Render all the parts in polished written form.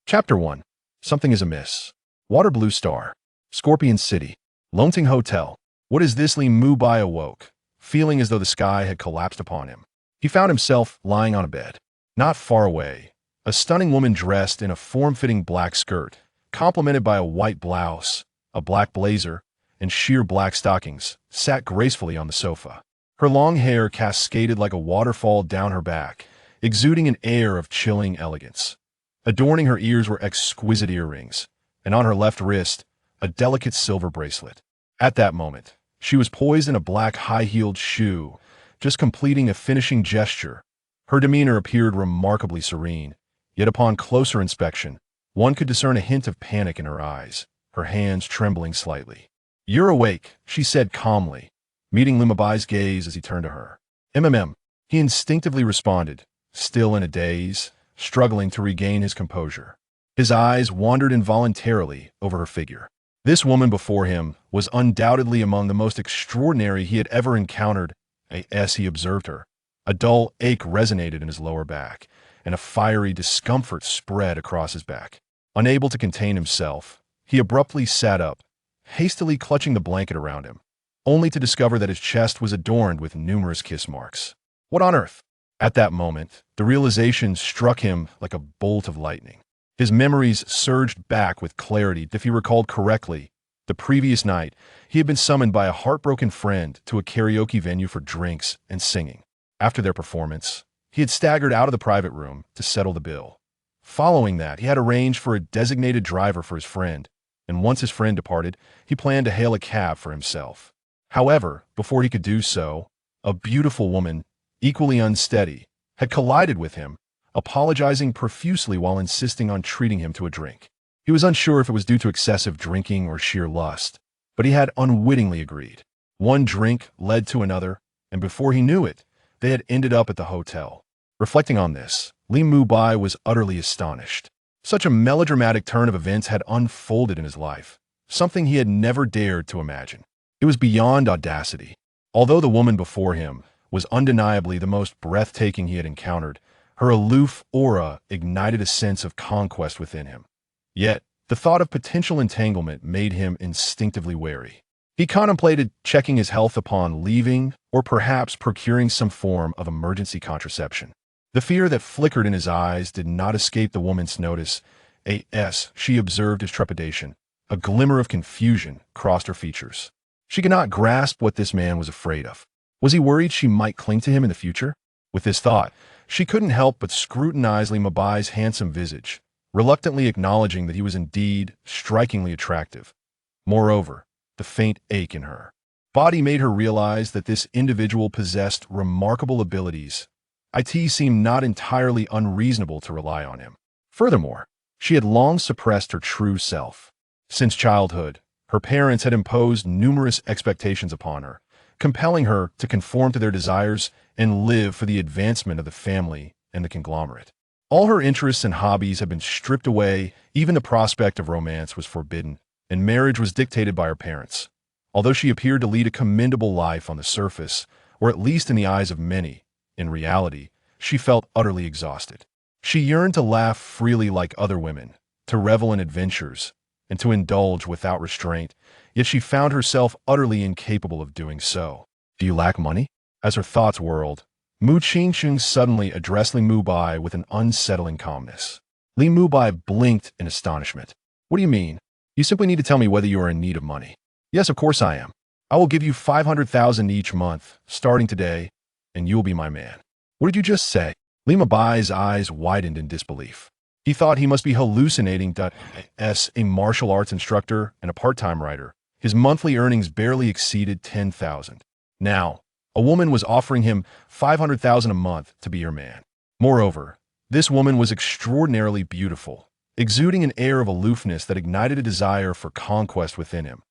Chapter 1. Something is amiss. Water Blue Star. Scorpion City. Lonting Hotel. What is this? Mubai awoke, feeling as though the sky had collapsed upon him. He found himself lying on a bed. Not far away, a stunning woman dressed in a form-fitting black skirt, complemented by a white blouse, a black blazer, and sheer black stockings, sat gracefully on the sofa. Her long hair cascaded like a waterfall down her back, exuding an air of chilling elegance. Adorning her ears were exquisite earrings, and on her left wrist, a delicate silver bracelet. At that moment, she was poised in a black high-heeled shoe, just completing a finishing gesture. Her demeanor appeared remarkably serene, yet upon closer inspection, one could discern a hint of panic in her eyes, her hands trembling slightly. "You're awake," she said calmly, meeting Mubai's gaze as he turned to her. He instinctively responded, still in a daze, struggling to regain his composure. His eyes wandered involuntarily over her figure. This woman before him was undoubtedly among the most extraordinary he had ever encountered. As he observed her, a dull ache resonated in his lower back, and a fiery discomfort spread across his back. Unable to contain himself, he abruptly sat up, hastily clutching the blanket around him, only to discover that his chest was adorned with numerous kiss marks. What on earth? At that moment, the realization struck him like a bolt of lightning. His memories surged back with clarity. If he recalled correctly, the previous night, he had been summoned by a heartbroken friend to a karaoke venue for drinks and singing. After their performance, he had staggered out of the private room to settle the bill. Following that, he had arranged for a designated driver for his friend, and once his friend departed, he planned to hail a cab for himself. However, before he could do so, a beautiful woman, equally unsteady, had collided with him, apologizing profusely while insisting on treating him to a drink. He was unsure if it was due to excessive drinking or sheer lust, but he had unwittingly agreed. One drink led to another, and before he knew it, they had ended up at the hotel. Reflecting on this, Mubai was utterly astonished. Such a melodramatic turn of events had unfolded in his life, something he had never dared to imagine. It was beyond audacity. Although the woman before him was undeniably the most breathtaking he had encountered, her aloof aura ignited a sense of conquest within him. Yet, the thought of potential entanglement made him instinctively wary. He contemplated checking his health upon leaving, or perhaps procuring some form of emergency contraception. The fear that flickered in his eyes did not escape the woman's notice. She observed his trepidation. A glimmer of confusion crossed her features. She could not grasp what this man was afraid of. Was he worried she might cling to him in the future? With this thought, she couldn't help but scrutinize Mubai's handsome visage, reluctantly acknowledging that he was indeed strikingly attractive. Moreover, the faint ache in her body made her realize that this individual possessed remarkable abilities. It seemed not entirely unreasonable to rely on him. Furthermore, she had long suppressed her true self. Since childhood, her parents had imposed numerous expectations upon her, compelling her to conform to their desires and live for the advancement of the family and the conglomerate. All her interests and hobbies had been stripped away, even the prospect of romance was forbidden, and marriage was dictated by her parents. Although she appeared to lead a commendable life on the surface, or at least in the eyes of many, in reality, she felt utterly exhausted. She yearned to laugh freely like other women, to revel in adventures, and to indulge without restraint, yet she found herself utterly incapable of doing so. "Do you lack money?" As her thoughts whirled, Mu Qingsheng suddenly addressed Li Mubai with an unsettling calmness. Li Mubai blinked in astonishment. "What do you mean? You simply need to tell me whether you are in need of money." "Yes, of course I am. I will give you 500,000 each month, starting today, and you will be my man." "What did you just say?" Li Mubai's eyes widened in disbelief. He thought he must be hallucinating. As a martial arts instructor and a part-time writer, his monthly earnings barely exceeded 10,000. Now, a woman was offering him 500,000 a month to be her man. Moreover, this woman was extraordinarily beautiful, exuding an air of aloofness that ignited a desire for conquest within him.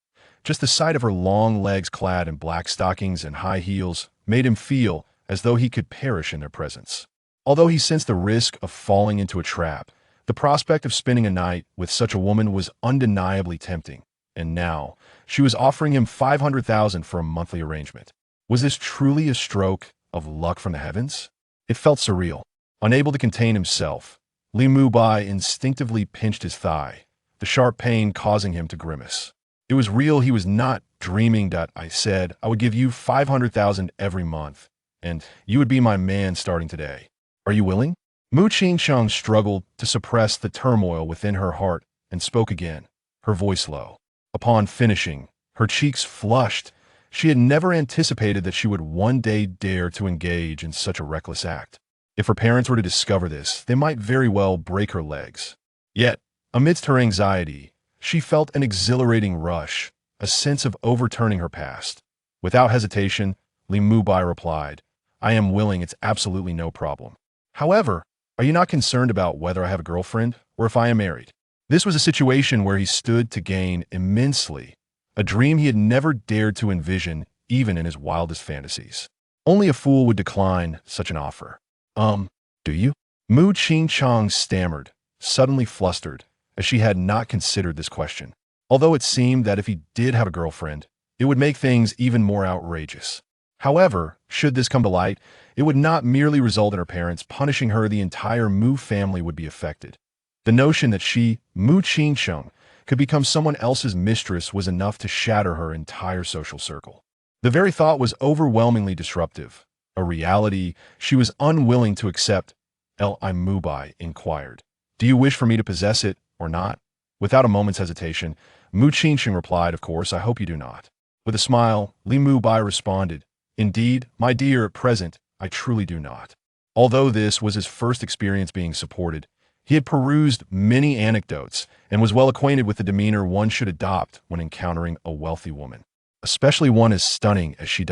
Just the sight of her long legs clad in black stockings and high heels made him feel as though he could perish in their presence. Although he sensed the risk of falling into a trap, the prospect of spending a night with such a woman was undeniably tempting, and now she was offering him 500,000 for a monthly arrangement. Was this truly a stroke of luck from the heavens? It felt surreal. Unable to contain himself, Li Mubai instinctively pinched his thigh, the sharp pain causing him to grimace. It was real. He was not dreaming. I said, I would give you 500,000 every month, and you would be my man starting today. Are you willing? Mu Qingcheng struggled to suppress the turmoil within her heart and spoke again, her voice low. Upon finishing, her cheeks flushed. She had never anticipated that she would one day dare to engage in such a reckless act. If her parents were to discover this, they might very well break her legs. Yet, amidst her anxiety, she felt an exhilarating rush, a sense of overturning her past. Without hesitation, Li Mubai replied, I am willing. It's absolutely no problem. However, are you not concerned about whether I have a girlfriend or if I am married? This was a situation where he stood to gain immensely, a dream he had never dared to envision even in his wildest fantasies. Only a fool would decline such an offer. Do you? Mu Qingcheng stammered, suddenly flustered, as she had not considered this question. Although it seemed that if he did have a girlfriend, it would make things even more outrageous. However, should this come to light, it would not merely result in her parents punishing her. The entire Mu family would be affected. The notion that she, Mu Qingcheng, could become someone else's mistress was enough to shatter her entire social circle. The very thought was overwhelmingly disruptive, a reality she was unwilling to accept. Mubai inquired, Do you wish for me to possess it or not? Without a moment's hesitation, Mu Qingcheng replied, Of course, I hope you do not. With a smile, Li Mubai responded, Indeed, my dear, at present, I truly do not. Although this was his first experience being supported, he had perused many anecdotes and was well acquainted with the demeanor one should adopt when encountering a wealthy woman, especially one as stunning as she.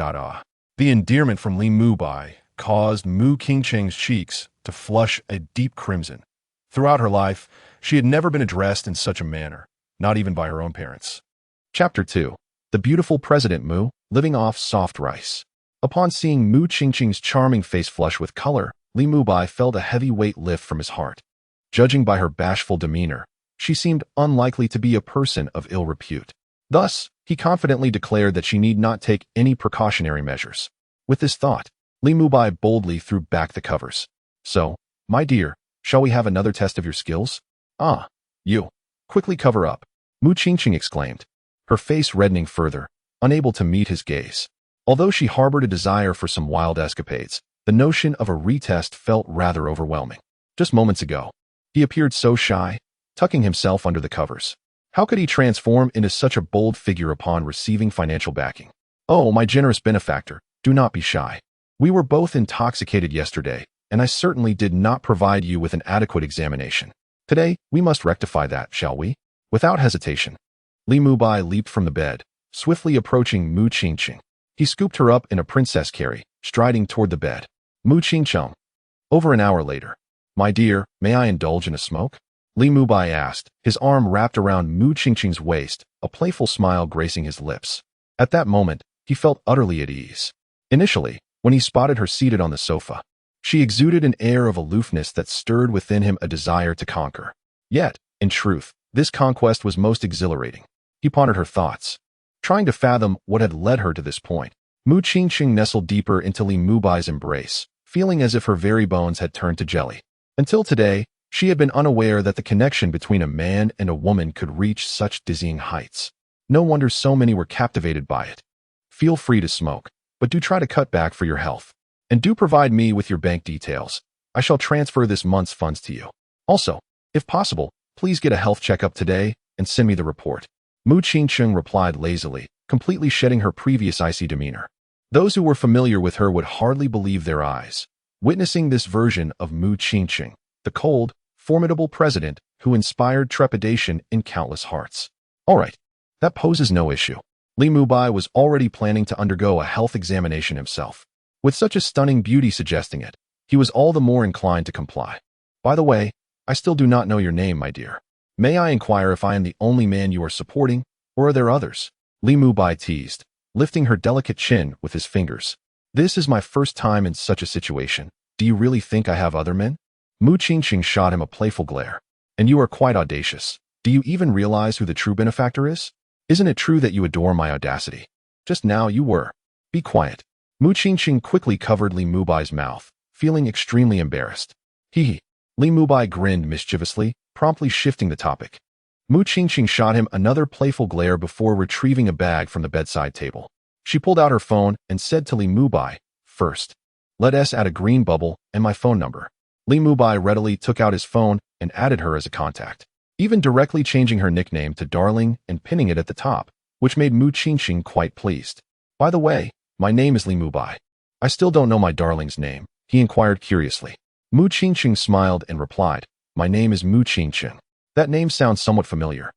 The endearment from Li Mubai caused Mu Qingcheng's cheeks to flush a deep crimson. Throughout her life, she had never been addressed in such a manner, not even by her own parents. Chapter 2. The beautiful President Mu, living off soft rice. Upon seeing Mu Qingcheng's charming face flush with color, Li Mubai felt a heavy weight lift from his heart. Judging by her bashful demeanor, she seemed unlikely to be a person of ill repute. Thus, he confidently declared that she need not take any precautionary measures. With this thought, Li Mubai boldly threw back the covers. So, my dear, shall we have another test of your skills? Ah, you. Quickly cover up, Mu Qingcheng exclaimed, her face reddening further, unable to meet his gaze. Although she harbored a desire for some wild escapades, the notion of a retest felt rather overwhelming. Just moments ago, he appeared so shy, tucking himself under the covers. How could he transform into such a bold figure upon receiving financial backing? Oh, my generous benefactor, do not be shy. We were both intoxicated yesterday, and I certainly did not provide you with an adequate examination. Today, we must rectify that, shall we? Without hesitation, Li Mubai leaped from the bed, swiftly approaching Mu Qingcheng. He scooped her up in a princess carry, striding toward the bed. Mu Qingcheng. Over an hour later. My dear, may I indulge in a smoke? Li Mubai asked, his arm wrapped around Mu Qingcheng's waist, a playful smile gracing his lips. At that moment, he felt utterly at ease. Initially, when he spotted her seated on the sofa, she exuded an air of aloofness that stirred within him a desire to conquer. Yet, in truth, this conquest was most exhilarating. He pondered her thoughts, trying to fathom what had led her to this point. Mu Qingcheng nestled deeper into Li Mubai's embrace, feeling as if her very bones had turned to jelly. Until today, she had been unaware that the connection between a man and a woman could reach such dizzying heights. No wonder so many were captivated by it. Feel free to smoke, but do try to cut back for your health. And do provide me with your bank details. I shall transfer this month's funds to you. Also, if possible, please get a health checkup today and send me the report. Mu Qingcheng replied lazily, completely shedding her previous icy demeanor. Those who were familiar with her would hardly believe their eyes, witnessing this version of Mu Qingcheng, the cold, formidable president who inspired trepidation in countless hearts. All right, that poses no issue. Li Mubai was already planning to undergo a health examination himself. With such a stunning beauty suggesting it, he was all the more inclined to comply. By the way, I still do not know your name, my dear. May I inquire if I am the only man you are supporting, or are there others? Li Mubai teased, lifting her delicate chin with his fingers. This is my first time in such a situation. Do you really think I have other men? Mu Qingcheng shot him a playful glare. And you are quite audacious. Do you even realize who the true benefactor is? Isn't it true that you adore my audacity? Just now you were. Be quiet. Mu Qingcheng quickly covered Li Mubai's mouth, feeling extremely embarrassed. He. Li Mubai grinned mischievously, promptly shifting the topic. Mu Qingqing shot him another playful glare before retrieving a bag from the bedside table. She pulled out her phone and said to Li Mubai, "First, let us add a green bubble and my phone number." Li Mubai readily took out his phone and added her as a contact, even directly changing her nickname to Darling and pinning it at the top, which made Mu Qingqing quite pleased. "By the way, my name is Li Mubai. I still don't know my darling's name," he inquired curiously. Mu Qingqing smiled and replied, "My name is Mu Qingqing. That name sounds somewhat familiar.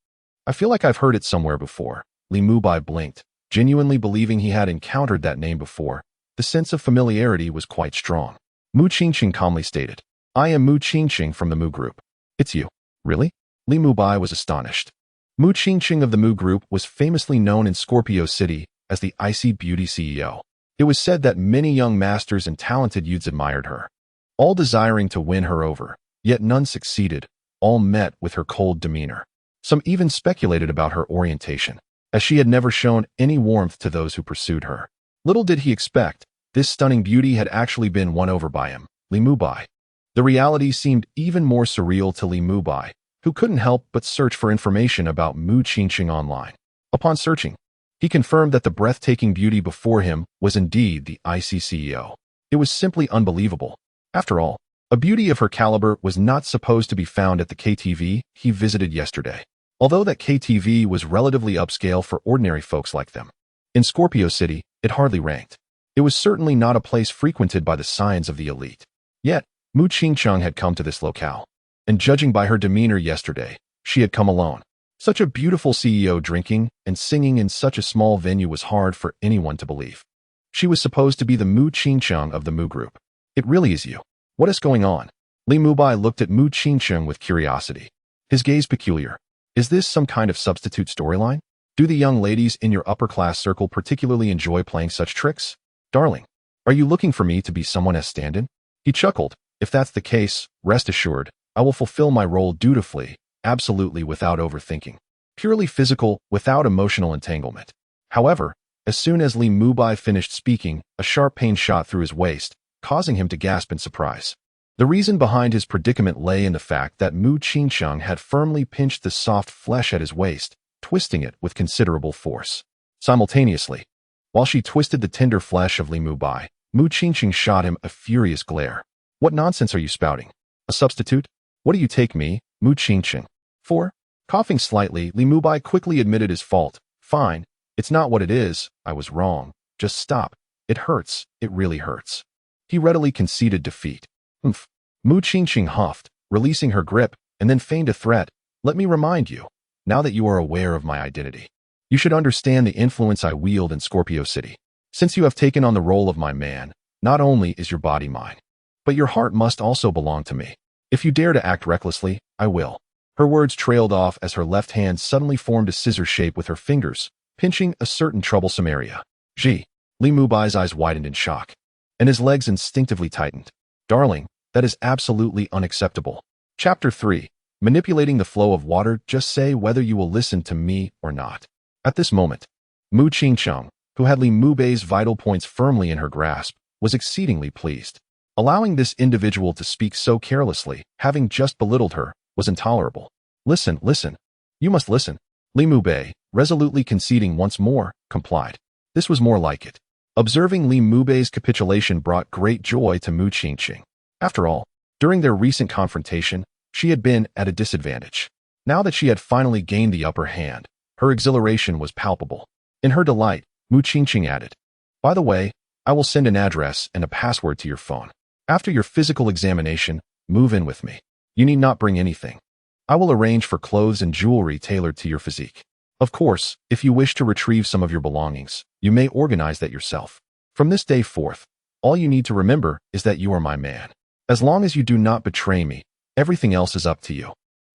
I feel like I've heard it somewhere before." Li Mubai blinked, genuinely believing he had encountered that name before. The sense of familiarity was quite strong. Mu Qingqing calmly stated, "I am Mu Qingqing from the Mu Group." "It's you? Really?" Li Mubai was astonished. Mu Qingqing of the Mu Group was famously known in Scorpio City as the icy beauty CEO. It was said that many young masters and talented youths admired her, all desiring to win her over, yet none succeeded. All met with her cold demeanor. Some even speculated about her orientation, as she had never shown any warmth to those who pursued her. Little did he expect, this stunning beauty had actually been won over by him, Li Mubai. The reality seemed even more surreal to Li Mubai, who couldn't help but search for information about Mu Qingqing online. Upon searching, he confirmed that the breathtaking beauty before him was indeed the ICCEO. It was simply unbelievable. After all, a beauty of her caliber was not supposed to be found at the KTV he visited yesterday, although that KTV was relatively upscale for ordinary folks like them. In Scorpio City, it hardly ranked. It was certainly not a place frequented by the scions of the elite. Yet, Mu Qingqing had come to this locale, and judging by her demeanor yesterday, she had come alone. Such a beautiful CEO drinking and singing in such a small venue was hard for anyone to believe. She was supposed to be the Mu Qingqing of the Mu Group. "It really is you. What is going on?" Li Mubai looked at Mu Qingqing with curiosity, his gaze peculiar. "Is this some kind of substitute storyline? Do the young ladies in your upper-class circle particularly enjoy playing such tricks? Darling, are you looking for me to be someone as stand-in?" He chuckled. "If that's the case, rest assured, I will fulfill my role dutifully, absolutely without overthinking. Purely physical, without emotional entanglement." However, as soon as Li Mubai finished speaking, a sharp pain shot through his waist, causing him to gasp in surprise. The reason behind his predicament lay in the fact that Mu Qingqing had firmly pinched the soft flesh at his waist, twisting it with considerable force. Simultaneously, while she twisted the tender flesh of Li Mubai, Mu Qingqing shot him a furious glare. "What nonsense are you spouting? A substitute? What do you take me, Mu Qingqing, for?" Coughing slightly, Li Mubai quickly admitted his fault. "Fine, it's not what it is. I was wrong. Just stop. It hurts. It really hurts." He readily conceded defeat. "Humph." Mu Qingqing huffed, releasing her grip, and then feigned a threat. "Let me remind you, now that you are aware of my identity, you should understand the influence I wield in Scorpio City. Since you have taken on the role of my man, not only is your body mine, but your heart must also belong to me. If you dare to act recklessly, I will." Her words trailed off as her left hand suddenly formed a scissor shape with her fingers, pinching a certain troublesome area. "Gee." Li Mubai's eyes widened in shock, and his legs instinctively tightened. "Darling, that is absolutely unacceptable." Chapter 3. Manipulating the flow of water. Just say whether you will listen to me or not. At this moment, Mu Qingqing, who had Li Mubai's vital points firmly in her grasp, was exceedingly pleased. Allowing this individual to speak so carelessly, having just belittled her, was intolerable. "Listen, listen. You must listen." Li Mubai, resolutely conceding once more, complied. This was more like it. Observing Li Mubai's capitulation brought great joy to Mu Qingqing. After all, during their recent confrontation, she had been at a disadvantage. Now that she had finally gained the upper hand, her exhilaration was palpable. In her delight, Mu Qingqing added, "By the way, I will send an address and a password to your phone. After your physical examination, move in with me. You need not bring anything. I will arrange for clothes and jewelry tailored to your physique. Of course, if you wish to retrieve some of your belongings, you may organize that yourself. From this day forth, all you need to remember is that you are my man. As long as you do not betray me, everything else is up to you."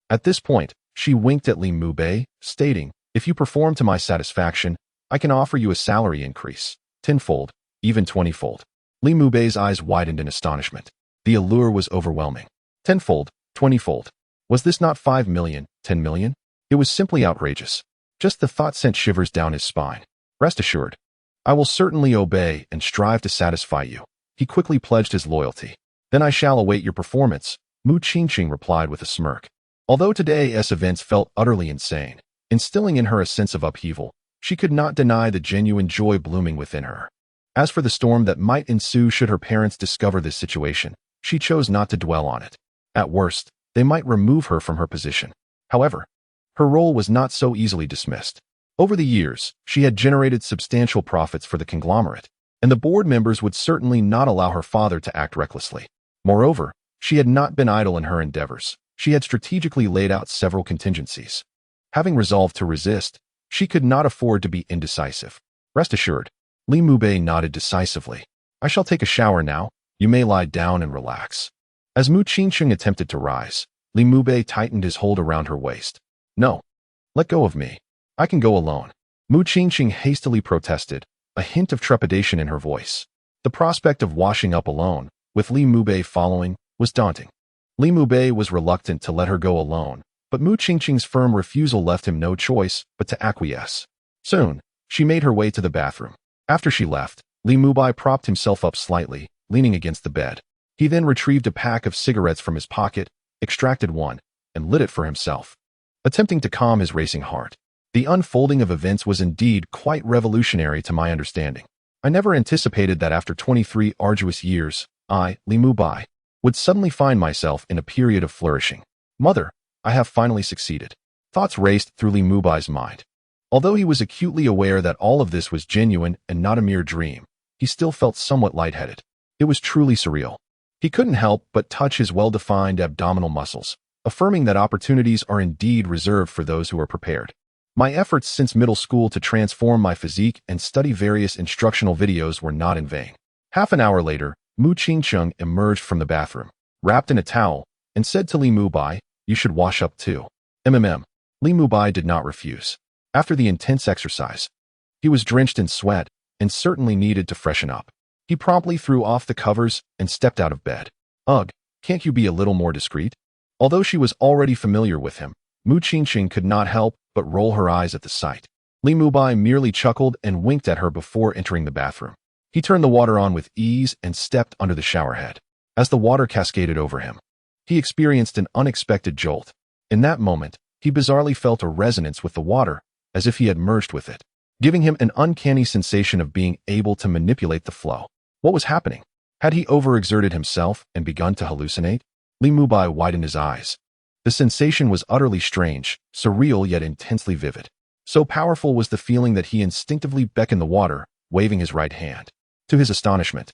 At this point, she winked at Li Mubai, stating, "If you perform to my satisfaction, I can offer you a salary increase, tenfold, even 20-fold. Li Mubai's eyes widened in astonishment. The allure was overwhelming. 10-fold, 20-fold. Was this not 5 million, 10 million? It was simply outrageous. Just the thought sent shivers down his spine. "Rest assured, I will certainly obey and strive to satisfy you." He quickly pledged his loyalty. "Then I shall await your performance. Mu Qingqing replied with a smirk. Although today's events felt utterly insane, instilling in her a sense of upheaval, she could not deny the genuine joy blooming within her. As for the storm that might ensue should her parents discover this situation, she chose not to dwell on it. At worst, they might remove her from her position. However, her role was not so easily dismissed. Over the years, she had generated substantial profits for the conglomerate, and the board members would certainly not allow her father to act recklessly. Moreover, she had not been idle in her endeavors. She had strategically laid out several contingencies. Having resolved to resist, she could not afford to be indecisive. Rest assured, Li Mubai nodded decisively. I shall take a shower now. You may lie down and relax. As Mu Qingqing attempted to rise, Li Mubai tightened his hold around her waist. No. Let go of me. I can go alone. Mu Qingqing hastily protested, a hint of trepidation in her voice. The prospect of washing up alone, with Li Mubai following, was daunting. Li Mubai was reluctant to let her go alone, but Mu Qingqing's firm refusal left him no choice but to acquiesce. Soon, she made her way to the bathroom. After she left, Li Mubai propped himself up slightly, leaning against the bed. He then retrieved a pack of cigarettes from his pocket, extracted one, and lit it for himself, attempting to calm his racing heart. The unfolding of events was indeed quite revolutionary to my understanding. I never anticipated that after 23 arduous years, I, Li Mubai, would suddenly find myself in a period of flourishing. Mother, I have finally succeeded. Thoughts raced through Li Mubai's mind. Although he was acutely aware that all of this was genuine and not a mere dream, he still felt somewhat lightheaded. It was truly surreal. He couldn't help but touch his well-defined abdominal muscles, affirming that opportunities are indeed reserved for those who are prepared. My efforts since middle school to transform my physique and study various instructional videos were not in vain. Half an hour later, Mu Qingqing emerged from the bathroom, wrapped in a towel, and said to Li Mubai, "You should wash up too." Li Mubai did not refuse. After the intense exercise, he was drenched in sweat and certainly needed to freshen up. He promptly threw off the covers and stepped out of bed. Ugh, can't you be a little more discreet? Although she was already familiar with him, Mu Qingqing could not help but roll her eyes at the sight. Li Mubai merely chuckled and winked at her before entering the bathroom. He turned the water on with ease and stepped under the shower head. As the water cascaded over him, he experienced an unexpected jolt. In that moment, he bizarrely felt a resonance with the water, as if he had merged with it, giving him an uncanny sensation of being able to manipulate the flow. What was happening? Had he overexerted himself and begun to hallucinate? Li Mubai widened his eyes. The sensation was utterly strange, surreal yet intensely vivid. So powerful was the feeling that he instinctively beckoned the water, waving his right hand. To his astonishment,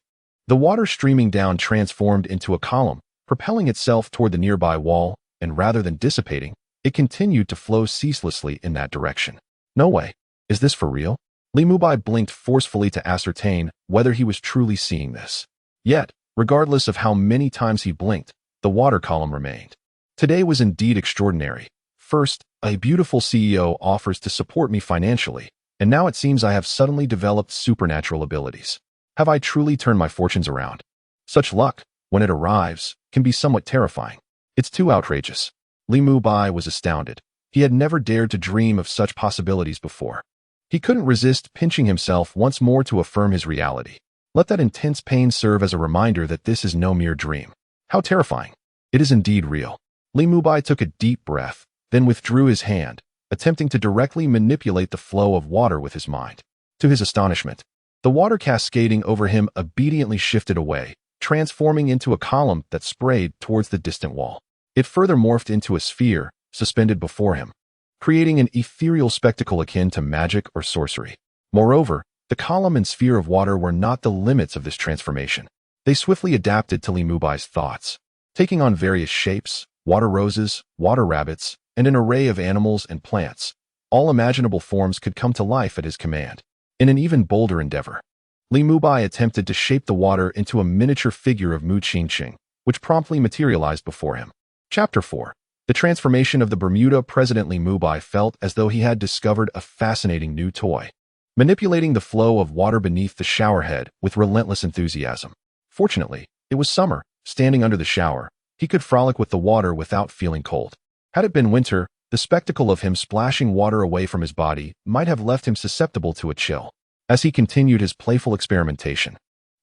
the water streaming down transformed into a column, propelling itself toward the nearby wall, and rather than dissipating, it continued to flow ceaselessly in that direction. No way. Is this for real? Li Mubai blinked forcefully to ascertain whether he was truly seeing this. Yet, regardless of how many times he blinked, the water column remained. Today was indeed extraordinary. First, a beautiful CEO offers to support me financially, and now it seems I have suddenly developed supernatural abilities. Have I truly turned my fortunes around? Such luck, when it arrives, can be somewhat terrifying. It's too outrageous. Li Mubai was astounded. He had never dared to dream of such possibilities before. He couldn't resist pinching himself once more to affirm his reality. Let that intense pain serve as a reminder that this is no mere dream. How terrifying. It is indeed real. Li Mubai took a deep breath, then withdrew his hand, attempting to directly manipulate the flow of water with his mind. To his astonishment, the water cascading over him obediently shifted away, transforming into a column that sprayed towards the distant wall. It further morphed into a sphere, suspended before him, creating an ethereal spectacle akin to magic or sorcery. Moreover, the column and sphere of water were not the limits of this transformation. They swiftly adapted to Li Mubai's thoughts, taking on various shapes: water roses, water rabbits, and an array of animals and plants. All imaginable forms could come to life at his command. In an even bolder endeavor, Li Mubai attempted to shape the water into a miniature figure of Mu Qingqing, which promptly materialized before him. Chapter 4. The transformation of the Bermuda. President Li Mubai felt as though he had discovered a fascinating new toy, manipulating the flow of water beneath the showerhead with relentless enthusiasm. Fortunately, it was summer. Standing under the shower, he could frolic with the water without feeling cold. Had it been winter, the spectacle of him splashing water away from his body might have left him susceptible to a chill. As he continued his playful experimentation,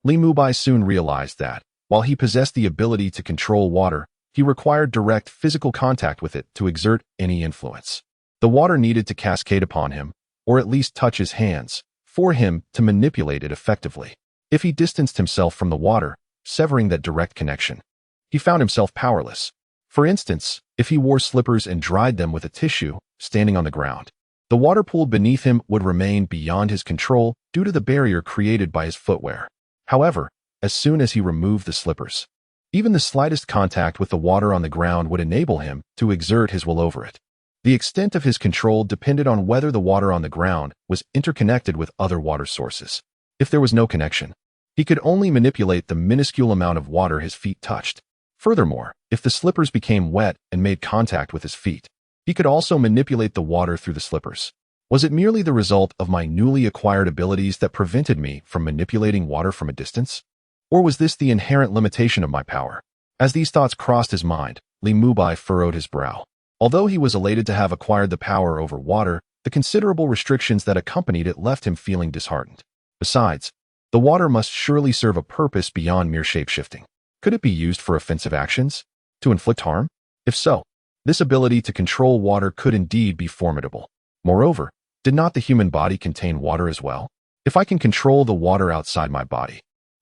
Li Mubai soon realized that, while he possessed the ability to control water, He required direct physical contact with it to exert any influence. The water needed to cascade upon him, or at least touch his hands, for him to manipulate it effectively. If he distanced himself from the water, severing that direct connection, he found himself powerless. For instance, if he wore slippers and dried them with a tissue, standing on the ground, the water pool beneath him would remain beyond his control due to the barrier created by his footwear. However, as soon as he removed the slippers, even the slightest contact with the water on the ground would enable him to exert his will over it. The extent of his control depended on whether the water on the ground was interconnected with other water sources. If there was no connection, he could only manipulate the minuscule amount of water his feet touched. Furthermore, if the slippers became wet and made contact with his feet, he could also manipulate the water through the slippers. Was it merely the result of my newly acquired abilities that prevented me from manipulating water from a distance? Or was this the inherent limitation of my power? As these thoughts crossed his mind, Li Mubai furrowed his brow. Although he was elated to have acquired the power over water, the considerable restrictions that accompanied it left him feeling disheartened. Besides, the water must surely serve a purpose beyond mere shape-shifting. Could it be used for offensive actions? To inflict harm? If so, this ability to control water could indeed be formidable. Moreover, did not the human body contain water as well? If I can control the water outside my body,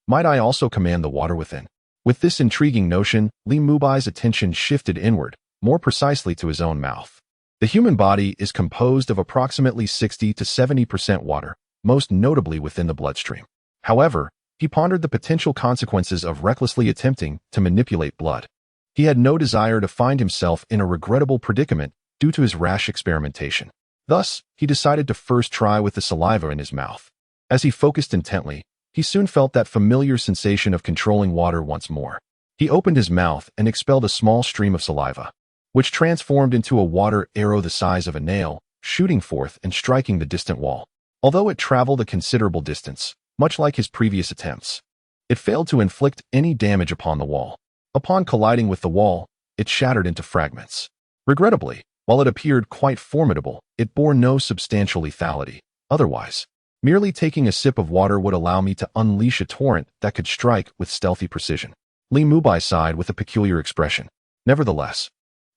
might I also command the water within? With this intriguing notion, Li Mubai's attention shifted inward, more precisely to his own mouth. The human body is composed of approximately 60 to 70% water, most notably within the bloodstream. However, he pondered the potential consequences of recklessly attempting to manipulate blood. He had no desire to find himself in a regrettable predicament due to his rash experimentation. Thus, he decided to first try with the saliva in his mouth. As he focused intently, he soon felt that familiar sensation of controlling water once more. He opened his mouth and expelled a small stream of saliva, which transformed into a water arrow the size of a nail, shooting forth and striking the distant wall. Although it traveled a considerable distance, much like his previous attempts, it failed to inflict any damage upon the wall. Upon colliding with the wall, it shattered into fragments. Regrettably, while it appeared quite formidable, it bore no substantial lethality. Otherwise, merely taking a sip of water would allow me to unleash a torrent that could strike with stealthy precision. Li Mubai sighed with a peculiar expression. Nevertheless,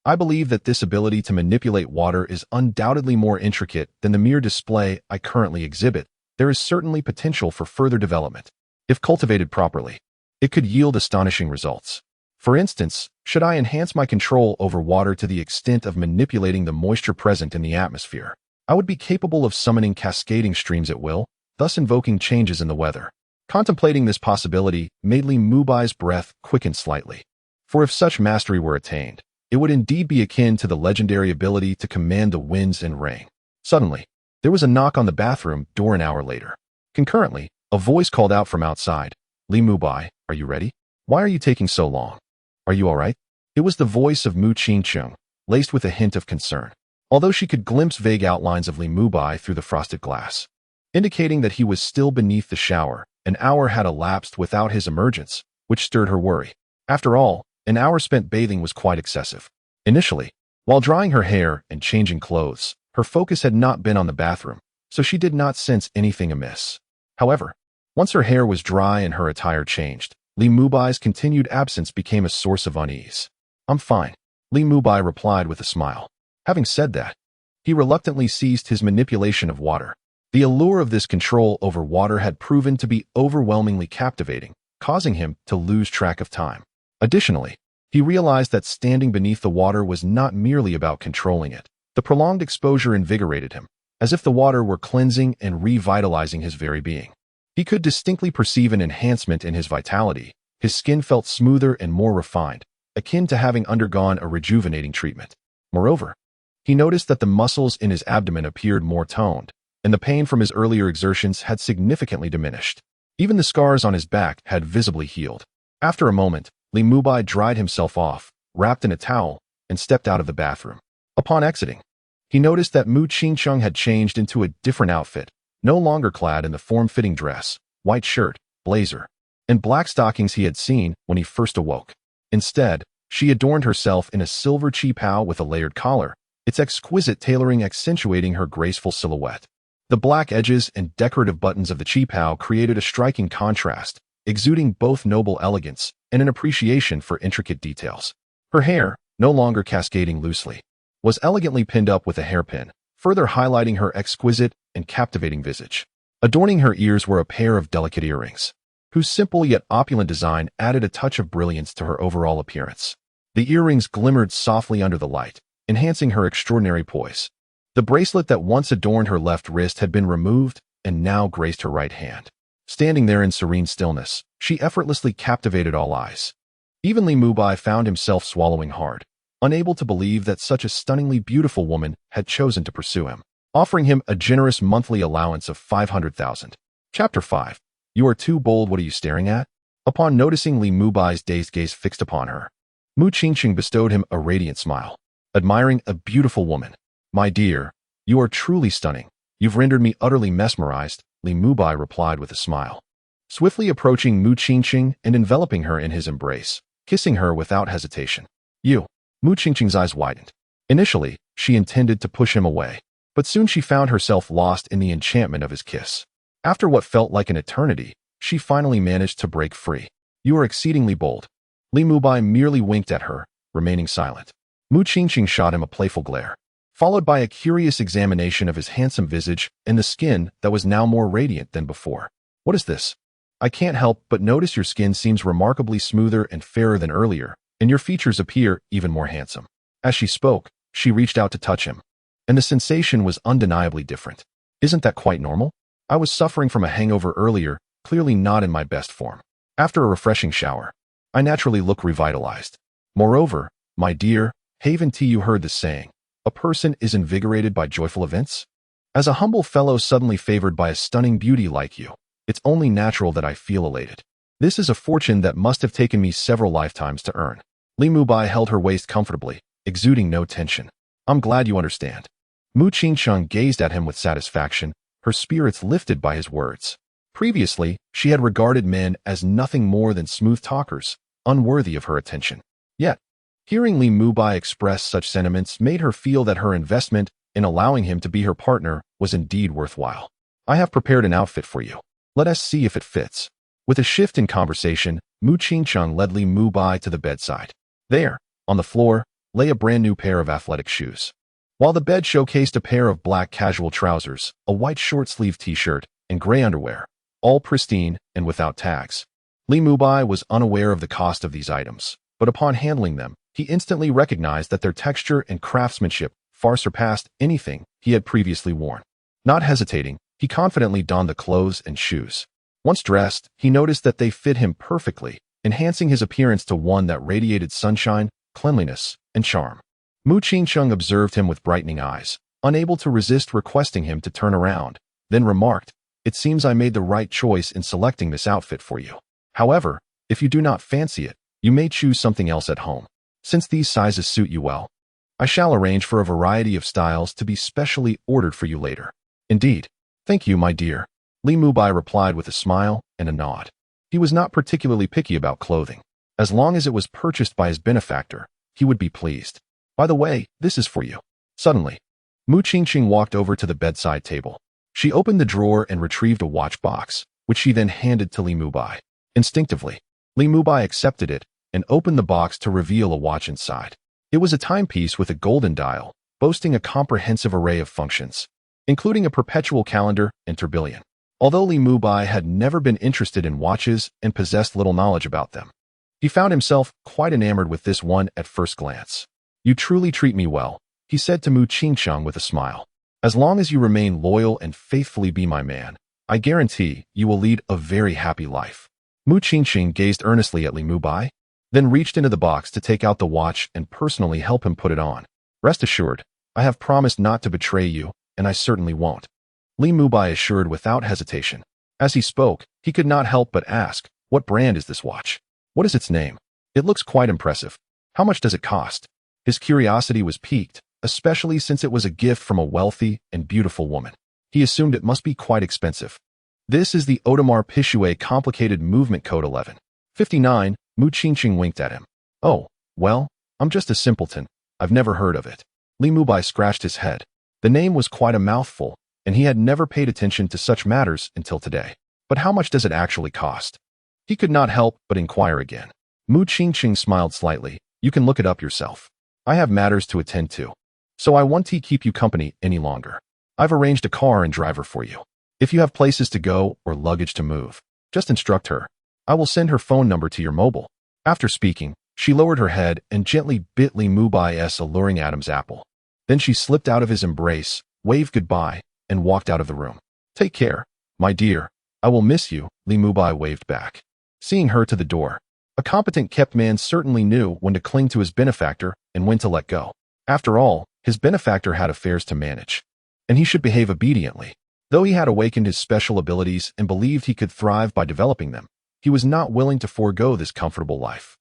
I believe that this ability to manipulate water is undoubtedly more intricate than the mere display I currently exhibit. There is certainly potential for further development. If cultivated properly, it could yield astonishing results. For instance, should I enhance my control over water to the extent of manipulating the moisture present in the atmosphere, I would be capable of summoning cascading streams at will, thus invoking changes in the weather. Contemplating this possibility made Li Mubai's breath quicken slightly. For if such mastery were attained, it would indeed be akin to the legendary ability to command the winds and rain. Suddenly, there was a knock on the bathroom door an hour later. Concurrently, a voice called out from outside, "Li Mubai, are you ready? Why are you taking so long? Are you all right?" It was the voice of Mu Qingcheng, laced with a hint of concern, although she could glimpse vague outlines of Li Mubai through the frosted glass, indicating that he was still beneath the shower. An hour had elapsed without his emergence, which stirred her worry. After all, an hour spent bathing was quite excessive. Initially, while drying her hair and changing clothes, her focus had not been on the bathroom, so she did not sense anything amiss. However, once her hair was dry and her attire changed, Li Mubai's continued absence became a source of unease. "I'm fine," Li Mubai replied with a smile. Having said that, he reluctantly ceased his manipulation of water. The allure of this control over water had proven to be overwhelmingly captivating, causing him to lose track of time. Additionally, he realized that standing beneath the water was not merely about controlling it. The prolonged exposure invigorated him, as if the water were cleansing and revitalizing his very being. He could distinctly perceive an enhancement in his vitality. His skin felt smoother and more refined, akin to having undergone a rejuvenating treatment. Moreover, he noticed that the muscles in his abdomen appeared more toned, and the pain from his earlier exertions had significantly diminished. Even the scars on his back had visibly healed. After a moment, Li Mubai dried himself off, wrapped in a towel, and stepped out of the bathroom. Upon exiting, he noticed that Mu Qingcheng had changed into a different outfit, no longer clad in the form-fitting dress, white shirt, blazer, and black stockings he had seen when he first awoke. Instead, she adorned herself in a silver qipao with a layered collar, its exquisite tailoring accentuating her graceful silhouette. The black edges and decorative buttons of the qipao created a striking contrast, exuding both noble elegance and an appreciation for intricate details. Her hair, no longer cascading loosely, was elegantly pinned up with a hairpin, further highlighting her exquisite and captivating visage. Adorning her ears were a pair of delicate earrings, whose simple yet opulent design added a touch of brilliance to her overall appearance. The earrings glimmered softly under the light, enhancing her extraordinary poise. The bracelet that once adorned her left wrist had been removed and now graced her right hand. Standing there in serene stillness, she effortlessly captivated all eyes. Even Li Mubai found himself swallowing hard, unable to believe that such a stunningly beautiful woman had chosen to pursue him, offering him a generous monthly allowance of 500,000. Chapter 5. You are too bold, what are you staring at? Upon noticing Li Mubai's dazed gaze fixed upon her, Mu Qingqing bestowed him a radiant smile. Admiring a beautiful woman. My dear, you are truly stunning. You've rendered me utterly mesmerized, Li Mubai replied with a smile. Swiftly approaching Mu Qingqing and enveloping her in his embrace, kissing her without hesitation. You. Mu Qingqing's eyes widened. Initially, she intended to push him away, but soon she found herself lost in the enchantment of his kiss. After what felt like an eternity, she finally managed to break free. You are exceedingly bold. Li Mubai merely winked at her, remaining silent. Mu Qingqing shot him a playful glare, followed by a curious examination of his handsome visage and the skin that was now more radiant than before. What is this? I can't help but notice your skin seems remarkably smoother and fairer than earlier, and your features appear even more handsome. As she spoke, she reached out to touch him, and the sensation was undeniably different. Isn't that quite normal? I was suffering from a hangover earlier, clearly not in my best form. After a refreshing shower, I naturally look revitalized. Moreover, my dear, haven't you heard the saying, a person is invigorated by joyful events? As a humble fellow suddenly favored by a stunning beauty like you, it's only natural that I feel elated. This is a fortune that must have taken me several lifetimes to earn. Li Mubai held her waist comfortably, exuding no tension. I'm glad you understand. Mu Qingqing gazed at him with satisfaction, her spirits lifted by his words. Previously, she had regarded men as nothing more than smooth talkers, unworthy of her attention. Yet, hearing Li Mubai express such sentiments made her feel that her investment in allowing him to be her partner was indeed worthwhile. I have prepared an outfit for you. Let us see if it fits. With a shift in conversation, Mu Qingqing led Li Mubai to the bedside. There, on the floor, lay a brand new pair of athletic shoes, while the bed showcased a pair of black casual trousers, a white short-sleeved t-shirt, and gray underwear, all pristine and without tags. Li Mubai was unaware of the cost of these items, but upon handling them, he instantly recognized that their texture and craftsmanship far surpassed anything he had previously worn. Not hesitating, he confidently donned the clothes and shoes. Once dressed, he noticed that they fit him perfectly, enhancing his appearance to one that radiated sunshine, cleanliness, and charm. Mu Qingqing observed him with brightening eyes, unable to resist requesting him to turn around, then remarked, "It seems I made the right choice in selecting this outfit for you. However, if you do not fancy it, you may choose something else at home. Since these sizes suit you well, I shall arrange for a variety of styles to be specially ordered for you later." Indeed. Thank you, my dear. Li Mubai replied with a smile and a nod. He was not particularly picky about clothing. As long as it was purchased by his benefactor, he would be pleased. By the way, this is for you. Suddenly, Mu Qingqing walked over to the bedside table. She opened the drawer and retrieved a watch box, which she then handed to Li Mubai. Instinctively, Li Mubai accepted it and opened the box to reveal a watch inside. It was a timepiece with a golden dial, boasting a comprehensive array of functions, including a perpetual calendar and tourbillon. Although Li Mubai had never been interested in watches and possessed little knowledge about them, he found himself quite enamored with this one at first glance. You truly treat me well, he said to Mu Qingqing with a smile. As long as you remain loyal and faithfully be my man, I guarantee you will lead a very happy life. Mu Qingqing gazed earnestly at Li Mubai, then reached into the box to take out the watch and personally help him put it on. Rest assured, I have promised not to betray you, and I certainly won't. Li Mubai assured without hesitation. As he spoke, he could not help but ask, what brand is this watch? What is its name? It looks quite impressive. How much does it cost? His curiosity was piqued, especially since it was a gift from a wealthy and beautiful woman. He assumed it must be quite expensive. This is the Audemars Piguet Complicated Movement Code 1159. Mu Qingqing winked at him. Oh, well, I'm just a simpleton. I've never heard of it. Li Mubai scratched his head. The name was quite a mouthful, and he had never paid attention to such matters until today. But how much does it actually cost? He could not help but inquire again. Mu Qingqing smiled slightly. You can look it up yourself. I have matters to attend to, so I won't keep you company any longer. I've arranged a car and driver for you. If you have places to go or luggage to move, just instruct her. I will send her phone number to your mobile." After speaking, she lowered her head and gently bit Li Mubai's alluring Adam's apple. Then she slipped out of his embrace, waved goodbye, and walked out of the room. "Take care, my dear. I will miss you," Li Mubai waved back. Seeing her to the door, a competent kept man certainly knew when to cling to his benefactor and when to let go. After all, his benefactor had affairs to manage, and he should behave obediently. Though he had awakened his special abilities and believed he could thrive by developing them, he was not willing to forego this comfortable life.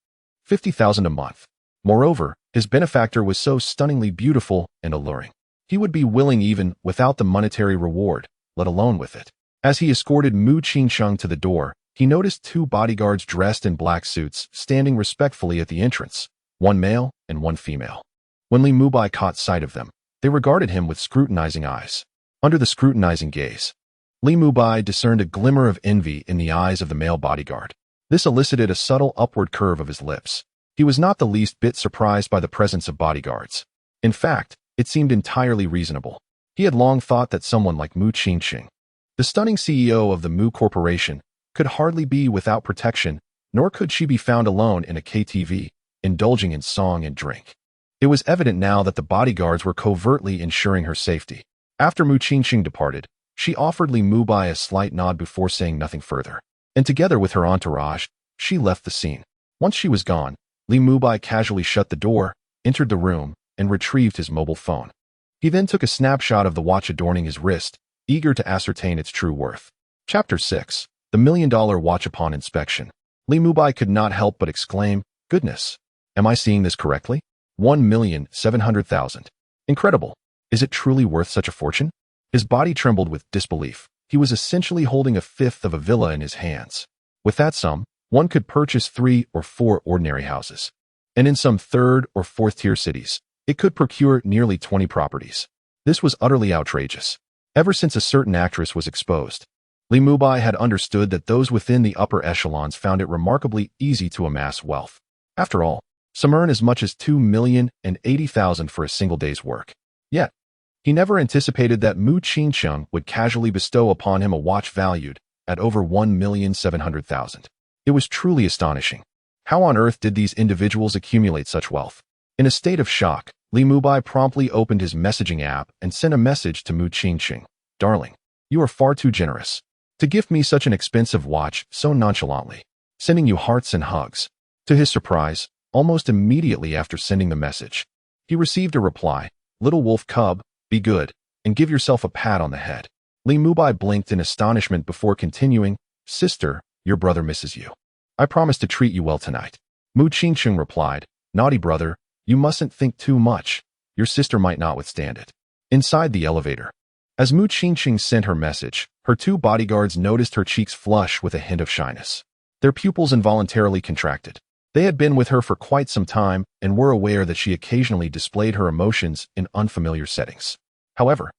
50,000 a month. Moreover, his benefactor was so stunningly beautiful and alluring. He would be willing even without the monetary reward, let alone with it. As he escorted Mu Qingsheng to the door, he noticed 2 bodyguards dressed in black suits standing respectfully at the entrance, one male and one female. When Li Mubai caught sight of them, they regarded him with scrutinizing eyes. Under the scrutinizing gaze, Li Mubai discerned a glimmer of envy in the eyes of the male bodyguard. This elicited a subtle upward curve of his lips. He was not the least bit surprised by the presence of bodyguards. In fact, it seemed entirely reasonable. He had long thought that someone like Mu Qingsheng, the stunning CEO of the Mu Corporation, could hardly be without protection, nor could she be found alone in a KTV, indulging in song and drink. It was evident now that the bodyguards were covertly ensuring her safety. After Mu Qingsheng departed, she offered Li Mubai a slight nod before saying nothing further, and together with her entourage, she left the scene. Once she was gone, Li Mubai casually shut the door, entered the room, and retrieved his mobile phone. He then took a snapshot of the watch adorning his wrist, eager to ascertain its true worth. Chapter 6. The $1 Million Watch. Upon inspection, Li Mubai could not help but exclaim, "Goodness! Am I seeing this correctly? 1,700,000. Incredible! Is it truly worth such a fortune?" His body trembled with disbelief. He was essentially holding a fifth of a villa in his hands. With that sum, one could purchase 3 or 4 ordinary houses. And in some 3rd or 4th tier cities, it could procure nearly 20 properties. This was utterly outrageous. Ever since a certain actress was exposed, Li Mubai had understood that those within the upper echelons found it remarkably easy to amass wealth. After all, some earn as much as 2,080,000 for a single day's work. Yet, he never anticipated that Mu Qingsheng would casually bestow upon him a watch valued at over 1,700,000. It was truly astonishing. How on earth did these individuals accumulate such wealth? In a state of shock, Li Mubai promptly opened his messaging app and sent a message to Mu Qingsheng. "Darling, you are far too generous to gift me such an expensive watch so nonchalantly. Sending you hearts and hugs." To his surprise, almost immediately after sending the message, he received a reply, "Little wolf cub, be good, and give yourself a pat on the head." Li Mubai blinked in astonishment before continuing, "Sister, your brother misses you. I promise to treat you well tonight." Mu Qingsheng replied, "Naughty brother, you mustn't think too much. Your sister might not withstand it." Inside the elevator, as Mu Qingsheng sent her message, her 2 bodyguards noticed her cheeks flush with a hint of shyness. Their pupils involuntarily contracted. They had been with her for quite some time and were aware that she occasionally displayed her emotions in unfamiliar settings. However,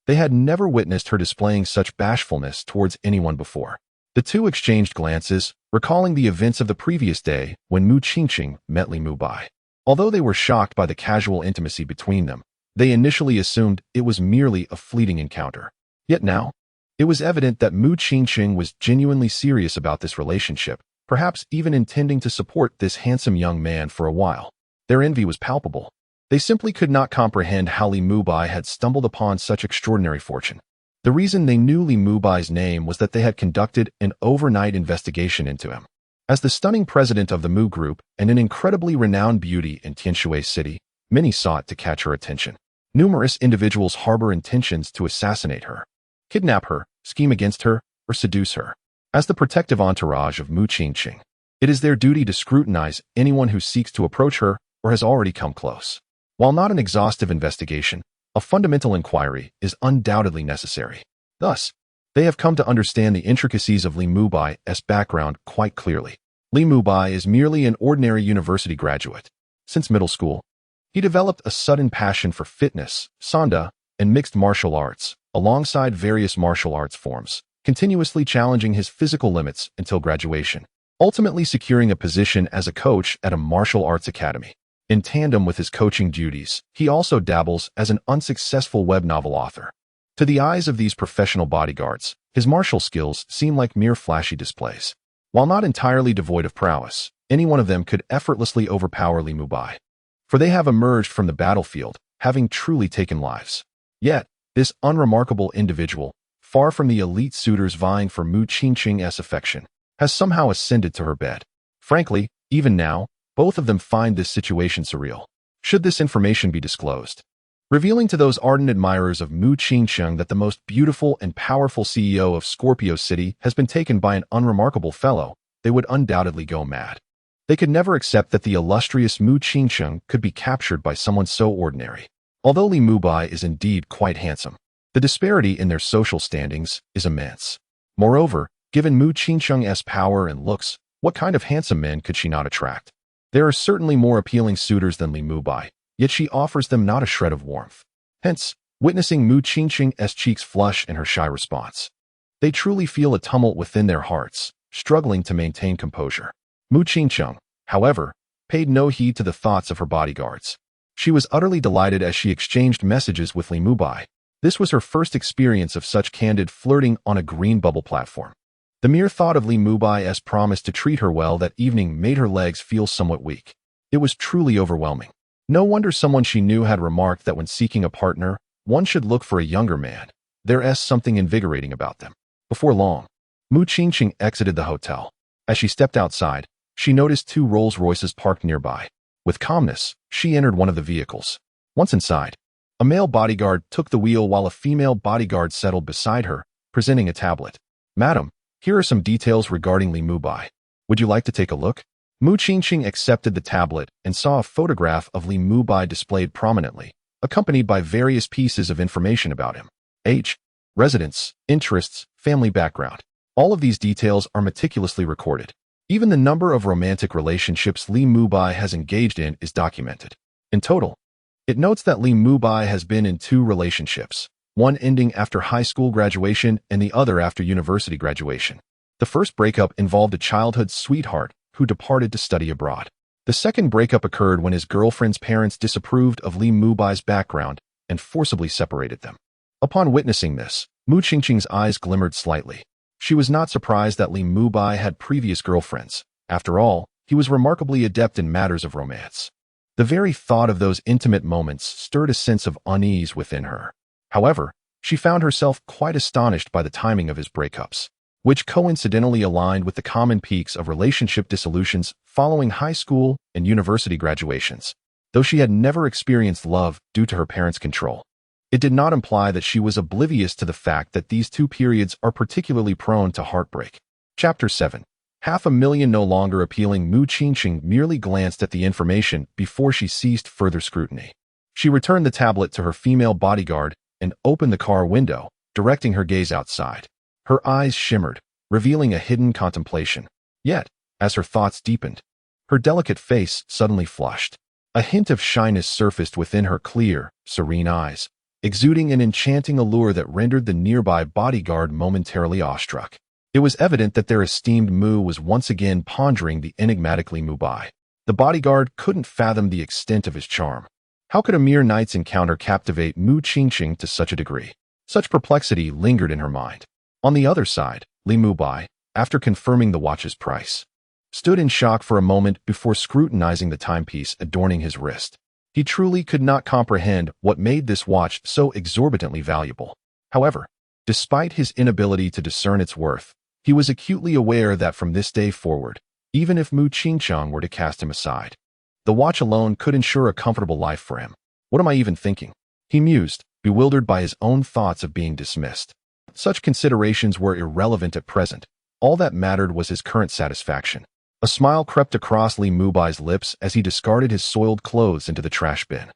they had never witnessed her displaying such bashfulness towards anyone before. The 2 exchanged glances, recalling the events of the previous day when Mu Qingsheng met Li Mubai. Although they were shocked by the casual intimacy between them, they initially assumed it was merely a fleeting encounter. Yet now, it was evident that Mu Qingsheng was genuinely serious about this relationship, perhaps even intending to support this handsome young man for a while. Their envy was palpable. They simply could not comprehend how Li Mubai had stumbled upon such extraordinary fortune. The reason they knew Li Mubai's name was that they had conducted an overnight investigation into him. As the stunning president of the Mu Group and an incredibly renowned beauty in Tianshui City, many sought to catch her attention. Numerous individuals harbor intentions to assassinate her, kidnap her, scheme against her, or seduce her. As the protective entourage of Mu Qingsheng, it is their duty to scrutinize anyone who seeks to approach her or has already come close. While not an exhaustive investigation, a fundamental inquiry is undoubtedly necessary. Thus, they have come to understand the intricacies of Li Mubai's background quite clearly. Li Mubai is merely an ordinary university graduate. Since middle school, he developed a sudden passion for fitness, sanda, and mixed martial arts, alongside various martial arts forms, continuously challenging his physical limits until graduation, ultimately securing a position as a coach at a martial arts academy. In tandem with his coaching duties, he also dabbles as an unsuccessful web novel author. To the eyes of these professional bodyguards, his martial skills seem like mere flashy displays. While not entirely devoid of prowess, any one of them could effortlessly overpower Li Mubai. For they have emerged from the battlefield, having truly taken lives. Yet, this unremarkable individual, far from the elite suitors vying for Mu Qingqing's affection, has somehow ascended to her bed. Frankly, even now, both of them find this situation surreal. Should this information be disclosed, revealing to those ardent admirers of Mu Qingqing that the most beautiful and powerful CEO of Scorpio City has been taken by an unremarkable fellow, they would undoubtedly go mad. They could never accept that the illustrious Mu Qingqing could be captured by someone so ordinary. Although Li Mubai is indeed quite handsome, the disparity in their social standings is immense. Moreover, given Mu Qingqing's power and looks, what kind of handsome men could she not attract? There are certainly more appealing suitors than Li Mubai, yet she offers them not a shred of warmth. Hence, witnessing Mu Qingqing's cheeks flush in her shy response, they truly feel a tumult within their hearts, struggling to maintain composure. Mu Qingqing, however, paid no heed to the thoughts of her bodyguards. She was utterly delighted as she exchanged messages with Li Mubai. This was her first experience of such candid flirting on a green bubble platform. The mere thought of Li Mubai's promise to treat her well that evening made her legs feel somewhat weak. It was truly overwhelming. No wonder someone she knew had remarked that when seeking a partner, one should look for a younger man. There's something invigorating about them. Before long, Mu Qingqing exited the hotel. As she stepped outside, she noticed two Rolls-Royces parked nearby. With calmness, she entered one of the vehicles. Once inside, a male bodyguard took the wheel while a female bodyguard settled beside her, presenting a tablet. "Madam, here are some details regarding Li Mubai. Would you like to take a look?" Mu Qingqing accepted the tablet and saw a photograph of Li Mubai displayed prominently, accompanied by various pieces of information about him. Age, residence, interests, family background. All of these details are meticulously recorded. Even the number of romantic relationships Li Mubai has engaged in is documented. In total, it notes that Li Mubai has been in 2 relationships, one ending after high school graduation and the other after university graduation. The first breakup involved a childhood sweetheart who departed to study abroad. The second breakup occurred when his girlfriend's parents disapproved of Li Mubai's background and forcibly separated them. Upon witnessing this, Mu Qingqing's eyes glimmered slightly. She was not surprised that Li Mubai had previous girlfriends. After all, he was remarkably adept in matters of romance. The very thought of those intimate moments stirred a sense of unease within her. However, she found herself quite astonished by the timing of his breakups, which coincidentally aligned with the common peaks of relationship dissolutions following high school and university graduations. Though she had never experienced love due to her parents' control, it did not imply that she was oblivious to the fact that these 2 periods are particularly prone to heartbreak. Chapter 7. 500,000 no longer appealing. Mu Qingqing merely glanced at the information before she ceased further scrutiny. She returned the tablet to her female bodyguard and opened the car window, directing her gaze outside. Her eyes shimmered, revealing a hidden contemplation. Yet, as her thoughts deepened, her delicate face suddenly flushed. A hint of shyness surfaced within her clear, serene eyes, exuding an enchanting allure that rendered the nearby bodyguard momentarily awestruck. It was evident that their esteemed Mu was once again pondering the enigmatic Li Mubai. The bodyguard couldn't fathom the extent of his charm. How could a mere night's encounter captivate Mu Qingqing to such a degree? Such perplexity lingered in her mind. On the other side, Li Mubai, after confirming the watch's price, stood in shock for a moment before scrutinizing the timepiece adorning his wrist. He truly could not comprehend what made this watch so exorbitantly valuable. However, despite his inability to discern its worth, he was acutely aware that from this day forward, even if Mu Qingqing were to cast him aside, the watch alone could ensure a comfortable life for him. What am I even thinking? He mused, bewildered by his own thoughts of being dismissed. Such considerations were irrelevant at present. All that mattered was his current satisfaction. A smile crept across Li Mubai's lips as he discarded his soiled clothes into the trash bin.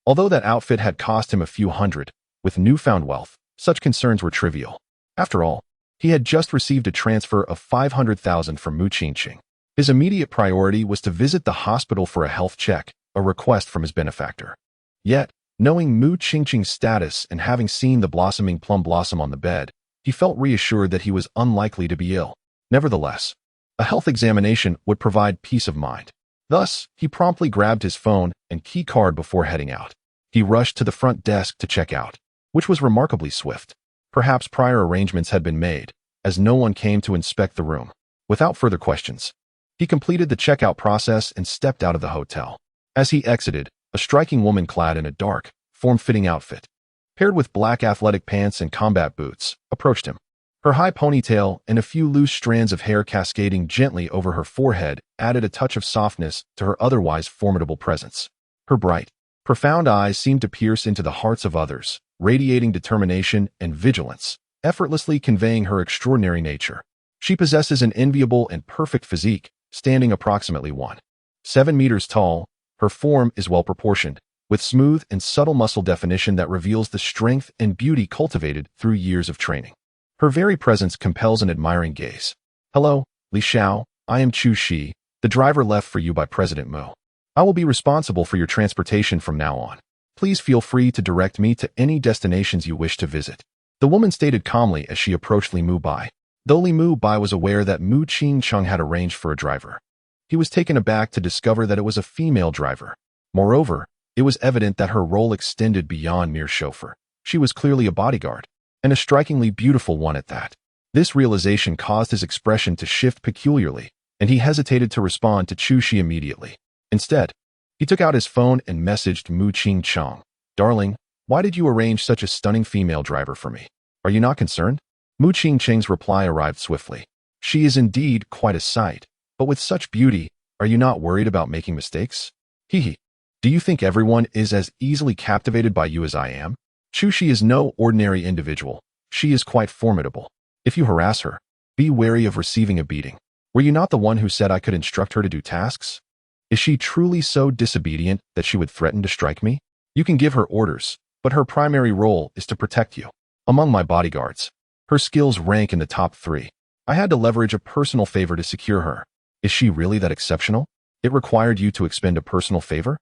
Although that outfit had cost him a few hundred, with newfound wealth, such concerns were trivial. After all, he had just received a transfer of 500,000 from Mu Qingqing. His immediate priority was to visit the hospital for a health check, a request from his benefactor. Yet, knowing Mu Qingqing's status and having seen the blossoming plum blossom on the bed, he felt reassured that he was unlikely to be ill. Nevertheless, a health examination would provide peace of mind. Thus, he promptly grabbed his phone and key card before heading out. He rushed to the front desk to check out, which was remarkably swift. Perhaps prior arrangements had been made, as no one came to inspect the room. Without further questions, he completed the checkout process and stepped out of the hotel. As he exited, a striking woman clad in a dark, form-fitting outfit, paired with black athletic pants and combat boots, approached him. Her high ponytail and a few loose strands of hair cascading gently over her forehead added a touch of softness to her otherwise formidable presence. Her bright, profound eyes seemed to pierce into the hearts of others, radiating determination and vigilance, effortlessly conveying her extraordinary nature. She possesses an enviable and perfect physique, standing approximately 1.7 meters tall. Her form is well-proportioned, with smooth and subtle muscle definition that reveals the strength and beauty cultivated through years of training. Her very presence compels an admiring gaze. "Hello, Li Xiao, I am Chu Shi, the driver left for you by President Mu. I will be responsible for your transportation from now on. Please feel free to direct me to any destinations you wish to visit," the woman stated calmly as she approached Li Mubai. Though Li Mubai was aware that Mu Qingcheng had arranged for a driver, he was taken aback to discover that it was a female driver. Moreover, it was evident that her role extended beyond mere chauffeur. She was clearly a bodyguard, and a strikingly beautiful one at that. This realization caused his expression to shift peculiarly, and he hesitated to respond to Chu Shi immediately. Instead, he took out his phone and messaged Mu Qingcheng. "Darling, why did you arrange such a stunning female driver for me? Are you not concerned?" Mu Qingcheng's reply arrived swiftly. "She is indeed quite a sight, but with such beauty, are you not worried about making mistakes? Hehe. Do you think everyone is as easily captivated by you as I am? Chu Shi is no ordinary individual. She is quite formidable. If you harass her, be wary of receiving a beating. Were you not the one who said I could instruct her to do tasks? Is she truly so disobedient that she would threaten to strike me? You can give her orders, but her primary role is to protect you. Among my bodyguards, her skills rank in the top 3. I had to leverage a personal favor to secure her. Is she really that exceptional? It required you to expend a personal favor?"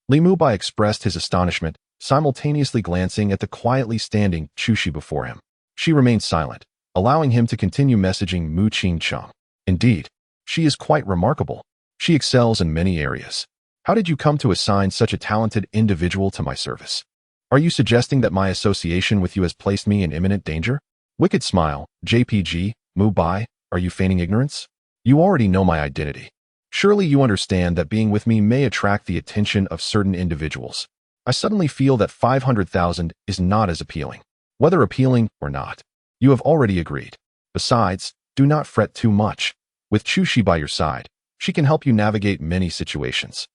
Li Mubai expressed his astonishment, simultaneously glancing at the quietly standing Chu Shi before him. She remained silent, allowing him to continue messaging Mu Qingcheng. "Indeed, she is quite remarkable. She excels in many areas. How did you come to assign such a talented individual to my service? Are you suggesting that my association with you has placed me in imminent danger?" Wicked smile. "JPG, Mubai, are you feigning ignorance? You already know my identity. Surely you understand that being with me may attract the attention of certain individuals. I suddenly feel that 500,000 is not as appealing. Whether appealing or not, you have already agreed. Besides, do not fret too much. With Chu Shi by your side, she can help you navigate many situations.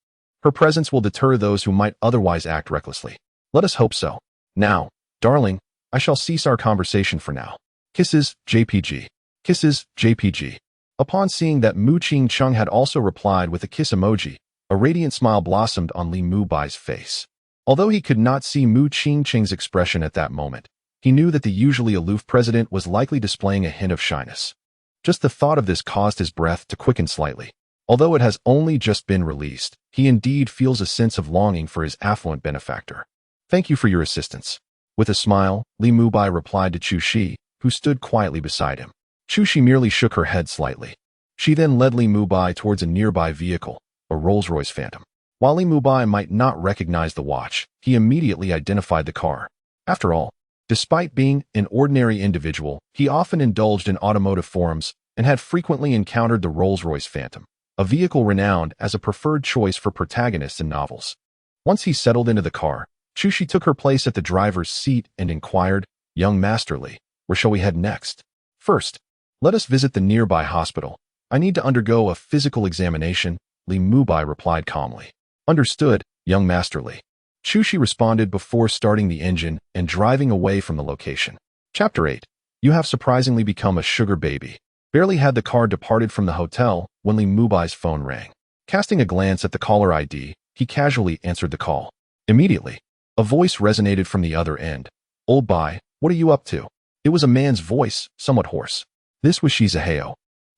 Her presence will deter those who might otherwise act recklessly. Let us hope so. Now, darling, I shall cease our conversation for now. Kisses, JPG. Kisses, JPG." Upon seeing that Mu Qingcheng had also replied with a kiss emoji, a radiant smile blossomed on Li Mubai's face. Although he could not see Mu Qingcheng's expression at that moment, he knew that the usually aloof president was likely displaying a hint of shyness. Just the thought of this caused his breath to quicken slightly. Although it has only just been released, he indeed feels a sense of longing for his affluent benefactor. "Thank you for your assistance." With a smile, Li Mubai replied to Chu Shi, who stood quietly beside him. Chu Shi merely shook her head slightly. She then led Li Mubai towards a nearby vehicle, a Rolls-Royce Phantom. While Li Mubai might not recognize the watch, he immediately identified the car. After all, despite being an ordinary individual, he often indulged in automotive forums and had frequently encountered the Rolls-Royce Phantom, a vehicle renowned as a preferred choice for protagonists in novels. Once he settled into the car, Chu Shi took her place at the driver's seat and inquired, "Young Master Li, where shall we head next?" "First, let us visit the nearby hospital. I need to undergo a physical examination," Li Mubai replied calmly. "Understood, young Master Li." Chu Shi responded before starting the engine and driving away from the location. Chapter 8. You have surprisingly become a sugar baby. Barely had the car departed from the hotel when Li Mubai's phone rang. Casting a glance at the caller ID, he casually answered the call. Immediately, a voice resonated from the other end. "Old Bai, what are you up to?" It was a man's voice, somewhat hoarse. This was Shizaheo,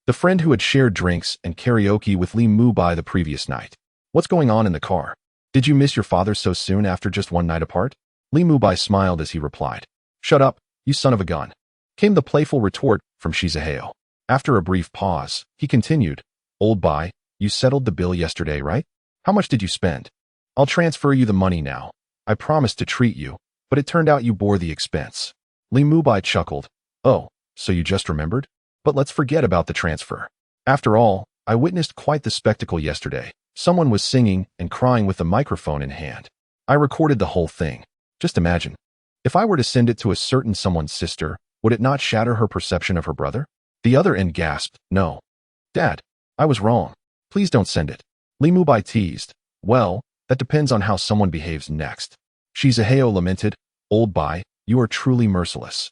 the friend who had shared drinks and karaoke with Li Mubai the previous night. "What's going on in the car? Did you miss your father so soon after just one night apart?" Li Mubai smiled as he replied. "Shut up, you son of a gun," came the playful retort from Shizaheo. After a brief pause, he continued, "Old Bai, You settled the bill yesterday, right? How much did you spend? I'll transfer you the money now. I promised to treat you, but it turned out you bore the expense. Lee Mubai chuckled. Oh, so you just remembered? But let's forget about the transfer. After all, I witnessed quite the spectacle yesterday. Someone was singing and crying with a microphone in hand. I recorded the whole thing. Just imagine. If I were to send it to a certain someone's sister, would it not shatter her perception of her brother? The other end gasped, No. Dad, I was wrong. Please don't send it. Lee Mubai teased. Well, that depends on how someone behaves next. Shizaheo lamented, Old Bai, you are truly merciless.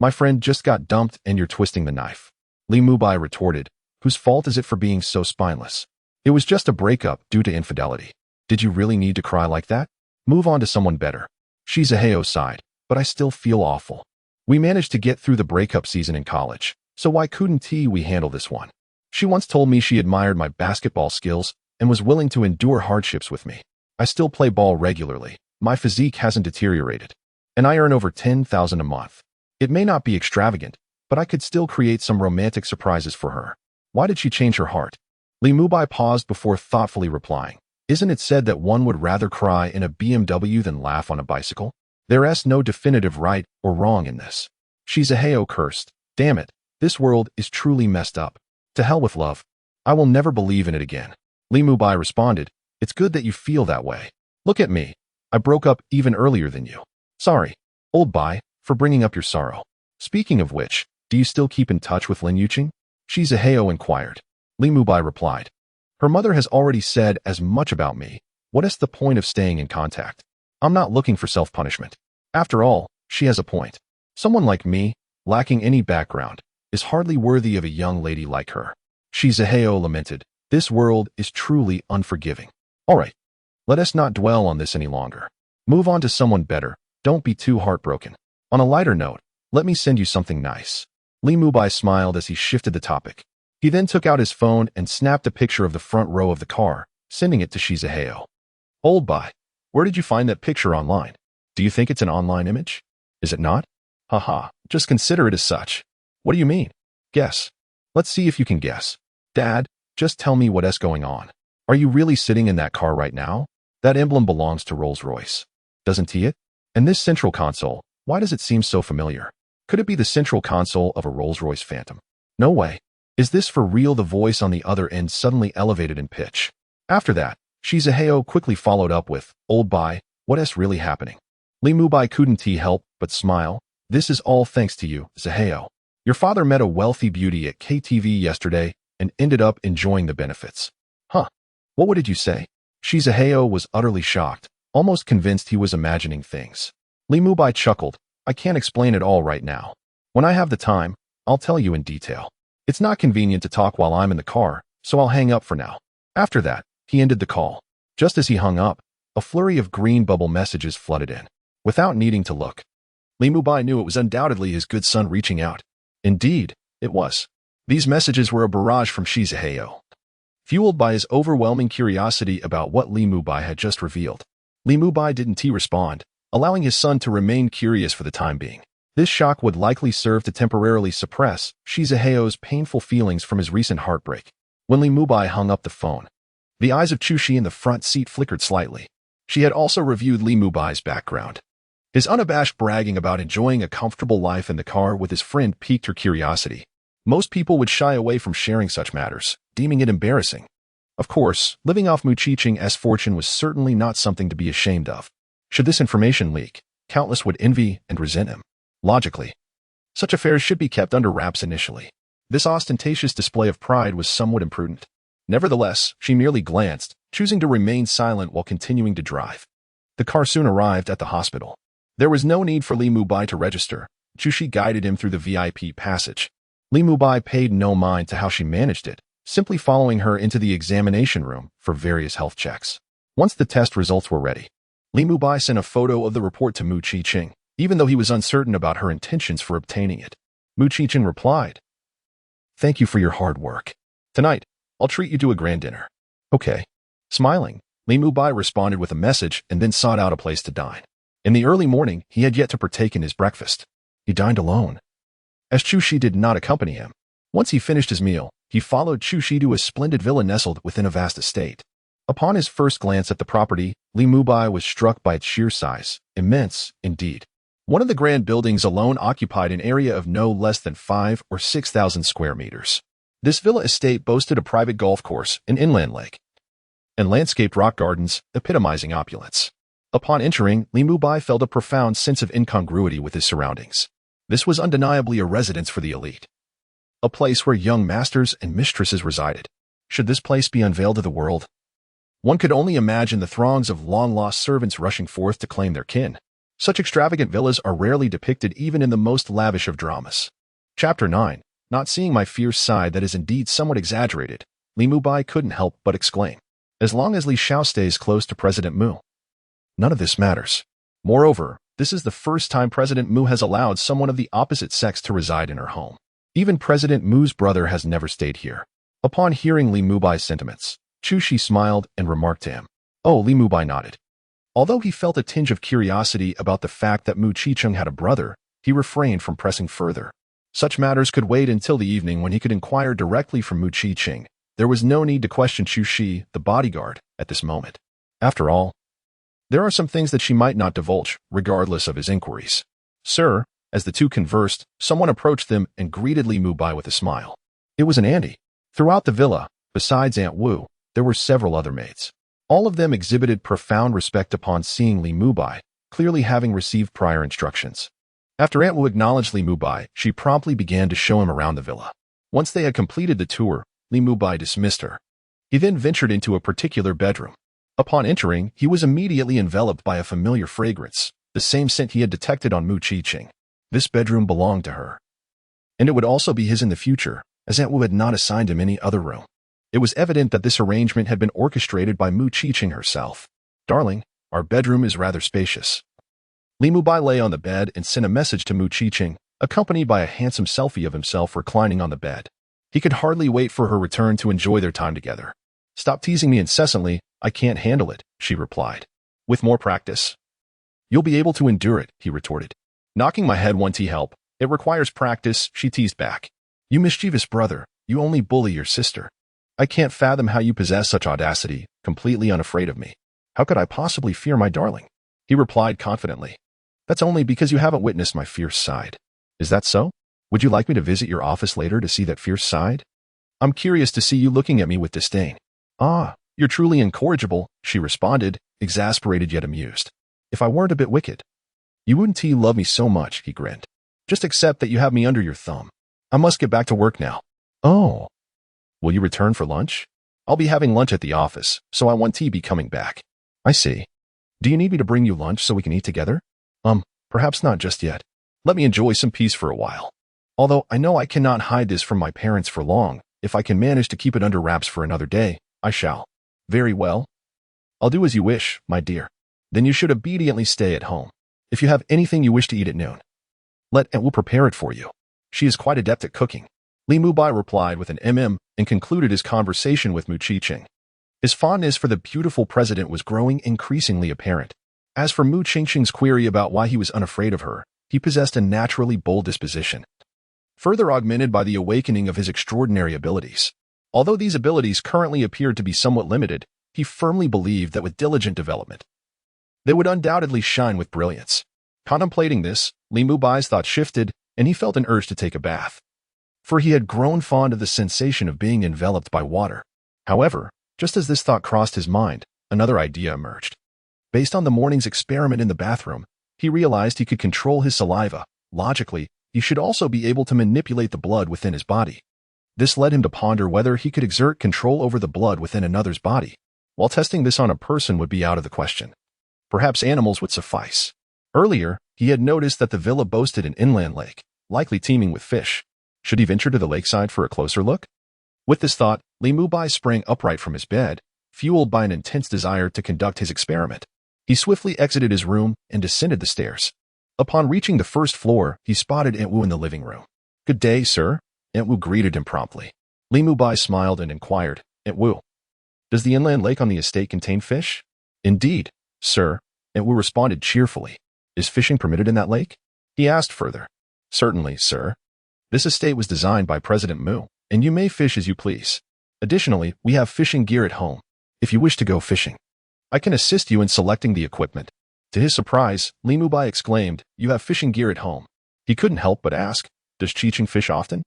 My friend just got dumped and you're twisting the knife. Lee Mubai retorted, Whose fault is it for being so spineless? It was just a breakup due to infidelity. Did you really need to cry like that? Move on to someone better. Shizaheo sighed, but I still feel awful. We managed to get through the breakup season in college, so why couldn't we handle this one? She once told me she admired my basketball skills and was willing to endure hardships with me. I still play ball regularly. My physique hasn't deteriorated. And I earn over $10,000 a month. It may not be extravagant, but I could still create some romantic surprises for her. Why did she change her heart? Lee Mubai paused before thoughtfully replying. Isn't it said that one would rather cry in a BMW than laugh on a bicycle? There's no definitive right or wrong in this. Shizaheo cursed. Damn it, this world is truly messed up. To hell with love. I will never believe in it again. Lee Mubai responded, It's good that you feel that way. Look at me. I broke up even earlier than you. Sorry, Old Bai, for bringing up your sorrow. Speaking of which, do you still keep in touch with Lin Yuqing? Shizaheo inquired. Lee Mubai replied. Her mother has already said as much about me. What is the point of staying in contact? I'm not looking for self-punishment. After all, she has a point. Someone like me, lacking any background, is hardly worthy of a young lady like her. Shizaheo lamented. This world is truly unforgiving. All right, let us not dwell on this any longer. Move on to someone better. Don't be too heartbroken. On a lighter note, let me send you something nice. Lee Mubai smiled as he shifted the topic. He then took out his phone and snapped a picture of the front row of the car, sending it to Shizaheo. Old Bai, where did you find that picture online? Do you think it's an online image? Is it not? Haha, just consider it as such. What do you mean? Guess. Let's see if you can guess. Dad, just tell me what's going on. Are you really sitting in that car right now? That emblem belongs to Rolls-Royce. Doesn't it? And this central console, why does it seem so familiar? Could it be the central console of a Rolls-Royce Phantom? No way. Is this for real? The voice on the other end suddenly elevated in pitch. After that, Shizaheo quickly followed up with, Old Bai, what is really happening? Lee Mubai couldn't help but smile. This is all thanks to you, Zaheo. Your father met a wealthy beauty at KTV yesterday and ended up enjoying the benefits. Huh? What did you say? Shizaheo was utterly shocked, almost convinced he was imagining things. Lee Mubai chuckled. I can't explain it all right now. When I have the time, I'll tell you in detail. It's not convenient to talk while I'm in the car, so I'll hang up for now. After that, he ended the call. Just as he hung up, a flurry of green bubble messages flooded in. Without needing to look, Lee Mubai knew it was undoubtedly his good son reaching out. Indeed, it was. These messages were a barrage from Shizaheo. Fueled by his overwhelming curiosity about what Lee Mubai had just revealed, Lee Mubai didn't respond, allowing his son to remain curious for the time being. This shock would likely serve to temporarily suppress Shizaheo's painful feelings from his recent heartbreak. When Lee Mubai hung up the phone, the eyes of Chushi in the front seat flickered slightly. She had also reviewed Lee Mubai's background. His unabashed bragging about enjoying a comfortable life in the car with his friend piqued her curiosity. Most people would shy away from sharing such matters, deeming it embarrassing. Of course, living off Muqiqing's fortune was certainly not something to be ashamed of. Should this information leak, countless would envy and resent him. Logically, such affairs should be kept under wraps initially. This ostentatious display of pride was somewhat imprudent. Nevertheless, she merely glanced, choosing to remain silent while continuing to drive. The car soon arrived at the hospital. There was no need for Lee Mubai to register. Chushi guided him through the VIP passage. Lee Mubai paid no mind to how she managed it, simply following her into the examination room for various health checks. Once the test results were ready, Lee Mubai sent a photo of the report to Muqiqing, even though he was uncertain about her intentions for obtaining it. Muqiqing replied, Thank you for your hard work. Tonight, I'll treat you to a grand dinner. Okay. Smiling, Lee Mubai responded with a message and then sought out a place to dine. In the early morning, he had yet to partake in his breakfast. He dined alone, as Chushi did not accompany him. Once he finished his meal, He followed Chu Shi to a splendid villa nestled within a vast estate. Upon his first glance at the property, Li Mubai was struck by its sheer size. Immense, indeed. One of the grand buildings alone occupied an area of no less than 5 or 6,000 square meters. This villa estate boasted a private golf course, an inland lake, and landscaped rock gardens, epitomizing opulence. Upon entering, Li Mubai felt a profound sense of incongruity with his surroundings. This was undeniably a residence for the elite. A place where young masters and mistresses resided. Should this place be unveiled to the world? One could only imagine the throngs of long-lost servants rushing forth to claim their kin. Such extravagant villas are rarely depicted even in the most lavish of dramas. Chapter 9. Not seeing my fierce side that is indeed somewhat exaggerated, Li Mubai couldn't help but exclaim. As long as Li Xiao stays close to President Mu, none of this matters. Moreover, this is the first time President Mu has allowed someone of the opposite sex to reside in her home. Even President Mu's brother has never stayed here. Upon hearing Li Mubai's sentiments, Chu Shi smiled and remarked to him. Oh, Li Mubai nodded. Although he felt a tinge of curiosity about the fact that Mu Qicheng had a brother, he refrained from pressing further. Such matters could wait until the evening when he could inquire directly from Mu Qicheng. There was no need to question Chu Shi, the bodyguard, at this moment. After all, there are some things that she might not divulge, regardless of his inquiries. Sir, as the two conversed, someone approached them and greeted Li Mubai with a smile. It was an Andy. Throughout the villa, besides Aunt Wu, there were several other maids. All of them exhibited profound respect upon seeing Li Mubai, clearly having received prior instructions. After Aunt Wu acknowledged Li Mubai, she promptly began to show him around the villa. Once they had completed the tour, Li Mubai dismissed her. He then ventured into a particular bedroom. Upon entering, he was immediately enveloped by a familiar fragrance, the same scent he had detected on Mu Qicheng. This bedroom belonged to her. And it would also be his in the future, as Aunt Wu had not assigned him any other room. It was evident that this arrangement had been orchestrated by Mu Qicheng herself. Darling, our bedroom is rather spacious. Li Mubai lay on the bed and sent a message to Mu Qicheng, accompanied by a handsome selfie of himself reclining on the bed. He could hardly wait for her return to enjoy their time together. Stop teasing me incessantly, I can't handle it, she replied. With more practice, you'll be able to endure it, he retorted. Knocking my head won't help. It requires practice, she teased back. You mischievous brother, you only bully your sister. I can't fathom how you possess such audacity, completely unafraid of me. How could I possibly fear my darling? He replied confidently. That's only because you haven't witnessed my fierce side. Is that so? Would you like me to visit your office later to see that fierce side? I'm curious to see you looking at me with disdain. Ah, you're truly incorrigible, she responded, exasperated yet amused. If I weren't a bit wicked, you wouldn't love me so much, he grinned. Just accept that you have me under your thumb. I must get back to work now. Oh. Will you return for lunch? I'll be having lunch at the office, so I won't be coming back. I see. Do you need me to bring you lunch so we can eat together? Perhaps not just yet. Let me enjoy some peace for a while. Although I know I cannot hide this from my parents for long, if I can manage to keep it under wraps for another day, I shall. Very well. I'll do as you wish, my dear. Then you should obediently stay at home. If you have anything you wish to eat at noon, let Aunt Wu prepare it for you. She is quite adept at cooking. Li Mubai replied with an and concluded his conversation with Mu Qicheng. His fondness for the beautiful president was growing increasingly apparent. As for Mu Qicheng's query about why he was unafraid of her, he possessed a naturally bold disposition, further augmented by the awakening of his extraordinary abilities. Although these abilities currently appeared to be somewhat limited, he firmly believed that with diligent development, they would undoubtedly shine with brilliance. Contemplating this, Li Mubai's thought shifted, and he felt an urge to take a bath. For he had grown fond of the sensation of being enveloped by water. However, just as this thought crossed his mind, another idea emerged. Based on the morning's experiment in the bathroom, he realized he could control his saliva. Logically, he should also be able to manipulate the blood within his body. This led him to ponder whether he could exert control over the blood within another's body. While testing this on a person would be out of the question. Perhaps animals would suffice. Earlier, he had noticed that the villa boasted an inland lake, likely teeming with fish. Should he venture to the lakeside for a closer look? With this thought, Li Mubai sprang upright from his bed, fueled by an intense desire to conduct his experiment. He swiftly exited his room and descended the stairs. Upon reaching the first floor, he spotted Aunt Wu in the living room. Good day, sir. Aunt Wu greeted him promptly. Li Mubai smiled and inquired, Aunt Wu, does the inland lake on the estate contain fish? Indeed, sir, Aunt Wu responded cheerfully. Is fishing permitted in that lake? He asked further. Certainly, sir. This estate was designed by President Mu. and you may fish as you please. Additionally, we have fishing gear at home. If you wish to go fishing, I can assist you in selecting the equipment. To his surprise, Li Mubai exclaimed, "You have fishing gear at home." He couldn't help but ask, "Does Qiqing fish often?"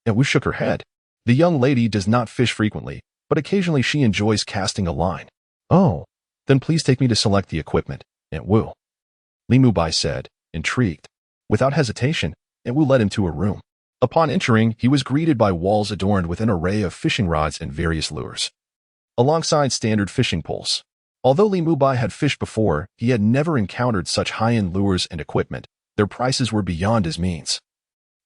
And Wu shook her head. The young lady does not fish frequently, but occasionally she enjoys casting a line. "Oh, then please take me to select the equipment, Aunt Wu," Li Mubai said, intrigued. Without hesitation, Aunt Wu led him to a room. Upon entering, he was greeted by walls adorned with an array of fishing rods and various lures, alongside standard fishing poles. Although Li Mubai had fished before, he had never encountered such high-end lures and equipment. Their prices were beyond his means,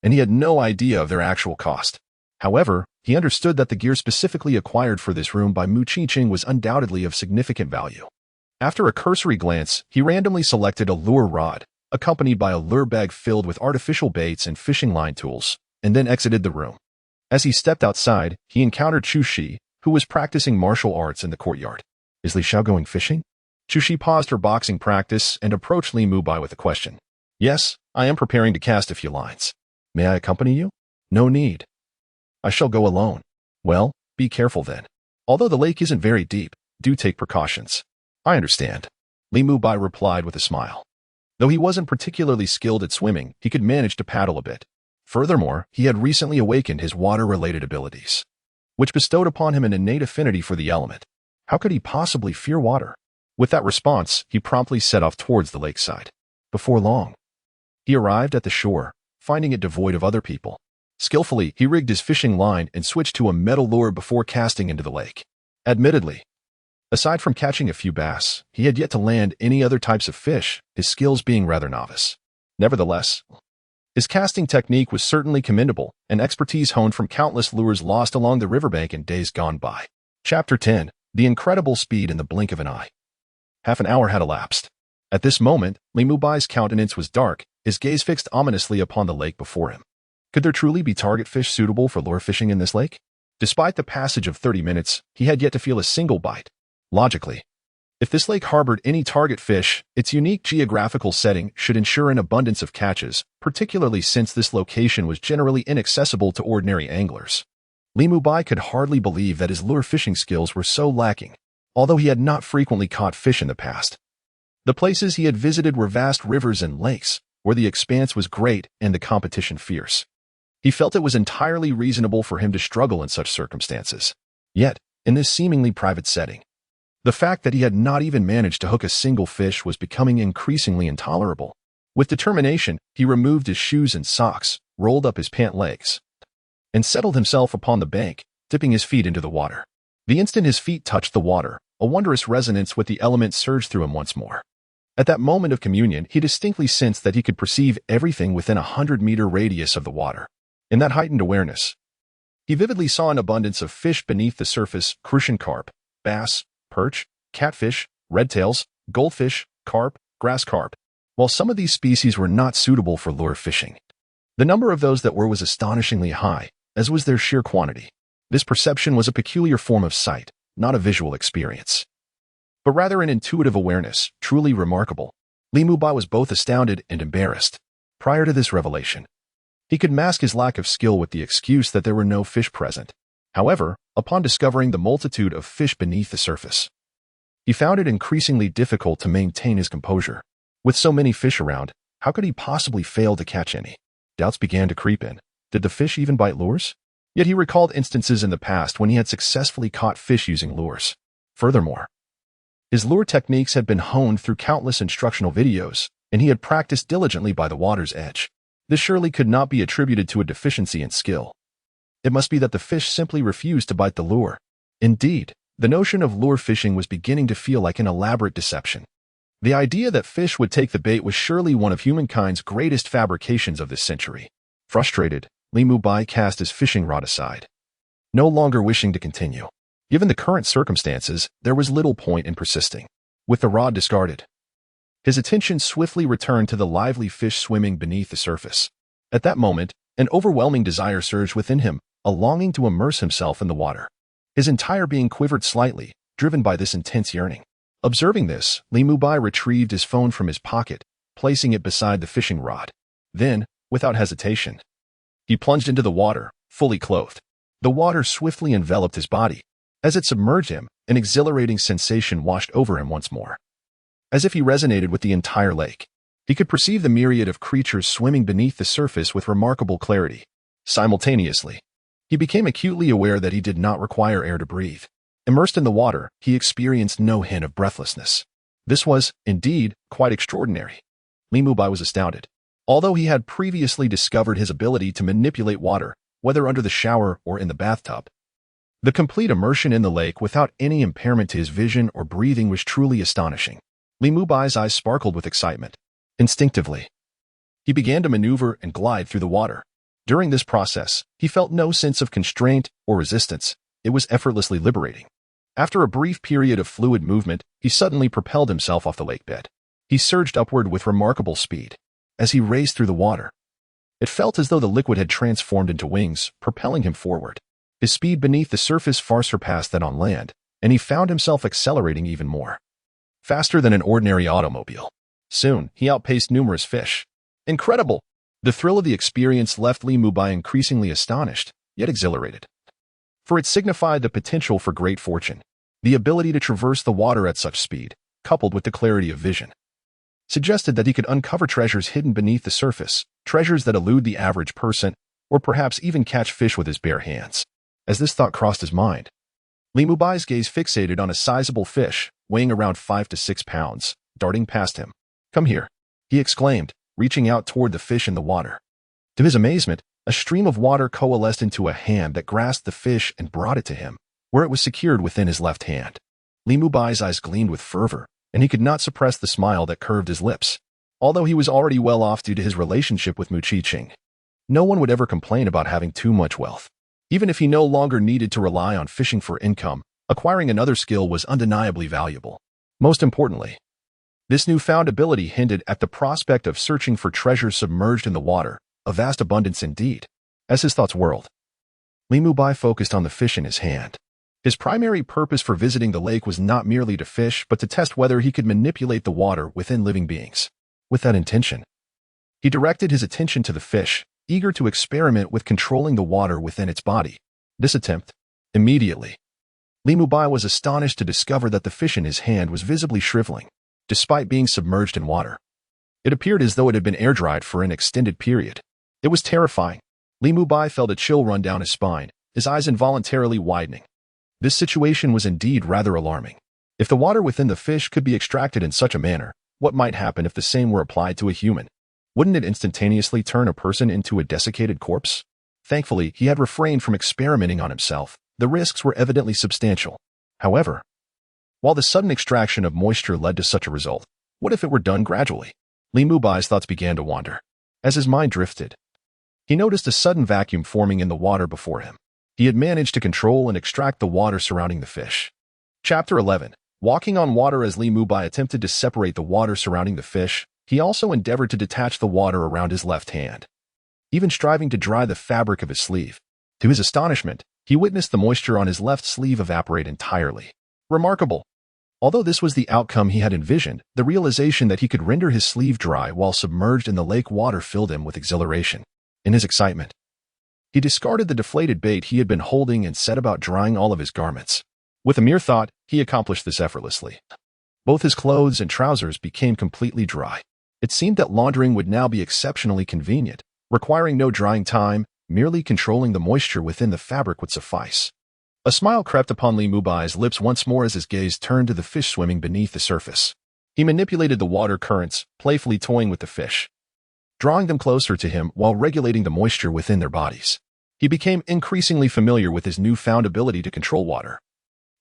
and he had no idea of their actual cost. However, he understood that the gear specifically acquired for this room by Mu Qiqing was undoubtedly of significant value. After a cursory glance, he randomly selected a lure rod, accompanied by a lure bag filled with artificial baits and fishing line tools, and then exited the room. As he stepped outside, he encountered Chu Shi, who was practicing martial arts in the courtyard. "Is Li Xiao going fishing?" Chu Shi paused her boxing practice and approached Li Mubai with a question. "Yes, I am preparing to cast a few lines. May I accompany you?" "No need. I shall go alone." "Well, be careful then. Although the lake isn't very deep, do take precautions." "I understand," Li Mubai replied with a smile. Though he wasn't particularly skilled at swimming, he could manage to paddle a bit. Furthermore, he had recently awakened his water-related abilities, which bestowed upon him an innate affinity for the element. How could he possibly fear water? With that response, he promptly set off towards the lakeside. Before long, he arrived at the shore, finding it devoid of other people. Skillfully, he rigged his fishing line and switched to a metal lure before casting into the lake. Admittedly, aside from catching a few bass, he had yet to land any other types of fish, his skills being rather novice. Nevertheless, his casting technique was certainly commendable, and expertise honed from countless lures lost along the riverbank in days gone by. Chapter 10. The incredible speed in the blink of an eye. Half an hour had elapsed. At this moment, Li Mubai's countenance was dark, his gaze fixed ominously upon the lake before him. Could there truly be target fish suitable for lure fishing in this lake? Despite the passage of 30 minutes, he had yet to feel a single bite. Logically, if this lake harbored any target fish, its unique geographical setting should ensure an abundance of catches, particularly since this location was generally inaccessible to ordinary anglers. Li Mubai could hardly believe that his lure fishing skills were so lacking, although he had not frequently caught fish in the past. The places he had visited were vast rivers and lakes, where the expanse was great and the competition fierce. He felt it was entirely reasonable for him to struggle in such circumstances. Yet, in this seemingly private setting, the fact that he had not even managed to hook a single fish was becoming increasingly intolerable. With determination, he removed his shoes and socks, rolled up his pant legs, and settled himself upon the bank, dipping his feet into the water. The instant his feet touched the water, a wondrous resonance with the element surged through him once more. At that moment of communion, he distinctly sensed that he could perceive everything within a 100-meter radius of the water. In that heightened awareness, he vividly saw an abundance of fish beneath the surface: crucian carp, bass, perch, catfish, redtails, goldfish, carp, grass carp. While some of these species were not suitable for lure fishing, the number of those that were was astonishingly high, as was their sheer quantity. This perception was a peculiar form of sight, not a visual experience, but rather an intuitive awareness, truly remarkable. Li Mubai was both astounded and embarrassed. Prior to this revelation, he could mask his lack of skill with the excuse that there were no fish present. However, upon discovering the multitude of fish beneath the surface, he found it increasingly difficult to maintain his composure. With so many fish around, how could he possibly fail to catch any? Doubts began to creep in. Did the fish even bite lures? Yet he recalled instances in the past when he had successfully caught fish using lures. Furthermore, his lure techniques had been honed through countless instructional videos, and he had practiced diligently by the water's edge. This surely could not be attributed to a deficiency in skill. It must be that the fish simply refused to bite the lure. Indeed, the notion of lure fishing was beginning to feel like an elaborate deception. The idea that fish would take the bait was surely one of humankind's greatest fabrications of this century. Frustrated, Li Mubai cast his fishing rod aside, no longer wishing to continue. Given the current circumstances, there was little point in persisting. With the rod discarded, his attention swiftly returned to the lively fish swimming beneath the surface. At that moment, an overwhelming desire surged within him, a longing to immerse himself in the water. His entire being quivered slightly, driven by this intense yearning. Observing this, Li Mubai retrieved his phone from his pocket, placing it beside the fishing rod. Then, without hesitation, he plunged into the water, fully clothed. The water swiftly enveloped his body. As it submerged him, an exhilarating sensation washed over him once more. As if he resonated with the entire lake, he could perceive the myriad of creatures swimming beneath the surface with remarkable clarity. Simultaneously, he became acutely aware that he did not require air to breathe. Immersed in the water, he experienced no hint of breathlessness. This was, indeed, quite extraordinary. Mubai was astounded. Although he had previously discovered his ability to manipulate water, whether under the shower or in the bathtub, the complete immersion in the lake without any impairment to his vision or breathing was truly astonishing. Mubai's eyes sparkled with excitement. Instinctively, he began to maneuver and glide through the water. During this process, he felt no sense of constraint or resistance. It was effortlessly liberating. After a brief period of fluid movement, he suddenly propelled himself off the lake bed. He surged upward with remarkable speed. As he raced through the water, it felt as though the liquid had transformed into wings, propelling him forward. His speed beneath the surface far surpassed that on land, and he found himself accelerating even more. Faster than an ordinary automobile. Soon, he outpaced numerous fish. Incredible! The thrill of the experience left Mubai increasingly astonished, yet exhilarated. For it signified the potential for great fortune. The ability to traverse the water at such speed, coupled with the clarity of vision, suggested that he could uncover treasures hidden beneath the surface, treasures that elude the average person, or perhaps even catch fish with his bare hands. As this thought crossed his mind, Mubai's gaze fixated on a sizable fish, weighing around 5 to 6 pounds, darting past him. "Come here," he exclaimed, reaching out toward the fish in the water. To his amazement, a stream of water coalesced into a hand that grasped the fish and brought it to him, where it was secured within his left hand. Mubai's eyes gleamed with fervor, and he could not suppress the smile that curved his lips. Although he was already well off due to his relationship with Mu Chi-ching, no one would ever complain about having too much wealth. Even if he no longer needed to rely on fishing for income, acquiring another skill was undeniably valuable. Most importantly, this newfound ability hinted at the prospect of searching for treasure submerged in the water, a vast abundance indeed. As his thoughts whirled, Mubai focused on the fish in his hand. His primary purpose for visiting the lake was not merely to fish, but to test whether he could manipulate the water within living beings. With that intention, he directed his attention to the fish, eager to experiment with controlling the water within its body. This attempt, immediately, Mubai was astonished to discover that the fish in his hand was visibly shriveling, despite being submerged in water. It appeared as though it had been air-dried for an extended period. It was terrifying. Mubai felt a chill run down his spine, his eyes involuntarily widening. This situation was indeed rather alarming. If the water within the fish could be extracted in such a manner, what might happen if the same were applied to a human? Wouldn't it instantaneously turn a person into a desiccated corpse? Thankfully, he had refrained from experimenting on himself. The risks were evidently substantial. However, while the sudden extraction of moisture led to such a result, what if it were done gradually? Mubai's thoughts began to wander. As his mind drifted, he noticed a sudden vacuum forming in the water before him. He had managed to control and extract the water surrounding the fish. Chapter 11. Walking on water. As Mubai attempted to separate the water surrounding the fish, he also endeavored to detach the water around his left hand, even striving to dry the fabric of his sleeve. To his astonishment, he witnessed the moisture on his left sleeve evaporate entirely. Remarkable! Although this was the outcome he had envisioned, the realization that he could render his sleeve dry while submerged in the lake water filled him with exhilaration. In his excitement, he discarded the deflated bait he had been holding and set about drying all of his garments. With a mere thought, he accomplished this effortlessly. Both his clothes and trousers became completely dry. It seemed that laundering would now be exceptionally convenient, requiring no drying time, merely controlling the moisture within the fabric would suffice. A smile crept upon Mubai's lips once more as his gaze turned to the fish swimming beneath the surface. He manipulated the water currents, playfully toying with the fish, drawing them closer to him while regulating the moisture within their bodies. He became increasingly familiar with his newfound ability to control water,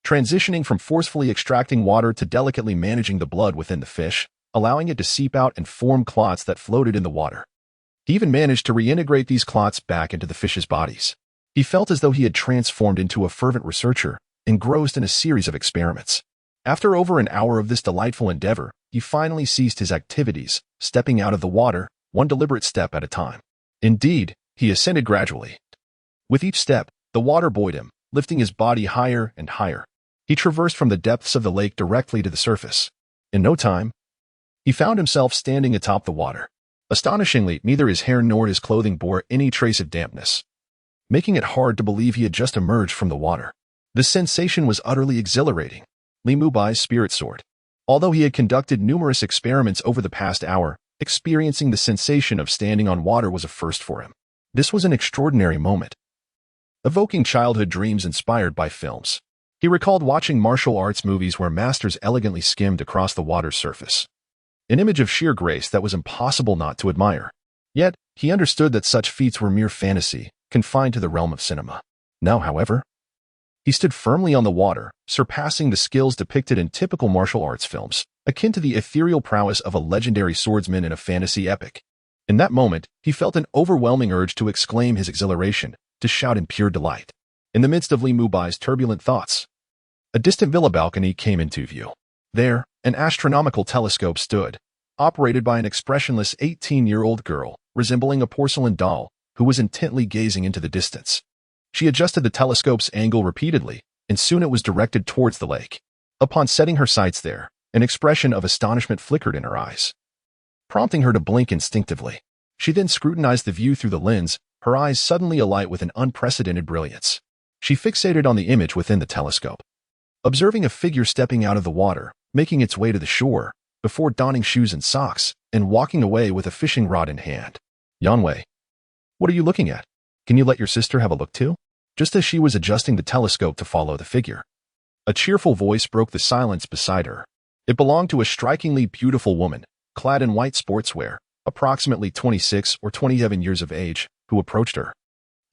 transitioning from forcefully extracting water to delicately managing the blood within the fish, allowing it to seep out and form clots that floated in the water. He even managed to reintegrate these clots back into the fish's bodies. He felt as though he had transformed into a fervent researcher, engrossed in a series of experiments. After over an hour of this delightful endeavor, he finally ceased his activities, stepping out of the water, one deliberate step at a time. Indeed, he ascended gradually. With each step, the water buoyed him, lifting his body higher and higher. He traversed from the depths of the lake directly to the surface. In no time, he found himself standing atop the water. Astonishingly, neither his hair nor his clothing bore any trace of dampness. making it hard to believe he had just emerged from the water. The sensation was utterly exhilarating. Li Mubai's spirit soared. Although he had conducted numerous experiments over the past hour, experiencing the sensation of standing on water was a first for him. This was an extraordinary moment, evoking childhood dreams inspired by films. He recalled watching martial arts movies where masters elegantly skimmed across the water's surface, an image of sheer grace that was impossible not to admire. Yet, he understood that such feats were mere fantasy, confined to the realm of cinema. Now, however, he stood firmly on the water, surpassing the skills depicted in typical martial arts films, akin to the ethereal prowess of a legendary swordsman in a fantasy epic. In that moment, he felt an overwhelming urge to exclaim his exhilaration, to shout in pure delight. In the midst of Li Mubai's turbulent thoughts, a distant villa balcony came into view. There, an astronomical telescope stood, operated by an expressionless 18-year-old girl, resembling a porcelain doll, who was intently gazing into the distance. She adjusted the telescope's angle repeatedly, and soon it was directed towards the lake. Upon setting her sights there, an expression of astonishment flickered in her eyes, prompting her to blink instinctively. She then scrutinized the view through the lens, her eyes suddenly alight with an unprecedented brilliance. She fixated on the image within the telescope, observing a figure stepping out of the water, making its way to the shore, before donning shoes and socks, and walking away with a fishing rod in hand. Yanwei, what are you looking at? Can you let your sister have a look too? Just as she was adjusting the telescope to follow the figure, a cheerful voice broke the silence beside her. It belonged to a strikingly beautiful woman, clad in white sportswear, approximately 26 or 27 years of age, who approached her.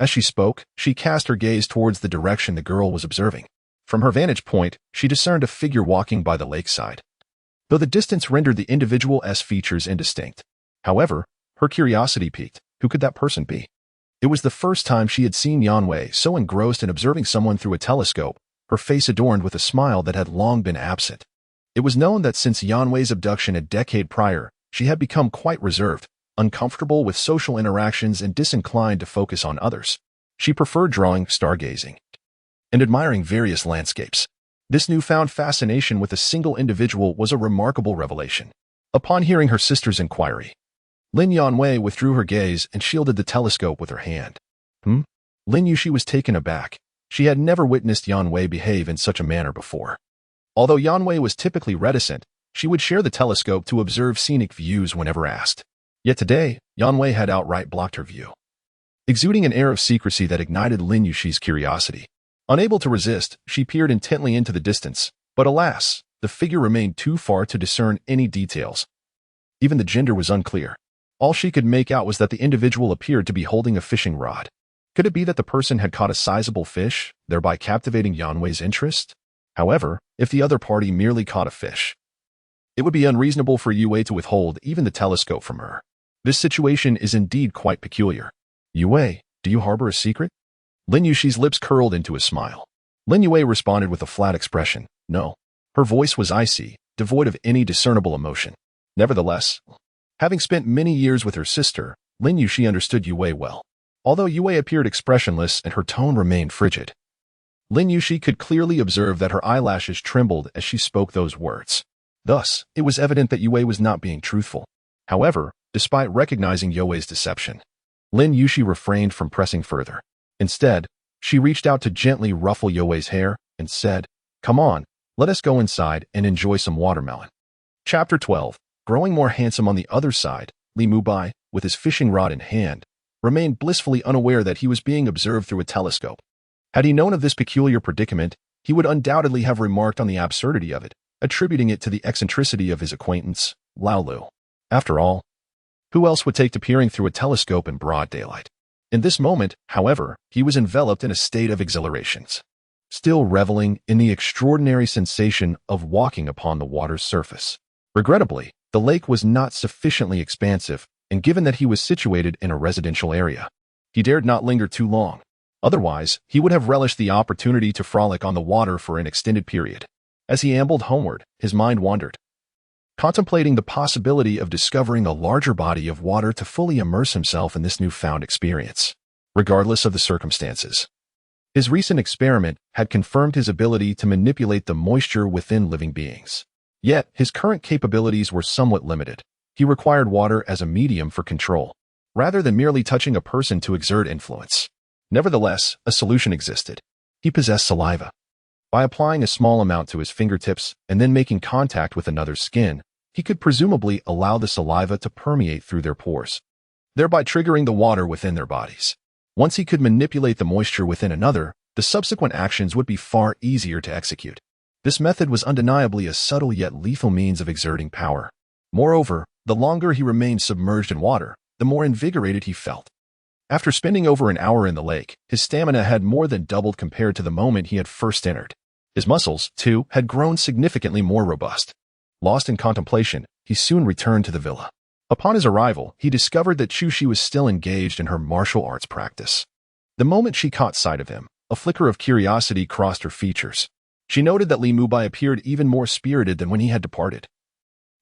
As she spoke, she cast her gaze towards the direction the girl was observing. From her vantage point, she discerned a figure walking by the lakeside, though the distance rendered the individual's features indistinct. However, her curiosity piqued. Who could that person be? It was the first time she had seen Yanwei so engrossed in observing someone through a telescope, her face adorned with a smile that had long been absent. It was known that since Yanwei's abduction a decade prior, she had become quite reserved, uncomfortable with social interactions and disinclined to focus on others. She preferred drawing, stargazing, and admiring various landscapes. This newfound fascination with a single individual was a remarkable revelation. Upon hearing her sister's inquiry, Lin Yanwei withdrew her gaze and shielded the telescope with her hand. Lin Yushi was taken aback. She had never witnessed Yanwei behave in such a manner before. Although Yanwei was typically reticent, she would share the telescope to observe scenic views whenever asked. Yet today, Yanwei had outright blocked her view, exuding an air of secrecy that ignited Lin Yushi's curiosity. Unable to resist, she peered intently into the distance, but alas, the figure remained too far to discern any details. Even the gender was unclear. All she could make out was that the individual appeared to be holding a fishing rod. Could it be that the person had caught a sizable fish, thereby captivating Yanwei's interest? However, if the other party merely caught a fish, it would be unreasonable for Yue to withhold even the telescope from her. This situation is indeed quite peculiar. Yue, do you harbor a secret? Lin Yushi's lips curled into a smile. Lin Yue responded with a flat expression, no. Her voice was icy, devoid of any discernible emotion. Nevertheless, having spent many years with her sister, Lin Yushi understood Yue well. Although Yue appeared expressionless and her tone remained frigid, Lin Yushi could clearly observe that her eyelashes trembled as she spoke those words. Thus, it was evident that Yue was not being truthful. However, despite recognizing Yue's deception, Lin Yushi refrained from pressing further. Instead, she reached out to gently ruffle Yue's hair and said, "Come on, let us go inside and enjoy some watermelon." Chapter 12. Growing more handsome on the other side, Li Mubai, with his fishing rod in hand, remained blissfully unaware that he was being observed through a telescope. Had he known of this peculiar predicament, he would undoubtedly have remarked on the absurdity of it, attributing it to the eccentricity of his acquaintance, Lao Lu. After all, who else would take to peering through a telescope in broad daylight? In this moment, however, he was enveloped in a state of exhilarations, still reveling in the extraordinary sensation of walking upon the water's surface. Regrettably, the lake was not sufficiently expansive, and given that he was situated in a residential area, he dared not linger too long. Otherwise, he would have relished the opportunity to frolic on the water for an extended period. As he ambled homeward, his mind wandered, contemplating the possibility of discovering a larger body of water to fully immerse himself in this newfound experience. Regardless of the circumstances, his recent experiment had confirmed his ability to manipulate the moisture within living beings. Yet, his current capabilities were somewhat limited. He required water as a medium for control, rather than merely touching a person to exert influence. Nevertheless, a solution existed. He possessed saliva. By applying a small amount to his fingertips and then making contact with another's skin, he could presumably allow the saliva to permeate through their pores, thereby triggering the water within their bodies. Once he could manipulate the moisture within another, the subsequent actions would be far easier to execute. This method was undeniably a subtle yet lethal means of exerting power. Moreover, the longer he remained submerged in water, the more invigorated he felt. After spending over an hour in the lake, his stamina had more than doubled compared to the moment he had first entered. His muscles, too, had grown significantly more robust. Lost in contemplation, he soon returned to the villa. Upon his arrival, he discovered that Chushi was still engaged in her martial arts practice. The moment she caught sight of him, a flicker of curiosity crossed her features. She noted that Li Mubai appeared even more spirited than when he had departed,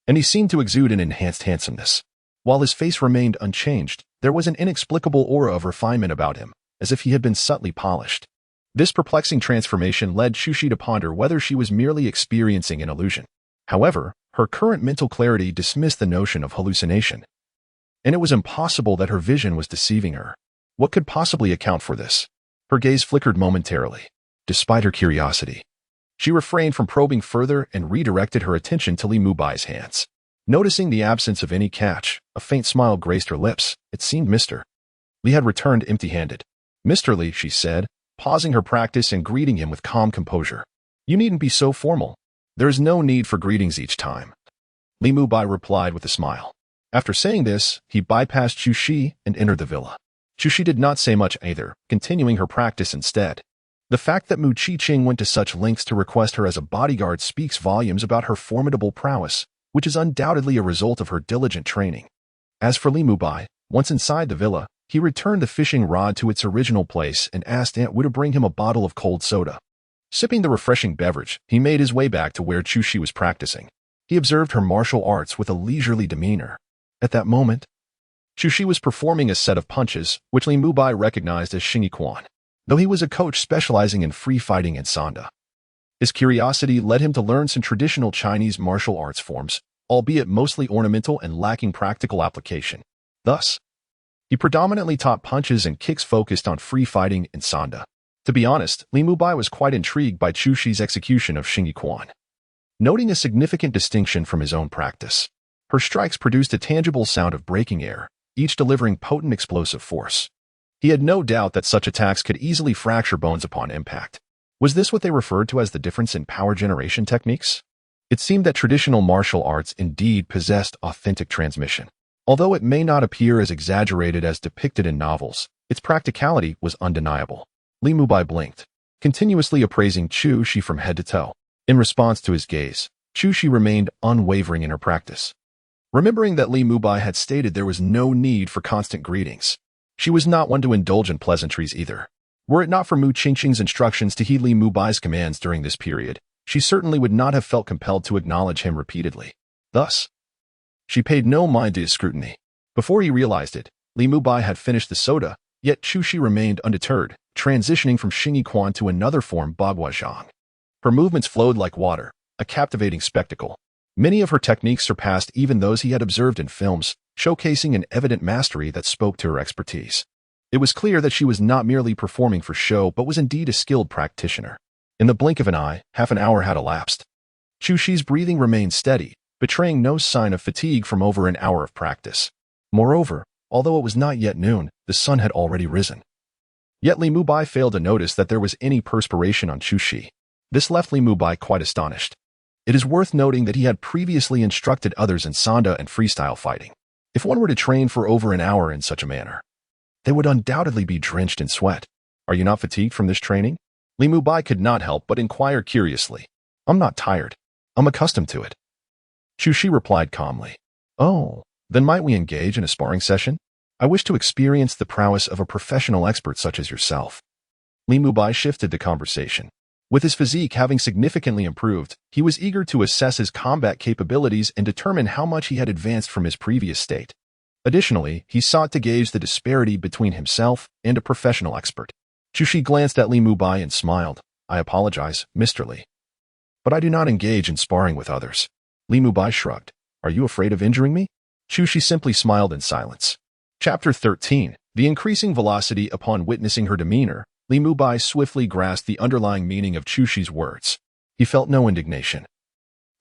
and he seemed to exude an enhanced handsomeness. While his face remained unchanged, there was an inexplicable aura of refinement about him, as if he had been subtly polished. This perplexing transformation led Chushi to ponder whether she was merely experiencing an illusion. However, her current mental clarity dismissed the notion of hallucination, and it was impossible that her vision was deceiving her. What could possibly account for this? Her gaze flickered momentarily. Despite her curiosity, she refrained from probing further and redirected her attention to Li Mubai's hands. Noticing the absence of any catch, a faint smile graced her lips. It seemed Mr. Li had returned empty-handed. "Mr. Li," she said, pausing her practice and greeting him with calm composure. "You needn't be so formal. There is no need for greetings each time." Li Mubai replied with a smile. After saying this, he bypassed Chushi and entered the villa. Chushi did not say much either, continuing her practice instead. The fact that Mu Qiqing went to such lengths to request her as a bodyguard speaks volumes about her formidable prowess, which is undoubtedly a result of her diligent training. As for Li Mubai, once inside the villa, he returned the fishing rod to its original place and asked Aunt Wu to bring him a bottle of cold soda. Sipping the refreshing beverage, he made his way back to where Chushi was practicing. He observed her martial arts with a leisurely demeanor. At that moment, Chushi was performing a set of punches, which Li Mubai recognized as Xingyi Quan, though he was a coach specializing in free fighting and sanda. His curiosity led him to learn some traditional Chinese martial arts forms, albeit mostly ornamental and lacking practical application. Thus, he predominantly taught punches and kicks focused on free fighting and sanda. To be honest, Li Mubai was quite intrigued by Chushi's execution of Xingyi Quan, noting a significant distinction from his own practice. Her strikes produced a tangible sound of breaking air, each delivering potent explosive force. He had no doubt that such attacks could easily fracture bones upon impact. Was this what they referred to as the difference in power generation techniques? It seemed that traditional martial arts indeed possessed authentic transmission. Although it may not appear as exaggerated as depicted in novels, its practicality was undeniable. Li Mubai blinked, continuously appraising Chushi from head to toe. In response to his gaze, Chushi remained unwavering in her practice. Remembering that Li Mubai had stated there was no need for constant greetings, she was not one to indulge in pleasantries either. Were it not for Mu Qingqing's instructions to heed Li Mubai's commands during this period, she certainly would not have felt compelled to acknowledge him repeatedly. Thus, she paid no mind to his scrutiny. Before he realized it, Li Mubai had finished the soda, yet Chushi remained undeterred, transitioning from Xingyi Quan to another form, Bagua Zhang. Her movements flowed like water, a captivating spectacle. Many of her techniques surpassed even those he had observed in films, showcasing an evident mastery that spoke to her expertise. It was clear that she was not merely performing for show but was indeed a skilled practitioner. In the blink of an eye, half an hour had elapsed. Chushi's breathing remained steady, betraying no sign of fatigue from over an hour of practice. Moreover, although it was not yet noon, the sun had already risen. Yet Li Mubai failed to notice that there was any perspiration on Chushi. This left Li Mubai quite astonished. It is worth noting that he had previously instructed others in sanda and freestyle fighting. If one were to train for over an hour in such a manner, they would undoubtedly be drenched in sweat. "Are you not fatigued from this training?" Li Mubai could not help but inquire curiously. "I'm not tired. I'm accustomed to it." Chushi replied calmly. "Oh, then might we engage in a sparring session? I wish to experience the prowess of a professional expert such as yourself." Li Mubai shifted the conversation. With his physique having significantly improved, he was eager to assess his combat capabilities and determine how much he had advanced from his previous state. Additionally, he sought to gauge the disparity between himself and a professional expert. Chushi glanced at Li Mubai and smiled. "I apologize, Mr. Li, but I do not engage in sparring with others." Li Mubai shrugged. "Are you afraid of injuring me?" Chushi simply smiled in silence. Chapter 13. The increasing velocity upon witnessing her demeanor, Li Mubai swiftly grasped the underlying meaning of Chushi's words. He felt no indignation,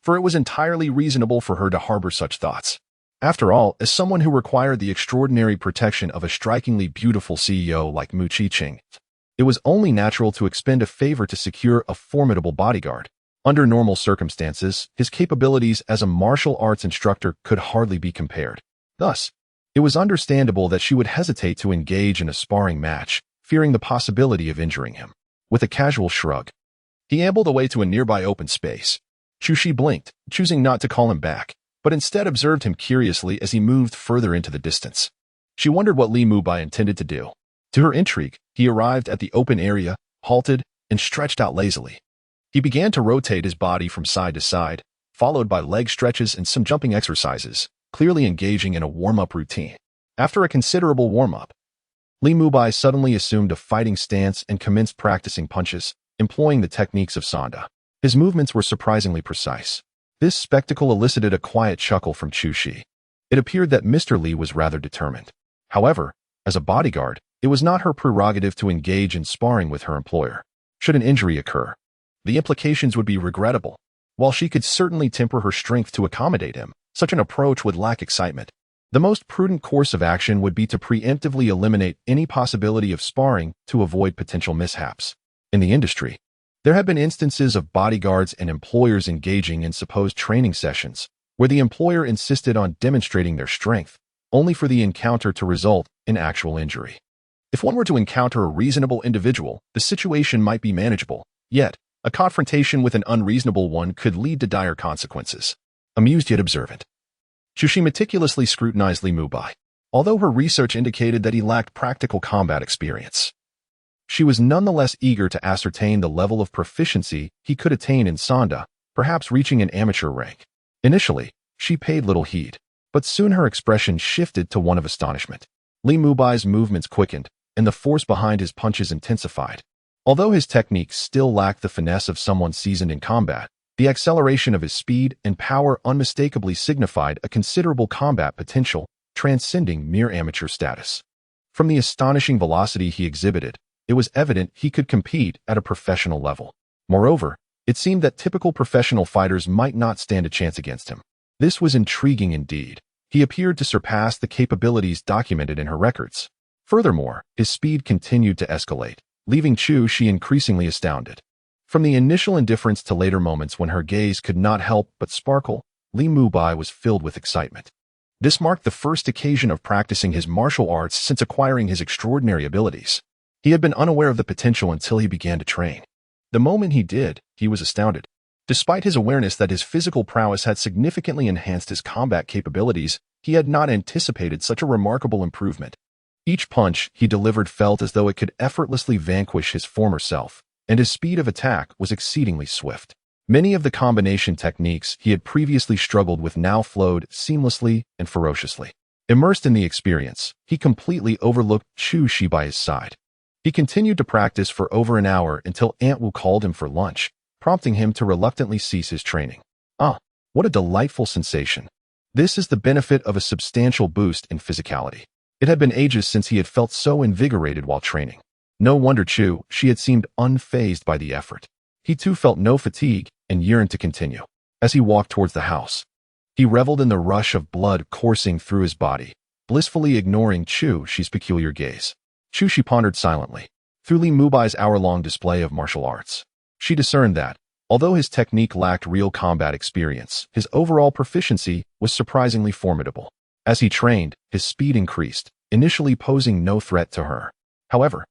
for it was entirely reasonable for her to harbor such thoughts. After all, as someone who required the extraordinary protection of a strikingly beautiful CEO like Mu Qiqing, it was only natural to expend a favor to secure a formidable bodyguard. Under normal circumstances, his capabilities as a martial arts instructor could hardly be compared. Thus, it was understandable that she would hesitate to engage in a sparring match, fearing the possibility of injuring him. With a casual shrug, he ambled away to a nearby open space. Chushi blinked, choosing not to call him back, but instead observed him curiously as he moved further into the distance. She wondered what Li Mubai intended to do. To her intrigue, he arrived at the open area, halted, and stretched out lazily. He began to rotate his body from side to side, followed by leg stretches and some jumping exercises, clearly engaging in a warm-up routine. After a considerable warm-up, Li Mubai suddenly assumed a fighting stance and commenced practicing punches, employing the techniques of Sanda. His movements were surprisingly precise. This spectacle elicited a quiet chuckle from Chushi. It appeared that Mr. Li was rather determined. However, as a bodyguard, it was not her prerogative to engage in sparring with her employer. Should an injury occur, the implications would be regrettable. While she could certainly temper her strength to accommodate him, such an approach would lack excitement. The most prudent course of action would be to preemptively eliminate any possibility of sparring to avoid potential mishaps. In the industry, there have been instances of bodyguards and employers engaging in supposed training sessions, where the employer insisted on demonstrating their strength, only for the encounter to result in actual injury. If one were to encounter a reasonable individual, the situation might be manageable, yet a confrontation with an unreasonable one could lead to dire consequences. Amused yet observant, Chushi meticulously scrutinized Li Mubai. Although her research indicated that he lacked practical combat experience, she was nonetheless eager to ascertain the level of proficiency he could attain in Sanda, perhaps reaching an amateur rank. Initially, she paid little heed, but soon her expression shifted to one of astonishment. Li Mubai's movements quickened, and the force behind his punches intensified. Although his techniques still lacked the finesse of someone seasoned in combat, the acceleration of his speed and power unmistakably signified a considerable combat potential, transcending mere amateur status. From the astonishing velocity he exhibited, it was evident he could compete at a professional level. Moreover, it seemed that typical professional fighters might not stand a chance against him. This was intriguing indeed. He appeared to surpass the capabilities documented in her records. Furthermore, his speed continued to escalate, leaving Chushi increasingly astounded. From the initial indifference to later moments when her gaze could not help but sparkle, Li Mubai was filled with excitement. This marked the first occasion of practicing his martial arts since acquiring his extraordinary abilities. He had been unaware of the potential until he began to train. The moment he did, he was astounded. Despite his awareness that his physical prowess had significantly enhanced his combat capabilities, he had not anticipated such a remarkable improvement. Each punch he delivered felt as though it could effortlessly vanquish his former self, and his speed of attack was exceedingly swift. Many of the combination techniques he had previously struggled with now flowed seamlessly and ferociously. Immersed in the experience, he completely overlooked Chushi by his side. He continued to practice for over an hour until Aunt Wu called him for lunch, prompting him to reluctantly cease his training. Ah, what a delightful sensation. This is the benefit of a substantial boost in physicality. It had been ages since he had felt so invigorated while training. No wonder she had seemed unfazed by the effort. He too felt no fatigue and yearned to continue. As he walked towards the house, he reveled in the rush of blood coursing through his body, blissfully ignoring Chushi's peculiar gaze. Chushi pondered silently. Through Li Mubai's hour-long display of martial arts, she discerned that, although his technique lacked real combat experience, his overall proficiency was surprisingly formidable. As he trained, his speed increased, initially posing no threat to her. However,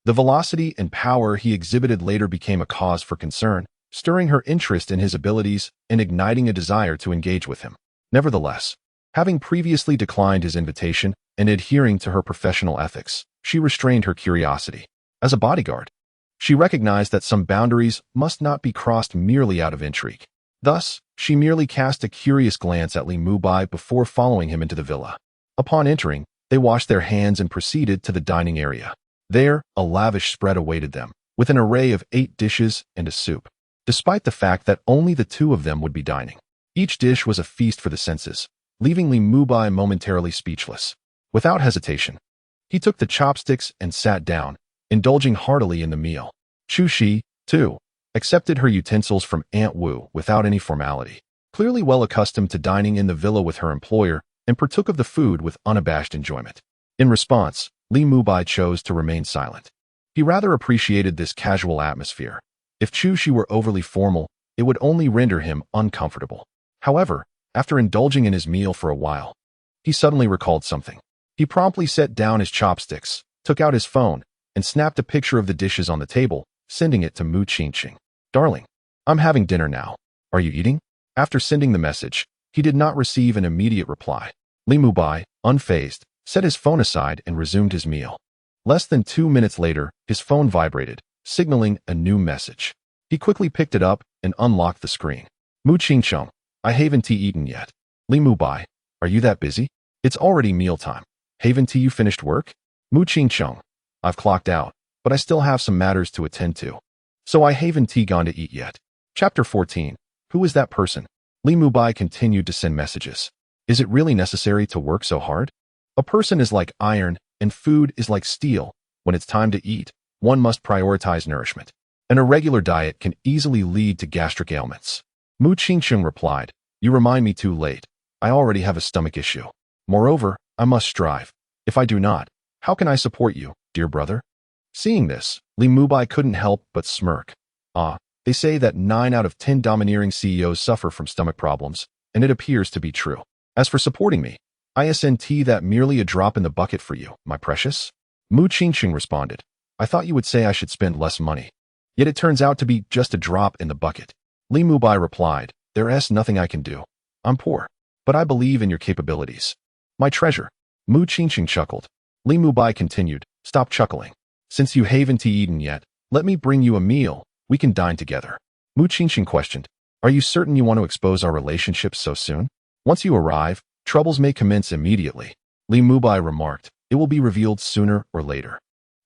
the velocity and power he exhibited later became a cause for concern, stirring her interest in his abilities and igniting a desire to engage with him. Nevertheless, having previously declined his invitation and adhering to her professional ethics, she restrained her curiosity. As a bodyguard, she recognized that some boundaries must not be crossed merely out of intrigue. Thus, she merely cast a curious glance at Li Mubai before following him into the villa. Upon entering, they washed their hands and proceeded to the dining area. There, a lavish spread awaited them, with an array of 8 dishes and a soup. Despite the fact that only the two of them would be dining, each dish was a feast for the senses, leaving Li Mubai momentarily speechless. Without hesitation, He took the chopsticks and sat down, indulging heartily in the meal. Chu Shi, too, accepted her utensils from Aunt Wu without any formality. Clearly well accustomed to dining in the villa with her employer, and partook of the food with unabashed enjoyment. In response, Li Mubai chose to remain silent. He rather appreciated this casual atmosphere. If Chu Shi were overly formal, it would only render him uncomfortable. However, after indulging in his meal for a while, he suddenly recalled something. He promptly set down his chopsticks, took out his phone, and snapped a picture of the dishes on the table, sending it to Mu Qingqing. "Darling, I'm having dinner now. Are you eating?" After sending the message, he did not receive an immediate reply. Li Mubai, unfazed, set his phone aside and resumed his meal. Less than 2 minutes later, his phone vibrated, signaling a new message. He quickly picked it up and unlocked the screen. "Mu Qingqing, I haven't eaten yet." "Li Mubai, are you that busy? It's already mealtime. Haven't you finished work?" "Mu Qingqing, I've clocked out, but I still have some matters to attend to. So I haven't gone to eat yet." Chapter 14. Who is that person? Li Mubai continued to send messages. Is it really necessary to work so hard? A person is like iron, and food is like steel. When it's time to eat, one must prioritize nourishment. An irregular diet can easily lead to gastric ailments. Mu Qingqing replied, "You remind me too late. I already have a stomach issue. Moreover, I must strive. If I do not, how can I support you, dear brother?" Seeing this, Li Mubai couldn't help but smirk. They say that 9 out of 10 domineering CEOs suffer from stomach problems, and it appears to be true. As for supporting me, isn't that merely a drop in the bucket for you, my precious? Mu Qingqing responded, "I thought you would say I should spend less money. Yet it turns out to be just a drop in the bucket." Li Mubai replied, "There's nothing I can do. I'm poor, but I believe in your capabilities. My treasure." Mu Qingqing chuckled. Li Mubai continued, "Stop chuckling. Since you haven't eaten yet, let me bring you a meal. We can dine together." Mu Qingqing questioned, "Are you certain you want to expose our relationship so soon? Once you arrive, troubles may commence immediately." Li Mubai remarked, "It will be revealed sooner or later.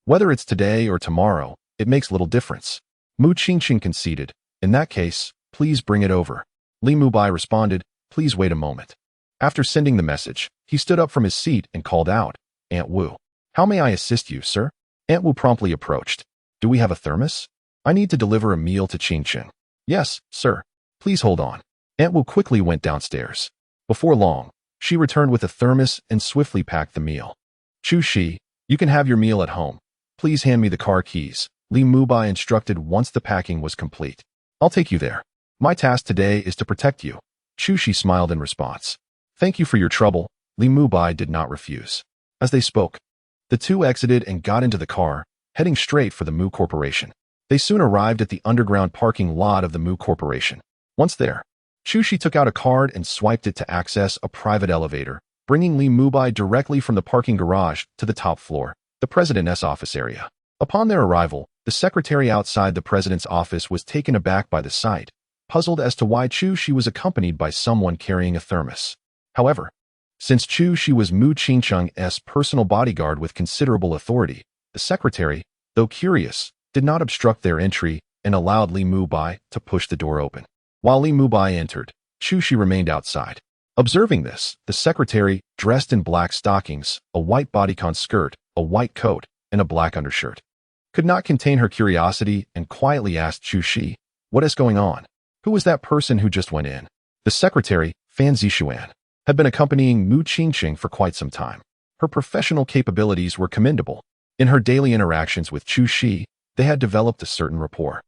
Whether it's today or tomorrow, it makes little difference." Mu Qingqing conceded, "In that case, please bring it over." Li Mubai responded, "Please wait a moment." After sending the message, he stood up from his seat and called out, "Aunt Wu, how may I assist you, sir?" Aunt Wu promptly approached. "Do we have a thermos? I need to deliver a meal to Qingqing." "Yes, sir. Please hold on." Aunt Wu quickly went downstairs. Before long, she returned with a thermos and swiftly packed the meal. "Chu Shi, you can have your meal at home. Please hand me the car keys," Li Mubai instructed once the packing was complete. "I'll take you there. My task today is to protect you." Chu Shi smiled in response. "Thank you for your trouble." Li Mubai did not refuse. As they spoke, the two exited and got into the car, heading straight for the Mu Corporation. They soon arrived at the underground parking lot of the Mu Corporation. Once there, Chu Shi took out a card and swiped it to access a private elevator, bringing Li Mubai directly from the parking garage to the top floor, the president's office area. Upon their arrival, the secretary outside the president's office was taken aback by the sight, puzzled as to why Chu Shi was accompanied by someone carrying a thermos. However, since Chu Shi was Mu Qingqing's personal bodyguard with considerable authority, the secretary, though curious, did not obstruct their entry and allowed Li Mubai to push the door open. While Li Mubai entered, Chu Shi remained outside. Observing this, the secretary, dressed in black stockings, a white bodycon skirt, a white coat, and a black undershirt, could not contain her curiosity and quietly asked Chu Shi, "What is going on? Who was that person who just went in?" The secretary, Fan Zixuan, had been accompanying Mu Qingqing for quite some time. Her professional capabilities were commendable. In her daily interactions with Chu Shi, they had developed a certain rapport.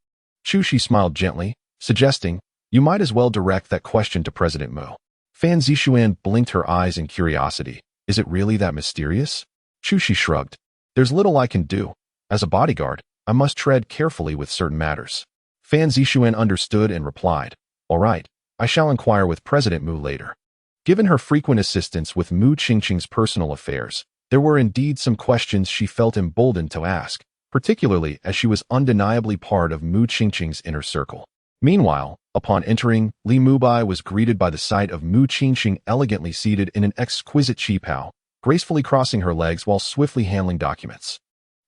Chu Shi smiled gently, suggesting, "You might as well direct that question to President Mu." Fan Zixuan blinked her eyes in curiosity. "Is it really that mysterious?" Chu Shi shrugged. "There's little I can do. As a bodyguard, I must tread carefully with certain matters." Fan Zixuan understood and replied, "All right, I shall inquire with President Mu later." Given her frequent assistance with Mu Qingqing's personal affairs, there were indeed some questions she felt emboldened to ask, particularly as she was undeniably part of Mu Qingqing's inner circle. Meanwhile, upon entering, Li Mubai was greeted by the sight of Mu Qingqing elegantly seated in an exquisite qipao, gracefully crossing her legs while swiftly handling documents.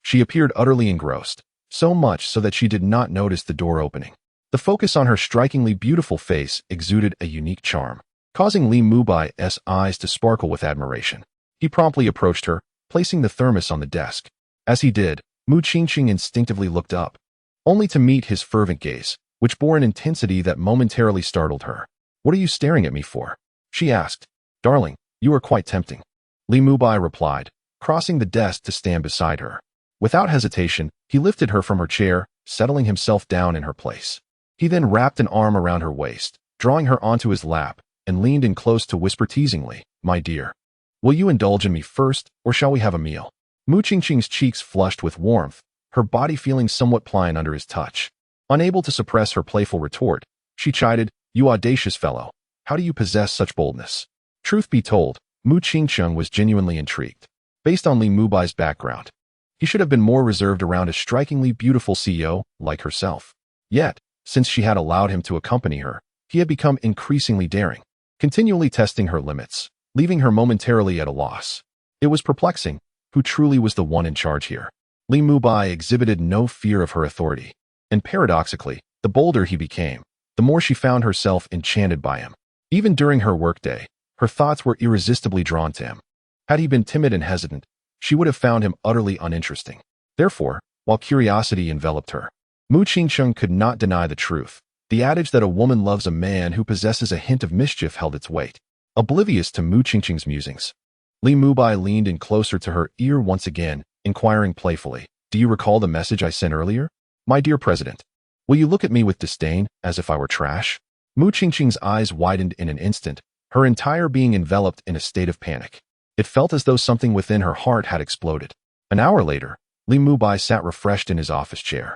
She appeared utterly engrossed, so much so that she did not notice the door opening. The focus on her strikingly beautiful face exuded a unique charm, causing Li Mubai's eyes to sparkle with admiration. He promptly approached her, placing the thermos on the desk. As he did, Mu Qingqing instinctively looked up, only to meet his fervent gaze, which bore an intensity that momentarily startled her. "What are you staring at me for?" she asked. "Darling, you are quite tempting," Li Mubai replied, crossing the desk to stand beside her. Without hesitation, he lifted her from her chair, settling himself down in her place. He then wrapped an arm around her waist, drawing her onto his lap, and leaned in close to whisper teasingly, "My dear, will you indulge in me first, or shall we have a meal?" Mu Qingqing's cheeks flushed with warmth, her body feeling somewhat pliant under his touch. Unable to suppress her playful retort, she chided, "You audacious fellow, how do you possess such boldness?" Truth be told, Mu Qingqing was genuinely intrigued. Based on Li Mubai's background, he should have been more reserved around a strikingly beautiful CEO like herself. Yet, since she had allowed him to accompany her, he had become increasingly daring, continually testing her limits, leaving her momentarily at a loss. It was perplexing. Who truly was the one in charge here? Li Mubai exhibited no fear of her authority, and paradoxically, the bolder he became, the more she found herself enchanted by him. Even during her workday, her thoughts were irresistibly drawn to him. Had he been timid and hesitant, she would have found him utterly uninteresting. Therefore, while curiosity enveloped her, Mu Qingqing could not deny the truth. The adage that a woman loves a man who possesses a hint of mischief held its weight. Oblivious to Mu Qingqing's musings, Li Mubai leaned in closer to her ear once again, inquiring playfully, "Do you recall the message I sent earlier? My dear President, will you look at me with disdain, as if I were trash?" Mu Qingqing's eyes widened in an instant, her entire being enveloped in a state of panic. It felt as though something within her heart had exploded. An hour later, Li Mubai sat refreshed in his office chair,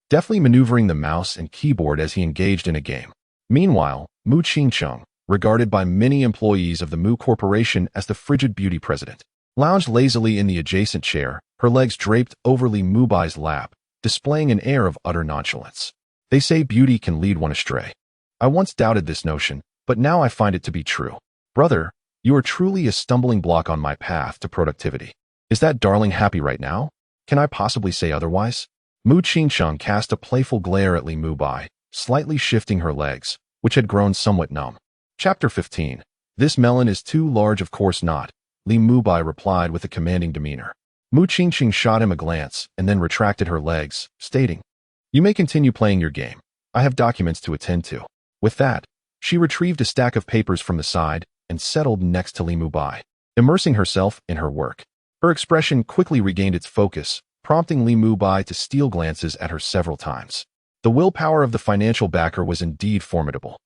deftly maneuvering the mouse and keyboard as he engaged in a game. Meanwhile, Mu Qingqing, regarded by many employees of the Mu Corporation as the frigid beauty president, lounged lazily in the adjacent chair, her legs draped over Li Mubai's lap, displaying an air of utter nonchalance. They say beauty can lead one astray. I once doubted this notion, but now I find it to be true. Brother, you are truly a stumbling block on my path to productivity. Is that darling happy right now? Can I possibly say otherwise? Mu Qingqing cast a playful glare at Li Mubai, slightly shifting her legs, which had grown somewhat numb. Chapter 15. This melon is too large, of course not, Li Mubai replied with a commanding demeanor. Mu Qingqing shot him a glance and then retracted her legs, stating, "You may continue playing your game. I have documents to attend to." With that, she retrieved a stack of papers from the side and settled next to Li Mubai, immersing herself in her work. Her expression quickly regained its focus, prompting Li Mubai to steal glances at her several times. The willpower of the financial backer was indeed formidable.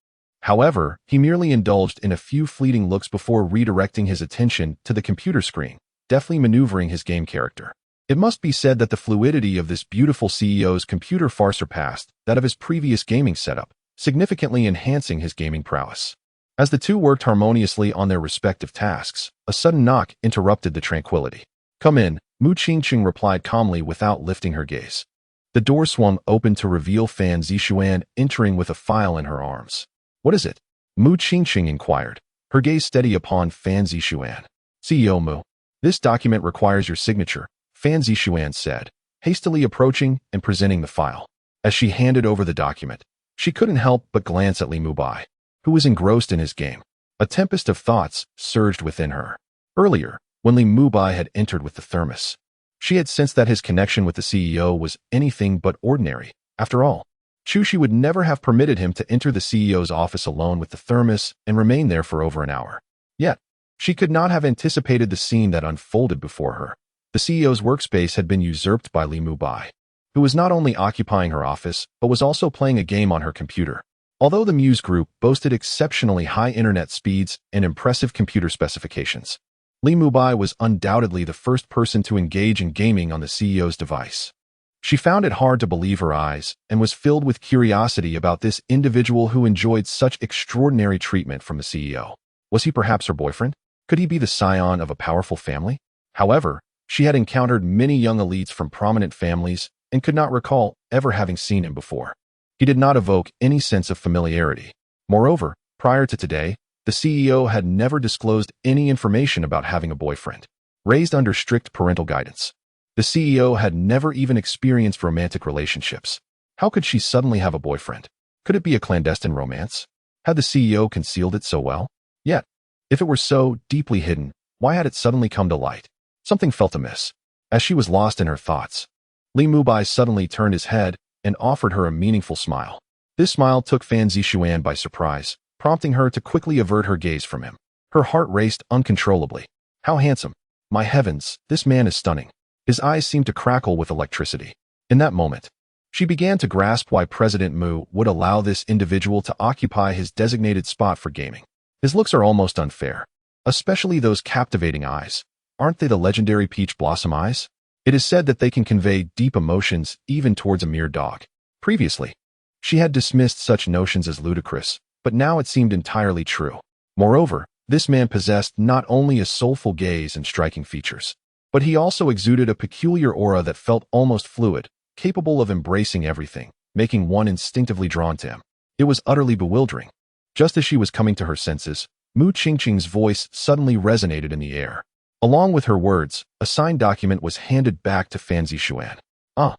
However, he merely indulged in a few fleeting looks before redirecting his attention to the computer screen, deftly maneuvering his game character. It must be said that the fluidity of this beautiful CEO's computer far surpassed that of his previous gaming setup, significantly enhancing his gaming prowess. As the two worked harmoniously on their respective tasks, a sudden knock interrupted the tranquility. "Come in," Mu Qingqing replied calmly without lifting her gaze. The door swung open to reveal Fan Zixuan entering with a file in her arms. "What is it?" Mu Qingqing inquired, her gaze steady upon Fan Zixuan. "CEO Mu, this document requires your signature," Fan Zixuan said, hastily approaching and presenting the file. As she handed over the document, she couldn't help but glance at Li Mubai, who was engrossed in his game. A tempest of thoughts surged within her. Earlier, when Li Mubai had entered with the thermos, she had sensed that his connection with the CEO was anything but ordinary. After all, Chushi would never have permitted him to enter the CEO's office alone with the thermos and remain there for over an hour. Yet, she could not have anticipated the scene that unfolded before her. The CEO's workspace had been usurped by Li Mubai, who was not only occupying her office, but was also playing a game on her computer. Although the Muse Group boasted exceptionally high internet speeds and impressive computer specifications, Li Mubai was undoubtedly the first person to engage in gaming on the CEO's device. She found it hard to believe her eyes and was filled with curiosity about this individual who enjoyed such extraordinary treatment from the CEO. Was he perhaps her boyfriend? Could he be the scion of a powerful family? However, she had encountered many young elites from prominent families and could not recall ever having seen him before. He did not evoke any sense of familiarity. Moreover, prior to today, the CEO had never disclosed any information about having a boyfriend. Raised under strict parental guidance, the CEO had never even experienced romantic relationships. How could she suddenly have a boyfriend? Could it be a clandestine romance? Had the CEO concealed it so well? Yet, if it were so deeply hidden, why had it suddenly come to light? Something felt amiss. As she was lost in her thoughts, Li Mubai suddenly turned his head and offered her a meaningful smile. This smile took Fan Zixuan by surprise, prompting her to quickly avert her gaze from him. Her heart raced uncontrollably. How handsome! My heavens, this man is stunning. His eyes seemed to crackle with electricity. In that moment, she began to grasp why President Mu would allow this individual to occupy his designated spot for gaming. His looks are almost unfair, especially those captivating eyes. Aren't they the legendary peach blossom eyes? It is said that they can convey deep emotions even towards a mere dog. Previously, she had dismissed such notions as ludicrous, but now it seemed entirely true. Moreover, this man possessed not only a soulful gaze and striking features, but he also exuded a peculiar aura that felt almost fluid, capable of embracing everything, making one instinctively drawn to him. It was utterly bewildering. Just as she was coming to her senses, Mu Qingqing's voice suddenly resonated in the air. Along with her words, a signed document was handed back to Fan Zixuan. "Ah,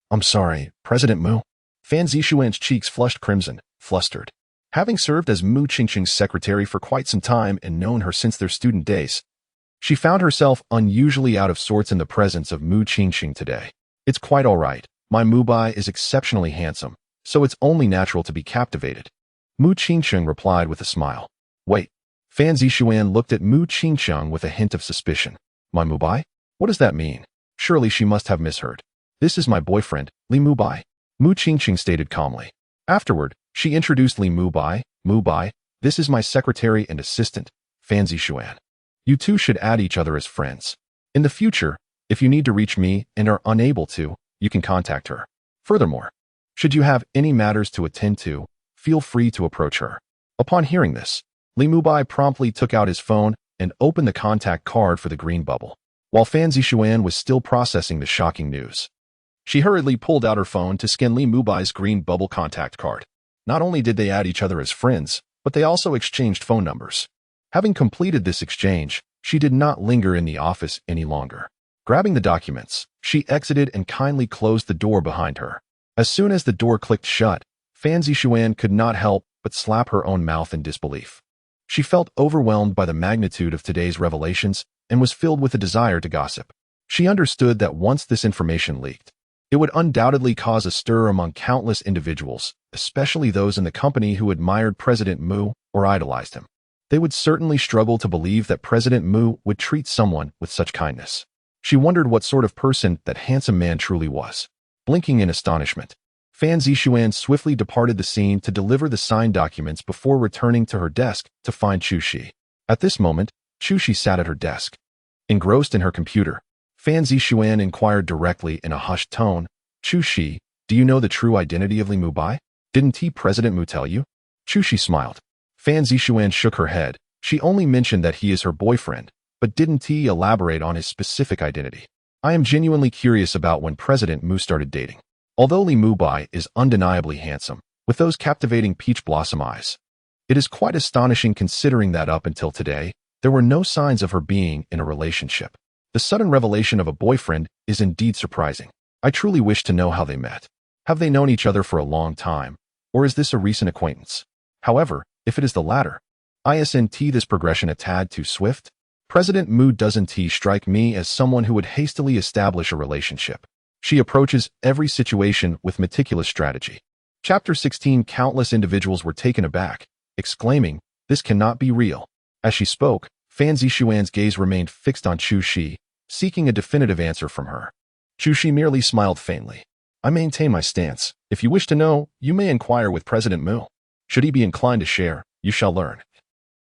I'm sorry, President Mu." Fan Zixuan's cheeks flushed crimson, flustered. Having served as Mu Qingqing's secretary for quite some time and known her since their student days, she found herself unusually out of sorts in the presence of Mu Qingqing today. "It's quite all right. My Mubai is exceptionally handsome, so it's only natural to be captivated." Mu Qingqing replied with a smile. "Wait." Fan Zixuan looked at Mu Qingqing with a hint of suspicion. "My Mubai? What does that mean?" Surely she must have misheard. "This is my boyfriend, Li Mubai," Mu Qingqing stated calmly. Afterward, she introduced Li Mubai. "Mubai, this is my secretary and assistant, Fan Zixuan. You two should add each other as friends. In the future, if you need to reach me and are unable to, you can contact her. Furthermore, should you have any matters to attend to, feel free to approach her." Upon hearing this, Li Mubai promptly took out his phone and opened the contact card for the green bubble. While Fan Zixuan was still processing the shocking news, she hurriedly pulled out her phone to scan Li Mubai's green bubble contact card. Not only did they add each other as friends, but they also exchanged phone numbers. Having completed this exchange, she did not linger in the office any longer. Grabbing the documents, she exited and kindly closed the door behind her. As soon as the door clicked shut, Fan Zixuan could not help but slap her own mouth in disbelief. She felt overwhelmed by the magnitude of today's revelations and was filled with a desire to gossip. She understood that once this information leaked, it would undoubtedly cause a stir among countless individuals, especially those in the company who admired President Mu or idolized him. They would certainly struggle to believe that President Mu would treat someone with such kindness. She wondered what sort of person that handsome man truly was. Blinking in astonishment, Fan Zixuan swiftly departed the scene to deliver the signed documents before returning to her desk to find Chu Shi. At this moment, Chu Shi sat at her desk. Engrossed in her computer, Fan Zixuan inquired directly in a hushed tone, "Chu Shi, do you know the true identity of Li Mubai? Didn't President Mu tell you?" Chu Shi smiled. Fan Zixuan shook her head. She only mentioned that he is her boyfriend, but didn't elaborate on his specific identity. "I am genuinely curious about when President Mu started dating. Although Li Mubai is undeniably handsome, with those captivating peach blossom eyes, it is quite astonishing considering that up until today, there were no signs of her being in a relationship. The sudden revelation of a boyfriend is indeed surprising. I truly wish to know how they met. Have they known each other for a long time, or is this a recent acquaintance? However, if it is the latter, isn't this progression a tad too swift? President Mu doesn't strike me as someone who would hastily establish a relationship. She approaches every situation with meticulous strategy." Chapter 16. Countless individuals were taken aback, exclaiming, "This cannot be real." As she spoke, Fan Zixuan's gaze remained fixed on Chu Shi, seeking a definitive answer from her. Chu Shi merely smiled faintly. "I maintain my stance. If you wish to know, you may inquire with President Mu. Should he be inclined to share, you shall learn.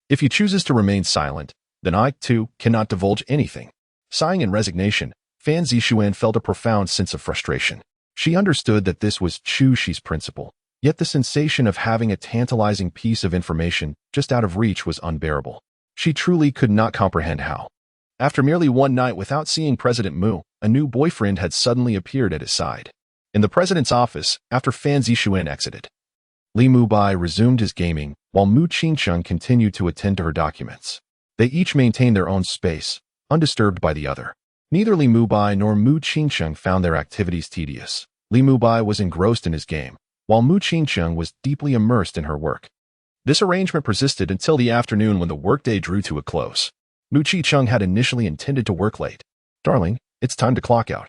If he chooses to remain silent, then I, too, cannot divulge anything." Sighing in resignation, Fan Zixuan felt a profound sense of frustration. She understood that this was Chu Shi's principle, yet the sensation of having a tantalizing piece of information just out of reach was unbearable. She truly could not comprehend how. After merely one night without seeing President Mu, a new boyfriend had suddenly appeared at his side. In the president's office, after Fan Zixuan exited, Li Mubai resumed his gaming, while Mu Qingqing continued to attend to her documents. They each maintained their own space, undisturbed by the other. Neither Li Mubai nor Mu Qingqing found their activities tedious. Li Mubai was engrossed in his game, while Mu Qingqing was deeply immersed in her work. This arrangement persisted until the afternoon when the workday drew to a close. Mu Qingqing had initially intended to work late, Darling, it's time to clock out.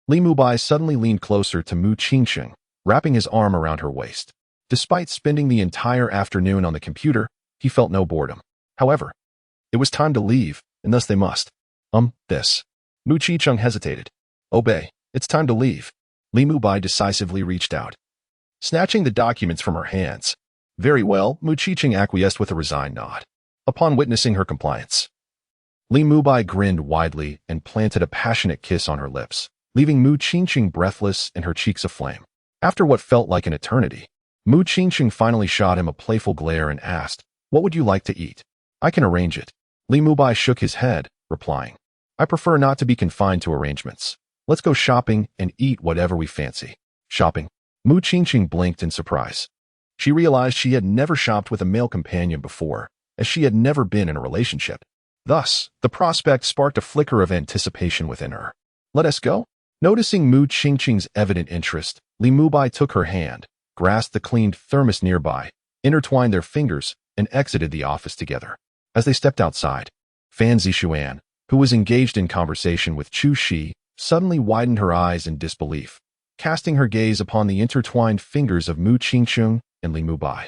Li Mubai suddenly leaned closer to Mu Qingsheng, wrapping his arm around her waist. Despite spending the entire afternoon on the computer, he felt no boredom. However, it was time to leave, and thus they must. This. Mu Qingsheng hesitated. Obey. It's time to leave. Li Mubai decisively reached out, snatching the documents from her hands. Very well, Mu Qingsheng acquiesced with a resigned nod. Upon witnessing her compliance, Li Mubai grinned widely and planted a passionate kiss on her lips, leaving Mu Qingsheng breathless and her cheeks aflame. After what felt like an eternity, Mu Qingsheng finally shot him a playful glare and asked, "What would you like to eat?" "I can arrange it." Li Mubai shook his head, replying, "I prefer not to be confined to arrangements. Let's go shopping and eat whatever we fancy." Shopping? Mu Qingsheng blinked in surprise. She realized she had never shopped with a male companion before, as she had never been in a relationship. Thus, the prospect sparked a flicker of anticipation within her. "Let us go?" Noticing Mu Qingsheng's evident interest, Li Mubai took her hand, grasped the cleaned thermos nearby, intertwined their fingers, and exited the office together. As they stepped outside, Fan Zixuan, who was engaged in conversation with Chu Shi, suddenly widened her eyes in disbelief, casting her gaze upon the intertwined fingers of Mu Qingsheng and Li Mubai.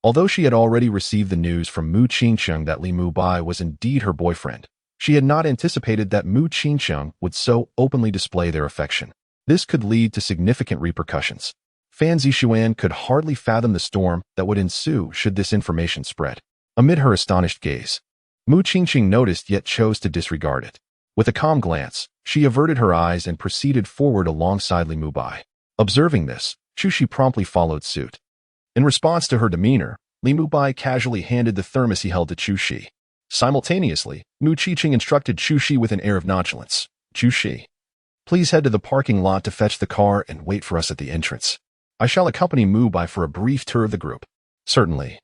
Although she had already received the news from Mu Qingsheng that Li Mubai was indeed her boyfriend, she had not anticipated that Mu Qingsheng would so openly display their affection. This could lead to significant repercussions. Fan Zixuan could hardly fathom the storm that would ensue should this information spread. Amid her astonished gaze, Mu Qingsheng noticed yet chose to disregard it. With a calm glance, she averted her eyes and proceeded forward alongside Li Mubai. Observing this, Chu Shi promptly followed suit. In response to her demeanor, Li Mubai casually handed the thermos he held to Chu Shi. Simultaneously, Mu Qingsheng instructed Chu Shi with an air of nonchalance. "Chu Shi, please head to the parking lot to fetch the car and wait for us at the entrance. I shall accompany Mubai for a brief tour of the group." "Certainly."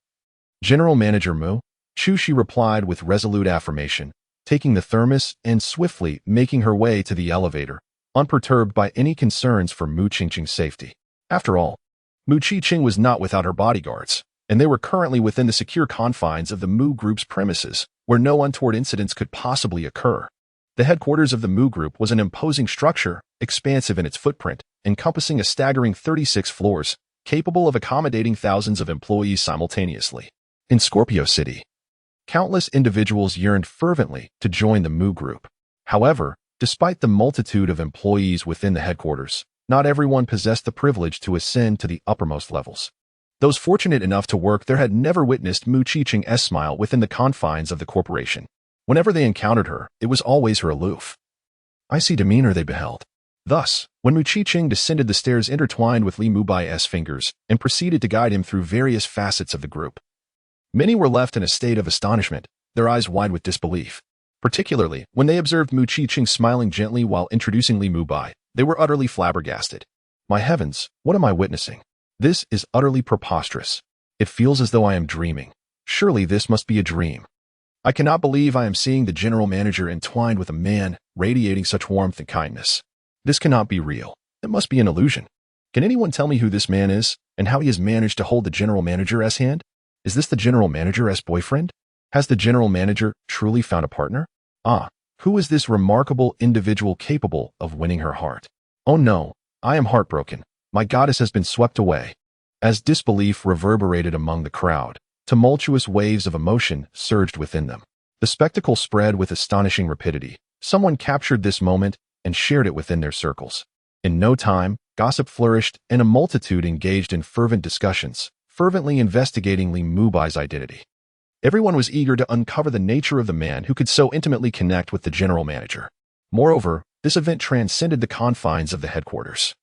"General Manager Mu," Chu Shi replied with resolute affirmation, taking the thermos and swiftly making her way to the elevator, unperturbed by any concerns for Mu Qingsheng's safety. After all, Mu Qingsheng was not without her bodyguards, and they were currently within the secure confines of the Mu Group's premises, where no untoward incidents could possibly occur. The headquarters of the Mu Group was an imposing structure, expansive in its footprint, encompassing a staggering 36 floors, capable of accommodating thousands of employees simultaneously. In Scorpio City, countless individuals yearned fervently to join the Mu Group. However, despite the multitude of employees within the headquarters, not everyone possessed the privilege to ascend to the uppermost levels. Those fortunate enough to work there had never witnessed Mu Qingsheng's smile within the confines of the corporation. Whenever they encountered her, it was always her aloof, icy demeanor they beheld. Thus, when Mu Qingsheng descended the stairs intertwined with Li Mubai's fingers and proceeded to guide him through various facets of the group, many were left in a state of astonishment, their eyes wide with disbelief. Particularly, when they observed Mu Qingsheng smiling gently while introducing Li Mubai, they were utterly flabbergasted. "My heavens, what am I witnessing? This is utterly preposterous. It feels as though I am dreaming. Surely this must be a dream. I cannot believe I am seeing the general manager entwined with a man radiating such warmth and kindness. This cannot be real. It must be an illusion. Can anyone tell me who this man is and how he has managed to hold the general manager's hand? Is this the general manager's boyfriend? Has the general manager truly found a partner? Who is this remarkable individual capable of winning her heart? Oh no, I am heartbroken. My goddess has been swept away." As disbelief reverberated among the crowd, tumultuous waves of emotion surged within them. The spectacle spread with astonishing rapidity. Someone captured this moment and shared it within their circles. In no time, gossip flourished and a multitude engaged in fervent discussions, fervently investigating Li Mubai's identity. Everyone was eager to uncover the nature of the man who could so intimately connect with the general manager. Moreover, this event transcended the confines of the headquarters,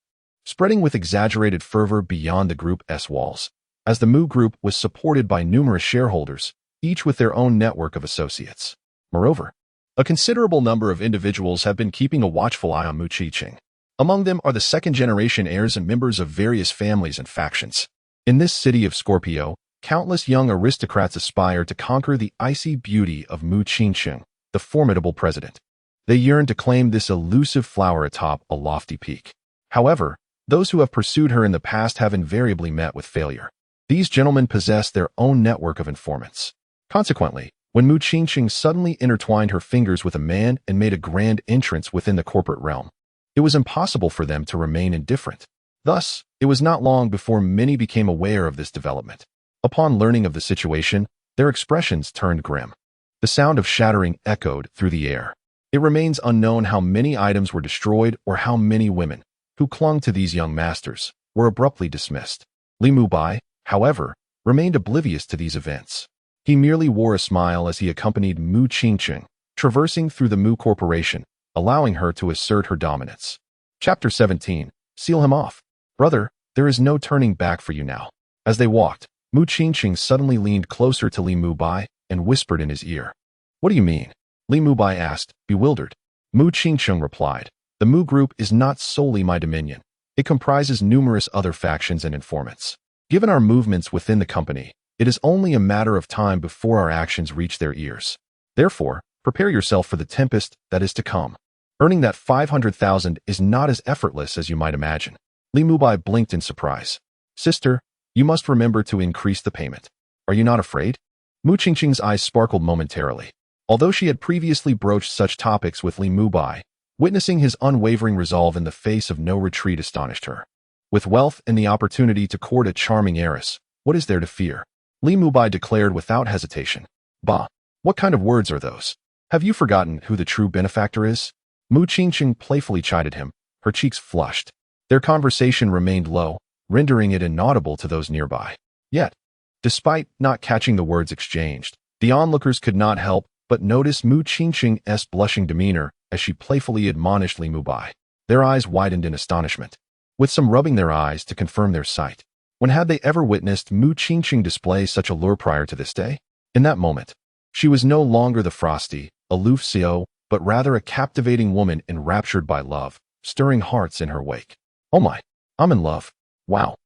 spreading with exaggerated fervor beyond the group's walls, as the Mu Group was supported by numerous shareholders, each with their own network of associates. Moreover, a considerable number of individuals have been keeping a watchful eye on Mu Qingsheng. Among them are the second-generation heirs and members of various families and factions. In this city of Scorpio, countless young aristocrats aspire to conquer the icy beauty of Mu Qingsheng, the formidable president. They yearn to claim this elusive flower atop a lofty peak. However, those who have pursued her in the past have invariably met with failure. These gentlemen possess their own network of informants. Consequently, when Mu Qingqing suddenly intertwined her fingers with a man and made a grand entrance within the corporate realm. It was impossible for them to remain indifferent. Thus, it was not long before many became aware of this development. Upon learning of the situation, their expressions turned grim. The sound of shattering echoed through the air. It remains unknown how many items were destroyed or how many women, who clung to these young masters, were abruptly dismissed. Li Mubai, however, remained oblivious to these events. He merely wore a smile as he accompanied Mu Qingqing, traversing through the Mu Corporation, allowing her to assert her dominance. Chapter 17. Seal him off. Brother, there is no turning back for you now. As they walked, Mu Qingqing suddenly leaned closer to Li Mubai and whispered in his ear. What do you mean? Li Mubai asked, bewildered. Mu Qingqing replied, the Mu Group is not solely my dominion. It comprises numerous other factions and informants. Given our movements within the company, it is only a matter of time before our actions reach their ears. Therefore, prepare yourself for the tempest that is to come. Earning that 500,000 is not as effortless as you might imagine. Li Mubai blinked in surprise. Sister, you must remember to increase the payment. Are you not afraid? Mu Qingqing's eyes sparkled momentarily. Although she had previously broached such topics with Li Mubai, witnessing his unwavering resolve in the face of no retreat astonished her. With wealth and the opportunity to court a charming heiress, what is there to fear? Li Mubai declared without hesitation. Bah, what kind of words are those? Have you forgotten who the true benefactor is? Mu Qingqing playfully chided him, her cheeks flushed. Their conversation remained low, rendering it inaudible to those nearby. Yet, despite not catching the words exchanged, the onlookers could not help but notice Mu Qingqing's blushing demeanor as she playfully admonished Li Mubai. Their eyes widened in astonishment, with some rubbing their eyes to confirm their sight. When had they ever witnessed Mu Qingqing display such allure prior to this day? In that moment, she was no longer the frosty, aloof Xiao, but rather a captivating woman enraptured by love, stirring hearts in her wake. Oh my, I'm in love. Wow.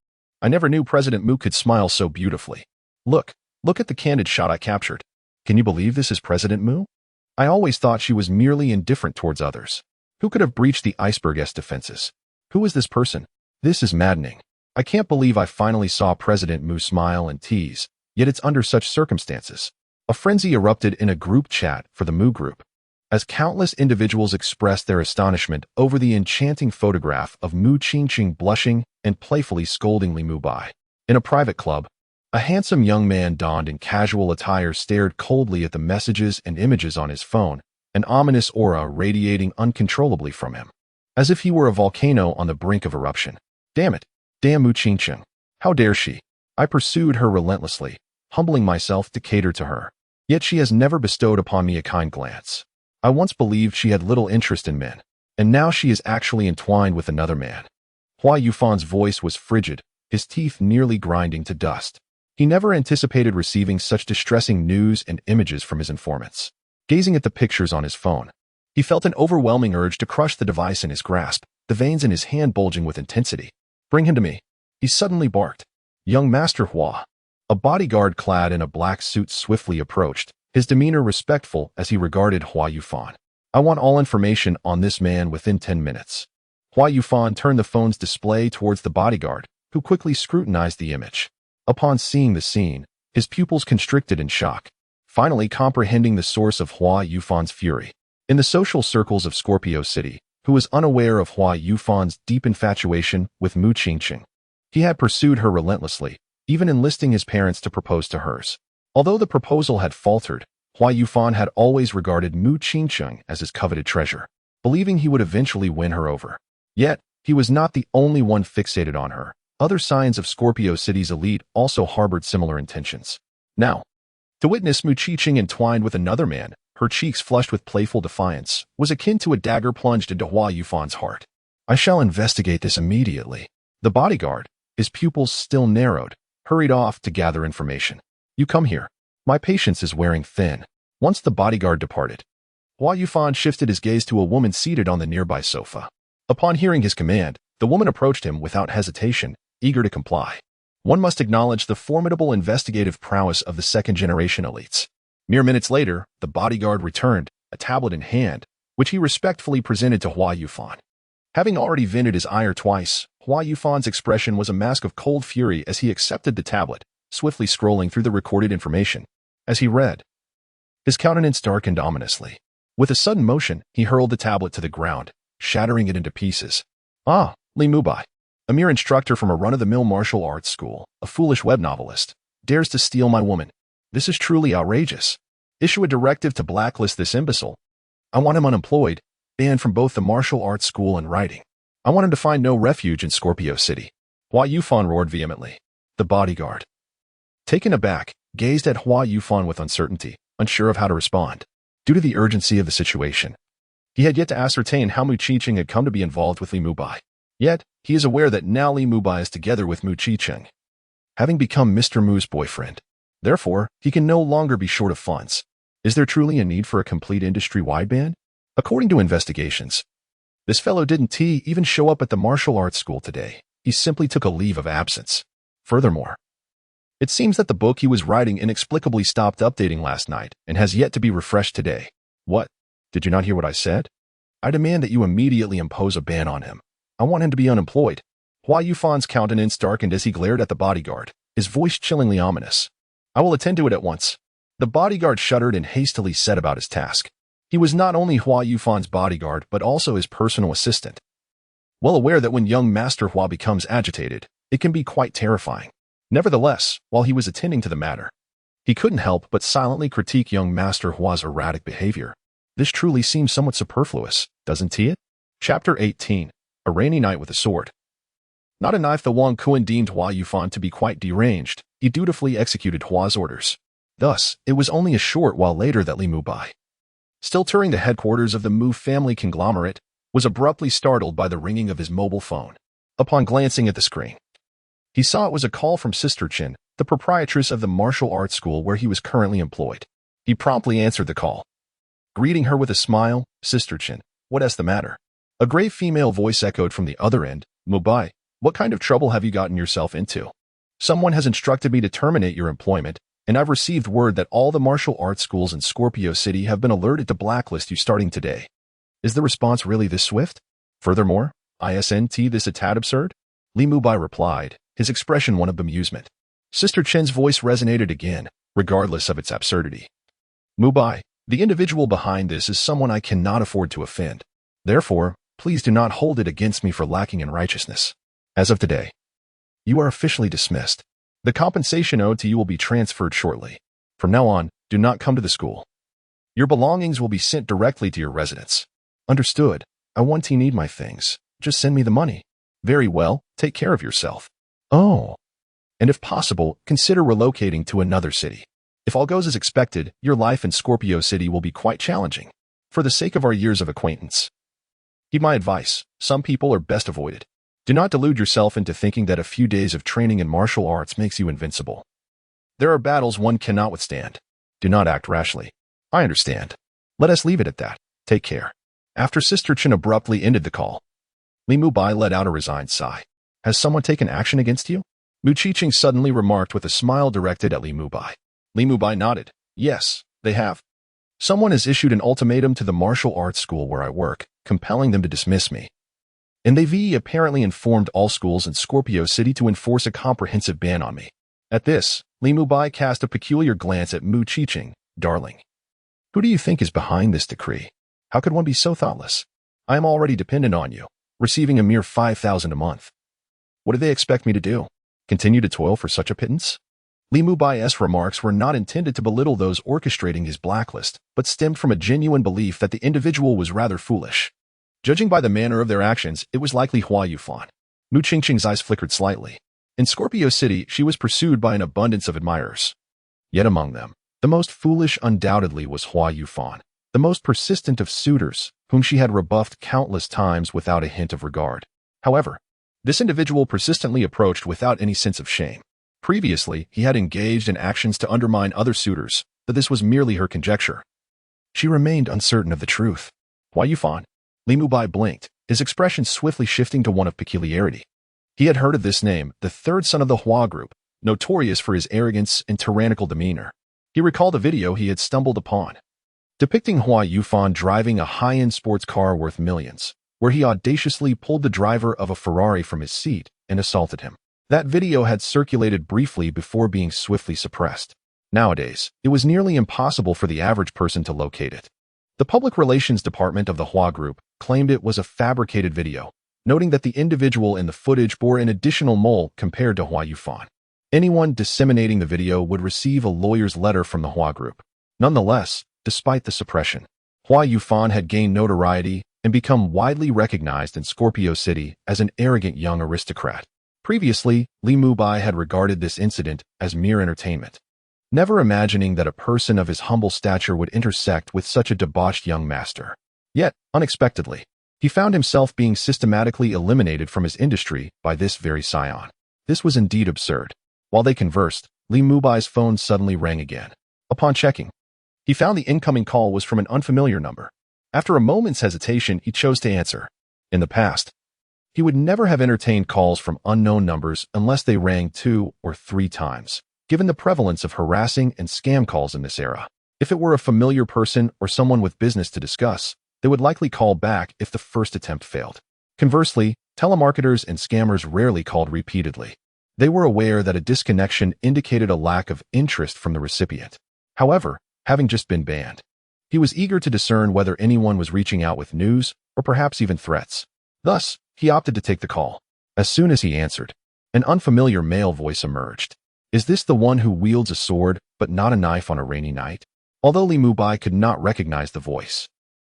I never knew President Mu could smile so beautifully. Look at the candid shot I captured. Can you believe this is President Mu? I always thought she was merely indifferent towards others. Who could have breached the iceberg's defenses? Who is this person? This is maddening. I can't believe I finally saw President Mu smile and tease, yet it's under such circumstances. A frenzy erupted in a group chat for the Mu Group, as countless individuals expressed their astonishment over the enchanting photograph of Mu Qingqing blushing and playfully scolding Li Mubai. In a private club, a handsome young man donned in casual attire stared coldly at the messages and images on his phone, an ominous aura radiating uncontrollably from him, as if he were a volcano on the brink of eruption. Damn it! Damn Mu Qingqing! How dare she? I pursued her relentlessly, humbling myself to cater to her. Yet she has never bestowed upon me a kind glance. I once believed she had little interest in men, and now she is actually entwined with another man. Hua Yufan's voice was frigid, his teeth nearly grinding to dust. He never anticipated receiving such distressing news and images from his informants. Gazing at the pictures on his phone, he felt an overwhelming urge to crush the device in his grasp, the veins in his hand bulging with intensity. Bring him to me. He suddenly barked. Young Master Hua. A bodyguard clad in a black suit swiftly approached, his demeanor respectful as he regarded Hua Yufan. I want all information on this man within 10 minutes. Hua Yufan turned the phone's display towards the bodyguard, who quickly scrutinized the image. Upon seeing the scene, his pupils constricted in shock, finally comprehending the source of Hua Yufan's fury. In the social circles of Scorpio City, who was unaware of Hua Yufan's deep infatuation with Mu Qingqing. He had pursued her relentlessly, even enlisting his parents to propose to hers. Although the proposal had faltered, Hua Yufan had always regarded Mu Qingqing as his coveted treasure, believing he would eventually win her over. Yet, he was not the only one fixated on her. Other signs of Scorpio City's elite also harbored similar intentions. Now, to witness Mu Qingqing entwined with another man, her cheeks flushed with playful defiance, was akin to a dagger plunged into Hua Yufan's heart. I shall investigate this immediately. The bodyguard, his pupils still narrowed, hurried off to gather information. You come here. My patience is wearing thin. Once the bodyguard departed, Hua Yufan shifted his gaze to a woman seated on the nearby sofa. Upon hearing his command, the woman approached him without hesitation, eager to comply. One must acknowledge the formidable investigative prowess of the second-generation elites. Mere minutes later, the bodyguard returned, a tablet in hand, which he respectfully presented to Hua Yufan. Having already vented his ire twice, Hua Yufan's expression was a mask of cold fury as he accepted the tablet, swiftly scrolling through the recorded information. As he read, His countenance darkened ominously. With a sudden motion, he hurled the tablet to the ground, shattering it into pieces. Ah, Lee Mubai, a mere instructor from a run-of-the-mill martial arts school, a foolish web novelist, dares to steal my woman. This is truly outrageous. Issue a directive to blacklist this imbecile. I want him unemployed, banned from both the martial arts school and writing. I want him to find no refuge in Scorpio City. Hua Yufan roared vehemently. The bodyguard, taken aback, gazed at Hua Yufan with uncertainty, unsure of how to respond. Due to the urgency of the situation, he had yet to ascertain how Mu Qiqing had come to be involved with Li Mubai. Yet, he is aware that now Li Mubai is together with Mu Qiqing, having become Mr. Mu's boyfriend. Therefore, he can no longer be short of funds. Is there truly a need for a complete industry-wide ban? According to investigations, this fellow didn't even show up at the martial arts school today. He simply took a leave of absence. Furthermore, it seems that the book he was writing inexplicably stopped updating last night and has yet to be refreshed today. What? Did you not hear what I said? I demand that you immediately impose a ban on him. I want him to be unemployed. Hua Yufan's countenance darkened as he glared at the bodyguard, his voice chillingly ominous. I will attend to it at once. The bodyguard shuddered and hastily set about his task. He was not only Hua Yufan's bodyguard but also his personal assistant. Well aware that when young Master Hua becomes agitated, it can be quite terrifying. Nevertheless, while he was attending to the matter, he couldn't help but silently critique young Master Hua's erratic behavior. This truly seems somewhat superfluous, doesn't it? Chapter 18. A Rainy Night with a Sword. Not a knife. The Wang Kuan deemed Hua Yufan to be quite deranged. He dutifully executed Hua's orders. Thus, it was only a short while later that Li Mubai, still touring the headquarters of the Mu family conglomerate, was abruptly startled by the ringing of his mobile phone. Upon glancing at the screen, he saw it was a call from Sister Chin, the proprietress of the martial arts school where he was currently employed. He promptly answered the call, greeting her with a smile. Sister Chin, what's the matter? A grave female voice echoed from the other end. Mubai, what kind of trouble have you gotten yourself into? Someone has instructed me to terminate your employment, and I've received word that all the martial arts schools in Scorpio City have been alerted to blacklist you starting today. Is the response really this swift? Furthermore, isn't this a tad absurd? Li Mubai replied, his expression one of amusement. Sister Chen's voice resonated again, regardless of its absurdity. Mubai, the individual behind this is someone I cannot afford to offend. Therefore, please do not hold it against me for lacking in righteousness. As of today, you are officially dismissed. The compensation owed to you will be transferred shortly. From now on, do not come to the school. Your belongings will be sent directly to your residence. Understood. I want to need my things. Just send me the money. Very well, take care of yourself. Oh. And if possible, consider relocating to another city. If all goes as expected, your life in Scorpio City will be quite challenging. For the sake of our years of acquaintance, heed my advice. Some people are best avoided. Do not delude yourself into thinking that a few days of training in martial arts makes you invincible. There are battles one cannot withstand. Do not act rashly. I understand. Let us leave it at that. Take care. After Sister Chin abruptly ended the call, Li Mubai let out a resigned sigh. Has someone taken action against you? Mu Qiqing suddenly remarked with a smile directed at Li Mubai. Li Mubai nodded. Yes, they have. Someone has issued an ultimatum to the martial arts school where I work, compelling them to dismiss me. And they've apparently informed all schools in Scorpio City to enforce a comprehensive ban on me. At this, Li Mubai cast a peculiar glance at Mu Qiqing. Darling, who do you think is behind this decree? How could one be so thoughtless? I am already dependent on you, receiving a mere 5,000 a month. What do they expect me to do? Continue to toil for such a pittance? Li Mubai's remarks were not intended to belittle those orchestrating his blacklist, but stemmed from a genuine belief that the individual was rather foolish. Judging by the manner of their actions, it was likely Hua Yufan. Mu Qiqing's eyes flickered slightly. In Scorpio City, she was pursued by an abundance of admirers. Yet among them, the most foolish undoubtedly was Hua Yufan, the most persistent of suitors, whom she had rebuffed countless times without a hint of regard. However, this individual persistently approached without any sense of shame. Previously, he had engaged in actions to undermine other suitors, but this was merely her conjecture. She remained uncertain of the truth. Hua Yufan? Li Mubai blinked, his expression swiftly shifting to one of peculiarity. He had heard of this name, the third son of the Hua group, notorious for his arrogance and tyrannical demeanor. He recalled a video he had stumbled upon, depicting Hua Yufan driving a high-end sports car worth millions, where he audaciously pulled the driver of a Ferrari from his seat and assaulted him. That video had circulated briefly before being swiftly suppressed. Nowadays, it was nearly impossible for the average person to locate it. The public relations department of the Hua Group claimed it was a fabricated video, noting that the individual in the footage bore an additional mole compared to Hua Yufan. Anyone disseminating the video would receive a lawyer's letter from the Hua Group. Nonetheless, despite the suppression, Hua Yufan had gained notoriety and become widely recognized in Scorpio City as an arrogant young aristocrat. Previously, Li Mubai had regarded this incident as mere entertainment, never imagining that a person of his humble stature would intersect with such a debauched young master. Yet, unexpectedly, he found himself being systematically eliminated from his industry by this very scion. This was indeed absurd. While they conversed, Li Mubai's phone suddenly rang again. Upon checking, he found the incoming call was from an unfamiliar number. After a moment's hesitation, he chose to answer. In the past, he would never have entertained calls from unknown numbers unless they rang 2 or 3 times, given the prevalence of harassing and scam calls in this era. If it were a familiar person or someone with business to discuss, they would likely call back if the first attempt failed. Conversely, telemarketers and scammers rarely called repeatedly. They were aware that a disconnection indicated a lack of interest from the recipient. However, having just been banned, he was eager to discern whether anyone was reaching out with news or perhaps even threats. Thus, he opted to take the call. As soon as he answered, an unfamiliar male voice emerged. Is this the one who wields a sword but not a knife on a rainy night? Although Li Mubai could not recognize the voice,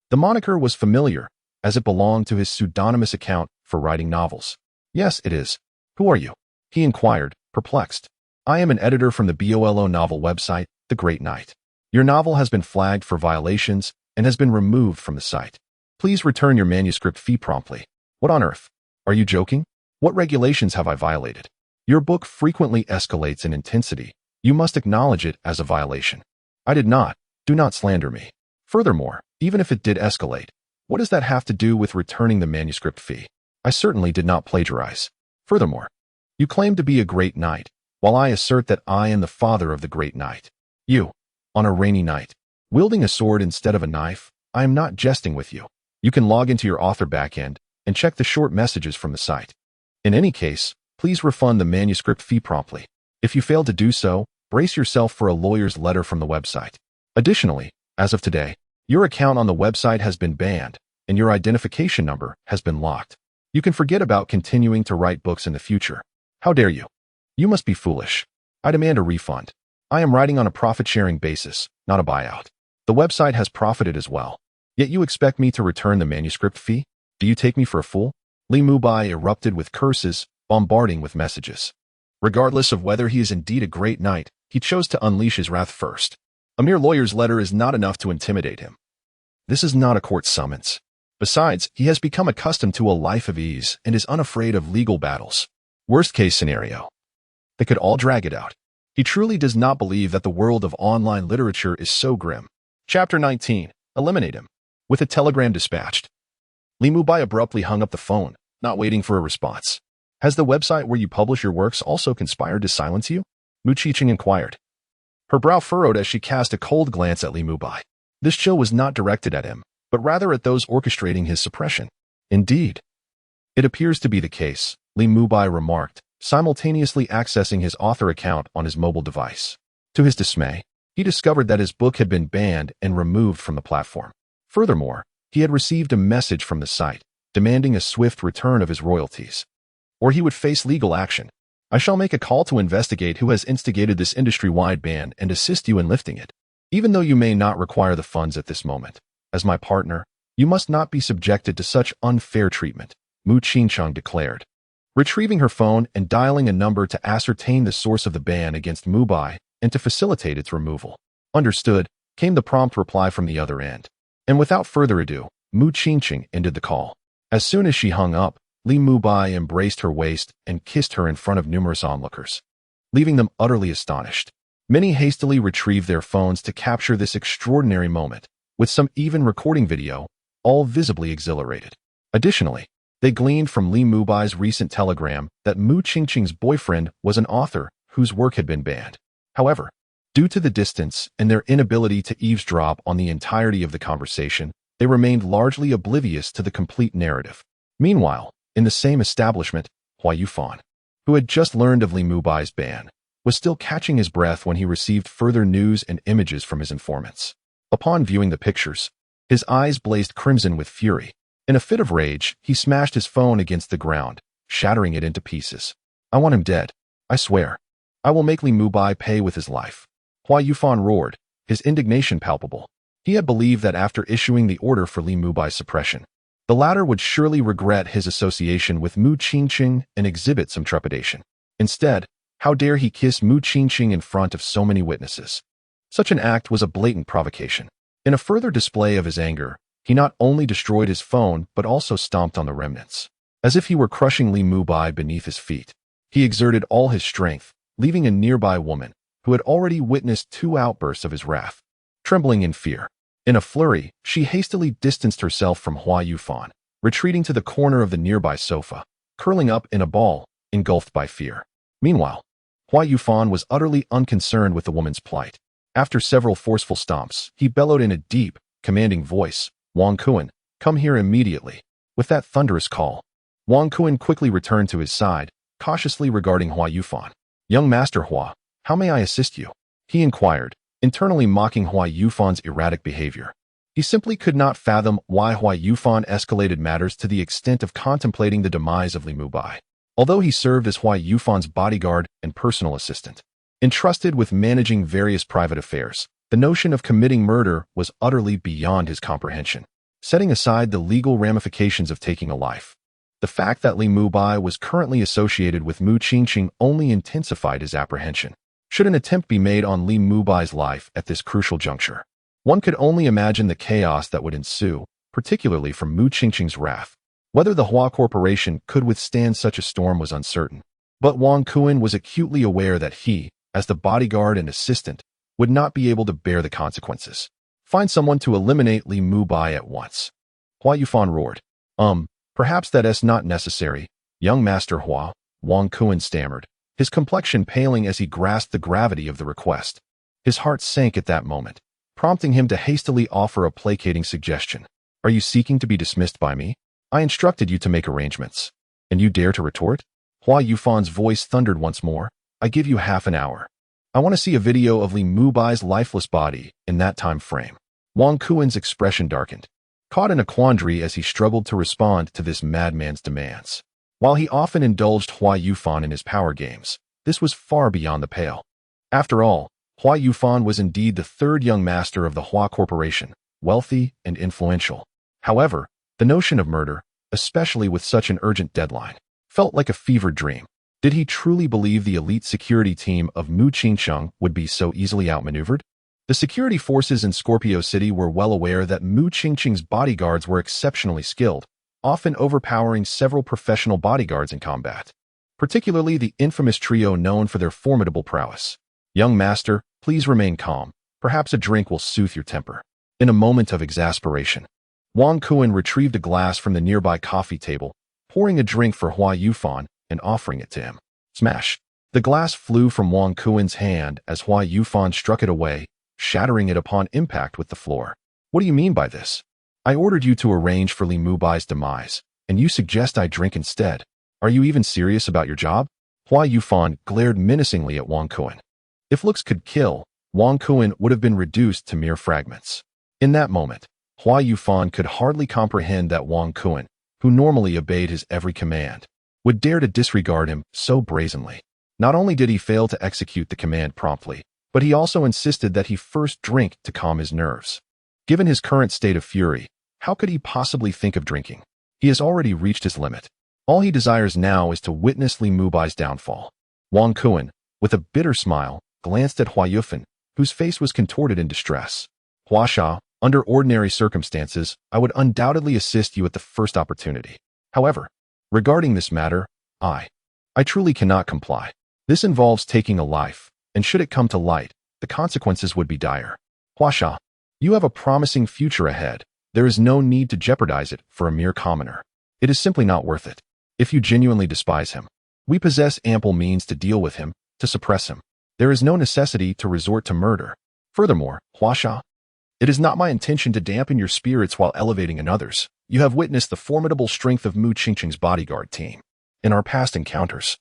the moniker was familiar, as it belonged to his pseudonymous account for writing novels. Yes, it is. Who are you? He inquired, perplexed. I am an editor from the BOLO novel website, The Great Night. Your novel has been flagged for violations and has been removed from the site. Please return your manuscript fee promptly. What on earth? Are you joking? What regulations have I violated? Your book frequently escalates in intensity. You must acknowledge it as a violation. I did not. Do not slander me. Furthermore, even if it did escalate, what does that have to do with returning the manuscript fee? I certainly did not plagiarize. Furthermore, you claim to be a great knight, while I assert that I am the father of the great knight. You, on a rainy night, wielding a sword instead of a knife. I am not jesting with you. You can log into your author backend and check the short messages from the site. In any case, please refund the manuscript fee promptly. If you fail to do so, brace yourself for a lawyer's letter from the website. Additionally, as of today, your account on the website has been banned and your identification number has been locked. You can forget about continuing to write books in the future. How dare you? You must be foolish. I demand a refund. I am writing on a profit-sharing basis, not a buyout. The website has profited as well. Yet you expect me to return the manuscript fee? Do you take me for a fool? Li Mubai erupted with curses, bombarding with messages. Regardless of whether he is indeed a great knight, he chose to unleash his wrath first. A mere lawyer's letter is not enough to intimidate him. This is not a court summons. Besides, he has become accustomed to a life of ease and is unafraid of legal battles. Worst case scenario. They could all drag it out. He truly does not believe that the world of online literature is so grim. Chapter 19. Eliminate him. With a telegram dispatched, Li Mubai abruptly hung up the phone, not waiting for a response. Has the website where you publish your works also conspired to silence you? Mu Qiqing inquired. Her brow furrowed as she cast a cold glance at Li Mubai. This chill was not directed at him, but rather at those orchestrating his suppression. Indeed. It appears to be the case, Li Mubai remarked, simultaneously accessing his author account on his mobile device. To his dismay, he discovered that his book had been banned and removed from the platform. Furthermore, he had received a message from the site, demanding a swift return of his royalties, or he would face legal action. I shall make a call to investigate who has instigated this industry-wide ban and assist you in lifting it. Even though you may not require the funds at this moment, as my partner, you must not be subjected to such unfair treatment, Mu Qiqing declared. Retrieving her phone and dialing a number to ascertain the source of the ban against Mubai and to facilitate its removal. Understood, came the prompt reply from the other end. And without further ado, Mu Qiqing ended the call. As soon as she hung up, Li Mubai embraced her waist and kissed her in front of numerous onlookers, leaving them utterly astonished. Many hastily retrieved their phones to capture this extraordinary moment, with some even recording video, all visibly exhilarated. Additionally, they gleaned from Li Mubai's recent telegram that Mu Qiqing's boyfriend was an author whose work had been banned. However, due to the distance and their inability to eavesdrop on the entirety of the conversation, they remained largely oblivious to the complete narrative. Meanwhile, in the same establishment, Hua Yufan, who had just learned of Li Mubai's ban, was still catching his breath when he received further news and images from his informants. Upon viewing the pictures, his eyes blazed crimson with fury. In a fit of rage, he smashed his phone against the ground, shattering it into pieces. I want him dead. I swear. I will make Li Mubai pay with his life. Hua Yufan roared, his indignation palpable. He had believed that after issuing the order for Li Mubai's suppression, the latter would surely regret his association with Mu Qingqing and exhibit some trepidation. Instead, how dare he kiss Mu Qingqing in front of so many witnesses? Such an act was a blatant provocation. In a further display of his anger, he not only destroyed his phone but also stomped on the remnants. As if he were crushing Li Mubai beneath his feet, he exerted all his strength, leaving a nearby woman, who had already witnessed 2 outbursts of his wrath, trembling in fear. In a flurry, she hastily distanced herself from Hua Yufan, retreating to the corner of the nearby sofa, curling up in a ball, engulfed by fear. Meanwhile, Hua Yufan was utterly unconcerned with the woman's plight. After several forceful stomps, he bellowed in a deep, commanding voice, Wang Kuan, come here immediately. With that thunderous call, Wang Kuan quickly returned to his side, cautiously regarding Hua Yufan. Young Master Hua, how may I assist you? He inquired, internally mocking Hua Yufan's erratic behavior. He simply could not fathom why Hua Yufan escalated matters to the extent of contemplating the demise of Li Mubai. Although he served as Hua Yufan's bodyguard and personal assistant, entrusted with managing various private affairs, the notion of committing murder was utterly beyond his comprehension. Setting aside the legal ramifications of taking a life, the fact that Li Mubai was currently associated with Mu Qingqing only intensified his apprehension. Should an attempt be made on Li Mubai's life at this crucial juncture, one could only imagine the chaos that would ensue, particularly from Mu Qingqing's wrath. Whether the Hua Corporation could withstand such a storm was uncertain, but Wang Kuan was acutely aware that he, as the bodyguard and assistant, would not be able to bear the consequences. Find someone to eliminate Li Mubai at once. Hua Yufan roared. Perhaps that is not necessary, young Master Hua, Wang Kuan stammered, his complexion paling as he grasped the gravity of the request. His heart sank at that moment, prompting him to hastily offer a placating suggestion. Are you seeking to be dismissed by me? I instructed you to make arrangements. And you dare to retort? Hua Yufan's voice thundered once more. I give you half an hour. I want to see a video of Li Mubai's lifeless body in that time frame. Wang Kuan's expression darkened, caught in a quandary as he struggled to respond to this madman's demands. While he often indulged Hua Yufan in his power games, this was far beyond the pale. After all, Hua Yufan was indeed the 3rd young master of the Hua Corporation, wealthy and influential. However, the notion of murder, especially with such an urgent deadline, felt like a fevered dream. Did he truly believe the elite security team of Mu Qingqing would be so easily outmaneuvered? The security forces in Scorpio City were well aware that Mu Qingqing's bodyguards were exceptionally skilled, often overpowering several professional bodyguards in combat, particularly the infamous trio known for their formidable prowess. Young master, please remain calm. Perhaps a drink will soothe your temper. In a moment of exasperation, Wang Kuan retrieved a glass from the nearby coffee table, pouring a drink for Hua Yufan and offering it to him. Smash! The glass flew from Wang Kuan's hand as Hua Yufan struck it away, shattering it upon impact with the floor. What do you mean by this? I ordered you to arrange for Li Mubai's demise, and you suggest I drink instead. Are you even serious about your job? Hua Yufan glared menacingly at Wang Kuan. If looks could kill, Wang Kuan would have been reduced to mere fragments. In that moment, Hua Yufan could hardly comprehend that Wang Kuan, who normally obeyed his every command, would dare to disregard him so brazenly. Not only did he fail to execute the command promptly, but he also insisted that he first drink to calm his nerves. Given his current state of fury, how could he possibly think of drinking? He has already reached his limit. All he desires now is to witness Li Mubai's downfall. Wang Kuan, with a bitter smile, glanced at Hua Yufan, whose face was contorted in distress. Hua Sha, under ordinary circumstances, I would undoubtedly assist you at the first opportunity. However, regarding this matter, I truly cannot comply. This involves taking a life, and should it come to light, the consequences would be dire. Hua Sha, you have a promising future ahead. There is no need to jeopardize it for a mere commoner. It is simply not worth it. If you genuinely despise him, we possess ample means to deal with him, to suppress him. There is no necessity to resort to murder. Furthermore, Hua Sha, it is not my intention to dampen your spirits while elevating another's. You have witnessed the formidable strength of Mu Qingqing's bodyguard team. In our past encounters,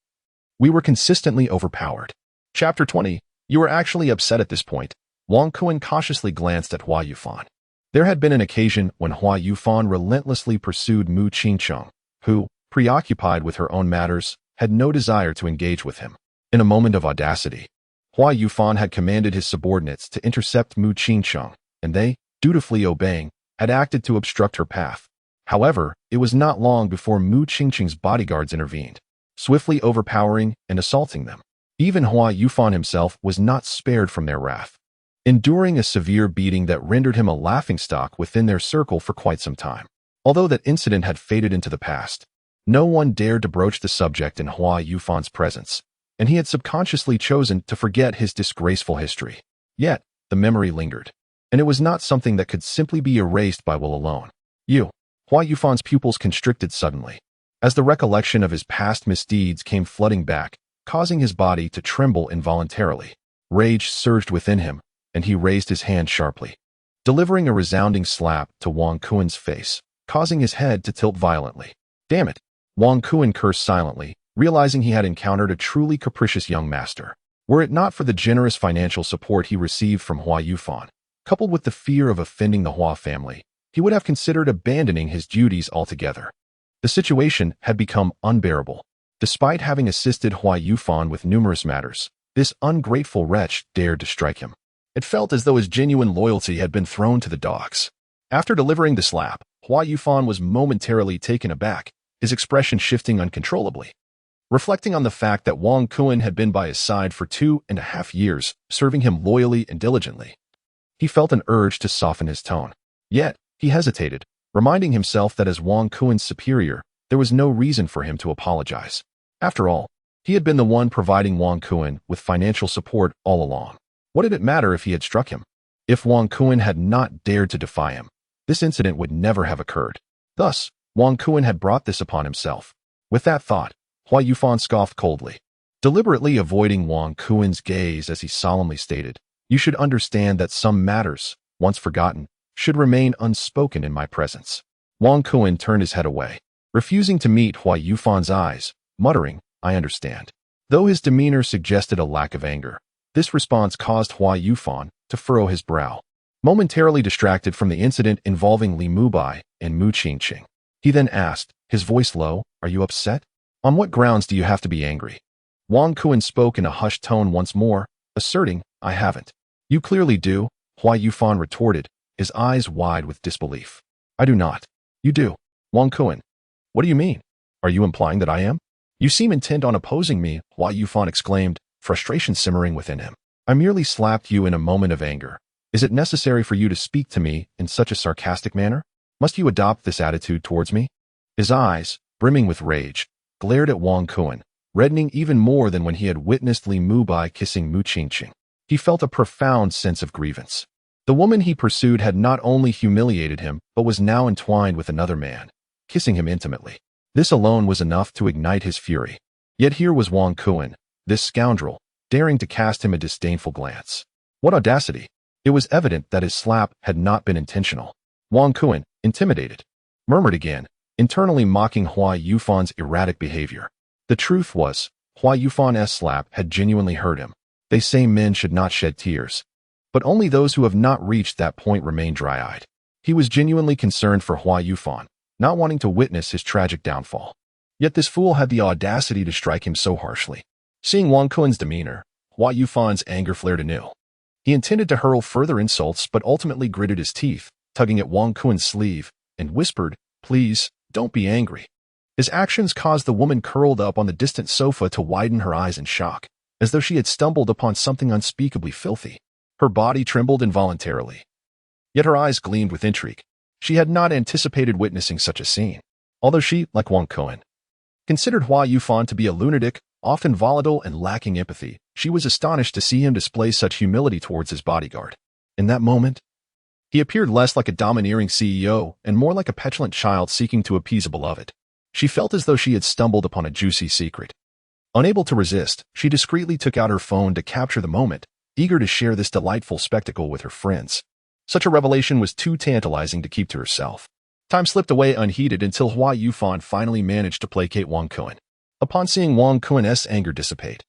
we were consistently overpowered. Chapter 20. You were actually upset at this point. Wang Kun cautiously glanced at Hua Yufan. There had been an occasion when Hua Yufan relentlessly pursued Mu Qingcheng, who, preoccupied with her own matters, had no desire to engage with him. In a moment of audacity, Hua Yufan had commanded his subordinates to intercept Mu Qingcheng, and they, dutifully obeying, had acted to obstruct her path. However, it was not long before Mu Qingcheng's bodyguards intervened, swiftly overpowering and assaulting them. Even Hua Yufan himself was not spared from their wrath, enduring a severe beating that rendered him a laughingstock within their circle for quite some time. Although that incident had faded into the past, no one dared to broach the subject in Hua Yufan's presence, and he had subconsciously chosen to forget his disgraceful history. Yet, the memory lingered, and it was not something that could simply be erased by will alone. Hua Yufan's pupils constricted suddenly, as the recollection of his past misdeeds came flooding back, causing his body to tremble involuntarily. Rage surged within him, and he raised his hand sharply, delivering a resounding slap to Wang Kun's face, causing his head to tilt violently. Damn it! Wang Kun cursed silently, realizing he had encountered a truly capricious young master. Were it not for the generous financial support he received from Hua Yufan, coupled with the fear of offending the Hua family, he would have considered abandoning his duties altogether. The situation had become unbearable. Despite having assisted Hua Yufan with numerous matters, this ungrateful wretch dared to strike him. It felt as though his genuine loyalty had been thrown to the dogs. After delivering the slap, Hua Yufan was momentarily taken aback, his expression shifting uncontrollably. Reflecting on the fact that Wang Kun had been by his side for 2.5 years, serving him loyally and diligently, he felt an urge to soften his tone. Yet, he hesitated, reminding himself that as Wang Kun's superior, there was no reason for him to apologize. After all, he had been the one providing Wang Kun with financial support all along. What did it matter if he had struck him? If Wang Kun had not dared to defy him, this incident would never have occurred. Thus, Wang Kun had brought this upon himself. With that thought, Hua Yufan scoffed coldly, deliberately avoiding Wang Kun's gaze as he solemnly stated, "You should understand that some matters, once forgotten, should remain unspoken in my presence." Wang Kun turned his head away, refusing to meet Hua Yufan's eyes, muttering, "I understand." Though his demeanor suggested a lack of anger, this response caused Hua Yufan to furrow his brow. Momentarily distracted from the incident involving Li Mubai and Mu Qingcheng, he then asked, his voice low, "Are you upset? On what grounds do you have to be angry?" Wang Kun spoke in a hushed tone once more, asserting, "I haven't." "You clearly do," Hua Yufan retorted, his eyes wide with disbelief. "I do not." "You do." "Wang Kun, what do you mean? Are you implying that I am?" "You seem intent on opposing me," Hua Yufan exclaimed, frustration simmering within him. "I merely slapped you in a moment of anger. Is it necessary for you to speak to me in such a sarcastic manner? Must you adopt this attitude towards me?" His eyes, brimming with rage, glared at Wang Kun, reddening even more than when he had witnessed Li Mubai kissing Mu Qingcheng. He felt a profound sense of grievance. The woman he pursued had not only humiliated him, but was now entwined with another man, kissing him intimately. This alone was enough to ignite his fury. Yet here was Wang Kun, this scoundrel, daring to cast him a disdainful glance. What audacity! It was evident that his slap had not been intentional. Wang Kun, intimidated, murmured again, internally mocking Hua Yufan's erratic behavior. The truth was, Hua Yufan's slap had genuinely hurt him. They say men should not shed tears, but only those who have not reached that point remain dry-eyed. He was genuinely concerned for Hua Yufan, not wanting to witness his tragic downfall. Yet this fool had the audacity to strike him so harshly. Seeing Wang Kun's demeanor, Hua Yufan's anger flared anew. He intended to hurl further insults but ultimately gritted his teeth, tugging at Wang Kun's sleeve, and whispered, "Please, don't be angry." His actions caused the woman curled up on the distant sofa to widen her eyes in shock, as though she had stumbled upon something unspeakably filthy. Her body trembled involuntarily. Yet her eyes gleamed with intrigue. She had not anticipated witnessing such a scene. Although she, like Wang Kun, considered Hua Yufan to be a lunatic, often volatile and lacking empathy, she was astonished to see him display such humility towards his bodyguard. In that moment, he appeared less like a domineering CEO and more like a petulant child seeking to appease a beloved. She felt as though she had stumbled upon a juicy secret. Unable to resist, she discreetly took out her phone to capture the moment, eager to share this delightful spectacle with her friends. Such a revelation was too tantalizing to keep to herself. Time slipped away unheeded until Hua Yufan finally managed to placate Wang Kun. Upon seeing Wang Kun's anger dissipate,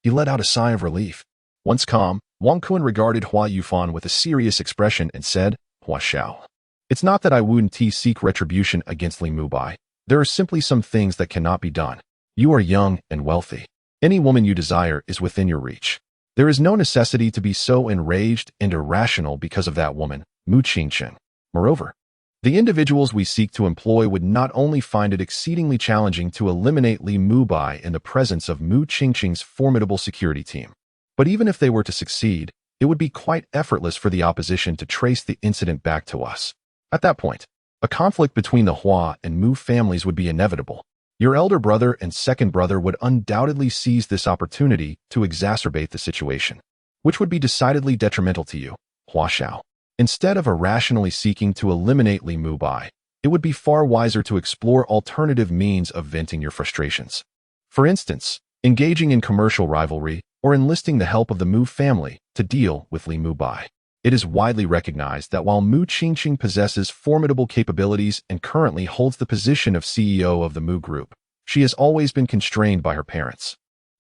He let out a sigh of relief. Once calm, Wang Kun regarded Hua Yufan with a serious expression and said, Hua Xiao. It's not that I wouldn't seek retribution against Li Mubai. There are simply some things that cannot be done. You are young and wealthy. Any woman you desire is within your reach. There is no necessity to be so enraged and irrational because of that woman, Mu Qingqing. Moreover, the individuals we seek to employ would not only find it exceedingly challenging to eliminate Li Mubai in the presence of Mu Qingqing's formidable security team, but even if they were to succeed, it would be quite effortless for the opposition to trace the incident back to us. At that point, a conflict between the Hua and Mu families would be inevitable. Your elder brother and second brother would undoubtedly seize this opportunity to exacerbate the situation, which would be decidedly detrimental to you, Hua Xiao. Instead of irrationally seeking to eliminate Li Mubai, it would be far wiser to explore alternative means of venting your frustrations. For instance, engaging in commercial rivalry or enlisting the help of the Mu family to deal with Li Mubai. It is widely recognized that while Mu Qingqing possesses formidable capabilities and currently holds the position of CEO of the Mu Group, she has always been constrained by her parents,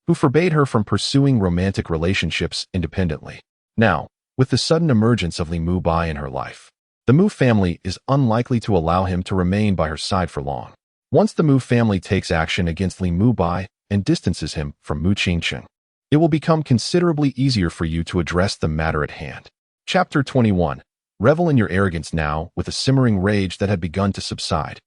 who forbade her from pursuing romantic relationships independently. Now, with the sudden emergence of Li Mubai in her life, the Mu family is unlikely to allow him to remain by her side for long. Once the Mu family takes action against Li Mubai and distances him from Mu Qingqing, it will become considerably easier for you to address the matter at hand. Chapter 21. Revel in your arrogance now with a simmering rage that had begun to subside.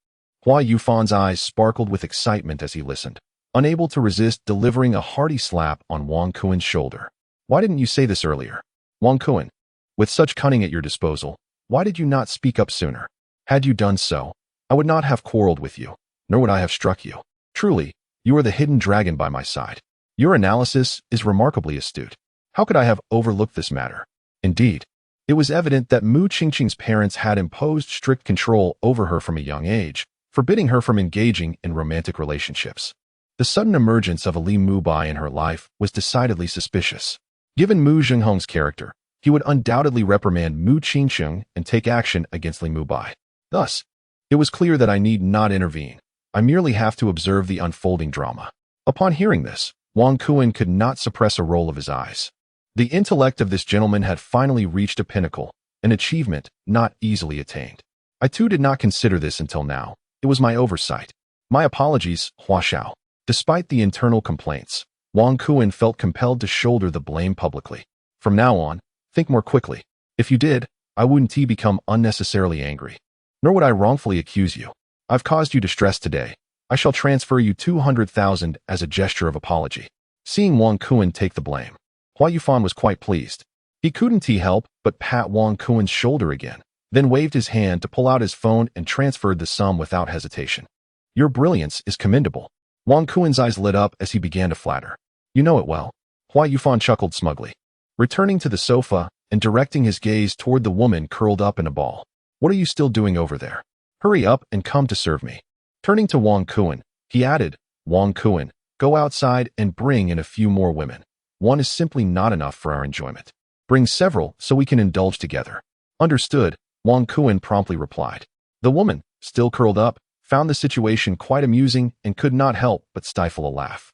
Hua Yufan's eyes sparkled with excitement as he listened, unable to resist delivering a hearty slap on Wang Kuen's shoulder. Why didn't you say this earlier? Wang Kuen, with such cunning at your disposal, why did you not speak up sooner? Had you done so, I would not have quarreled with you, nor would I have struck you. Truly, you are the hidden dragon by my side. Your analysis is remarkably astute. How could I have overlooked this matter? Indeed, it was evident that Mu Qingqing's parents had imposed strict control over her from a young age, forbidding her from engaging in romantic relationships. The sudden emergence of a Li Mubai in her life was decidedly suspicious. Given Mu Zhenghong's character, he would undoubtedly reprimand Mu Qingqing and take action against Li Mubai. Thus, it was clear that I need not intervene. I merely have to observe the unfolding drama. Upon hearing this, Wang Kuen could not suppress a roll of his eyes. The intellect of this gentleman had finally reached a pinnacle, an achievement not easily attained. I too did not consider this until now. It was my oversight. My apologies, Hua Xiao. Despite the internal complaints, Wang Kuen felt compelled to shoulder the blame publicly. From now on, think more quickly. If you did, I wouldn't become unnecessarily angry. Nor would I wrongfully accuse you. I've caused you distress today. I shall transfer you 200,000 as a gesture of apology. Seeing Wang Kuen take the blame, Hua Yufan was quite pleased. He couldn't help but pat Wang Kuen's shoulder again, then waved his hand to pull out his phone and transferred the sum without hesitation. Your brilliance is commendable. Wang Kuen's eyes lit up as he began to flatter. You know it well. Hua Yufan chuckled smugly, returning to the sofa and directing his gaze toward the woman curled up in a ball. What are you still doing over there? Hurry up and come to serve me. Turning to Wang Kuen, he added, Wang Kuen, go outside and bring in a few more women. One is simply not enough for our enjoyment. Bring several so we can indulge together. Understood, Wang Kuen promptly replied. The woman, still curled up, found the situation quite amusing and could not help but stifle a laugh.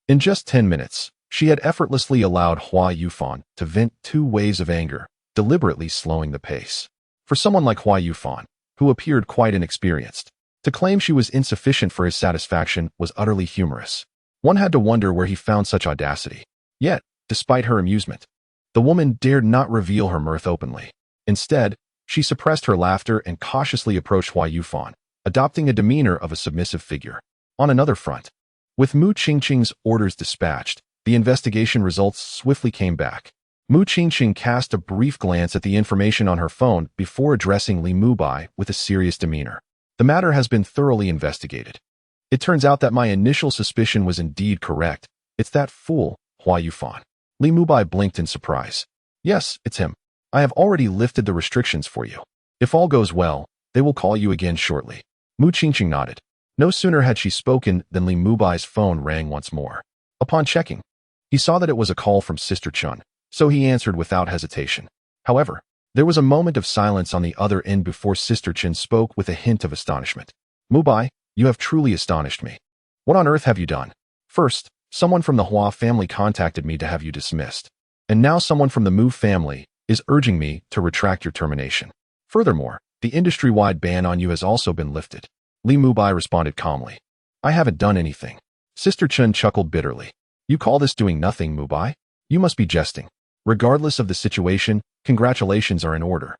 In just 10 minutes, she had effortlessly allowed Hua Yufan to vent 2 waves of anger, deliberately slowing the pace. For someone like Hua Yufan, who appeared quite inexperienced, to claim she was insufficient for his satisfaction was utterly humorous. One had to wonder where he found such audacity. Yet, despite her amusement, the woman dared not reveal her mirth openly. Instead, she suppressed her laughter and cautiously approached Hua Yufan, adopting a demeanor of a submissive figure. On another front, with Mu Qingqing's orders dispatched, the investigation results swiftly came back. Mu Qingqing cast a brief glance at the information on her phone before addressing Li Mubai with a serious demeanor. The matter has been thoroughly investigated. It turns out that my initial suspicion was indeed correct. It's that fool, Hua Yufan. Li Mubai blinked in surprise. Yes, it's him. I have already lifted the restrictions for you. If all goes well, they will call you again shortly. Mu Qingqing nodded. No sooner had she spoken than Li Mubai's phone rang once more. Upon checking, he saw that it was a call from Sister Chun, so he answered without hesitation. However, there was a moment of silence on the other end before Sister Chun spoke with a hint of astonishment. Mubai, you have truly astonished me. What on earth have you done? First, Someone from the Hua family contacted me to have you dismissed. And now someone from the Mu family is urging me to retract your termination. Furthermore, the industry-wide ban on you has also been lifted. Li Mubai responded calmly. I haven't done anything. Sister Chen chuckled bitterly. You call this doing nothing, Mubai? You must be jesting. Regardless of the situation, congratulations are in order.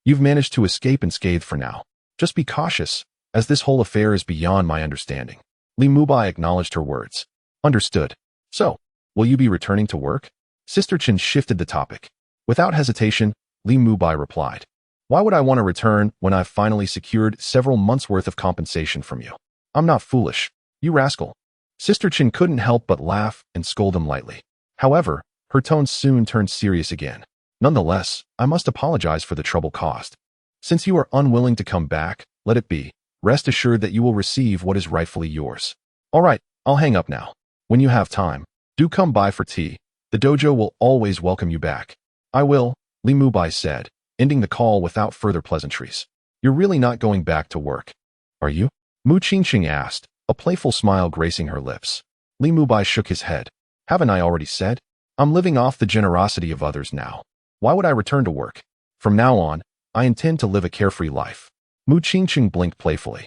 You've managed to escape unscathed for now. Just be cautious, as this whole affair is beyond my understanding. Li Mubai acknowledged her words. Understood. So, will you be returning to work? Sister Chen shifted the topic. Without hesitation, Li Mubai replied. Why would I want to return when I've finally secured several months' worth of compensation from you? I'm not foolish. You rascal. Sister Chen couldn't help but laugh and scold him lightly. However, her tone soon turned serious again. Nonetheless, I must apologize for the trouble caused. Since you are unwilling to come back, let it be. Rest assured that you will receive what is rightfully yours. All right, I'll hang up now. When you have time, do come by for tea. The dojo will always welcome you back. I will, Li Mubai said, ending the call without further pleasantries. You're really not going back to work, are you? Mu Qingqing asked, a playful smile gracing her lips. Li Mubai shook his head. Haven't I already said? I'm living off the generosity of others now. Why would I return to work? From now on, I intend to live a carefree life. Mu Qingqing blinked playfully.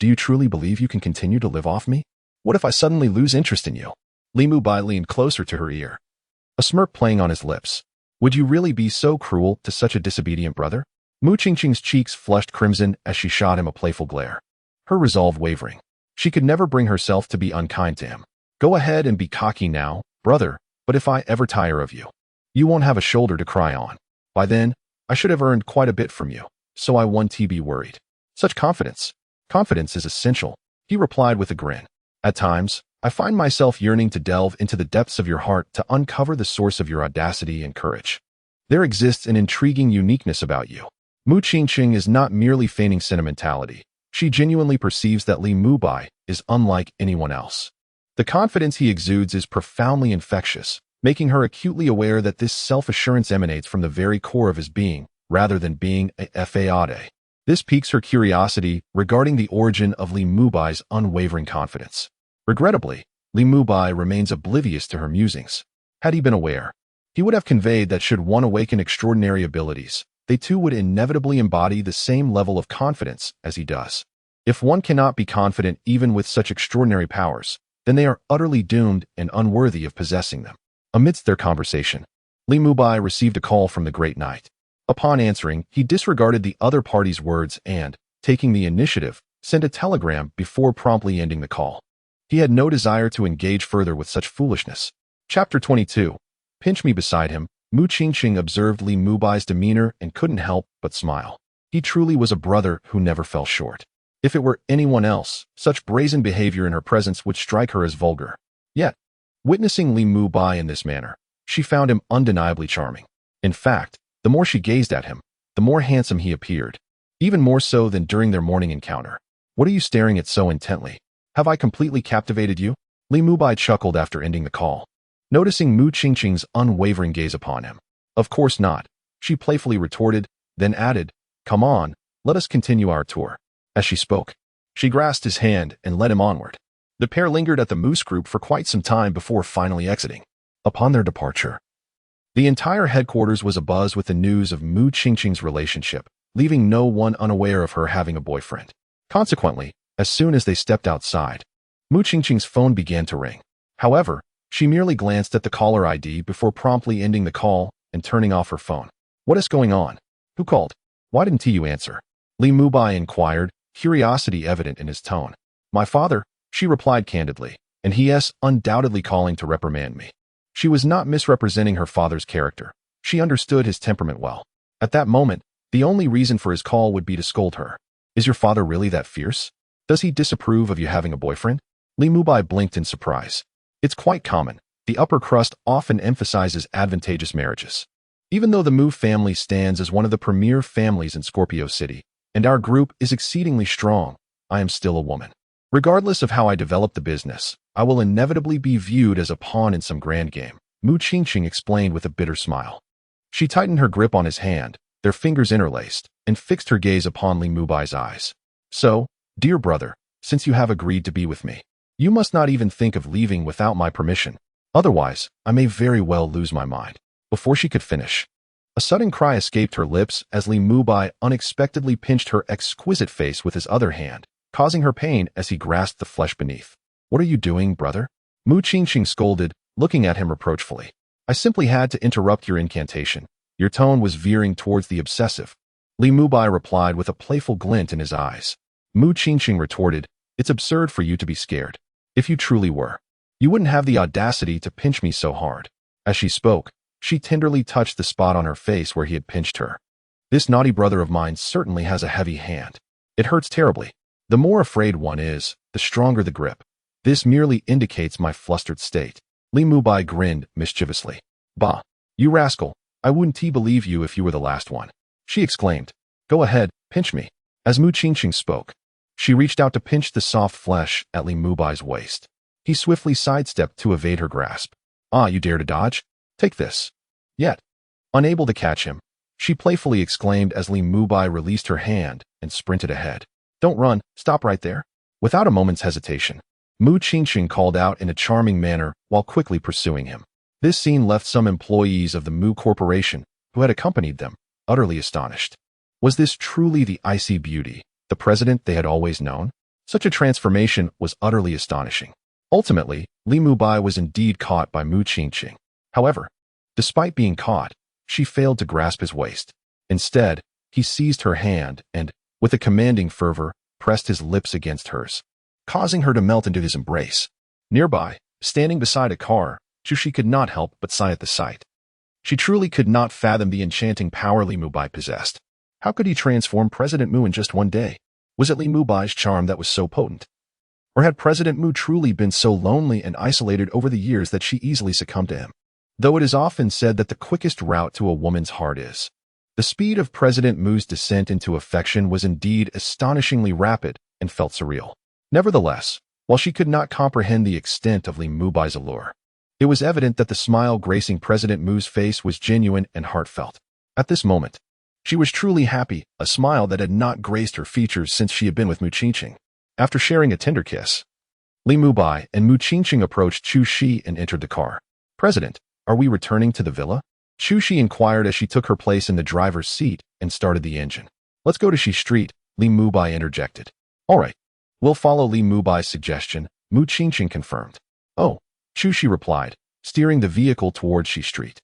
Do you truly believe you can continue to live off me? What if I suddenly lose interest in you? Li Mubai leaned closer to her ear, a smirk playing on his lips. Would you really be so cruel to such a disobedient brother? Mu Qingqing's cheeks flushed crimson as she shot him a playful glare, her resolve wavering. She could never bring herself to be unkind to him. Go ahead and be cocky now, brother, but if I ever tire of you, you won't have a shoulder to cry on. By then, I should have earned quite a bit from you, so I won't be worried. Such confidence. Confidence is essential, he replied with a grin. At times, I find myself yearning to delve into the depths of your heart to uncover the source of your audacity and courage. There exists an intriguing uniqueness about you. Mu Qingqing is not merely feigning sentimentality. She genuinely perceives that Li Mubai is unlike anyone else. The confidence he exudes is profoundly infectious, making her acutely aware that this self-assurance emanates from the very core of his being, rather than being a fade. This piques her curiosity regarding the origin of Li Mubai's unwavering confidence. Regrettably, Li Mubai remains oblivious to her musings. Had he been aware, he would have conveyed that should one awaken extraordinary abilities, they too would inevitably embody the same level of confidence as he does. If one cannot be confident even with such extraordinary powers, then they are utterly doomed and unworthy of possessing them. Amidst their conversation, Li Mubai received a call from the Great Knight. Upon answering, he disregarded the other party's words and, taking the initiative, sent a telegram before promptly ending the call. He had no desire to engage further with such foolishness. Chapter 22. Pinch me beside him. Mu Qingqing observed Li Mubai's demeanor and couldn't help but smile. He truly was a brother who never fell short. If it were anyone else, such brazen behavior in her presence would strike her as vulgar. Yet, witnessing Li Mubai in this manner, she found him undeniably charming. In fact, the more she gazed at him, the more handsome he appeared, even more so than during their morning encounter. What are you staring at so intently? Have I completely captivated you? Li Mubai chuckled after ending the call, noticing Mu Qingqing's unwavering gaze upon him. Of course not, she playfully retorted, then added, Come on, let us continue our tour. As she spoke, she grasped his hand and led him onward. The pair lingered at the Moose Group for quite some time before finally exiting. Upon their departure, the entire headquarters was abuzz with the news of Mu Qingqing's relationship, leaving no one unaware of her having a boyfriend. Consequently, as soon as they stepped outside, Mu Qingqing's phone began to ring. However, she merely glanced at the caller ID before promptly ending the call and turning off her phone. What is going on? Who called? Why didn't you answer? Li Mubai inquired, curiosity evident in his tone. My father, she replied candidly, and he is undoubtedly calling to reprimand me. She was not misrepresenting her father's character. She understood his temperament well. At that moment, the only reason for his call would be to scold her. Is your father really that fierce? Does he disapprove of you having a boyfriend? Li Mubai blinked in surprise. It's quite common. The upper crust often emphasizes advantageous marriages. Even though the Mu family stands as one of the premier families in Scorpio City, and our group is exceedingly strong, I am still a woman. Regardless of how I develop the business, I will inevitably be viewed as a pawn in some grand game, Mu Qingqing explained with a bitter smile. She tightened her grip on his hand, their fingers interlaced, and fixed her gaze upon Li Mubai's eyes. So, dear brother, since you have agreed to be with me, You must not even think of leaving without my permission. Otherwise, I may very well lose my mind. Before she could finish, a sudden cry escaped her lips as Li Mubai unexpectedly pinched her exquisite face with his other hand, causing her pain as he grasped the flesh beneath. What are you doing, brother? Mu Qingqing scolded, looking at him reproachfully. I simply had to interrupt your incantation. Your tone was veering towards the obsessive. Li Mubai replied with a playful glint in his eyes. Mu Qingqing retorted, it's absurd for you to be scared. If you truly were, you wouldn't have the audacity to pinch me so hard. As she spoke, she tenderly touched the spot on her face where he had pinched her. This naughty brother of mine certainly has a heavy hand. It hurts terribly. The more afraid one is, the stronger the grip. This merely indicates my flustered state. Li Mubai grinned mischievously. Bah, you rascal, I wouldn't believe you if you were the last one. She exclaimed. Go ahead, pinch me. As Mu Qingqing spoke, she reached out to pinch the soft flesh at Li Mubai's waist. He swiftly sidestepped to evade her grasp. Ah, you dare to dodge? Take this. Yet, unable to catch him, she playfully exclaimed as Li Mubai released her hand and sprinted ahead. Don't run, stop right there. Without a moment's hesitation, Mu Qingqing called out in a charming manner while quickly pursuing him. This scene left some employees of the Mu Corporation, who had accompanied them, utterly astonished. Was this truly the icy beauty, the president they had always known? Such a transformation was utterly astonishing. Ultimately, Li Mubai was indeed caught by Mu Qingqing. However, despite being caught, she failed to grasp his waist. Instead, he seized her hand and, with a commanding fervor, pressed his lips against hers, causing her to melt into his embrace. Nearby, standing beside a car, Chushi could not help but sigh at the sight. She truly could not fathom the enchanting power Li Mubai possessed. How could he transform President Mu in just one day? Was it Li Mubai's charm that was so potent? Or had President Mu truly been so lonely and isolated over the years that she easily succumbed to him? Though it is often said that the quickest route to a woman's heart is. The speed of President Mu's descent into affection was indeed astonishingly rapid and felt surreal. Nevertheless, while she could not comprehend the extent of Li Mubai's allure, it was evident that the smile gracing President Mu's face was genuine and heartfelt. At this moment, she was truly happy, a smile that had not graced her features since she had been with Mu Qingqing. After sharing a tender kiss, Li Mubai and Mu Qingqing approached Chu Shi and entered the car. President, are we returning to the villa? Chu Shi inquired as she took her place in the driver's seat and started the engine. Let's go to Shi Street, Li Mubai interjected. All right, we'll follow Li Mubai's suggestion, Mu Qingqing confirmed. Oh, Chu Shi replied, steering the vehicle towards Shi Street.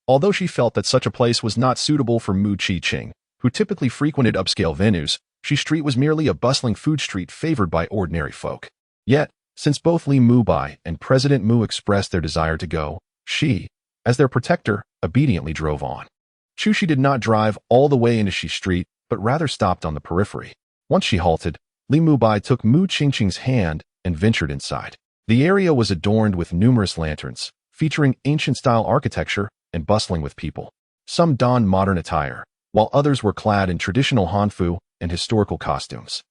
Although she felt that such a place was not suitable for Mu Qingqing, who typically frequented upscale venues, Shi Street was merely a bustling food street favored by ordinary folk. Yet, since both Li Mubai and President Mu expressed their desire to go, she, as their protector, obediently drove on. Chu Shi did not drive all the way into Shi Street, but rather stopped on the periphery. Once she halted, Li Mubai took Mu Qingqing's hand and ventured inside. The area was adorned with numerous lanterns, featuring ancient-style architecture and bustling with people. Some donned modern attire, while others were clad in traditional Hanfu and historical costumes.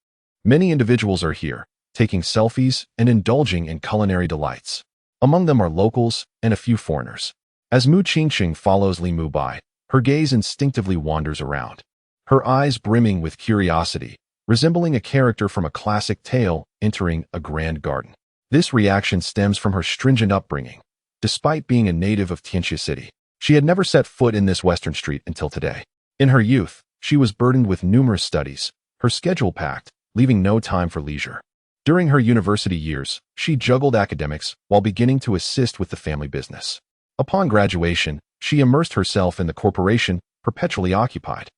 Many individuals are here, taking selfies and indulging in culinary delights. Among them are locals and a few foreigners. As Mu Qingqing follows Li Mubai, her gaze instinctively wanders around, her eyes brimming with curiosity, resembling a character from a classic tale entering a grand garden. This reaction stems from her stringent upbringing. Despite being a native of Tianxia City, she had never set foot in this western street until today. In her youth, she was burdened with numerous studies, her schedule packed, leaving no time for leisure. During her university years, she juggled academics while beginning to assist with the family business. Upon graduation, she immersed herself in the corporation, perpetually occupied.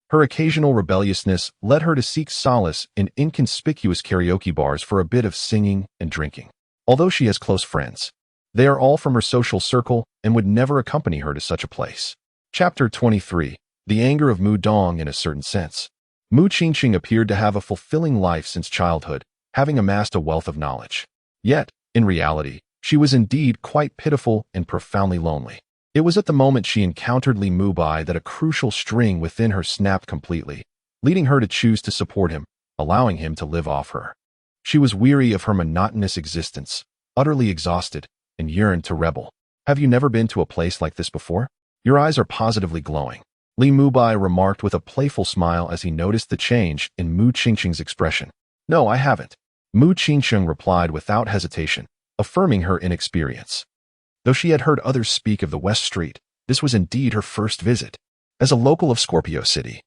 Her occasional rebelliousness led her to seek solace in inconspicuous karaoke bars for a bit of singing and drinking. Although she has close friends, they are all from her social circle and would never accompany her to such a place. Chapter 23. The Anger of Mu Dong in a Certain Sense. Mu Qingqing appeared to have a fulfilling life since childhood, having amassed a wealth of knowledge. Yet, in reality, she was indeed quite pitiful and profoundly lonely. It was at the moment she encountered Li Mubai that a crucial string within her snapped completely, leading her to choose to support him, allowing him to live off her. She was weary of her monotonous existence, utterly exhausted, and yearned to rebel. Have you never been to a place like this before? Your eyes are positively glowing, Li Mubai remarked with a playful smile as he noticed the change in Mu Qingqing's expression. No, I haven't. Mu Qingsheng replied without hesitation, affirming her inexperience. Though she had heard others speak of the West Street, this was indeed her first visit. As a local of Scorpio City,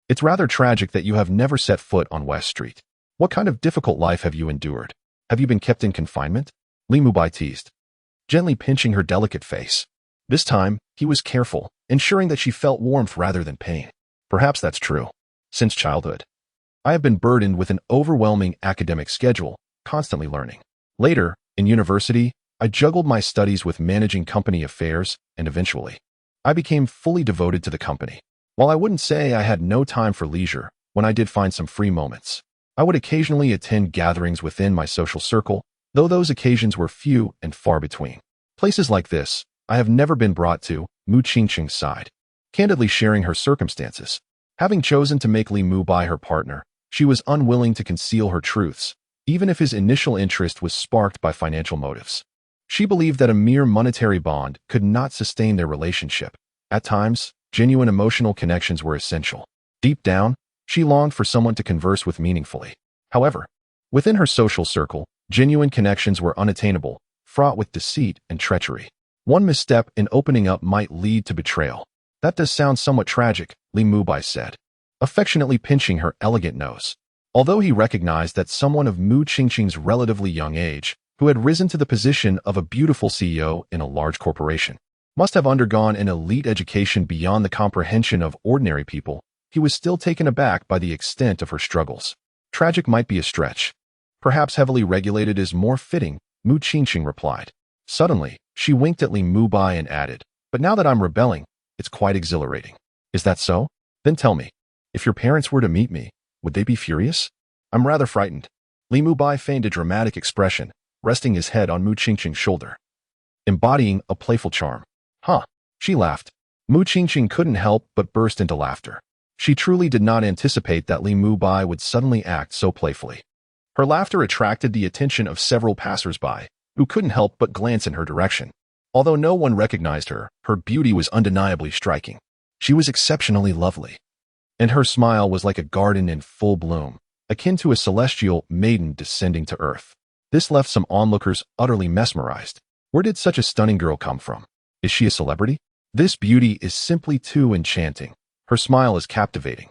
it's rather tragic that you have never set foot on West Street. What kind of difficult life have you endured? Have you been kept in confinement? Li Mubai teased, gently pinching her delicate face. This time, he was careful, ensuring that she felt warmth rather than pain. Perhaps that's true. Since childhood, I have been burdened with an overwhelming academic schedule, constantly learning. Later, in university, I juggled my studies with managing company affairs, and eventually, I became fully devoted to the company. While I wouldn't say I had no time for leisure, when I did find some free moments, I would occasionally attend gatherings within my social circle, though those occasions were few and far between. Places like this, I have never been brought to, Mu Qingsheng's side, candidly sharing her circumstances. Having chosen to make Li Mubai her partner, she was unwilling to conceal her truths, even if his initial interest was sparked by financial motives. She believed that a mere monetary bond could not sustain their relationship. At times, genuine emotional connections were essential. Deep down, she longed for someone to converse with meaningfully. However, within her social circle, genuine connections were unattainable, fraught with deceit and treachery. One misstep in opening up might lead to betrayal. That does sound somewhat tragic, Li Mubai said, affectionately pinching her elegant nose. Although he recognized that someone of Mu Qingsheng's relatively young age, who had risen to the position of a beautiful CEO in a large corporation, must have undergone an elite education beyond the comprehension of ordinary people, he was still taken aback by the extent of her struggles. Tragic might be a stretch. Perhaps heavily regulated is more fitting, Mu Qingsheng replied. Suddenly, she winked at Li Mubai and added, but now that I'm rebelling, it's quite exhilarating. Is that so? Then tell me, if your parents were to meet me, would they be furious? I'm rather frightened. Li Mubai feigned a dramatic expression, resting his head on Mu Qingsheng's shoulder, embodying a playful charm. Huh, she laughed. Mu Qingsheng couldn't help but burst into laughter. She truly did not anticipate that Li Mubai would suddenly act so playfully. Her laughter attracted the attention of several passers-by, who couldn't help but glance in her direction. Although no one recognized her, her beauty was undeniably striking. She was exceptionally lovely, and her smile was like a garden in full bloom, akin to a celestial maiden descending to earth. This left some onlookers utterly mesmerized. Where did such a stunning girl come from? Is she a celebrity? This beauty is simply too enchanting. Her smile is captivating,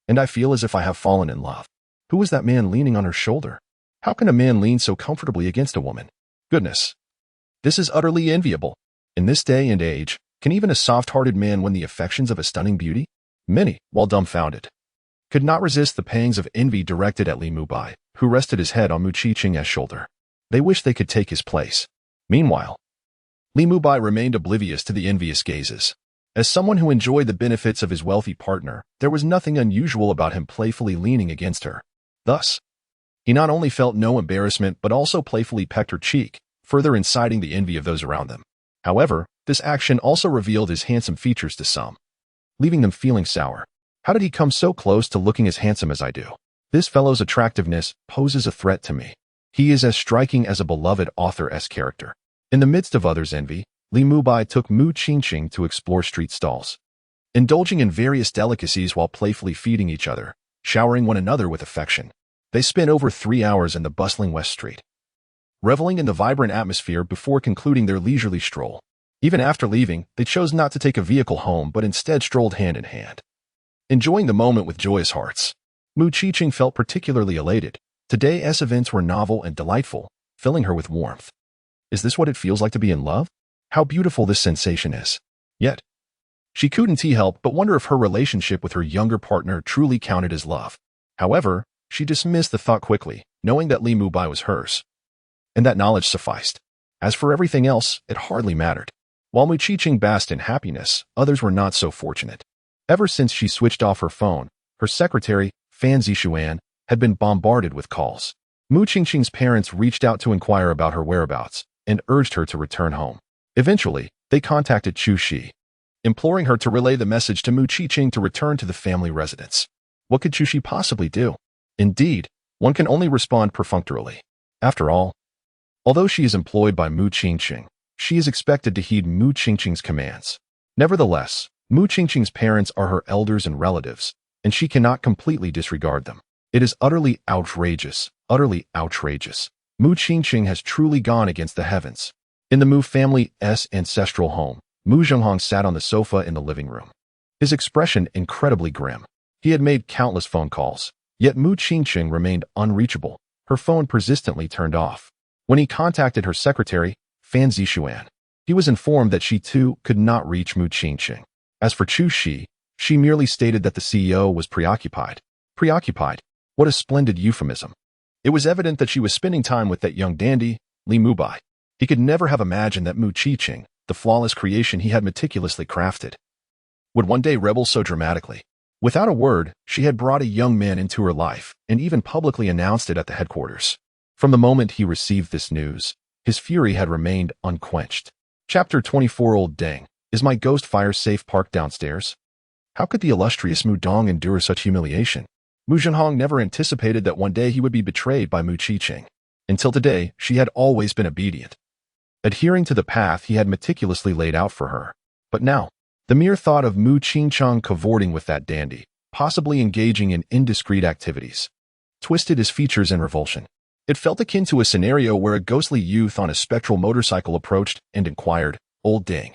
and I feel as if I have fallen in love. Who is that man leaning on her shoulder? How can a man lean so comfortably against a woman? Goodness, this is utterly enviable. In this day and age, can even a soft-hearted man win the affections of a stunning beauty? Many, while dumbfounded, could not resist the pangs of envy directed at Li Mubai, who rested his head on Mu Qingsheng's shoulder. They wished they could take his place. Meanwhile, Li Mubai remained oblivious to the envious gazes. As someone who enjoyed the benefits of his wealthy partner, there was nothing unusual about him playfully leaning against her. Thus, he not only felt no embarrassment but also playfully pecked her cheek, further inciting the envy of those around them. However, this action also revealed his handsome features to some, leaving them feeling sour. How did he come so close to looking as handsome as I do? This fellow's attractiveness poses a threat to me. He is as striking as a beloved author-esque character. In the midst of others' envy, Li Mubai took Mu Qingsheng to explore street stalls, indulging in various delicacies while playfully feeding each other, showering one another with affection. They spent over 3 hours in the bustling West Street, reveling in the vibrant atmosphere before concluding their leisurely stroll. Even after leaving, they chose not to take a vehicle home but instead strolled hand in hand, enjoying the moment with joyous hearts. Mu Qingsheng felt particularly elated. Today's events were novel and delightful, filling her with warmth. Is this what it feels like to be in love? How beautiful this sensation is. Yet, she couldn't help but wonder if her relationship with her younger partner truly counted as love. However, she dismissed the thought quickly, knowing that Li Mubai was hers, and that knowledge sufficed. As for everything else, it hardly mattered. While Mu Qingsheng basked in happiness, others were not so fortunate. Ever since she switched off her phone, her secretary, Fan Zixuan, had been bombarded with calls. Mu Qingsheng's parents reached out to inquire about her whereabouts and urged her to return home. Eventually, they contacted Chu Shi, imploring her to relay the message to Mu Qingsheng to return to the family residence. What could Chu Shi possibly do? Indeed, one can only respond perfunctorily. After all, although she is employed by Mu Qingsheng, she is expected to heed Mu Qingsheng's commands. Nevertheless, Mu Qingsheng's parents are her elders and relatives, and she cannot completely disregard them. It is utterly outrageous, Utterly outrageous. Mu Qingqing has truly gone against the heavens. In the Mu family's ancestral home, Mu Zhenghong sat on the sofa in the living room. His expression incredibly grim. He had made countless phone calls, yet Mu Qingqing remained unreachable, her phone persistently turned off. When he contacted her secretary, Fan Zixuan, he was informed that she too could not reach Mu Qingqing. As for Chu Shi, she merely stated that the CEO was preoccupied. Preoccupied? What a splendid euphemism. It was evident that she was spending time with that young dandy, Li Mubai. He could never have imagined that Mu Qingqing, the flawless creation he had meticulously crafted, would one day rebel so dramatically. Without a word, she had brought a young man into her life and even publicly announced it at the headquarters. From the moment he received this news, his fury had remained unquenched. Chapter 24. Old Deng, is my ghost fire safe parked downstairs? How could the illustrious Mu Dong endure such humiliation? Mu Zhenghong never anticipated that one day he would be betrayed by Mu Qingqing. Until today, she had always been obedient, adhering to the path he had meticulously laid out for her. But now, the mere thought of Mu Qingqing cavorting with that dandy, possibly engaging in indiscreet activities, twisted his features in revulsion. It felt akin to a scenario where a ghostly youth on a spectral motorcycle approached and inquired, "Old Deng,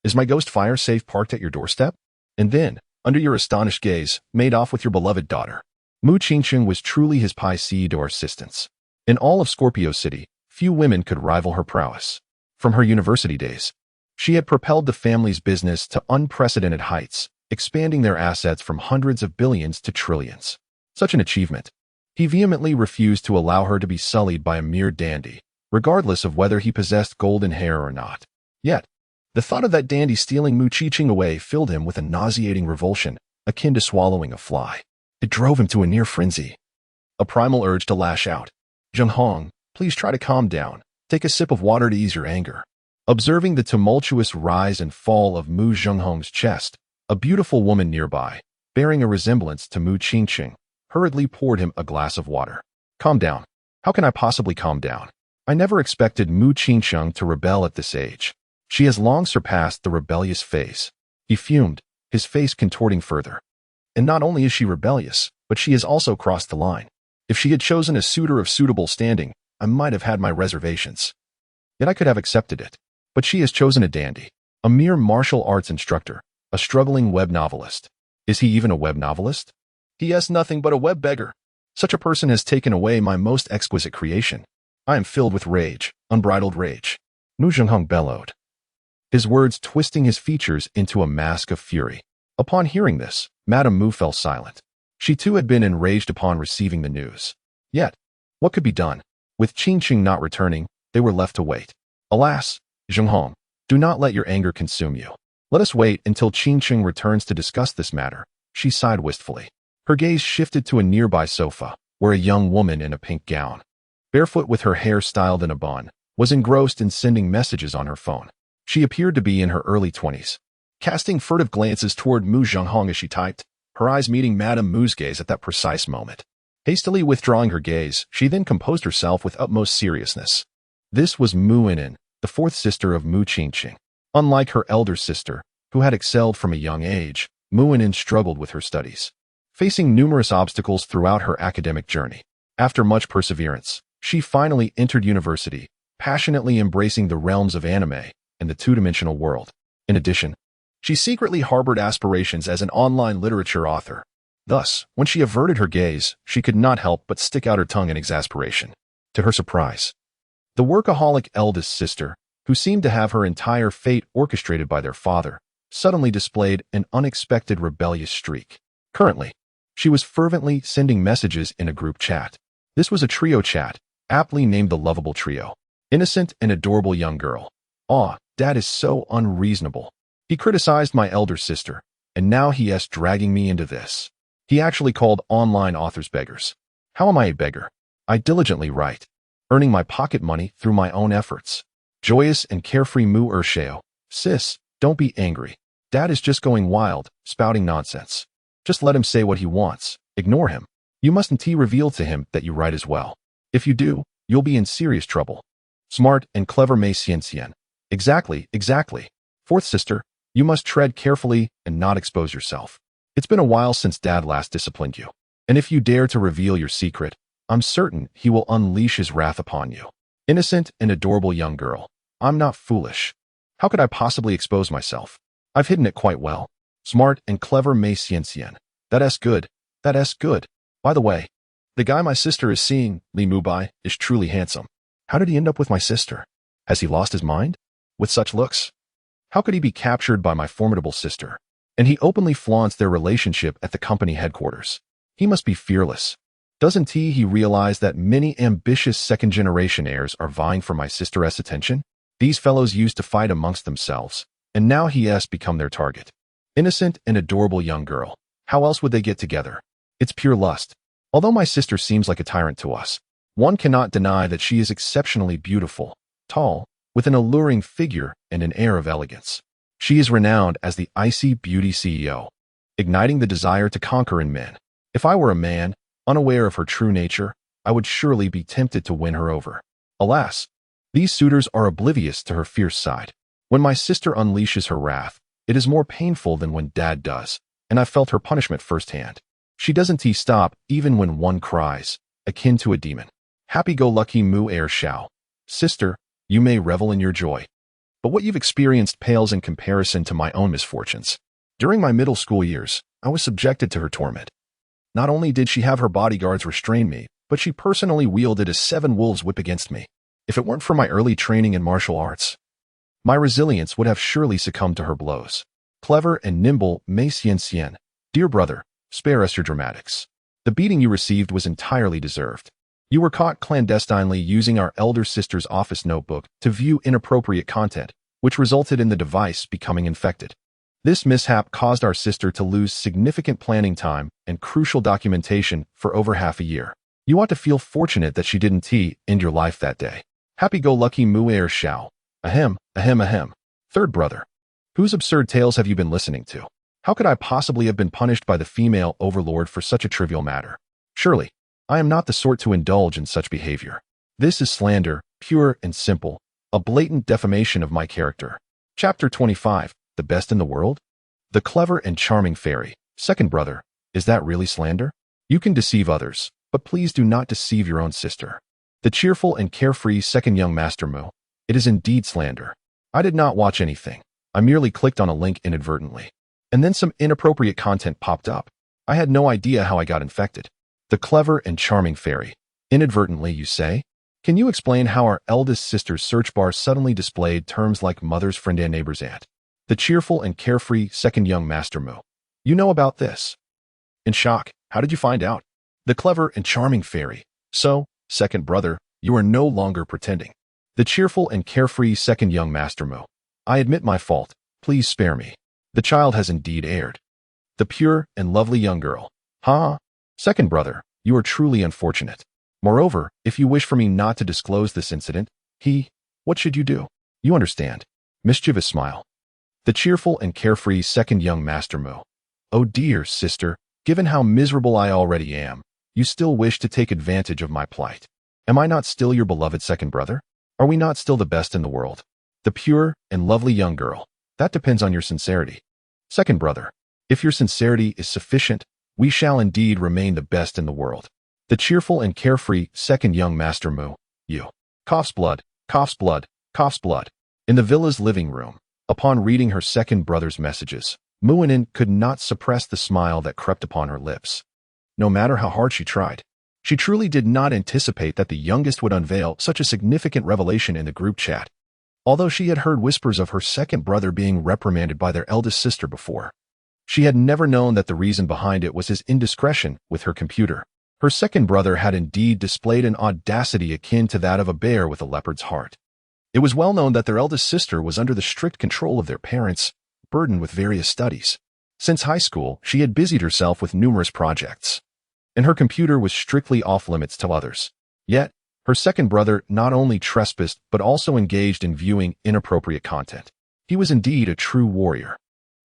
is my ghost fire safe parked at your doorstep?" And then, under your astonished gaze, made off with your beloved daughter. Mu Qingqing was truly his pied d'or assistance. In all of Scorpio City, few women could rival her prowess. From her university days, she had propelled the family's business to unprecedented heights, expanding their assets from hundreds of billions to trillions. Such an achievement. He vehemently refused to allow her to be sullied by a mere dandy, regardless of whether he possessed golden hair or not. Yet, the thought of that dandy stealing Mu Qingqing away filled him with a nauseating revulsion, akin to swallowing a fly. It drove him to a near frenzy. A primal urge to lash out. "Zhenghong, please try to calm down. Take a sip of water to ease your anger." Observing the tumultuous rise and fall of Mu Zhenghong's chest, a beautiful woman nearby, bearing a resemblance to Mu Qingqing, hurriedly poured him a glass of water. "Calm down. How can I possibly calm down? I never expected Mu Qingqing to rebel at this age. She has long surpassed the rebellious phase." He fumed, his face contorting further. "And not only is she rebellious, but she has also crossed the line. If she had chosen a suitor of suitable standing, I might have had my reservations. Yet I could have accepted it. But she has chosen a dandy, a mere martial arts instructor, a struggling web novelist. Is he even a web novelist? He is nothing but a web beggar. Such a person has taken away my most exquisite creation. I am filled with rage, unbridled rage." Mu Zhenghong bellowed, his words twisting his features into a mask of fury. Upon hearing this, Madame Mu fell silent. She too had been enraged upon receiving the news. Yet, what could be done? With Qingqing not returning, they were left to wait. Alas, Zhenghong, do not let your anger consume you. Let us wait until Qingqing returns to discuss this matter. She sighed wistfully. Her gaze shifted to a nearby sofa, where a young woman in a pink gown, barefoot with her hair styled in a bun, was engrossed in sending messages on her phone. She appeared to be in her early 20s. Casting furtive glances toward Mu Zhenghong as she typed, her eyes meeting Madame Mu's gaze at that precise moment. Hastily withdrawing her gaze, she then composed herself with utmost seriousness. This was Mu Inen, the fourth sister of Mu Qingqing. Unlike her elder sister, who had excelled from a young age, Mu Inen struggled with her studies, facing numerous obstacles throughout her academic journey. After much perseverance, she finally entered university, passionately embracing the realms of anime and the two-dimensional world. In addition, she secretly harbored aspirations as an online literature author. Thus, when she averted her gaze, she could not help but stick out her tongue in exasperation. To her surprise, the workaholic eldest sister, who seemed to have her entire fate orchestrated by their father, suddenly displayed an unexpected rebellious streak. Currently, she was fervently sending messages in a group chat. This was a trio chat, aptly named the Lovable Trio. Innocent and adorable young girl. Dad is so unreasonable. He criticized my elder sister, and now he is dragging me into this. He actually called online authors beggars. How am I a beggar? I diligently write, earning my pocket money through my own efforts. Joyous and carefree Mu Ursheo. Sis, don't be angry. Dad is just going wild, spouting nonsense. Just let him say what he wants. Ignore him. You mustn't reveal to him that you write as well. If you do, you'll be in serious trouble. Smart and clever Mei Xian. Exactly. Fourth sister, you must tread carefully and not expose yourself. It's been a while since Dad last disciplined you. And if you dare to reveal your secret, I'm certain he will unleash his wrath upon you. Innocent and adorable young girl. I'm not foolish. How could I possibly expose myself? I've hidden it quite well. Smart and clever Mei Xian. That's good. That's good. By the way, the guy my sister is seeing, Li Mubai, is truly handsome. How did he end up with my sister? Has he lost his mind? With such looks? How could he be captured by my formidable sister? And he openly flaunts their relationship at the company headquarters. He must be fearless. Doesn't he realize that many ambitious second-generation heirs are vying for my sister's attention? These fellows used to fight amongst themselves, and now he has become their target. Innocent and adorable young girl. How else would they get together? It's pure lust. Although my sister seems like a tyrant to us, one cannot deny that she is exceptionally beautiful, tall, with an alluring figure and an air of elegance. She is renowned as the icy beauty CEO, igniting the desire to conquer in men. If I were a man, unaware of her true nature, I would surely be tempted to win her over. Alas, these suitors are oblivious to her fierce side. When my sister unleashes her wrath, it is more painful than when Dad does, and I've felt her punishment firsthand. She doesn't stop even when one cries, akin to a demon. Happy-go-lucky Mu Er Shao. Sister, you may revel in your joy. But what you've experienced pales in comparison to my own misfortunes. During my middle school years, I was subjected to her torment. Not only did she have her bodyguards restrain me, but she personally wielded a 7-wolves whip against me. If it weren't for my early training in martial arts, my resilience would have surely succumbed to her blows. Clever and nimble Mei Xian. Dear brother, spare us your dramatics. The beating you received was entirely deserved. You were caught clandestinely using our elder sister's office notebook to view inappropriate content, which resulted in the device becoming infected. This mishap caused our sister to lose significant planning time and crucial documentation for over half a year. You ought to feel fortunate that she didn't end your life that day. Happy-go-lucky Mu Er Shao. Ahem. Third brother. Whose absurd tales have you been listening to? How could I possibly have been punished by the female overlord for such a trivial matter? Surely, I am not the sort to indulge in such behavior. This is slander, pure and simple, a blatant defamation of my character. Chapter 25. The best in the world? The clever and charming fairy. Second brother. Is that really slander? You can deceive others, but please do not deceive your own sister. The cheerful and carefree second young master Mu. It is indeed slander. I did not watch anything. I merely clicked on a link inadvertently. And then some inappropriate content popped up. I had no idea how I got infected. The clever and charming fairy. Inadvertently, you say? Can you explain how our eldest sister's search bar suddenly displayed terms like mother's friend and neighbor's aunt? The cheerful and carefree second young master Mu. You know about this? In shock, how did you find out? The clever and charming fairy. So, second brother, you are no longer pretending. The cheerful and carefree second young master Mu. I admit my fault. Please spare me. The child has indeed erred. The pure and lovely young girl. Second brother, you are truly unfortunate. Moreover, if you wish for me not to disclose this incident, what should you do? You understand. Mischievous smile. The cheerful and carefree second young master Mu. Oh dear, sister, given how miserable I already am, you still wish to take advantage of my plight. Am I not still your beloved second brother? Are we not still the best in the world? The pure and lovely young girl. That depends on your sincerity. Second brother, if your sincerity is sufficient, we shall indeed remain the best in the world. The cheerful and carefree second young master Mu. You. Coughs blood. In the villa's living room, upon reading her second brother's messages, Muinin could not suppress the smile that crept upon her lips. No matter how hard she tried, she truly did not anticipate that the youngest would unveil such a significant revelation in the group chat. Although she had heard whispers of her second brother being reprimanded by their eldest sister before, she had never known that the reason behind it was his indiscretion with her computer. Her second brother had indeed displayed an audacity akin to that of a bear with a leopard's heart. It was well known that their eldest sister was under the strict control of their parents, burdened with various studies. Since high school, she had busied herself with numerous projects, and her computer was strictly off-limits to others. Yet, her second brother not only trespassed but also engaged in viewing inappropriate content. He was indeed a true warrior.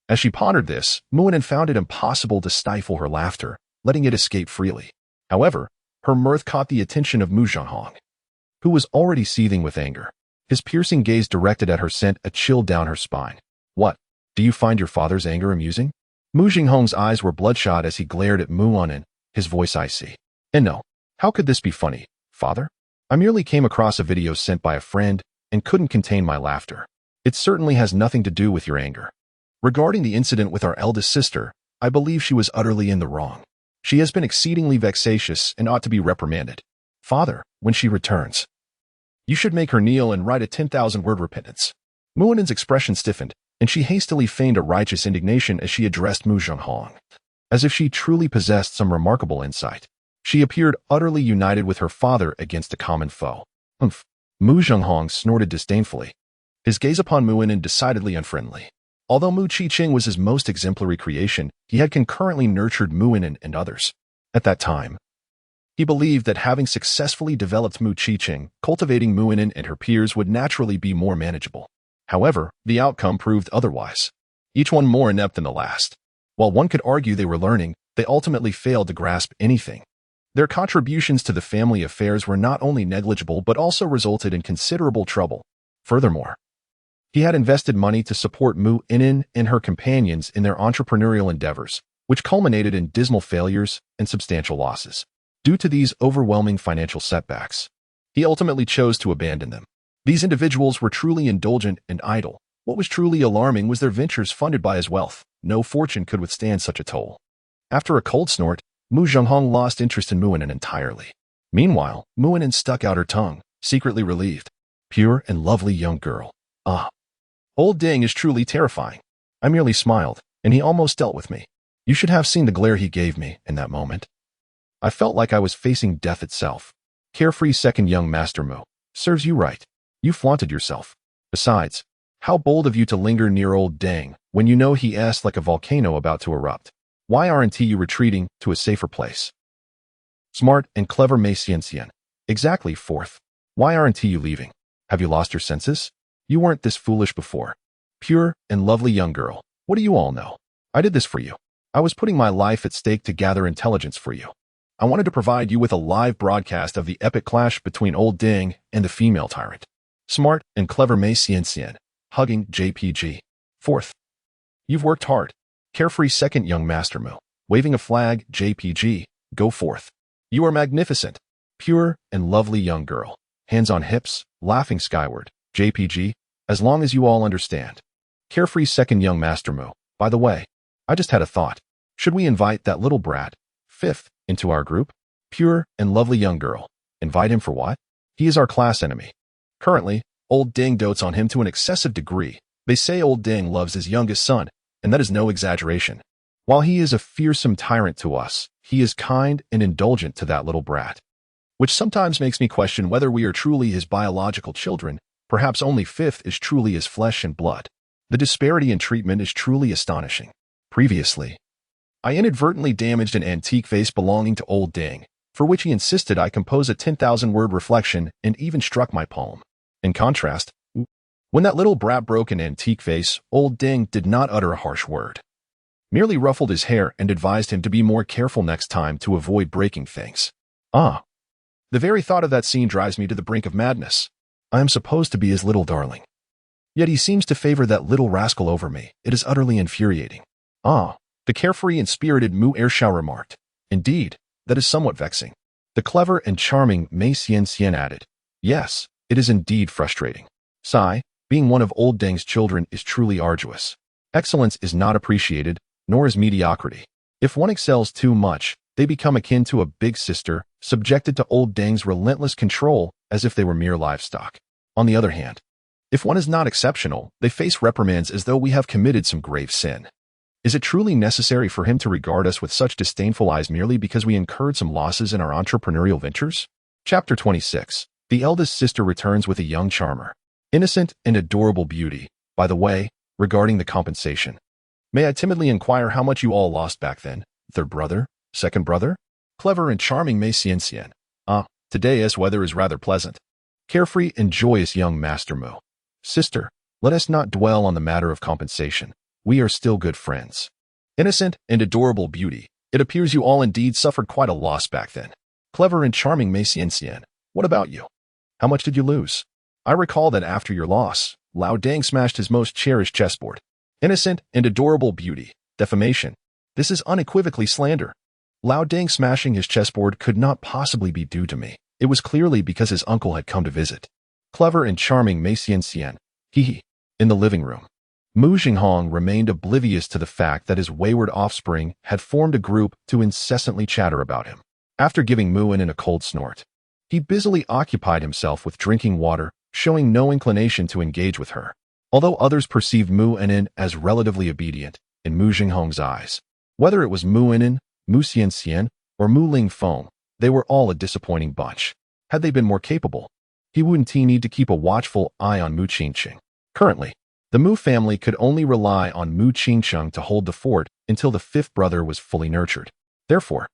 As she pondered this, Muinin found it impossible to stifle her laughter, letting it escape freely. However, her mirth caught the attention of Mu Zhenghong, who was already seething with anger. His piercing gaze directed at her sent a chill down her spine. What? Do you find your father's anger amusing? Mu Zhenghong's eyes were bloodshot as he glared at Muinin, his voice icy. And no, How could this be funny, father? I merely came across a video sent by a friend and couldn't contain my laughter. It certainly has nothing to do with your anger. Regarding the incident with our eldest sister, I believe she was utterly in the wrong. She has been exceedingly vexatious and ought to be reprimanded. Father, when she returns, you should make her kneel and write a 10,000-word repentance. Muinen's expression stiffened, and she hastily feigned a righteous indignation as she addressed Mu Zhenghong, as if she truly possessed some remarkable insight. She appeared utterly united with her father against a common foe. Humph. Mu Zhenghong snorted disdainfully, his gaze upon Muinen decidedly unfriendly. Although Mu Qiqing was his most exemplary creation, he had concurrently nurtured Muinen and others. At that time, he believed that having successfully developed Mu Qiqing, cultivating Muinen and her peers would naturally be more manageable. However, the outcome proved otherwise, each one more inept than the last. While one could argue they were learning, they ultimately failed to grasp anything. Their contributions to the family affairs were not only negligible but also resulted in considerable trouble. Furthermore, he had invested money to support Mu Inen and her companions in their entrepreneurial endeavors, which culminated in dismal failures and substantial losses. Due to these overwhelming financial setbacks, he ultimately chose to abandon them. These individuals were truly indulgent and idle. What was truly alarming was their ventures funded by his wealth. No fortune could withstand such a toll. After a cold snort, Mu Zhenghong lost interest in Muinen entirely. Meanwhile, Muinen stuck out her tongue, secretly relieved. Pure and lovely young girl. Ah. Old Ding is truly terrifying. I merely smiled, and he almost dealt with me. You should have seen the glare he gave me in that moment. I felt like I was facing death itself. Carefree second young Master Mu. Serves you right. You flaunted yourself. Besides, how bold of you to linger near old Ding when you know he acts like a volcano about to erupt. Why aren't you retreating to a safer place? Smart and clever Mei Xianxian. Exactly, fourth. Why aren't you leaving? Have you lost your senses? You weren't this foolish before. Pure and lovely young girl. What do you all know? I did this for you. I was putting my life at stake to gather intelligence for you. I wanted to provide you with a live broadcast of the epic clash between old Ding and the female tyrant. Smart and clever Mei Xianxian. Hugging JPG. Fourth. You've worked hard. Carefree second young Master Mu. Waving a flag, JPG. Go forth. You are magnificent. Pure and lovely young girl. Hands on hips, laughing skyward. JPG. As long as you all understand. Carefree second young Master Mu. By the way, I just had a thought. Should we invite that little brat, fifth, into our group? Pure and lovely young girl. Invite him for what? He is our class enemy. Currently, old Ding dotes on him to an excessive degree. They say old Ding loves his youngest son, and that is no exaggeration. While he is a fearsome tyrant to us, he is kind and indulgent to that little brat, which sometimes makes me question whether we are truly his biological children. Perhaps only fifth is truly his flesh and blood. The disparity in treatment is truly astonishing. Previously, I inadvertently damaged an antique vase belonging to old Ding, for which he insisted I compose a 10,000-word reflection and even struck my palm. In contrast, when that little brat broke an antique vase, old Ding did not utter a harsh word, merely ruffled his hair and advised him to be more careful next time to avoid breaking things. Ah, the very thought of that scene drives me to the brink of madness. I am supposed to be his little darling. Yet he seems to favor that little rascal over me. It is utterly infuriating. Ah, the carefree and spirited Mu Ershao remarked. Indeed, that is somewhat vexing. The clever and charming Mei Xianxian added. Yes, it is indeed frustrating. Sigh, being one of old Deng's children is truly arduous. Excellence is not appreciated, nor is mediocrity. If one excels too much, they become akin to a big sister, subjected to old Deng's relentless control as if they were mere livestock. On the other hand, if one is not exceptional, they face reprimands as though we have committed some grave sin. Is it truly necessary for him to regard us with such disdainful eyes merely because we incurred some losses in our entrepreneurial ventures? Chapter 26. The eldest sister returns with a young charmer. Innocent and adorable beauty. By the way, regarding the compensation, may I timidly inquire how much you all lost back then? Third brother? Second brother? Clever and charming Mei Xianxian. Ah, today's weather is rather pleasant. Carefree and joyous young Master Mu. Sister, let us not dwell on the matter of compensation. We are still good friends. Innocent and adorable beauty. It appears you all indeed suffered quite a loss back then. Clever and charming Mei Xianxian. What about you? How much did you lose? I recall that after your loss, Lao Dang smashed his most cherished chessboard. Innocent and adorable beauty. Defamation. This is unequivocally slander. Lao Ding smashing his chessboard could not possibly be due to me. It was clearly because his uncle had come to visit. Clever and charming Mei Xian. Hee. In the living room, Mu Xinghong remained oblivious to the fact that his wayward offspring had formed a group to incessantly chatter about him. After giving Mu Inen a cold snort, he busily occupied himself with drinking water, showing no inclination to engage with her. Although others perceived Mu Inen as relatively obedient in Mu Xinghong's eyes, whether it was Mu Inen, Mu Xian, or Mu Lingfeng, they were all a disappointing bunch. Had they been more capable, he wouldn't need to keep a watchful eye on Mu Qingqing. Currently, the Mu family could only rely on Mu Qingqing to hold the fort until the fifth brother was fully nurtured. Therefore,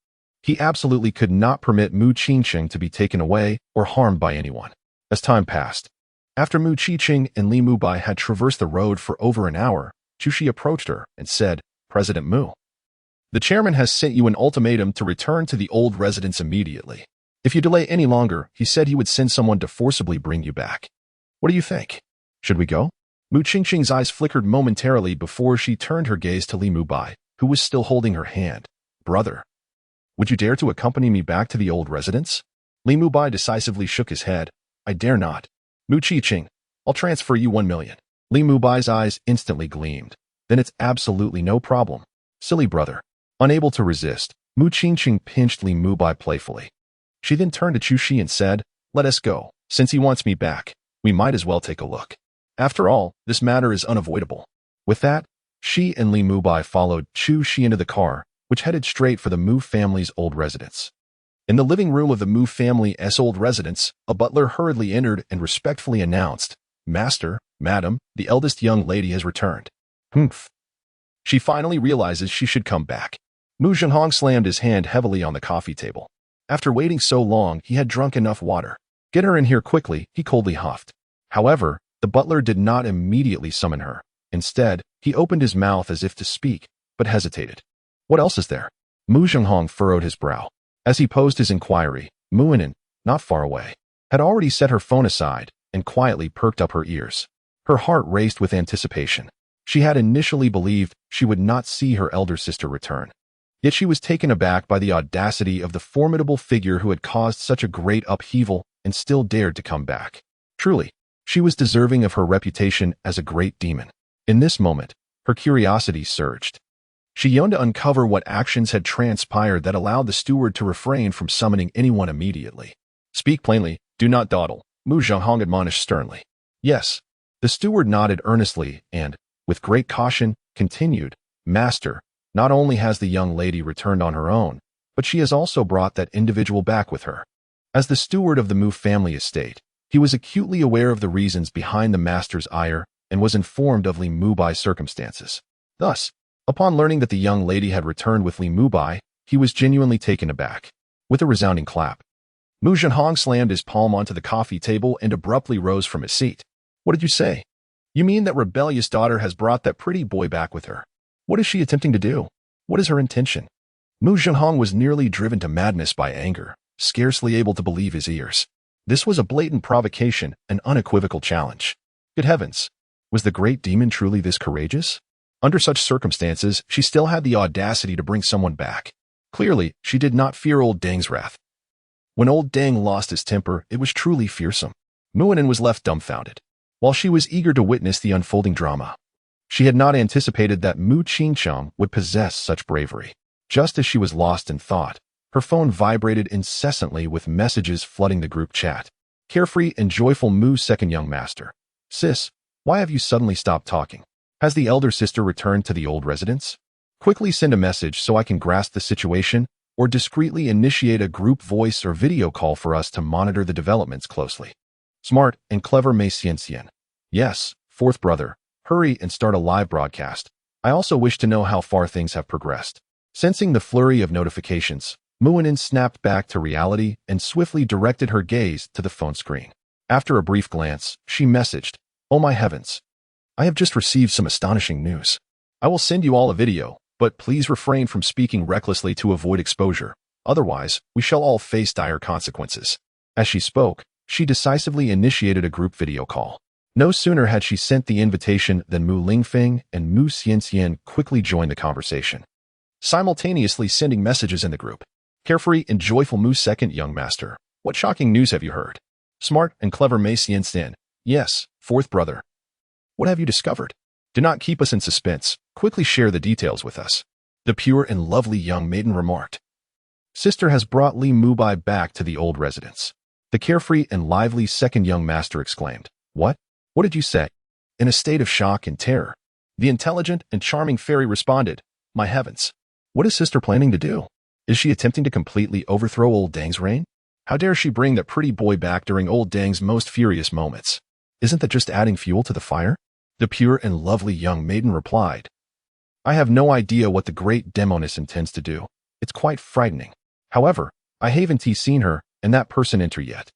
he absolutely could not permit Mu Qingqing to be taken away or harmed by anyone. As time passed, after Mu Qingqing and Li Mubai had traversed the road for over an hour, Chushi approached her and said, "President Mu, the chairman has sent you an ultimatum to return to the old residence immediately. If you delay any longer, he said he would send someone to forcibly bring you back. What do you think? Should we go?" Mu Qingqing's eyes flickered momentarily before she turned her gaze to Li Mubai, who was still holding her hand. "Brother, would you dare to accompany me back to the old residence?" Li Mubai decisively shook his head. "I dare not. Mu Qingqing, I'll transfer you 1 million. Li Mubai's eyes instantly gleamed. "Then it's absolutely no problem. Silly brother." Unable to resist, Mu Qingqing pinched Li Mubai playfully. She then turned to Chu Shi and said, "Let us go. Since he wants me back, we might as well take a look. After all, this matter is unavoidable." With that, she and Li Mubai followed Chu Shi into the car, which headed straight for the Mu family's old residence. In the living room of the Mu family's old residence, a butler hurriedly entered and respectfully announced, "Master, Madam, the eldest young lady has returned." Humph. She finally realizes she should come back. Mu Zhenhong slammed his hand heavily on the coffee table. After waiting so long, he had drunk enough water. "Get her in here quickly," he coldly huffed. However, the butler did not immediately summon her. Instead, he opened his mouth as if to speak, but hesitated. "What else is there?" Mu Zhenhong furrowed his brow. As he posed his inquiry, Mu Inen, not far away, had already set her phone aside and quietly perked up her ears. Her heart raced with anticipation. She had initially believed she would not see her elder sister return. Yet she was taken aback by the audacity of the formidable figure who had caused such a great upheaval and still dared to come back. Truly, she was deserving of her reputation as a great demon. In this moment, her curiosity surged. She yearned to uncover what actions had transpired that allowed the steward to refrain from summoning anyone immediately. "Speak plainly, do not dawdle," Mu Zhenhong admonished sternly. "Yes." The steward nodded earnestly and, with great caution, continued, "Master, not only has the young lady returned on her own, but she has also brought that individual back with her." As the steward of the Mu family estate, he was acutely aware of the reasons behind the master's ire and was informed of Li Mubai's circumstances. Thus, upon learning that the young lady had returned with Li Mubai, he was genuinely taken aback. With a resounding clap, Mu Zhenhong slammed his palm onto the coffee table and abruptly rose from his seat. "What did you say? You mean that rebellious daughter has brought that pretty boy back with her? What is she attempting to do? What is her intention?" Mu Zhenhong was nearly driven to madness by anger, scarcely able to believe his ears. This was a blatant provocation, an unequivocal challenge. Good heavens, was the great demon truly this courageous? Under such circumstances, she still had the audacity to bring someone back. Clearly, she did not fear old Deng's wrath. When old Deng lost his temper, it was truly fearsome. Mu Inen was left dumbfounded. While she was eager to witness the unfolding drama, she had not anticipated that Mu Qingqiang would possess such bravery. Just as she was lost in thought, her phone vibrated incessantly with messages flooding the group chat. Carefree and joyful Mu's second young master. "Sis, why have you suddenly stopped talking? Has the elder sister returned to the old residence? Quickly send a message so I can grasp the situation, or discreetly initiate a group voice or video call for us to monitor the developments closely." Smart and clever Mei Xian. "Yes, fourth brother. Hurry and start a live broadcast. I also wish to know how far things have progressed." Sensing the flurry of notifications, Mu Inen snapped back to reality and swiftly directed her gaze to the phone screen. After a brief glance, she messaged, "Oh my heavens. I have just received some astonishing news. I will send you all a video, but please refrain from speaking recklessly to avoid exposure. Otherwise, we shall all face dire consequences." As she spoke, she decisively initiated a group video call. No sooner had she sent the invitation than Mu Lingfeng and Mu Xianxian quickly joined the conversation. simultaneously sending messages in the group. Carefree and joyful Mu second young master. What shocking news have you heard? Smart and clever Mei Xian. Yes, fourth brother. What have you discovered? Do not keep us in suspense. Quickly share the details with us. The pure and lovely young maiden remarked. Sister has brought Li Mubai back to the old residence. The carefree and lively second young master exclaimed. What? What did you say? In a state of shock and terror, the intelligent and charming fairy responded, My heavens! What is sister planning to do? Is she attempting to completely overthrow old Dang's reign? How dare she bring that pretty boy back during old Dang's most furious moments? Isn't that just adding fuel to the fire? The pure and lovely young maiden replied. I have no idea what the great demoness intends to do. It's quite frightening. However, I haven't seen her and that person enter yet.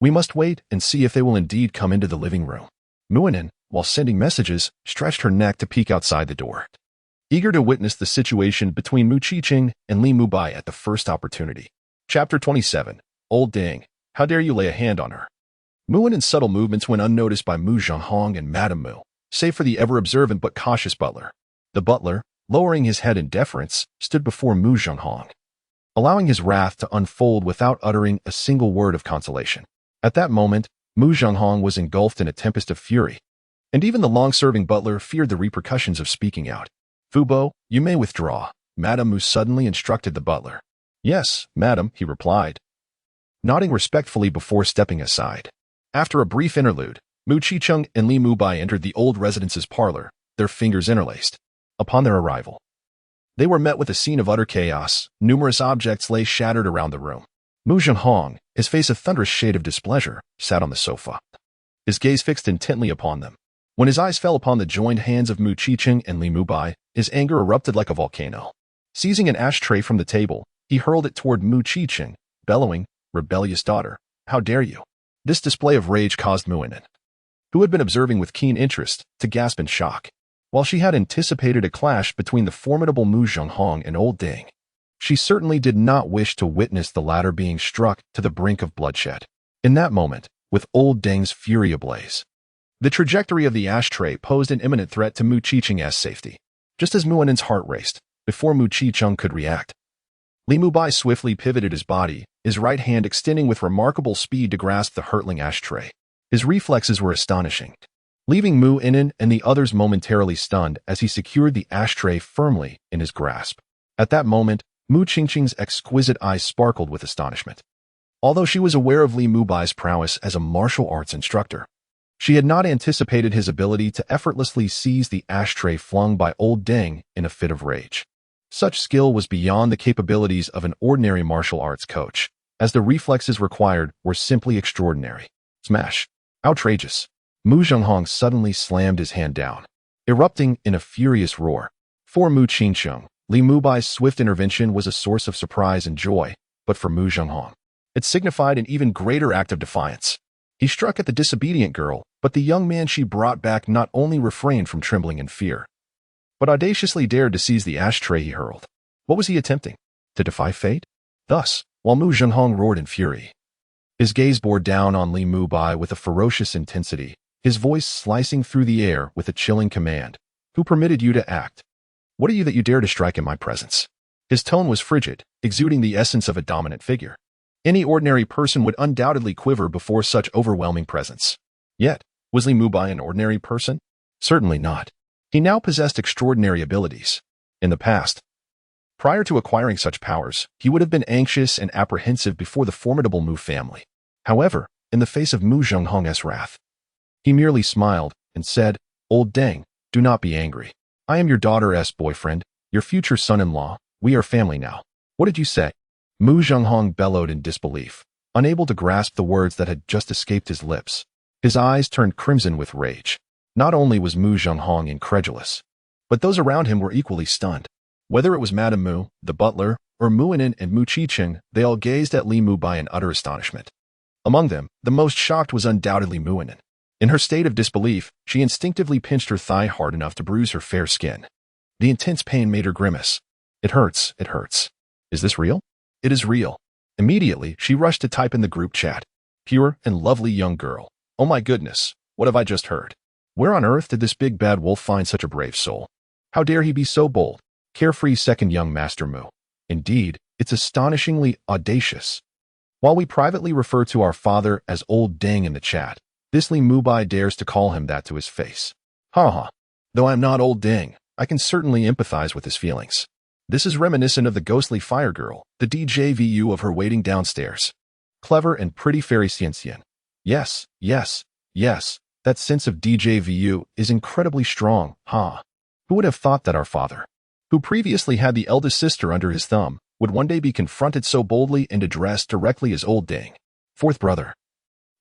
We must wait and see if they will indeed come into the living room. Muinen, while sending messages, stretched her neck to peek outside the door, eager to witness the situation between Mu Qiqing and Li Mubai at the first opportunity. Chapter 27. Old Dang, how dare you lay a hand on her? Muinen's subtle movements went unnoticed by Mu Zhenghong and Madame Mu, save for the ever-observant but cautious butler. The butler, lowering his head in deference, stood before Mu Zhenghong, allowing his wrath to unfold without uttering a single word of consolation. At that moment, Mu Zhenghong was engulfed in a tempest of fury, and even the long-serving butler feared the repercussions of speaking out. Fubo, you may withdraw, Madame Mu suddenly instructed the butler. Yes, madam, he replied, nodding respectfully before stepping aside. After a brief interlude, Mu Qiqing and Li Mubai entered the old residence's parlor, their fingers interlaced. Upon their arrival, they were met with a scene of utter chaos. Numerous objects lay shattered around the room. Mu Zhenghong, his face a thunderous shade of displeasure, sat on the sofa, his gaze fixed intently upon them. When his eyes fell upon the joined hands of Mu Qiqing and Li Mubai, his anger erupted like a volcano. Seizing an ashtray from the table, he hurled it toward Mu Qiqing, bellowing, rebellious daughter, how dare you? This display of rage caused Muinen, who had been observing with keen interest, to gasp in shock. While she had anticipated a clash between the formidable Mu Zhenghong and old Dang, she certainly did not wish to witness the latter being struck to the brink of bloodshed. In that moment, with old Dang's fury ablaze, the trajectory of the ashtray posed an imminent threat to Mu Qiqing's safety. Just as Muinen's heart raced, before Mu Qiqing could react, Li Mubai swiftly pivoted his body, his right hand extending with remarkable speed to grasp the hurtling ashtray. His reflexes were astonishing, leaving Mu Inen and the others momentarily stunned as he secured the ashtray firmly in his grasp. At that moment, Mu Qiqing's exquisite eyes sparkled with astonishment. Although she was aware of Li Mubai's prowess as a martial arts instructor, she had not anticipated his ability to effortlessly seize the ashtray flung by old Deng in a fit of rage. Such skill was beyond the capabilities of an ordinary martial arts coach, as the reflexes required were simply extraordinary. Smash! Outrageous! Mu Zhenghong suddenly slammed his hand down, erupting in a furious roar. For Mu Qiqing, Li Mubai's swift intervention was a source of surprise and joy, but for Mu Zhenghong, it signified an even greater act of defiance. He struck at the disobedient girl, but the young man she brought back not only refrained from trembling in fear, but audaciously dared to seize the ashtray he hurled. What was he attempting? To defy fate? Thus, while Mu Zhenghong roared in fury, his gaze bore down on Li Mubai with a ferocious intensity, his voice slicing through the air with a chilling command. Who permitted you to act? What are you that you dare to strike in my presence? His tone was frigid, exuding the essence of a dominant figure. Any ordinary person would undoubtedly quiver before such overwhelming presence. Yet, was Li Mubai an ordinary person? Certainly not. He now possessed extraordinary abilities. In the past, prior to acquiring such powers, he would have been anxious and apprehensive before the formidable Mu family. However, in the face of Mu Zhenghong's wrath, he merely smiled and said, Old Deng, do not be angry. I am your daughter's boyfriend, your future son-in-law. We are family now. What did you say? Mu Zhenghong bellowed in disbelief, unable to grasp the words that had just escaped his lips. His eyes turned crimson with rage. Not only was Mu Zhenghong incredulous, but those around him were equally stunned. Whether it was Madame Mu, the butler, or Muinen and Mu Qiqing, they all gazed at Li Mubai in utter astonishment. Among them, the most shocked was undoubtedly Muinen. In her state of disbelief, she instinctively pinched her thigh hard enough to bruise her fair skin. The intense pain made her grimace. It hurts, it hurts. Is this real? It is real. Immediately, she rushed to type in the group chat. Pure and lovely young girl. Oh my goodness, what have I just heard? Where on earth did this big bad wolf find such a brave soul? How dare he be so bold? Carefree second young Master Mu. Indeed, it's astonishingly audacious. While we privately refer to our father as Old Ding in the chat, this Li Mubai dares to call him that to his face. Haha. Though I'm not Old Ding, I can certainly empathize with his feelings. This is reminiscent of the ghostly fire girl, the DJVU of her waiting downstairs. Clever and pretty fairy Xian. Yes, yes, yes, that sense of DJVU is incredibly strong, huh? Who would have thought that our father, who previously had the eldest sister under his thumb, would one day be confronted so boldly and addressed directly as Old Ding? Fourth brother.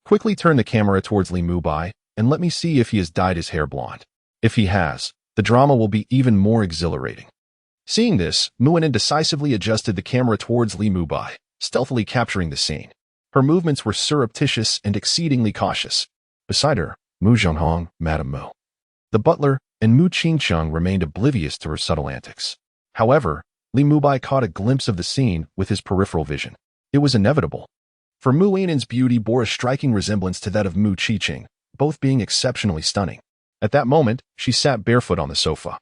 Quickly turn the camera towards Li Mubai and let me see if he has dyed his hair blonde. If he has, the drama will be even more exhilarating. Seeing this, Muinen decisively adjusted the camera towards Li Mubai, stealthily capturing the scene. Her movements were surreptitious and exceedingly cautious. Beside her, Mu Zhenghong, Madame Mu, the butler, and Mu Qingcheng remained oblivious to her subtle antics. However, Li Mubai caught a glimpse of the scene with his peripheral vision. It was inevitable. For Mu Yinen's beauty bore a striking resemblance to that of Mu Qiqing, both being exceptionally stunning. At that moment, she sat barefoot on the sofa,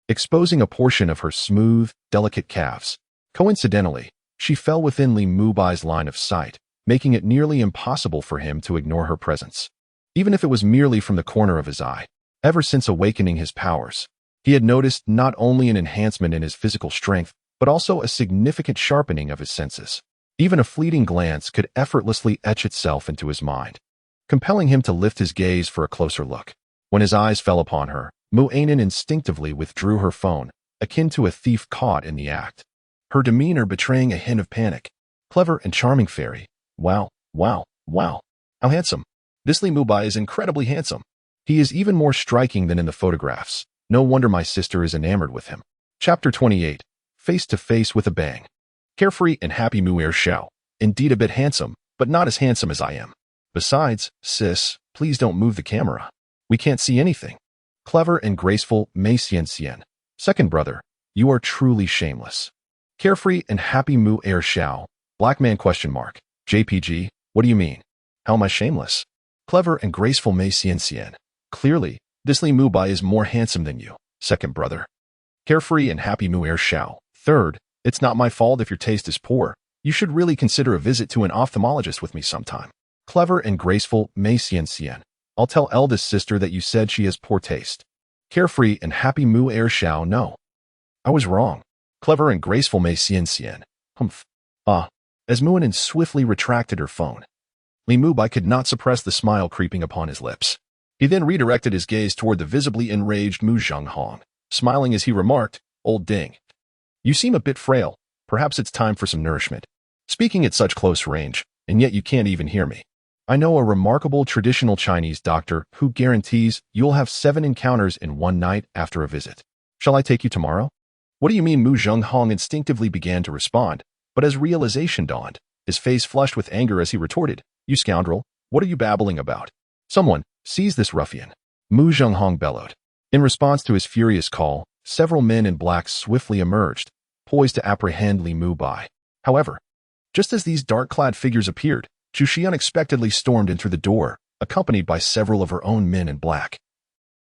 exposing a portion of her smooth, delicate calves. Coincidentally, she fell within Li Mubai's line of sight, making it nearly impossible for him to ignore her presence, even if it was merely from the corner of his eye. Ever since awakening his powers, he had noticed not only an enhancement in his physical strength, but also a significant sharpening of his senses. Even a fleeting glance could effortlessly etch itself into his mind, compelling him to lift his gaze for a closer look. When his eyes fell upon her, Mu Ainen instinctively withdrew her phone, akin to a thief caught in the act, her demeanor betraying a hint of panic. Clever and charming fairy. Wow, wow, wow. How handsome. This Li Mubai is incredibly handsome. He is even more striking than in the photographs. No wonder my sister is enamored with him. Chapter 28. Face to face with a bang. Carefree and happy Mu Er Xiao. Indeed a bit handsome, but not as handsome as I am. Besides, sis, please don't move the camera. We can't see anything. Clever and graceful Mei Xian. Second brother, you are truly shameless. Carefree and happy Mu Er Xiao. Black man ? JPG, what do you mean? How am I shameless? Clever and graceful Mei Xian. Clearly, this Li Mubai is more handsome than you. Second brother. Carefree and happy Mu Er Xiao. Third, it's not my fault if your taste is poor. You should really consider a visit to an ophthalmologist with me sometime. Clever and graceful Mei Xian. I'll tell eldest sister that you said she has poor taste. Carefree and happy Mu Er Xiao. No. I was wrong. Clever and graceful Mei Xian. Humph. As Muinen swiftly retracted her phone, Li Mubai could not suppress the smile creeping upon his lips. He then redirected his gaze toward the visibly enraged Mu Zhenghong, smiling as he remarked, Old Ding, you seem a bit frail. Perhaps it's time for some nourishment. Speaking at such close range, and yet you can't even hear me. I know a remarkable traditional Chinese doctor who guarantees you'll have 7 encounters in one night after a visit. Shall I take you tomorrow? What do you mean? Mu Zhenghong instinctively began to respond, but as realization dawned, his face flushed with anger as he retorted, You scoundrel, what are you babbling about? Someone, seize this ruffian. Mu Zhenghong bellowed. In response to his furious call, several men in black swiftly emerged, poised to apprehend Li Mubai. However, just as these dark-clad figures appeared, Chu Shi unexpectedly stormed in through the door, accompanied by several of her own men in black,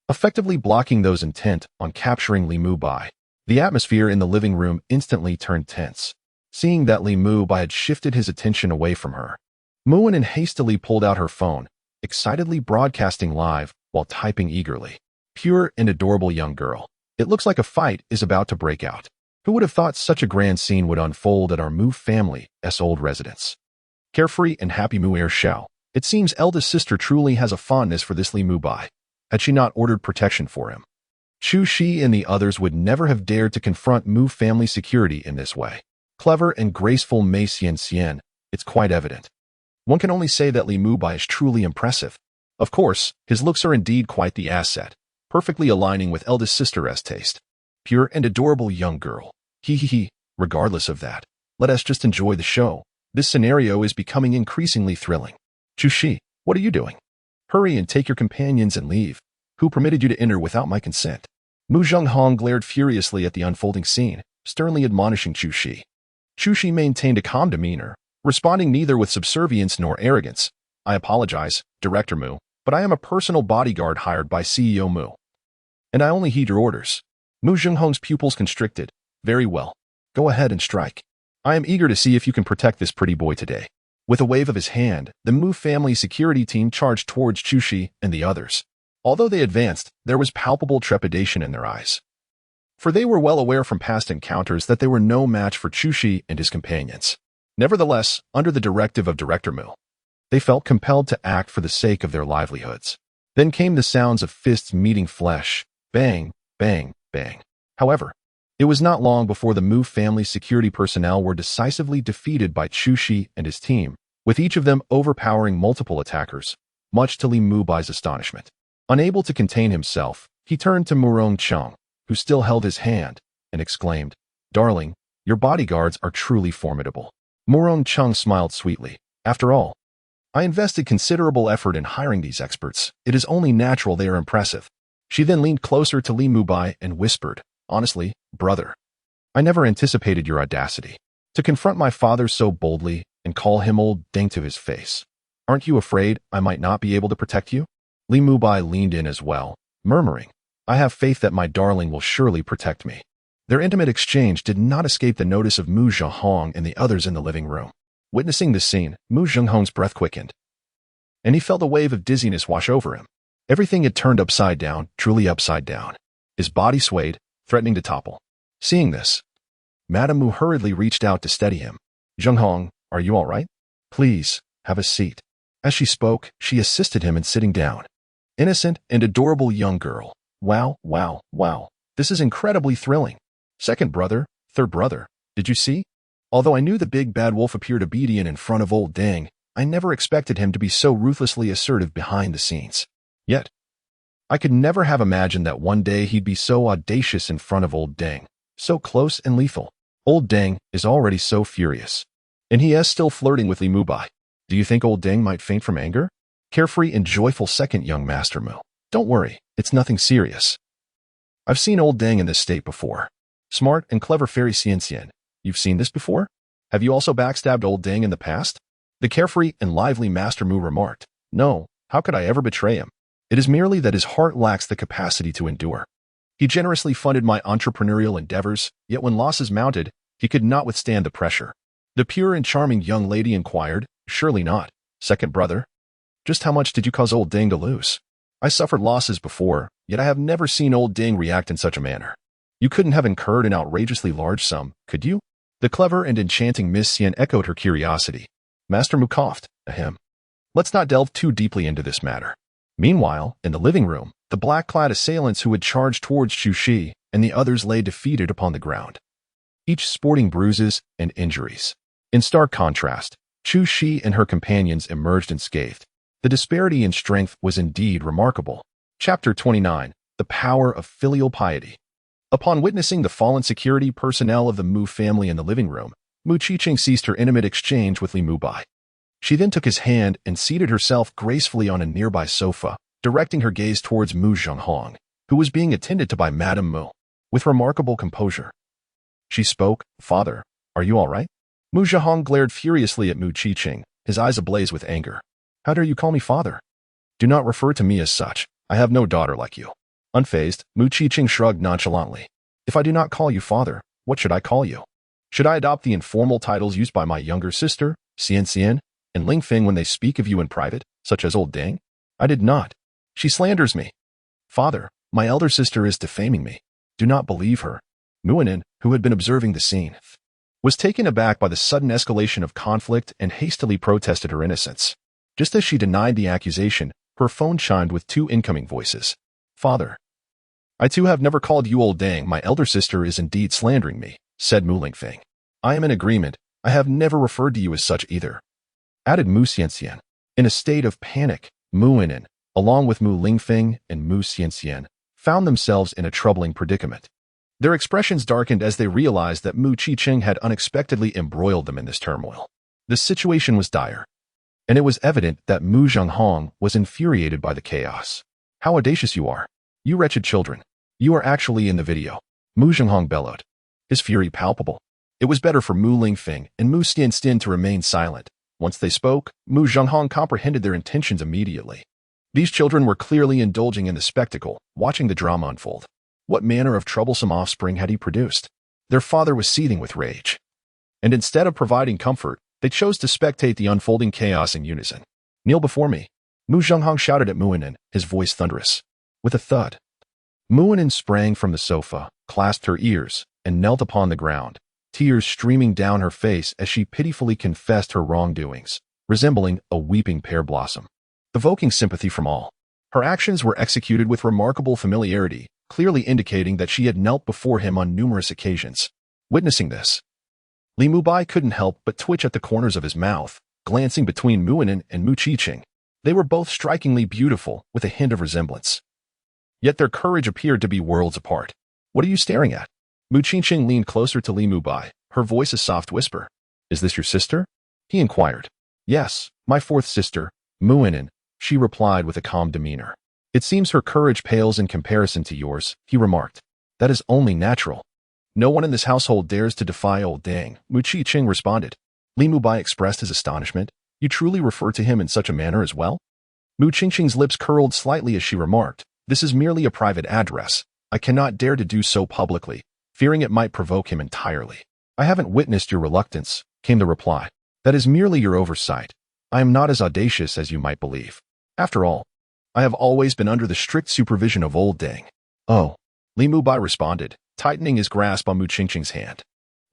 effectively blocking those intent on capturing Li Mubai. The atmosphere in the living room instantly turned tense. Seeing that Li Mubai had shifted his attention away from her, Muinen hastily pulled out her phone, excitedly broadcasting live while typing eagerly. Pure and adorable young girl. It looks like a fight is about to break out. Who would have thought such a grand scene would unfold at our Mu family's old residence? Carefree and happy Mu Er Xiao. It seems eldest sister truly has a fondness for this Li Mubai. Had she not ordered protection for him, Chu Shi and the others would never have dared to confront Mu family security in this way. Clever and graceful Mei Xian. It's quite evident. One can only say that Li Mubai is truly impressive. Of course, his looks are indeed quite the asset, perfectly aligning with eldest sister's taste. Pure and adorable young girl. He. Regardless of that, let us just enjoy the show. This scenario is becoming increasingly thrilling. Chu Shi, what are you doing? Hurry and take your companions and leave. Who permitted you to enter without my consent? Mu Zhenghong glared furiously at the unfolding scene, sternly admonishing Chu Shi. Chu Shi maintained a calm demeanor, responding neither with subservience nor arrogance. I apologize, Director Mu, but I am a personal bodyguard hired by CEO Mu, and I only heed your orders. Mu Zhenghong's pupils constricted, Very well. Go ahead and strike. I am eager to see if you can protect this pretty boy today. With a wave of his hand, the Mu family security team charged towards Chushi and the others. Although they advanced, there was palpable trepidation in their eyes. For they were well aware from past encounters that they were no match for Chushi and his companions. Nevertheless, under the directive of Director Mu, they felt compelled to act for the sake of their livelihoods. Then came the sounds of fists meeting flesh. Bang, bang, bang. However, it was not long before the Mu family security personnel were decisively defeated by Chushi and his team, with each of them overpowering multiple attackers, much to Li Mubai's astonishment. Unable to contain himself, he turned to Murong Cheng, who still held his hand, and exclaimed, "Darling, your bodyguards are truly formidable." Murong Cheng smiled sweetly. After all, I invested considerable effort in hiring these experts. It is only natural they are impressive. She then leaned closer to Li Mubai and whispered, "Honestly, brother, I never anticipated your audacity to confront my father so boldly and call him old ding to his face. Aren't you afraid I might not be able to protect you?" Li Mubai leaned in as well, murmuring, "I have faith that my darling will surely protect me." Their intimate exchange did not escape the notice of Mu Zhenghong and the others in the living room. Witnessing this scene, Mu Zhenghong's breath quickened, and he felt a wave of dizziness wash over him. Everything had turned upside down, truly upside down. His body swayed, threatening to topple. Seeing this, Madame Mu hurriedly reached out to steady him. "Zhenghong, are you all right? Please, have a seat." As she spoke, she assisted him in sitting down. Innocent and adorable young girl. Wow, wow, wow. This is incredibly thrilling. Second brother, third brother, did you see? Although I knew the big bad wolf appeared obedient in front of old Deng, I never expected him to be so ruthlessly assertive behind the scenes. Yet, I could never have imagined that one day he'd be so audacious in front of old Deng, so close and lethal. Old Deng is already so furious, and he is still flirting with Li Mubai. Do you think old Deng might faint from anger? Carefree and joyful second young Master Mu. Don't worry, it's nothing serious. I've seen old Deng in this state before. Smart and clever fairy Xian. You've seen this before? Have you also backstabbed old Deng in the past? The carefree and lively Master Mu remarked. No, how could I ever betray him? It is merely that his heart lacks the capacity to endure. He generously funded my entrepreneurial endeavors, yet when losses mounted, he could not withstand the pressure. The pure and charming young lady inquired, Surely not, second brother. Just how much did you cause old Deng to lose? I suffered losses before, yet I have never seen old Deng react in such a manner. You couldn't have incurred an outrageously large sum, could you? The clever and enchanting Miss Xian echoed her curiosity. Master Mu coughed, ahem. Let's not delve too deeply into this matter. Meanwhile, in the living room, the black-clad assailants who had charged towards Chu Shi and the others lay defeated upon the ground, each sporting bruises and injuries. In stark contrast, Chu Shi and her companions emerged unscathed. The disparity in strength was indeed remarkable. Chapter 29. The Power of Filial Piety. Upon witnessing the fallen security personnel of the Mu family in the living room, Mu Qiqing ceased her intimate exchange with Li Mubai. She then took his hand and seated herself gracefully on a nearby sofa, directing her gaze towards Mu Zhenghong, who was being attended to by Madame Mu. With remarkable composure, she spoke, "Father, are you all right?" Mu Zhenghong glared furiously at Mu Qiqing, his eyes ablaze with anger. "How dare you call me father? Do not refer to me as such. I have no daughter like you." Unfazed, Mu Qiqing shrugged nonchalantly. "If I do not call you father, what should I call you? Should I adopt the informal titles used by my younger sister, Xian, and Ling Feng when they speak of you in private, such as old Deng? I did not. She slanders me. Father, my elder sister is defaming me. Do not believe her." Muinen, who had been observing the scene, was taken aback by the sudden escalation of conflict and hastily protested her innocence. Just as she denied the accusation, her phone chimed with 2 incoming voices. "Father, I too have never called you old Deng. My elder sister is indeed slandering me," said Mu Lingfeng. "I am in agreement. I have never referred to you as such either," added Mu Xianxian. In a state of panic, Mu Inen, along with Mu Lingfeng and Mu Xianxian, found themselves in a troubling predicament. Their expressions darkened as they realized that Mu Qiqing had unexpectedly embroiled them in this turmoil. The situation was dire, and it was evident that Mu Zhenghong was infuriated by the chaos. "How audacious you are! You wretched children! You are actually in the video," Mu Zhenghong bellowed, his fury palpable. It was better for Mu Lingfeng and Mu Xianxin to remain silent. Once they spoke, Mu Zhenghong comprehended their intentions immediately. These children were clearly indulging in the spectacle, watching the drama unfold. What manner of troublesome offspring had he produced? Their father was seething with rage. And instead of providing comfort, they chose to spectate the unfolding chaos in unison. "Kneel before me," Mu Zhenghong shouted at Muinen, his voice thunderous. With a thud, Muinen sprang from the sofa, clasped her ears, and knelt upon the ground, tears streaming down her face as she pitifully confessed her wrongdoings, resembling a weeping pear blossom, evoking sympathy from all. Her actions were executed with remarkable familiarity, clearly indicating that she had knelt before him on numerous occasions. Witnessing this, Li Mubai couldn't help but twitch at the corners of his mouth, glancing between Muinen and Mu Qiqing. They were both strikingly beautiful, with a hint of resemblance. Yet their courage appeared to be worlds apart. "What are you staring at?" Mu Qiqing leaned closer to Li Mubai, her voice a soft whisper. "Is this your sister?" he inquired. "Yes, my fourth sister, Muinen," she replied with a calm demeanor. "It seems her courage pales in comparison to yours," he remarked. "That is only natural. No one in this household dares to defy old Deng," Mu Qiqing responded. Li Mubai expressed his astonishment. "You truly refer to him in such a manner as well?" Mu Qiqing's lips curled slightly as she remarked, "This is merely a private address. I cannot dare to do so publicly, fearing it might provoke him entirely." "I haven't witnessed your reluctance," came the reply. "That is merely your oversight. I am not as audacious as you might believe. After all, I have always been under the strict supervision of old Deng." "Oh," Li Mubai responded, tightening his grasp on Mu Qiqing's hand.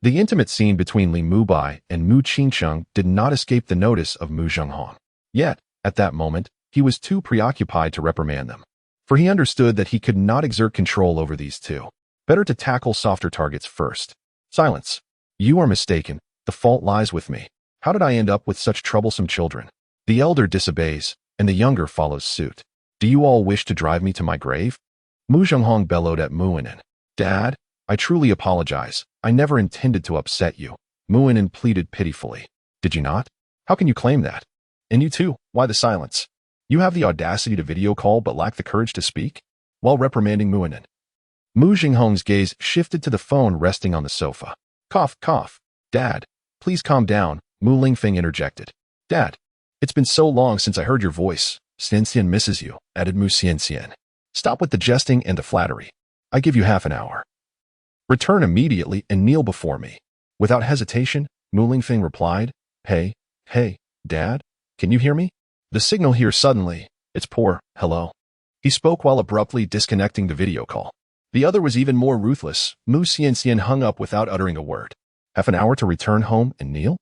The intimate scene between Li Mubai and Mu Qiqing did not escape the notice of Mu Zhenghong. Yet, at that moment, he was too preoccupied to reprimand them, for he understood that he could not exert control over these two. Better to tackle softer targets first. "Silence. You are mistaken. The fault lies with me. How did I end up with such troublesome children? The elder disobeys, and the younger follows suit. Do you all wish to drive me to my grave?" Mu Zhenghong bellowed at Muinen. "Dad, I truly apologize. I never intended to upset you," Muinen pleaded pitifully. "Did you not? How can you claim that? And you too, why the silence? You have the audacity to video call but lack the courage to speak?" While reprimanding Muinen, Mu Zhenghong's gaze shifted to the phone resting on the sofa. "Cough, cough. Dad, please calm down," Mu Lingfeng interjected. "Dad, it's been so long since I heard your voice. Xianxian misses you," added Mu Xianxian. "Stop with the jesting and the flattery. I give you half an hour. Return immediately and kneel before me." Without hesitation, Mu Lingfeng replied, Hey, Dad, can you hear me? The signal here suddenly, it's poor, hello." He spoke while abruptly disconnecting the video call. The other was even more ruthless. Mu Xianxian hung up without uttering a word. Half an hour to return home and kneel?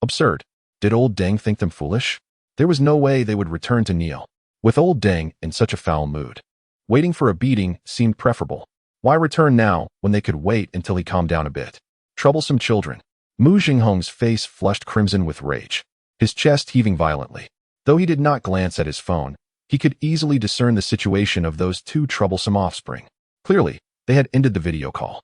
Absurd. Did old Deng think them foolish? There was no way they would return to kneel, with old Deng in such a foul mood. Waiting for a beating seemed preferable. Why return now when they could wait until he calmed down a bit? Troublesome children. Mu Zhenghong's face flushed crimson with rage, his chest heaving violently. Though he did not glance at his phone, he could easily discern the situation of those two troublesome offspring. Clearly, they had ended the video call.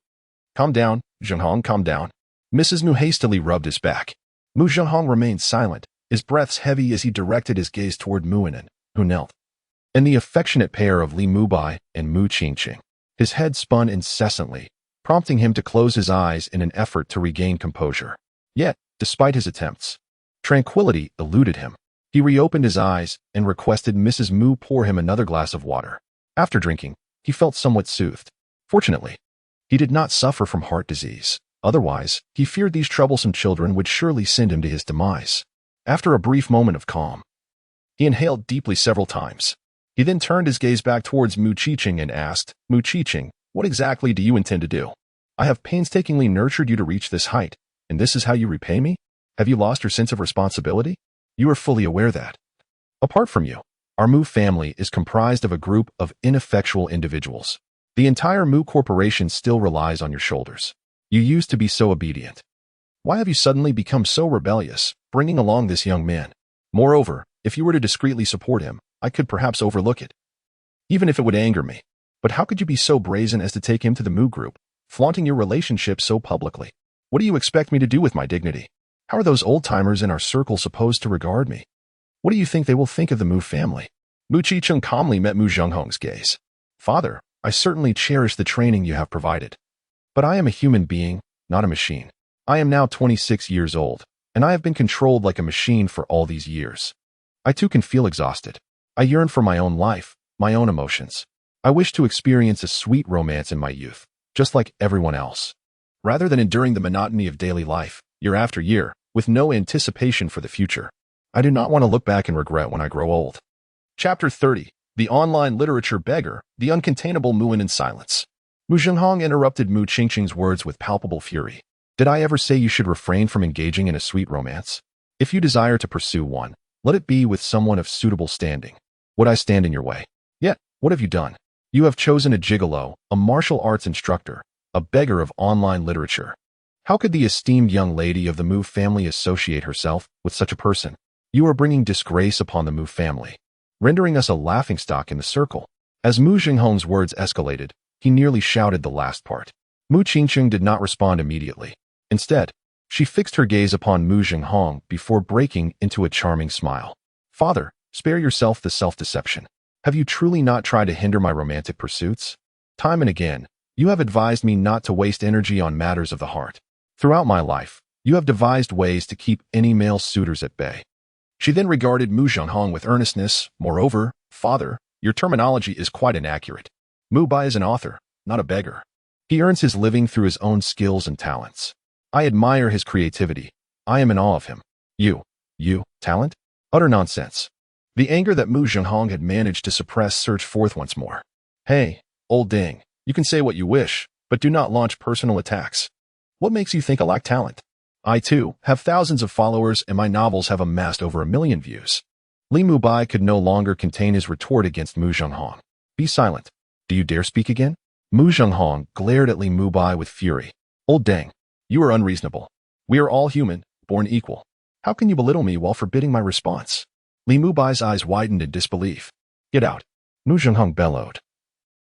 "Calm down, Zhenghong, calm down." Mrs. Mu hastily rubbed his back. Mu Zhenghong remained silent, his breaths heavy as he directed his gaze toward Muinen, who knelt, and the affectionate pair of Li Mubai and Mu Qiqing. His head spun incessantly, prompting him to close his eyes in an effort to regain composure. Yet, despite his attempts, tranquility eluded him. He reopened his eyes and requested Mrs. Mu pour him another glass of water. After drinking, he felt somewhat soothed. Fortunately, he did not suffer from heart disease. Otherwise, he feared these troublesome children would surely send him to his demise. After a brief moment of calm, he inhaled deeply several times. He then turned his gaze back towards Mu Qiqing and asked, "Mu Qiqing, what exactly do you intend to do? I have painstakingly nurtured you to reach this height, and this is how you repay me? Have you lost your sense of responsibility? You are fully aware that, apart from you, our Mu family is comprised of a group of ineffectual individuals. The entire Mu corporation still relies on your shoulders. You used to be so obedient. Why have you suddenly become so rebellious, bringing along this young man? Moreover, if you were to discreetly support him, I could perhaps overlook it, even if it would anger me. But how could you be so brazen as to take him to the Mu group, flaunting your relationship so publicly? What do you expect me to do with my dignity? How are those old-timers in our circle supposed to regard me? What do you think they will think of the Mu family?" Mu Qiqing calmly met Mu Zhenghong's gaze. "Father, I certainly cherish the training you have provided. But I am a human being, not a machine. I am now 26 years old, and I have been controlled like a machine for all these years. I too can feel exhausted. I yearn for my own life, my own emotions. I wish to experience a sweet romance in my youth, just like everyone else. rather than enduring the monotony of daily life, year after year, with no anticipation for the future. I do not want to look back and regret when I grow old. Chapter 30. The Online Literature Beggar, the Uncontainable Muin in Silence. Mu Zhenghong interrupted Mu Qingqing's words with palpable fury. Did I ever say you should refrain from engaging in a sweet romance? If you desire to pursue one, let it be with someone of suitable standing. Would I stand in your way? Yet, what have you done? You have chosen a gigolo, a martial arts instructor, a beggar of online literature. How could the esteemed young lady of the Mu family associate herself with such a person? You are bringing disgrace upon the Mu family, rendering us a laughingstock in the circle. As Mu Zhenghong's words escalated, he nearly shouted the last part. Mu Qingqing did not respond immediately. Instead, she fixed her gaze upon Mu Zhenghong before breaking into a charming smile. Father, spare yourself the self-deception. Have you truly not tried to hinder my romantic pursuits? Time and again, you have advised me not to waste energy on matters of the heart. Throughout my life, you have devised ways to keep any male suitors at bay. She then regarded Mu Zhenghong with earnestness. Moreover, father, your terminology is quite inaccurate. Mubai is an author, not a beggar. He earns his living through his own skills and talents. I admire his creativity. I am in awe of him. You, talent? Utter nonsense. The anger that Mu Zhenghong had managed to suppress surged forth once more. Hey, old ding, you can say what you wish, but do not launch personal attacks. What makes you think I lack talent? I, too, have thousands of followers and my novels have amassed over 1 million views. Li Mubai could no longer contain his retort against Mu Zhenghong. Be silent. Do you dare speak again? Mu Zhenghong glared at Li Mubai with fury. Old dang, you are unreasonable. We are all human, born equal. How can you belittle me while forbidding my response? Li Mubai's eyes widened in disbelief. Get out, Mu Zhenghong bellowed.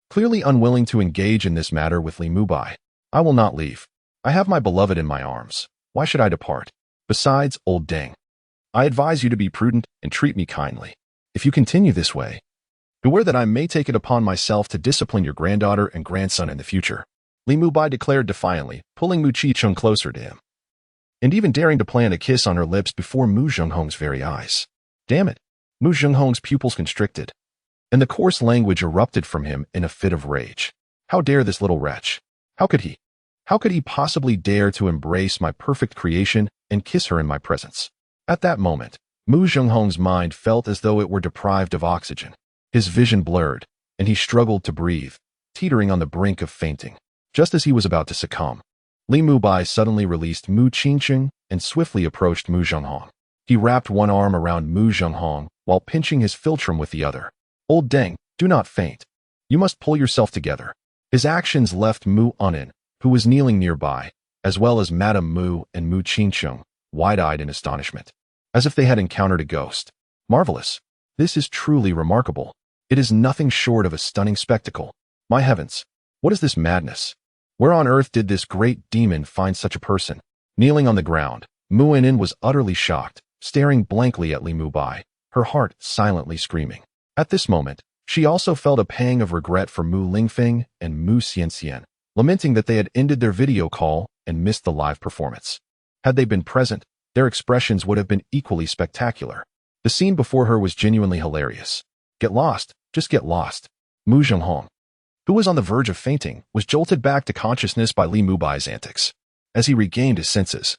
Clearly unwilling to engage in this matter with Li Mubai, I will not leave. I have my beloved in my arms. Why should I depart? Besides, old dang, I advise you to be prudent and treat me kindly. If you continue this way, beware that I may take it upon myself to discipline your granddaughter and grandson in the future. Li Mubai declared defiantly, pulling Mu Qingqing closer to him, and even daring to plant a kiss on her lips before Mu Zhenghong's very eyes. Damn it! Mu Zhenghong's pupils constricted, and the coarse language erupted from him in a fit of rage. How dare this little wretch? How could he? How could he possibly dare to embrace my perfect creation and kiss her in my presence? At that moment, Mu Zhenghong's mind felt as though it were deprived of oxygen. His vision blurred, and he struggled to breathe, teetering on the brink of fainting. Just as he was about to succumb, Li Mubai suddenly released Mu Qingqing and swiftly approached Mu Zhenghong. He wrapped one arm around Mu Zhenghong while pinching his philtrum with the other. Old dang, do not faint. You must pull yourself together. His actions left Mu Unin, who was kneeling nearby, as well as Madame Mu and Mu Qingqing, wide-eyed in astonishment, as if they had encountered a ghost. Marvelous. This is truly remarkable. It is nothing short of a stunning spectacle. My heavens, what is this madness? Where on earth did this great demon find such a person? Kneeling on the ground, Mu Unin was utterly shocked, staring blankly at Li Mubai, her heart silently screaming. At this moment, she also felt a pang of regret for Mu Lingfeng and Mu Xianxian, lamenting that they had ended their video call and missed the live performance. Had they been present, their expressions would have been equally spectacular. The scene before her was genuinely hilarious. Get lost, just get lost. Mu Zhenghong, who was on the verge of fainting, was jolted back to consciousness by Li Mubai's antics. As he regained his senses,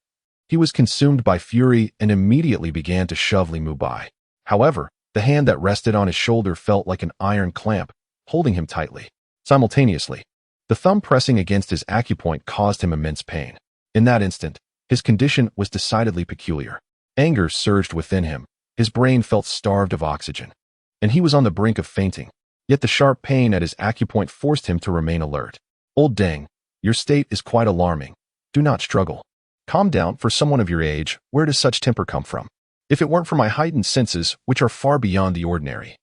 he was consumed by fury and immediately began to shove Li Mubai. However, the hand that rested on his shoulder felt like an iron clamp, holding him tightly. Simultaneously, the thumb pressing against his acupoint caused him immense pain. In that instant, his condition was decidedly peculiar. Anger surged within him, his brain felt starved of oxygen, and he was on the brink of fainting. Yet the sharp pain at his acupoint forced him to remain alert. Old dang, your state is quite alarming. Do not struggle. Calm down. For someone of your age, where does such temper come from? If it weren't for my heightened senses, which are far beyond the ordinary,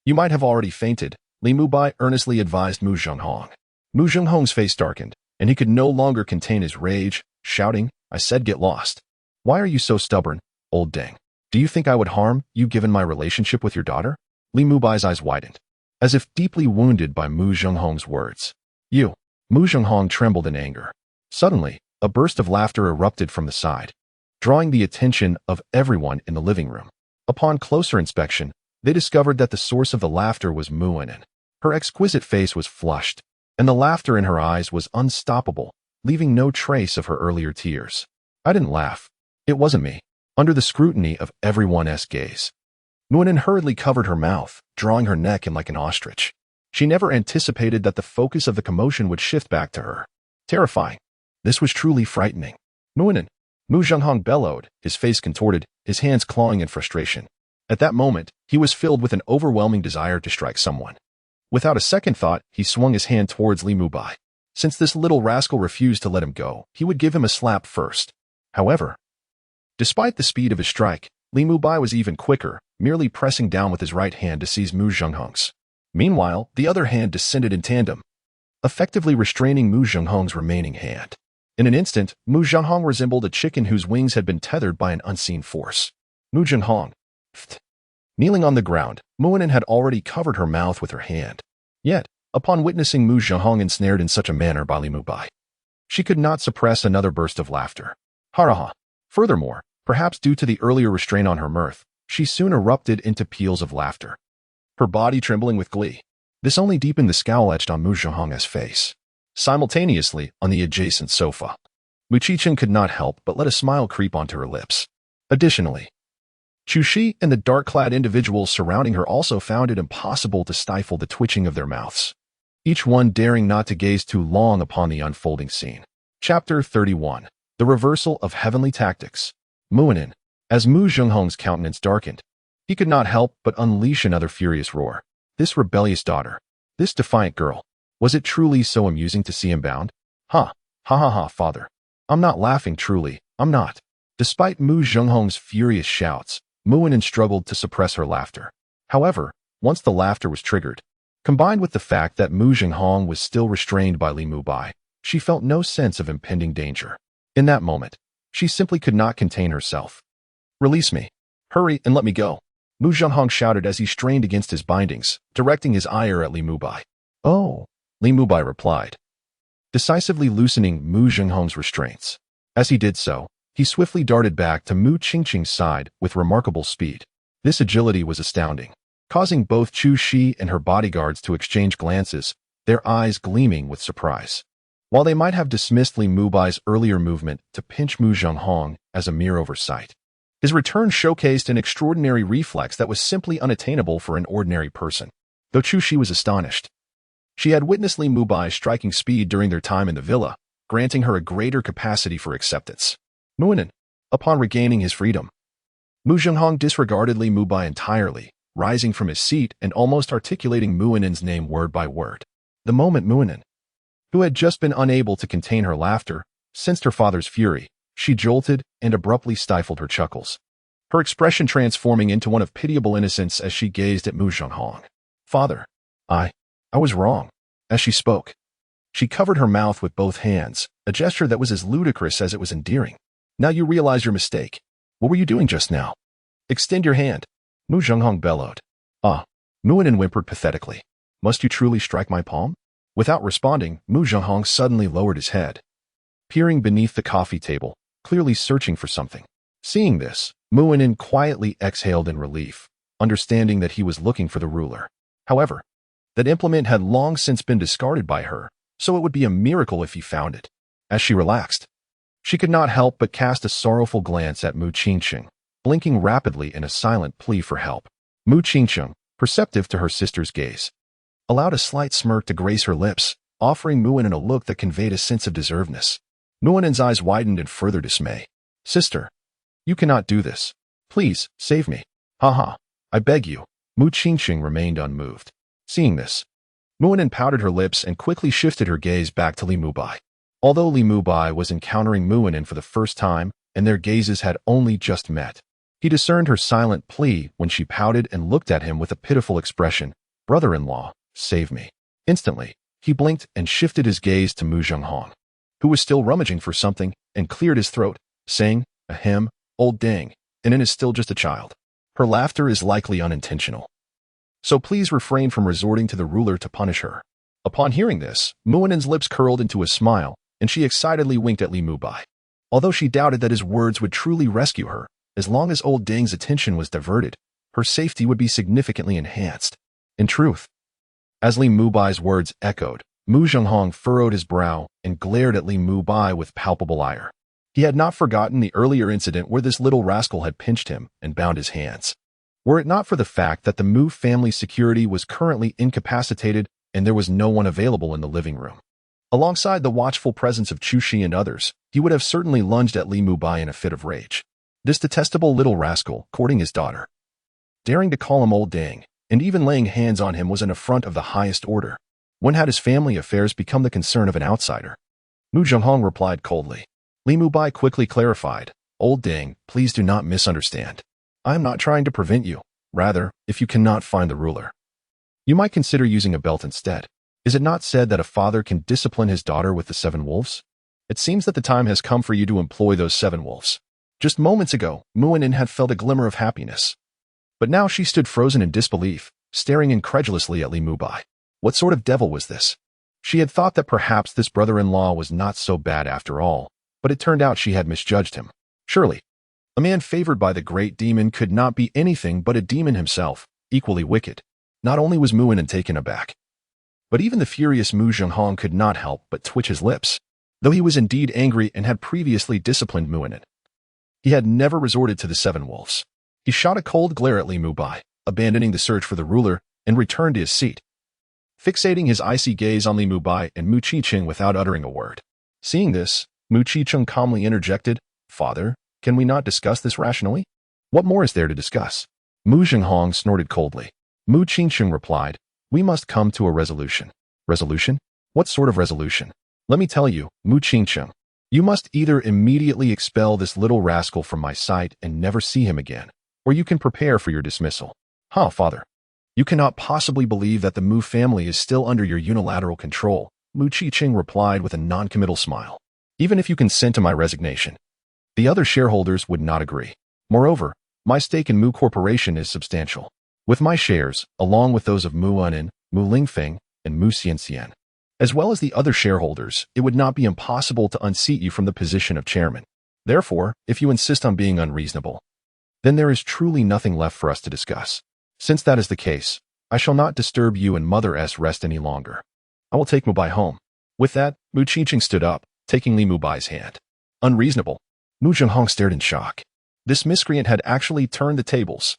you might have already fainted, Li Mubai earnestly advised Mu Zhenghong. Mu Zhenghong's face darkened, and he could no longer contain his rage, shouting, I said get lost. Why are you so stubborn, old dang? Do you think I would harm you given my relationship with your daughter? Li Mubai's eyes widened, as if deeply wounded by Mu Zhenghong's words. You. Mu Zhenghong trembled in anger. Suddenly, a burst of laughter erupted from the side, drawing the attention of everyone in the living room. Upon closer inspection, they discovered that the source of the laughter was Mu Unin. Her exquisite face was flushed, and the laughter in her eyes was unstoppable, leaving no trace of her earlier tears. I didn't laugh. It wasn't me. Under the scrutiny of everyone's gaze, Muinen hurriedly covered her mouth, drawing her neck in like an ostrich. She never anticipated that the focus of the commotion would shift back to her. Terrifying. This was truly frightening. Muinen, Mu Zhenghong bellowed, his face contorted, his hands clawing in frustration. At that moment, he was filled with an overwhelming desire to strike someone. Without a second thought, he swung his hand towards Li Mubai. Since this little rascal refused to let him go, he would give him a slap first. However, despite the speed of his strike, Li Mubai was even quicker, merely pressing down with his right hand to seize Mu Zhenghong's. Meanwhile, the other hand descended in tandem, effectively restraining Mu Zhenghong's remaining hand. In an instant, Mu Zhenghong resembled a chicken whose wings had been tethered by an unseen force. Mu Zhenghong. Kneeling on the ground, Muinen had already covered her mouth with her hand. Yet, upon witnessing Mu Zhenghong ensnared in such a manner by Li Mubai, she could not suppress another burst of laughter. Ha. Furthermore, perhaps due to the earlier restraint on her mirth, she soon erupted into peals of laughter, her body trembling with glee. This only deepened the scowl etched on Mu Zhenghong's face. Simultaneously, on the adjacent sofa, Mu Qiqing could not help but let a smile creep onto her lips. Additionally, Chu Shi and the dark-clad individuals surrounding her also found it impossible to stifle the twitching of their mouths, each one daring not to gaze too long upon the unfolding scene. Chapter 31. The Reversal of Heavenly Tactics. Muinen. As Mu Zhenghong's countenance darkened, he could not help but unleash another furious roar. This rebellious daughter, this defiant girl, was it truly so amusing to see him bound? Ha, father. I'm not laughing, truly, I'm not. Despite Mu Zhenghong's furious shouts, Muinen struggled to suppress her laughter. However, once the laughter was triggered, combined with the fact that Mu Zhenghong was still restrained by Li Mubai, she felt no sense of impending danger. In that moment, she simply could not contain herself. Release me. Hurry and let me go. Mu Zhenghong shouted as he strained against his bindings, directing his ire at Li Mubai. Oh, Li Mubai replied, decisively loosening Mu Zhenghong's restraints. As he did so, he swiftly darted back to Mu Qiqing's side with remarkable speed. This agility was astounding, causing both Chu Shi and her bodyguards to exchange glances, their eyes gleaming with surprise. While they might have dismissed Li Mubai's earlier movement to pinch Mu Zhenghong as a mere oversight, his return showcased an extraordinary reflex that was simply unattainable for an ordinary person. Though Chu Shi was astonished, she had witnessed Li Mubai's striking speed during their time in the villa, granting her a greater capacity for acceptance. Muinen. Upon regaining his freedom, Mu Zhenghong disregarded Li Mubai entirely, rising from his seat and almost articulating Muinen's name word by word. The moment Muinen, who had just been unable to contain her laughter, sensed her father's fury, she jolted and abruptly stifled her chuckles, her expression transforming into one of pitiable innocence as she gazed at Mu Zhenghong. Father, I was wrong. As she spoke, she covered her mouth with both hands, a gesture that was as ludicrous as it was endearing. Now you realize your mistake. What were you doing just now? Extend your hand. Mu Zhenghong bellowed. Muinen whimpered pathetically. Must you truly strike my palm? Without responding, Mu Zhenghong suddenly lowered his head, peering beneath the coffee table, clearly searching for something. Seeing this, Muinen quietly exhaled in relief, understanding that he was looking for the ruler. However, that implement had long since been discarded by her, so it would be a miracle if he found it. As she relaxed, she could not help but cast a sorrowful glance at Mu Qiqing, blinking rapidly in a silent plea for help. Mu Qiqing, perceptive to her sister's gaze, allowed a slight smirk to grace her lips, offering Muinen a look that conveyed a sense of deservedness. Muinen's eyes widened in further dismay. Sister, you cannot do this. Please, save me. I beg you. Mu Qiqing remained unmoved. Seeing this, Muinen pouted her lips and quickly shifted her gaze back to Li Mubai. Although Li Mubai was encountering Muinen for the first time, and their gazes had only just met, he discerned her silent plea when she pouted and looked at him with a pitiful expression. Brother-in-law, save me. Instantly, he blinked and shifted his gaze to Mu Zhenghong, who was still rummaging for something, and cleared his throat, saying, ahem, old dang, and is still just a child. Her laughter is likely unintentional, so please refrain from resorting to the ruler to punish her. Upon hearing this, Muinen's lips curled into a smile, and she excitedly winked at Li Mubai. Although she doubted that his words would truly rescue her, as long as old Dang's attention was diverted, her safety would be significantly enhanced. In truth, as Li Mubai's words echoed, Mu Zhenghong furrowed his brow and glared at Li Mubai with palpable ire. He had not forgotten the earlier incident where this little rascal had pinched him and bound his hands. Were it not for the fact that the Mu family's security was currently incapacitated and there was no one available in the living room, alongside the watchful presence of Chu Shi and others, he would have certainly lunged at Li Mubai in a fit of rage. This detestable little rascal courting his daughter, daring to call him old dang, and even laying hands on him was an affront of the highest order. When had his family affairs become the concern of an outsider? Mu Zhenghong replied coldly. Li Mubai quickly clarified, "Old dang, please do not misunderstand. I am not trying to prevent you. Rather, if you cannot find the ruler, you might consider using a belt instead. Is it not said that a father can discipline his daughter with the 7 wolves? It seems that the time has come for you to employ those 7 wolves." Just moments ago, Muanin had felt a glimmer of happiness. But now she stood frozen in disbelief, staring incredulously at Li Mubai. What sort of devil was this? She had thought that perhaps this brother-in-law was not so bad after all, but it turned out she had misjudged him. Surely, a man favored by the great demon could not be anything but a demon himself, equally wicked. Not only was Muanin taken aback, but even the furious Mu Zhenghong could not help but twitch his lips. Though he was indeed angry and had previously disciplined Muanin, he had never resorted to the 7 wolves. He shot a cold glare at Li Mubai, abandoning the search for the ruler, and returned to his seat, fixating his icy gaze on Li Mubai and Mu Qiqing without uttering a word. Seeing this, Mu Qiqing calmly interjected, "Father, can we not discuss this rationally? What more is there to discuss?" Mu Zhenghong snorted coldly. Mu Qiqing replied, "We must come to a resolution." Resolution? What sort of resolution? Let me tell you, Mu Qiqing. You must either immediately expel this little rascal from my sight and never see him again, or you can prepare for your dismissal. Huh, father? You cannot possibly believe that the Mu family is still under your unilateral control, Mu Qiqing replied with a non-committal smile. Even if you consent to my resignation, the other shareholders would not agree. Moreover, my stake in Mu Corporation is substantial. With my shares, along with those of Mu Unin, Mu Lingfeng, and Mu Xianxian, as well as the other shareholders, it would not be impossible to unseat you from the position of chairman. Therefore, if you insist on being unreasonable, then there is truly nothing left for us to discuss. Since that is the case, I shall not disturb you and Mother's rest any longer. I will take Mubai home." With that, Mu Qiqing stood up, taking Li Mubai's hand. Unreasonable? Mu Zhenghong stared in shock. This miscreant had actually turned the tables.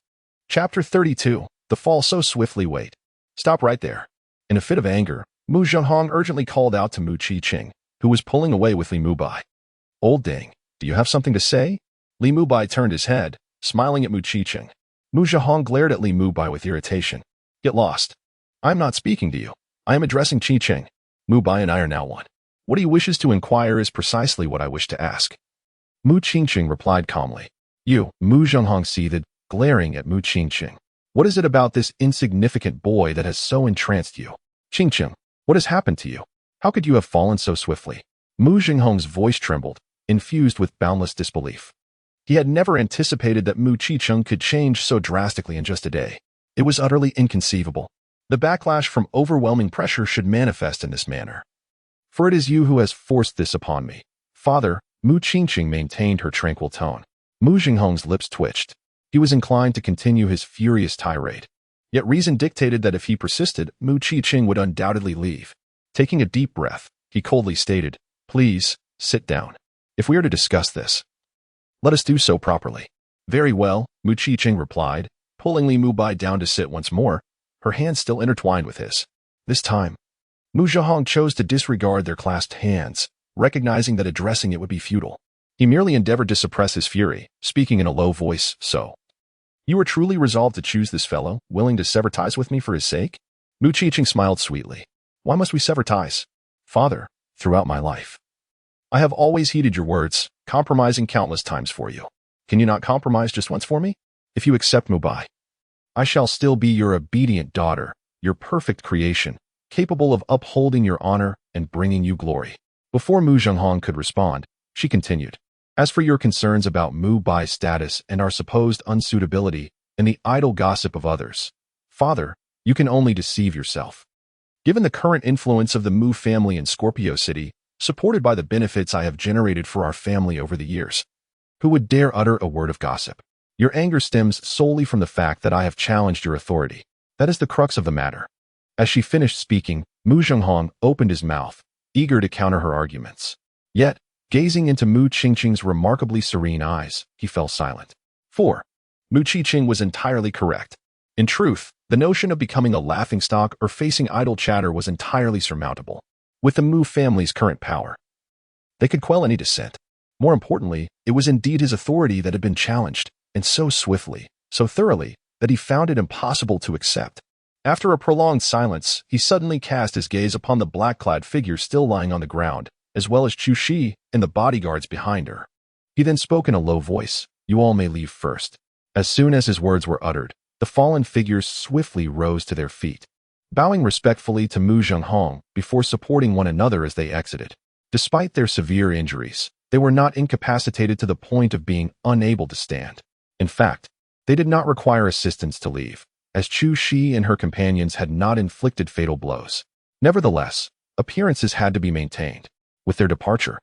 Chapter 32. The fall so swiftly. Wait. Stop right there. In a fit of anger, Mu Zhenghong urgently called out to Mu Qiqing, who was pulling away with Li Mubai. "Old dang, do you have something to say?" Li Mubai turned his head, smiling at Mu Qiqing. Mu Zhenghong glared at Li Mubai with irritation. "Get lost. I am not speaking to you. I am addressing Qiqing. Mubai and I are now one. What he wishes to inquire is precisely what I wish to ask." Mu Qiqing replied calmly. "You," Mu Zhenghong seethed, glaring at Mu Qiqing. "What is it about this insignificant boy that has so entranced you? Qiqing, what has happened to you? How could you have fallen so swiftly?" Mu Zhenghong's voice trembled, infused with boundless disbelief. He had never anticipated that Mu Qiqing could change so drastically in just a day. It was utterly inconceivable. The backlash from overwhelming pressure should manifest in this manner. "For it is you who has forced this upon me." "Father," Mu Qiqing maintained her tranquil tone. Mu Zhenghong's lips twitched. He was inclined to continue his furious tirade. Yet reason dictated that if he persisted, Mu Qiqing would undoubtedly leave. Taking a deep breath, he coldly stated, "Please, sit down. If we are to discuss this, let us do so properly." "Very well," Mu Qiqing replied, pulling Li Mubai down to sit once more, her hands still intertwined with his. This time, Mu Zhenghong chose to disregard their clasped hands, recognizing that addressing it would be futile. He merely endeavored to suppress his fury, speaking in a low voice, "So, you are truly resolved to choose this fellow, willing to sever ties with me for his sake?" Mu Qiqing smiled sweetly. "Why must we sever ties?" "Father, throughout my life, I have always heeded your words, compromising countless times for you. Can you not compromise just once for me? If you accept Mubai, I shall still be your obedient daughter, your perfect creation, capable of upholding your honor and bringing you glory." Before Mu Zhenghong could respond, she continued, "As for your concerns about Mubai's status and our supposed unsuitability and the idle gossip of others, father, you can only deceive yourself. Given the current influence of the Mu family in Scorpio City, supported by the benefits I have generated for our family over the years, who would dare utter a word of gossip? Your anger stems solely from the fact that I have challenged your authority. That is the crux of the matter. As she finished speaking, Mu Zhenghong opened his mouth, eager to counter her arguments. Yet, gazing into Mu Qingqing's remarkably serene eyes, he fell silent. 4. Mu Qingqing was entirely correct. In truth, the notion of becoming a laughingstock or facing idle chatter was entirely surmountable. With the Mu family's current power, they could quell any dissent. More importantly, it was indeed his authority that had been challenged, and so swiftly, so thoroughly, that he found it impossible to accept. After a prolonged silence, he suddenly cast his gaze upon the black-clad figure still lying on the ground, as well as Chu Shi and the bodyguards behind her. He then spoke in a low voice, "You all may leave first." As soon as his words were uttered, the fallen figures swiftly rose to their feet, bowing respectfully to Mu Zhenghong before supporting one another as they exited. Despite their severe injuries, they were not incapacitated to the point of being unable to stand. In fact, they did not require assistance to leave, as Chu Shi and her companions had not inflicted fatal blows. Nevertheless, appearances had to be maintained. With their departure,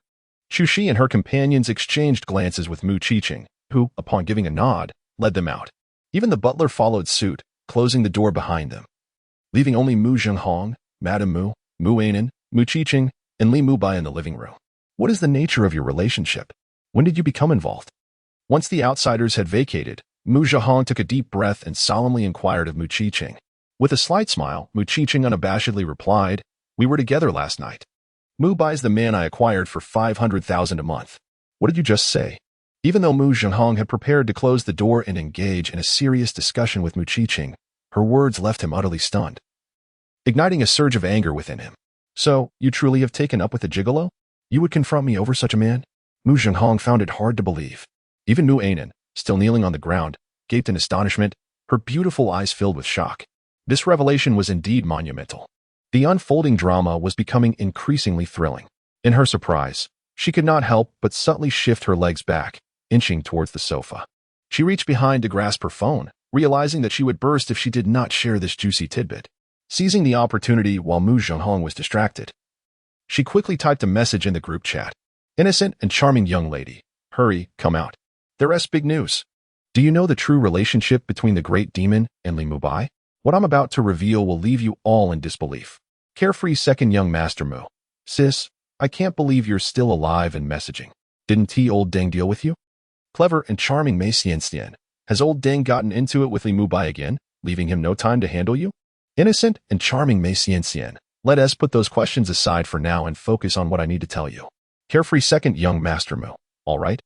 Chu Shi and her companions exchanged glances with Mu Qingqing, who, upon giving a nod, led them out. Even the butler followed suit, closing the door behind them, leaving only Mu Zhenghong, Madame Mu, Mu Ainan, Mu Qingqing, and Li Mubai in the living room. What is the nature of your relationship? When did you become involved? Once the outsiders had vacated, Mu Zhenghong took a deep breath and solemnly inquired of Mu Qingqing. With a slight smile, Mu Qingqing unabashedly replied, "We were together last night. Mubai is the man I acquired for 500,000 a month." What did you just say? Even though Mu Zhenghong had prepared to close the door and engage in a serious discussion with Mu Qingqing, her words left him utterly stunned, igniting a surge of anger within him. "So, you truly have taken up with a gigolo? You would confront me over such a man?" Mu Zhenghong found it hard to believe. Even Mu Ainan, still kneeling on the ground, gaped in astonishment, her beautiful eyes filled with shock. This revelation was indeed monumental. The unfolding drama was becoming increasingly thrilling. In her surprise, she could not help but subtly shift her legs back, inching towards the sofa. She reached behind to grasp her phone, realizing that she would burst if she did not share this juicy tidbit. Seizing the opportunity while Mu Zhenghong was distracted, she quickly typed a message in the group chat. "Innocent and charming young lady. Hurry, come out. There's big news. Do you know the true relationship between the great demon and Li Mubai? What I'm about to reveal will leave you all in disbelief. Carefree second young master Mu. Sis, I can't believe you're still alive and messaging. Didn't old Deng deal with you? Clever and charming Mei Xianxian. Has old Deng gotten into it with Li Mubai again, leaving him no time to handle you? Innocent and charming Mei Xianxian. Let us put those questions aside for now and focus on what I need to tell you. Carefree second young master Mu. All right?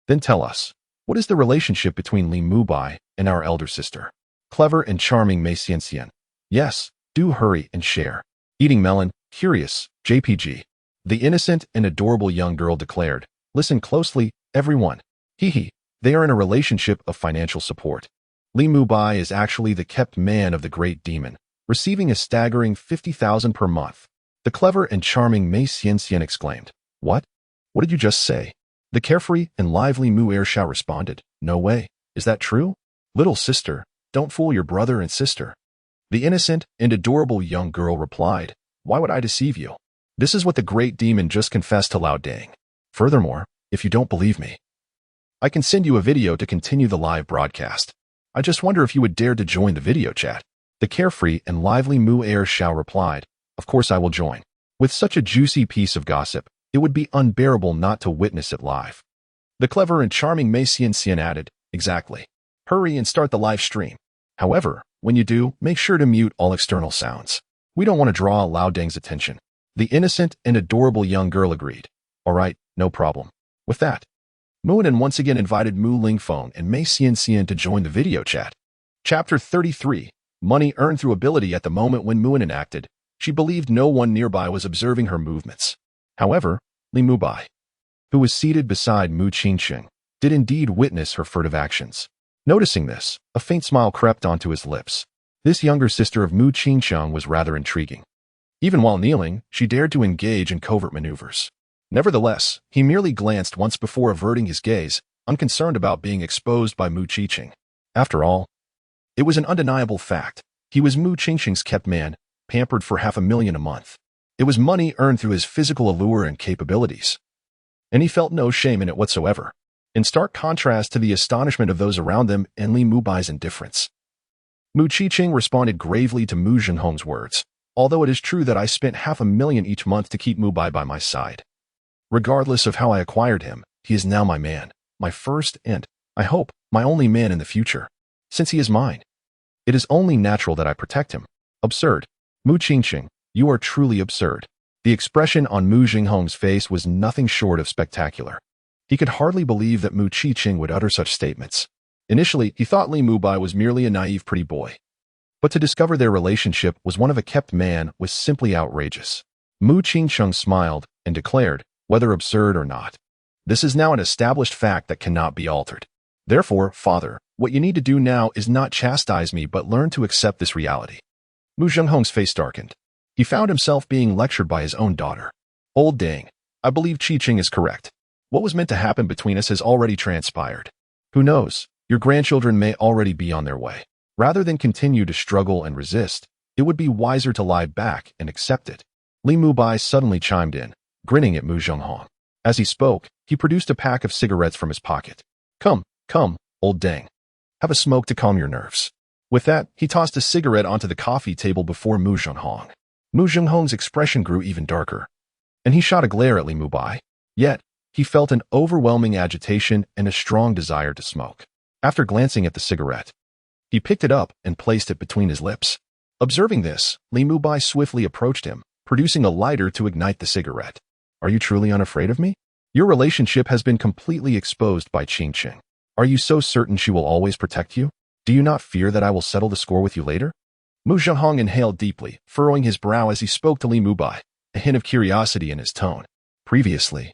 Then tell us, what is the relationship between Li Mubai and our elder sister? Clever and charming Mei Xianxian. Yes, do hurry and share. Eating melon, curious, JPG. The innocent and adorable young girl declared. Listen closely, everyone. Hee. They are in a relationship of financial support. Li Mubai is actually the kept man of the great demon, receiving a staggering 50,000 per month. The clever and charming Mei Xianxian exclaimed. What? What did you just say? The carefree and lively Mu Ershao responded. No way. Is that true? Little sister, don't fool your brother and sister. The innocent and adorable young girl replied. Why would I deceive you? This is what the great demon just confessed to Lao Dang. Furthermore, if you don't believe me, I can send you a video to continue the live broadcast. I just wonder if you would dare to join the video chat. The carefree and lively Mu Ershao replied. Of course I will join. With such a juicy piece of gossip, it would be unbearable not to witness it live. The clever and charming Mei Xianxian added, exactly. Hurry and start the live stream. However, when you do, make sure to mute all external sounds. We don't want to draw Lao Dang's attention. The innocent and adorable young girl agreed. All right, no problem. With that, Muanan once again invited Mu Lingfeng and Mei Xianxian to join the video chat. Chapter 33. Money earned through ability. At the moment when Muanan acted, she believed no one nearby was observing her movements. However, Li Mubai, who was seated beside Mu Qingqing, did indeed witness her furtive actions. Noticing this, a faint smile crept onto his lips. This younger sister of Mu Qingqing was rather intriguing. Even while kneeling, she dared to engage in covert maneuvers. Nevertheless, he merely glanced once before averting his gaze, unconcerned about being exposed by Mu Qingqing. After all, it was an undeniable fact. He was Mu Qingqing's kept man, pampered for 500,000 a month. It was money earned through his physical allure and capabilities, and he felt no shame in it whatsoever, in stark contrast to the astonishment of those around them and Li Mubai's indifference. Mu Qiqing responded gravely to Mu Zhenghong's words, although it is true that I spent $500,000 each month to keep Mubai by my side. Regardless of how I acquired him, he is now my man, my first and, I hope, my only man in the future. Since he is mine, it is only natural that I protect him. Absurd. Mu Qiqing, you are truly absurd. The expression on Mu Zhenghong's face was nothing short of spectacular. He could hardly believe that Mu Qiqing would utter such statements. Initially, he thought Li Mubai was merely a naive pretty boy. But to discover their relationship was one of a kept man was simply outrageous. Mu Qiqing smiled and declared, whether absurd or not, this is now an established fact that cannot be altered. Therefore, father, what you need to do now is not chastise me but learn to accept this reality. Mu Zhenghong's face darkened. He found himself being lectured by his own daughter. Old dang, I believe Qiqing is correct. What was meant to happen between us has already transpired. Who knows, your grandchildren may already be on their way. Rather than continue to struggle and resist, it would be wiser to lie back and accept it. Li Mubai suddenly chimed in, grinning at Mu Zhenghong. As he spoke, he produced a pack of cigarettes from his pocket. Come, old dang. Have a smoke to calm your nerves. With that, he tossed a cigarette onto the coffee table before Mu Zhenghong. Mu Zhenghong's expression grew even darker, and he shot a glare at Li Mubai. Yet, he felt an overwhelming agitation and a strong desire to smoke. After glancing at the cigarette, he picked it up and placed it between his lips. Observing this, Li Mubai swiftly approached him, producing a lighter to ignite the cigarette. Are you truly unafraid of me? Your relationship has been completely exposed by Qiqing. Are you so certain she will always protect you? Do you not fear that I will settle the score with you later? Mu Zhenghong inhaled deeply, furrowing his brow as he spoke to Li Mubai, a hint of curiosity in his tone. Previously,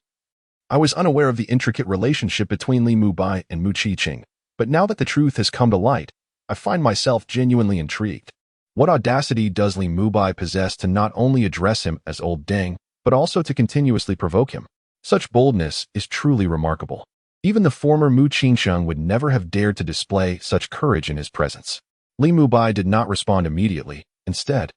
I was unaware of the intricate relationship between Li Mubai and Mu Qiqing, but now that the truth has come to light, I find myself genuinely intrigued. What audacity does Li Mubai possess to not only address him as old dang, but also to continuously provoke him? Such boldness is truly remarkable. Even the former Mu Qiqing would never have dared to display such courage in his presence. Li Mubai did not respond immediately. Instead,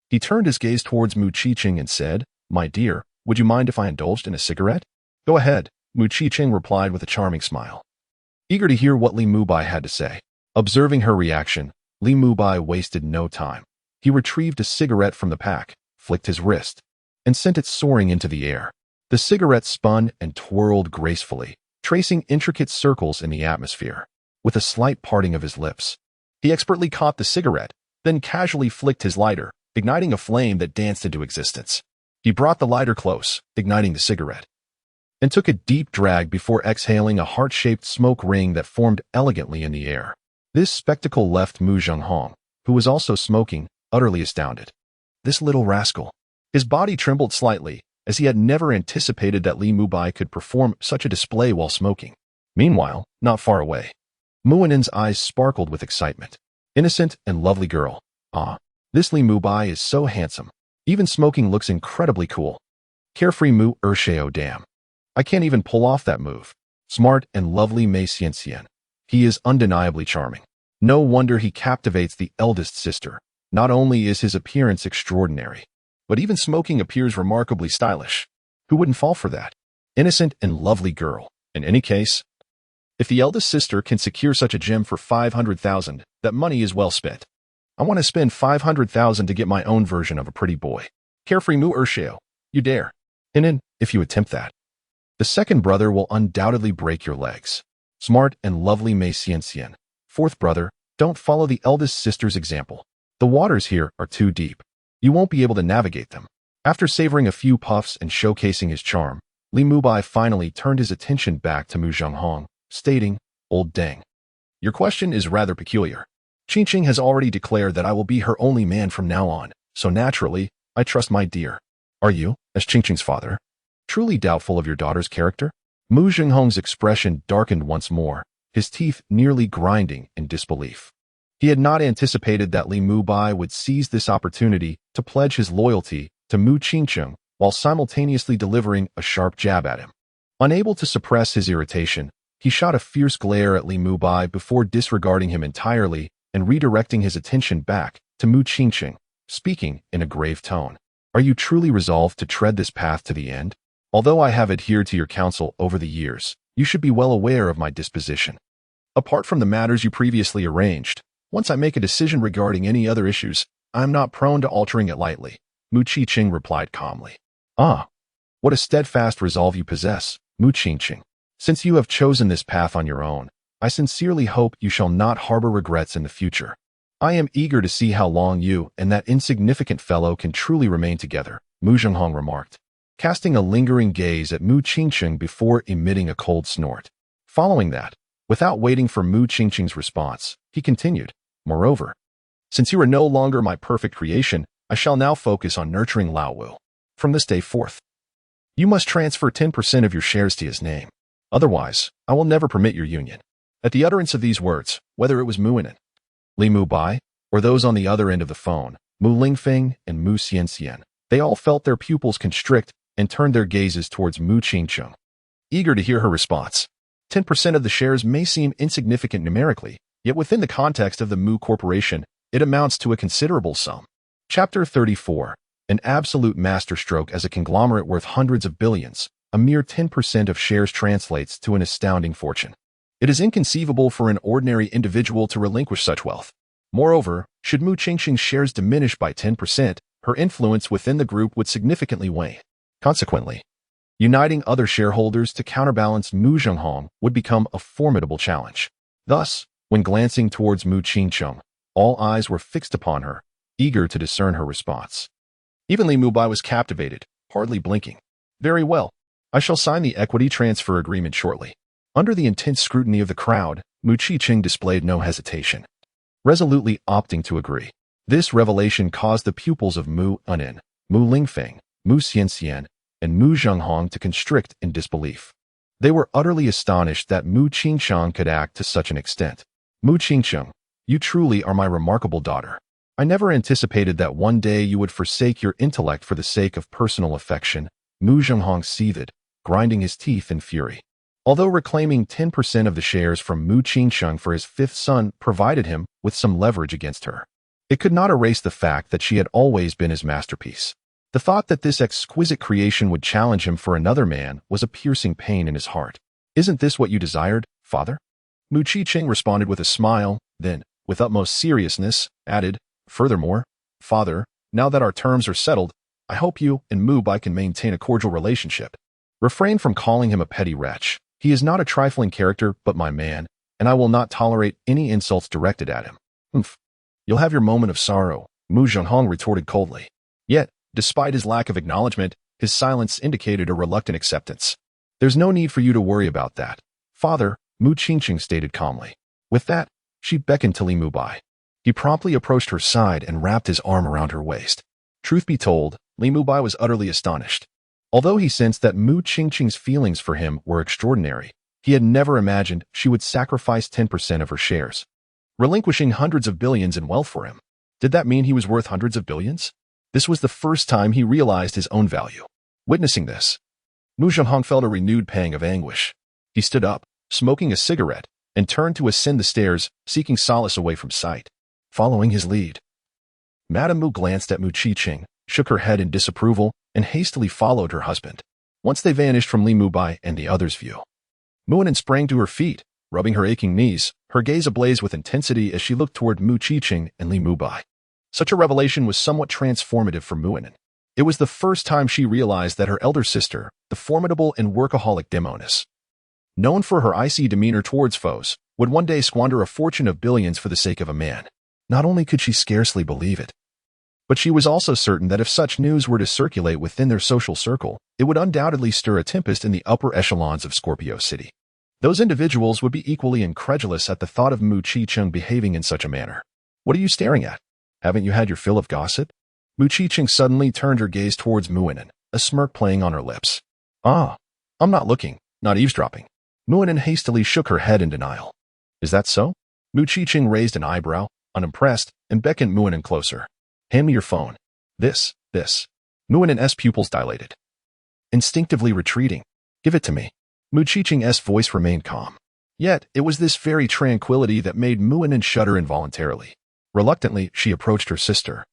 he turned his gaze towards Mu Qiqing and said, My dear, would you mind if I indulged in a cigarette? Go ahead, Mu Qiqing replied with a charming smile, eager to hear what Li Mubai had to say. Observing her reaction, Li Mubai wasted no time. He retrieved a cigarette from the pack, flicked his wrist, and sent it soaring into the air. The cigarette spun and twirled gracefully, tracing intricate circles in the atmosphere. With a slight parting of his lips, he expertly caught the cigarette, then casually flicked his lighter, igniting a flame that danced into existence. He brought the lighter close, igniting the cigarette, and took a deep drag before exhaling a heart-shaped smoke ring that formed elegantly in the air. This spectacle left Mu Zhenghong, who was also smoking, utterly astounded. This little rascal. His body trembled slightly, as he had never anticipated that Li Mubai could perform such a display while smoking. Meanwhile, not far away, Muinen's eyes sparkled with excitement. Innocent and lovely girl. Ah, this Li Mubai is so handsome. Even smoking looks incredibly cool. Carefree Mu Ershao damn. I can't even pull off that move. Smart and lovely Mei Xianxian. He is undeniably charming. No wonder he captivates the eldest sister. Not only is his appearance extraordinary, but even smoking appears remarkably stylish. Who wouldn't fall for that? Innocent and lovely girl. In any case, if the eldest sister can secure such a gem for 500,000, that money is well spent. I want to spend 500,000 to get my own version of a pretty boy. Carefree Mu Ershao, you dare. And if you attempt that, the second brother will undoubtedly break your legs. Smart and lovely Mei Xianxian. Fourth brother, don't follow the eldest sister's example. The waters here are too deep. You won't be able to navigate them. After savoring a few puffs and showcasing his charm, Li Mubai finally turned his attention back to Mu Zhenghong, stating, Old dang. Your question is rather peculiar. Qiqing has already declared that I will be her only man from now on, so naturally, I trust my dear. Are you, as Qiqing's father, truly doubtful of your daughter's character? Mu Zhenghong's expression darkened once more, his teeth nearly grinding in disbelief. He had not anticipated that Li Mubai would seize this opportunity to pledge his loyalty to Mu Qiqing while simultaneously delivering a sharp jab at him. Unable to suppress his irritation, he shot a fierce glare at Li Mubai before disregarding him entirely and redirecting his attention back to Mu Qiqing, speaking in a grave tone. Are you truly resolved to tread this path to the end? Although I have adhered to your counsel over the years, you should be well aware of my disposition. Apart from the matters you previously arranged, Once I make a decision regarding any other issues, I am not prone to altering it lightly, Mu Qiqing replied calmly. Ah, what a steadfast resolve you possess, Mu Qiqing. Since you have chosen this path on your own, I sincerely hope you shall not harbor regrets in the future. I am eager to see how long you and that insignificant fellow can truly remain together, Mu Zhenghong remarked, casting a lingering gaze at Mu Qiqing before emitting a cold snort. Following that, without waiting for Mu Qiqing's response, he continued, moreover, since you are no longer my perfect creation, I shall now focus on nurturing Lao Wu. From this day forth, you must transfer 10% of your shares to his name. Otherwise, I will never permit your union. At the utterance of these words, whether it was Muinen, Li Mubai, or those on the other end of the phone, Mu Lingfeng and Mu Xianxian, they all felt their pupils constrict and turned their gazes towards Mu Qiqing, eager to hear her response. 10% of the shares may seem insignificant numerically, yet within the context of the Mu Corporation, it amounts to a considerable sum. Chapter 34. An absolute masterstroke as a conglomerate worth hundreds of billions. A mere 10% of shares translates to an astounding fortune. It is inconceivable for an ordinary individual to relinquish such wealth. Moreover, should Mu Qiqing's shares diminish by 10%, her influence within the group would significantly wane. Consequently, uniting other shareholders to counterbalance Mu Zhenghong would become a formidable challenge. Thus, when glancing towards Mu Qiqing, all eyes were fixed upon her, eager to discern her response. Even Li Mubai was captivated, hardly blinking. Very well. I shall sign the equity transfer agreement shortly. Under the intense scrutiny of the crowd, Mu Qiqing displayed no hesitation, resolutely opting to agree. This revelation caused the pupils of Mu Unin, Mu Lingfeng, Mu Xianxian, and Mu Zhenghong to constrict in disbelief. They were utterly astonished that Mu Qiqing could act to such an extent. Mu Qiqing, you truly are my remarkable daughter. I never anticipated that one day you would forsake your intellect for the sake of personal affection, Mu Zhenghong seethed, grinding his teeth in fury. Although reclaiming 10% of the shares from Mu Qiqing for his fifth son provided him with some leverage against her, it could not erase the fact that she had always been his masterpiece. The thought that this exquisite creation would challenge him for another man was a piercing pain in his heart. Isn't this what you desired, father? Mu Qiqing responded with a smile, then, with utmost seriousness, added, furthermore, father, now that our terms are settled, I hope you and Mubai can maintain a cordial relationship. Refrain from calling him a petty wretch. He is not a trifling character, but my man, and I will not tolerate any insults directed at him. Humph. You'll have your moment of sorrow, Mu Zhenghong retorted coldly. Yet, despite his lack of acknowledgement, his silence indicated a reluctant acceptance. There's no need for you to worry about that, father, Mu Qiqing stated calmly. With that, she beckoned to Li Mubai. He promptly approached her side and wrapped his arm around her waist. Truth be told, Li Mubai was utterly astonished. Although he sensed that Mu Qiqing's feelings for him were extraordinary, he had never imagined she would sacrifice 10% of her shares, relinquishing hundreds of billions in wealth for him. Did that mean he was worth hundreds of billions? This was the first time he realized his own value. Witnessing this, Mu Zhenghong felt a renewed pang of anguish. He stood up, smoking a cigarette, and turned to ascend the stairs, seeking solace away from sight. Following his lead, Madame Mu glanced at Mu Qiqing, shook her head in disapproval, and hastily followed her husband. Once they vanished from Li Mubai and the others' view, Muinen sprang to her feet, rubbing her aching knees, her gaze ablaze with intensity as she looked toward Mu Qiqing and Li Mubai. Such a revelation was somewhat transformative for Muinen. It was the first time she realized that her elder sister, the formidable and workaholic Demonis, known for her icy demeanor towards foes, would one day squander a fortune of billions for the sake of a man. Not only could she scarcely believe it, but she was also certain that if such news were to circulate within their social circle, it would undoubtedly stir a tempest in the upper echelons of Scorpio City. Those individuals would be equally incredulous at the thought of Mu Qiqing behaving in such a manner. What are you staring at? Haven't you had your fill of gossip? Mu Qiqing suddenly turned her gaze towards Muinen, a smirk playing on her lips. Ah, I'm not looking, not eavesdropping. Muinen hastily shook her head in denial. Is that so? Mu Qiqing raised an eyebrow, unimpressed, and beckoned Muinen closer. Hand me your phone. This. Muinen's pupils dilated, instinctively retreating. Give it to me. Mu Qiqing's voice remained calm. Yet, it was this very tranquility that made Muinen shudder involuntarily. Reluctantly, she approached her sister,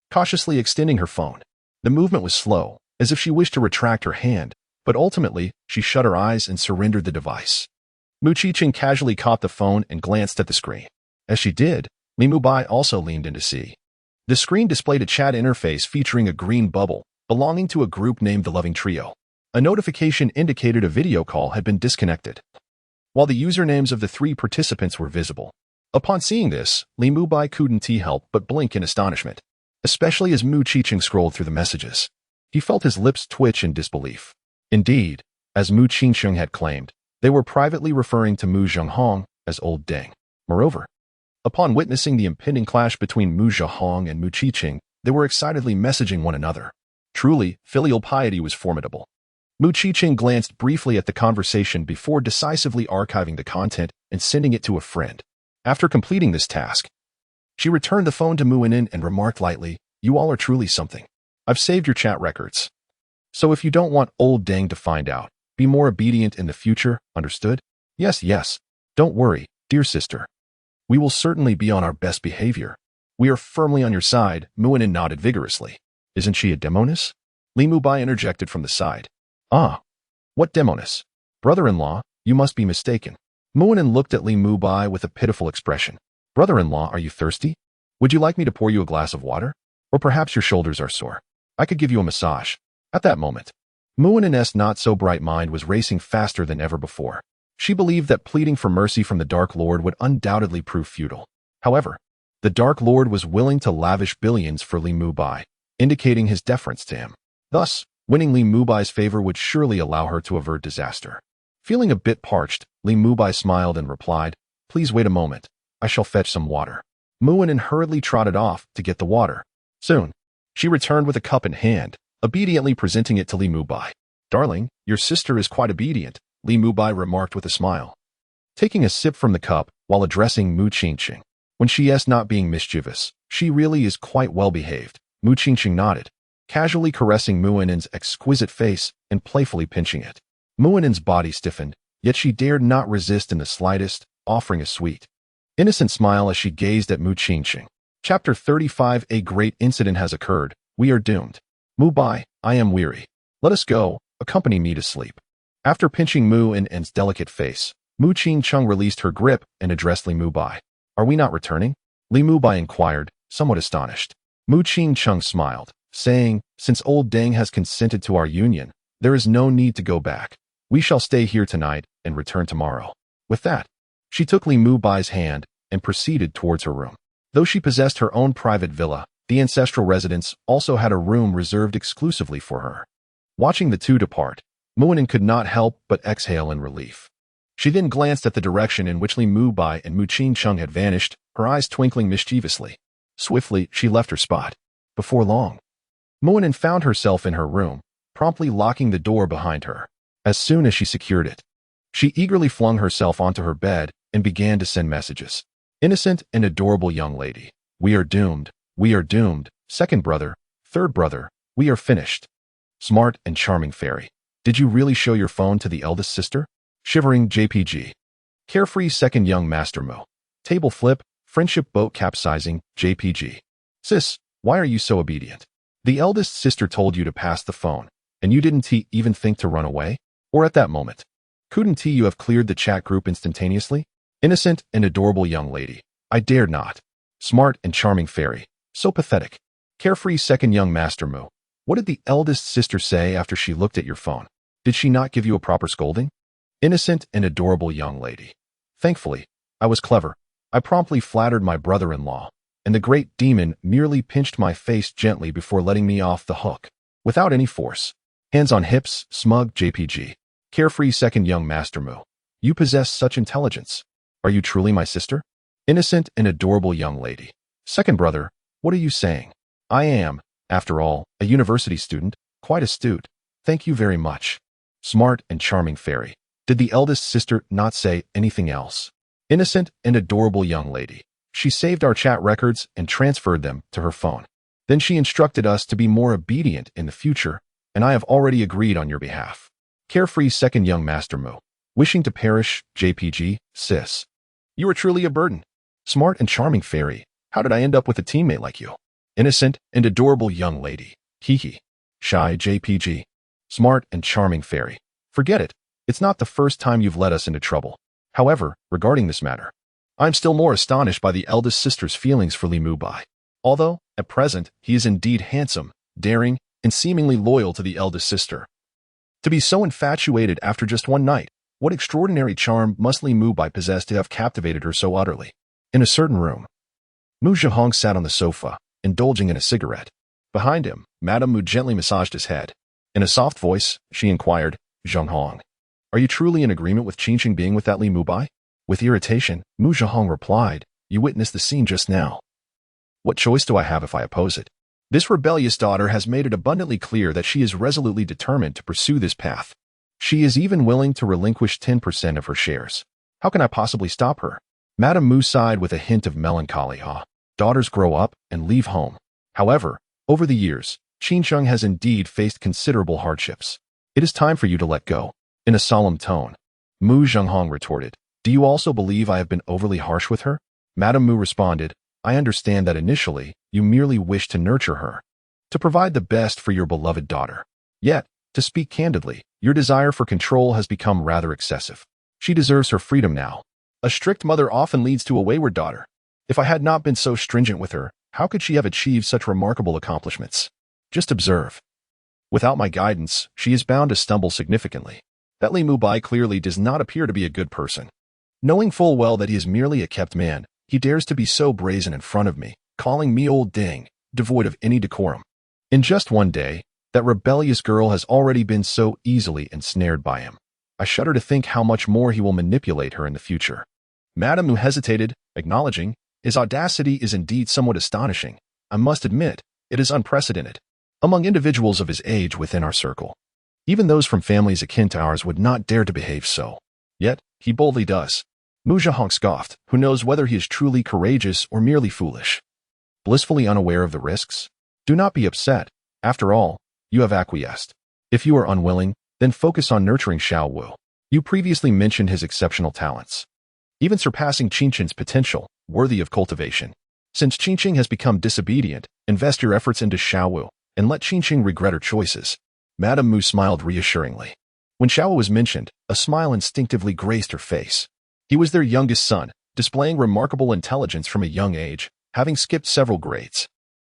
cautiously extending her phone. The movement was slow, as if she wished to retract her hand, but ultimately, she shut her eyes and surrendered the device. Mu Qiqing casually caught the phone and glanced at the screen. As she did, Li Mubai also leaned in to see. The screen displayed a chat interface featuring a green bubble belonging to a group named the Loving Trio. A notification indicated a video call had been disconnected, while the usernames of the 3 participants were visible. Upon seeing this, Li Mubai couldn't help but blink in astonishment, especially as Mu Qiqing scrolled through the messages. He felt his lips twitch in disbelief. Indeed, as Mu Qiqing had claimed, they were privately referring to Mu Zhenghong as Old Deng. Moreover, upon witnessing the impending clash between Mu Zhenghong and Mu Qiqing, they were excitedly messaging one another. Truly, filial piety was formidable. Mu Qiqing glanced briefly at the conversation before decisively archiving the content and sending it to a friend. After completing this task, she returned the phone to Mu Inen and remarked lightly, "You all are truly something. I've saved your chat records. So if you don't want Old Deng to find out, be more obedient in the future, understood?" "Yes, yes. Don't worry, dear sister. We will certainly be on our best behavior. We are firmly on your side." Mu Inen nodded vigorously. "Isn't she a demoness?" Li Mubai interjected from the side. "Ah, what demoness? Brother-in-law, you must be mistaken." Mu Inen looked at Li Mubai with a pitiful expression. "Brother-in-law, are you thirsty? Would you like me to pour you a glass of water? Or perhaps your shoulders are sore. I could give you a massage." At that moment, Mu Inen's not-so-bright mind was racing faster than ever before. She believed that pleading for mercy from the Dark Lord would undoubtedly prove futile. However, the Dark Lord was willing to lavish billions for Li Mubai, indicating his deference to him. Thus, winning Li Mubai's favor would surely allow her to avert disaster. Feeling a bit parched, Li Mubai smiled and replied, "Please wait a moment. I shall fetch some water." Mu Inen hurriedly trotted off to get the water. Soon, she returned with a cup in hand, obediently presenting it to Li Mubai. "Darling, your sister is quite obedient," Li Mubai remarked with a smile, taking a sip from the cup while addressing Mu Qiqing. "When she is not being mischievous, she really is quite well behaved." Mu Qiqing nodded, casually caressing Mu Inen's exquisite face and playfully pinching it. Mu Inen's body stiffened, yet she dared not resist in the slightest, offering a sweet, innocent smile as she gazed at Mu Qiqing. Chapter 35. A great incident has occurred. We are doomed. Mubai, I am weary. Let us go. Accompany me to sleep. After pinching Mu Inen's delicate face, Mu Qiqing released her grip and addressed Li Mubai. "Are we not returning?" Li Mubai inquired, somewhat astonished. Mu Qiqing smiled, saying, "Since Old Deng has consented to our union, there is no need to go back. We shall stay here tonight and return tomorrow." With that, she took Li Mubai's hand and proceeded towards her room. Though she possessed her own private villa, the ancestral residence also had a room reserved exclusively for her. Watching the two depart, Mu Inen could not help but exhale in relief. She then glanced at the direction in which Li Mubai and Mu Qiqing had vanished, her eyes twinkling mischievously. Swiftly, she left her spot. Before long, Mu Inen found herself in her room, promptly locking the door behind her. As soon as she secured it, she eagerly flung herself onto her bed and began to send messages. "Innocent and adorable young lady. We are doomed. We are doomed. Second brother. Third brother. We are finished. Smart and charming fairy. Did you really show your phone to the eldest sister? Shivering JPG. Carefree second young master Mo. Table flip. Friendship boat capsizing JPG. Sis, why are you so obedient? The eldest sister told you to pass the phone, and you didn't even think to run away? Or at that moment, couldn't you have cleared the chat group instantaneously? Innocent and adorable young lady. I dared not. Smart and charming fairy. So pathetic. Carefree second young master Mu. What did the eldest sister say after she looked at your phone? Did she not give you a proper scolding? Innocent and adorable young lady. Thankfully, I was clever. I promptly flattered my brother-in-law, and the great demon merely pinched my face gently before letting me off the hook, without any force. Hands on hips, smug JPG. Carefree second young master Mu. You possess such intelligence. Are you truly my sister? Innocent and adorable young lady. Second brother, what are you saying? I am, after all, a university student, quite astute. Thank you very much. Smart and charming fairy. Did the eldest sister not say anything else? Innocent and adorable young lady. She saved our chat records and transferred them to her phone. Then she instructed us to be more obedient in the future, and I have already agreed on your behalf. Carefree second young master Mu. Wishing to perish, JPG, sis. You are truly a burden. Smart and charming fairy. How did I end up with a teammate like you? Innocent and adorable young lady. Hee. Shy JPG. Smart and charming fairy. Forget it. It's not the first time you've led us into trouble. However, regarding this matter, I am still more astonished by the eldest sister's feelings for Li Mubai. Although, at present, he is indeed handsome, daring, and seemingly loyal to the eldest sister. To be so infatuated after just one night, what extraordinary charm must Li Mubai possess to have captivated her so utterly? In a certain room, Mu Zhihong sat on the sofa, indulging in a cigarette. Behind him, Madame Mu gently massaged his head. In a soft voice, she inquired, "Zhihong, are you truly in agreement with Qingqing being with that Li Mubai?" With irritation, Mu Zhihong replied, "You witnessed the scene just now. What choice do I have if I oppose it? This rebellious daughter has made it abundantly clear that she is resolutely determined to pursue this path. She is even willing to relinquish 10% of her shares. How can I possibly stop her?" Madame Mu sighed with a hint of melancholy. Daughters grow up and leave home. However, over the years, Qingqing has indeed faced considerable hardships. It is time for you to let go. In a solemn tone, Mu Zhihong retorted, "Do you also believe I have been overly harsh with her?" Madame Mu responded, "I understand that initially, you merely wish to nurture her, to provide the best for your beloved daughter. Yet, to speak candidly, your desire for control has become rather excessive. She deserves her freedom now. A strict mother often leads to a wayward daughter. If I had not been so stringent with her, how could she have achieved such remarkable accomplishments? Just observe. Without my guidance, she is bound to stumble significantly. That Li Mubai clearly does not appear to be a good person. Knowing full well that he is merely a kept man, he dares to be so brazen in front of me, calling me old ding, devoid of any decorum. In just one day, that rebellious girl has already been so easily ensnared by him. I shudder to think how much more he will manipulate her in the future." Madame Mu hesitated, acknowledging, "His audacity is indeed somewhat astonishing. I must admit, it is unprecedented. Among individuals of his age within our circle, even those from families akin to ours would not dare to behave so. Yet, he boldly does." Mu Zhihong scoffed, who knows whether he is truly courageous or merely foolish. Blissfully unaware of the risks? Do not be upset. After all, you have acquiesced. If you are unwilling, then focus on nurturing Xiao Wu. You previously mentioned his exceptional talents, even surpassing Qingqing's potential, worthy of cultivation. Since Qingqing has become disobedient, invest your efforts into Xiao Wu, and let Qingqing regret her choices." Madame Mu smiled reassuringly. When Xiao Wu was mentioned, a smile instinctively graced her face. He was their youngest son, displaying remarkable intelligence from a young age, having skipped several grades.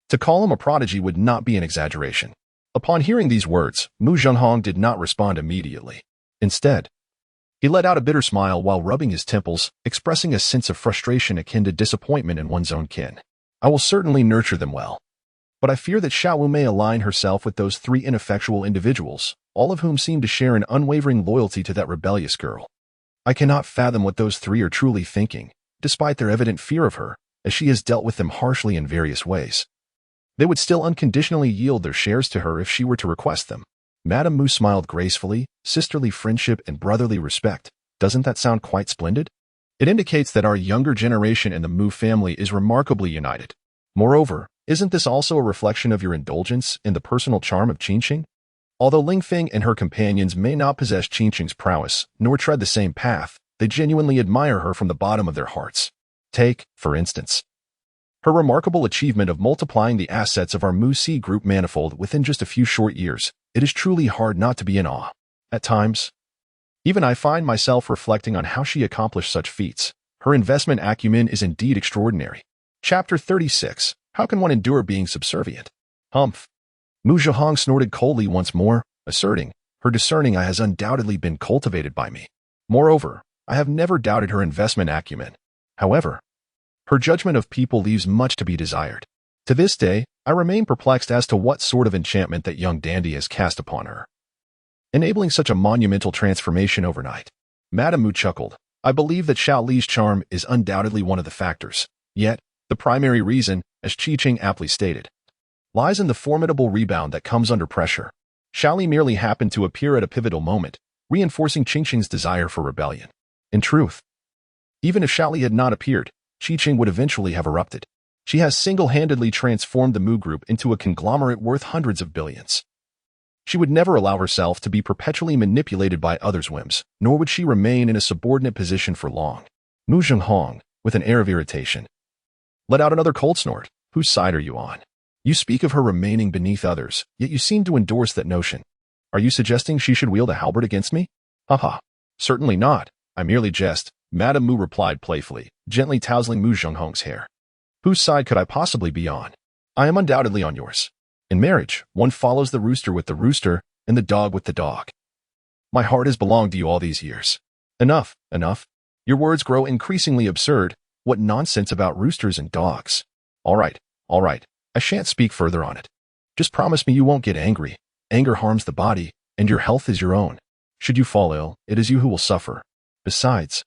To call him a prodigy would not be an exaggeration. Upon hearing these words, Mu Zhihong did not respond immediately. Instead, he let out a bitter smile while rubbing his temples, expressing a sense of frustration akin to disappointment in one's own kin. "I will certainly nurture them well. But I fear that Xiao Wu may align herself with those three ineffectual individuals, all of whom seem to share an unwavering loyalty to that rebellious girl. I cannot fathom what those three are truly thinking, despite their evident fear of her, as she has dealt with them harshly in various ways. They would still unconditionally yield their shares to her if she were to request them." Madame Mu smiled gracefully. "Sisterly friendship and brotherly respect. Doesn't that sound quite splendid? It indicates that our younger generation in the Mu family is remarkably united. Moreover, isn't this also a reflection of your indulgence in the personal charm of Qingqing? Although Ling Feng and her companions may not possess Qingqing's prowess, nor tread the same path, they genuinely admire her from the bottom of their hearts. Take, for instance, her remarkable achievement of multiplying the assets of our Mu Si group manifold within just a few short years. It is truly hard not to be in awe. At times, even I find myself reflecting on how she accomplished such feats. Her investment acumen is indeed extraordinary." Chapter 36. How can one endure being subservient? Humph. Mu Zhihong snorted coldly once more, asserting, "Her discerning eye has undoubtedly been cultivated by me. Moreover, I have never doubted her investment acumen. However, her judgment of people leaves much to be desired. To this day, I remain perplexed as to what sort of enchantment that young dandy has cast upon her, enabling such a monumental transformation overnight." Madame Mu chuckled. "I believe that Xiao Li's charm is undoubtedly one of the factors. Yet, the primary reason, as Qingqing aptly stated, lies in the formidable rebound that comes under pressure. Xiao Li merely happened to appear at a pivotal moment, reinforcing Qingqing's desire for rebellion. In truth, even if Xiao Li had not appeared, Qingqing would eventually have erupted. She has single-handedly transformed the Mu Group into a conglomerate worth hundreds of billions. She would never allow herself to be perpetually manipulated by others' whims, nor would she remain in a subordinate position for long." Mu Zhihong, with an air of irritation, let out another cold snort. "Whose side are you on? You speak of her remaining beneath others, yet you seem to endorse that notion. Are you suggesting she should wield a halberd against me?" "Haha. Certainly not. I merely jest, Madame Mu replied playfully, gently tousling Mu Zhenghong's hair. Whose side could I possibly be on? I am undoubtedly on yours. In marriage, one follows the rooster with the rooster and the dog with the dog. My heart has belonged to you all these years. Enough, enough. Your words grow increasingly absurd. What nonsense about roosters and dogs. All right. I shan't speak further on it. Just promise me you won't get angry. Anger harms the body, and your health is your own. Should you fall ill, it is you who will suffer. Besides,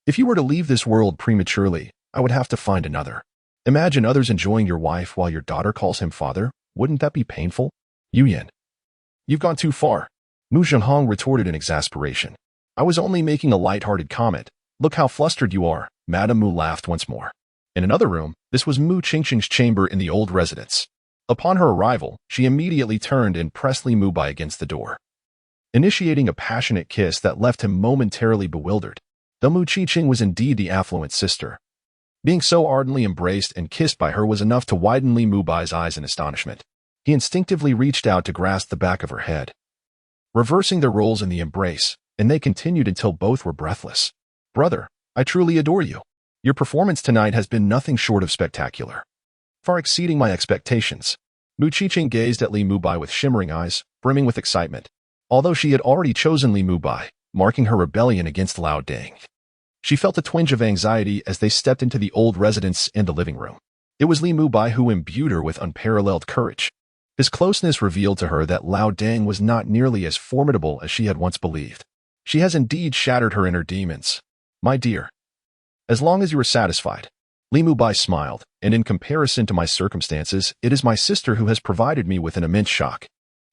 if you were to leave this world prematurely, I would have to find another. Imagine others enjoying your wife while your daughter calls him father. Wouldn't that be painful? Yu Yin. You've gone too far. Mu Zhenghong retorted in exasperation. I was only making a light-hearted comment. Look how flustered you are. Madame Mu laughed once more. In another room, this was Mu Qingqing's chamber in the old residence. Upon her arrival, she immediately turned and pressed Li Mubai against the door, initiating a passionate kiss that left him momentarily bewildered. Though Mu Qingqing was indeed the affluent sister, being so ardently embraced and kissed by her was enough to widen Li Mubai's eyes in astonishment. He instinctively reached out to grasp the back of her head, reversing their roles in the embrace, and they continued until both were breathless. Brother, I truly adore you. Your performance tonight has been nothing short of spectacular, far exceeding my expectations. Mu Qingqing gazed at Li Mubai with shimmering eyes, brimming with excitement. Although she had already chosen Li Mubai, marking her rebellion against Lao Deng, she felt a twinge of anxiety as they stepped into the old residence and the living room. It was Li Mubai who imbued her with unparalleled courage. His closeness revealed to her that Lao Deng was not nearly as formidable as she had once believed. She has indeed shattered her inner demons. My dear, as long as you are satisfied. Li Mubai smiled, and in comparison to my circumstances, it is my sister who has provided me with an immense shock.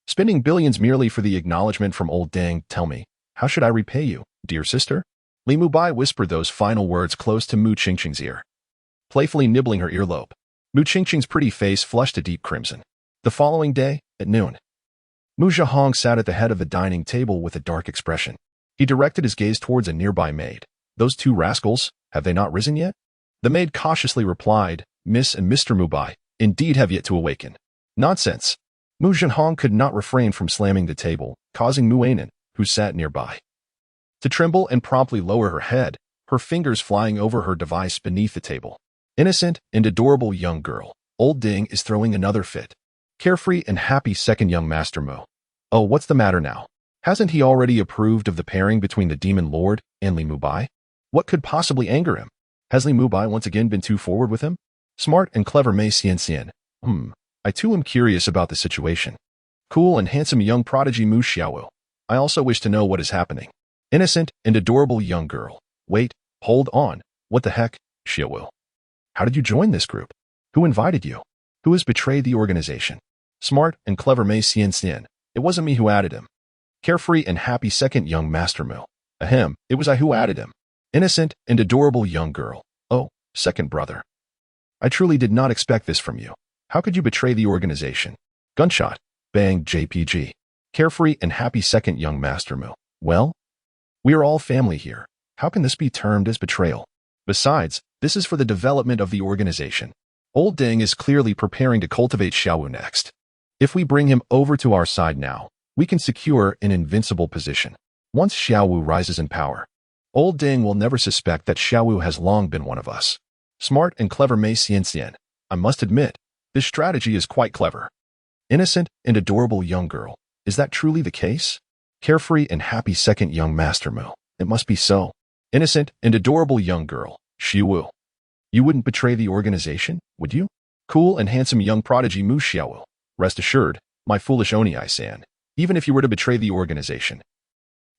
Spending billions merely for the acknowledgement from old Deng, tell me, how should I repay you, dear sister? Li Mubai whispered those final words close to Mu Qingqing's ear, playfully nibbling her earlobe. Mu Qingqing's pretty face flushed a deep crimson. The following day, at noon, Mu Zhenghong sat at the head of the dining table with a dark expression. He directed his gaze towards a nearby maid. Those two rascals, have they not risen yet? The maid cautiously replied, Miss and Mr. Mubai, indeed have yet to awaken. Nonsense. Mu Zhenghong could not refrain from slamming the table, causing Mu Ainen, who sat nearby, to tremble and promptly lower her head, her fingers flying over her device beneath the table. Innocent and adorable young girl. Old Ding is throwing another fit. Carefree and happy second young Master Mu. Oh, what's the matter now? Hasn't he already approved of the pairing between the Demon Lord and Li Mubai? What could possibly anger him? Has Li Mubai once again been too forward with him? Smart and clever Mei Xianxian. I too am curious about the situation. Cool and handsome young prodigy Mu Xiaowu. I also wish to know what is happening. Innocent and adorable young girl. Wait, hold on. What the heck, Xiaowu? How did you join this group? Who invited you? Who has betrayed the organization? Smart and clever Mei Xianxian. It wasn't me who added him. Carefree and happy second young Master Mu. Ahem, it was I who added him. Innocent and adorable young girl. Oh, second brother. I truly did not expect this from you. How could you betray the organization? Gunshot. Bang, JPG. Carefree and happy second young Master Mu. Well, we are all family here. How can this be termed as betrayal? Besides, this is for the development of the organization. Old Deng is clearly preparing to cultivate Xiaowu next. If we bring him over to our side now, we can secure an invincible position. Once Xiaowu rises in power, Old Deng will never suspect that Xiaowu has long been one of us. Smart and clever Mei Xianxian. I must admit, this strategy is quite clever. Innocent and adorable young girl. Is that truly the case? Carefree and happy second young Master Mu. It must be so. Innocent and adorable young girl. Xiaowu. You wouldn't betray the organization, would you? Cool and handsome young prodigy Mu Xiaowu. Rest assured, my foolish Oni-san, even if you were to betray the organization,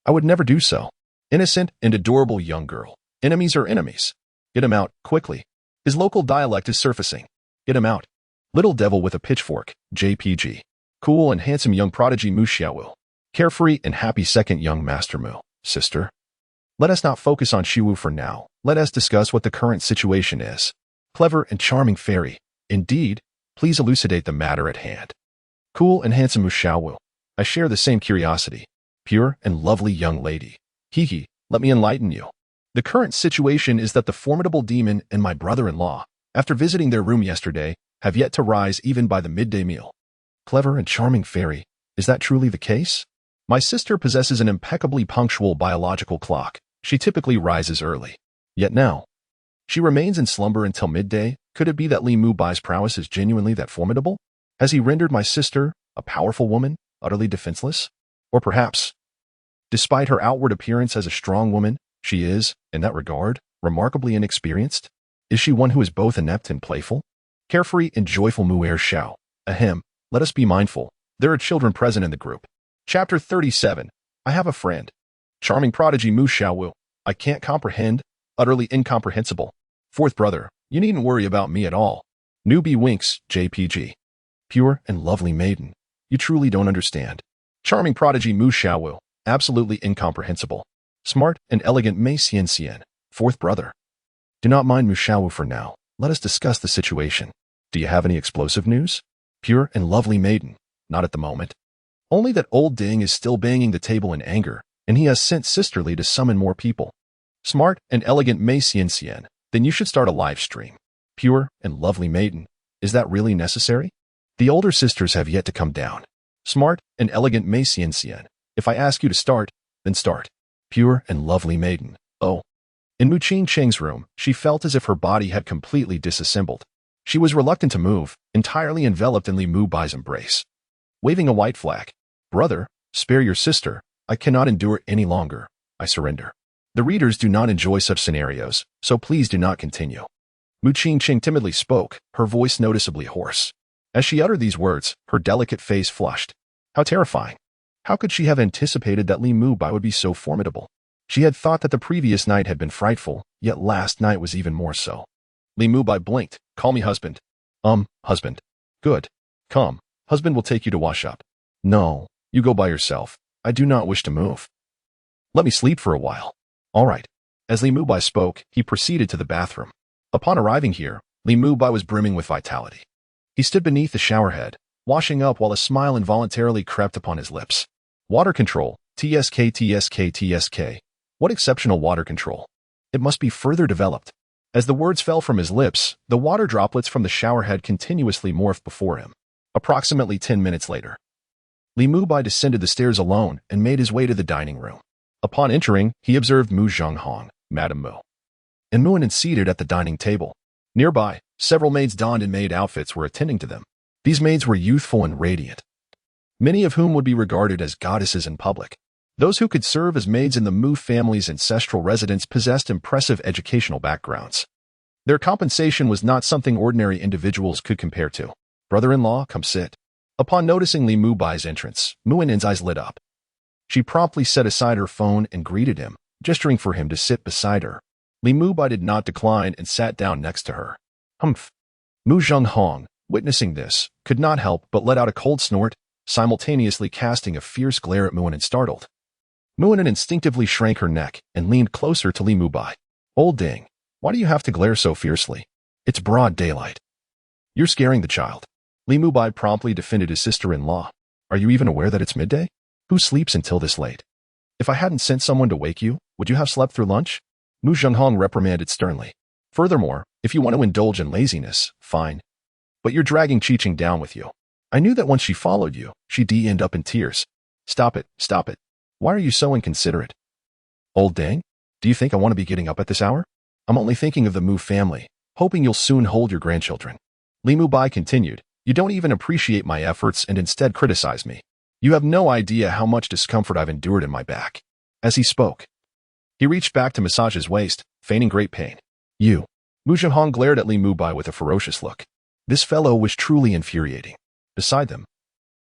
I would never do so. Innocent and adorable young girl. Enemies are enemies. Get him out, quickly. His local dialect is surfacing. Get him out. Little devil with a pitchfork, JPG. Cool and handsome young prodigy Mu Xiaowu. Carefree and happy second young Master Mu. Sister. Let us not focus on Xiaowu for now. Let us discuss what the current situation is. Clever and charming fairy. Indeed, please elucidate the matter at hand. Cool and handsome Mu Xiaowu. I share the same curiosity. Pure and lovely young lady. Hee, let me enlighten you. The current situation is that the formidable demon and my brother-in-law, after visiting their room yesterday, have yet to rise even by the midday meal. Clever and charming fairy. Is that truly the case? My sister possesses an impeccably punctual biological clock. She typically rises early. Yet now, she remains in slumber until midday. Could it be that Li Mubai's prowess is genuinely that formidable? Has he rendered my sister, a powerful woman, utterly defenseless? Or perhaps, despite her outward appearance as a strong woman, she is, in that regard, remarkably inexperienced? Is she one who is both inept and playful? Carefree and joyful Mu'er Shao. Ahem, let us be mindful. There are children present in the group. Chapter 37. I have a friend. Charming prodigy Mu Xiaowu. I can't comprehend. Utterly incomprehensible. Fourth brother, you needn't worry about me at all. Newbie winks, JPG. Pure and lovely maiden. You truly don't understand. Charming prodigy Mu Xiaowu. Absolutely incomprehensible. Smart and elegant Mei Xian. Fourth brother. Do not mind Mu Xiaowu for now. Let us discuss the situation. Do you have any explosive news? Pure and lovely maiden. Not at the moment. Only that old Ding is still banging the table in anger, and he has sent Sisterly to summon more people. Smart and elegant Mei Xian. Then you should start a live stream. Pure and lovely maiden. Is that really necessary? The older sisters have yet to come down. Smart and elegant Mei Xian. If I ask you to start, then start. Pure and lovely maiden. Oh. In Mu Qingcheng's room, she felt as if her body had completely disassembled. She was reluctant to move, entirely enveloped in Li Mubai's embrace. Waving a white flag. Brother, spare your sister. I cannot endure any longer. I surrender. The readers do not enjoy such scenarios, so please do not continue. Mu Qingcheng timidly spoke, her voice noticeably hoarse. As she uttered these words, her delicate face flushed. How terrifying. How could she have anticipated that Li Mubai would be so formidable? She had thought that the previous night had been frightful, yet last night was even more so. Li Mubai blinked. Call me husband. Husband. Good. Come. Husband will take you to wash up. No, you go by yourself. I do not wish to move. Let me sleep for a while. All right. As Li Mubai spoke, he proceeded to the bathroom. Upon arriving here, Li Mubai was brimming with vitality. He stood beneath the showerhead, washing up while a smile involuntarily crept upon his lips. Water control. TSK. What exceptional water control. It must be further developed. As the words fell from his lips, the water droplets from the showerhead continuously morphed before him. Approximately 10 minutes later, Li Mubai descended the stairs alone and made his way to the dining room. Upon entering, he observed Mu Zhenghong, Madame Mu, and Muinen seated at the dining table. Nearby, several maids donned in maid outfits were attending to them. These maids were youthful and radiant, many of whom would be regarded as goddesses in public. Those who could serve as maids in the Mu family's ancestral residence possessed impressive educational backgrounds. Their compensation was not something ordinary individuals could compare to. Brother-in-law, come sit. Upon noticing Li Mubai's entrance, Muinen's eyes lit up. She promptly set aside her phone and greeted him, gesturing for him to sit beside her. Li Mubai did not decline and sat down next to her. Humph. Mu Zhenghong, witnessing this, could not help but let out a cold snort, simultaneously casting a fierce glare at Muinen startled. Muinen instinctively shrank her neck and leaned closer to Li Mubai. Old Ding, why do you have to glare so fiercely? It's broad daylight. You're scaring the child. Li Mubai promptly defended his sister-in-law. Are you even aware that it's midday? Who sleeps until this late? If I hadn't sent someone to wake you, would you have slept through lunch? Mu Zhenghong reprimanded sternly. Furthermore, if you want to indulge in laziness, fine. But you're dragging Qiqing down with you. I knew that once she followed you, she'd end up in tears. Stop it. Why are you so inconsiderate? Old Dang, do you think I want to be getting up at this hour? I'm only thinking of the Mu family, hoping you'll soon hold your grandchildren. Li Mubai continued, you don't even appreciate my efforts and instead criticize me. You have no idea how much discomfort I've endured in my back. As he spoke, he reached back to massage his waist, feigning great pain. You. Mu Zhenghong glared at Li Mubai with a ferocious look. This fellow was truly infuriating. Beside them,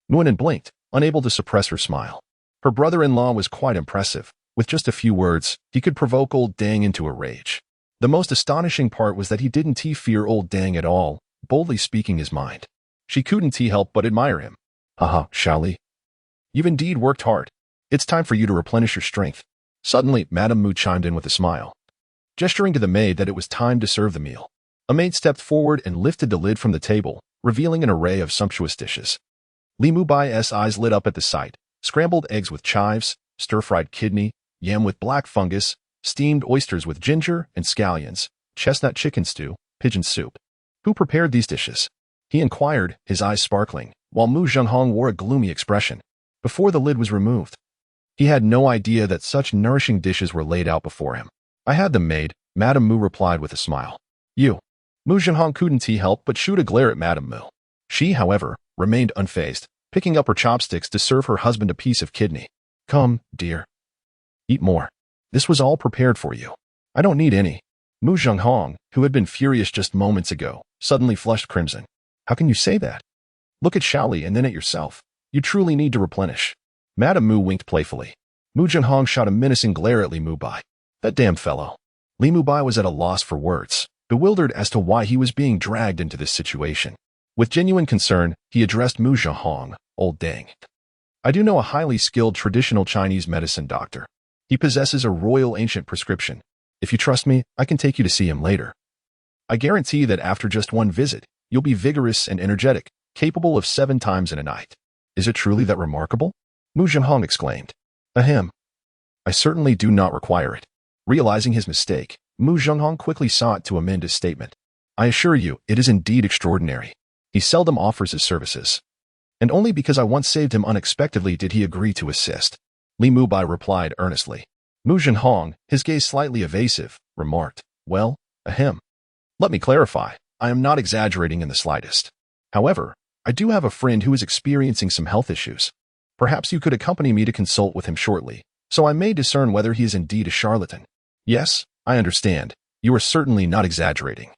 Muinen blinked, unable to suppress her smile. Her brother-in-law was quite impressive. With just a few words, he could provoke old Dang into a rage. The most astonishing part was that he didn't fear old Dang at all, boldly speaking his mind. She couldn't help but admire him. Haha, Xiaoli. You've indeed worked hard. It's time for you to replenish your strength. Suddenly, Madame Mu chimed in with a smile, gesturing to the maid that it was time to serve the meal. A maid stepped forward and lifted the lid from the table, revealing an array of sumptuous dishes. Li Mubai's eyes lit up at the sight. Scrambled eggs with chives, stir-fried kidney, yam with black fungus, steamed oysters with ginger and scallions, chestnut chicken stew, pigeon soup. Who prepared these dishes? He inquired, his eyes sparkling, while Mu Zhenghong wore a gloomy expression. Before the lid was removed, He had no idea that such nourishing dishes were laid out before him. I had them made, Madame Mu replied with a smile. You. Mu Zhenghong couldn't help but shoot a glare at Madame Mu. She, however, remained unfazed, picking up her chopsticks to serve her husband a piece of kidney. Come, dear. Eat more. This was all prepared for you. I don't need any. Mu Zhenghong, who had been furious just moments ago, suddenly flushed crimson. How can you say that? Look at Shaoli and then at yourself. You truly need to replenish. Madame Mu winked playfully. Mu Zhenghong shot a menacing glare at Li Mubai. That damned fellow. Li Mubai was at a loss for words, bewildered as to why he was being dragged into this situation. With genuine concern, he addressed Mu Zhenghong, old dang. I do know a highly skilled traditional Chinese medicine doctor. He possesses a royal ancient prescription. If you trust me, I can take you to see him later. I guarantee that after just one visit, you'll be vigorous and energetic, capable of 7 times in a night. Is it truly that remarkable? Mu Zhenghong exclaimed. Ahem. I certainly do not require it. Realizing his mistake, Mu Zhenghong quickly sought to amend his statement. I assure you, it is indeed extraordinary. He seldom offers his services. And only because I once saved him unexpectedly did he agree to assist. Li Mubai replied earnestly. Mu Zhenghong, his gaze slightly evasive, remarked, Well, ahem. Let me clarify, I am not exaggerating in the slightest. However, I do have a friend who is experiencing some health issues. Perhaps you could accompany me to consult with him shortly, so I may discern whether he is indeed a charlatan. Yes, I understand. You are certainly not exaggerating.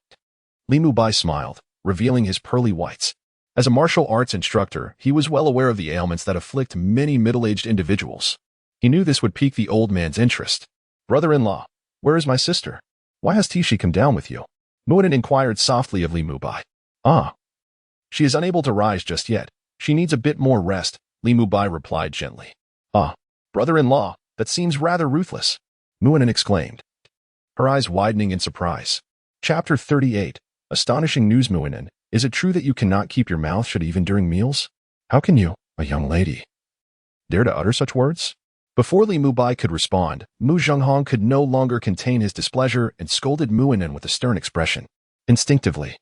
Li Mubai smiled, revealing his pearly whites. As a martial arts instructor, he was well aware of the ailments that afflict many middle-aged individuals. He knew this would pique the old man's interest. Brother-in-law, where is my sister? Why has Tishi come down with you? Muinen inquired softly of Li Mubai. Ah. She is unable to rise just yet. She needs a bit more rest, Li Mubai replied gently. Ah, brother-in-law, that seems rather ruthless, Muinen exclaimed, her eyes widening in surprise. Chapter 38. Astonishing news, Muinen. Is it true that you cannot keep your mouth shut even during meals? How can you, a young lady, dare to utter such words? Before Li Mubai could respond, Mu Zhenghong could no longer contain his displeasure and scolded Muinen with a stern expression. Instinctively,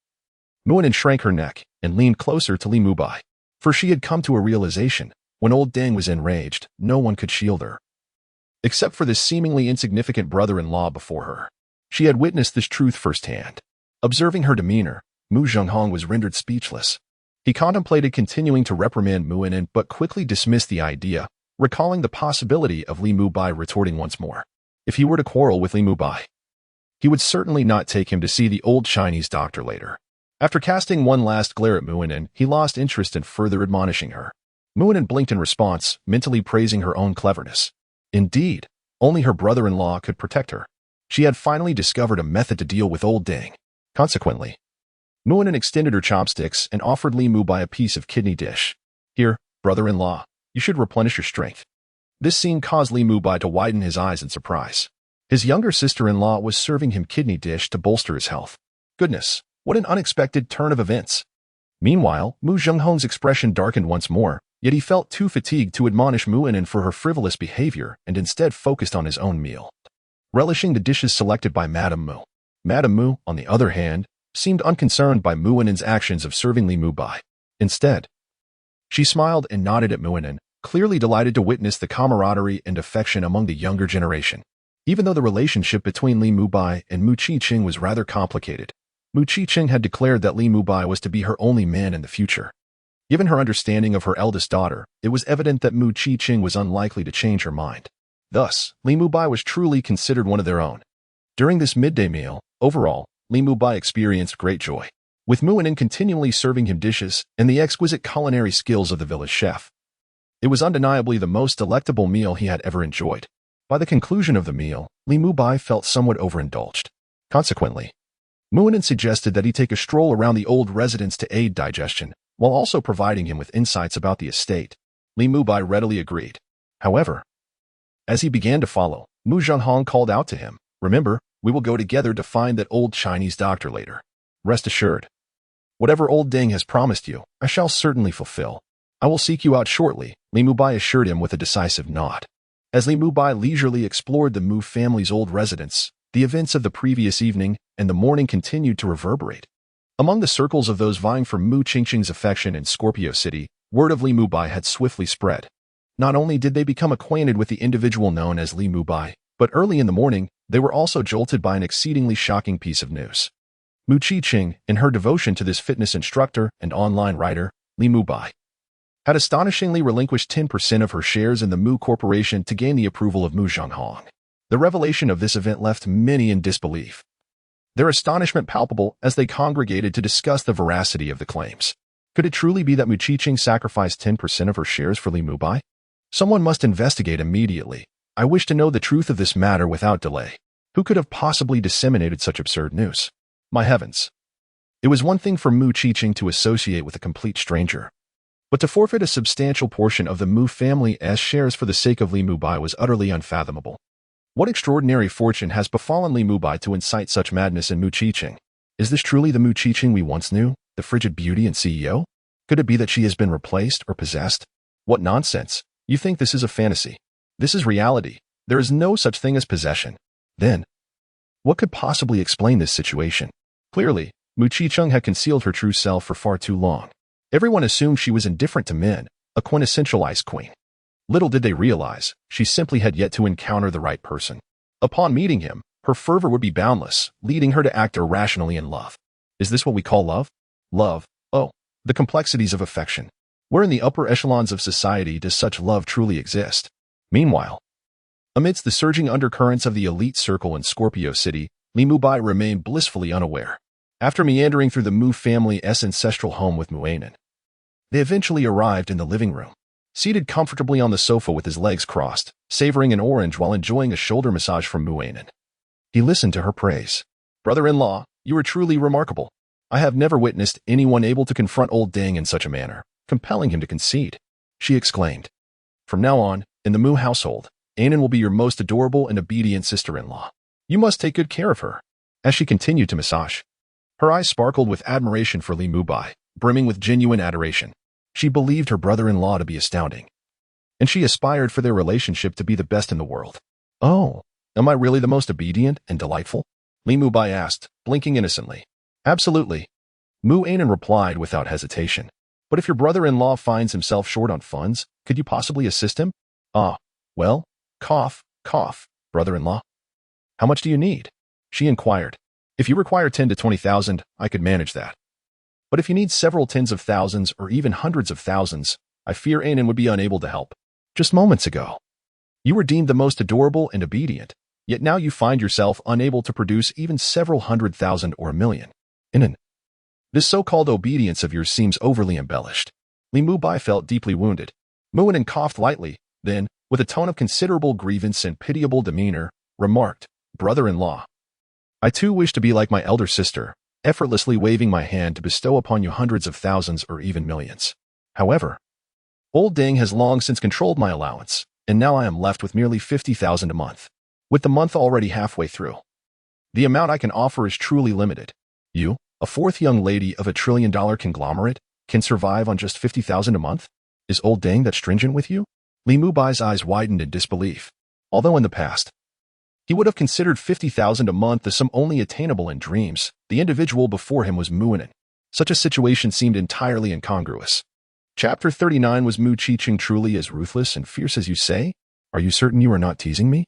Muinen shrank her neck and leaned closer to Li Mubai, for she had come to a realization. When old Deng was enraged, no one could shield her. Except for this seemingly insignificant brother-in-law before her. She had witnessed this truth firsthand. Observing her demeanor, Mu Zhenghong was rendered speechless. He contemplated continuing to reprimand Muinen but quickly dismissed the idea, recalling the possibility of Li Mubai retorting once more. If he were to quarrel with Li Mubai, he would certainly not take him to see the old Chinese doctor later. After casting one last glare at Muinen, he lost interest in further admonishing her. Muinen blinked in response, mentally praising her own cleverness. Indeed, only her brother-in-law could protect her. She had finally discovered a method to deal with old Deng. Consequently, Muinen extended her chopsticks and offered Li Mubai a piece of kidney dish. Here, brother-in-law, you should replenish your strength. This scene caused Li Mubai to widen his eyes in surprise. His younger sister-in-law was serving him kidney dish to bolster his health. Goodness, what an unexpected turn of events. Meanwhile, Mu Zhenghong's expression darkened once more, yet he felt too fatigued to admonish Muinen for her frivolous behavior and instead focused on his own meal, relishing the dishes selected by Madame Mu. Madame Mu, on the other hand, seemed unconcerned by Muinen's actions of serving Li Mubai. Instead, she smiled and nodded at Muinen, clearly delighted to witness the camaraderie and affection among the younger generation. Even though the relationship between Li Mubai and Mu Qiqing was rather complicated, Mu Qiqing had declared that Li Mubai was to be her only man in the future. Given her understanding of her eldest daughter, it was evident that Mu Qiqing was unlikely to change her mind. Thus, Li Mubai was truly considered one of their own. During this midday meal, overall, Li Mubai experienced great joy, with Muinen continually serving him dishes and the exquisite culinary skills of the village chef. It was undeniably the most delectable meal he had ever enjoyed. By the conclusion of the meal, Li Mubai felt somewhat overindulged. Consequently, Muinen suggested that he take a stroll around the old residence to aid digestion, while also providing him with insights about the estate. Li Mubai readily agreed. However, as he began to follow, Mu Zhenghong called out to him, Remember, we will go together to find that old Chinese doctor later. Rest assured. Whatever old Deng has promised you, I shall certainly fulfill. I will seek you out shortly, Li Mubai assured him with a decisive nod. As Li Mubai leisurely explored the Mu family's old residence, the events of the previous evening and the morning continued to reverberate. Among the circles of those vying for Mu Qingqing's affection in Scorpio City, word of Li Mubai had swiftly spread. Not only did they become acquainted with the individual known as Li Mubai, but early in the morning, they were also jolted by an exceedingly shocking piece of news. Mu Qiqing, in her devotion to this fitness instructor and online writer, Li Mubai, had astonishingly relinquished 10% of her shares in the Mu Corporation to gain the approval of Mu Zhonghong. The revelation of this event left many in disbelief, their astonishment palpable as they congregated to discuss the veracity of the claims. Could it truly be that Mu Qiqing sacrificed 10% of her shares for Li Mubai? Someone must investigate immediately. I wish to know the truth of this matter without delay. Who could have possibly disseminated such absurd news? My heavens! It was one thing for Mu Qiqing to associate with a complete stranger, but to forfeit a substantial portion of the Mu family's shares for the sake of Li Mubai was utterly unfathomable. What extraordinary fortune has befallen Li Mubai to incite such madness in Mu Qiqing? Is this truly the Mu Qiqing we once knew, the frigid beauty and CEO? Could it be that she has been replaced or possessed? What nonsense! You think this is a fantasy. This is reality. There is no such thing as possession. Then, what could possibly explain this situation? Clearly, Mu Qiqing had concealed her true self for far too long. Everyone assumed she was indifferent to men, a quintessential ice queen. Little did they realize, she simply had yet to encounter the right person. Upon meeting him, her fervor would be boundless, leading her to act irrationally in love. Is this what we call love? Love, oh, the complexities of affection. Where in the upper echelons of society does such love truly exist? Meanwhile, amidst the surging undercurrents of the elite circle in Scorpio City, Li Mubai remained blissfully unaware. After meandering through the Mu family's ancestral home with Mu Anan, they eventually arrived in the living room. Seated comfortably on the sofa with his legs crossed, savoring an orange while enjoying a shoulder massage from Mu Anan, he listened to her praise. Brother-in-law, you are truly remarkable. I have never witnessed anyone able to confront old Deng in such a manner, compelling him to concede. She exclaimed. From now on, in the Mu household, Anan will be your most adorable and obedient sister-in-law. You must take good care of her. As she continued to massage, her eyes sparkled with admiration for Li Mubai, brimming with genuine adoration. She believed her brother-in-law to be astounding, and she aspired for their relationship to be the best in the world. Oh, am I really the most obedient and delightful? Li Mubai asked, blinking innocently. Absolutely. Mu Anan replied without hesitation. But if your brother-in-law finds himself short on funds, could you possibly assist him? Ah, well, cough, brother-in-law. How much do you need? She inquired. If you require 10 to 20,000, I could manage that. But if you need several tens of thousands or even hundreds of thousands, I fear Anan would be unable to help. Just moments ago, you were deemed the most adorable and obedient, yet now you find yourself unable to produce even several 100,000 or a million. Anan, this so-called obedience of yours seems overly embellished. Li Mubai felt deeply wounded. Mu Anan coughed lightly, then, with a tone of considerable grievance and pitiable demeanor, remarked, Brother-in-law, I too wish to be like my elder sister, effortlessly waving my hand to bestow upon you hundreds of thousands or even millions. However, old Deng has long since controlled my allowance, and now I am left with merely 50,000 a month. With the month already halfway through, the amount I can offer is truly limited. You, a fourth young lady of $1 trillion conglomerate, can survive on just 50,000 a month? Is old Deng that stringent with you? Li Mubai's eyes widened in disbelief. Although in the past, he would have considered 50,000 a month the sum only attainable in dreams, the individual before him was Mu Anan. Such a situation seemed entirely incongruous. Chapter 39 Was Mu Qiqing truly as ruthless and fierce as you say? Are you certain you are not teasing me?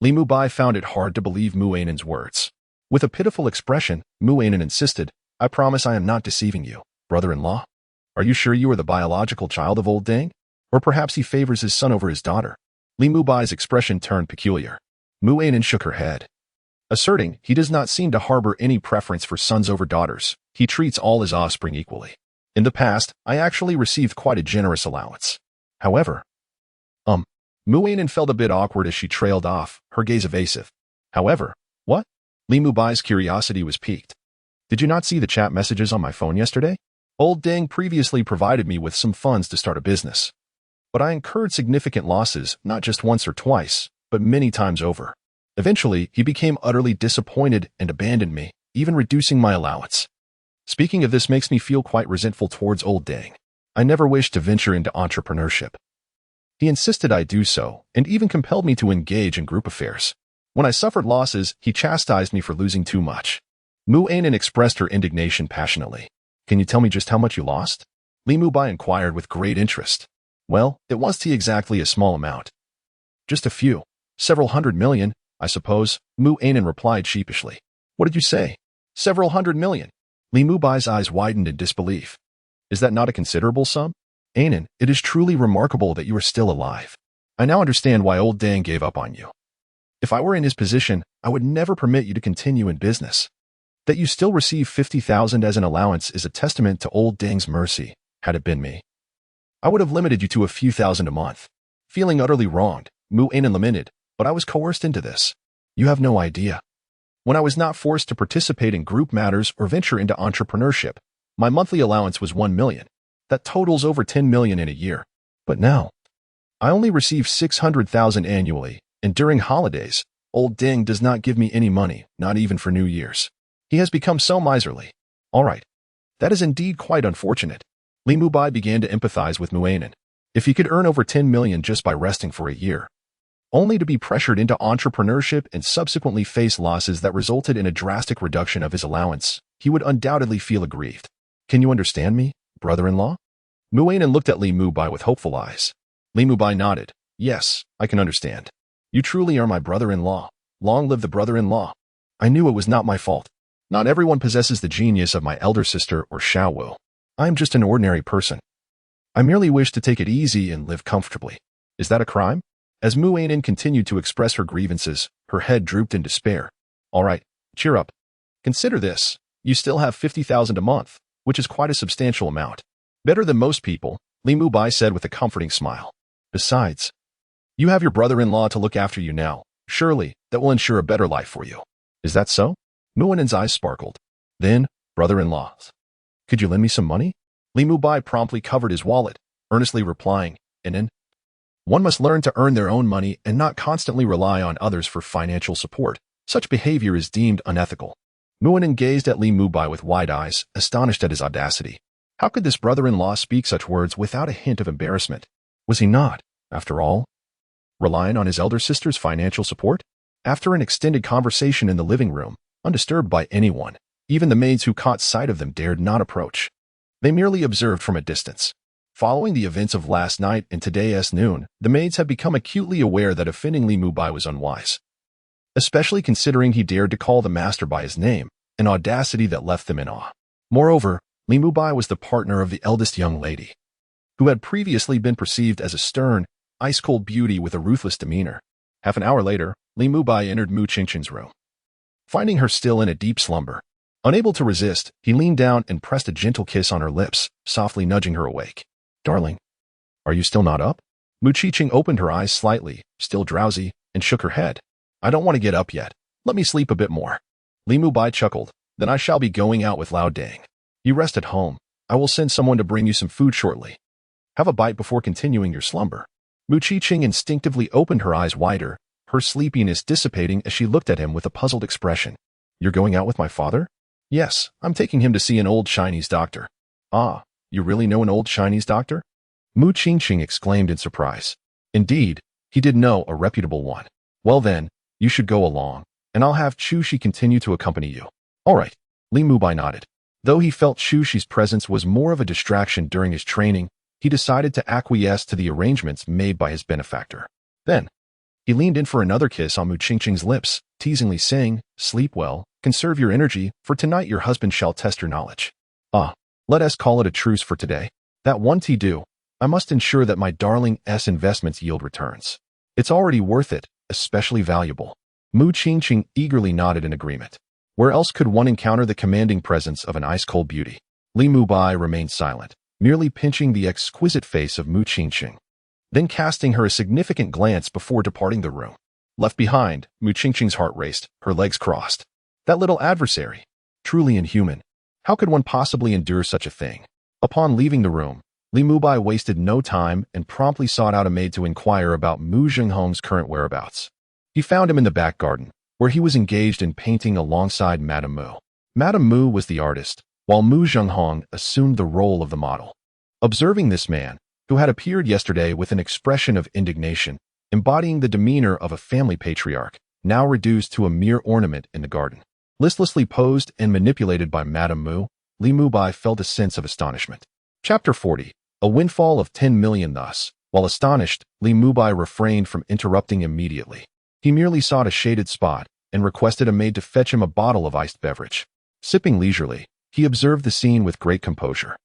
Li Mubai found it hard to believe Mu Anan's words. With a pitiful expression, Mu Anan insisted, I promise I am not deceiving you, brother-in-law. Are you sure you are the biological child of old Deng? Or perhaps he favors his son over his daughter? Li Mubai's expression turned peculiar. Mu Anan shook her head, asserting he does not seem to harbor any preference for sons over daughters. He treats all his offspring equally. In the past, I actually received quite a generous allowance. However, Mu Anan felt a bit awkward as she trailed off, her gaze evasive. However, what? Li Mubai's curiosity was piqued. Did you not see the chat messages on my phone yesterday? Old Deng previously provided me with some funds to start a business, but I incurred significant losses, not just once or twice, but many times over. Eventually, he became utterly disappointed and abandoned me, even reducing my allowance. Speaking of this makes me feel quite resentful towards old Deng. I never wished to venture into entrepreneurship. He insisted I do so, and even compelled me to engage in group affairs. When I suffered losses, he chastised me for losing too much. Mu Anan expressed her indignation passionately. Can you tell me just how much you lost? Li Mubai inquired with great interest. Well, it wasn't exactly a small amount. Just a few. Several hundred million, I suppose, Mu Anan replied sheepishly. What did you say? Several hundred million. Li Mubai's eyes widened in disbelief. Is that not a considerable sum? Anan, it is truly remarkable that you are still alive. I now understand why old Dang gave up on you. If I were in his position, I would never permit you to continue in business. That you still receive 50,000 as an allowance is a testament to old Dang's mercy, had it been me. I would have limited you to a few thousand a month. Feeling utterly wronged, Mu Anan lamented, but I was coerced into this. You have no idea. When I was not forced to participate in group matters or venture into entrepreneurship, my monthly allowance was 1 million. That totals over 10 million in a year. But now, I only receive 600,000 annually, and during holidays, old Ding does not give me any money, not even for New Year's. He has become so miserly. All right. That is indeed quite unfortunate. Li Mubai began to empathize with Mu Anan. If he could earn over 10 million just by resting for a year, only to be pressured into entrepreneurship and subsequently face losses that resulted in a drastic reduction of his allowance, he would undoubtedly feel aggrieved. Can you understand me, brother-in-law? Mu Anan looked at Li Mubai with hopeful eyes. Li Mubai nodded. Yes, I can understand. You truly are my brother-in-law. Long live the brother-in-law. I knew it was not my fault. Not everyone possesses the genius of my elder sister or Xiao Wu. I am just an ordinary person. I merely wish to take it easy and live comfortably. Is that a crime? As Mu Anan continued to express her grievances, her head drooped in despair. All right, cheer up. Consider this. You still have 50,000 a month, which is quite a substantial amount. Better than most people, Li Mubai said with a comforting smile. Besides, you have your brother-in-law to look after you now. Surely, that will ensure a better life for you. Is that so? Mu Anan's eyes sparkled. Then, brother-in-law, could you lend me some money? Li Mubai promptly covered his wallet, earnestly replying, Anan, one must learn to earn their own money and not constantly rely on others for financial support. Such behavior is deemed unethical. Mu Anan gazed at Li Mubai with wide eyes, astonished at his audacity. How could this brother-in-law speak such words without a hint of embarrassment? Was he not, after all, relying on his elder sister's financial support? After an extended conversation in the living room, undisturbed by anyone, even the maids who caught sight of them dared not approach. They merely observed from a distance. Following the events of last night and today's noon, the maids had become acutely aware that offending Li Mubai was unwise, especially considering he dared to call the master by his name, an audacity that left them in awe. Moreover, Li Mubai was the partner of the eldest young lady, who had previously been perceived as a stern, ice-cold beauty with a ruthless demeanor. Half an hour later, Li Mubai entered Mu Qingqing's room. Finding her still in a deep slumber, unable to resist, he leaned down and pressed a gentle kiss on her lips, softly nudging her awake. Darling, are you still not up? Mu Qingqing opened her eyes slightly, still drowsy, and shook her head. I don't want to get up yet. Let me sleep a bit more. Li Mubai chuckled. Then I shall be going out with Lao Dang. You rest at home. I will send someone to bring you some food shortly. Have a bite before continuing your slumber. Mu Qingqing instinctively opened her eyes wider, her sleepiness dissipating as she looked at him with a puzzled expression. You're going out with my father? Yes, I'm taking him to see an old Chinese doctor. Ah, you really know an old Chinese doctor? Mu Qingqing exclaimed in surprise. Indeed, he did know a reputable one. Well then, you should go along, and I'll have Chu Shi continue to accompany you. All right, Li Mubai nodded. Though he felt Chu Shi's presence was more of a distraction during his training, he decided to acquiesce to the arrangements made by his benefactor. Then, he leaned in for another kiss on Mu Qingqing's lips, teasingly saying, Sleep well, conserve your energy, for tonight your husband shall test your knowledge. Ah, let us call it a truce for today. That one tea do. I must ensure that my darling's investments yield returns. It's already worth it, especially valuable. Mu Qingqing eagerly nodded in agreement. Where else could one encounter the commanding presence of an ice-cold beauty? Li Mubai remained silent, merely pinching the exquisite face of Mu Qingqing, then casting her a significant glance before departing the room. Left behind, Mu Qingqing's heart raced, her legs crossed. That little adversary. Truly inhuman. How could one possibly endure such a thing? Upon leaving the room, Li Mubai wasted no time and promptly sought out a maid to inquire about Mu Zhenghong's current whereabouts. He found him in the back garden, where he was engaged in painting alongside Madame Mu. Madame Mu was the artist, while Mu Zhenghong assumed the role of the model. Observing this man, who had appeared yesterday with an expression of indignation, embodying the demeanor of a family patriarch, now reduced to a mere ornament in the garden, listlessly posed and manipulated by Madame Mu, Li Mubai felt a sense of astonishment. Chapter 40. A windfall of 10 million thus. While astonished, Li Mubai refrained from interrupting immediately. He merely sought a shaded spot and requested a maid to fetch him a bottle of iced beverage. Sipping leisurely, he observed the scene with great composure.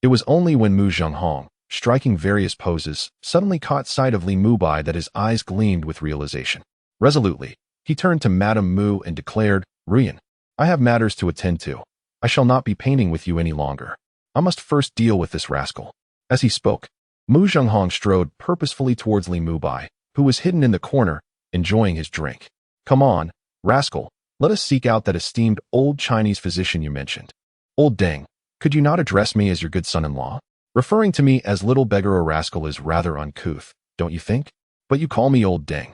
It was only when Mu Zhenghong, striking various poses, suddenly caught sight of Li Mubai that his eyes gleamed with realization. Resolutely, he turned to Madame Mu and declared, "Ruyan, I have matters to attend to. I shall not be painting with you any longer. I must first deal with this rascal." As he spoke, Mu Zhenghong strode purposefully towards Li Mubai, who was hidden in the corner, enjoying his drink. "Come on, rascal, let us seek out that esteemed old Chinese physician you mentioned. Old Deng, could you not address me as your good son-in-law? Referring to me as little beggar or rascal is rather uncouth, don't you think? But you call me Old Deng."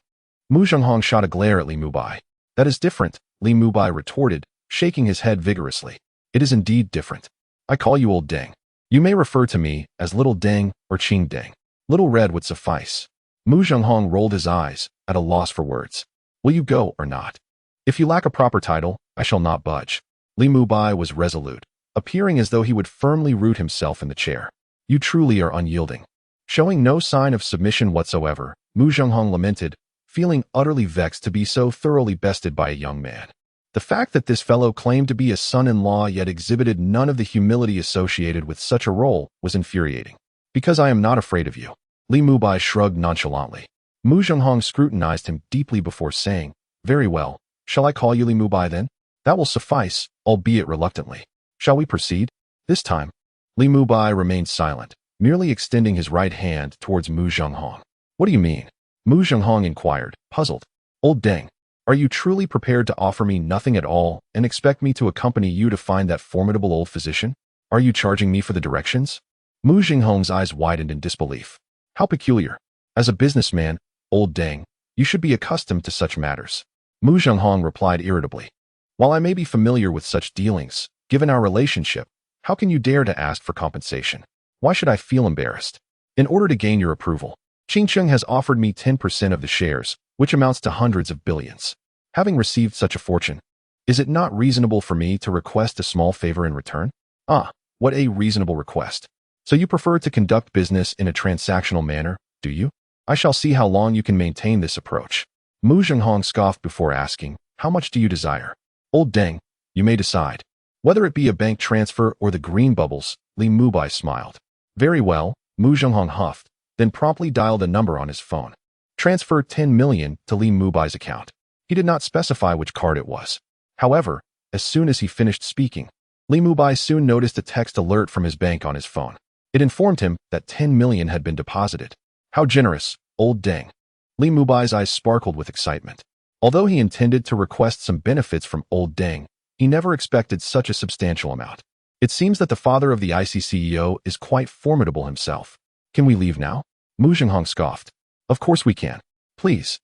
Mu Zhenghong shot a glare at Li Mubai. "That is different," Li Mubai retorted, shaking his head vigorously. "It is indeed different. I call you Old Deng. You may refer to me as Little Deng or Qing Deng. Little Red would suffice." Mu Zhenghong rolled his eyes, at a loss for words. "Will you go or not? If you lack a proper title, I shall not budge." Li Mubai was resolute, appearing as though he would firmly root himself in the chair. "You truly are unyielding." Showing no sign of submission whatsoever, Mu Zhenghong lamented, feeling utterly vexed to be so thoroughly bested by a young man. The fact that this fellow claimed to be a son-in-law yet exhibited none of the humility associated with such a role was infuriating. "Because I am not afraid of you." Li Mubai shrugged nonchalantly. Mu Zhenghong scrutinized him deeply before saying, "Very well, shall I call you Li Mubai then? That will suffice, albeit reluctantly. Shall we proceed?" This time, Li Mubai remained silent, merely extending his right hand towards Mu Zhenghong. "What do you mean?" Mu Zhenghong inquired, puzzled. "Old Deng, are you truly prepared to offer me nothing at all and expect me to accompany you to find that formidable old physician? Are you charging me for the directions?" Mu Zhenghong's eyes widened in disbelief. "How peculiar. As a businessman, Old Deng, you should be accustomed to such matters." Mu Zhenghong replied irritably. "While I may be familiar with such dealings, given our relationship, how can you dare to ask for compensation? Why should I feel embarrassed? In order to gain your approval, Qingcheng has offered me 10% of the shares, which amounts to hundreds of billions. Having received such a fortune, is it not reasonable for me to request a small favor in return?" "Ah, what a reasonable request. So you prefer to conduct business in a transactional manner, do you? I shall see how long you can maintain this approach." Mu Zhenghong scoffed before asking, "How much do you desire?" "Old Deng, you may decide. Whether it be a bank transfer or the green bubbles," Li Mubai smiled. "Very well," Mu Zhenghong huffed, then promptly dialed a number on his phone. "Transfer 10 million to Li Mubai's account." He did not specify which card it was. However, as soon as he finished speaking, Li Mubai soon noticed a text alert from his bank on his phone. It informed him that 10 million had been deposited. "How generous, Old Deng." Li Mubai's eyes sparkled with excitement. Although he intended to request some benefits from Old Deng, he never expected such a substantial amount. It seems that the father of the IC CEO is quite formidable himself. "Can we leave now?" Mu Zhenghong scoffed. "Of course we can. Please."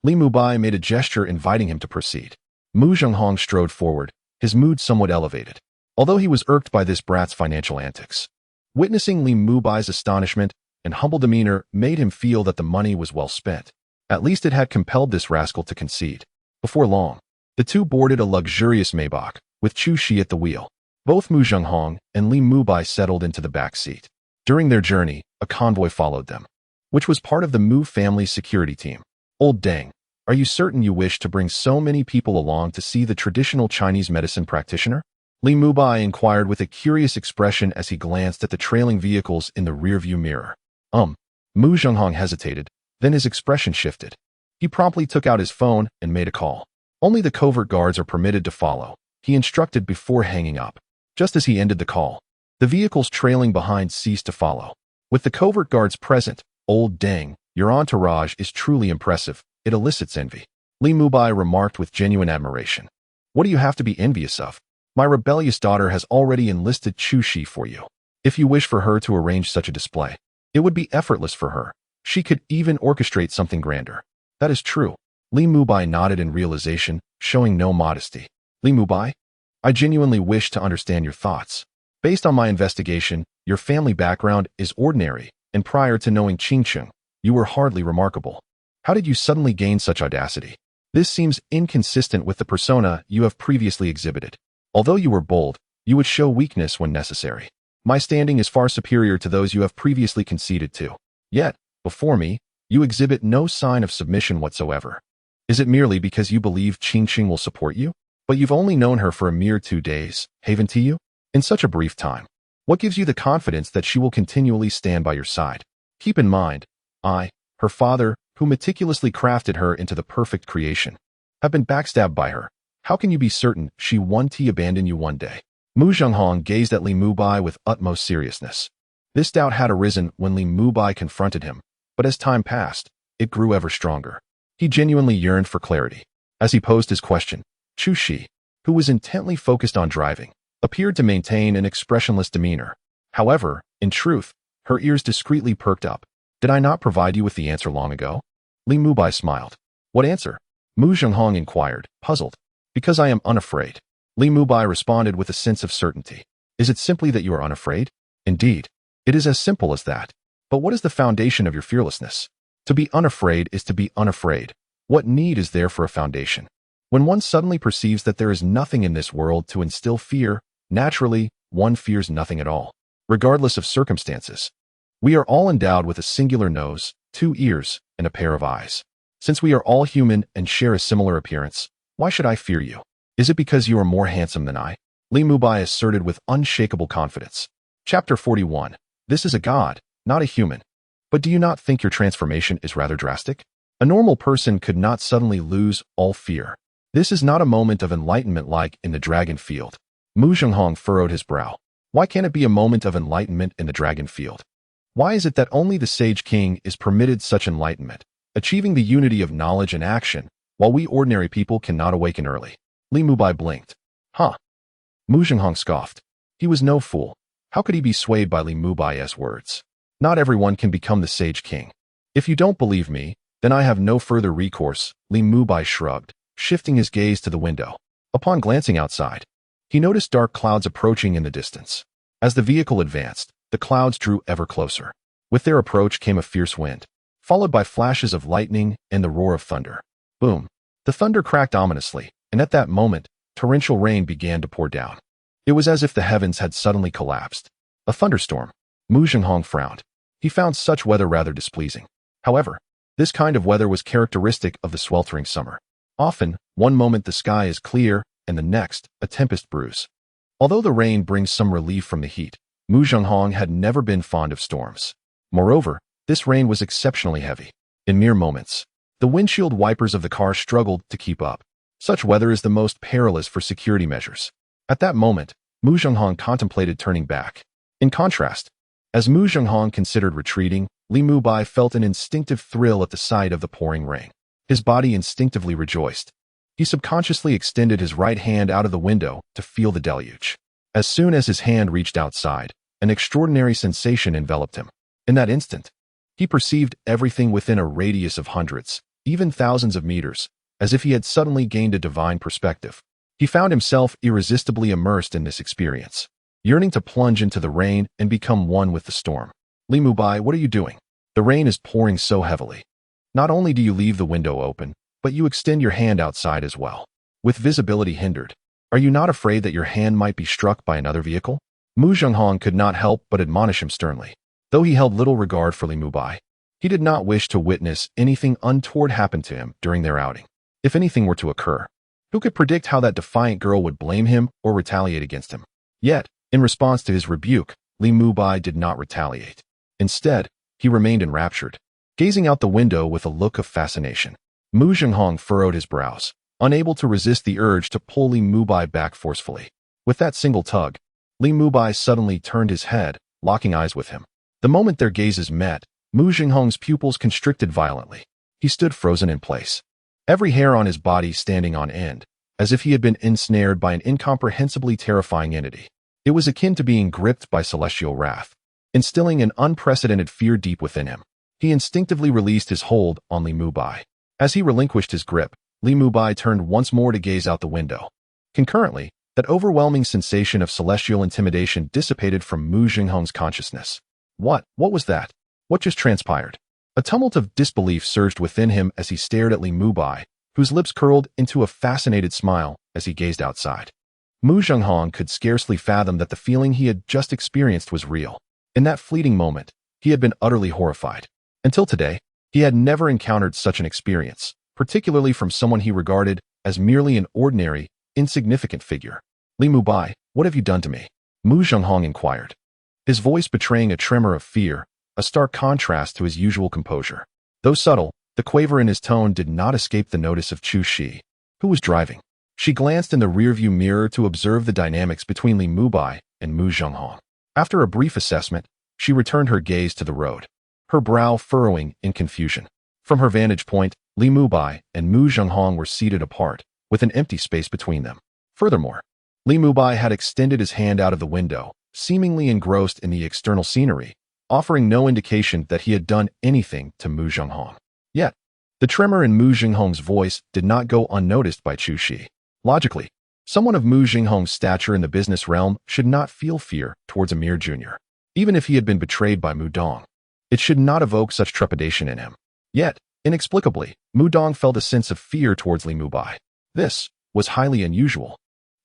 Li Mubai made a gesture inviting him to proceed. Mu Zhenghong strode forward, his mood somewhat elevated, although he was irked by this brat's financial antics. Witnessing Li Mubai's astonishment and humble demeanor made him feel that the money was well spent. At least it had compelled this rascal to concede. Before long, the two boarded a luxurious Maybach, with Chu Shi at the wheel. Both Mu Zhenghong and Li Mubai settled into the back seat. During their journey, a convoy followed them, which was part of the Mu family's security team. "Old Deng, are you certain you wish to bring so many people along to see the traditional Chinese medicine practitioner?" Li Mubai inquired with a curious expression as he glanced at the trailing vehicles in the rearview mirror. Mu Zhenghong hesitated, then his expression shifted. He promptly took out his phone and made a call. "Only the covert guards are permitted to follow," he instructed before hanging up. Just as he ended the call, the vehicles trailing behind ceased to follow. "With the covert guards present, Old Deng, your entourage is truly impressive. It elicits envy." Li Mubai remarked with genuine admiration. "What do you have to be envious of? My rebellious daughter has already enlisted Chu Shi for you. If you wish for her to arrange such a display, it would be effortless for her. She could even orchestrate something grander." "That is true." Li Mubai nodded in realization, showing no modesty. "Li Mubai, I genuinely wish to understand your thoughts. Based on my investigation, your family background is ordinary, and prior to knowing Qingcheng, you were hardly remarkable. How did you suddenly gain such audacity? This seems inconsistent with the persona you have previously exhibited. Although you were bold, you would show weakness when necessary." My standing is far superior to those you have previously conceded to. Yet, before me, you exhibit no sign of submission whatsoever. Is it merely because you believe Qingqing will support you? But you've only known her for a mere 2 days, haven't you? In such a brief time. What gives you the confidence that she will continually stand by your side? Keep in mind, I, her father, who meticulously crafted her into the perfect creation, have been backstabbed by her. How can you be certain she won't abandon you one day? Mu Zhenghong gazed at Li Mubai with utmost seriousness. This doubt had arisen when Li Mubai confronted him, but as time passed, it grew ever stronger. He genuinely yearned for clarity. As he posed his question, Chu Shi, who was intently focused on driving, appeared to maintain an expressionless demeanor. However, in truth, her ears discreetly perked up. Did I not provide you with the answer long ago? Li Mubai smiled. What answer? Mu Zhenghong inquired, puzzled. Because I am unafraid. Li Mubai responded with a sense of certainty. Is it simply that you are unafraid? Indeed, it is as simple as that. But what is the foundation of your fearlessness? To be unafraid is to be unafraid. What need is there for a foundation? When one suddenly perceives that there is nothing in this world to instill fear, naturally, one fears nothing at all, regardless of circumstances. We are all endowed with a singular nose, 2 ears, and a pair of eyes. Since we are all human and share a similar appearance, why should I fear you? Is it because you are more handsome than I? Li Mubai asserted with unshakable confidence. Chapter 41. This is a god, not a human. But do you not think your transformation is rather drastic? A normal person could not suddenly lose all fear. This is not a moment of enlightenment like in the dragon field. Mu Zhenghong furrowed his brow. Why can't it be a moment of enlightenment in the dragon field? Why is it that only the sage king is permitted such enlightenment, achieving the unity of knowledge and action, while we ordinary people cannot awaken early? Li Mubai blinked. Huh? Mu Zhenghong scoffed. He was no fool. How could he be swayed by Li Mubai's words? Not everyone can become the sage king. If you don't believe me, then I have no further recourse, Li Mubai shrugged, shifting his gaze to the window. Upon glancing outside, he noticed dark clouds approaching in the distance. As the vehicle advanced, the clouds drew ever closer. With their approach came a fierce wind, followed by flashes of lightning and the roar of thunder. Boom! The thunder cracked ominously, and at that moment, torrential rain began to pour down. It was as if the heavens had suddenly collapsed. A thunderstorm. Mu Zhenghong frowned. He found such weather rather displeasing. However, this kind of weather was characteristic of the sweltering summer. Often, one moment the sky is clear, and the next, a tempest brews. Although the rain brings some relief from the heat, Mu Zhenghong had never been fond of storms. Moreover, this rain was exceptionally heavy. In mere moments, the windshield wipers of the car struggled to keep up. Such weather is the most perilous for security measures. At that moment, Mu Zhenghong contemplated turning back. In contrast, as Mu Zhenghong considered retreating, Li Mubai felt an instinctive thrill at the sight of the pouring rain. His body instinctively rejoiced. He subconsciously extended his right hand out of the window to feel the deluge. As soon as his hand reached outside, an extraordinary sensation enveloped him. In that instant, he perceived everything within a radius of hundreds, even thousands of meters, as if he had suddenly gained a divine perspective. He found himself irresistibly immersed in this experience, yearning to plunge into the rain and become one with the storm. Li Mubai, what are you doing? The rain is pouring so heavily. Not only do you leave the window open, but you extend your hand outside as well. With visibility hindered, are you not afraid that your hand might be struck by another vehicle? Mu Zhenghong could not help but admonish him sternly. Though he held little regard for Li Mubai, he did not wish to witness anything untoward happen to him during their outing. If anything were to occur, who could predict how that defiant girl would blame him or retaliate against him? Yet, in response to his rebuke, Li Mubai did not retaliate. Instead, he remained enraptured, gazing out the window with a look of fascination. Mu Zhenghong furrowed his brows, unable to resist the urge to pull Li Mubai back forcefully. With that single tug, Li Mubai suddenly turned his head, locking eyes with him. The moment their gazes met, Mu Zhenghong's pupils constricted violently. He stood frozen in place, every hair on his body standing on end, as if he had been ensnared by an incomprehensibly terrifying entity. It was akin to being gripped by celestial wrath, instilling an unprecedented fear deep within him. He instinctively released his hold on Li Mubai. As he relinquished his grip, Li Mubai turned once more to gaze out the window. Concurrently, that overwhelming sensation of celestial intimidation dissipated from Mu Zhenghong's consciousness. What was that? What just transpired? A tumult of disbelief surged within him as he stared at Li Mubai, whose lips curled into a fascinated smile as he gazed outside. Mu Zhenghong could scarcely fathom that the feeling he had just experienced was real. In that fleeting moment, he had been utterly horrified. Until today, he had never encountered such an experience, particularly from someone he regarded as merely an ordinary, insignificant figure. Li Mubai, what have you done to me? Mu Zhenghong inquired, his voice betraying a tremor of fear, a stark contrast to his usual composure. Though subtle, the quaver in his tone did not escape the notice of Chu Shi, who was driving. She glanced in the rearview mirror to observe the dynamics between Li Mubai and Mu Zhenghong. After a brief assessment, she returned her gaze to the road, her brow furrowing in confusion. From her vantage point, Li Mubai and Mu Zhenghong were seated apart, with an empty space between them. Furthermore, Li Mubai had extended his hand out of the window, seemingly engrossed in the external scenery, offering no indication that he had done anything to Mu Zhenghong. Yet, the tremor in Mu Zhenghong's voice did not go unnoticed by Chu Shi. Logically, someone of Mu Zhenghong's stature in the business realm should not feel fear towards a mere junior. Even if he had been betrayed by Mu Dong, it should not evoke such trepidation in him. Yet, inexplicably, Mu Dong felt a sense of fear towards Li Mubai. This was highly unusual.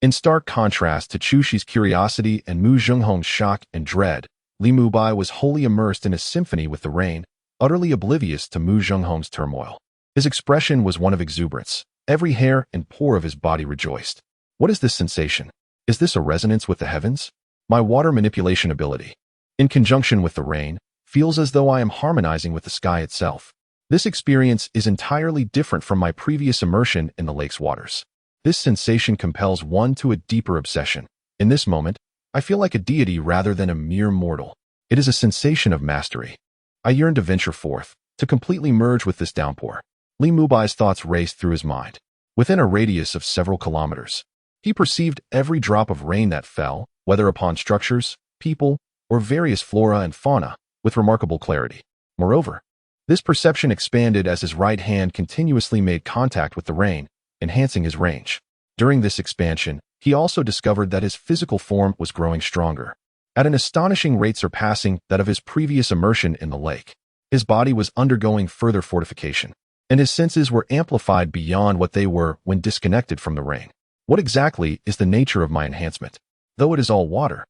In stark contrast to Chu Shi's curiosity and Mu Zhenghong's shock and dread, Li Mubai was wholly immersed in a symphony with the rain, utterly oblivious to Mu Zhenghong's turmoil. His expression was one of exuberance. Every hair and pore of his body rejoiced. What is this sensation? Is this a resonance with the heavens? My water manipulation ability, in conjunction with the rain, feels as though I am harmonizing with the sky itself. This experience is entirely different from my previous immersion in the lake's waters. This sensation compels one to a deeper obsession. In this moment, I feel like a deity rather than a mere mortal. It is a sensation of mastery. I yearn to venture forth, to completely merge with this downpour. Li Mubai's thoughts raced through his mind. Within a radius of several kilometers, he perceived every drop of rain that fell, whether upon structures, people, or various flora and fauna, with remarkable clarity. Moreover, this perception expanded as his right hand continuously made contact with the rain, enhancing his range. During this expansion, he also discovered that his physical form was growing stronger, at an astonishing rate surpassing that of his previous immersion in the lake. His body was undergoing further fortification, and his senses were amplified beyond what they were when disconnected from the rain. What exactly is the nature of my enhancement? Though it is all water,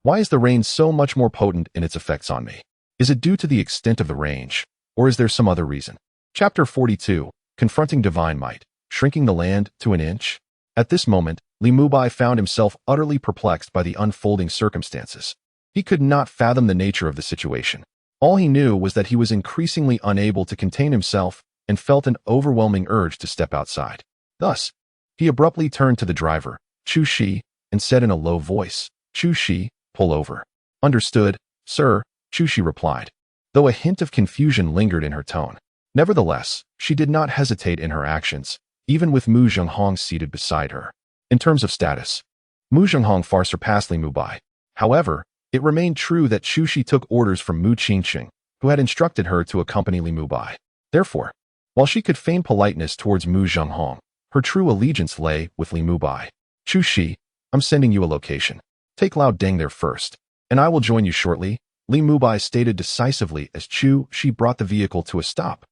why is the rain so much more potent in its effects on me? Is it due to the extent of the range, or is there some other reason? Chapter 42, Confronting Divine Might, Shrinking the Land to an Inch? At this moment, Li Mubai found himself utterly perplexed by the unfolding circumstances. He could not fathom the nature of the situation. All he knew was that he was increasingly unable to contain himself and felt an overwhelming urge to step outside. Thus, he abruptly turned to the driver, Chu Shi, and said in a low voice, "Chu Shi, pull over." "Understood, sir," Chu Shi replied, though a hint of confusion lingered in her tone. Nevertheless, she did not hesitate in her actions, even with Mu Zhenghong seated beside her. In terms of status, Mu Zhenghong far surpassed Li Mubai. However, it remained true that Chu Shi took orders from Mu Qingqing, who had instructed her to accompany Li Mubai. Therefore, while she could feign politeness towards Mu Zhenghong, her true allegiance lay with Li Mubai. "Chu Shi, I'm sending you a location. Take Lao Deng there first, and I will join you shortly," Li Mubai stated decisively as Chu Shi brought the vehicle to a stop.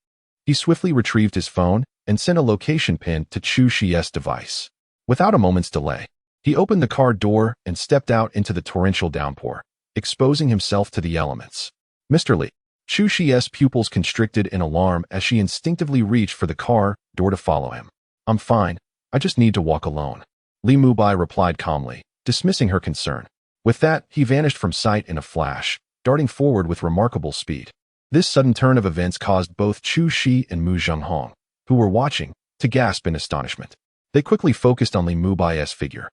He swiftly retrieved his phone and sent a location pin to Chu Shi's device. Without a moment's delay, he opened the car door and stepped out into the torrential downpour, exposing himself to the elements. "Mr. Li." Chu Shi's pupils constricted in alarm as she instinctively reached for the car door to follow him. "I'm fine. I just need to walk alone," Li Mubai replied calmly, dismissing her concern. With that, he vanished from sight in a flash, darting forward with remarkable speed. This sudden turn of events caused both Chu Shi and Mu Zhenghong, who were watching, to gasp in astonishment. They quickly focused on Li Mubai's figure,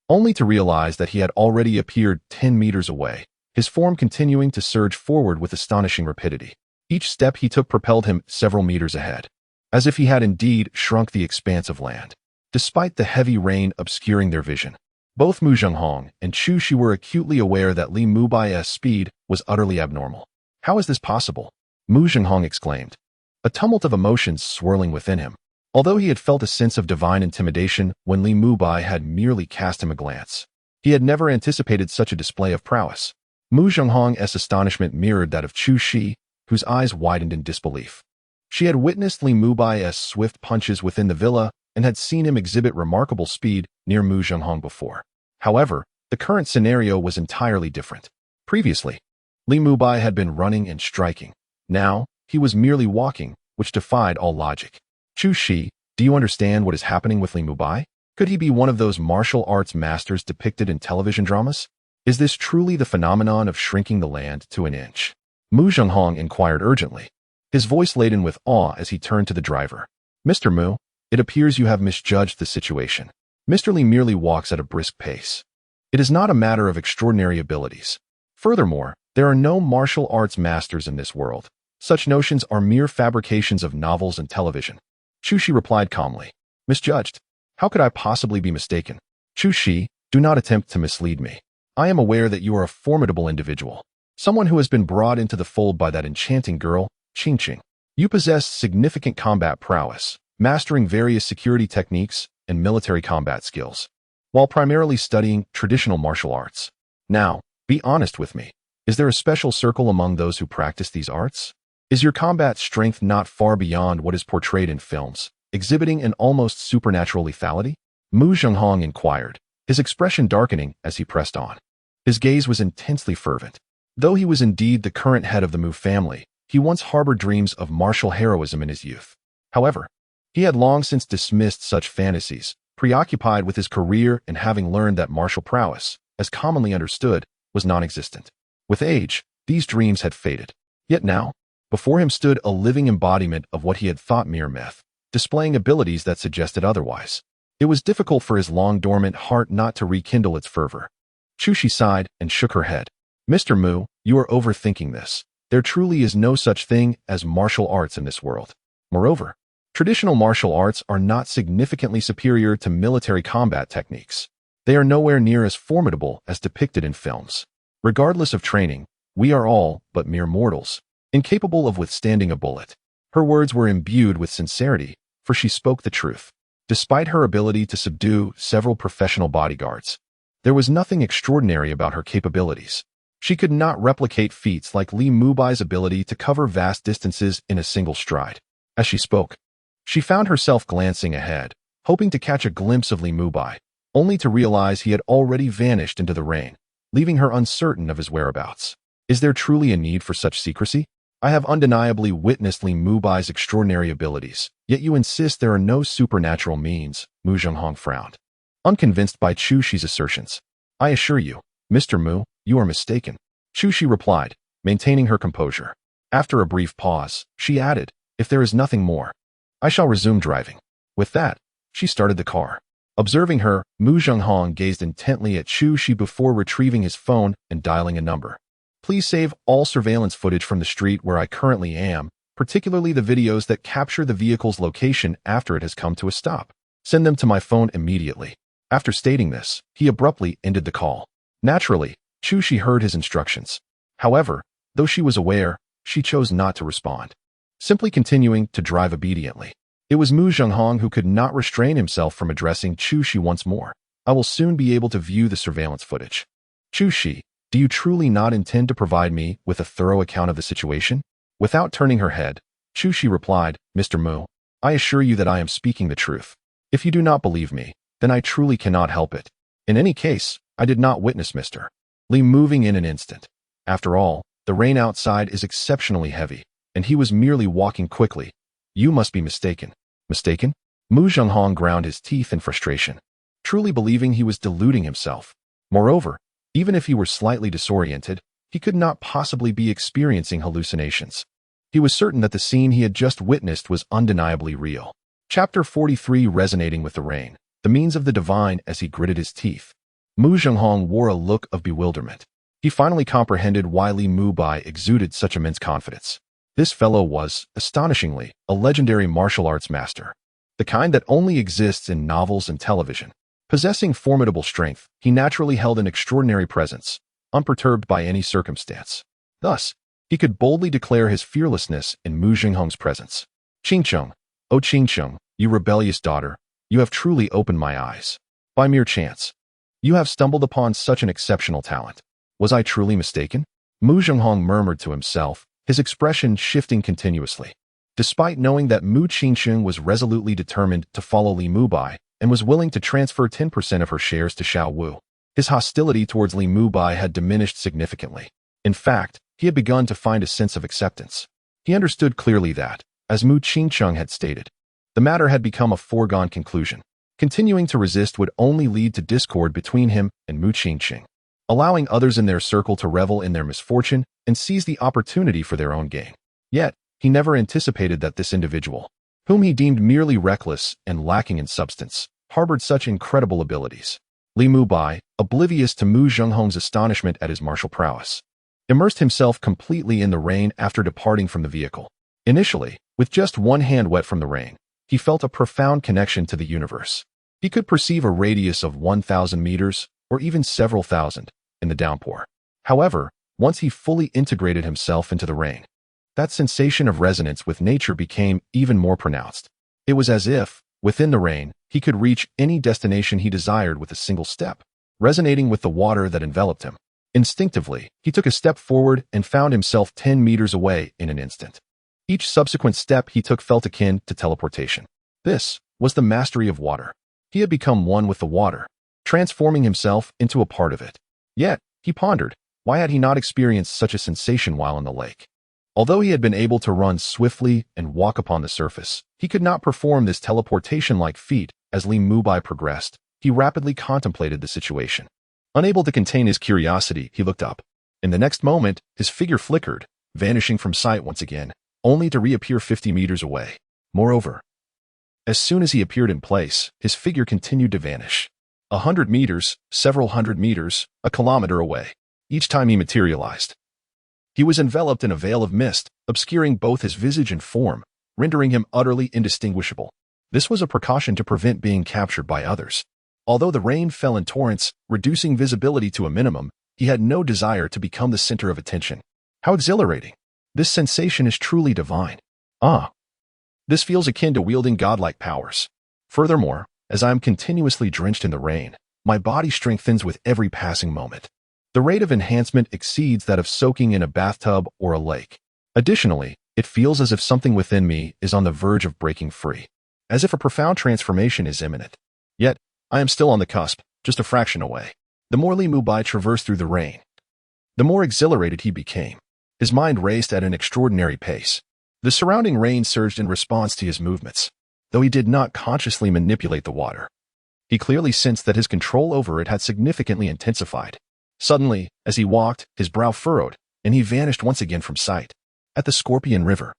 only to realize that he had already appeared 10 meters away, his form continuing to surge forward with astonishing rapidity. Each step he took propelled him several meters ahead, as if he had indeed shrunk the expanse of land. Despite the heavy rain obscuring their vision, both Mu Zhenghong and Chu Shi were acutely aware that Li Mubai's speed was utterly abnormal. "How is this possible?" Mu Zhenghong exclaimed, a tumult of emotions swirling within him. Although he had felt a sense of divine intimidation when Li Mubai had merely cast him a glance, he had never anticipated such a display of prowess. Mu Zhenghong's astonishment mirrored that of Chu Shi, whose eyes widened in disbelief. She had witnessed Li Mubai's swift punches within the villa and had seen him exhibit remarkable speed near Mu Zhenghong before. However, the current scenario was entirely different. Previously, Li Mubai had been running and striking. Now, he was merely walking, which defied all logic. Chu Shi, do you understand what is happening with Li Mubai? Could he be one of those martial arts masters depicted in television dramas? Is this truly the phenomenon of shrinking the land to an inch? Mu Zhenghong inquired urgently, his voice laden with awe as he turned to the driver. Mr. Mu, it appears you have misjudged the situation. Mr. Li merely walks at a brisk pace. It is not a matter of extraordinary abilities. Furthermore, there are no martial arts masters in this world. Such notions are mere fabrications of novels and television. Chu Shi replied calmly. Misjudged? How could I possibly be mistaken? Chu Shi, do not attempt to mislead me. I am aware that you are a formidable individual, someone who has been brought into the fold by that enchanting girl, Qingqing. You possess significant combat prowess, mastering various security techniques and military combat skills, while primarily studying traditional martial arts. Now, be honest with me. Is there a special circle among those who practice these arts? Is your combat strength not far beyond what is portrayed in films, exhibiting an almost supernatural lethality? Mu Zhenghong inquired, his expression darkening as he pressed on. His gaze was intensely fervent. Though he was indeed the current head of the Mu family, he once harbored dreams of martial heroism in his youth. However, he had long since dismissed such fantasies, preoccupied with his career and having learned that martial prowess, as commonly understood, was non-existent. With age, these dreams had faded. Yet now, before him stood a living embodiment of what he had thought mere myth, displaying abilities that suggested otherwise. It was difficult for his long-dormant heart not to rekindle its fervor. Chu Shi sighed and shook her head. Mr. Mu, you are overthinking this. There truly is no such thing as martial arts in this world. Moreover, traditional martial arts are not significantly superior to military combat techniques. They are nowhere near as formidable as depicted in films. Regardless of training, we are all but mere mortals, incapable of withstanding a bullet. Her words were imbued with sincerity, for she spoke the truth. Despite her ability to subdue several professional bodyguards, there was nothing extraordinary about her capabilities. She could not replicate feats like Li Mubai's ability to cover vast distances in a single stride. As she spoke, she found herself glancing ahead, hoping to catch a glimpse of Li Mubai, only to realize he had already vanished into the rain, leaving her uncertain of his whereabouts. Is there truly a need for such secrecy? I have undeniably witnessed Li Mubai's extraordinary abilities, yet you insist there are no supernatural means, Mu Zhenghong frowned, unconvinced by Chu Shi's assertions. I assure you, Mr. Mu, you are mistaken, Chu Shi replied, maintaining her composure. After a brief pause, she added, if there is nothing more, I shall resume driving. With that, she started the car. Observing her, Mu Zhenghong gazed intently at Chu Shi before retrieving his phone and dialing a number. Please save all surveillance footage from the street where I currently am, particularly the videos that capture the vehicle's location after it has come to a stop. Send them to my phone immediately. After stating this, he abruptly ended the call. Naturally, Chu Shi heard his instructions. However, though she was aware, she chose not to respond, simply continuing to drive obediently. It was Mu Zhenghong who could not restrain himself from addressing Chu Shi once more. I will soon be able to view the surveillance footage. Chu Shi, do you truly not intend to provide me with a thorough account of the situation? Without turning her head, Chu Shi replied, Mr. Mu, I assure you that I am speaking the truth. If you do not believe me, then I truly cannot help it. In any case, I did not witness Mr. Li moving in an instant. After all, the rain outside is exceptionally heavy, and he was merely walking quickly. You must be mistaken. Mistaken? Mu Zhenghong ground his teeth in frustration, truly believing he was deluding himself. Moreover, even if he were slightly disoriented, he could not possibly be experiencing hallucinations. He was certain that the scene he had just witnessed was undeniably real. Chapter 43 Resonating with the rain, the means of the divine as he gritted his teeth. Mu Zhenghong wore a look of bewilderment. He finally comprehended why Li Mubai exuded such immense confidence. This fellow was, astonishingly, a legendary martial arts master, the kind that only exists in novels and television. Possessing formidable strength, he naturally held an extraordinary presence, unperturbed by any circumstance. Thus, he could boldly declare his fearlessness in Mu Zhenghong's presence. Qingqing, O Qingqing, you rebellious daughter, you have truly opened my eyes. By mere chance, you have stumbled upon such an exceptional talent. Was I truly mistaken? Mu Zhenghong murmured to himself, his expression shifting continuously. Despite knowing that Mu Qingqing was resolutely determined to follow Li Mubai and was willing to transfer 10% of her shares to Xiao Wu, His hostility towards Li Mubai had diminished significantly. In fact, he had begun to find a sense of acceptance. He understood clearly that, as Mu Qingcheng had stated, the matter had become a foregone conclusion. Continuing to resist would only lead to discord between him and Mu Qingcheng, allowing others in their circle to revel in their misfortune and seize the opportunity for their own gain. Yet, he never anticipated that this individual, whom he deemed merely reckless and lacking in substance, harbored such incredible abilities. Li Mubai, oblivious to Mu Zhenghong's astonishment at his martial prowess, immersed himself completely in the rain after departing from the vehicle. Initially, with just one hand wet from the rain, he felt a profound connection to the universe. He could perceive a radius of 1,000 meters, or even several thousand, in the downpour. However, once he fully integrated himself into the rain, that sensation of resonance with nature became even more pronounced. It was as if, within the rain, he could reach any destination he desired with a single step, resonating with the water that enveloped him. Instinctively, he took a step forward and found himself 10 meters away in an instant. Each subsequent step he took felt akin to teleportation. This was the mastery of water. He had become one with the water, transforming himself into a part of it. Yet, he pondered, why had he not experienced such a sensation while in the lake? Although he had been able to run swiftly and walk upon the surface, he could not perform this teleportation-like feat. As Li Mubai progressed, he rapidly contemplated the situation. Unable to contain his curiosity, he looked up. In the next moment, his figure flickered, vanishing from sight once again, only to reappear 50 meters away. Moreover, as soon as he appeared in place, his figure continued to vanish. 100 meters, several hundred meters, a kilometer away. Each time he materialized, he was enveloped in a veil of mist, obscuring both his visage and form, rendering him utterly indistinguishable. This was a precaution to prevent being captured by others. Although the rain fell in torrents, reducing visibility to a minimum, he had no desire to become the center of attention. How exhilarating! This sensation is truly divine. This feels akin to wielding godlike powers. Furthermore, as I am continuously drenched in the rain, my body strengthens with every passing moment. The rate of enhancement exceeds that of soaking in a bathtub or a lake. Additionally, it feels as if something within me is on the verge of breaking free, as if a profound transformation is imminent. Yet, I am still on the cusp, just a fraction away. The more Li Mubai traversed through the rain, the more exhilarated he became. His mind raced at an extraordinary pace. The surrounding rain surged in response to his movements. Though he did not consciously manipulate the water, he clearly sensed that his control over it had significantly intensified. Suddenly, as he walked, his brow furrowed, and he vanished once again from sight. At the Scorpion River,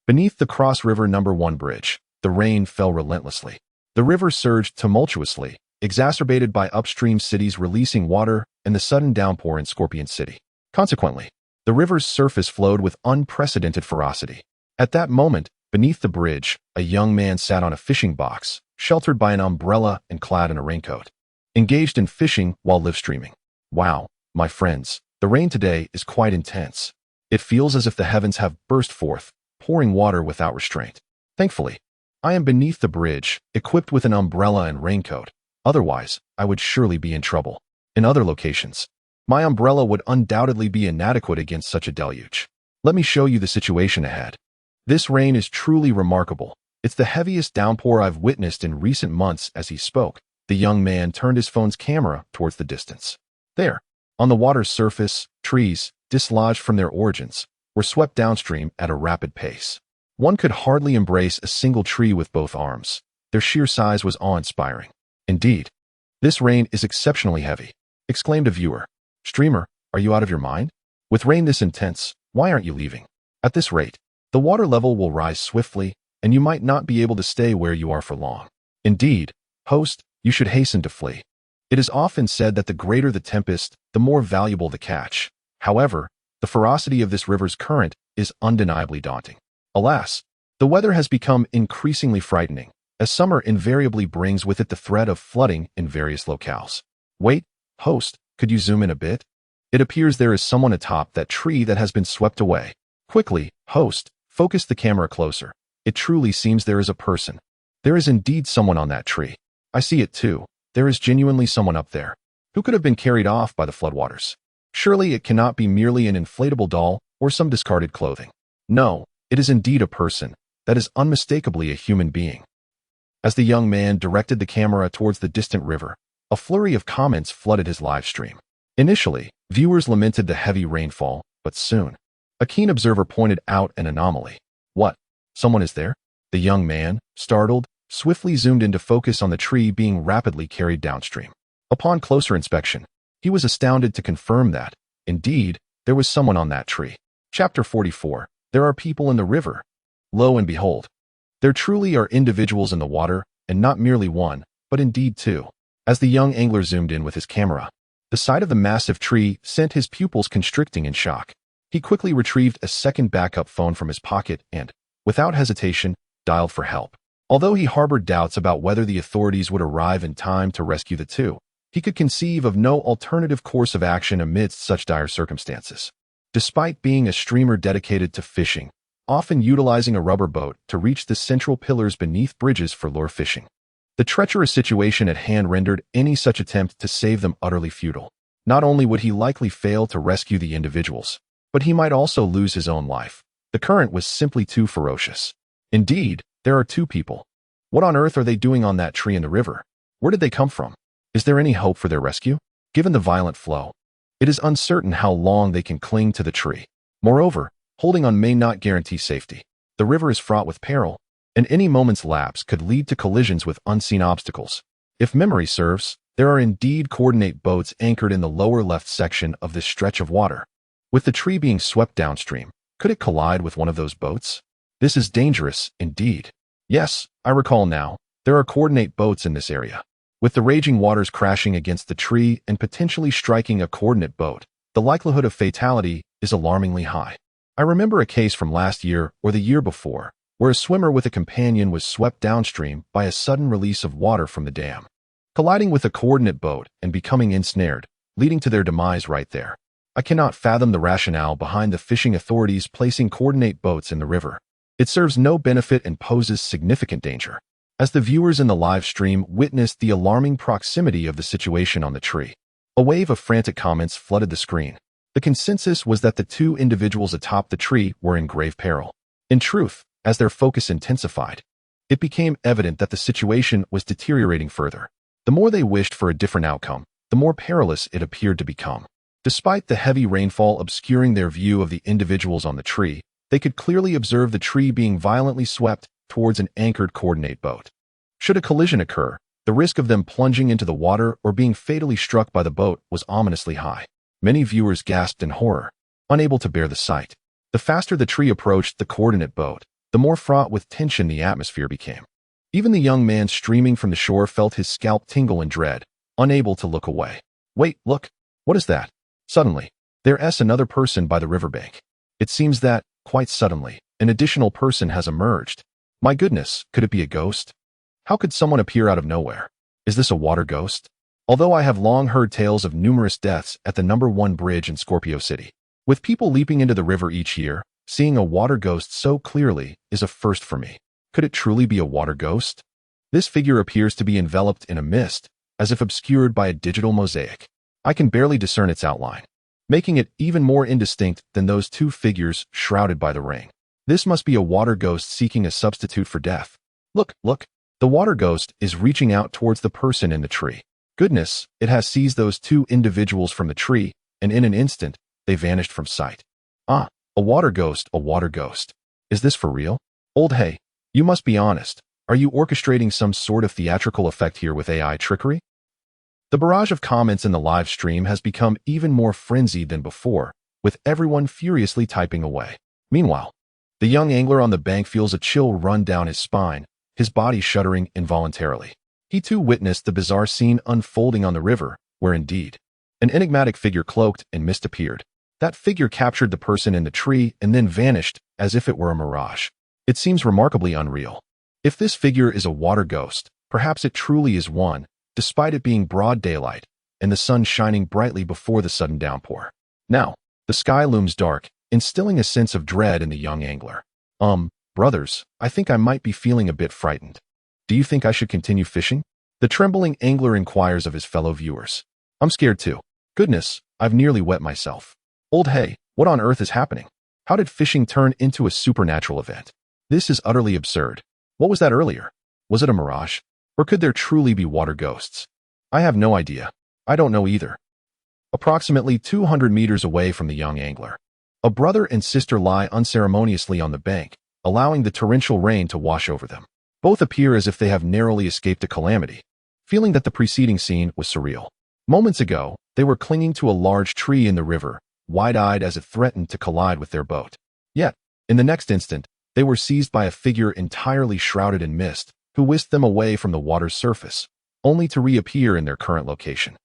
beneath the Cross River No. 1 bridge, the rain fell relentlessly. The river surged tumultuously, exacerbated by upstream cities releasing water and the sudden downpour in Scorpion City. Consequently, the river's surface flowed with unprecedented ferocity. At that moment, beneath the bridge, a young man sat on a fishing box, sheltered by an umbrella and clad in a raincoat, engaged in fishing while live-streaming. Wow, my friends, the rain today is quite intense. It feels as if the heavens have burst forth, pouring water without restraint. Thankfully, I am beneath the bridge, equipped with an umbrella and raincoat. Otherwise, I would surely be in trouble. In other locations, my umbrella would undoubtedly be inadequate against such a deluge. Let me show you the situation ahead. This rain is truly remarkable. It's the heaviest downpour I've witnessed in recent months. As he spoke, the young man turned his phone's camera towards the distance. There, on the water's surface, trees, dislodged from their origins, were swept downstream at a rapid pace. One could hardly embrace a single tree with both arms. Their sheer size was awe-inspiring. Indeed, this rain is exceptionally heavy, exclaimed a viewer. Streamer, are you out of your mind? With rain this intense, why aren't you leaving? At this rate, the water level will rise swiftly, and you might not be able to stay where you are for long. Indeed, host, you should hasten to flee. It is often said that the greater the tempest, the more valuable the catch. However, the ferocity of this river's current is undeniably daunting. Alas, the weather has become increasingly frightening, as summer invariably brings with it the threat of flooding in various locales. Wait, host, could you zoom in a bit? It appears there is someone atop that tree that has been swept away. Quickly, host, focus the camera closer. It truly seems there is a person. There is indeed someone on that tree. I see it too. There is genuinely someone up there. Who could have been carried off by the floodwaters? Surely it cannot be merely an inflatable doll or some discarded clothing. No, it is indeed a person. That is unmistakably a human being. As the young man directed the camera towards the distant river, A flurry of comments flooded his live stream. Initially, viewers lamented the heavy rainfall, but soon, a keen observer pointed out an anomaly. What? Someone is there? The young man, startled, swiftly zoomed in to focus on the tree being rapidly carried downstream. Upon closer inspection, he was astounded to confirm that, indeed, there was someone on that tree. Chapter 44. There are people in the river. Lo and behold, there truly are individuals in the water, and not merely one, but indeed two. As the young angler zoomed in with his camera, the sight of the massive tree sent his pupils constricting in shock. He quickly retrieved a second backup phone from his pocket and, without hesitation, dialed for help. Although he harbored doubts about whether the authorities would arrive in time to rescue the two, he could conceive of no alternative course of action amidst such dire circumstances. Despite being a streamer dedicated to fishing, often utilizing a rubber boat to reach the central pillars beneath bridges for lure fishing, the treacherous situation at hand rendered any such attempt to save them utterly futile. Not only would he likely fail to rescue the individuals, but he might also lose his own life. The current was simply too ferocious. Indeed, there are two people. What on earth are they doing on that tree in the river? Where did they come from? Is there any hope for their rescue? Given the violent flow, it is uncertain how long they can cling to the tree. Moreover, holding on may not guarantee safety. The river is fraught with peril, and any moment's lapse could lead to collisions with unseen obstacles. If memory serves, there are indeed coordinate boats anchored in the lower left section of this stretch of water. With the tree being swept downstream, could it collide with one of those boats? This is dangerous, indeed. Yes, I recall now, there are coordinate boats in this area. With the raging waters crashing against the tree and potentially striking a coordinate boat, the likelihood of fatality is alarmingly high. I remember a case from last year or the year before, where a swimmer with a companion was swept downstream by a sudden release of water from the dam, colliding with a coordinate boat and becoming ensnared, leading to their demise right there. I cannot fathom the rationale behind the fishing authorities placing coordinate boats in the river. It serves no benefit and poses significant danger. As the viewers in the live stream witnessed the alarming proximity of the situation on the tree, a wave of frantic comments flooded the screen. The consensus was that the two individuals atop the tree were in grave peril. In truth, as their focus intensified, it became evident that the situation was deteriorating further. The more they wished for a different outcome, the more perilous it appeared to become. Despite the heavy rainfall obscuring their view of the individuals on the tree, they could clearly observe the tree being violently swept towards an anchored coordinate boat. Should a collision occur, the risk of them plunging into the water or being fatally struck by the boat was ominously high. Many viewers gasped in horror, unable to bear the sight. The faster the tree approached the coordinate boat, the more fraught with tension the atmosphere became. Even the young man streaming from the shore felt his scalp tingle in dread, unable to look away. Wait, look. What is that? Suddenly, there's another person by the riverbank. It seems that, quite suddenly, an additional person has emerged. My goodness, could it be a ghost? How could someone appear out of nowhere? Is this a water ghost? Although I have long heard tales of numerous deaths at the #1 bridge in Scorpio City, with people leaping into the river each year, seeing a water ghost so clearly is a first for me. Could it truly be a water ghost? This figure appears to be enveloped in a mist, as if obscured by a digital mosaic. I can barely discern its outline, making it even more indistinct than those two figures shrouded by the rain. This must be a water ghost seeking a substitute for death. Look, look. The water ghost is reaching out towards the person in the tree. Goodness, it has seized those two individuals from the tree, and in an instant, they vanished from sight. Ah, a water ghost, a water ghost. Is this for real? Old hey, you must be honest. Are you orchestrating some sort of theatrical effect here with AI trickery? The barrage of comments in the live stream has become even more frenzied than before, with everyone furiously typing away. Meanwhile, the young angler on the bank feels a chill run down his spine, his body shuddering involuntarily. He too witnessed the bizarre scene unfolding on the river, where indeed, an enigmatic figure cloaked in mist appeared. That figure captured the person in the tree and then vanished as if it were a mirage. It seems remarkably unreal. If this figure is a water ghost, perhaps it truly is one, despite it being broad daylight and the sun shining brightly before the sudden downpour. Now, the sky looms dark, instilling a sense of dread in the young angler. Brothers, I think I might be feeling a bit frightened. Do you think I should continue fishing? The trembling angler inquires of his fellow viewers. I'm scared too. Goodness, I've nearly wet myself. Old hey, what on earth is happening? How did fishing turn into a supernatural event? This is utterly absurd. What was that earlier? Was it a mirage? Or could there truly be water ghosts? I have no idea. I don't know either. Approximately 200 meters away from the young angler, a brother and sister lie unceremoniously on the bank, allowing the torrential rain to wash over them. Both appear as if they have narrowly escaped a calamity, feeling that the preceding scene was surreal. Moments ago, they were clinging to a large tree in the river, wide-eyed as it threatened to collide with their boat. Yet, in the next instant, they were seized by a figure entirely shrouded in mist, who whisked them away from the water's surface, only to reappear in their current location.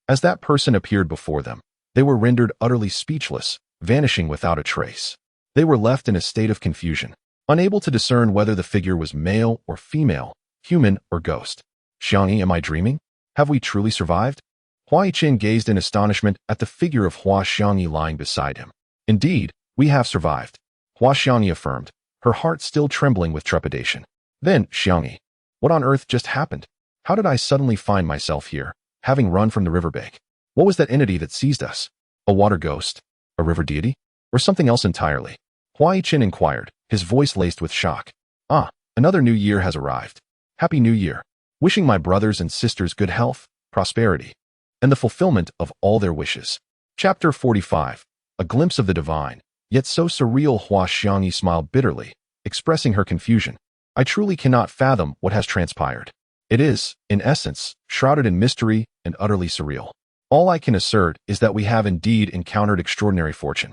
As that person appeared before them, they were rendered utterly speechless, vanishing without a trace. They were left in a state of confusion, unable to discern whether the figure was male or female, human or ghost. Xiangyi, am I dreaming? Have we truly survived? Hua Yiqin gazed in astonishment at the figure of Hua Xiangyi lying beside him. Indeed, we have survived, Hua Xiangyi affirmed, her heart still trembling with trepidation. Then, Xiangyi, what on earth just happened? How did I suddenly find myself here, having run from the riverbank? What was that entity that seized us? A water ghost? A river deity? Or something else entirely? Hua Yiqin inquired, his voice laced with shock. Ah, another new year has arrived. Happy New Year. Wishing my brothers and sisters good health, prosperity, and the fulfillment of all their wishes. Chapter 45. A glimpse of the divine, yet so surreal. Hua Xiangyi smiled bitterly, expressing her confusion. I truly cannot fathom what has transpired. It is, in essence, shrouded in mystery and utterly surreal. All I can assert is that we have indeed encountered extraordinary fortune.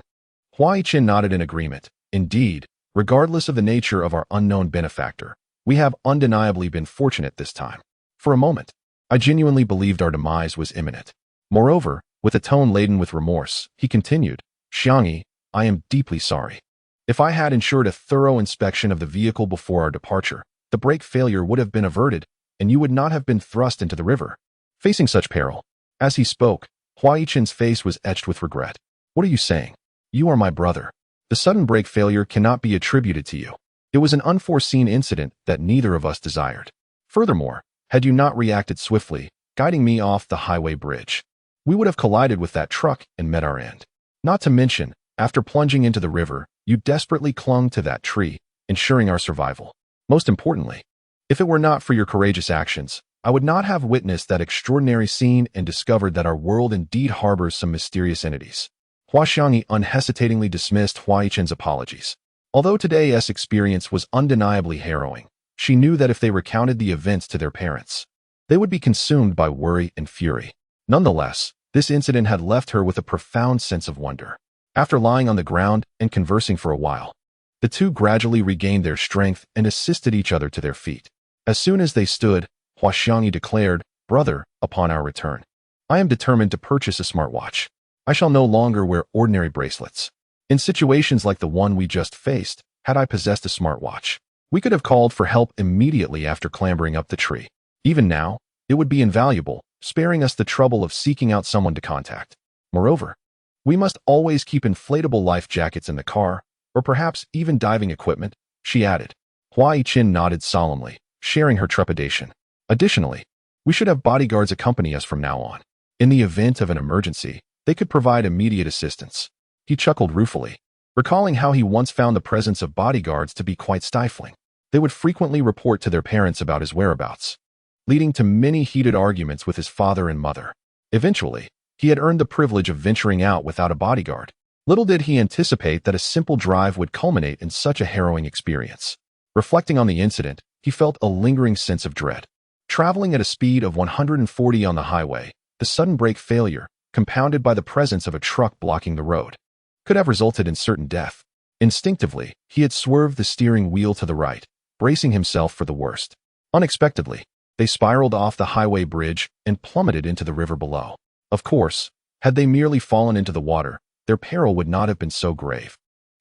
Hua Yiqin nodded in agreement. Indeed, regardless of the nature of our unknown benefactor, we have undeniably been fortunate this time. For a moment, I genuinely believed our demise was imminent. Moreover, with a tone laden with remorse, he continued, Xiangyi, I am deeply sorry. If I had ensured a thorough inspection of the vehicle before our departure, the brake failure would have been averted, and you would not have been thrust into the river, facing such peril. As he spoke, Hua Yiqin's face was etched with regret. What are you saying? You are my brother. The sudden brake failure cannot be attributed to you. It was an unforeseen incident that neither of us desired. Furthermore, had you not reacted swiftly, guiding me off the highway bridge, we would have collided with that truck and met our end. Not to mention, after plunging into the river, you desperately clung to that tree, ensuring our survival. Most importantly, if it were not for your courageous actions, I would not have witnessed that extraordinary scene and discovered that our world indeed harbors some mysterious entities. Hua Xiangyi unhesitatingly dismissed Hua Yiqin's apologies. Although today's experience was undeniably harrowing, she knew that if they recounted the events to their parents, they would be consumed by worry and fury. Nonetheless, this incident had left her with a profound sense of wonder. After lying on the ground and conversing for a while, the two gradually regained their strength and assisted each other to their feet. As soon as they stood, Hua Xiangyi declared, Brother, upon our return, I am determined to purchase a smartwatch. I shall no longer wear ordinary bracelets. In situations like the one we just faced, had I possessed a smartwatch, we could have called for help immediately after clambering up the tree. Even now, it would be invaluable, sparing us the trouble of seeking out someone to contact. Moreover, we must always keep inflatable life jackets in the car, or perhaps even diving equipment, she added. Hua Yiqin nodded solemnly, sharing her trepidation. Additionally, we should have bodyguards accompany us from now on. In the event of an emergency, they could provide immediate assistance. He chuckled ruefully, recalling how he once found the presence of bodyguards to be quite stifling. They would frequently report to their parents about his whereabouts, leading to many heated arguments with his father and mother. Eventually, he had earned the privilege of venturing out without a bodyguard. Little did he anticipate that a simple drive would culminate in such a harrowing experience. Reflecting on the incident, he felt a lingering sense of dread. Traveling at a speed of 140 on the highway, the sudden brake failure, compounded by the presence of a truck blocking the road, could have resulted in certain death. Instinctively, he had swerved the steering wheel to the right, bracing himself for the worst. Unexpectedly, they spiraled off the highway bridge and plummeted into the river below. Of course, had they merely fallen into the water, their peril would not have been so grave.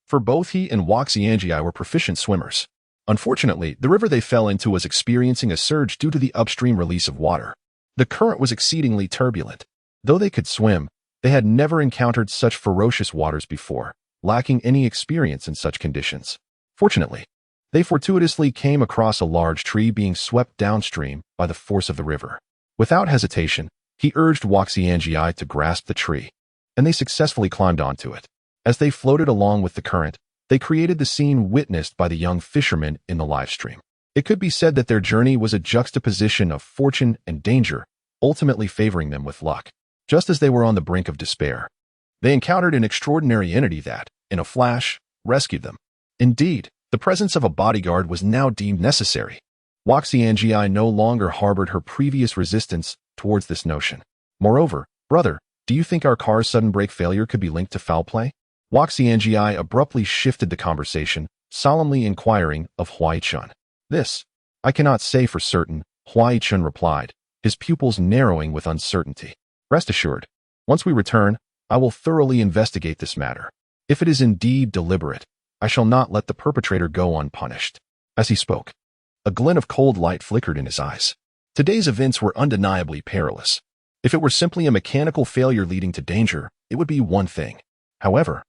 For both he and Xiangyi were proficient swimmers. Unfortunately, the river they fell into was experiencing a surge due to the upstream release of water. The current was exceedingly turbulent. Though they could swim, they had never encountered such ferocious waters before, lacking any experience in such conditions. Fortunately, they fortuitously came across a large tree being swept downstream by the force of the river. Without hesitation, he urged Xiangyi to grasp the tree, and they successfully climbed onto it. As they floated along with the current, they created the scene witnessed by the young fishermen in the livestream. It could be said that their journey was a juxtaposition of fortune and danger, ultimately favoring them with luck. Just as they were on the brink of despair, they encountered an extraordinary entity that, in a flash, rescued them. Indeed, the presence of a bodyguard was now deemed necessary. Waxiangi no longer harbored her previous resistance towards this notion. Moreover, brother, do you think our car's sudden brake failure could be linked to foul play? Waxiangi abruptly shifted the conversation, solemnly inquiring of Huai-chun. This, I cannot say for certain, Huai-chun replied, his pupils narrowing with uncertainty. Rest assured, once we return, I will thoroughly investigate this matter. If it is indeed deliberate, I shall not let the perpetrator go unpunished. As he spoke, a glint of cold light flickered in his eyes. Today's events were undeniably perilous. If it were simply a mechanical failure leading to danger, it would be one thing. However,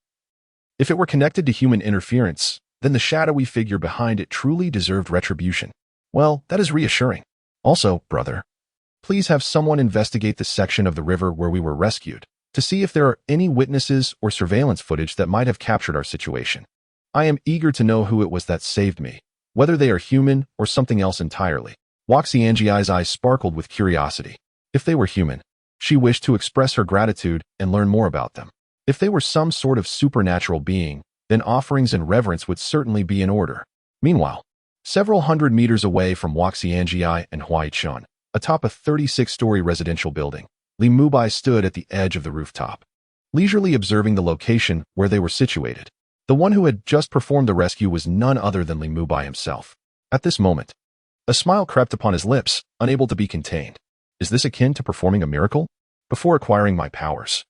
if it were connected to human interference, then the shadowy figure behind it truly deserved retribution. Well, that is reassuring. Also, brother, please have someone investigate the section of the river where we were rescued, to see if there are any witnesses or surveillance footage that might have captured our situation. I am eager to know who it was that saved me, whether they are human or something else entirely. Waxiangi's eyes sparkled with curiosity. If they were human, she wished to express her gratitude and learn more about them. If they were some sort of supernatural being, then offerings and reverence would certainly be in order. Meanwhile, several hundred meters away from Waxiangi and Huai-chun, atop a 36-story residential building, Mubai stood at the edge of the rooftop, leisurely observing the location where they were situated. The one who had just performed the rescue was none other than Mubai himself. At this moment, a smile crept upon his lips, unable to be contained. Is this akin to performing a miracle? Before acquiring my powers,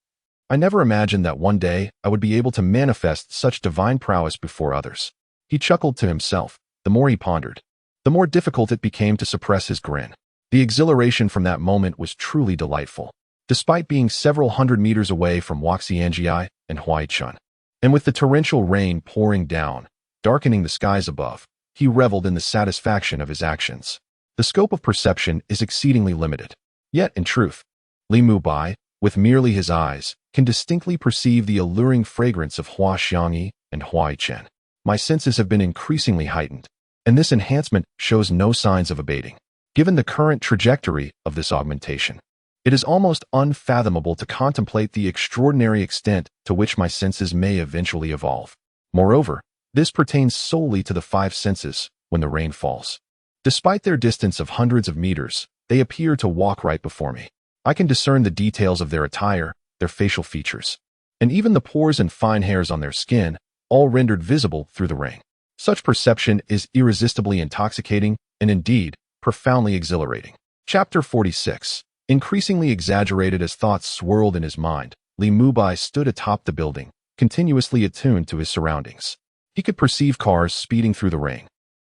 I never imagined that one day I would be able to manifest such divine prowess before others. He chuckled to himself. The more he pondered, the more difficult it became to suppress his grin. The exhilaration from that moment was truly delightful. Despite being several hundred meters away from Waxiangi and Huai-chun, and with the torrential rain pouring down, darkening the skies above, he reveled in the satisfaction of his actions. The scope of perception is exceedingly limited. Yet, in truth, Mubai, with merely his eyes, can distinctly perceive the alluring fragrance of Huaxiangi and Huai-chun. My senses have been increasingly heightened, and this enhancement shows no signs of abating. Given the current trajectory of this augmentation, it is almost unfathomable to contemplate the extraordinary extent to which my senses may eventually evolve. Moreover, this pertains solely to the five senses when the rain falls. Despite their distance of hundreds of meters, they appear to walk right before me. I can discern the details of their attire, their facial features, and even the pores and fine hairs on their skin, all rendered visible through the rain. Such perception is irresistibly intoxicating and indeed profoundly exhilarating. Chapter 46. Increasingly exaggerated as thoughts swirled in his mind, Mubai stood atop the building, continuously attuned to his surroundings. He could perceive cars speeding through the rain,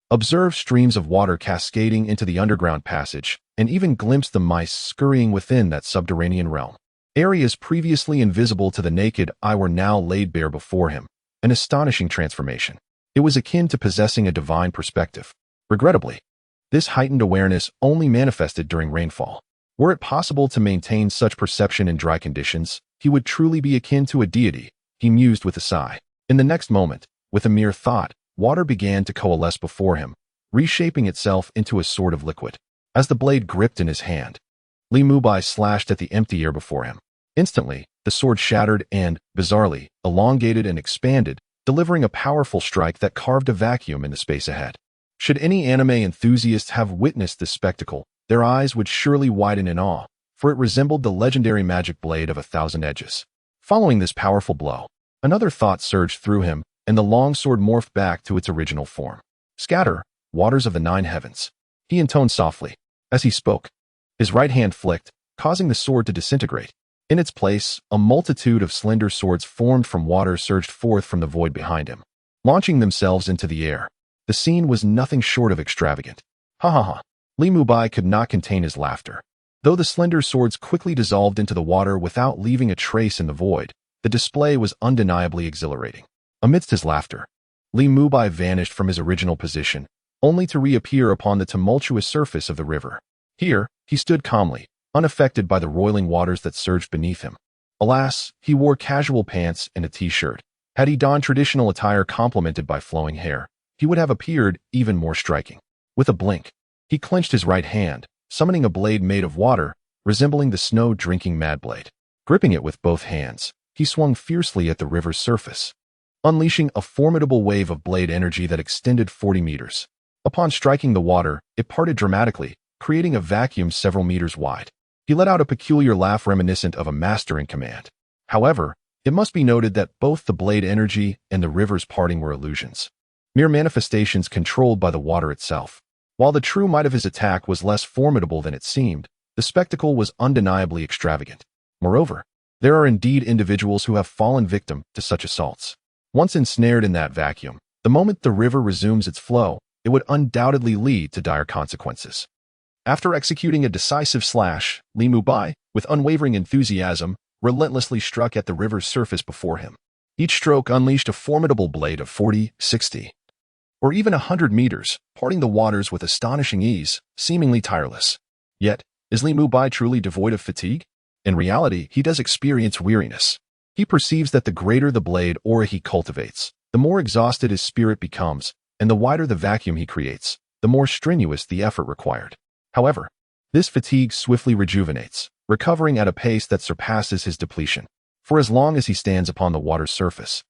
observe streams of water cascading into the underground passage, and even glimpse the mice scurrying within that subterranean realm. Areas previously invisible to the naked eye were now laid bare before him, an astonishing transformation. It was akin to possessing a divine perspective. Regrettably, this heightened awareness only manifested during rainfall. Were it possible to maintain such perception in dry conditions, he would truly be akin to a deity, he mused with a sigh. In the next moment, with a mere thought, water began to coalesce before him, reshaping itself into a sort of liquid. As the blade gripped in his hand, Mubai slashed at the empty air before him. Instantly, the sword shattered and, bizarrely, elongated and expanded, delivering a powerful strike that carved a vacuum in the space ahead. Should any anime enthusiasts have witnessed this spectacle, their eyes would surely widen in awe, for it resembled the legendary magic blade of 1,000 edges. Following this powerful blow, another thought surged through him, and the long sword morphed back to its original form. Scatter, waters of the 9 heavens, he intoned softly. As he spoke, his right hand flicked, causing the sword to disintegrate. In its place, a multitude of slender swords formed from water surged forth from the void behind him, launching themselves into the air. The scene was nothing short of extravagant. Ha ha ha. Mubai could not contain his laughter. Though the slender swords quickly dissolved into the water without leaving a trace in the void, the display was undeniably exhilarating. Amidst his laughter, Mubai vanished from his original position, only to reappear upon the tumultuous surface of the river. Here, he stood calmly, unaffected by the roiling waters that surged beneath him. Alas, he wore casual pants and a t-shirt. Had he donned traditional attire complemented by flowing hair, he would have appeared even more striking. With a blink, he clenched his right hand, summoning a blade made of water, resembling the snow-drinking Madblade. Gripping it with both hands, he swung fiercely at the river's surface, unleashing a formidable wave of blade energy that extended 40 meters. Upon striking the water, it parted dramatically, creating a vacuum several meters wide. He let out a peculiar laugh reminiscent of a master in command. However, it must be noted that both the blade energy and the river's parting were illusions, mere manifestations controlled by the water itself. While the true might of his attack was less formidable than it seemed, the spectacle was undeniably extravagant. Moreover, there are indeed individuals who have fallen victim to such assaults. Once ensnared in that vacuum, the moment the river resumes its flow, it would undoubtedly lead to dire consequences. After executing a decisive slash, Li Mubai, with unwavering enthusiasm, relentlessly struck at the river's surface before him. Each stroke unleashed a formidable blade of 40, 60, or even 100 meters, parting the waters with astonishing ease, seemingly tireless. Yet, is Li Mubai truly devoid of fatigue? In reality, he does experience weariness. He perceives that the greater the blade aura he cultivates, the more exhausted his spirit becomes, and the wider the vacuum he creates, the more strenuous the effort required. However, this fatigue swiftly rejuvenates, recovering at a pace that surpasses his depletion. For as long as he stands upon the water's surface,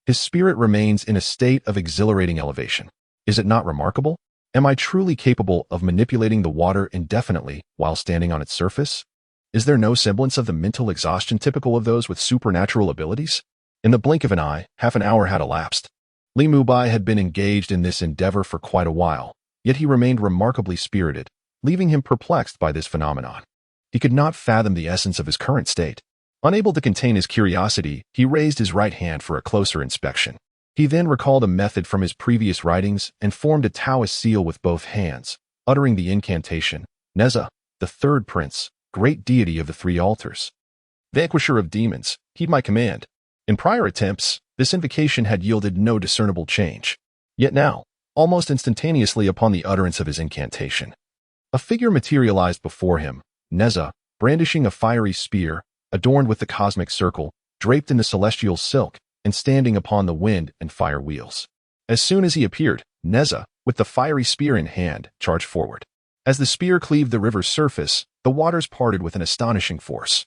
his spirit remains in a state of exhilarating elevation. Is it not remarkable? Am I truly capable of manipulating the water indefinitely while standing on its surface? Is there no semblance of the mental exhaustion typical of those with supernatural abilities? In the blink of an eye, half an hour had elapsed. Li Mubai had been engaged in this endeavor for quite a while, yet he remained remarkably spirited, leaving him perplexed by this phenomenon. He could not fathom the essence of his current state. Unable to contain his curiosity, he raised his right hand for a closer inspection. He then recalled a method from his previous writings and formed a Taoist seal with both hands, uttering the incantation, Neza, the third prince, great deity of the three altars. Vanquisher of demons, heed my command. In prior attempts, this invocation had yielded no discernible change. Yet now, almost instantaneously upon the utterance of his incantation, a figure materialized before him, Neza, brandishing a fiery spear, adorned with the cosmic circle, draped in the celestial silk, and standing upon the wind and fire wheels. As soon as he appeared, Neza, with the fiery spear in hand, charged forward. As the spear cleaved the river's surface, the waters parted with an astonishing force,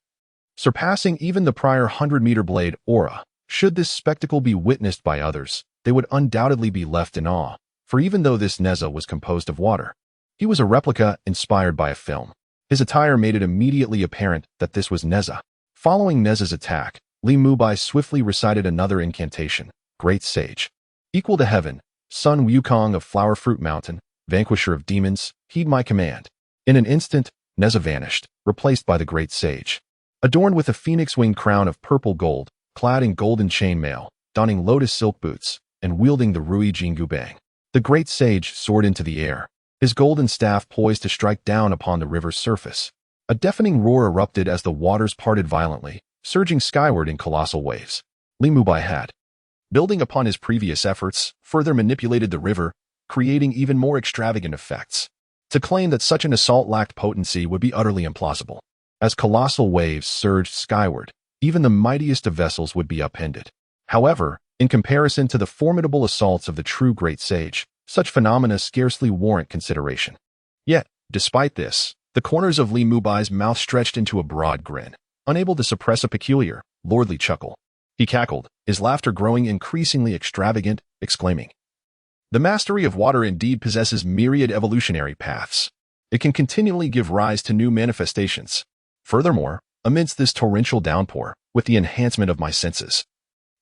surpassing even the prior 100-meter blade aura. Should this spectacle be witnessed by others, they would undoubtedly be left in awe, for even though this Neza was composed of water, he was a replica inspired by a film. His attire made it immediately apparent that this was Neza. Following Neza's attack, Li Mubai swiftly recited another incantation, Great Sage. Equal to heaven, Sun Wukong of Flower Fruit Mountain, Vanquisher of demons, heed my command. In an instant, Neza vanished, replaced by the Great Sage. Adorned with a phoenix-wing crown of purple gold, clad in golden chainmail, donning lotus silk boots, and wielding the Rui Jingu Bang, the Great Sage soared into the air, his golden staff poised to strike down upon the river's surface. A deafening roar erupted as the waters parted violently, surging skyward in colossal waves. Li Mubai had, building upon his previous efforts, further manipulated the river, creating even more extravagant effects. To claim that such an assault lacked potency would be utterly implausible. As colossal waves surged skyward, even the mightiest of vessels would be upended. However, in comparison to the formidable assaults of the true Great Sage, such phenomena scarcely warrant consideration. Yet, despite this, the corners of Li Mubai's mouth stretched into a broad grin, unable to suppress a peculiar, lordly chuckle. He cackled, his laughter growing increasingly extravagant, exclaiming, "The mastery of water indeed possesses myriad evolutionary paths. It can continually give rise to new manifestations. Furthermore, amidst this torrential downpour, with the enhancement of my senses,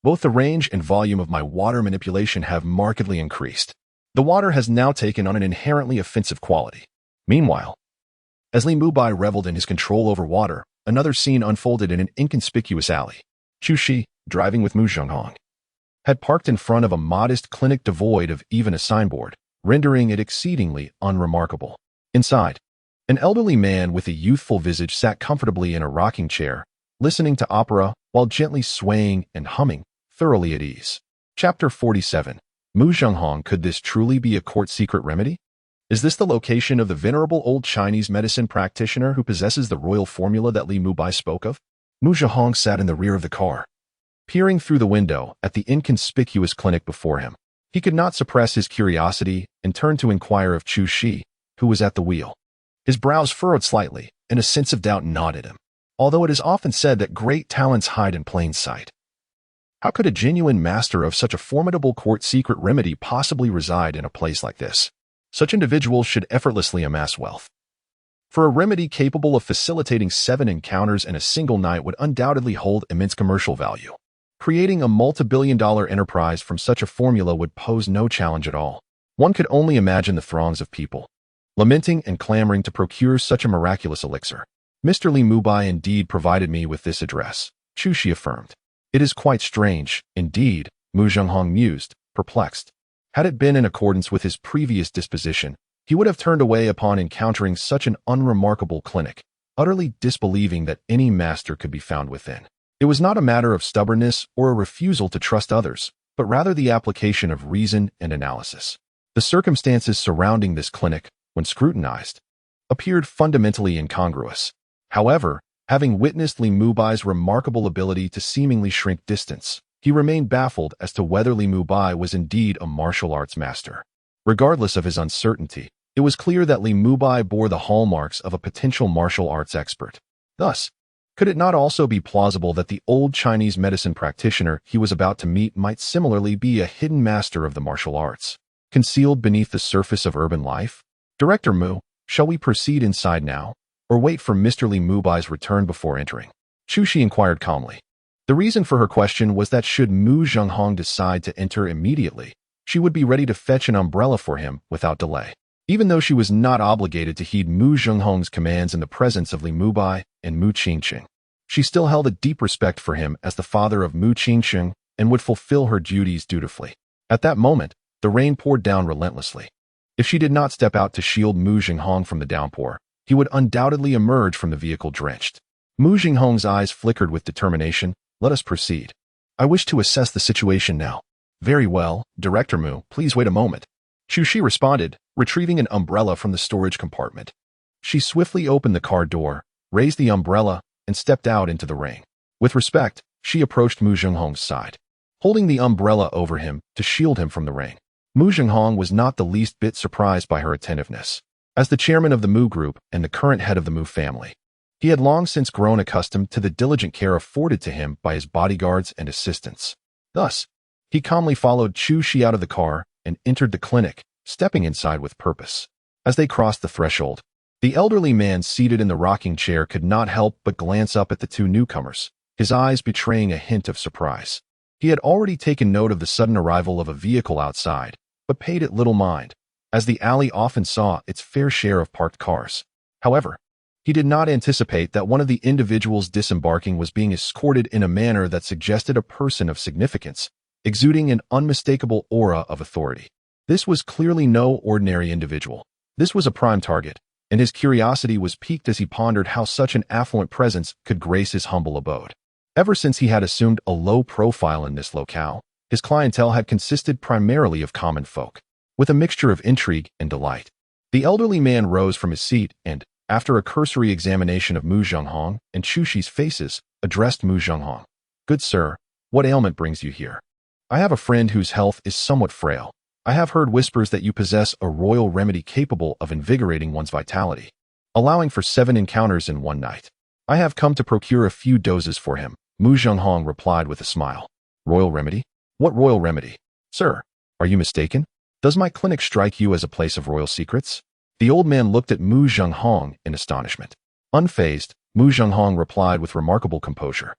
both the range and volume of my water manipulation have markedly increased. The water has now taken on an inherently offensive quality." Meanwhile, as Li Mubai reveled in his control over water, another scene unfolded in an inconspicuous alley. Chu Shi, driving with Mu Zhenghong, had parked in front of a modest clinic devoid of even a signboard, rendering it exceedingly unremarkable. Inside, an elderly man with a youthful visage sat comfortably in a rocking chair, listening to opera while gently swaying and humming, thoroughly at ease. Chapter 47. Mu Zhenghong, could this truly be a court secret remedy? Is this the location of the venerable old Chinese medicine practitioner who possesses the royal formula that Li Mubai spoke of? Mu Zhenghong sat in the rear of the car, peering through the window at the inconspicuous clinic before him. He could not suppress his curiosity and turned to inquire of Chu Shi, who was at the wheel. His brows furrowed slightly, and a sense of doubt gnawed at him. Although it is often said that great talents hide in plain sight, how could a genuine master of such a formidable court secret remedy possibly reside in a place like this? Such individuals should effortlessly amass wealth. For a remedy capable of facilitating 7 encounters in a single night would undoubtedly hold immense commercial value. Creating a multi-billion-dollar enterprise from such a formula would pose no challenge at all. One could only imagine the throngs of people, lamenting and clamoring to procure such a miraculous elixir. Mr. Li Mubai indeed provided me with this address, Chu Shi affirmed. It is quite strange, indeed, Mu Zhenghong mused, perplexed. Had it been in accordance with his previous disposition, he would have turned away upon encountering such an unremarkable clinic, utterly disbelieving that any master could be found within. It was not a matter of stubbornness or a refusal to trust others, but rather the application of reason and analysis. The circumstances surrounding this clinic, when scrutinized, appeared fundamentally incongruous. However, having witnessed Li Mubai's remarkable ability to seemingly shrink distance, he remained baffled as to whether Li Mubai was indeed a martial arts master. Regardless of his uncertainty, it was clear that Li Mubai bore the hallmarks of a potential martial arts expert. Thus, could it not also be plausible that the old Chinese medicine practitioner he was about to meet might similarly be a hidden master of the martial arts, concealed beneath the surface of urban life? Director Mu, shall we proceed inside now, or wait for Mr. Li Mubai's return before entering? Chu Shi inquired calmly. The reason for her question was that should Mu Zhenghong decide to enter immediately, she would be ready to fetch an umbrella for him without delay. Even though she was not obligated to heed Mu Zhenghong's commands in the presence of Li Mubai and Mu Qingqing, she still held a deep respect for him as the father of Mu Qingqing and would fulfill her duties dutifully. At that moment, the rain poured down relentlessly. If she did not step out to shield Mu Zhenghong from the downpour, he would undoubtedly emerge from the vehicle drenched. Mu Zhenghong's eyes flickered with determination. Let us proceed. I wish to assess the situation now. Very well, Director Mu, please wait a moment. Chu Shi responded, retrieving an umbrella from the storage compartment. She swiftly opened the car door, raised the umbrella, and stepped out into the rain. With respect, she approached Mu Zhenghong's side, holding the umbrella over him to shield him from the rain. Mu Zhenghong was not the least bit surprised by her attentiveness. As the chairman of the Mu Group and the current head of the Mu family, he had long since grown accustomed to the diligent care afforded to him by his bodyguards and assistants. Thus, he calmly followed Chu Shi out of the car and entered the clinic, stepping inside with purpose. As they crossed the threshold, the elderly man seated in the rocking chair could not help but glance up at the two newcomers, his eyes betraying a hint of surprise. He had already taken note of the sudden arrival of a vehicle outside, but paid it little mind, as the alley often saw its fair share of parked cars. However, he did not anticipate that one of the individuals disembarking was being escorted in a manner that suggested a person of significance, exuding an unmistakable aura of authority. This was clearly no ordinary individual. This was a prime target, and his curiosity was piqued as he pondered how such an affluent presence could grace his humble abode. Ever since he had assumed a low profile in this locale, his clientele had consisted primarily of common folk, with a mixture of intrigue and delight. The elderly man rose from his seat and, after a cursory examination of Mu Zhenghong and Chu Shi's faces, addressed Mu Zhenghong. Good sir, what ailment brings you here? I have a friend whose health is somewhat frail. I have heard whispers that you possess a royal remedy capable of invigorating one's vitality, allowing for 7 encounters in one night. I have come to procure a few doses for him, Mu Zhenghong replied with a smile. Royal remedy? What royal remedy? Sir, are you mistaken? Does my clinic strike you as a place of royal secrets? The old man looked at Mu Zhenghong in astonishment. Unfazed, Mu Zhenghong replied with remarkable composure.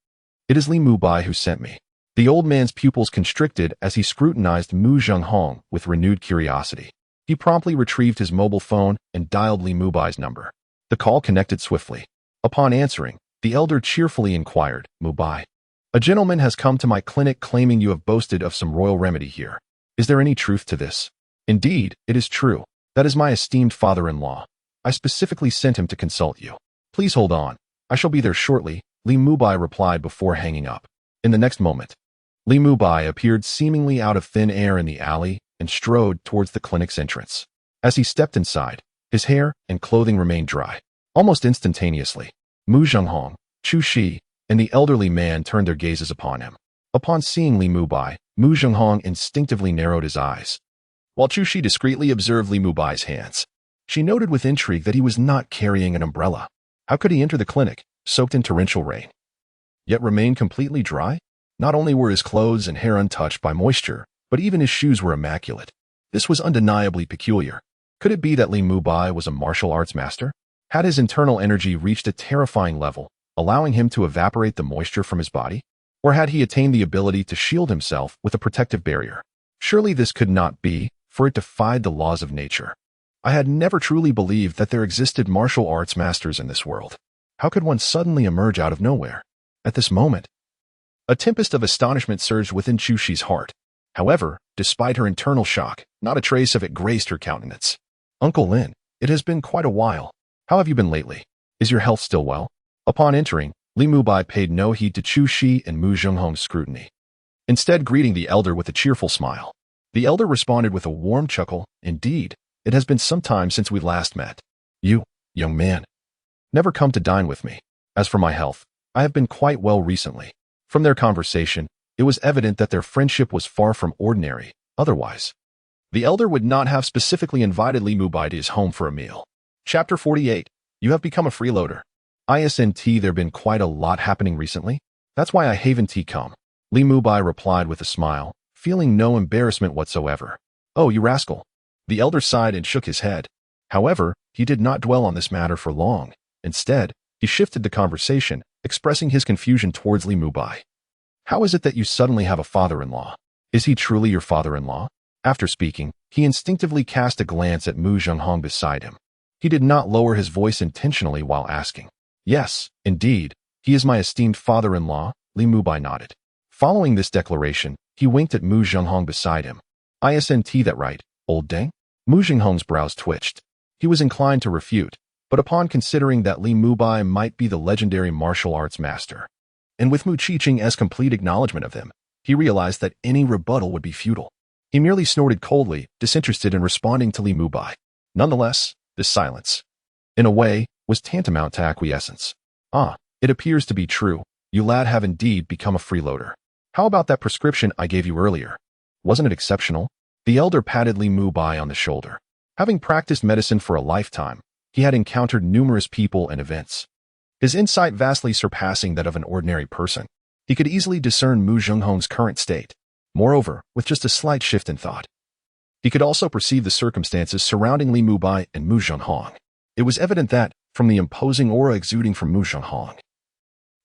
It is Li Mubai who sent me. The old man's pupils constricted as he scrutinized Mu Zhenghong with renewed curiosity. He promptly retrieved his mobile phone and dialed Li Mubai's number. The call connected swiftly. Upon answering, the elder cheerfully inquired, Mubai, a gentleman has come to my clinic claiming you have boasted of some royal remedy here. Is there any truth to this? Indeed, it is true. That is my esteemed father-in-law. I specifically sent him to consult you. Please hold on. I shall be there shortly, Li Mubai replied before hanging up. In the next moment, Li Mubai appeared seemingly out of thin air in the alley and strode towards the clinic's entrance. As he stepped inside, his hair and clothing remained dry. Almost instantaneously, Mu Zhenghong, Chu Shi, and the elderly man turned their gazes upon him. Upon seeing Li Mubai, Mu Zhenghong instinctively narrowed his eyes, while Chu Shi discreetly observed Li Mubai's hands. She noted with intrigue that he was not carrying an umbrella. How could he enter the clinic, soaked in torrential rain, yet remain completely dry? Not only were his clothes and hair untouched by moisture, but even his shoes were immaculate. This was undeniably peculiar. Could it be that Li Mubai was a martial arts master? Had his internal energy reached a terrifying level, allowing him to evaporate the moisture from his body? Or had he attained the ability to shield himself with a protective barrier? Surely this could not be, for it defied the laws of nature. I had never truly believed that there existed martial arts masters in this world. How could one suddenly emerge out of nowhere? At this moment, a tempest of astonishment surged within Chu Shi's heart. However, despite her internal shock, not a trace of it graced her countenance. Uncle Lin, it has been quite a while. How have you been lately? Is your health still well? Upon entering, Li Mubai paid no heed to Chu Shi and Mu Zhenghong's scrutiny, instead greeting the elder with a cheerful smile. The elder responded with a warm chuckle. Indeed, it has been some time since we last met. You, young man, never come to dine with me. As for my health, I have been quite well recently. From their conversation, it was evident that their friendship was far from ordinary. Otherwise, the elder would not have specifically invited Li Mubai to his home for a meal. Chapter 48. You have become a freeloader. ISNT, there been quite a lot happening recently. That's why I haven't come. Li Mubai replied with a smile, feeling no embarrassment whatsoever. Oh, you rascal. The elder sighed and shook his head. However, he did not dwell on this matter for long. Instead, he shifted the conversation, expressing his confusion towards Li Mubai. How is it that you suddenly have a father-in-law? Is he truly your father-in-law? After speaking, he instinctively cast a glance at Mu Zhenghong beside him. He did not lower his voice intentionally while asking. Yes, indeed, he is my esteemed father-in-law, Li Mubai nodded. Following this declaration, he winked at Mu Zhenghong beside him. ISNT, that right, old dang? Mu Zhenghong's brows twitched. He was inclined to refute, but upon considering that Li Mubai might be the legendary martial arts master, and with Mu Qiqing's complete acknowledgement of him, he realized that any rebuttal would be futile. He merely snorted coldly, disinterested in responding to Li Mubai. Nonetheless, this silence, in a way, was tantamount to acquiescence. Ah, it appears to be true. You lad have indeed become a freeloader. How about that prescription I gave you earlier? Wasn't it exceptional? The elder patted Li Mubai on the shoulder. Having practiced medicine for a lifetime, he had encountered numerous people and events, his insight vastly surpassing that of an ordinary person. He could easily discern Mu Zhenghong's current state. Moreover, with just a slight shift in thought, he could also perceive the circumstances surrounding Li Mubai and Mu Zhenghong. It was evident that, from the imposing aura exuding from Mu Zhenghong,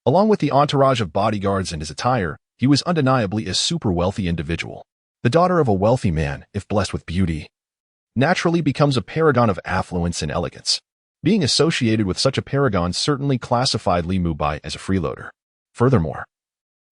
along with the entourage of bodyguards and his attire, he was undeniably a super-wealthy individual. The daughter of a wealthy man, if blessed with beauty, naturally becomes a paragon of affluence and elegance. Being associated with such a paragon certainly classified Li Mubai as a freeloader. Furthermore,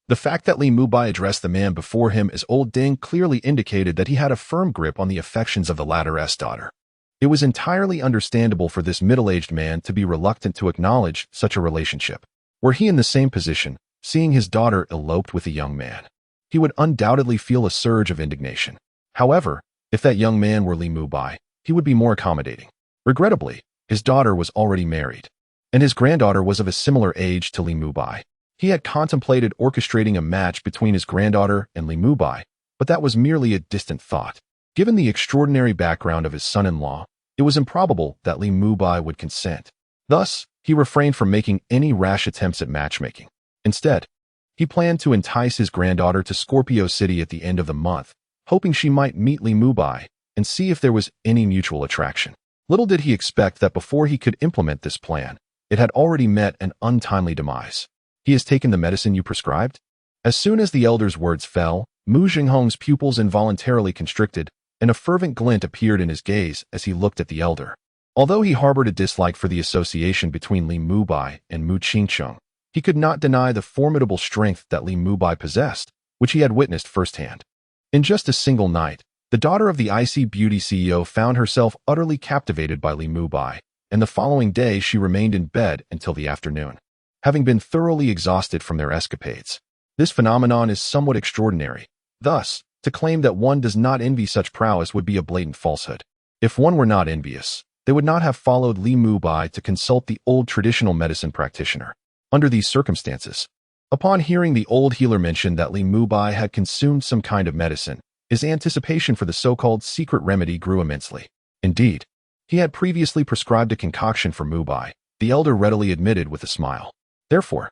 the fact that Li Mubai addressed the man before him as Old Ding clearly indicated that he had a firm grip on the affections of the latter's daughter. It was entirely understandable for this middle-aged man to be reluctant to acknowledge such a relationship. Were he in the same position, seeing his daughter eloped with a young man, he would undoubtedly feel a surge of indignation. However, if that young man were Li Mubai, he would be more accommodating. Regrettably, his daughter was already married, and his granddaughter was of a similar age to Li Mubai. He had contemplated orchestrating a match between his granddaughter and Li Mubai, but that was merely a distant thought. Given the extraordinary background of his son-in-law, it was improbable that Li Mubai would consent. Thus, he refrained from making any rash attempts at matchmaking. Instead, he planned to entice his granddaughter to Scorpio City at the end of the month, hoping she might meet Li Mubai and see if there was any mutual attraction. Little did he expect that before he could implement this plan, it had already met an untimely demise. He has taken the medicine you prescribed? As soon as the elder's words fell, Mu Zhenghong's pupils involuntarily constricted, and a fervent glint appeared in his gaze as he looked at the elder. Although he harbored a dislike for the association between Li Mubai and Mu Qiqing, he could not deny the formidable strength that Li Mubai possessed, which he had witnessed firsthand. In just a single night, the daughter of the IC Beauty CEO found herself utterly captivated by Li Mubai, and the following day she remained in bed until the afternoon, having been thoroughly exhausted from their escapades. This phenomenon is somewhat extraordinary. Thus, to claim that one does not envy such prowess would be a blatant falsehood. If one were not envious, they would not have followed Li Mubai to consult the old traditional medicine practitioner. Under these circumstances, upon hearing the old healer mention that Li Mubai had consumed some kind of medicine, his anticipation for the so-called secret remedy grew immensely. Indeed, he had previously prescribed a concoction for Mubai, the elder readily admitted with a smile. Therefore,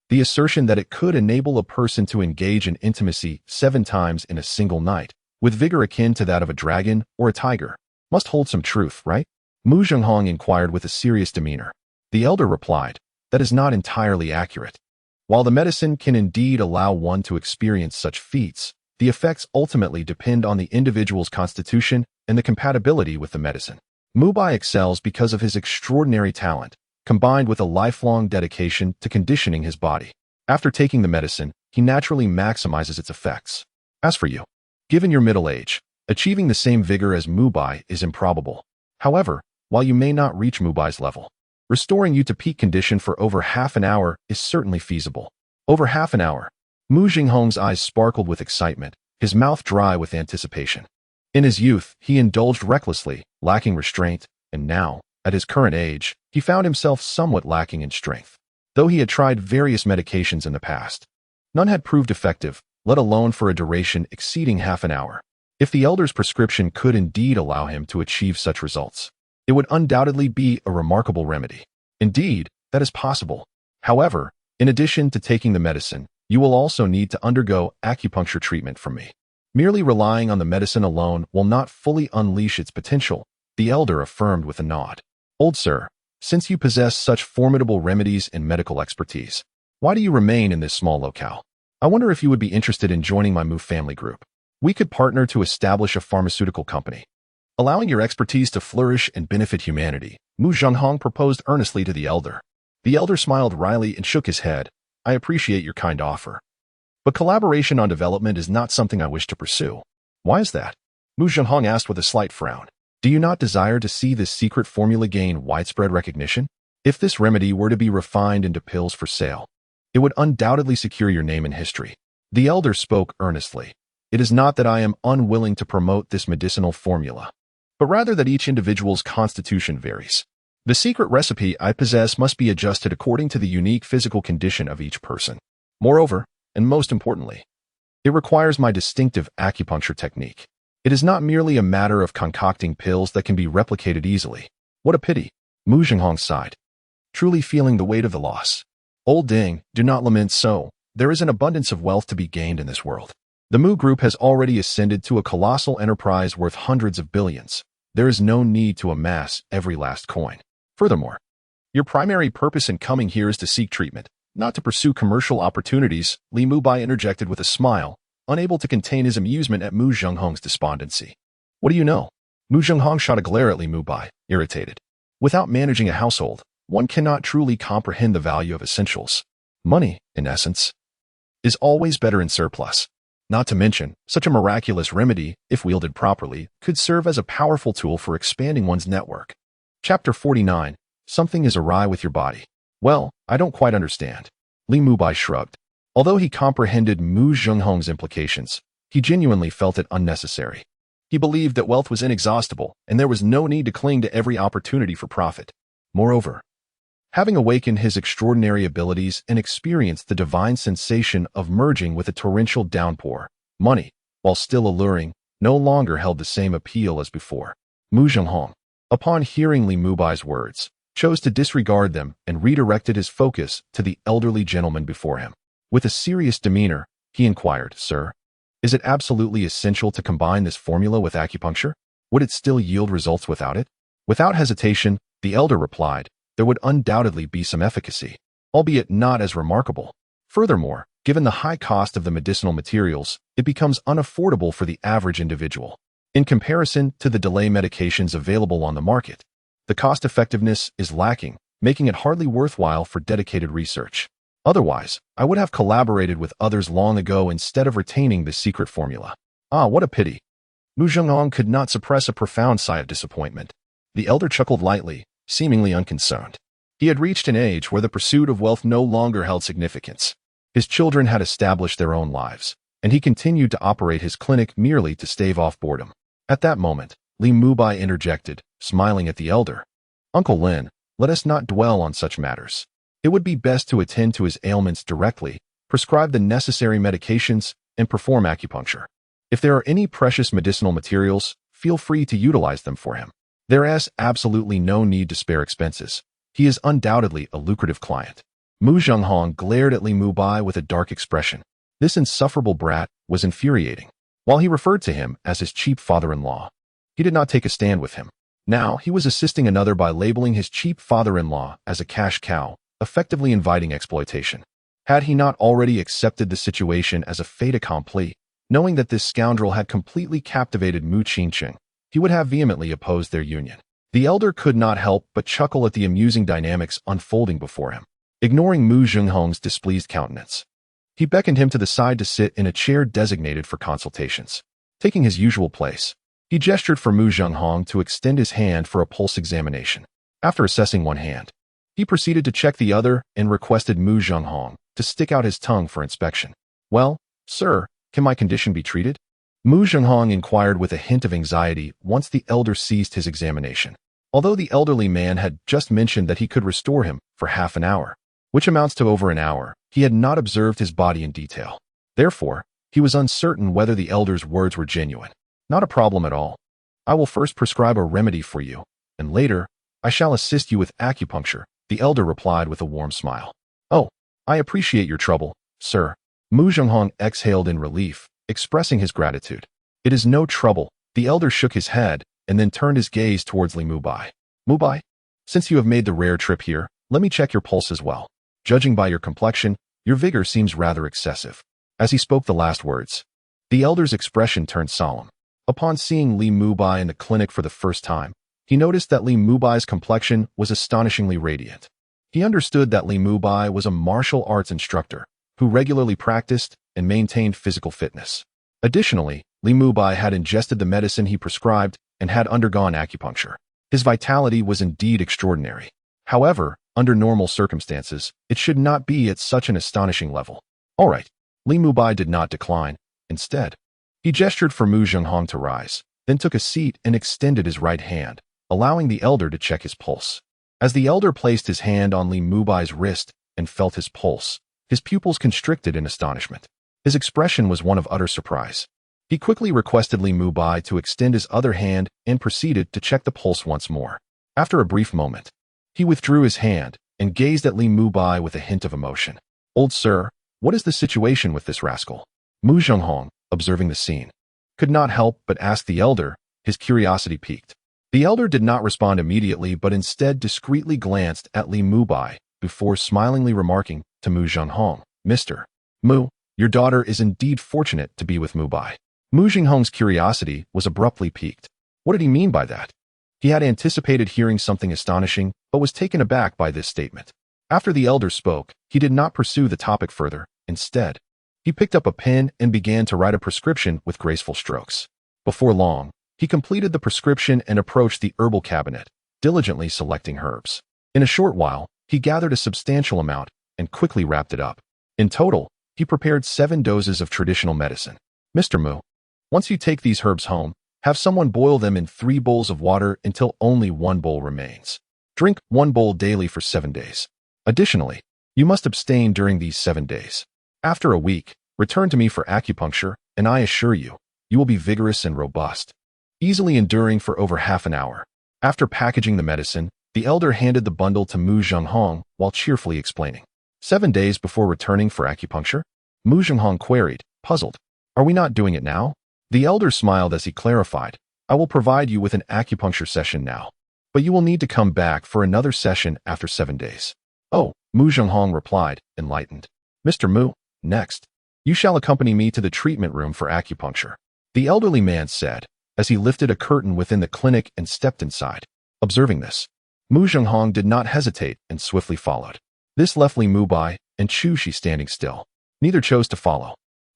the assertion that it could enable a person to engage in intimacy 7 times in a single night, with vigor akin to that of a dragon or a tiger, must hold some truth, right? Mu Zhenghong inquired with a serious demeanor. The elder replied, that is not entirely accurate. While the medicine can indeed allow one to experience such feats, the effects ultimately depend on the individual's constitution and the compatibility with the medicine. Mubai excels because of his extraordinary talent, combined with a lifelong dedication to conditioning his body. After taking the medicine, he naturally maximizes its effects. As for you, given your middle age, achieving the same vigor as Mubai is improbable. However, while you may not reach Mubai's level, restoring you to peak condition for over half an hour is certainly feasible. Over half an hour. Mu Zhenghong's eyes sparkled with excitement, his mouth dry with anticipation. In his youth, he indulged recklessly, lacking restraint, and now, at his current age, he found himself somewhat lacking in strength. Though he had tried various medications in the past, none had proved effective, let alone for a duration exceeding half an hour. If the elder's prescription could indeed allow him to achieve such results, it would undoubtedly be a remarkable remedy. Indeed, that is possible. However, in addition to taking the medicine, you will also need to undergo acupuncture treatment from me. Merely relying on the medicine alone will not fully unleash its potential, the elder affirmed with a nod. Old sir, since you possess such formidable remedies and medical expertise, why do you remain in this small locale? I wonder if you would be interested in joining my Mu family group. We could partner to establish a pharmaceutical company, allowing your expertise to flourish and benefit humanity, Mu Zhenghong proposed earnestly to the elder. The elder smiled wryly and shook his head. I appreciate your kind offer, but collaboration on development is not something I wish to pursue. Why is that? Mu Zhenghong asked with a slight frown. Do you not desire to see this secret formula gain widespread recognition? If this remedy were to be refined into pills for sale, it would undoubtedly secure your name in history. The elder spoke earnestly. It is not that I am unwilling to promote this medicinal formula, but rather that each individual's constitution varies. The secret recipe I possess must be adjusted according to the unique physical condition of each person. Moreover, and most importantly, it requires my distinctive acupuncture technique. It is not merely a matter of concocting pills that can be replicated easily. What a pity, Mu Zhenghong sighed, truly feeling the weight of the loss. Old Ding, do not lament so. There is an abundance of wealth to be gained in this world. The Mu Group has already ascended to a colossal enterprise worth hundreds of billions. There is no need to amass every last coin. Furthermore, your primary purpose in coming here is to seek treatment, not to pursue commercial opportunities, Li Mubai interjected with a smile, unable to contain his amusement at Mu Zhenghong's despondency. What do you know? Mu Zhenghong shot a glare at Li Mubai, irritated. Without managing a household, one cannot truly comprehend the value of essentials. Money, in essence, is always better in surplus. Not to mention, such a miraculous remedy, if wielded properly, could serve as a powerful tool for expanding one's network. Chapter 49. Something is awry with your body. Well, I don't quite understand. Li Mubai shrugged. Although he comprehended Mu Zhenghong's implications, he genuinely felt it unnecessary. He believed that wealth was inexhaustible, and there was no need to cling to every opportunity for profit. Moreover, having awakened his extraordinary abilities and experienced the divine sensation of merging with a torrential downpour, money, while still alluring, no longer held the same appeal as before. Mu Zhenghong, upon hearing Li Mubai's words, chose to disregard them and redirected his focus to the elderly gentleman before him. With a serious demeanor, he inquired, Sir, is it absolutely essential to combine this formula with acupuncture? Would it still yield results without it? Without hesitation, the elder replied, there would undoubtedly be some efficacy, albeit not as remarkable. Furthermore, given the high cost of the medicinal materials, it becomes unaffordable for the average individual. In comparison to the delay medications available on the market, the cost-effectiveness is lacking, making it hardly worthwhile for dedicated research. Otherwise, I would have collaborated with others long ago instead of retaining this secret formula. Ah, what a pity. Mu Zhenghong could not suppress a profound sigh of disappointment. The elder chuckled lightly, seemingly unconcerned. He had reached an age where the pursuit of wealth no longer held significance. His children had established their own lives, and he continued to operate his clinic merely to stave off boredom. At that moment, Li Mubai interjected, smiling at the elder. Uncle Lin, let us not dwell on such matters. It would be best to attend to his ailments directly, prescribe the necessary medications, and perform acupuncture. If there are any precious medicinal materials, feel free to utilize them for him. There is absolutely no need to spare expenses. He is undoubtedly a lucrative client. Mu Zhenghong glared at Li Mubai with a dark expression. This insufferable brat was infuriating. While he referred to him as his cheap father-in-law, he did not take a stand with him. Now, he was assisting another by labeling his cheap father-in-law as a cash cow, effectively inviting exploitation. Had he not already accepted the situation as a fait accompli, knowing that this scoundrel had completely captivated Mu Qingqing, he would have vehemently opposed their union. The elder could not help but chuckle at the amusing dynamics unfolding before him. Ignoring Mu Zhenghong's displeased countenance, he beckoned him to the side to sit in a chair designated for consultations. Taking his usual place, he gestured for Mu Zhenghong to extend his hand for a pulse examination. After assessing one hand, he proceeded to check the other and requested Mu Zhenghong to stick out his tongue for inspection. "Well, sir, can my condition be treated?" Mu Zhenghong inquired with a hint of anxiety once the elder ceased his examination. Although the elderly man had just mentioned that he could restore him for half an hour, which amounts to over an hour, he had not observed his body in detail. Therefore, he was uncertain whether the elder's words were genuine. "Not a problem at all. I will first prescribe a remedy for you, and later, I shall assist you with acupuncture," the elder replied with a warm smile. "Oh, I appreciate your trouble, sir." Mu Zhenghong exhaled in relief, expressing his gratitude. "It is no trouble." The elder shook his head and then turned his gaze towards Li Mubai. "Mubai, since you have made the rare trip here, let me check your pulse as well. Judging by your complexion, your vigor seems rather excessive." As he spoke the last words, the elder's expression turned solemn. Upon seeing Li Mubai in the clinic for the first time, he noticed that Li Mubai's complexion was astonishingly radiant. He understood that Li Mubai was a martial arts instructor who regularly practiced and maintained physical fitness. Additionally, Li Mubai had ingested the medicine he prescribed and had undergone acupuncture. His vitality was indeed extraordinary. However, under normal circumstances, it should not be at such an astonishing level. "All right." Li Mubai did not decline. Instead, he gestured for Mu Zhenghong to rise, then took a seat and extended his right hand, allowing the elder to check his pulse. As the elder placed his hand on Li Mubai's wrist and felt his pulse, his pupils constricted in astonishment. His expression was one of utter surprise. He quickly requested Li Mubai to extend his other hand and proceeded to check the pulse once more. After a brief moment, he withdrew his hand and gazed at Li Mubai with a hint of emotion. "Old sir, what is the situation with this rascal?" Mu Zhenghong, observing the scene, could not help but ask the elder, his curiosity piqued. The elder did not respond immediately but instead discreetly glanced at Li Mubai before smilingly remarking to Mu Zhenghong, "Mr. Mu, your daughter is indeed fortunate to be with Mubai." Mu Zhenghong's curiosity was abruptly piqued. What did he mean by that? He had anticipated hearing something astonishing, but was taken aback by this statement. After the elder spoke, he did not pursue the topic further. Instead, he picked up a pen and began to write a prescription with graceful strokes. Before long, he completed the prescription and approached the herbal cabinet, diligently selecting herbs. In a short while, he gathered a substantial amount and quickly wrapped it up. In total, he prepared 7 doses of traditional medicine. "Mr. Mu, once you take these herbs home, have someone boil them in 3 bowls of water until only 1 bowl remains. Drink 1 bowl daily for 7 days. Additionally, you must abstain during these 7 days. After a week, return to me for acupuncture, and I assure you, you will be vigorous and robust, easily enduring for over half an hour." After packaging the medicine, the elder handed the bundle to Mu Zhenghong while cheerfully explaining. 7 days before returning for acupuncture?" Mu Zhenghong queried, puzzled. "Are we not doing it now?" The elder smiled as he clarified, "I will provide you with an acupuncture session now, but you will need to come back for another session after 7 days. "Oh," Mu Zhenghong replied, enlightened. "Mr. Mu, next, you shall accompany me to the treatment room for acupuncture," the elderly man said, as he lifted a curtain within the clinic and stepped inside. Observing this, Mu Zhenghong did not hesitate and swiftly followed. This left Li Mubai and Chu Shi standing still. Neither chose to follow.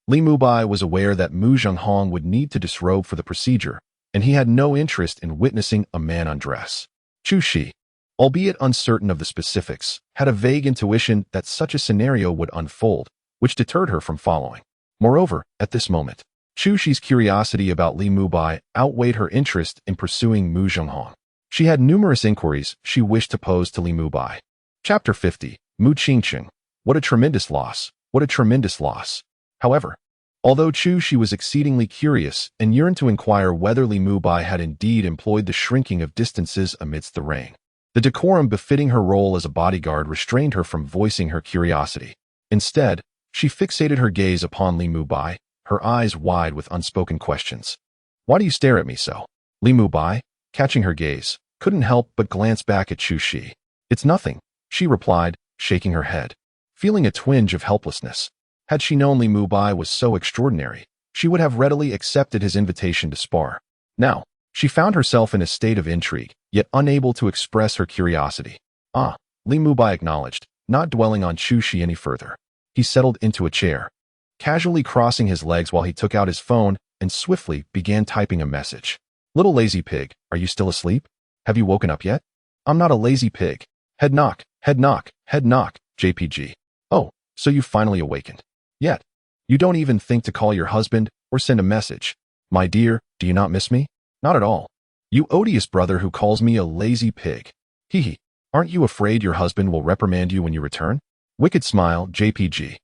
Li Mubai was aware that Mu Zhenghong would need to disrobe for the procedure, and he had no interest in witnessing a man undress. Chu Shi, albeit uncertain of the specifics, had a vague intuition that such a scenario would unfold, which deterred her from following. Moreover, at this moment, Chu Shi's curiosity about Li Mubai outweighed her interest in pursuing Mu Zhenghong. She had numerous inquiries she wished to pose to Li Mubai. Chapter 50, Mu Qingqing. What a tremendous loss, what a tremendous loss. However, although Chu Shi was exceedingly curious and yearned to inquire whether Li Mubai had indeed employed the shrinking of distances amidst the rain, The decorum befitting her role as a bodyguard restrained her from voicing her curiosity. Instead, she fixated her gaze upon Li Mubai, her eyes wide with unspoken questions. "Why do you stare at me so?" Li Mubai, catching her gaze, couldn't help but glance back at Chu Shi. "It's nothing," she replied, shaking her head, feeling a twinge of helplessness. Had she known Li Mubai was so extraordinary, she would have readily accepted his invitation to spar. Now, she found herself in a state of intrigue, yet unable to express her curiosity. "Ah," Li Mubai acknowledged, not dwelling on Chu Shi any further. He settled into a chair, casually crossing his legs while he took out his phone and swiftly began typing a message. "Little lazy pig, are you still asleep? Have you woken up yet? I'm not a lazy pig. Head knock, head knock, head knock, JPG. Oh, so you finally awakened. Yet, you don't even think to call your husband or send a message. My dear, do you not miss me? Not at all. You odious brother who calls me a lazy pig. Hee. Aren't you afraid your husband will reprimand you when you return? Wicked smile, JPG.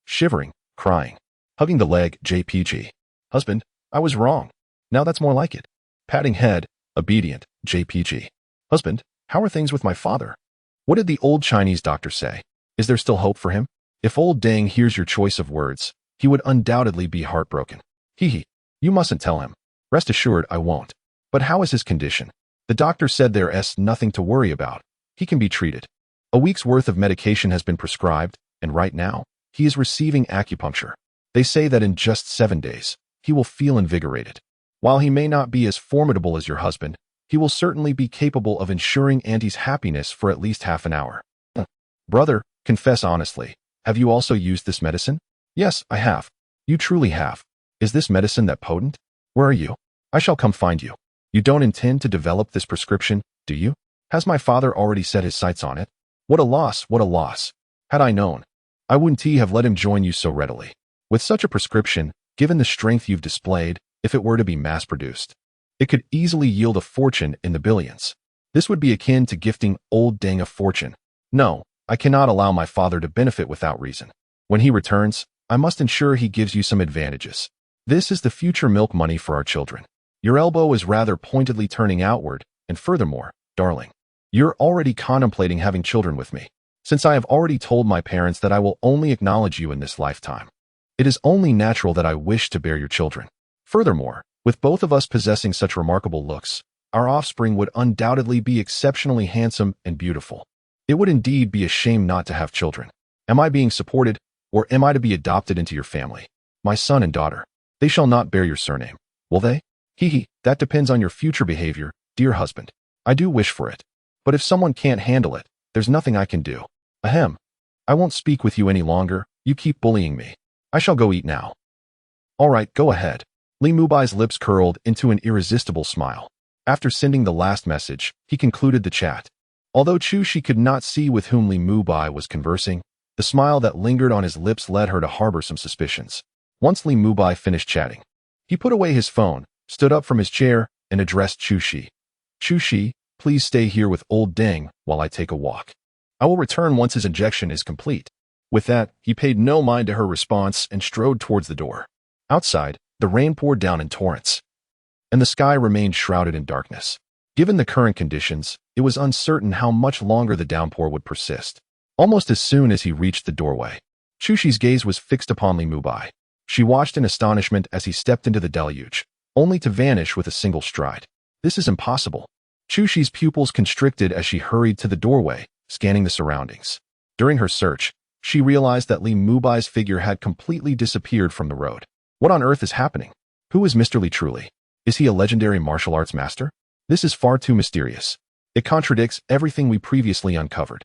Shivering, crying, hugging the leg, JPG. Husband, I was wrong. Now that's more like it. Patting head, obedient, JPG. Husband, how are things with my father? What did the old Chinese doctor say? Is there still hope for him? If old Deng hears your choice of words, he would undoubtedly be heartbroken. Hee. You mustn't tell him. Rest assured I won't. But how is his condition? The doctor said there's nothing to worry about. He can be treated. A week's worth of medication has been prescribed, and right now, he is receiving acupuncture. They say that in just 7 days, he will feel invigorated. While he may not be as formidable as your husband, he will certainly be capable of ensuring Auntie's happiness for at least half an hour. Brother, confess honestly, have you also used this medicine? Yes, I have. You truly have. Is this medicine that potent? Where are you? I shall come find you. You don't intend to develop this prescription, do you? Has my father already set his sights on it? What a loss, what a loss. Had I known, I wouldn't have let him join you so readily. With such a prescription, given the strength you've displayed, if it were to be mass-produced, it could easily yield a fortune in the billions. This would be akin to gifting old Deng a fortune. No, I cannot allow my father to benefit without reason. When he returns, I must ensure he gives you some advantages. This is the future milk money for our children. Your elbow is rather pointedly turning outward, and furthermore, darling, you're already contemplating having children with me. Since I have already told my parents that I will only acknowledge you in this lifetime, it is only natural that I wish to bear your children. Furthermore, with both of us possessing such remarkable looks, our offspring would undoubtedly be exceptionally handsome and beautiful. It would indeed be a shame not to have children. Am I being supported, or am I to be adopted into your family? My son and daughter, they shall not bear your surname, will they? That depends on your future behavior, dear husband. I do wish for it. But if someone can't handle it, there's nothing I can do. Ahem. I won't speak with you any longer, you keep bullying me. I shall go eat now. All right, go ahead. Li Mubai's lips curled into an irresistible smile. After sending the last message, he concluded the chat. Although Chu Shi could not see with whom Li Mubai was conversing, the smile that lingered on his lips led her to harbor some suspicions. Once Li Mubai finished chatting, he put away his phone, stood up from his chair, and addressed Chu Shi. Chu Shi, please stay here with old Deng while I take a walk. I will return once his injection is complete. With that, he paid no mind to her response and strode towards the door. Outside, the rain poured down in torrents, and the sky remained shrouded in darkness. Given the current conditions, it was uncertain how much longer the downpour would persist. Almost as soon as he reached the doorway, Chu Shi's gaze was fixed upon Li Mubai. She watched in astonishment as he stepped into the deluge, only to vanish with a single stride. This is impossible. Chu Shi's pupils constricted as she hurried to the doorway, scanning the surroundings. During her search, she realized that Li Mubai's figure had completely disappeared from the road. What on earth is happening? Who is Mr. Li truly? Is he a legendary martial arts master? This is far too mysterious. It contradicts everything we previously uncovered.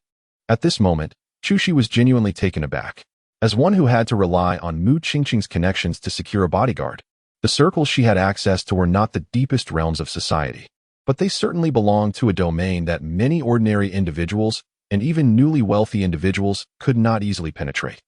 At this moment, Chu Shi was genuinely taken aback. As one who had to rely on Mu Qingqing's connections to secure a bodyguard, the circles she had access to were not the deepest realms of society, but they certainly belonged to a domain that many ordinary individuals, and even newly wealthy individuals, could not easily penetrate.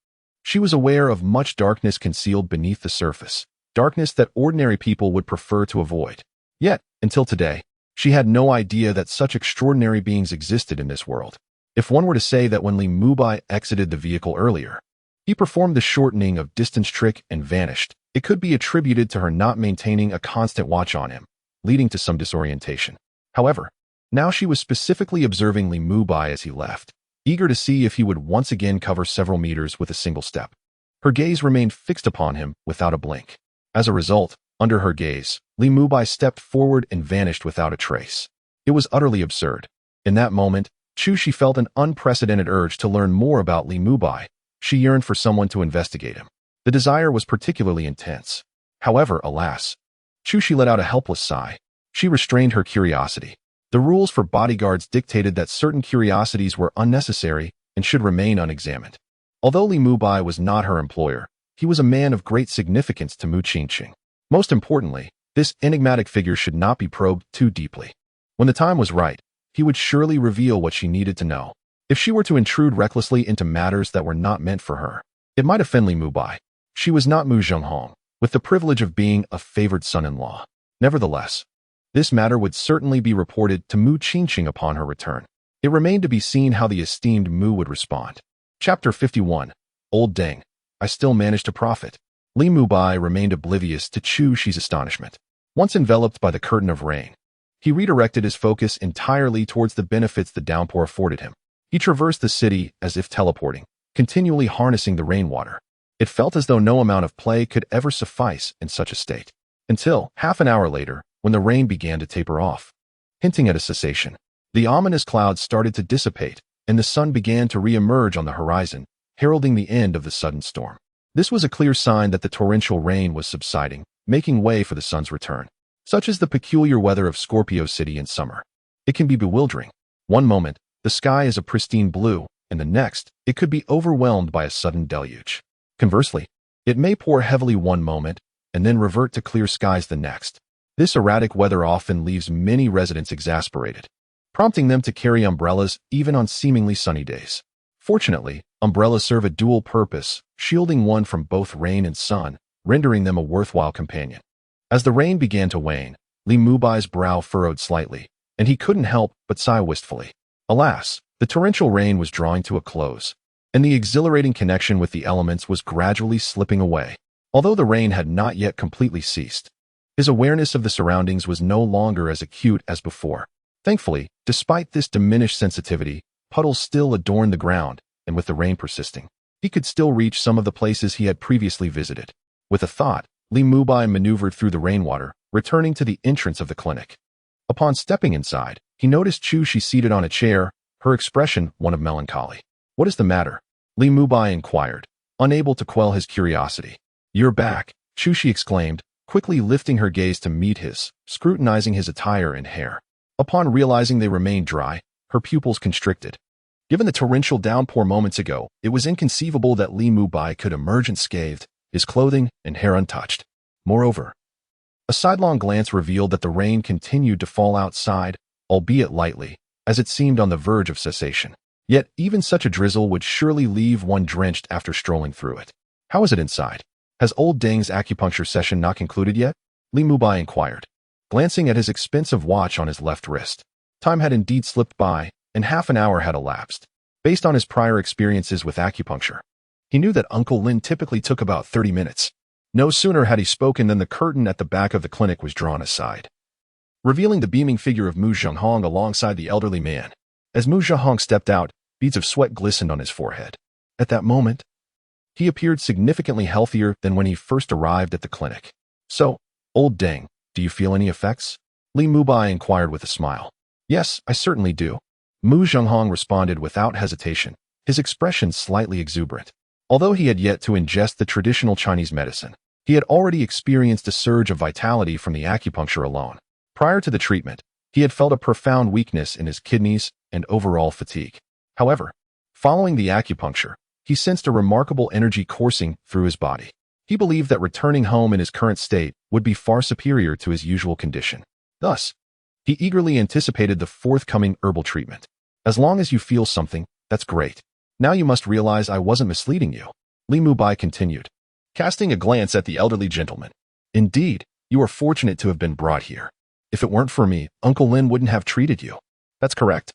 She was aware of much darkness concealed beneath the surface, darkness that ordinary people would prefer to avoid. Yet, until today, she had no idea that such extraordinary beings existed in this world. If one were to say that when Li Mubai exited the vehicle earlier, he performed the shortening of distance trick and vanished, it could be attributed to her not maintaining a constant watch on him, leading to some disorientation. However, Now she was specifically observing Li Mubai as he left, eager to see if he would once again cover several meters with a single step. Her gaze remained fixed upon him without a blink. As a result, under her gaze, Li Mubai stepped forward and vanished without a trace. It was utterly absurd. In that moment, She felt an unprecedented urge to learn more about Li Mubai. She yearned for someone to investigate him. The desire was particularly intense. However, alas, She let out a helpless sigh. She restrained her curiosity. The rules for bodyguards dictated that certain curiosities were unnecessary and should remain unexamined. Although Li Mubai was not her employer, he was a man of great significance to Mu Qingqing. Most importantly, this enigmatic figure should not be probed too deeply. When the time was right, he would surely reveal what she needed to know. If she were to intrude recklessly into matters that were not meant for her, it might offend Li Mubai. She was not Mu Zhenghong, with the privilege of being a favored son-in-law. Nevertheless, this matter would certainly be reported to Mu Qingqing upon her return. It remained to be seen how the esteemed Mu would respond. Chapter 51. Old Deng. I still managed to profit. Li Mubai remained oblivious to Shi's astonishment. Once enveloped by the curtain of rain, he redirected his focus entirely towards the benefits the downpour afforded him. He traversed the city as if teleporting, continually harnessing the rainwater. It felt as though no amount of play could ever suffice in such a state. Until, half an hour later, when the rain began to taper off, hinting at a cessation. The ominous clouds started to dissipate, and the sun began to re-emerge on the horizon, heralding the end of the sudden storm. This was a clear sign that the torrential rain was subsiding, making way for the sun's return. Such is the peculiar weather of Scorpio City in summer. It can be bewildering. One moment, the sky is a pristine blue, and the next, it could be overwhelmed by a sudden deluge. Conversely, it may pour heavily one moment, and then revert to clear skies the next. This erratic weather often leaves many residents exasperated, prompting them to carry umbrellas even on seemingly sunny days. Fortunately, umbrellas serve a dual purpose, shielding one from both rain and sun, rendering them a worthwhile companion. As the rain began to wane, Li Mubai's brow furrowed slightly, and he couldn't help but sigh wistfully. Alas, the torrential rain was drawing to a close, and the exhilarating connection with the elements was gradually slipping away. Although the rain had not yet completely ceased, his awareness of the surroundings was no longer as acute as before. Thankfully, despite this diminished sensitivity, puddles still adorned the ground, and with the rain persisting, he could still reach some of the places he had previously visited. With a thought, Li Mubai maneuvered through the rainwater, returning to the entrance of the clinic. Upon stepping inside, he noticed Shi seated on a chair, her expression one of melancholy. "What is the matter?" Li Mubai inquired, unable to quell his curiosity. "You're back," Shi exclaimed, quickly lifting her gaze to meet his, scrutinizing his attire and hair. Upon realizing they remained dry, her pupils constricted. Given the torrential downpour moments ago, it was inconceivable that Li Mubai could emerge unscathed, his clothing and hair untouched. Moreover, a sidelong glance revealed that the rain continued to fall outside, albeit lightly, as it seemed on the verge of cessation. Yet even such a drizzle would surely leave one drenched after strolling through it. "How is it inside? Has old Deng's acupuncture session not concluded yet?" Li Mubai inquired, glancing at his expensive watch on his left wrist. Time had indeed slipped by, and half an hour had elapsed. Based on his prior experiences with acupuncture, he knew that Uncle Lin typically took about 30 minutes. No sooner had he spoken than the curtain at the back of the clinic was drawn aside, revealing the beaming figure of Mu Zhenghong alongside the elderly man. As Mu Zhenghong stepped out, beads of sweat glistened on his forehead. At that moment, he appeared significantly healthier than when he first arrived at the clinic. "So, old Deng, do you feel any effects?" Li Mubai inquired with a smile. "Yes, I certainly do." Mu Zhenghong responded without hesitation, his expression slightly exuberant. Although he had yet to ingest the traditional Chinese medicine, he had already experienced a surge of vitality from the acupuncture alone. Prior to the treatment, he had felt a profound weakness in his kidneys and overall fatigue. However, following the acupuncture, he sensed a remarkable energy coursing through his body. He believed that returning home in his current state would be far superior to his usual condition. Thus, he eagerly anticipated the forthcoming herbal treatment. "As long as you feel something, that's great. Now you must realize I wasn't misleading you," Li Mubai continued, casting a glance at the elderly gentleman. "Indeed, you are fortunate to have been brought here. If it weren't for me, Uncle Lin wouldn't have treated you." "That's correct,"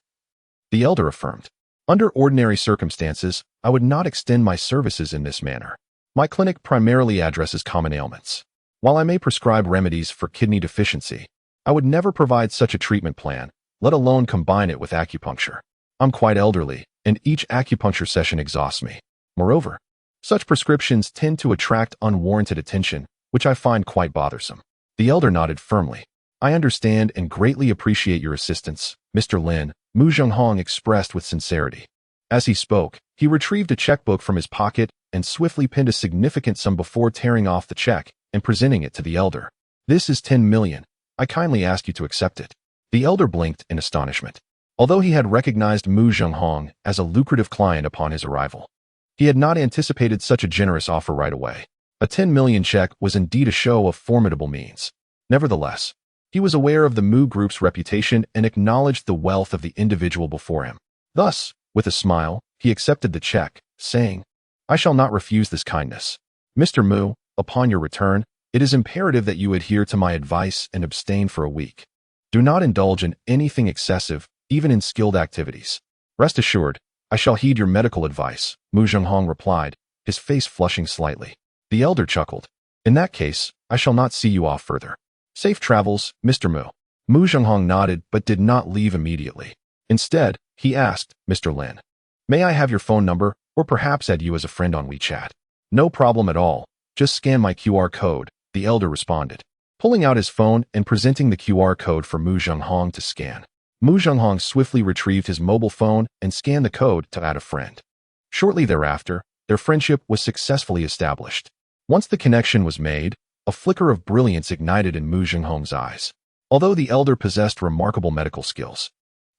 the elder affirmed. "Under ordinary circumstances, I would not extend my services in this manner. My clinic primarily addresses common ailments. While I may prescribe remedies for kidney deficiency, I would never provide such a treatment plan, let alone combine it with acupuncture. I'm quite elderly, and each acupuncture session exhausts me. Moreover, such prescriptions tend to attract unwarranted attention, which I find quite bothersome. The elder nodded firmly. I understand and greatly appreciate your assistance, Mr. Lin, Mu Zhenghong expressed with sincerity. As he spoke, he retrieved a checkbook from his pocket and swiftly pinned a significant sum before tearing off the check and presenting it to the elder. This is 10 million. I kindly ask you to accept it. The elder blinked in astonishment. Although he had recognized Mu Zhenghong as a lucrative client upon his arrival, he had not anticipated such a generous offer right away. A 10 million check was indeed a show of formidable means. Nevertheless, he was aware of the Mu Group's reputation and acknowledged the wealth of the individual before him. Thus, with a smile, he accepted the check, saying, I shall not refuse this kindness. Mr. Mu, upon your return, it is imperative that you adhere to my advice and abstain for a week. Do not indulge in anything excessive, even in skilled activities. Rest assured, I shall heed your medical advice, Mu Zhenghong replied, his face flushing slightly. The elder chuckled. In that case, I shall not see you off further. Safe travels, Mr. Mu. Mu Zhenghong nodded but did not leave immediately. Instead, he asked, Mr. Lin, may I have your phone number, or perhaps add you as a friend on WeChat? No problem at all. Just scan my QR code, the elder responded, pulling out his phone and presenting the QR code for Mu Zhenghong to scan. Mu Zhenghong swiftly retrieved his mobile phone and scanned the code to add a friend. Shortly thereafter, their friendship was successfully established. Once the connection was made, a flicker of brilliance ignited in Mu Zhenghong's eyes. Although the elder possessed remarkable medical skills,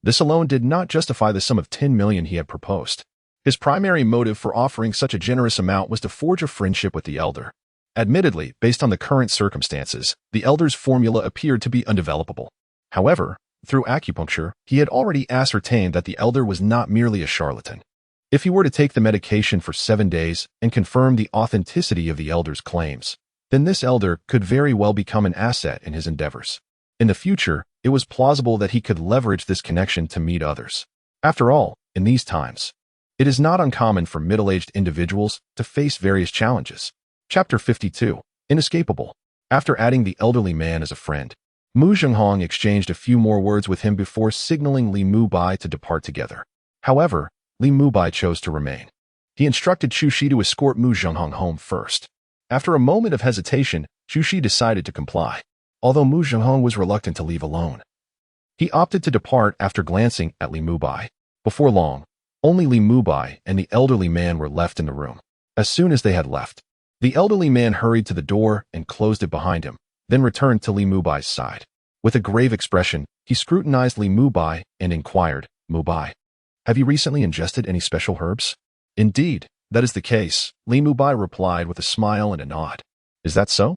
this alone did not justify the sum of 10 million he had proposed. His primary motive for offering such a generous amount was to forge a friendship with the elder. Admittedly, based on the current circumstances, the elder's formula appeared to be undevelopable. However, through acupuncture, he had already ascertained that the elder was not merely a charlatan. If he were to take the medication for 7 days and confirm the authenticity of the elder's claims, then this elder could very well become an asset in his endeavors. In the future, it was plausible that he could leverage this connection to meet others. After all, in these times, it is not uncommon for middle-aged individuals to face various challenges. Chapter 52. Inescapable. After adding the elderly man as a friend, Mu Zhenghong exchanged a few more words with him before signaling Li Mubai to depart together. However, Li Mubai chose to remain. He instructed Chu Shi to escort Mu Zhenghong home first. After a moment of hesitation, Chu Shi decided to comply, although Mu Zhenghong was reluctant to leave alone. He opted to depart after glancing at Li Mubai. Before long, only Li Mubai and the elderly man were left in the room. As soon as they had left, the elderly man hurried to the door and closed it behind him, then returned to Li Mubai's side. With a grave expression, he scrutinized Li Mubai and inquired, Mubai, have you recently ingested any special herbs? Indeed, that is the case, Li Mubai replied with a smile and a nod. Is that so?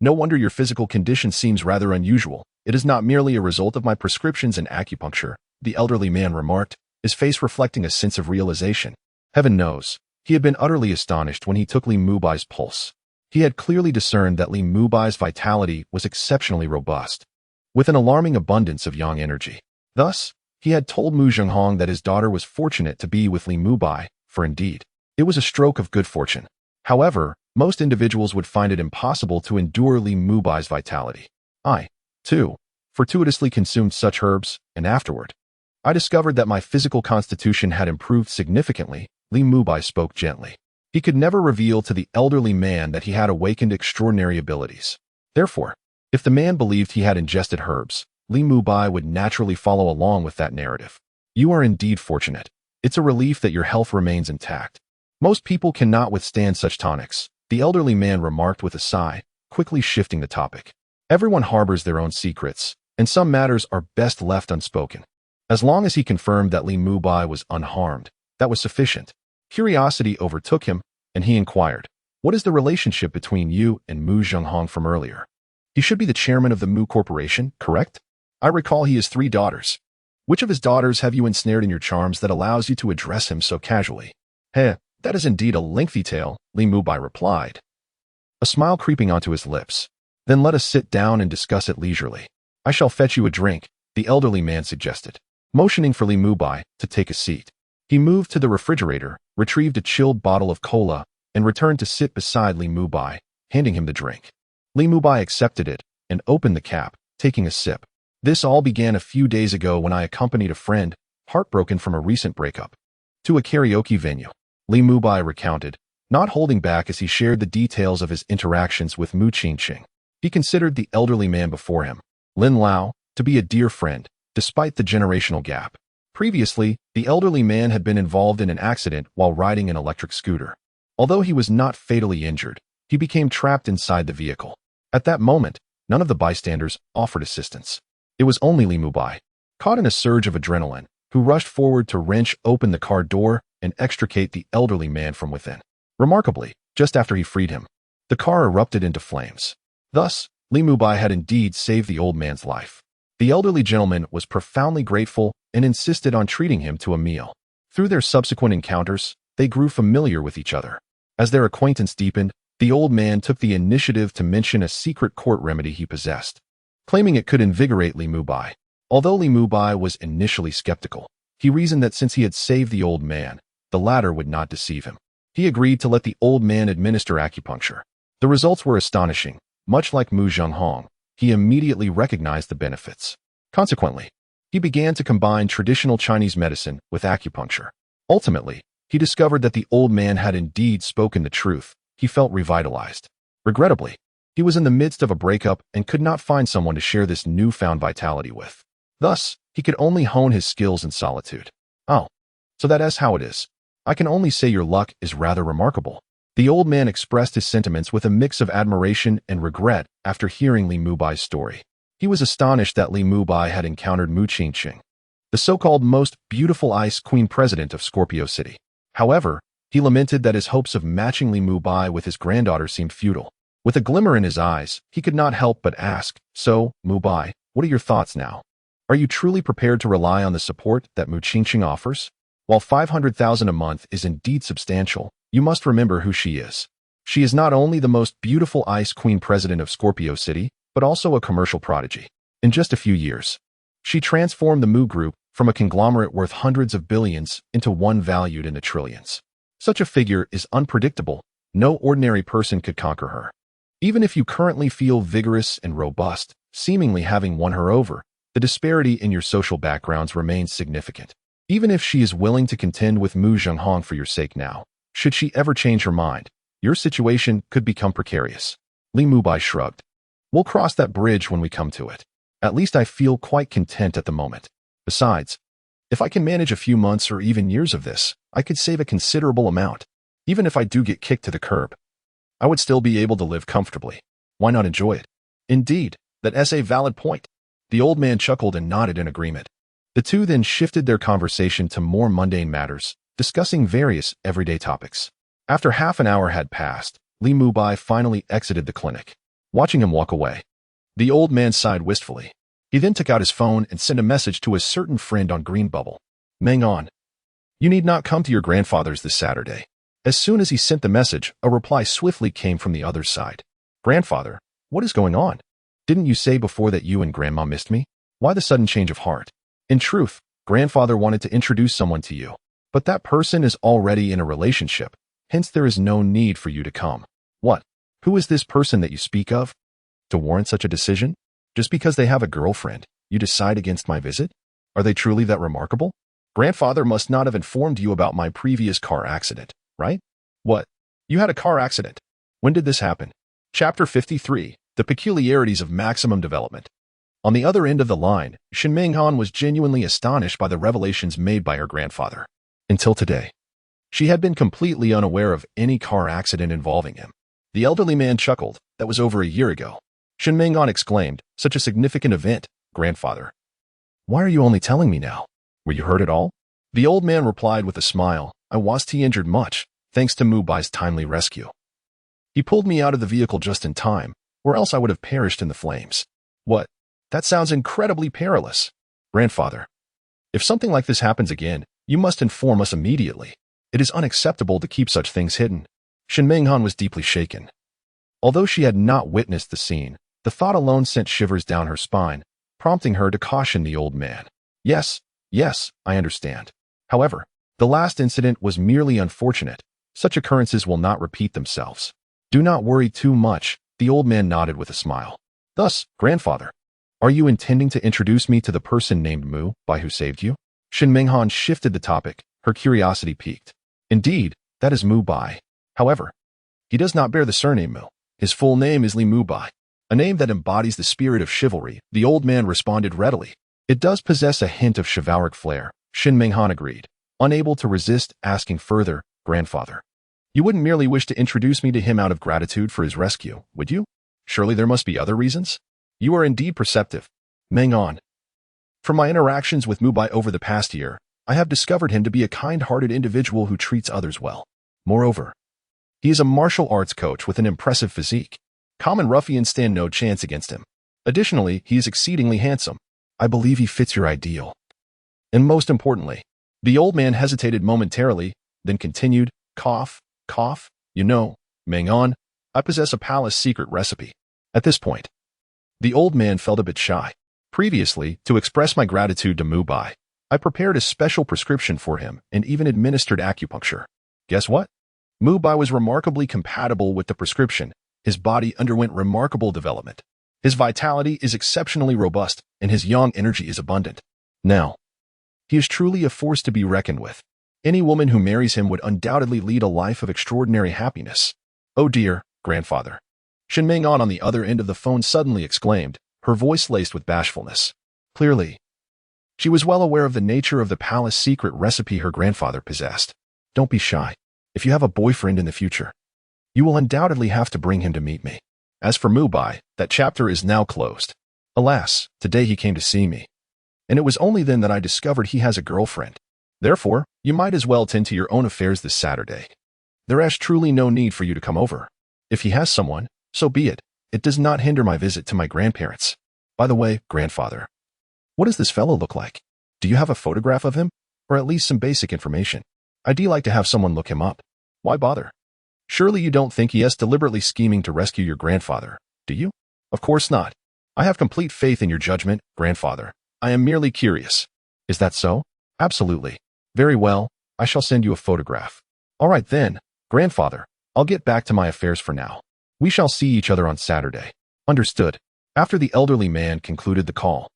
No wonder your physical condition seems rather unusual. It is not merely a result of my prescriptions and acupuncture, the elderly man remarked, his face reflecting a sense of realization. Heaven knows, he had been utterly astonished when he took Li Mubai's pulse. He had clearly discerned that Li Mubai's vitality was exceptionally robust, with an alarming abundance of yang energy. Thus, he had told Mu Zhenghong that his daughter was fortunate to be with Li Mubai, for indeed, it was a stroke of good fortune. However, most individuals would find it impossible to endure Li Mubai's vitality. I, too, fortuitously consumed such herbs, and afterward, I discovered that my physical constitution had improved significantly. Li Mubai spoke gently. He could never reveal to the elderly man that he had awakened extraordinary abilities. Therefore, if the man believed he had ingested herbs, Li Mubai would naturally follow along with that narrative. You are indeed fortunate. It's a relief that your health remains intact. Most people cannot withstand such tonics, the elderly man remarked with a sigh, quickly shifting the topic. Everyone harbors their own secrets, and some matters are best left unspoken. As long as he confirmed that Li Mubai was unharmed, that was sufficient. Curiosity overtook him, and he inquired, what is the relationship between you and Mu Zhenghong from earlier? He should be the chairman of the Mu Corporation, correct? I recall he has 3 daughters. Which of his daughters have you ensnared in your charms that allows you to address him so casually? That is indeed a lengthy tale, Li Mubai replied, a smile creeping onto his lips. Then let us sit down and discuss it leisurely. I shall fetch you a drink, the elderly man suggested, motioning for Li Mubai to take a seat. He moved to the refrigerator, retrieved a chilled bottle of cola, and returned to sit beside Li Mubai, handing him the drink. Li Mubai accepted it and opened the cap, taking a sip. This all began a few days ago when I accompanied a friend, heartbroken from a recent breakup, to a karaoke venue. Li Mubai recounted, not holding back as he shared the details of his interactions with Mu Qingqing. He considered the elderly man before him, Lin Lao, to be a dear friend, despite the generational gap. Previously, the elderly man had been involved in an accident while riding an electric scooter. Although he was not fatally injured, he became trapped inside the vehicle. At that moment, none of the bystanders offered assistance. It was only Li Mubai, caught in a surge of adrenaline, who rushed forward to wrench open the car door and extricate the elderly man from within. Remarkably, just after he freed him, the car erupted into flames. Thus, Li Mubai had indeed saved the old man's life. The elderly gentleman was profoundly grateful and insisted on treating him to a meal. Through their subsequent encounters, they grew familiar with each other. As their acquaintance deepened, the old man took the initiative to mention a secret court remedy he possessed, claiming it could invigorate Li Mubai. Although Li Mubai was initially skeptical, he reasoned that since he had saved the old man, the latter would not deceive him. He agreed to let the old man administer acupuncture. The results were astonishing. Much like Mu Zhenghong, he immediately recognized the benefits. Consequently, he began to combine traditional Chinese medicine with acupuncture. Ultimately, he discovered that the old man had indeed spoken the truth. He felt revitalized. Regrettably, he was in the midst of a breakup and could not find someone to share this newfound vitality with. Thus, he could only hone his skills in solitude. Oh, so that is how it is. I can only say your luck is rather remarkable. The old man expressed his sentiments with a mix of admiration and regret after hearing Li Mubai's story. He was astonished that Li Mubai had encountered Mu Qingqing, the so-called most beautiful ice queen president of Scorpio City. However, he lamented that his hopes of matching Li Mubai with his granddaughter seemed futile. With a glimmer in his eyes, he could not help but ask, "So, Mubai, what are your thoughts now? Are you truly prepared to rely on the support that Mu Qingqing offers? While 500,000 a month is indeed substantial, you must remember who she is. She is not only the most beautiful ice queen president of Scorpio City, but also a commercial prodigy. In just a few years, she transformed the Mu Group from a conglomerate worth hundreds of billions into one valued in the trillions. Such a figure is unpredictable. No ordinary person could conquer her. Even if you currently feel vigorous and robust, seemingly having won her over, the disparity in your social backgrounds remains significant. Even if she is willing to contend with Mu Zhenghong for your sake now, should she ever change her mind, your situation could become precarious." Li Mubai shrugged. "We'll cross that bridge when we come to it. At least I feel quite content at the moment. Besides, if I can manage a few months or even years of this, I could save a considerable amount. Even if I do get kicked to the curb, I would still be able to live comfortably. Why not enjoy it?" "Indeed, that's a valid point." The old man chuckled and nodded in agreement. The two then shifted their conversation to more mundane matters, discussing various everyday topics. After half an hour had passed, Li Mubai finally exited the clinic. Watching him walk away, the old man sighed wistfully. He then took out his phone and sent a message to a certain friend on Green Bubble. "Meng On, you need not come to your grandfather's this Saturday." As soon as he sent the message, a reply swiftly came from the other side. "Grandfather, what is going on? Didn't you say before that you and Grandma missed me? Why the sudden change of heart? In truth, Grandfather wanted to introduce someone to you, but that person is already in a relationship, hence there is no need for you to come." "What? Who is this person that you speak of? To warrant such a decision? Just because they have a girlfriend, you decide against my visit? Are they truly that remarkable? Grandfather must not have informed you about my previous car accident, right?" "What? You had a car accident? When did this happen?" Chapter 53, The Peculiarities of Maximum Development. On the other end of the line, Shen Menghan was genuinely astonished by the revelations made by her grandfather. Until today, she had been completely unaware of any car accident involving him. The elderly man chuckled. "That was over a year ago." Shen Menghan exclaimed, "Such a significant event, grandfather. Why are you only telling me now? Were you hurt at all?" The old man replied with a smile, "I wasn't injured much, thanks to Mubai's timely rescue. He pulled me out of the vehicle just in time, or else I would have perished in the flames." "What? That sounds incredibly perilous." "Grandfather, if something like this happens again, you must inform us immediately. It is unacceptable to keep such things hidden." Shen Menghan was deeply shaken. Although she had not witnessed the scene, the thought alone sent shivers down her spine, prompting her to caution the old man. Yes, I understand. However, the last incident was merely unfortunate. Such occurrences will not repeat themselves. Do not worry too much." The old man nodded with a smile. "Thus, grandfather, Are you intending to introduce me to the person named Mubai who saved you? Shin Minghan shifted the topic, her curiosity piqued. Indeed, that is Mubai. However, he does not bear the surname Mu. His full name is Li Mubai, a name that embodies the spirit of chivalry. The old man responded readily. It does possess a hint of chivalric flair, Shin Minghan agreed, unable to resist asking further, grandfather. You wouldn't merely wish to introduce me to him out of gratitude for his rescue, would you? Surely there must be other reasons? You are indeed perceptive. Minghan. From my interactions with Mubai over the past year, I have discovered him to be a kind-hearted individual who treats others well. Moreover, he is a martial arts coach with an impressive physique. Common ruffians stand no chance against him. Additionally, he is exceedingly handsome. I believe he fits your ideal. And most importantly, the old man hesitated momentarily, then continued, cough, cough, you know, Minghan, I possess a palace secret recipe. At this point, the old man felt a bit shy. Previously, to express my gratitude to Mubai, I prepared a special prescription for him and even administered acupuncture. Guess what? Mubai was remarkably compatible with the prescription. His body underwent remarkable development. His vitality is exceptionally robust, and his yang energy is abundant. Now, he is truly a force to be reckoned with. Any woman who marries him would undoubtedly lead a life of extraordinary happiness. Oh dear, grandfather. Shin Minghan on the other end of the phone suddenly exclaimed, her voice laced with bashfulness. Clearly, she was well aware of the nature of the palace secret recipe her grandfather possessed. Don't be shy. If you have a boyfriend in the future, you will undoubtedly have to bring him to meet me. As for Mubai, that chapter is now closed. Alas, today he came to see me. And it was only then that I discovered he has a girlfriend. Therefore, you might as well tend to your own affairs this Saturday. There is truly no need for you to come over. If he has someone, so be it. It does not hinder my visit to my grandparents. By the way, grandfather, what does this fellow look like? Do you have a photograph of him? Or at least some basic information? I'd like to have someone look him up. Why bother? Surely you don't think he is deliberately scheming to rescue your grandfather, do you? Of course not. I have complete faith in your judgment, grandfather. I am merely curious. Is that so? Absolutely. Very well, I shall send you a photograph. All right then, grandfather, I'll get back to my affairs for now. We shall see each other on Saturday. Understood. After the elderly man concluded the call,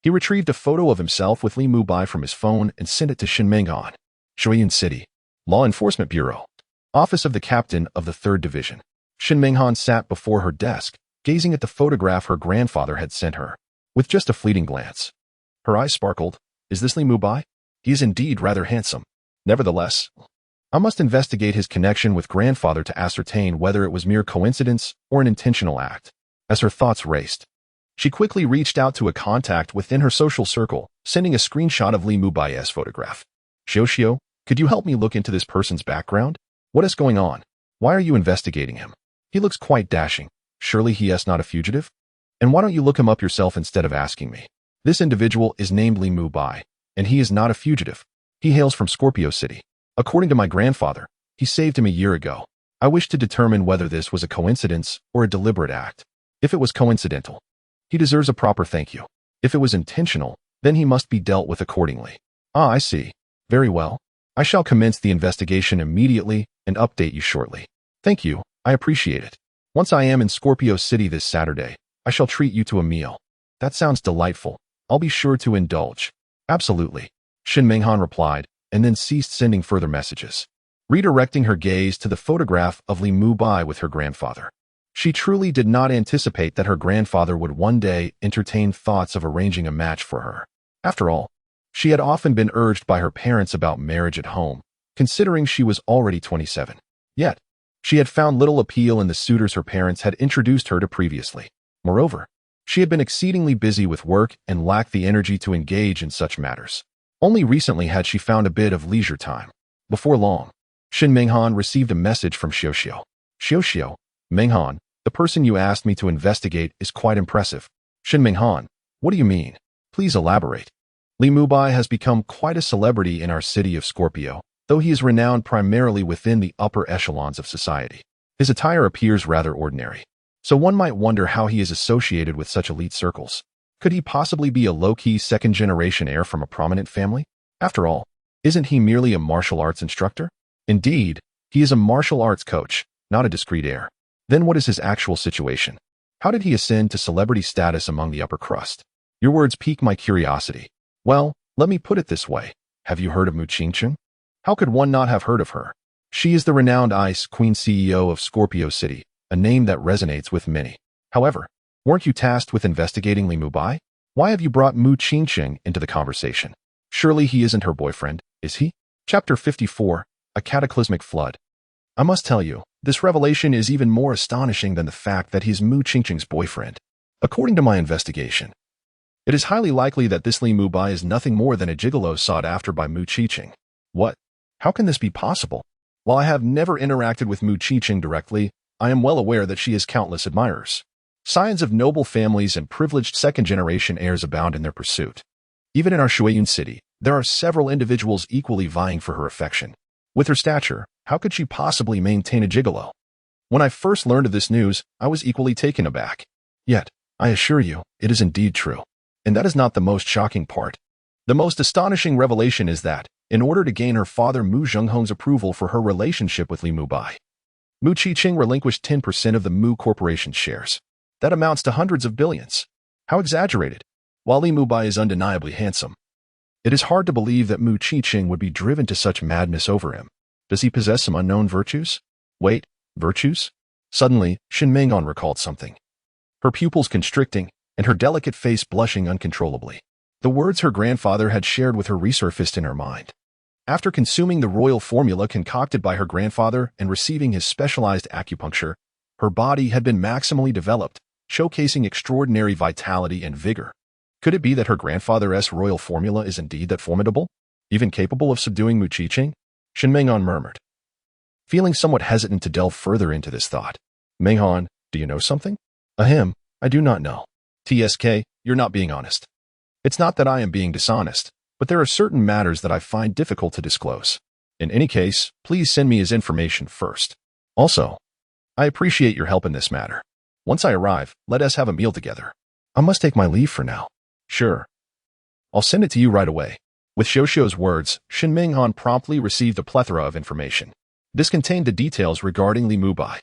he retrieved a photo of himself with Li Mubai from his phone and sent it to Shin Minghan. Shuiyan City, Law Enforcement Bureau, Office of the Captain of the 3rd Division. Shin Minghan sat before her desk, gazing at the photograph her grandfather had sent her. With just a fleeting glance, her eyes sparkled. Is this Li Mubai? He is indeed rather handsome. Nevertheless, I must investigate his connection with grandfather to ascertain whether it was mere coincidence or an intentional act. As her thoughts raced, she quickly reached out to a contact within her social circle, sending a screenshot of Li Mubai's photograph. Xiao, could you help me look into this person's background? What is going on? Why are you investigating him? He looks quite dashing. Surely he is not a fugitive? And why don't you look him up yourself instead of asking me? This individual is named Li Mubai, and he is not a fugitive. He hails from Scorpio City. According to my grandfather, he saved him a year ago. I wish to determine whether this was a coincidence or a deliberate act. If it was coincidental, he deserves a proper thank you. If it was intentional, then he must be dealt with accordingly. Ah, I see. Very well. I shall commence the investigation immediately and update you shortly. Thank you, I appreciate it. Once I am in Scorpio City this Saturday, I shall treat you to a meal. That sounds delightful. I'll be sure to indulge. Absolutely. Shin Minghan replied, and then ceased sending further messages, redirecting her gaze to the photograph of Li Mubai with her grandfather. She truly did not anticipate that her grandfather would one day entertain thoughts of arranging a match for her. After all, she had often been urged by her parents about marriage at home, considering she was already 27. Yet, she had found little appeal in the suitors her parents had introduced her to previously. Moreover, she had been exceedingly busy with work and lacked the energy to engage in such matters. Only recently had she found a bit of leisure time. Before long, Shin Minghan received a message from Xiao. Xiao, Minghan, the person you asked me to investigate is quite impressive. Shin Minghan, what do you mean? Please elaborate. Li Mubai has become quite a celebrity in our city of Scorpio, though he is renowned primarily within the upper echelons of society. His attire appears rather ordinary, so one might wonder how he is associated with such elite circles. Could he possibly be a low-key second-generation heir from a prominent family? After all, isn't he merely a martial arts instructor? Indeed, he is a martial arts coach, not a discreet heir. Then what is his actual situation? How did he ascend to celebrity status among the upper crust? Your words pique my curiosity. Well, let me put it this way. Have you heard of Mu Qingqing? How could one not have heard of her? She is the renowned Ice Queen CEO of Scorpio City, a name that resonates with many. However, weren't you tasked with investigating Li Mubai? Why have you brought Mu Qingqing into the conversation? Surely he isn't her boyfriend, is he? Chapter 54, A Cataclysmic Flood. I must tell you, this revelation is even more astonishing than the fact that he's Mu Qingqing's boyfriend. According to my investigation, it is highly likely that this Li Mubai is nothing more than a gigolo sought after by Mu Qingqing. What? How can this be possible? While I have never interacted with Mu Qingqing directly, I am well aware that she has countless admirers. Scions of noble families and privileged second-generation heirs abound in their pursuit. Even in our Shuiyun city, there are several individuals equally vying for her affection. With her stature, how could she possibly maintain a gigolo? When I first learned of this news, I was equally taken aback. Yet, I assure you, it is indeed true. And that is not the most shocking part. The most astonishing revelation is that, in order to gain her father Mu Zhenghong's approval for her relationship with Li Mubai, Mu Qingqing relinquished 10% of the Mu Corporation's shares. That amounts to hundreds of billions. How exaggerated. While Li Mubai is undeniably handsome, it is hard to believe that Mu Qingqing would be driven to such madness over him. Does he possess some unknown virtues? Wait, virtues? Suddenly, Shen Ming'an recalled something. Her pupils constricting, and her delicate face blushing uncontrollably. The words her grandfather had shared with her resurfaced in her mind. After consuming the royal formula concocted by her grandfather and receiving his specialized acupuncture, her body had been maximally developed, showcasing extraordinary vitality and vigor. Could it be that her grandfather's royal formula is indeed that formidable, even capable of subduing Mu Qingqing? Shen Ming'an murmured, feeling somewhat hesitant to delve further into this thought. Ming'an, do you know something? Ahem, I do not know. TSK, you're not being honest. It's not that I am being dishonest, but there are certain matters that I find difficult to disclose. In any case, please send me his information first. Also, I appreciate your help in this matter. Once I arrive, let us have a meal together. I must take my leave for now. Sure. I'll send it to you right away. With Xiuxiu's words, Shen Ming'an promptly received a plethora of information. This contained the details regarding Li Mubai.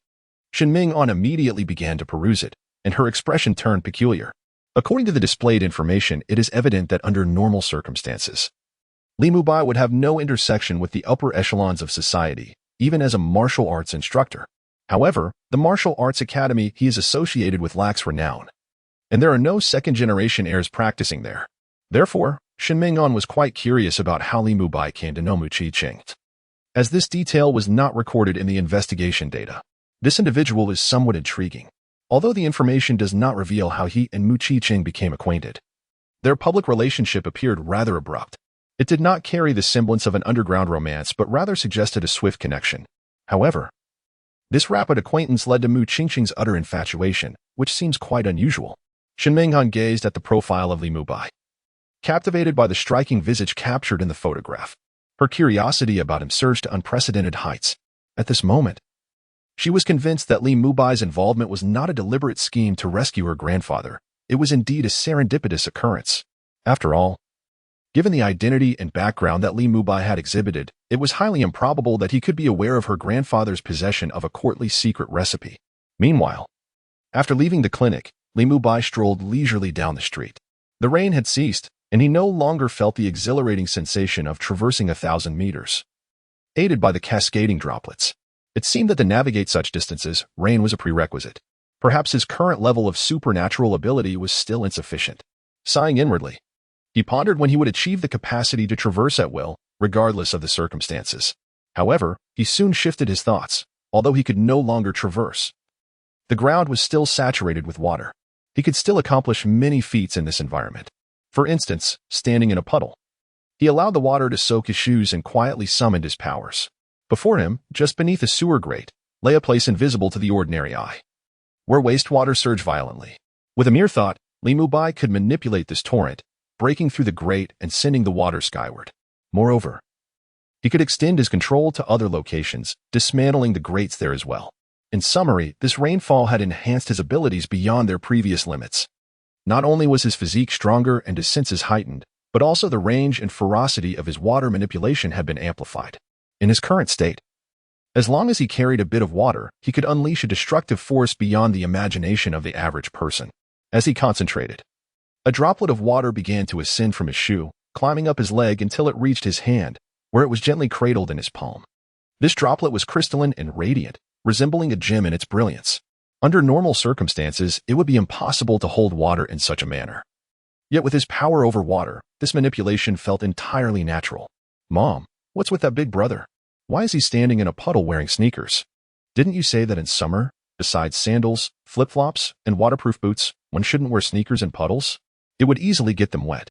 Shen Ming'an immediately began to peruse it, and her expression turned peculiar. According to the displayed information, it is evident that under normal circumstances, Li Mubai would have no intersection with the upper echelons of society, even as a martial arts instructor. However, the martial arts academy he is associated with lacks renown, and there are no second-generation heirs practicing there. Therefore, Shen Ming'an was quite curious about how Li Mubai came to know Mu Qingqing. As this detail was not recorded in the investigation data, this individual is somewhat intriguing, although the information does not reveal how he and Mu Qingqing became acquainted. Their public relationship appeared rather abrupt. It did not carry the semblance of an underground romance but rather suggested a swift connection. However, this rapid acquaintance led to Mu Qingqing's utter infatuation, which seems quite unusual. Shen Ming'an gazed at the profile of Li Mubai, captivated by the striking visage captured in the photograph. Her curiosity about him surged to unprecedented heights. At this moment, she was convinced that Li Mubai's involvement was not a deliberate scheme to rescue her grandfather. It was indeed a serendipitous occurrence. After all, given the identity and background that Li Mubai had exhibited, it was highly improbable that he could be aware of her grandfather's possession of a courtly secret recipe. Meanwhile, after leaving the clinic, Li Mubai strolled leisurely down the street. The rain had ceased, and he no longer felt the exhilarating sensation of traversing 1,000 meters. Aided by the cascading droplets, it seemed that to navigate such distances, rain was a prerequisite. Perhaps his current level of supernatural ability was still insufficient. Sighing inwardly, he pondered when he would achieve the capacity to traverse at will, regardless of the circumstances. However, he soon shifted his thoughts. Although he could no longer traverse, the ground was still saturated with water. He could still accomplish many feats in this environment. For instance, standing in a puddle. He allowed the water to soak his shoes and quietly summoned his powers. Before him, just beneath a sewer grate, lay a place invisible to the ordinary eye, where wastewater surged violently. With a mere thought, Li Mubai could manipulate this torrent, breaking through the grate and sending the water skyward. Moreover, he could extend his control to other locations, dismantling the grates there as well. In summary, this rainfall had enhanced his abilities beyond their previous limits. Not only was his physique stronger and his senses heightened, but also the range and ferocity of his water manipulation had been amplified. In his current state, as long as he carried a bit of water, he could unleash a destructive force beyond the imagination of the average person. As he concentrated, A droplet of water began to ascend from his shoe, climbing up his leg until it reached his hand, where it was gently cradled in his palm. This droplet was crystalline and radiant, resembling a gem in its brilliance. Under normal circumstances, it would be impossible to hold water in such a manner. Yet with his power over water, this manipulation felt entirely natural. "Mom, what's with that big brother? Why is he standing in a puddle wearing sneakers? Didn't you say that in summer, besides sandals, flip-flops, and waterproof boots, one shouldn't wear sneakers in puddles? It would easily get them wet.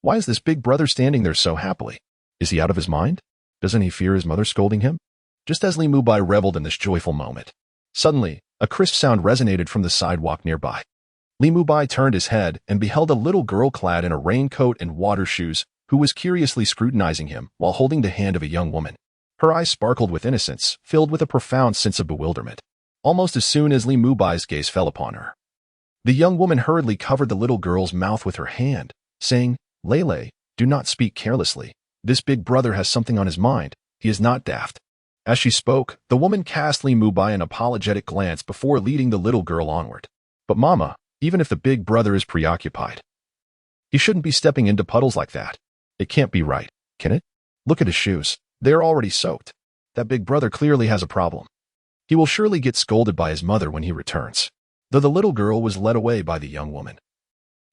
Why is this big brother standing there so happily? Is he out of his mind? Doesn't he fear his mother scolding him?" Just as Li Mubai reveled in this joyful moment, suddenly, a crisp sound resonated from the sidewalk nearby. Li Mubai turned his head and beheld a little girl clad in a raincoat and water shoes who was curiously scrutinizing him while holding the hand of a young woman. Her eyes sparkled with innocence, filled with a profound sense of bewilderment. Almost as soon as Li Mubai's gaze fell upon her, the young woman hurriedly covered the little girl's mouth with her hand, saying, "Lele, do not speak carelessly. This big brother has something on his mind. He is not daft." As she spoke, the woman cast Li Mubai an apologetic glance before leading the little girl onward. "But Mama, even if the big brother is preoccupied, he shouldn't be stepping into puddles like that. It can't be right, can it? Look at his shoes. They are already soaked. That big brother clearly has a problem. He will surely get scolded by his mother when he returns." Though the little girl was led away by the young woman,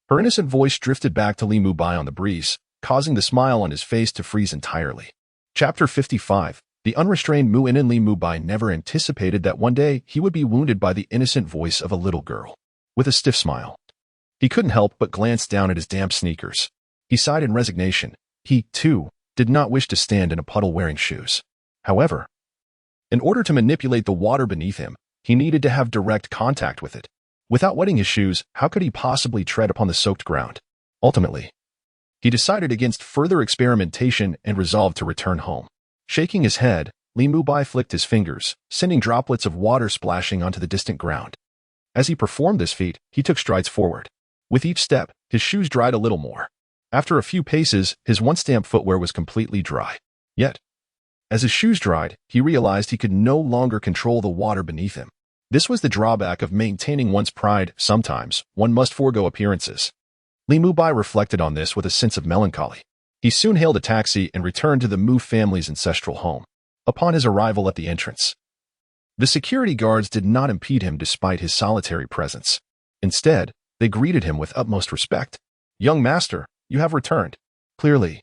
her innocent voice drifted back to Li Mubai on the breeze, causing the smile on his face to freeze entirely. Chapter 55. The unrestrained Mu'inin. Li Mubai never anticipated that one day he would be wounded by the innocent voice of a little girl. With a stiff smile, he couldn't help but glance down at his damp sneakers. He sighed in resignation. He, too, did not wish to stand in a puddle wearing shoes. However, in order to manipulate the water beneath him, he needed to have direct contact with it. Without wetting his shoes, how could he possibly tread upon the soaked ground? Ultimately, he decided against further experimentation and resolved to return home. Shaking his head, Li Mubai flicked his fingers, sending droplets of water splashing onto the distant ground. As he performed this feat, he took strides forward. With each step, his shoes dried a little more. After a few paces, his once damp footwear was completely dry. Yet, as his shoes dried, he realized he could no longer control the water beneath him. This was the drawback of maintaining one's pride. Sometimes, one must forego appearances. Li Mubai reflected on this with a sense of melancholy. He soon hailed a taxi and returned to the Mu family's ancestral home. Upon his arrival at the entrance, the security guards did not impede him despite his solitary presence. Instead, they greeted him with utmost respect. "Young master, you have returned." Clearly,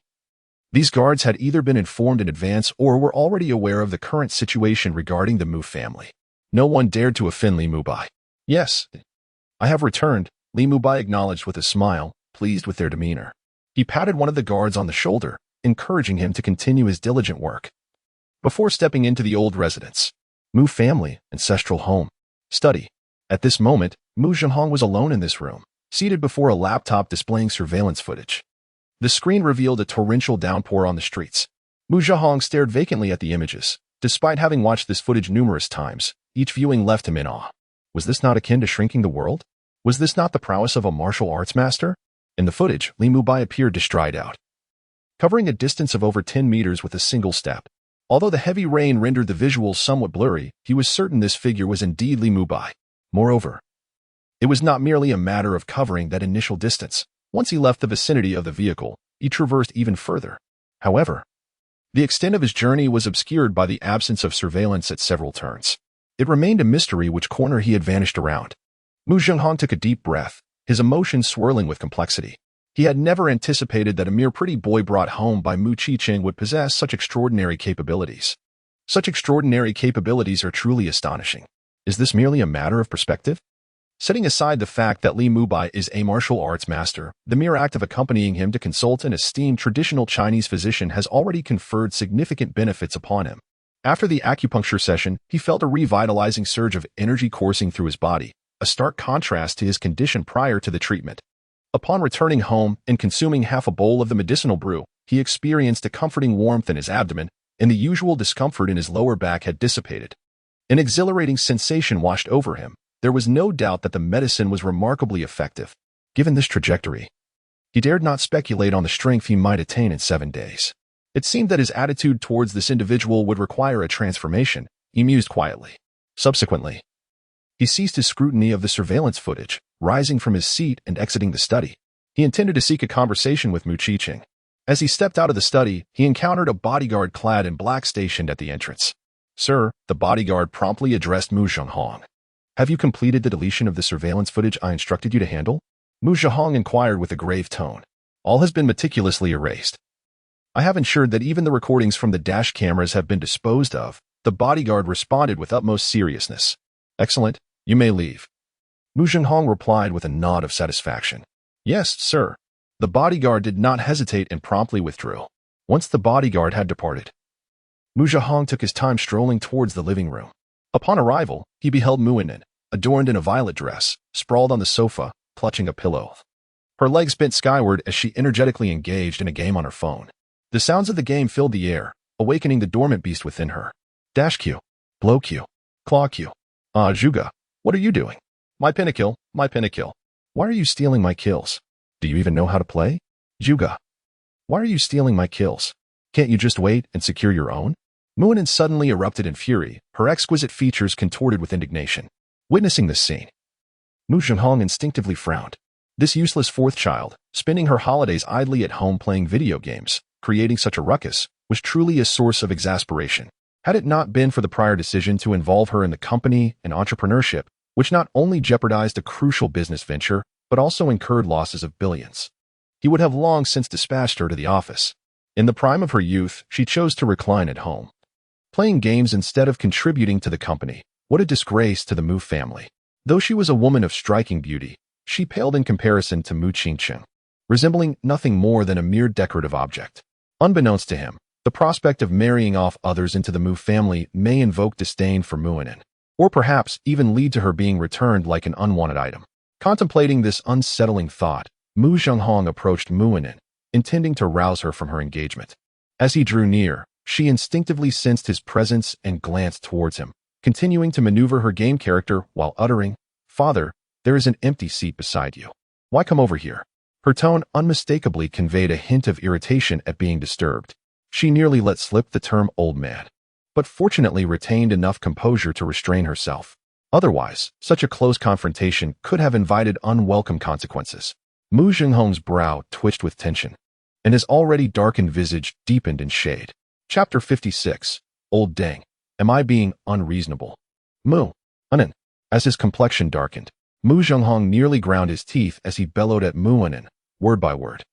these guards had either been informed in advance or were already aware of the current situation regarding the Mu family. No one dared to offend Li Mubai. "Yes, I have returned," Li Mubai acknowledged with a smile, pleased with their demeanor. He patted one of the guards on the shoulder, encouraging him to continue his diligent work. Before stepping into the old residence, Mu family, ancestral home, study. At this moment, Mu Zhenghong was alone in this room, seated before a laptop displaying surveillance footage. The screen revealed a torrential downpour on the streets. Mu Zhenghong stared vacantly at the images. Despite having watched this footage numerous times, each viewing left him in awe. Was this not akin to shrinking the world? Was this not the prowess of a martial arts master? In the footage, Li Mubai appeared to stride out, covering a distance of over 10 meters with a single step. Although the heavy rain rendered the visuals somewhat blurry, he was certain this figure was indeed Li Mubai. Moreover, it was not merely a matter of covering that initial distance. Once he left the vicinity of the vehicle, he traversed even further. However, the extent of his journey was obscured by the absence of surveillance at several turns. It remained a mystery which corner he had vanished around. Mu Zhenghong took a deep breath, his emotions swirling with complexity. He had never anticipated that a mere pretty boy brought home by Mu Qiqing would possess such extraordinary capabilities. Such extraordinary capabilities are truly astonishing. Is this merely a matter of perspective? Setting aside the fact that Li Mubai is a martial arts master, the mere act of accompanying him to consult an esteemed traditional Chinese physician has already conferred significant benefits upon him. After the acupuncture session, he felt a revitalizing surge of energy coursing through his body, a stark contrast to his condition prior to the treatment. Upon returning home and consuming half a bowl of the medicinal brew, he experienced a comforting warmth in his abdomen, and the usual discomfort in his lower back had dissipated. An exhilarating sensation washed over him. There was no doubt that the medicine was remarkably effective. Given this trajectory, he dared not speculate on the strength he might attain in 7 days. It seemed that his attitude towards this individual would require a transformation. He mused quietly. Subsequently, he ceased his scrutiny of the surveillance footage, rising from his seat and exiting the study. He intended to seek a conversation with Mu Qiqing. As he stepped out of the study, he encountered a bodyguard clad in black stationed at the entrance. Sir, the bodyguard promptly addressed Mu Zhenghong. Have you completed the deletion of the surveillance footage I instructed you to handle? Mu Zhenghong inquired with a grave tone. All has been meticulously erased. I have ensured that even the recordings from the dash cameras have been disposed of. The bodyguard responded with utmost seriousness. Excellent, you may leave. Mu Zhenghong replied with a nod of satisfaction. Yes, sir. The bodyguard did not hesitate and promptly withdrew. Once the bodyguard had departed, Mu Zhenghong took his time strolling towards the living room. Upon arrival, he beheld Muinen, adorned in a violet dress, sprawled on the sofa, clutching a pillow. Her legs bent skyward as she energetically engaged in a game on her phone. The sounds of the game filled the air, awakening the dormant beast within her. Dash Q. Blow Q. Claw Q. Zhuge, what are you doing? My pinnacle, my pinnacle. Why are you stealing my kills? Do you even know how to play? Zhuge. Why are you stealing my kills? Can't you just wait and secure your own? Muinen suddenly erupted in fury, her exquisite features contorted with indignation. Witnessing this scene, Mu Zhenghong instinctively frowned. This useless fourth child, spending her holidays idly at home playing video games, creating such a ruckus, was truly a source of exasperation. Had it not been for the prior decision to involve her in the company and entrepreneurship, which not only jeopardized a crucial business venture, but also incurred losses of billions, he would have long since dispatched her to the office. In the prime of her youth, she chose to recline at home, playing games instead of contributing to the company. What a disgrace to the Mu family. Though she was a woman of striking beauty, she paled in comparison to Mu Qiqing, resembling nothing more than a mere decorative object. Unbeknownst to him, the prospect of marrying off others into the Mu family may invoke disdain for Muinen, or perhaps even lead to her being returned like an unwanted item. Contemplating this unsettling thought, Mu Zhenghong approached Muinen, intending to rouse her from her engagement. As he drew near, she instinctively sensed his presence and glanced towards him, continuing to maneuver her game character while uttering, "Father, there is an empty seat beside you. Why come over here?" Her tone unmistakably conveyed a hint of irritation at being disturbed. She nearly let slip the term old man, but fortunately retained enough composure to restrain herself. Otherwise, such a close confrontation could have invited unwelcome consequences. Mu Zhenghong's brow twitched with tension, and his already darkened visage deepened in shade. Chapter 56. Old Deng. Am I being unreasonable? Mu. Unen. As his complexion darkened, Mu Zhenghong nearly ground his teeth as he bellowed at Muinen, word by word.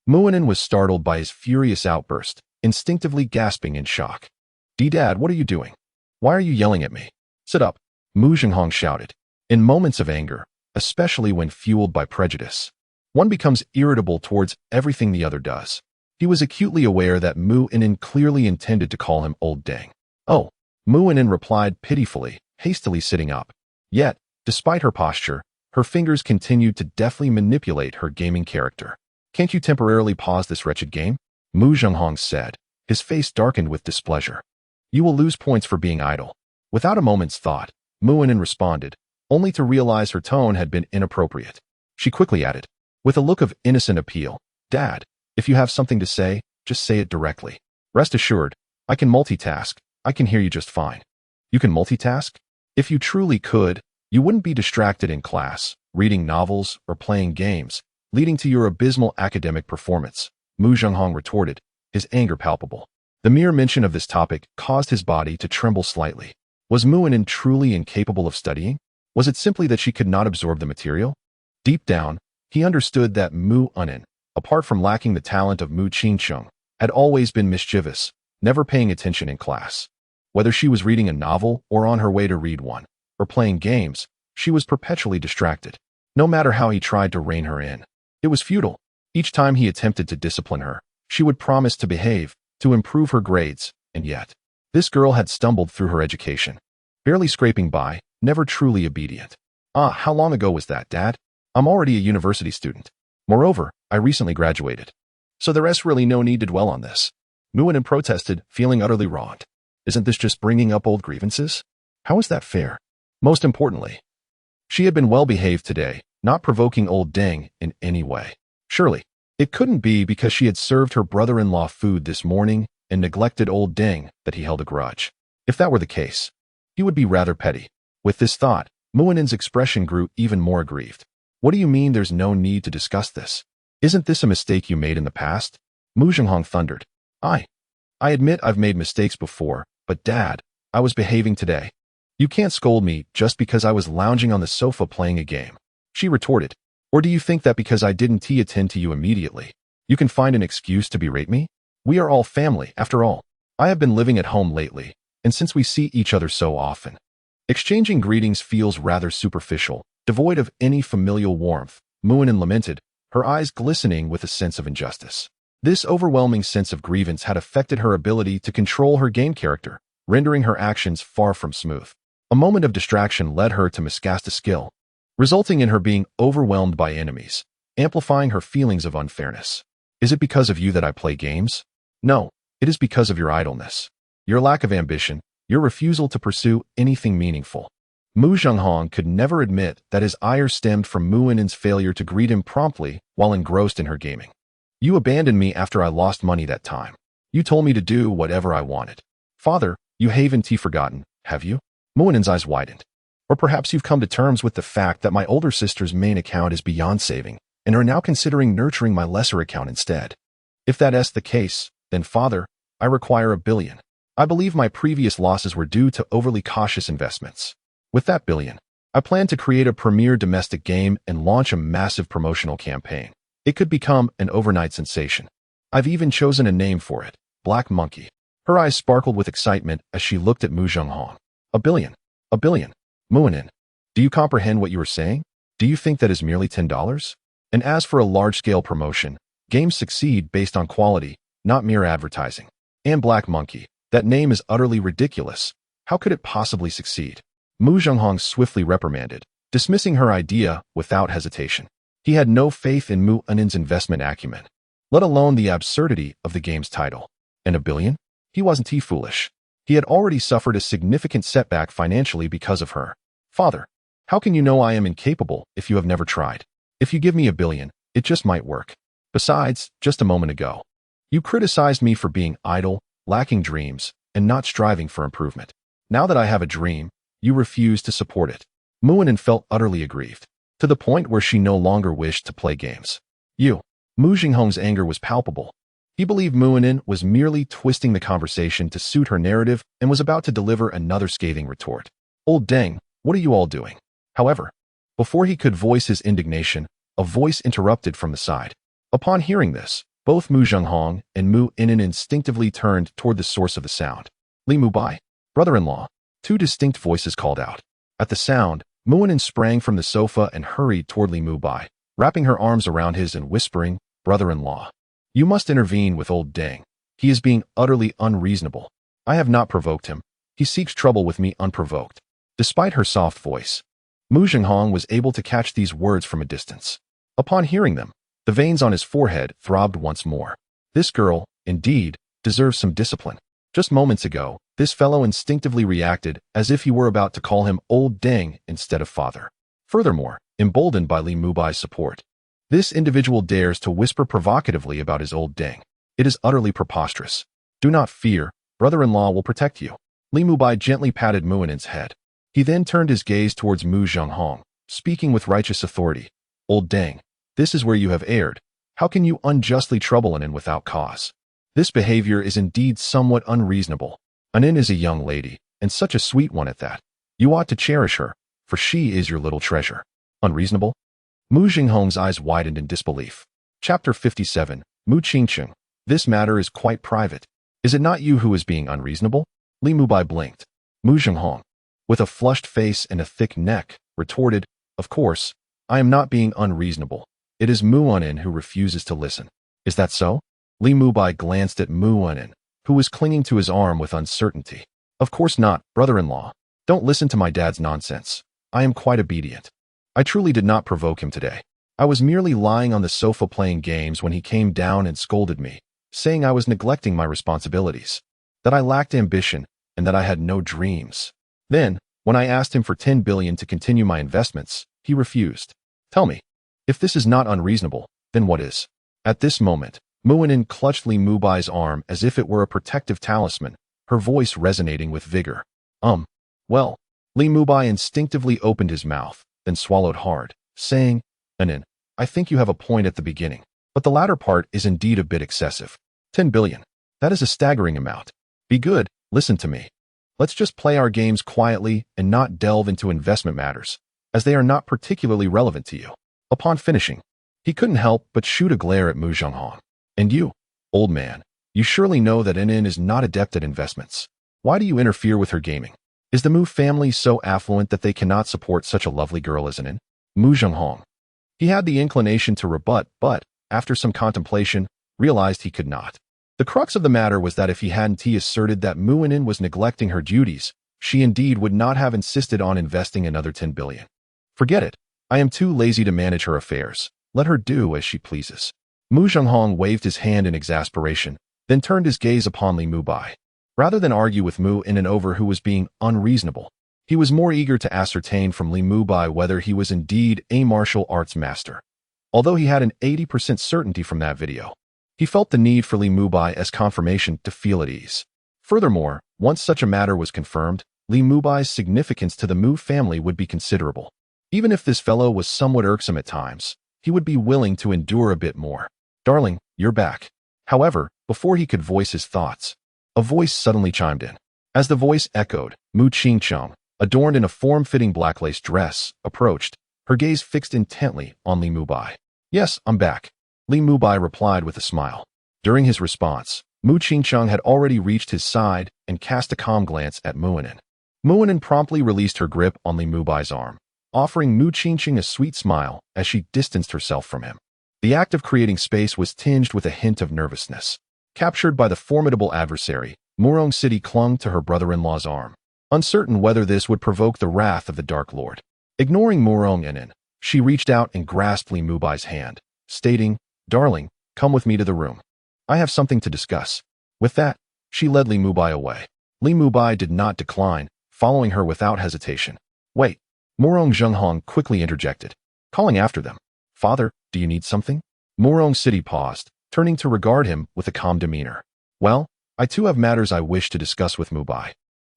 Muinen was startled by his furious outburst, instinctively gasping in shock. "Dad, what are you doing? Why are you yelling at me? Sit up," Mu Zhenghong shouted. In moments of anger, especially when fueled by prejudice, one becomes irritable towards everything the other does. He was acutely aware that Muinen clearly intended to call him Old Deng. "Oh," Muinen replied pitifully, hastily sitting up. Yet, despite her posture, her fingers continued to deftly manipulate her gaming character. "Can't you temporarily pause this wretched game?" Mu Zhenghong said, his face darkened with displeasure. "You will lose points for being idle." Without a moment's thought, Muinen responded, only to realize her tone had been inappropriate. She quickly added, with a look of innocent appeal, "Dad, if you have something to say, just say it directly. Rest assured, I can multitask. I can hear you just fine." "You can multitask? If you truly could, you wouldn't be distracted in class, reading novels, or playing games, leading to your abysmal academic performance," Mu Zhenghong retorted, his anger palpable. The mere mention of this topic caused his body to tremble slightly. Was Muinen truly incapable of studying? Was it simply that she could not absorb the material? Deep down, he understood that Muinen, apart from lacking the talent of Mu Qiqing, had always been mischievous, never paying attention in class. Whether she was reading a novel or on her way to read one, or playing games, she was perpetually distracted. No matter how he tried to rein her in, it was futile. Each time he attempted to discipline her, she would promise to behave, to improve her grades, and yet, this girl had stumbled through her education, barely scraping by, never truly obedient. How long ago was that, Dad? I'm already a university student. Moreover, I recently graduated. So there's really no need to dwell on this. Muinen protested, feeling utterly wronged. Isn't this just bringing up old grievances? How is that fair? Most importantly, she had been well behaved today, not provoking Old Deng in any way. Surely, it couldn't be because she had served her brother-in-law food this morning and neglected Old Deng that he held a grudge. If that were the case, he would be rather petty. With this thought, Muinen's expression grew even more aggrieved. What do you mean there's no need to discuss this? Isn't this a mistake you made in the past? Mu Zhenghong thundered. I admit I've made mistakes before, but Dad, I was behaving today. You can't scold me just because I was lounging on the sofa playing a game, she retorted. Or do you think that because I didn't attend to you immediately, you can find an excuse to berate me? We are all family, after all. I have been living at home lately, and since we see each other so often, exchanging greetings feels rather superficial, devoid of any familial warmth, Muinen lamented, her eyes glistening with a sense of injustice. This overwhelming sense of grievance had affected her ability to control her game character, rendering her actions far from smooth. A moment of distraction led her to miscast a skill, resulting in her being overwhelmed by enemies, amplifying her feelings of unfairness. Is it because of you that I play games? No, it is because of your idleness, your lack of ambition, your refusal to pursue anything meaningful. Mu Zhenghong could never admit that his ire stemmed from Muinen's failure to greet him promptly while engrossed in her gaming. You abandoned me after I lost money that time. You told me to do whatever I wanted. Father, you haven't forgotten, have you? Muinen's eyes widened. Or perhaps you've come to terms with the fact that my older sister's main account is beyond saving, and are now considering nurturing my lesser account instead. If that is the case, then Father, I require $1 billion. I believe my previous losses were due to overly cautious investments. With that $1 billion, I plan to create a premier domestic game and launch a massive promotional campaign. It could become an overnight sensation. I've even chosen a name for it, Black Monkey. Her eyes sparkled with excitement as she looked at Mu Zhenghong. $1 billion. $1 billion. Muinen, do you comprehend what you are saying? Do you think that is merely $10? And as for a large-scale promotion, games succeed based on quality, not mere advertising. And Black Monkey, that name is utterly ridiculous. How could it possibly succeed? Mu Zhenghong swiftly reprimanded, dismissing her idea without hesitation. He had no faith in Muinen's investment acumen, let alone the absurdity of the game's title. And $1 billion? He wasn't foolish. He had already suffered a significant setback financially because of her. Father, how can you know I am incapable if you have never tried? If you give me $1 billion, it just might work. Besides, just a moment ago, you criticized me for being idle, lacking dreams, and not striving for improvement. Now that I have a dream, you refuse to support it. Muinen felt utterly aggrieved, to the point where she no longer wished to play games. Mu Zhenghong's anger was palpable. He believed Muinen was merely twisting the conversation to suit her narrative and was about to deliver another scathing retort. Old dang, what are you all doing? However, before he could voice his indignation, a voice interrupted from the side. Upon hearing this, both Mu Zhenghong and Muinen instinctively turned toward the source of the sound. Li Mubai, brother-in-law, two distinct voices called out. At the sound, Muinen sprang from the sofa and hurried toward Li Mubai, wrapping her arms around his and whispering, brother-in-law, you must intervene with old dang. He is being utterly unreasonable. I have not provoked him. He seeks trouble with me unprovoked. Despite her soft voice, Mu Zhenghong was able to catch these words from a distance. Upon hearing them, the veins on his forehead throbbed once more. This girl, indeed, deserves some discipline. Just moments ago, this fellow instinctively reacted as if he were about to call him old dang instead of father. Furthermore, emboldened by Li Mubai's support, this individual dares to whisper provocatively about his old dang. It is utterly preposterous. Do not fear, brother-in-law will protect you. Li Mubai gently patted Muinen's head. He then turned his gaze towards Mu Zhenghong, speaking with righteous authority. Old dang, this is where you have erred. How can you unjustly trouble Anin without cause? This behavior is indeed somewhat unreasonable. Anin is a young lady, and such a sweet one at that. You ought to cherish her, for she is your little treasure. Unreasonable? Mu Zhenghong's eyes widened in disbelief. Chapter 57, Mu Qingqing. This matter is quite private. Is it not you who is being unreasonable? Li Mubai blinked. Mu Zhenghong, with a flushed face and a thick neck, retorted, of course, I am not being unreasonable. It is Muinen who refuses to listen. Is that so? Li Mubai glanced at Muinen, who was clinging to his arm with uncertainty. Of course not, brother-in-law. Don't listen to my dad's nonsense. I am quite obedient. I truly did not provoke him today. I was merely lying on the sofa playing games when he came down and scolded me, saying I was neglecting my responsibilities, that I lacked ambition, and that I had no dreams. Then, when I asked him for $10 billion to continue my investments, he refused. Tell me, if this is not unreasonable, then what is? At this moment, Muinen clutched Li Mubai's arm as if it were a protective talisman, her voice resonating with vigor. Well, Li Mubai instinctively opened his mouth, then swallowed hard, saying, Anin, I think you have a point at the beginning, but the latter part is indeed a bit excessive. 10 billion. That is a staggering amount. Be good, listen to me. Let's just play our games quietly and not delve into investment matters, as they are not particularly relevant to you. Upon finishing, he couldn't help but shoot a glare at Mu Zhenghong. And you, old man, you surely know that Anin is not adept at investments. Why do you interfere with her gaming? Is the Mu family so affluent that they cannot support such a lovely girl as Anin? Mu Zhenghong. He had the inclination to rebut, but, after some contemplation, realized he could not. The crux of the matter was that if he hadn't asserted that Mu Anin was neglecting her duties, she indeed would not have insisted on investing another 10 billion. Forget it. I am too lazy to manage her affairs. Let her do as she pleases. Mu Zhenghong waved his hand in exasperation, then turned his gaze upon Li Mubai. Rather than argue with Mu Anin over who was being unreasonable, he was more eager to ascertain from Li Mubai whether he was indeed a martial arts master. Although he had an 80% certainty from that video, he felt the need for Li Mubai as confirmation to feel at ease. Furthermore, once such a matter was confirmed, Li Mubai's significance to the Mu family would be considerable. Even if this fellow was somewhat irksome at times, he would be willing to endure a bit more. Darling, you're back. However, before he could voice his thoughts, a voice suddenly chimed in. As the voice echoed, Mu Qingcheng, adorned in a form-fitting black lace dress, approached, her gaze fixed intently on Li Mubai. Yes, I'm back. Li Mubai replied with a smile. During his response, Mu Qingcheng had already reached his side and cast a calm glance at Mu Anin. Mu Anin promptly released her grip on Li Mubai's arm, offering Mu Qingcheng a sweet smile as she distanced herself from him. The act of creating space was tinged with a hint of nervousness. Captured by the formidable adversary, Murong City clung to her brother-in-law's arm, uncertain whether this would provoke the wrath of the Dark Lord. Ignoring Murong Anin, she reached out and grasped Li Mubai's hand, stating, Darling, come with me to the room. I have something to discuss. With that, she led Li Mubai away. Li Mubai did not decline, following her without hesitation. Wait, Murong Zhenghong quickly interjected, calling after them. Father, do you need something? Murong City paused, turning to regard him with a calm demeanor. Well, I too have matters I wish to discuss with Mubai.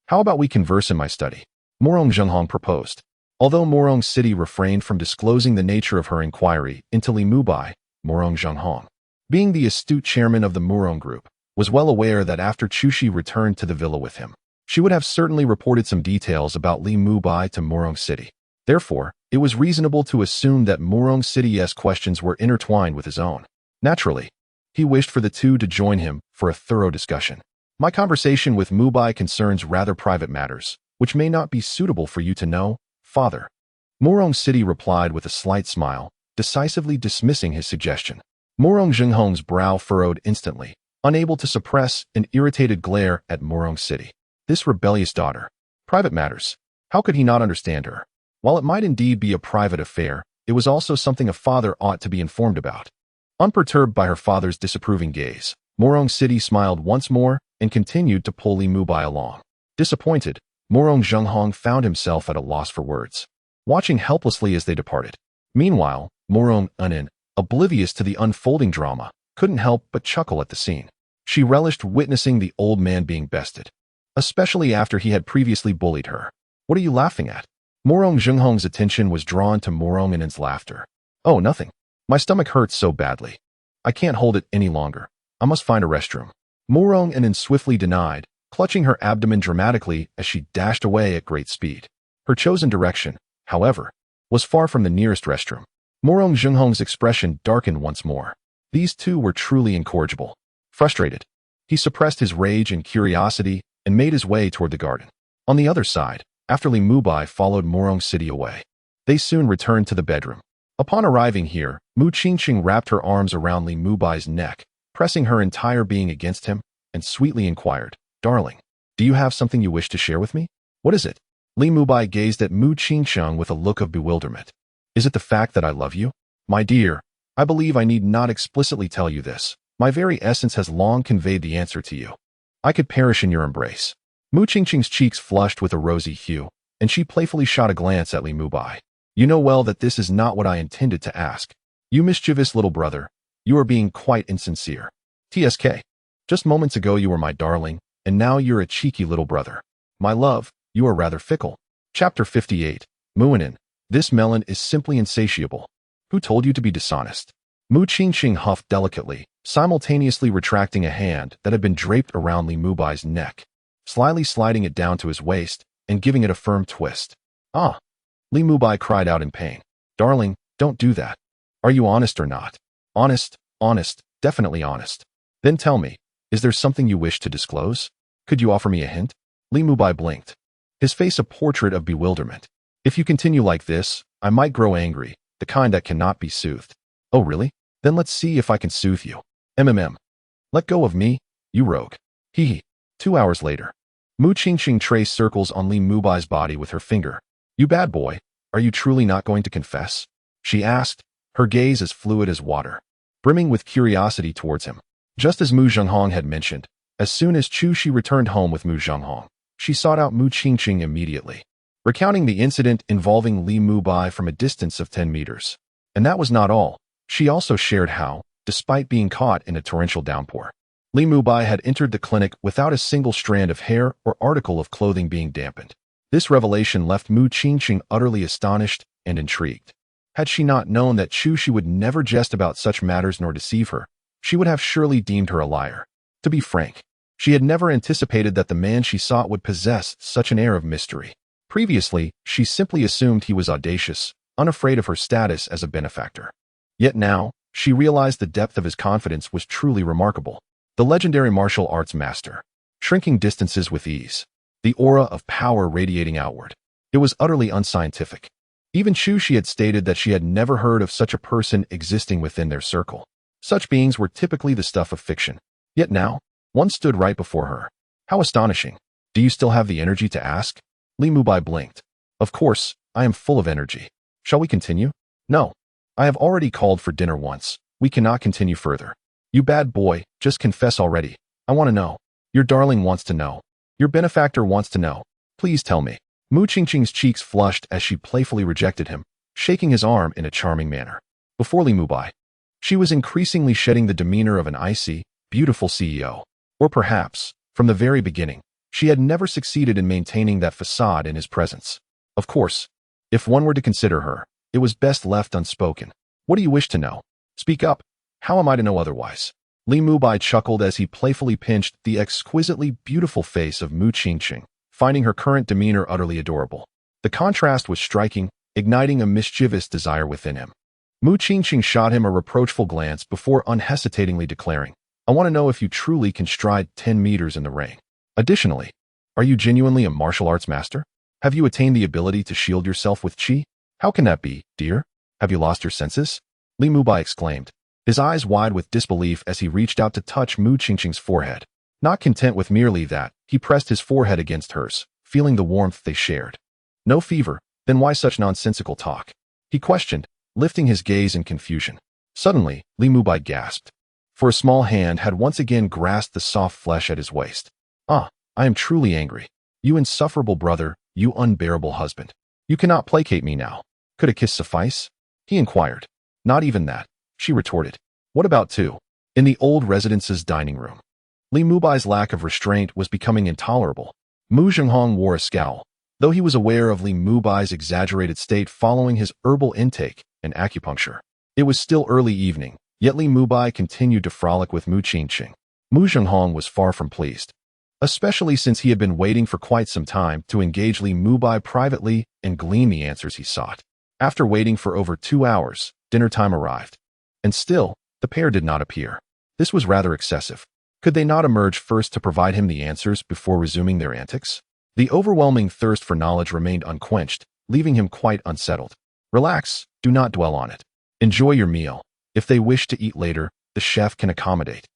How about we converse in my study? Murong Zhenghong proposed. Although Murong City refrained from disclosing the nature of her inquiry into Li Mubai, Murong Zhenghong, being the astute chairman of the Murong group, was well aware that after Chushi returned to the villa with him, she would have certainly reported some details about Li Mubai to Murong City. Therefore, it was reasonable to assume that Murong City's questions were intertwined with his own. Naturally, he wished for the two to join him for a thorough discussion. My conversation with Mubai concerns rather private matters, which may not be suitable for you to know, Father. Murong City replied with a slight smile, decisively dismissing his suggestion. Murong Zhenghong's brow furrowed instantly, unable to suppress an irritated glare at Murong City. This rebellious daughter. Private matters. How could he not understand her? While it might indeed be a private affair, it was also something a father ought to be informed about. Unperturbed by her father's disapproving gaze, Murong City smiled once more and continued to pull Li Mubai along. Disappointed, Murong Zhenghong found himself at a loss for words, watching helplessly as they departed. Meanwhile, Murong Anin, oblivious to the unfolding drama, couldn't help but chuckle at the scene. She relished witnessing the old man being bested, especially after he had previously bullied her. What are you laughing at? Murong Zhenghong's attention was drawn to Murong Anin's laughter. Oh, nothing. My stomach hurts so badly. I can't hold it any longer. I must find a restroom. Murong Anin swiftly denied, clutching her abdomen dramatically as she dashed away at great speed. Her chosen direction, however, was far from the nearest restroom. Murong Zhenghong's expression darkened once more. These two were truly incorrigible. Frustrated, he suppressed his rage and curiosity and made his way toward the garden. On the other side, after Li Mubai followed Murong City away, they soon returned to the bedroom. Upon arriving here, Mu Qingqing wrapped her arms around Li Mubai's neck, pressing her entire being against him, and sweetly inquired, Darling, do you have something you wish to share with me? What is it? Li Mubai gazed at Mu Qingqing with a look of bewilderment. Is it the fact that I love you? My dear, I believe I need not explicitly tell you this. My very essence has long conveyed the answer to you. I could perish in your embrace. Mu Qingqing's cheeks flushed with a rosy hue, and she playfully shot a glance at Li Mubai. You know well that this is not what I intended to ask. You mischievous little brother, you are being quite insincere. TSK. Just moments ago you were my darling, and now you're a cheeky little brother. My love, you are rather fickle. Chapter 58. Mu Anin. This melon is simply insatiable. Who told you to be dishonest? Mu Qingqing huffed delicately, simultaneously retracting a hand that had been draped around Li Mubai's neck, slyly sliding it down to his waist and giving it a firm twist. Ah! Li Mubai cried out in pain. Darling, don't do that. Are you honest or not? Honest, honest, definitely honest. Then tell me, is there something you wish to disclose? Could you offer me a hint? Li Mubai blinked, his face a portrait of bewilderment. If you continue like this, I might grow angry, the kind that cannot be soothed. Oh really? Then let's see if I can soothe you. Let go of me, you rogue. Hee hee. 2 hours later. Mu Qingqing traced circles on Li Mubai's body with her finger. You bad boy, are you truly not going to confess? She asked, her gaze as fluid as water, brimming with curiosity towards him. Just as Mu Zhenghong had mentioned, as soon as Chu Shi returned home with Mu Zhenghong, she sought out Mu Qingqing immediately, recounting the incident involving Li Mubai from a distance of 10 meters. And that was not all. She also shared how, despite being caught in a torrential downpour, Li Mubai had entered the clinic without a single strand of hair or article of clothing being dampened. This revelation left Mu Qingqing utterly astonished and intrigued. Had she not known that Chu Shi would never jest about such matters nor deceive her, she would have surely deemed her a liar. To be frank, she had never anticipated that the man she sought would possess such an air of mystery. Previously, she simply assumed he was audacious, unafraid of her status as a benefactor. Yet now, she realized the depth of his confidence was truly remarkable. The legendary martial arts master, shrinking distances with ease, the aura of power radiating outward. It was utterly unscientific. Even Chu Shi had stated that she had never heard of such a person existing within their circle. Such beings were typically the stuff of fiction. Yet now, one stood right before her. How astonishing. Do you still have the energy to ask? Li Mubai blinked. Of course, I am full of energy. Shall we continue? No. I have already called for dinner once. We cannot continue further. You bad boy, just confess already. I want to know. Your darling wants to know. Your benefactor wants to know. Please tell me. Mu Qingqing's cheeks flushed as she playfully rejected him, shaking his arm in a charming manner. Before Li Mubai, she was increasingly shedding the demeanor of an icy, beautiful CEO. Or perhaps, from the very beginning, she had never succeeded in maintaining that facade in his presence. Of course, if one were to consider her, it was best left unspoken. What do you wish to know? Speak up. How am I to know otherwise? Li Mubai chuckled as he playfully pinched the exquisitely beautiful face of Mu Qingqing, finding her current demeanor utterly adorable. The contrast was striking, igniting a mischievous desire within him. Mu Qingqing shot him a reproachful glance before unhesitatingly declaring, I want to know if you truly can stride 10 meters in the ring. Additionally, are you genuinely a martial arts master? Have you attained the ability to shield yourself with qi? How can that be, dear? Have you lost your senses? Li Mubai exclaimed, his eyes wide with disbelief as he reached out to touch Mu Qingqing's forehead. Not content with merely that, he pressed his forehead against hers, feeling the warmth they shared. No fever, then why such nonsensical talk? He questioned, lifting his gaze in confusion. Suddenly, Li Mubai gasped, for a small hand had once again grasped the soft flesh at his waist. Ah, I am truly angry. You insufferable brother, you unbearable husband. You cannot placate me now. Could a kiss suffice? He inquired. Not even that, she retorted. What about two? In the old residence's dining room. Li Mubai's lack of restraint was becoming intolerable. Mu Zhenghong wore a scowl, though he was aware of Li Mubai's exaggerated state following his herbal intake and acupuncture. It was still early evening, yet Li Mubai continued to frolic with Mu Qingqing. Mu Zhenghong was far from pleased, especially since he had been waiting for quite some time to engage Li Mubai privately and glean the answers he sought. After waiting for over 2 hours, dinner time arrived. And still, the pair did not appear. This was rather excessive. Could they not emerge first to provide him the answers before resuming their antics? The overwhelming thirst for knowledge remained unquenched, leaving him quite unsettled. Relax, do not dwell on it. Enjoy your meal. If they wish to eat later, the chef can accommodate.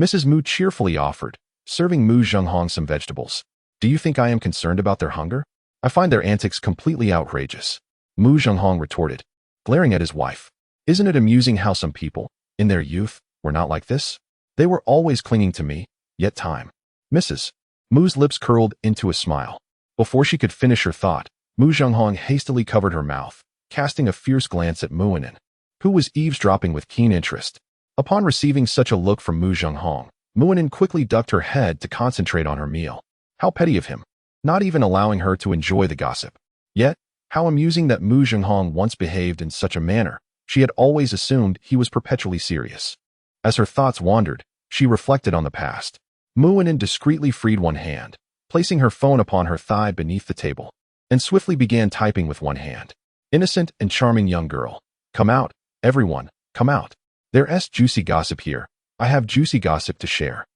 Mrs. Mu cheerfully offered, serving Mu Zhenghong some vegetables. Do you think I am concerned about their hunger? I find their antics completely outrageous. Mu Zhenghong retorted, glaring at his wife. Isn't it amusing how some people, in their youth, were not like this? They were always clinging to me, yet time. Mrs. Mu's lips curled into a smile. Before she could finish her thought, Mu Zhenghong hastily covered her mouth, casting a fierce glance at Muinen, who was eavesdropping with keen interest. Upon receiving such a look from Mu Zhenghong, Muinen quickly ducked her head to concentrate on her meal. How petty of him, not even allowing her to enjoy the gossip. Yet, how amusing that Mu Zhenghong once behaved in such a manner, She had always assumed he was perpetually serious. As her thoughts wandered, she reflected on the past. Muinen discreetly freed one hand, placing her phone upon her thigh beneath the table, and swiftly began typing with one hand. Innocent and charming young girl. Come out, everyone, come out. There's juicy gossip here. I have juicy gossip to share.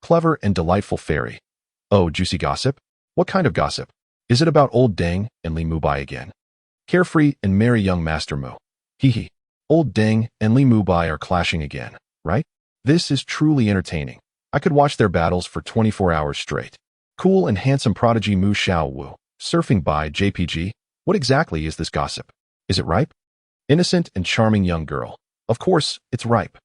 Clever and delightful fairy. Oh, juicy gossip? What kind of gossip? Is it about old Deng and Li Mubai again? Carefree and merry young Master Mu. Hee. Old Deng and Li Mubai are clashing again, right? This is truly entertaining. I could watch their battles for 24 hours straight. Cool and handsome prodigy Mu Xiao Wu. Surfing by JPG. What exactly is this gossip? Is it ripe? Innocent and charming young girl. Of course, it's ripe.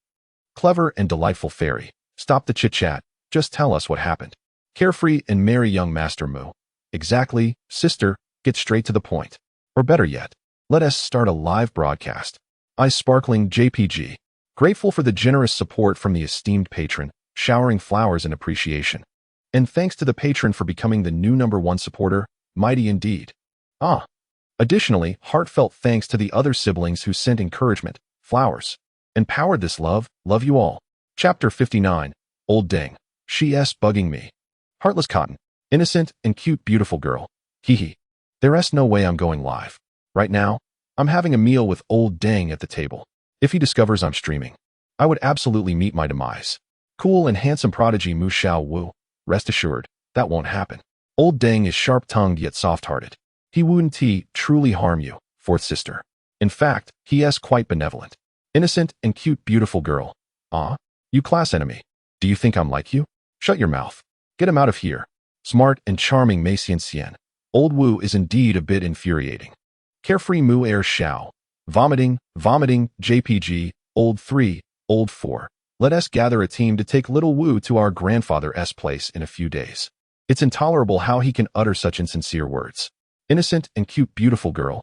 Clever and delightful fairy. Stop the chit-chat. Just tell us what happened. Carefree and merry young Master Mu. Exactly, sister, get straight to the point. Or better yet, let us start a live broadcast. Eyes sparkling JPG. Grateful for the generous support from the esteemed patron, showering flowers in appreciation. And thanks to the patron for becoming the new #1 supporter, mighty indeed. Additionally, heartfelt thanks to the other siblings who sent encouragement, flowers, and powered this love you all. Chapter 59, Old Deng. She's bugging me. Heartless cotton. Innocent and cute beautiful girl. Hee. There's no way I'm going live. Right now, I'm having a meal with old Deng at the table. If he discovers I'm streaming, I would absolutely meet my demise. Cool and handsome prodigy Mu Xiao Wu. Rest assured, that won't happen. Old Deng is sharp-tongued yet soft-hearted. He wouldn't truly harm you, fourth sister. In fact, he is quite benevolent. Innocent and cute beautiful girl. You class enemy. Do you think I'm like you? Shut your mouth. Get him out of here. Smart and charming Mei Xian. Old Wu is indeed a bit infuriating. Carefree Mu Air Xiao. Vomiting, JPG, Old 3, Old 4. Let us gather a team to take little Wu to our grandfather's place in a few days. It's intolerable how he can utter such insincere words. Innocent and cute beautiful girl.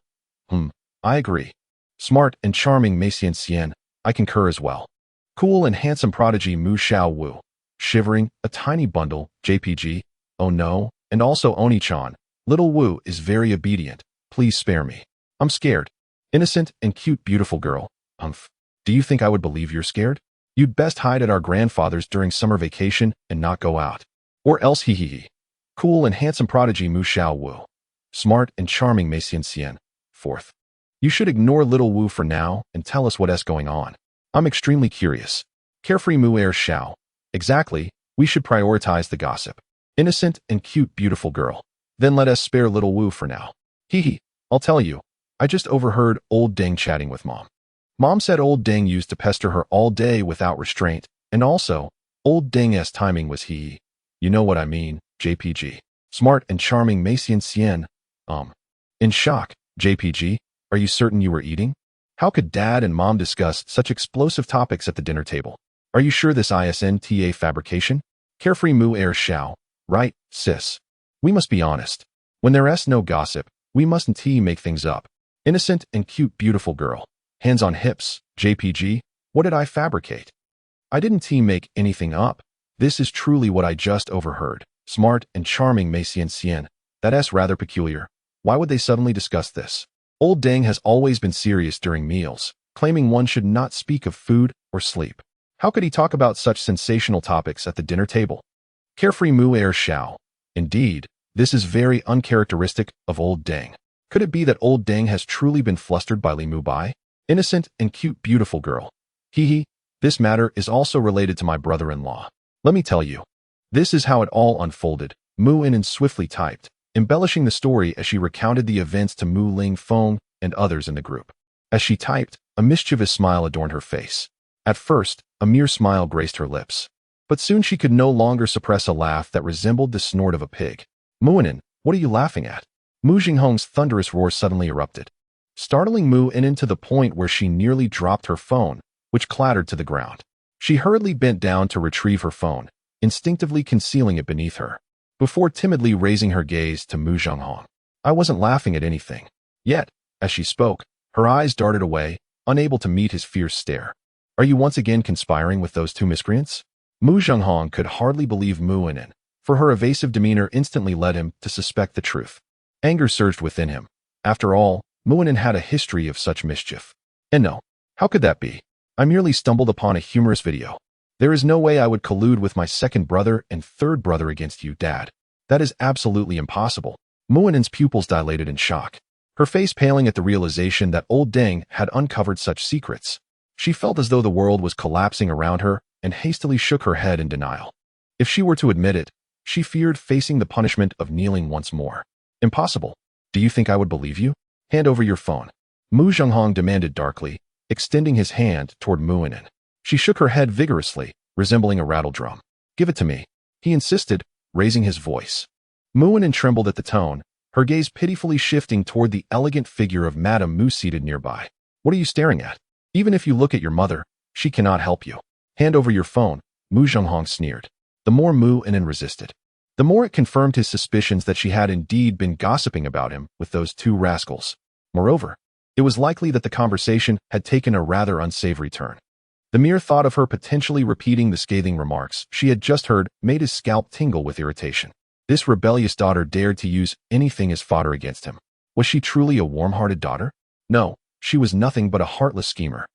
I agree. Smart and charming Mei Xian. I concur as well. Cool and handsome prodigy Mu Xiao Wu. Shivering, a tiny bundle, JPG. Oh no, and also Oni-chan. Little Wu is very obedient. Please spare me. I'm scared. Innocent and cute beautiful girl. Do you think I would believe you're scared? You'd best hide at our grandfather's during summer vacation and not go out. Or else hee. Cool and handsome prodigy Mu Xiao Wu. Smart and charming Mei Xian. Fourth. You should ignore little Wu for now and tell us what's going on. I'm extremely curious. Carefree Mu Air Xiao. Exactly, we should prioritize the gossip. Innocent and cute beautiful girl. Then let us spare little Wu for now. I'll tell you. I just overheard old Deng chatting with Mom. Mom said old Deng used to pester her all day without restraint, and also, old Deng's timing was he. You know what I mean, JPG. Smart and charming Mei Xian. In shock, JPG, are you certain you were eating? How could Dad and Mom discuss such explosive topics at the dinner table? Are you sure this isn't fabrication? Carefree Mu Air Xiao. Right, sis. We must be honest. When there's no gossip, we mustn't make things up. Innocent and cute beautiful girl. Hands on hips, JPG. What did I fabricate? I didn't make anything up. This is truly what I just overheard. Smart and charming Mei Xian. That's rather peculiar. Why would they suddenly discuss this? Old Deng has always been serious during meals, claiming one should not speak of food or sleep. How could he talk about such sensational topics at the dinner table? Carefree Mu Air Xiao. Indeed, this is very uncharacteristic of old Deng. Could it be that old Deng has truly been flustered by Li Mubai? Innocent and cute beautiful girl. This matter is also related to my brother-in-law. Let me tell you. This is how it all unfolded. Mu In swiftly typed, embellishing the story as she recounted the events to Mu Ling Feng and others in the group. As she typed, a mischievous smile adorned her face. At first, a mere smile graced her lips. But soon she could no longer suppress a laugh that resembled the snort of a pig. Muinen, what are you laughing at? Mu Jinghong's thunderous roar suddenly erupted, startling Mu In to the point where she nearly dropped her phone, which clattered to the ground. She hurriedly bent down to retrieve her phone, instinctively concealing it beneath her, before timidly raising her gaze to Mu Jinghong. I wasn't laughing at anything. Yet, as she spoke, her eyes darted away, unable to meet his fierce stare. Are you once again conspiring with those two miscreants? Mu Jinghong could hardly believe Mu In, for her evasive demeanor instantly led him to suspect the truth. Anger surged within him. After all, Mu In had a history of such mischief. And no, How could that be? I merely stumbled upon a humorous video. There is no way I would collude with my second brother and third brother against you, Dad. That is absolutely impossible. Muinen's pupils dilated in shock, her face paling at the realization that old Deng had uncovered such secrets. She felt as though the world was collapsing around her and hastily shook her head in denial. If she were to admit it, she feared facing the punishment of kneeling once more. Impossible. Do you think I would believe you? Hand over your phone. Mu Zhenghong demanded darkly, extending his hand toward Muinen. She shook her head vigorously, resembling a rattle drum. Give it to me, he insisted, raising his voice. Muinen trembled at the tone, her gaze pitifully shifting toward the elegant figure of Madame Mu seated nearby. What are you staring at? Even if you look at your mother, she cannot help you. Hand over your phone, Mu Zhenghong sneered. The more Muinen resisted, the more it confirmed his suspicions that she had indeed been gossiping about him with those two rascals. Moreover, it was likely that the conversation had taken a rather unsavory turn. The mere thought of her potentially repeating the scathing remarks she had just heard made his scalp tingle with irritation. This rebellious daughter dared to use anything as fodder against him. Was she truly a warm-hearted daughter? No, she was nothing but a heartless schemer.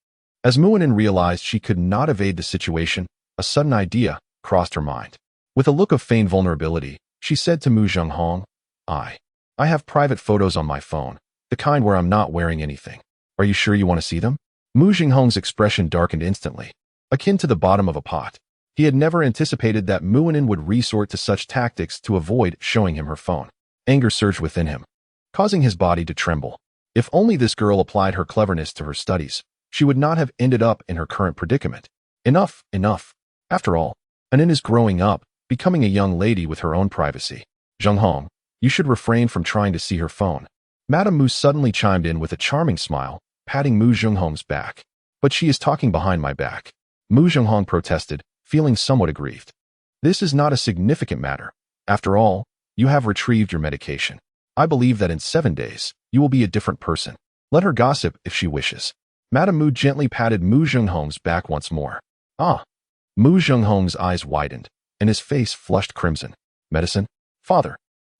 As Muinen realized she could not evade the situation, a sudden idea crossed her mind. With a look of feigned vulnerability, she said to Mu Zhenghong, I have private photos on my phone, the kind where I'm not wearing anything. Are you sure you want to see them? Mu Zhenghong's expression darkened instantly, akin to the bottom of a pot. He had never anticipated that Muinen would resort to such tactics to avoid showing him her phone. Anger surged within him, causing his body to tremble. If only this girl applied her cleverness to her studies, she would not have ended up in her current predicament. Enough, enough. After all, Anin is growing up, becoming a young lady with her own privacy. Zhenghong, you should refrain from trying to see her phone. Madame Mu suddenly chimed in with a charming smile, patting Mu Zhenghong's back. But she is talking behind my back. Mu Zhenghong protested, feeling somewhat aggrieved. This is not a significant matter. After all, you have retrieved your medication. I believe that in 7 days, you will be a different person. Let her gossip if she wishes. Madame Mu gently patted Mu Zhenghong's back once more. Ah! Mu Zhenghong's eyes widened, and his face flushed crimson. Medicine? Father,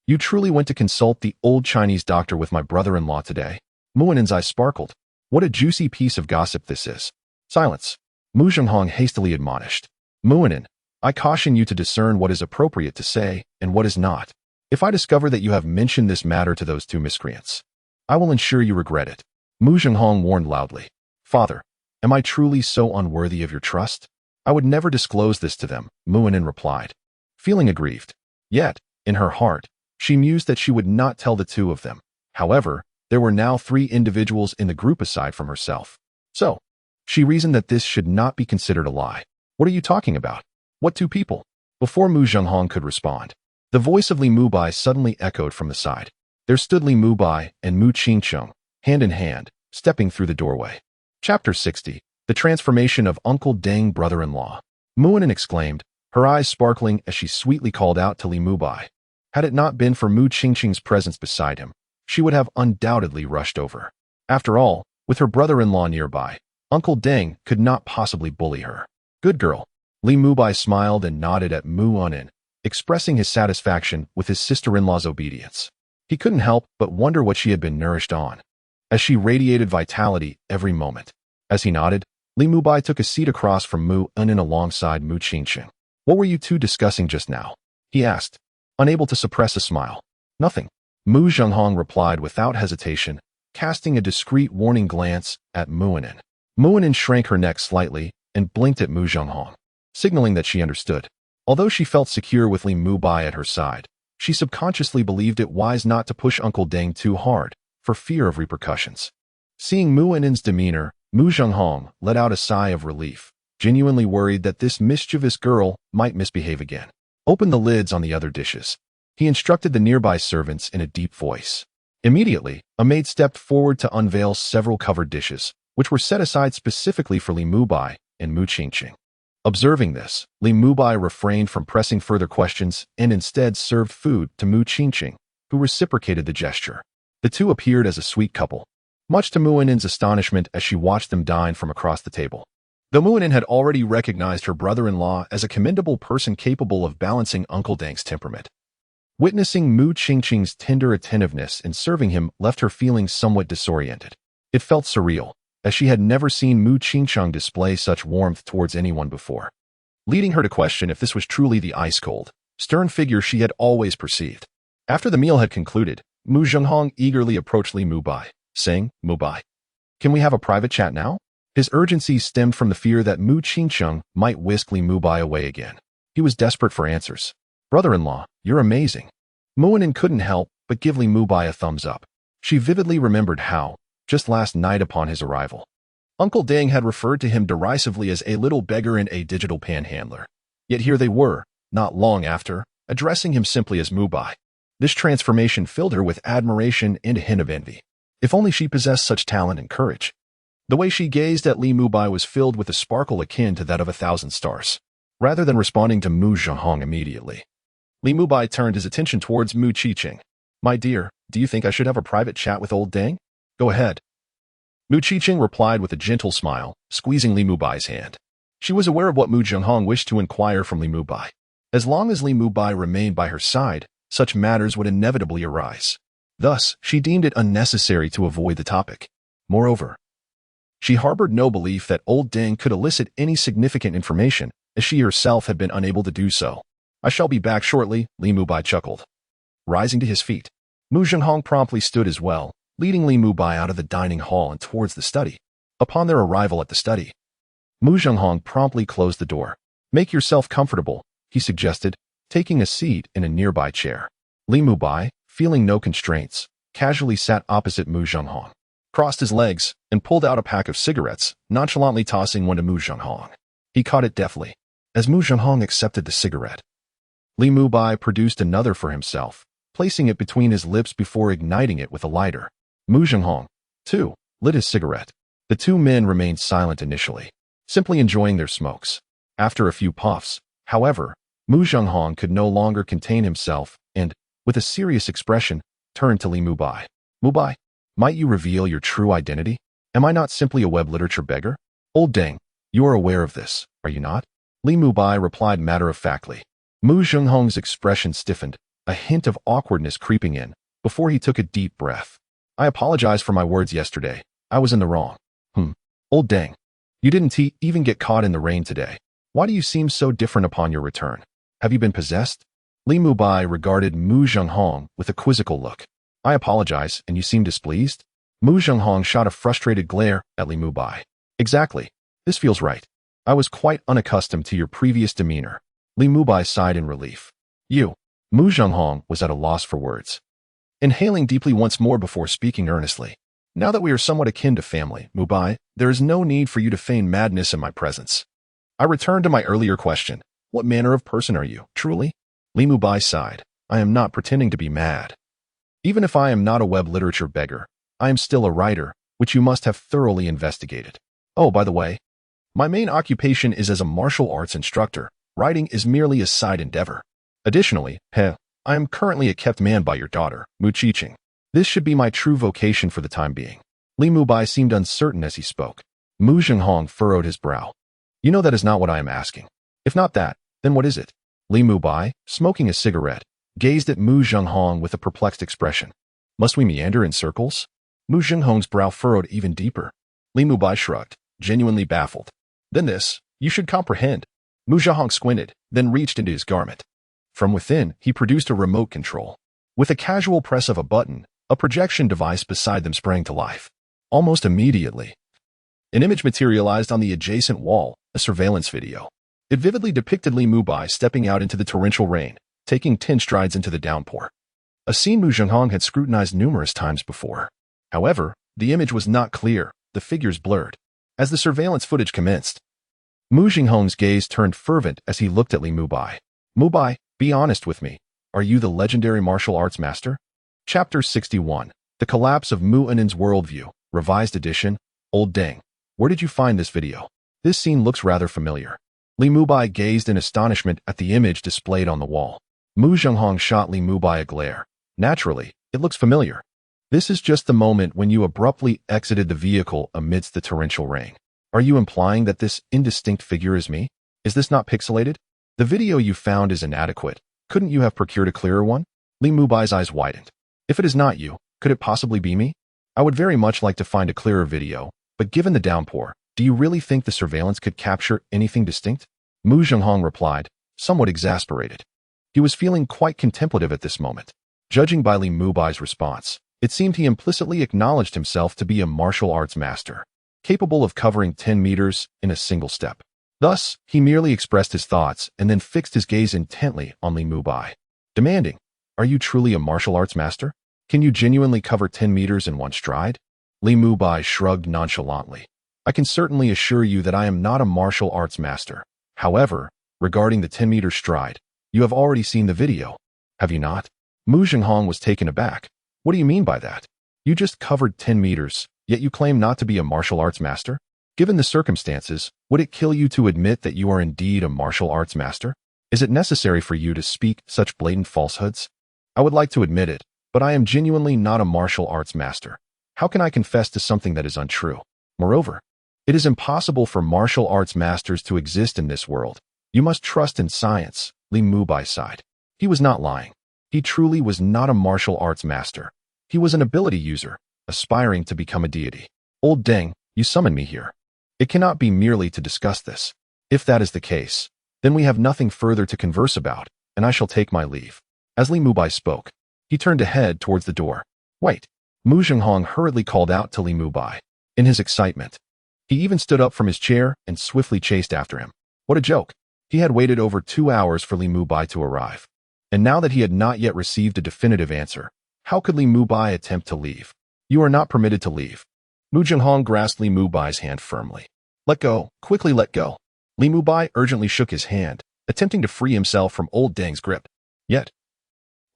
you truly went to consult the old Chinese doctor with my brother-in-law today? Muinen's eyes sparkled. What a juicy piece of gossip this is. Silence. Mu Zhenghong hastily admonished. Muinen, I caution you to discern what is appropriate to say and what is not. If I discover that you have mentioned this matter to those two miscreants, I will ensure you regret it. Mu Zhenghong warned loudly. Father, am I truly so unworthy of your trust? I would never disclose this to them, Muinen replied, feeling aggrieved. Yet, in her heart, she mused that she would not tell the two of them. However, there were now 3 individuals in the group aside from herself. So, she reasoned that this should not be considered a lie. What are you talking about? What 2 people? Before Mu Zhenghong could respond, the voice of Li Mubai suddenly echoed from the side. There stood Li Mubai and Mu Qingcheng, hand in hand, stepping through the doorway. Chapter 60. The Transformation of Uncle Deng Brother-in-Law. Muinen exclaimed, her eyes sparkling as she sweetly called out to Li Mubai. Had it not been for Mu Qingcheng's presence beside him, she would have undoubtedly rushed over. After all, with her brother-in-law nearby, Uncle Deng could not possibly bully her. Good girl. Li Mubai smiled and nodded at Mu Unin, expressing his satisfaction with his sister-in-law's obedience. He couldn't help but wonder what she had been nourished on, as she radiated vitality every moment. As he nodded, Li Mubai took a seat across from Mu Unin alongside Mu Qingcheng. What were you two discussing just now? He asked, unable to suppress a smile. Nothing. Mu Zhenghong replied without hesitation, casting a discreet warning glance at Muinen. Muinen shrank her neck slightly and blinked at Mu Zhenghong, signaling that she understood. Although she felt secure with Li Mubai at her side, she subconsciously believed it wise not to push Uncle Deng too hard, for fear of repercussions. Seeing Muinen's demeanor, Mu Zhenghong let out a sigh of relief, genuinely worried that this mischievous girl might misbehave again. Open the lids on the other dishes. He instructed the nearby servants in a deep voice. Immediately, a maid stepped forward to unveil several covered dishes, which were set aside specifically for Li Mubai and Mu Qingcheng. Observing this, Li Mubai refrained from pressing further questions and instead served food to Mu Qingcheng, who reciprocated the gesture. The two appeared as a sweet couple, much to Muinen's astonishment as she watched them dine from across the table. Though Muinen had already recognized her brother-in-law as a commendable person capable of balancing Uncle Deng's temperament, witnessing Mu Qingcheng's tender attentiveness in serving him left her feeling somewhat disoriented. It felt surreal, as she had never seen Mu Qingcheng display such warmth towards anyone before, leading her to question if this was truly the ice-cold, stern figure she had always perceived. After the meal had concluded, Mu Zhenghong eagerly approached Li Mubai, saying, "Mubai, can we have a private chat now?" His urgency stemmed from the fear that Mu Qingcheng might whisk Li Mubai away again. He was desperate for answers. "Brother-in-law, you're amazing." Muanin couldn't help but give Li Mubai a thumbs up. She vividly remembered how, just last night upon his arrival, Uncle Deng had referred to him derisively as a little beggar and a digital panhandler. Yet here they were, not long after, addressing him simply as Mubai. This transformation filled her with admiration and a hint of envy. If only she possessed such talent and courage. The way she gazed at Li Mubai was filled with a sparkle akin to that of 1,000 stars. Rather than responding to Mu Zhenghong immediately, Li Mubai turned his attention towards Mu Qiqing. "My dear, do you think I should have a private chat with old Deng?" "Go ahead." Mu Qiqing replied with a gentle smile, squeezing Li Mubai's hand. She was aware of what Mu Zhenghong wished to inquire from Li Mubai. As long as Li Mubai remained by her side, such matters would inevitably arise. Thus, she deemed it unnecessary to avoid the topic. Moreover, she harbored no belief that old Deng could elicit any significant information, as she herself had been unable to do so. "I shall be back shortly," Li Mubai chuckled. Rising to his feet, Mu Zhenghong promptly stood as well, leading Li Mubai out of the dining hall and towards the study. Upon their arrival at the study, Mu Zhenghong promptly closed the door. "Make yourself comfortable," he suggested, taking a seat in a nearby chair. Li Mubai, feeling no constraints, casually sat opposite Mu Zhenghong, crossed his legs, and pulled out a pack of cigarettes, nonchalantly tossing one to Mu Zhenghong. He caught it deftly. As Mu Zhenghong accepted the cigarette, Li Mubai produced another for himself, placing it between his lips before igniting it with a lighter. Mu Zhenghong, too, lit his cigarette. The two men remained silent initially, simply enjoying their smokes. After a few puffs, however, Mu Zhenghong could no longer contain himself and, with a serious expression, turned to Li Mubai. "Mubai, might you reveal your true identity? Am I not simply a web literature beggar?" "Old Deng, you are aware of this, are you not?" Li Mubai replied matter-of-factly. Mu Zhenghong's expression stiffened, a hint of awkwardness creeping in, before he took a deep breath. "I apologize for my words yesterday. I was in the wrong." Old Deng, you didn't even get caught in the rain today. Why do you seem so different upon your return? Have you been possessed?" Li Mubai regarded Mu Zhenghong with a quizzical look. "I apologize, and you seem displeased?" Mu Zhenghong shot a frustrated glare at Li Mubai. "Exactly. This feels right. I was quite unaccustomed to your previous demeanor." Li Mubai sighed in relief. "You." Mu Zhenghong was at a loss for words, inhaling deeply once more before speaking earnestly. "Now that we are somewhat akin to family, Mubai, there is no need for you to feign madness in my presence. I return to my earlier question. What manner of person are you, truly?" Li Mubai sighed. "I am not pretending to be mad. Even if I am not a web literature beggar, I am still a writer, which you must have thoroughly investigated. Oh, by the way, my main occupation is as a martial arts instructor. Writing is merely a side endeavor. Additionally, I am currently a kept man by your daughter, Mu Qiqing. This should be my true vocation for the time being." Li Mubai seemed uncertain as he spoke. Mu Zhenghong furrowed his brow. "You know that is not what I am asking. If not that, then what is it?" Li Mubai, smoking a cigarette, gazed at Mu Zhenghong with a perplexed expression. "Must we meander in circles?" Mu Zhenghong's brow furrowed even deeper. Li Mubai shrugged, genuinely baffled. "Then this, you should comprehend." Mu Zhenghong squinted, then reached into his garment. From within, he produced a remote control. With a casual press of a button, a projection device beside them sprang to life. Almost immediately, an image materialized on the adjacent wall, a surveillance video. It vividly depicted Li Mubai stepping out into the torrential rain, taking 10 strides into the downpour. A scene Mu Zhenghong had scrutinized numerous times before. However, the image was not clear, the figures blurred. As the surveillance footage commenced, Mu Zhenghong's gaze turned fervent as he looked at Li Mubai. "Mubai, be honest with me. Are you the legendary martial arts master?" Chapter 61. The Collapse of Muanin's Worldview, Revised Edition. Old Deng, where did you find this video? This scene looks rather familiar. Li Mubai gazed in astonishment at the image displayed on the wall. Mu Zhenghong shot Li Mubai a glare. "Naturally, it looks familiar. This is just the moment when you abruptly exited the vehicle amidst the torrential rain. Are you implying that this indistinct figure is me? Is this not pixelated? The video you found is inadequate. Couldn't you have procured a clearer one?" Li Mubai's eyes widened. "If it is not you, could it possibly be me? I would very much like to find a clearer video, But given the downpour, do you really think the surveillance could capture anything distinct? Mu Zhenghong replied, somewhat exasperated. He was feeling quite contemplative at this moment. Judging by Li Mubai's response, it seemed he implicitly acknowledged himself to be a martial arts master, capable of covering 10 meters in a single step. Thus, he merely expressed his thoughts and then fixed his gaze intently on Li Mubai, demanding, "Are you truly a martial arts master? Can you genuinely cover 10 meters in one stride?" Li Mubai shrugged nonchalantly. "I can certainly assure you that I am not a martial arts master. However, regarding the 10-meter stride, you have already seen the video, have you not?" Mu Zhenghong was taken aback. "What do you mean by that? You just covered 10 meters, yet you claim not to be a martial arts master? Given the circumstances, would it kill you to admit that you are indeed a martial arts master? Is it necessary for you to speak such blatant falsehoods? I would like to admit it, but I am genuinely not a martial arts master. How can I confess to something that is untrue? Moreover, it is impossible for martial arts masters to exist in this world. You must trust in science." Li Mubai sighed. He was not lying. He truly was not a martial arts master. He was an ability user, aspiring to become a deity. "Old Deng, you summoned me here. It cannot be merely to discuss this. If that is the case, then we have nothing further to converse about, and I shall take my leave." As Li Mubai spoke, he turned to head towards the door. "Wait!" Mu Zhenghong hurriedly called out to Li Mubai. In his excitement, he even stood up from his chair and swiftly chased after him. What a joke! He had waited over 2 hours for Li Mubai to arrive. And now that he had not yet received a definitive answer, how could Li Mubai attempt to leave? "You are not permitted to leave." Mu Zhenghong grasped Li Mubai's hand firmly. "Let go, quickly let go." Li Mubai urgently shook his hand, attempting to free himself from Old Deng's grip. Yet,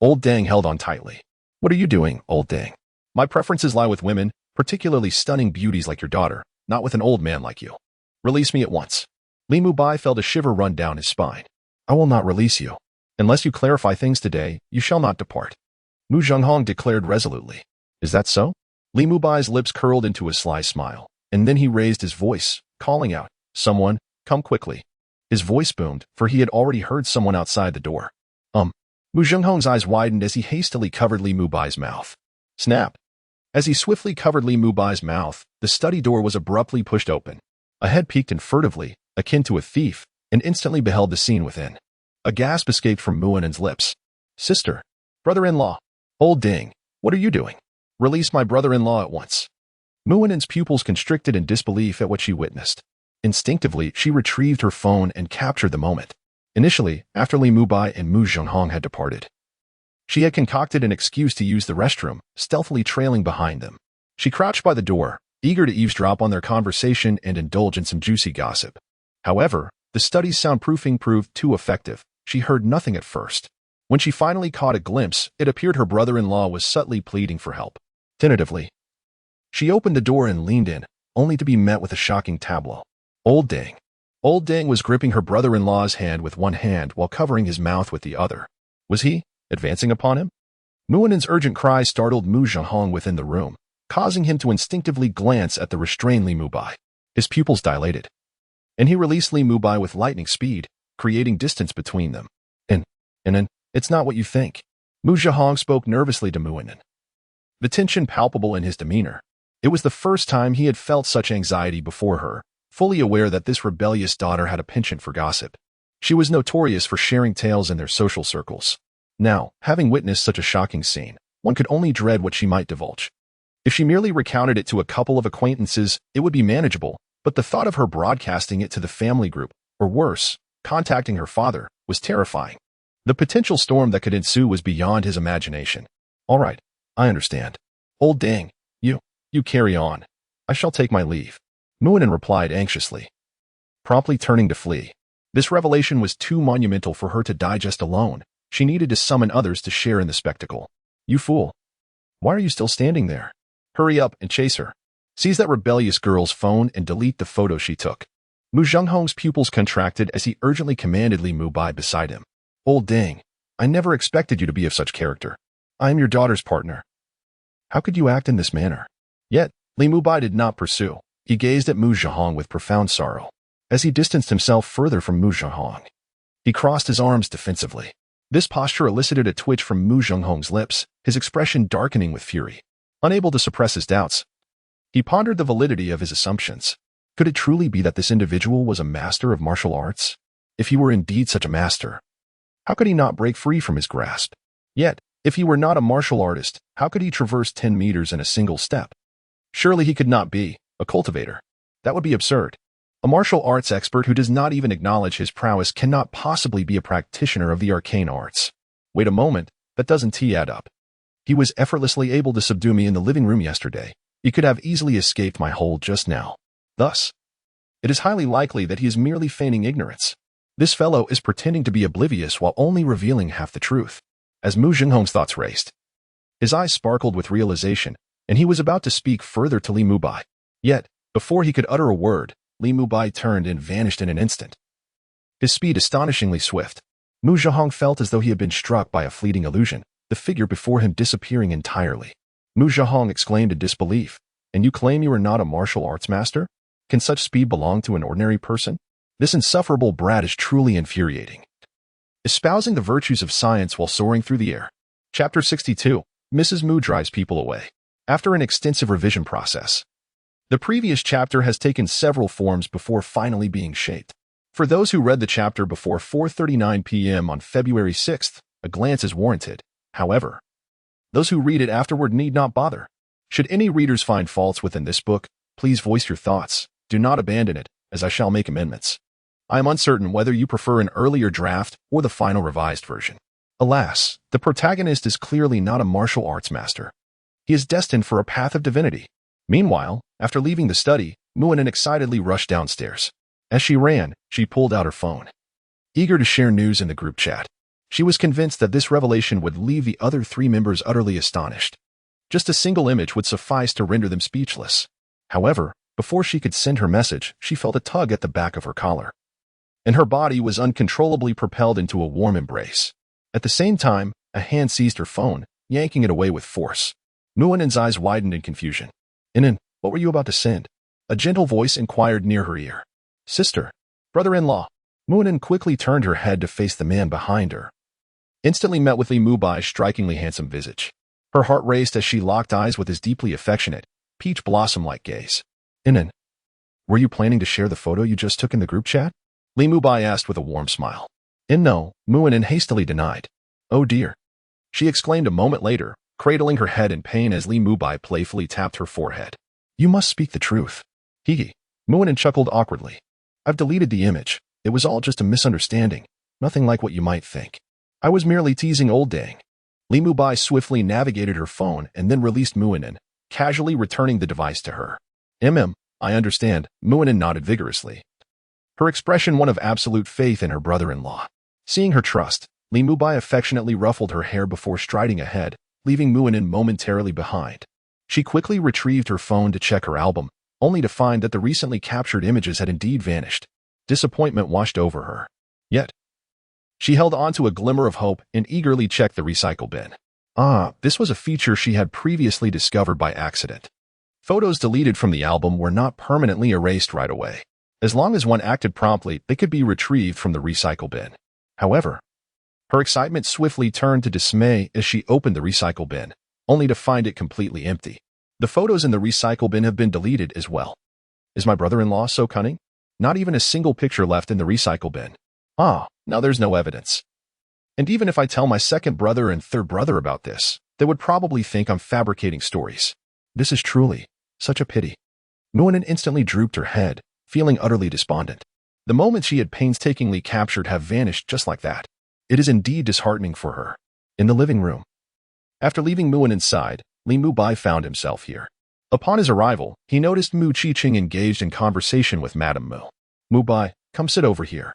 Old Deng held on tightly. "What are you doing, Old Deng? My preferences lie with women, particularly stunning beauties like your daughter, not with an old man like you. Release me at once." Li Mubai felt a shiver run down his spine. "I will not release you. Unless you clarify things today, you shall not depart," Mu Zhenghong declared resolutely. "Is that so?" Li Mubai's lips curled into a sly smile, and then he raised his voice, calling out, "Someone, come quickly." His voice boomed, for he had already heard someone outside the door. Mu Zhenghong's eyes widened as he hastily covered Li Mubai's mouth. Snap! As he swiftly covered Li Mubai's mouth, the study door was abruptly pushed open. A head peeked in furtively, akin to a thief, and instantly beheld the scene within. A gasp escaped from Muinen's lips. "Sister! Brother-in-law! Old Deng, what are you doing? Release my brother-in-law at once." Muinen's pupils constricted in disbelief at what she witnessed. Instinctively, she retrieved her phone and captured the moment. Initially, after Li Mubai and Mu Zhenghong had departed, she had concocted an excuse to use the restroom, stealthily trailing behind them. She crouched by the door, eager to eavesdrop on their conversation and indulge in some juicy gossip. However, the study's soundproofing proved too effective. She heard nothing at first. When she finally caught a glimpse, it appeared her brother-in-law was subtly pleading for help. Tentatively, she opened the door and leaned in, only to be met with a shocking tableau. Old Deng. Old Deng was gripping her brother-in-law's hand with one hand while covering his mouth with the other. Was he advancing upon him? Muinen's urgent cry startled Mu Zhenghong within the room, causing him to instinctively glance at the restrained Li Mubai. His pupils dilated, and he released Li Mubai with lightning speed, creating distance between them. And it's not what you think. Mu Zhenghong spoke nervously to Muinen, the tension palpable in his demeanor. It was the first time he had felt such anxiety before her, fully aware that this rebellious daughter had a penchant for gossip. She was notorious for sharing tales in their social circles. Now, having witnessed such a shocking scene, one could only dread what she might divulge. If she merely recounted it to a couple of acquaintances, it would be manageable, but the thought of her broadcasting it to the family group, or worse, contacting her father, was terrifying. The potential storm that could ensue was beyond his imagination. "All right, I understand. Old Deng, you carry on. I shall take my leave," Muinen replied anxiously, promptly turning to flee. This revelation was too monumental for her to digest alone. She needed to summon others to share in the spectacle. "You fool! Why are you still standing there? Hurry up and chase her. Seize that rebellious girl's phone and delete the photo she took." Mu Zhenghong's pupils contracted as he urgently commanded Li Mubai beside him. "Old Deng, I never expected you to be of such character. I am your daughter's partner. How could you act in this manner?" Yet, Li Mubai did not pursue. He gazed at Mu Zhenghong with profound sorrow. As he distanced himself further from Mu Zhenghong, he crossed his arms defensively. This posture elicited a twitch from Mu Zhenghong's lips, his expression darkening with fury. Unable to suppress his doubts, He pondered the validity of his assumptions. Could it truly be that this individual was a master of martial arts? If he were indeed such a master, how could he not break free from his grasp? Yet, if he were not a martial artist, how could he traverse 10 meters in a single step? Surely he could not be a cultivator. That would be absurd. A martial arts expert who does not even acknowledge his prowess cannot possibly be a practitioner of the arcane arts. Wait a moment, that doesn't add up. He was effortlessly able to subdue me in the living room yesterday. He could have easily escaped my hold just now. Thus, it is highly likely that he is merely feigning ignorance. This fellow is pretending to be oblivious while only revealing half the truth. As Mu Jinghong's thoughts raced, his eyes sparkled with realization, and he was about to speak further to Li Mubai. Yet, before he could utter a word, Li Mubai turned and vanished in an instant. His speed astonishingly swift. Mu Jinghong felt as though he had been struck by a fleeting illusion, the figure before him disappearing entirely. Mu Jinghong exclaimed in disbelief, "And you claim you are not a martial arts master? Can such speed belong to an ordinary person? This insufferable brat is truly infuriating." Espousing the virtues of science while soaring through the air. Chapter 62. Mrs. Mu drives people away. After an extensive revision process, the previous chapter has taken several forms before finally being shaped. For those who read the chapter before 4:39 p.m. on February 6th, a glance is warranted. However, those who read it afterward need not bother. Should any readers find faults within this book, please voice your thoughts. Do not abandon it, as I shall make amendments. I am uncertain whether you prefer an earlier draft or the final revised version. Alas, the protagonist is clearly not a martial arts master. He is destined for a path of divinity. Meanwhile, after leaving the study, Muinen excitedly rushed downstairs. As she ran, she pulled out her phone. Eager to share news in the group chat, she was convinced that this revelation would leave the other 3 members utterly astonished. Just a single image would suffice to render them speechless. However, before she could send her message, she felt a tug at the back of her collar, and her body was uncontrollably propelled into a warm embrace. At the same time, a hand seized her phone, yanking it away with force. Muinen's eyes widened in confusion. "Inen, what were you about to send?" A gentle voice inquired near her ear. "Sister, brother-in-law." Muinen quickly turned her head to face the man behind her, instantly met with Li Mubai's strikingly handsome visage. Her heart raced as she locked eyes with his deeply affectionate, peach blossom-like gaze. "Inen, were you planning to share the photo you just took in the group chat?" Li Mubai asked with a warm smile. "No," Muinen hastily denied. "Oh dear," she exclaimed a moment later, cradling her head in pain as Li Mubai playfully tapped her forehead. "You must speak the truth." "Hee." Muinen chuckled awkwardly. "I've deleted the image. It was all just a misunderstanding. Nothing like what you might think. I was merely teasing old Dang." Li Mubai swiftly navigated her phone and then released Muinen, casually returning the device to her. I understand," Muinen nodded vigorously, her expression one of absolute faith in her brother-in-law. Seeing her trust, Li Mubai affectionately ruffled her hair before striding ahead, leaving Muinen momentarily behind. She quickly retrieved her phone to check her album, only to find that the recently captured images had indeed vanished. Disappointment washed over her. Yet, she held on to a glimmer of hope and eagerly checked the recycle bin. This was a feature she had previously discovered by accident. Photos deleted from the album were not permanently erased right away. As long as one acted promptly, they could be retrieved from the recycle bin. However, her excitement swiftly turned to dismay as she opened the recycle bin, only to find it completely empty. The photos in the recycle bin have been deleted as well. Is my brother-in-law so cunning? Not even a single picture left in the recycle bin. Now there's no evidence. And even if I tell my second brother and third brother about this, they would probably think I'm fabricating stories. This is truly such a pity. Muinen instantly drooped her head, feeling utterly despondent. The moments she had painstakingly captured have vanished just like that. It is indeed disheartening for her. In the living room. After leaving Muinen's side, Li Mubai found himself here. Upon his arrival, he noticed Mu Qiqing engaged in conversation with Madame Mu. "Mubai, come sit over here."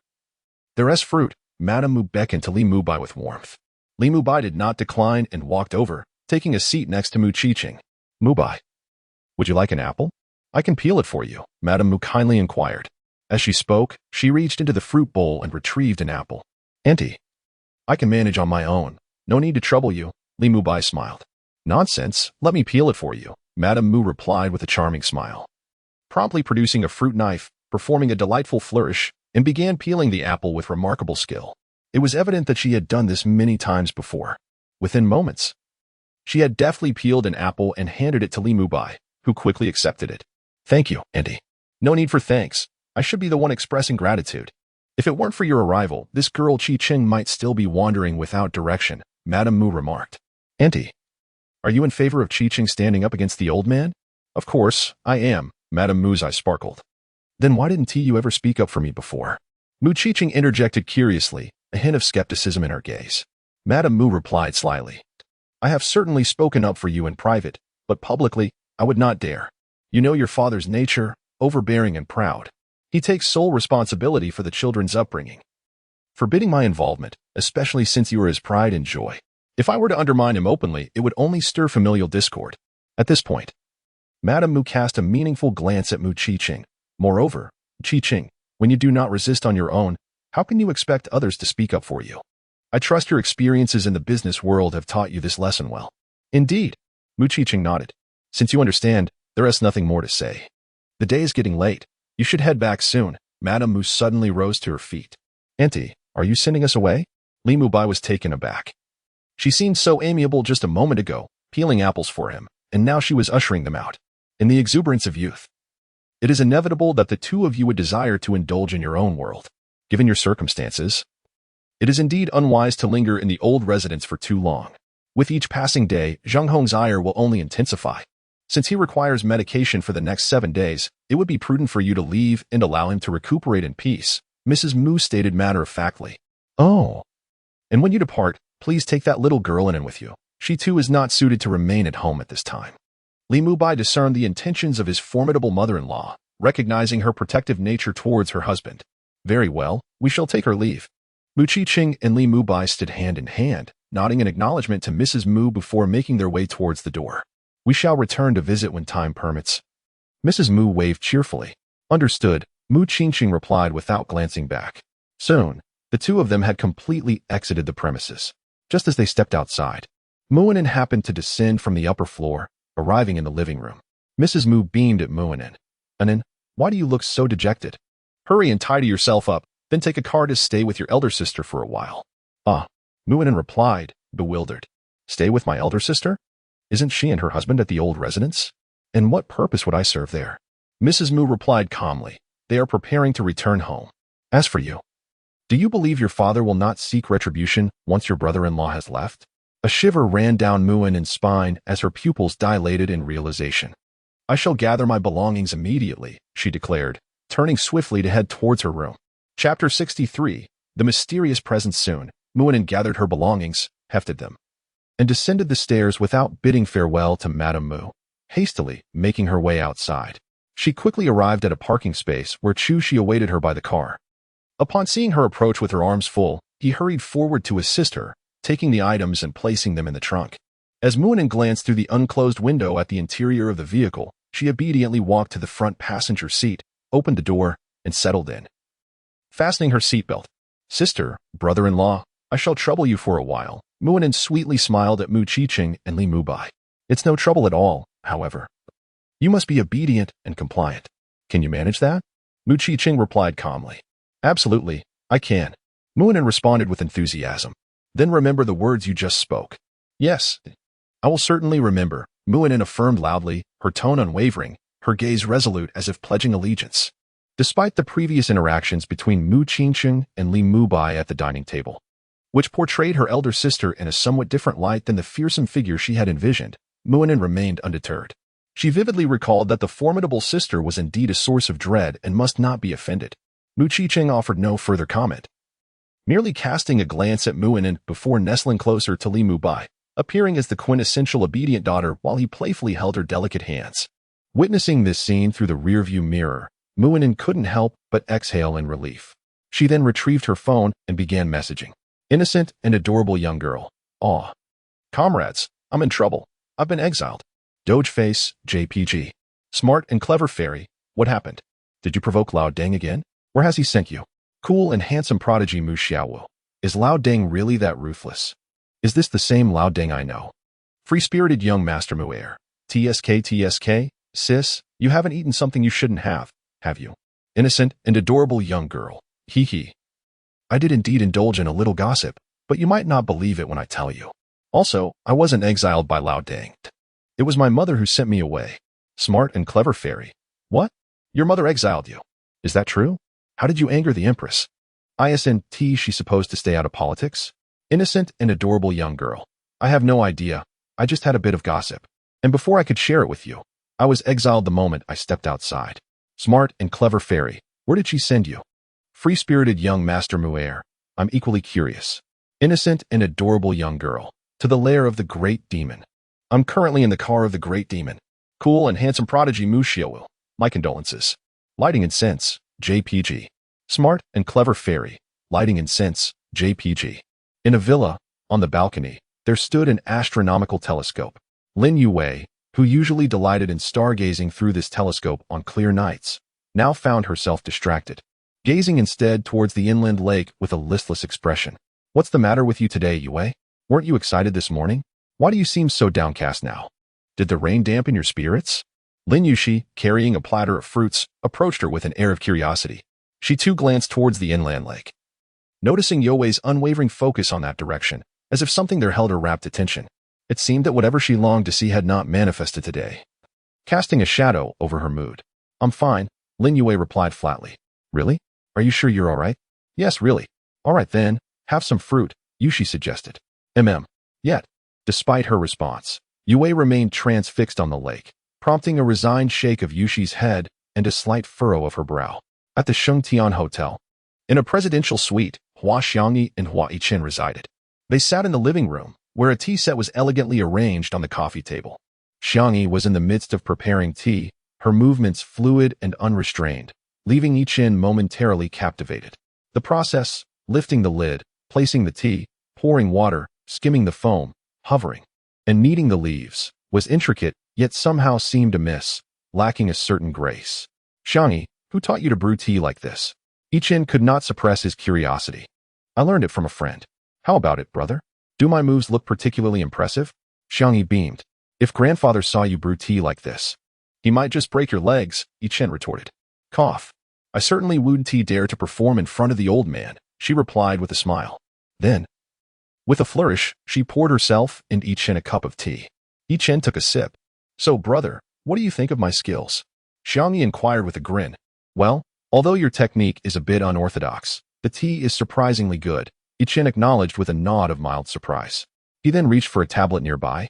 There's fruit, Madame Mu beckoned to Li Mubai with warmth. Li Mubai did not decline and walked over, taking a seat next to Mu Qiqing. "Mubai, would you like an apple? I can peel it for you," Madame Mu kindly inquired. As she spoke, she reached into the fruit bowl and retrieved an apple. "Auntie, I can manage on my own. No need to trouble you," Li Mubai smiled. "Nonsense, let me peel it for you," Madame Mu replied with a charming smile. Promptly producing a fruit knife, performing a delightful flourish, and began peeling the apple with remarkable skill. It was evident that she had done this many times before. Within moments, she had deftly peeled an apple and handed it to Li Mubai, who quickly accepted it. Thank you, Auntie. No need for thanks. I should be the one expressing gratitude. If it weren't for your arrival, this girl Qi-Ching might still be wandering without direction, Madame Mu remarked. Auntie, are you in favor of Qi-Ching standing up against the old man? Of course, I am, Madame Mu's eyes sparkled. Then why didn't you ever speak up for me before? Mu Qi-Ching interjected curiously, a hint of skepticism in her gaze. Madame Mu replied slyly. I have certainly spoken up for you in private, but publicly, I would not dare. You know your father's nature, overbearing and proud. He takes sole responsibility for the children's upbringing. Forbidding my involvement, especially since you are his pride and joy. If I were to undermine him openly, it would only stir familial discord. At this point, Madame Mu cast a meaningful glance at Mu Qi-Ching. Moreover, Qi-Ching, when you do not resist on your own, how can you expect others to speak up for you? I trust your experiences in the business world have taught you this lesson well. Indeed, Mu Qi-Ching nodded. Since you understand, there is nothing more to say. The day is getting late. You should head back soon. Madame Mu suddenly rose to her feet. Auntie, are you sending us away? Li Mubai was taken aback. She seemed so amiable just a moment ago, peeling apples for him, and now she was ushering them out. In the exuberance of youth, it is inevitable that the two of you would desire to indulge in your own world. Given your circumstances, it is indeed unwise to linger in the old residence for too long. With each passing day, Zhang Hong's ire will only intensify. Since he requires medication for the next 7 days, it would be prudent for you to leave and allow him to recuperate in peace, Mrs. Mu stated matter-of-factly. Oh. And when you depart, please take that little girl in with you. She too is not suited to remain at home at this time. Li Mubai discerned the intentions of his formidable mother-in-law, recognizing her protective nature towards her husband. Very well, we shall take our leave. Mu Qi-Ching and Li Mubai stood hand in hand, nodding in acknowledgement to Mrs. Mu before making their way towards the door. We shall return to visit when time permits. Mrs. Mu waved cheerfully. Understood, Mu Qi-Ching replied without glancing back. Soon, the two of them had completely exited the premises. Just as they stepped outside, Muinen happened to descend from the upper floor, arriving in the living room. Mrs. Mu beamed at Muinen. Anin, why do you look so dejected? Hurry and tidy yourself up, then take a car to stay with your elder sister for a while. Ah, Muinen replied, bewildered. Stay with my elder sister? Isn't she and her husband at the old residence? And what purpose would I serve there? Mrs. Mu replied calmly. They are preparing to return home. As for you, do you believe your father will not seek retribution once your brother-in-law has left? A shiver ran down Muinen's spine as her pupils dilated in realization. I shall gather my belongings immediately, she declared, turning swiftly to head towards her room. Chapter 63, The Mysterious Presence. Soon, Muinen gathered her belongings, hefted them, and descended the stairs without bidding farewell to Madame Mu, hastily making her way outside. She quickly arrived at a parking space where Chu Shi awaited her by the car. Upon seeing her approach with her arms full, he hurried forward to assist her, taking the items and placing them in the trunk. As Muinen glanced through the unclosed window at the interior of the vehicle, she obediently walked to the front passenger seat, opened the door, and settled in, fastening her seatbelt. Sister, brother-in-law, I shall trouble you for a while. Muinen sweetly smiled at Mu Qi-Ching and Li Mubai. It's no trouble at all, however. You must be obedient and compliant. Can you manage that? Mu Qi-Ching replied calmly. Absolutely, I can. Muinen responded with enthusiasm. Then remember the words you just spoke. Yes, I will certainly remember, Muinen affirmed loudly, her tone unwavering, her gaze resolute as if pledging allegiance. Despite the previous interactions between Mu Qi-Ching and Li Mubai at the dining table, which portrayed her elder sister in a somewhat different light than the fearsome figure she had envisioned, Muinen remained undeterred. She vividly recalled that the formidable sister was indeed a source of dread and must not be offended. Mu Qi-Ching offered no further comment, merely casting a glance at Muinen before nestling closer to Li Mubai, appearing as the quintessential obedient daughter while he playfully held her delicate hands. Witnessing this scene through the rearview mirror, Muinen couldn't help but exhale in relief. She then retrieved her phone and began messaging. Innocent and adorable young girl. Aw. Comrades, I'm in trouble. I've been exiled. Dogeface, JPG. Smart and clever fairy. What happened? Did you provoke Lao Deng again? Where has he sent you? Cool and handsome prodigy Mu Xiaowu. Is Lao Deng really that ruthless? Is this the same Lao Deng I know? Free-spirited young Master Mu'er. TSK, sis, you haven't eaten something you shouldn't have you? Innocent and adorable young girl. Hee hee. I did indeed indulge in a little gossip, but you might not believe it when I tell you. Also, I wasn't exiled by Lao Deng. It was my mother who sent me away. Smart and clever fairy. What? Your mother exiled you. Is that true? How did you anger the empress? Isn't she supposed to stay out of politics? Innocent and adorable young girl. I have no idea. I just had a bit of gossip. And before I could share it with you, I was exiled the moment I stepped outside. Smart and clever fairy. Where did she send you? Free-spirited young Master Muir. I'm equally curious. Innocent and adorable young girl. To the lair of the great demon. I'm currently in the car of the great demon. Cool and handsome prodigy Mushiowil. My condolences. Lighting incense. JPG. Smart and clever fairy. Lighting incense. JPG. In a villa, on the balcony, there stood an astronomical telescope. Lin Yue, who usually delighted in stargazing through this telescope on clear nights, now found herself distracted, gazing instead towards the inland lake with a listless expression. What's the matter with you today, Yue? Weren't you excited this morning? Why do you seem so downcast now? Did the rain dampen your spirits? Lin Yushi, carrying a platter of fruits, approached her with an air of curiosity. She too glanced towards the inland lake. Noticing Yue's unwavering focus on that direction, as if something there held her rapt attention, it seemed that whatever she longed to see had not manifested today, casting a shadow over her mood. I'm fine, Lin Yue replied flatly. Really? Are you sure you're all right? Yes, really. All right then, have some fruit, Yushi suggested. Yet, despite her response, Yue remained transfixed on the lake, prompting a resigned shake of Yushi's head and a slight furrow of her brow. At the Shengtian Hotel, in a presidential suite, Hua Xiangyi and Hua Yiqin resided. They sat in the living room, where a tea set was elegantly arranged on the coffee table. Xiangyi was in the midst of preparing tea, her movements fluid and unrestrained, leaving Yiqin momentarily captivated. The process, lifting the lid, placing the tea, pouring water, skimming the foam, hovering, and kneading the leaves, was intricate, yet somehow seemed amiss, lacking a certain grace. Xiangyi, who taught you to brew tea like this? Yiqin could not suppress his curiosity. I learned it from a friend. How about it, brother? Do my moves look particularly impressive? Xiangyi beamed. If grandfather saw you brew tea like this, he might just break your legs, Yiqin retorted. Cough. I certainly wouldn't dare to perform in front of the old man, she replied with a smile. Then, with a flourish, she poured herself and Yiqin a cup of tea. Yiqin took a sip. So, brother, what do you think of my skills? Xiangyi inquired with a grin. Well, although your technique is a bit unorthodox, the tea is surprisingly good, Yiqin acknowledged with a nod of mild surprise. He then reached for a tablet nearby,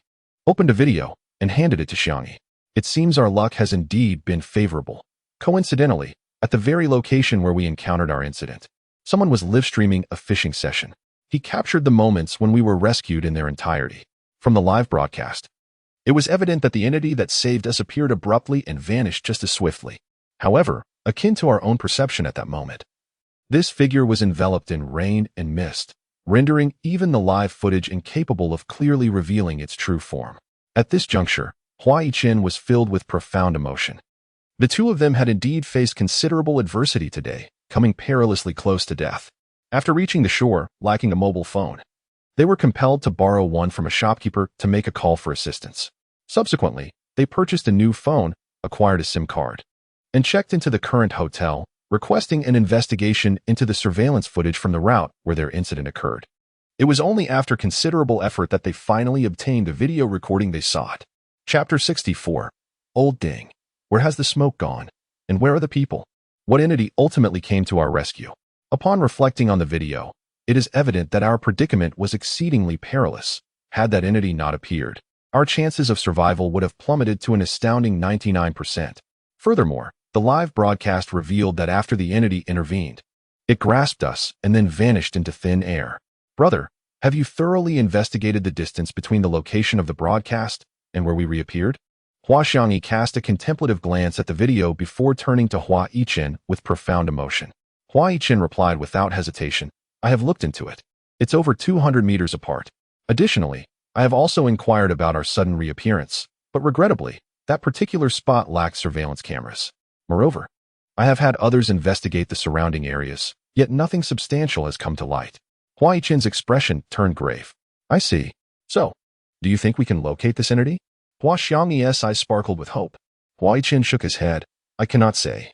opened a video, and handed it to Xiangyi. It seems our luck has indeed been favorable. Coincidentally, at the very location where we encountered our incident, someone was live-streaming a fishing session. He captured the moments when we were rescued in their entirety. From the live broadcast, it was evident that the entity that saved us appeared abruptly and vanished just as swiftly. However, akin to our own perception at that moment, this figure was enveloped in rain and mist, rendering even the live footage incapable of clearly revealing its true form. At this juncture, Hua Yiqin was filled with profound emotion. The two of them had indeed faced considerable adversity today, coming perilously close to death. After reaching the shore, lacking a mobile phone, they were compelled to borrow one from a shopkeeper to make a call for assistance. Subsequently, they purchased a new phone, acquired a SIM card, and checked into the current hotel, requesting an investigation into the surveillance footage from the route where their incident occurred. It was only after considerable effort that they finally obtained the video recording they sought. Chapter 64. Old Ding. Where has the smoke gone? And where are the people? What entity ultimately came to our rescue? Upon reflecting on the video, it is evident that our predicament was exceedingly perilous. Had that entity not appeared, our chances of survival would have plummeted to an astounding 99%. Furthermore, the live broadcast revealed that after the entity intervened, it grasped us and then vanished into thin air. Brother, have you thoroughly investigated the distance between the location of the broadcast and where we reappeared? Hua Xiangyi cast a contemplative glance at the video before turning to Hua Yiqin with profound emotion. Hua Yiqin replied without hesitation, I have looked into it. It's over 200 meters apart. Additionally, I have also inquired about our sudden reappearance, but regrettably, that particular spot lacks surveillance cameras. Moreover, I have had others investigate the surrounding areas, yet nothing substantial has come to light. Hua Yiqin's expression turned grave. I see. So, do you think we can locate this entity? Hua Xiangyi's eyes sparkled with hope. Hua Yiqin shook his head. I cannot say.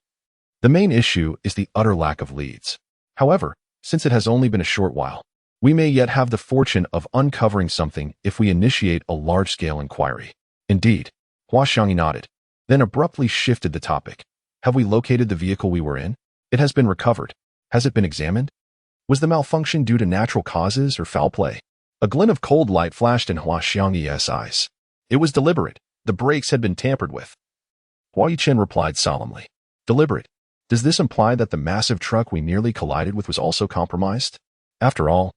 The main issue is the utter lack of leads. However, since it has only been a short while, we may yet have the fortune of uncovering something if we initiate a large-scale inquiry. Indeed, Hua Xiangyi nodded. then abruptly shifted the topic. Have we located the vehicle we were in? It has been recovered. Has it been examined? Was the malfunction due to natural causes or foul play? A glint of cold light flashed in Hua Xiangyi's eyes. It was deliberate. The brakes had been tampered with. Hua Yichen replied solemnly. Deliberate? Does this imply that the massive truck we nearly collided with was also compromised? After all,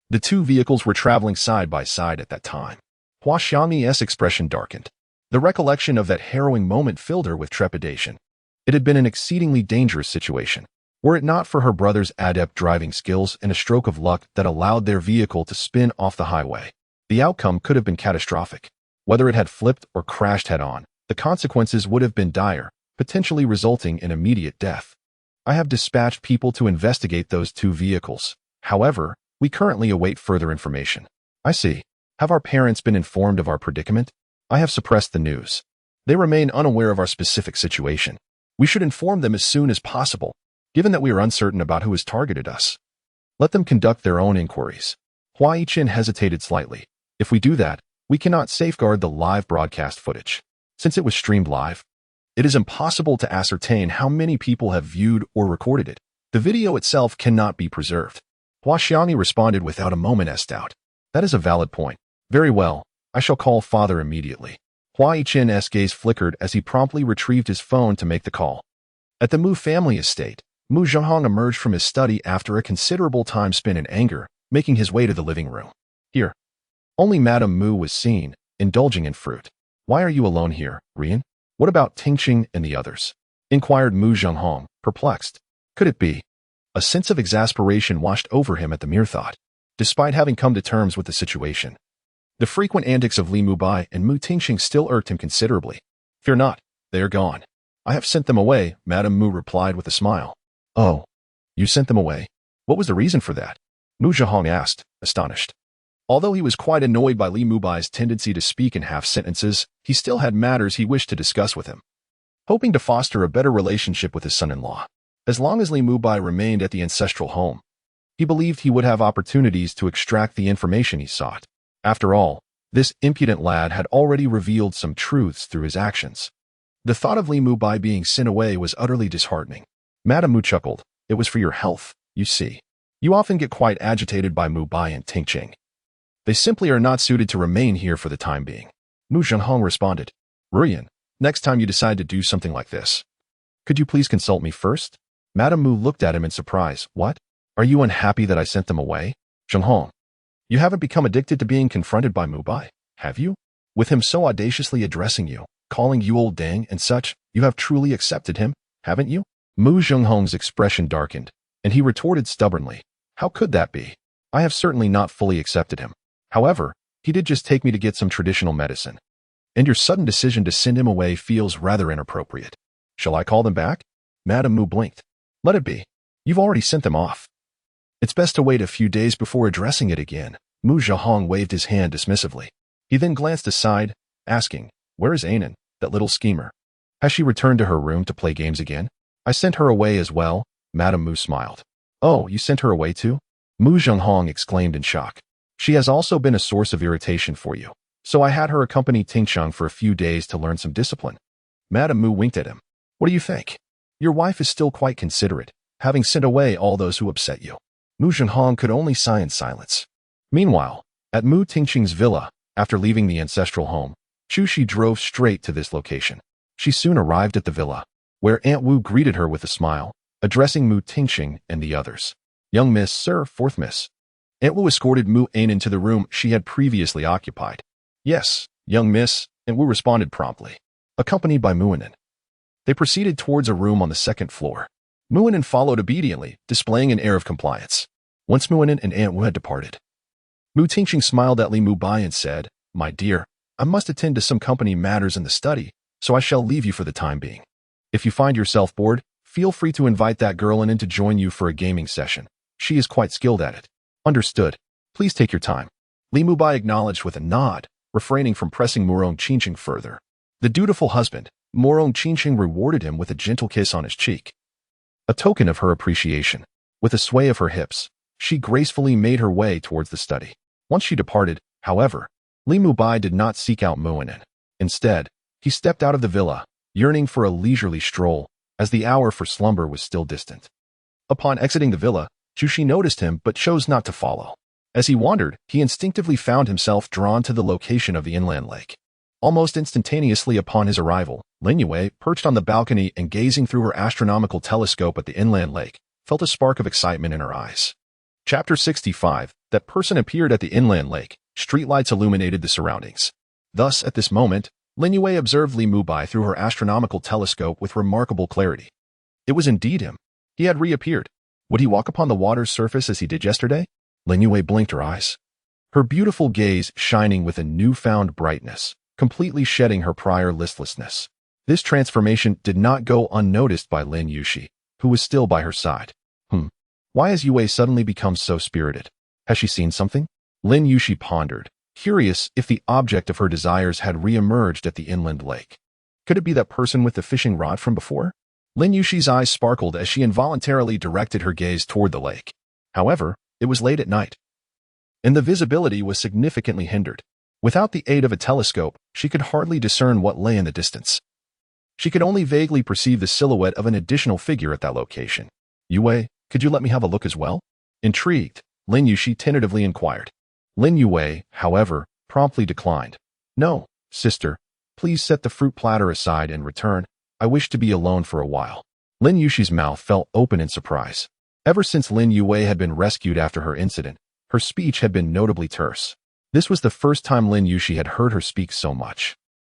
the two vehicles were traveling side by side at that time. Hua Xiangyi's expression darkened. The recollection of that harrowing moment filled her with trepidation. It had been an exceedingly dangerous situation. Were it not for her brother's adept driving skills and a stroke of luck that allowed their vehicle to spin off the highway, the outcome could have been catastrophic. Whether it had flipped or crashed head-on, the consequences would have been dire, potentially resulting in immediate death. I have dispatched people to investigate those two vehicles. However, we currently await further information. I see. Have our parents been informed of our predicament? I have suppressed the news. They remain unaware of our specific situation. We should inform them as soon as possible, given that we are uncertain about who has targeted us. Let them conduct their own inquiries. Hua Yichen hesitated slightly. If we do that, we cannot safeguard the live broadcast footage. Since it was streamed live, it is impossible to ascertain how many people have viewed or recorded it. The video itself cannot be preserved. Hua Xiangyi responded without a moment's doubt. That is a valid point. Very well, I shall call father immediately. Hua Yichen's gaze flickered as he promptly retrieved his phone to make the call. At the Mu family estate, Mu Zhenghong emerged from his study after a considerable time spent in anger, making his way to the living room. Here. Only Madame Mu was seen, indulging in fruit. Why are you alone here, Rian? What about Tingqing and the others? Inquired Mu Zhenghong, perplexed. Could it be? A sense of exasperation washed over him at the mere thought. Despite having come to terms with the situation, the frequent antics of Li Mubai and Mu Tingqing still irked him considerably. Fear not, they are gone. I have sent them away, Madame Mu replied with a smile. Oh, you sent them away? What was the reason for that? Mu Zhenghong asked, astonished. Although he was quite annoyed by Li Mubai's tendency to speak in half-sentences, he still had matters he wished to discuss with him, hoping to foster a better relationship with his son-in-law. As long as Li Mubai remained at the ancestral home, he believed he would have opportunities to extract the information he sought. After all, this impudent lad had already revealed some truths through his actions. The thought of Li Mubai being sent away was utterly disheartening. Madame Mu chuckled. It was for your health, you see. You often get quite agitated by Mubai and Tingqing. They simply are not suited to remain here for the time being. Mu Zhenghong responded. Rian, next time you decide to do something like this, could you please consult me first? Madame Mu looked at him in surprise. What? Are you unhappy that I sent them away? Zhenghong, you haven't become addicted to being confronted by Mubai, have you? With him so audaciously addressing you, calling you old dang and such, you have truly accepted him, haven't you? Mu Zhenghong's expression darkened, and he retorted stubbornly. How could that be? I have certainly not fully accepted him. However, he did just take me to get some traditional medicine. And your sudden decision to send him away feels rather inappropriate. Shall I call them back? Madame Mu blinked. Let it be. You've already sent them off. It's best to wait a few days before addressing it again. Mu Zhenghong waved his hand dismissively. He then glanced aside, asking, Where is Anan, that little schemer? Has she returned to her room to play games again? I sent her away as well, Madame Mu smiled. Oh, you sent her away too? Mu Zhenghong exclaimed in shock. She has also been a source of irritation for you, so I had her accompany Tingqing for a few days to learn some discipline. Madame Mu winked at him. What do you think? Your wife is still quite considerate, having sent away all those who upset you. Mu Zhenghong could only sigh in silence. Meanwhile, at Mu Tingqing's villa, after leaving the ancestral home, Chu Shi drove straight to this location. She soon arrived at the villa, where Aunt Wu greeted her with a smile, addressing Mu Tingqing and the others. Young Miss, sir, fourth Miss. Aunt Wu escorted Mu Anan to the room she had previously occupied. Yes, young Miss, Aunt Wu responded promptly, accompanied by Mu Anan. They proceeded towards a room on the second floor. Mu Anan followed obediently, displaying an air of compliance. Once Mu Anan and Aunt Wu had departed, Mu Tingqing smiled at Li Mubai and said, My dear, I must attend to some company matters in the study, so I shall leave you for the time being. If you find yourself bored, feel free to invite that girl in to join you for a gaming session. She is quite skilled at it. Understood. Please take your time. Li Mubai acknowledged with a nod, refraining from pressing Morong Tingqing further. The dutiful husband, Morong Tingqing rewarded him with a gentle kiss on his cheek, a token of her appreciation. With a sway of her hips, she gracefully made her way towards the study. Once she departed, however, Li Mubai did not seek out Mu Anan. Instead, he stepped out of the villa, yearning for a leisurely stroll, as the hour for slumber was still distant. Upon exiting the villa, Jushi noticed him but chose not to follow. As he wandered, he instinctively found himself drawn to the location of the inland lake. Almost instantaneously upon his arrival, Lin Yue, perched on the balcony and gazing through her astronomical telescope at the inland lake, felt a spark of excitement in her eyes. Chapter 65. That person appeared at the inland lake. Streetlights illuminated the surroundings. Thus, at this moment, Lin Yue observed Li Mubai through her astronomical telescope with remarkable clarity. It was indeed him. He had reappeared. Would he walk upon the water's surface as he did yesterday? Lin Yue blinked her eyes, her beautiful gaze shining with a newfound brightness, completely shedding her prior listlessness. This transformation did not go unnoticed by Lin Yushi, who was still by her side. Why has Yue suddenly become so spirited? Has she seen something? Lin Yushi pondered, curious if the object of her desires had re-emerged at the inland lake. Could it be that person with the fishing rod from before? Lin Yushi's eyes sparkled as she involuntarily directed her gaze toward the lake. However, it was late at night, and the visibility was significantly hindered. Without the aid of a telescope, she could hardly discern what lay in the distance. She could only vaguely perceive the silhouette of an additional figure at that location. Yue, could you let me have a look as well? Intrigued, Lin Yushi tentatively inquired. Lin Yue, however, promptly declined. No, sister, please set the fruit platter aside and return. I wish to be alone for a while. Lin Yushi's mouth fell open in surprise. Ever since Lin Yue had been rescued after her incident, her speech had been notably terse. This was the first time Lin Yushi had heard her speak so much,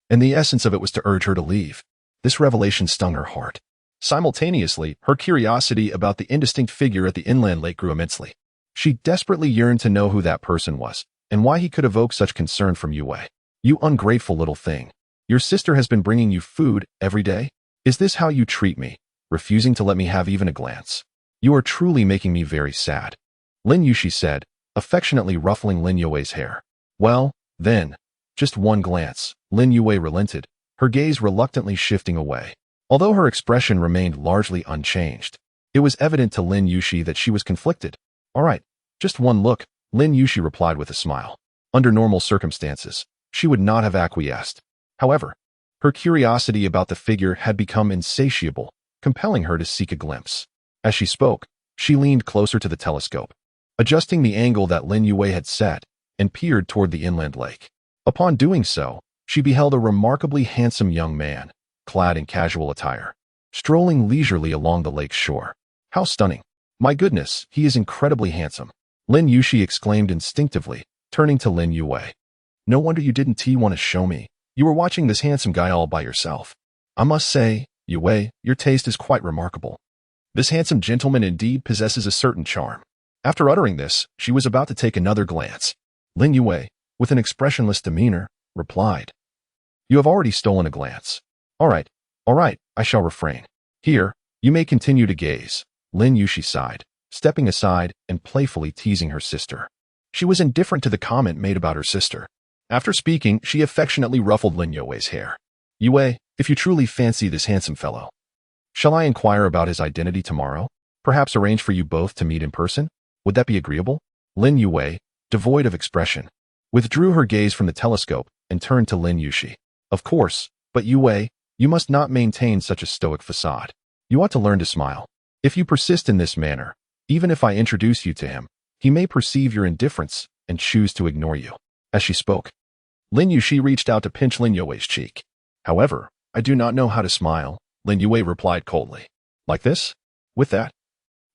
and the essence of it was to urge her to leave. This revelation stung her heart. Simultaneously, her curiosity about the indistinct figure at the inland lake grew immensely. She desperately yearned to know who that person was, and why he could evoke such concern from Yue. You ungrateful little thing. Your sister has been bringing you food every day? Is this how you treat me, refusing to let me have even a glance? You are truly making me very sad. Lin Yushi said, affectionately ruffling Lin Yue's hair. Well, then, just one glance. Lin Yue relented, her gaze reluctantly shifting away. Although her expression remained largely unchanged, it was evident to Lin Yushi that she was conflicted. All right, just one look, Lin Yushi replied with a smile. Under normal circumstances, she would not have acquiesced. However, her curiosity about the figure had become insatiable, compelling her to seek a glimpse. As she spoke, she leaned closer to the telescope, adjusting the angle that Lin Yue had set, and peered toward the inland lake. Upon doing so, she beheld a remarkably handsome young man, clad in casual attire, strolling leisurely along the lake's shore. How stunning! My goodness, he is incredibly handsome, Lin Yushi exclaimed instinctively, turning to Lin Yue. No wonder you didn't want to show me. You were watching this handsome guy all by yourself. I must say, Yue, your taste is quite remarkable. This handsome gentleman indeed possesses a certain charm. After uttering this, she was about to take another glance. Lin Yue, with an expressionless demeanor, replied, You have already stolen a glance. All right, I shall refrain. Here, you may continue to gaze. Lin Yushi sighed, stepping aside and playfully teasing her sister. She was indifferent to the comment made about her sister. After speaking, she affectionately ruffled Lin Yue's hair. Yue, if you truly fancy this handsome fellow, shall I inquire about his identity tomorrow? Perhaps arrange for you both to meet in person? Would that be agreeable? Lin Yue, devoid of expression, withdrew her gaze from the telescope and turned to Lin Yushi. Of course, but Yue, you must not maintain such a stoic facade. You ought to learn to smile. If you persist in this manner, even if I introduce you to him, he may perceive your indifference and choose to ignore you. As she spoke, Lin Yushi reached out to pinch Lin Yue's cheek. However, I do not know how to smile, Lin Yue replied coldly. Like this? With that?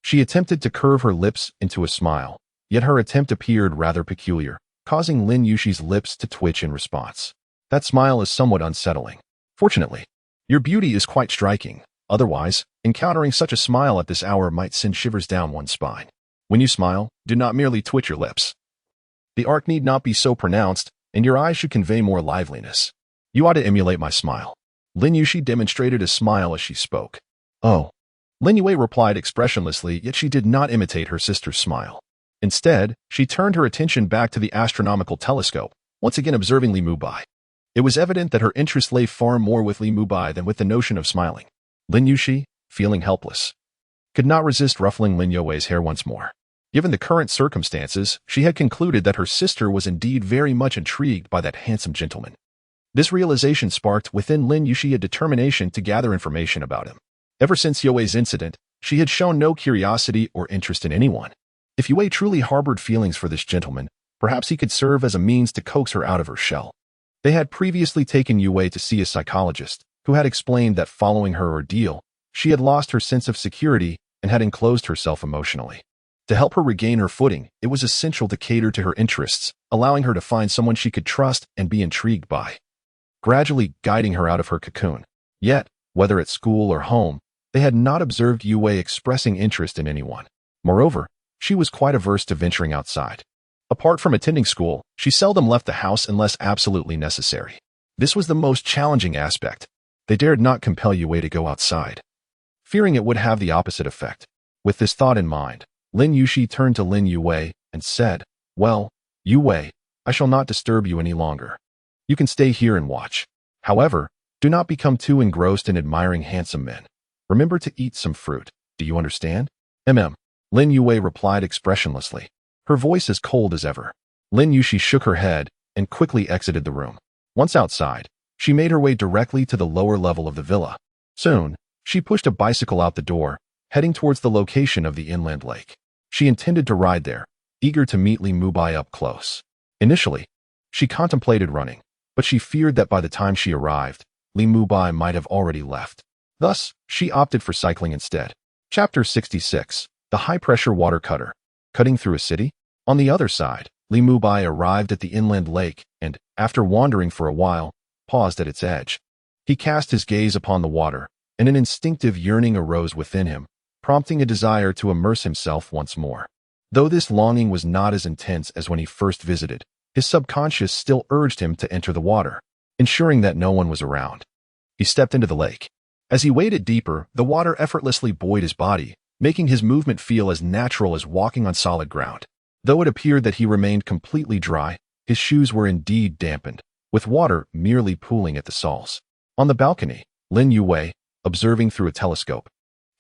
She attempted to curve her lips into a smile, yet her attempt appeared rather peculiar, causing Lin Yushi's lips to twitch in response. That smile is somewhat unsettling. Fortunately, your beauty is quite striking. Otherwise, encountering such a smile at this hour might send shivers down one's spine. When you smile, do not merely twitch your lips. The arc need not be so pronounced, and your eyes should convey more liveliness. You ought to emulate my smile. Lin Yushi demonstrated a smile as she spoke. Oh. Lin Yue replied expressionlessly, yet she did not imitate her sister's smile. Instead, she turned her attention back to the astronomical telescope, once again observing Li Mubai. It was evident that her interest lay far more with Li Mubai than with the notion of smiling. Lin Yushi, feeling helpless, could not resist ruffling Lin Yue's hair once more. Given the current circumstances, she had concluded that her sister was indeed very much intrigued by that handsome gentleman. This realization sparked within Lin Yuxi a determination to gather information about him. Ever since Yue's incident, she had shown no curiosity or interest in anyone. If Yue truly harbored feelings for this gentleman, perhaps he could serve as a means to coax her out of her shell. They had previously taken Yue to see a psychologist, who had explained that following her ordeal, she had lost her sense of security and had enclosed herself emotionally. To help her regain her footing, it was essential to cater to her interests, allowing her to find someone she could trust and be intrigued by, gradually guiding her out of her cocoon. Yet, whether at school or home, they had not observed Yue expressing interest in anyone. Moreover, she was quite averse to venturing outside. Apart from attending school, she seldom left the house unless absolutely necessary. This was the most challenging aspect. They dared not compel Yue to go outside, fearing it would have the opposite effect. With this thought in mind, Lin Yuxi turned to Lin Yue and said, "Well, Yue, I shall not disturb you any longer. You can stay here and watch. However, do not become too engrossed in admiring handsome men. Remember to eat some fruit. Do you understand?" Lin Yue replied expressionlessly, her voice as cold as ever. Lin Yuxi shook her head and quickly exited the room. Once outside, she made her way directly to the lower level of the villa. Soon, she pushed a bicycle out the door, heading towards the location of the inland lake. She intended to ride there, eager to meet Li Mubai up close. Initially, she contemplated running, but she feared that by the time she arrived, Li Mubai might have already left. Thus, she opted for cycling instead. Chapter 66. The High-Pressure Water Cutter. Cutting through a city? On the other side, Li Mubai arrived at the inland lake and, after wandering for a while, paused at its edge. He cast his gaze upon the water, and an instinctive yearning arose within him, prompting a desire to immerse himself once more. Though this longing was not as intense as when he first visited, his subconscious still urged him to enter the water, ensuring that no one was around. He stepped into the lake. As he waded deeper, the water effortlessly buoyed his body, making his movement feel as natural as walking on solid ground. Though it appeared that he remained completely dry, his shoes were indeed dampened, with water merely pooling at the soles. On the balcony, Lin Yue, observing through a telescope,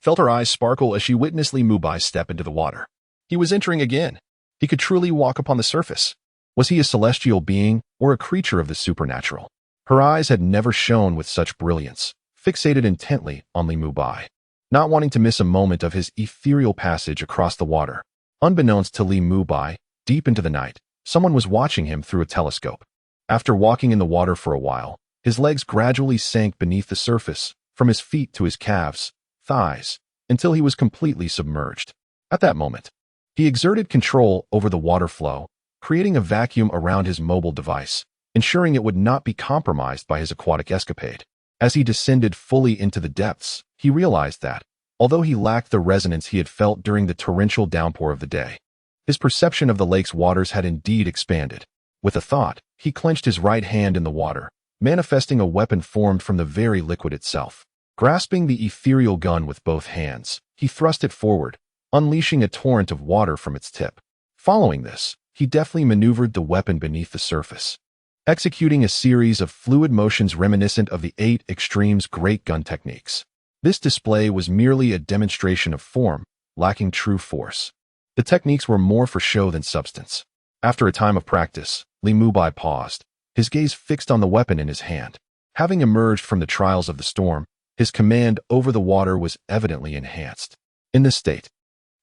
felt her eyes sparkle as she witnessed Li Mubai step into the water. He was entering again. He could truly walk upon the surface. Was he a celestial being or a creature of the supernatural? Her eyes had never shone with such brilliance, fixated intently on Li Mubai, not wanting to miss a moment of his ethereal passage across the water. Unbeknownst to Li Mubai, deep into the night, someone was watching him through a telescope. After walking in the water for a while, his legs gradually sank beneath the surface, from his feet to his calves, thighs, until he was completely submerged. At that moment, he exerted control over the water flow, creating a vacuum around his mobile device, ensuring it would not be compromised by his aquatic escapade. As he descended fully into the depths, he realized that, although he lacked the resonance he had felt during the torrential downpour of the day, his perception of the lake's waters had indeed expanded. With a thought, he clenched his right hand in the water, manifesting a weapon formed from the very liquid itself. Grasping the ethereal gun with both hands, he thrust it forward, unleashing a torrent of water from its tip. Following this, he deftly maneuvered the weapon beneath the surface, executing a series of fluid motions reminiscent of the 8 Extremes great gun techniques. This display was merely a demonstration of form, lacking true force. The techniques were more for show than substance. After a time of practice, Li Mubai paused, his gaze fixed on the weapon in his hand. Having emerged from the trials of the storm, his command over the water was evidently enhanced. In this state,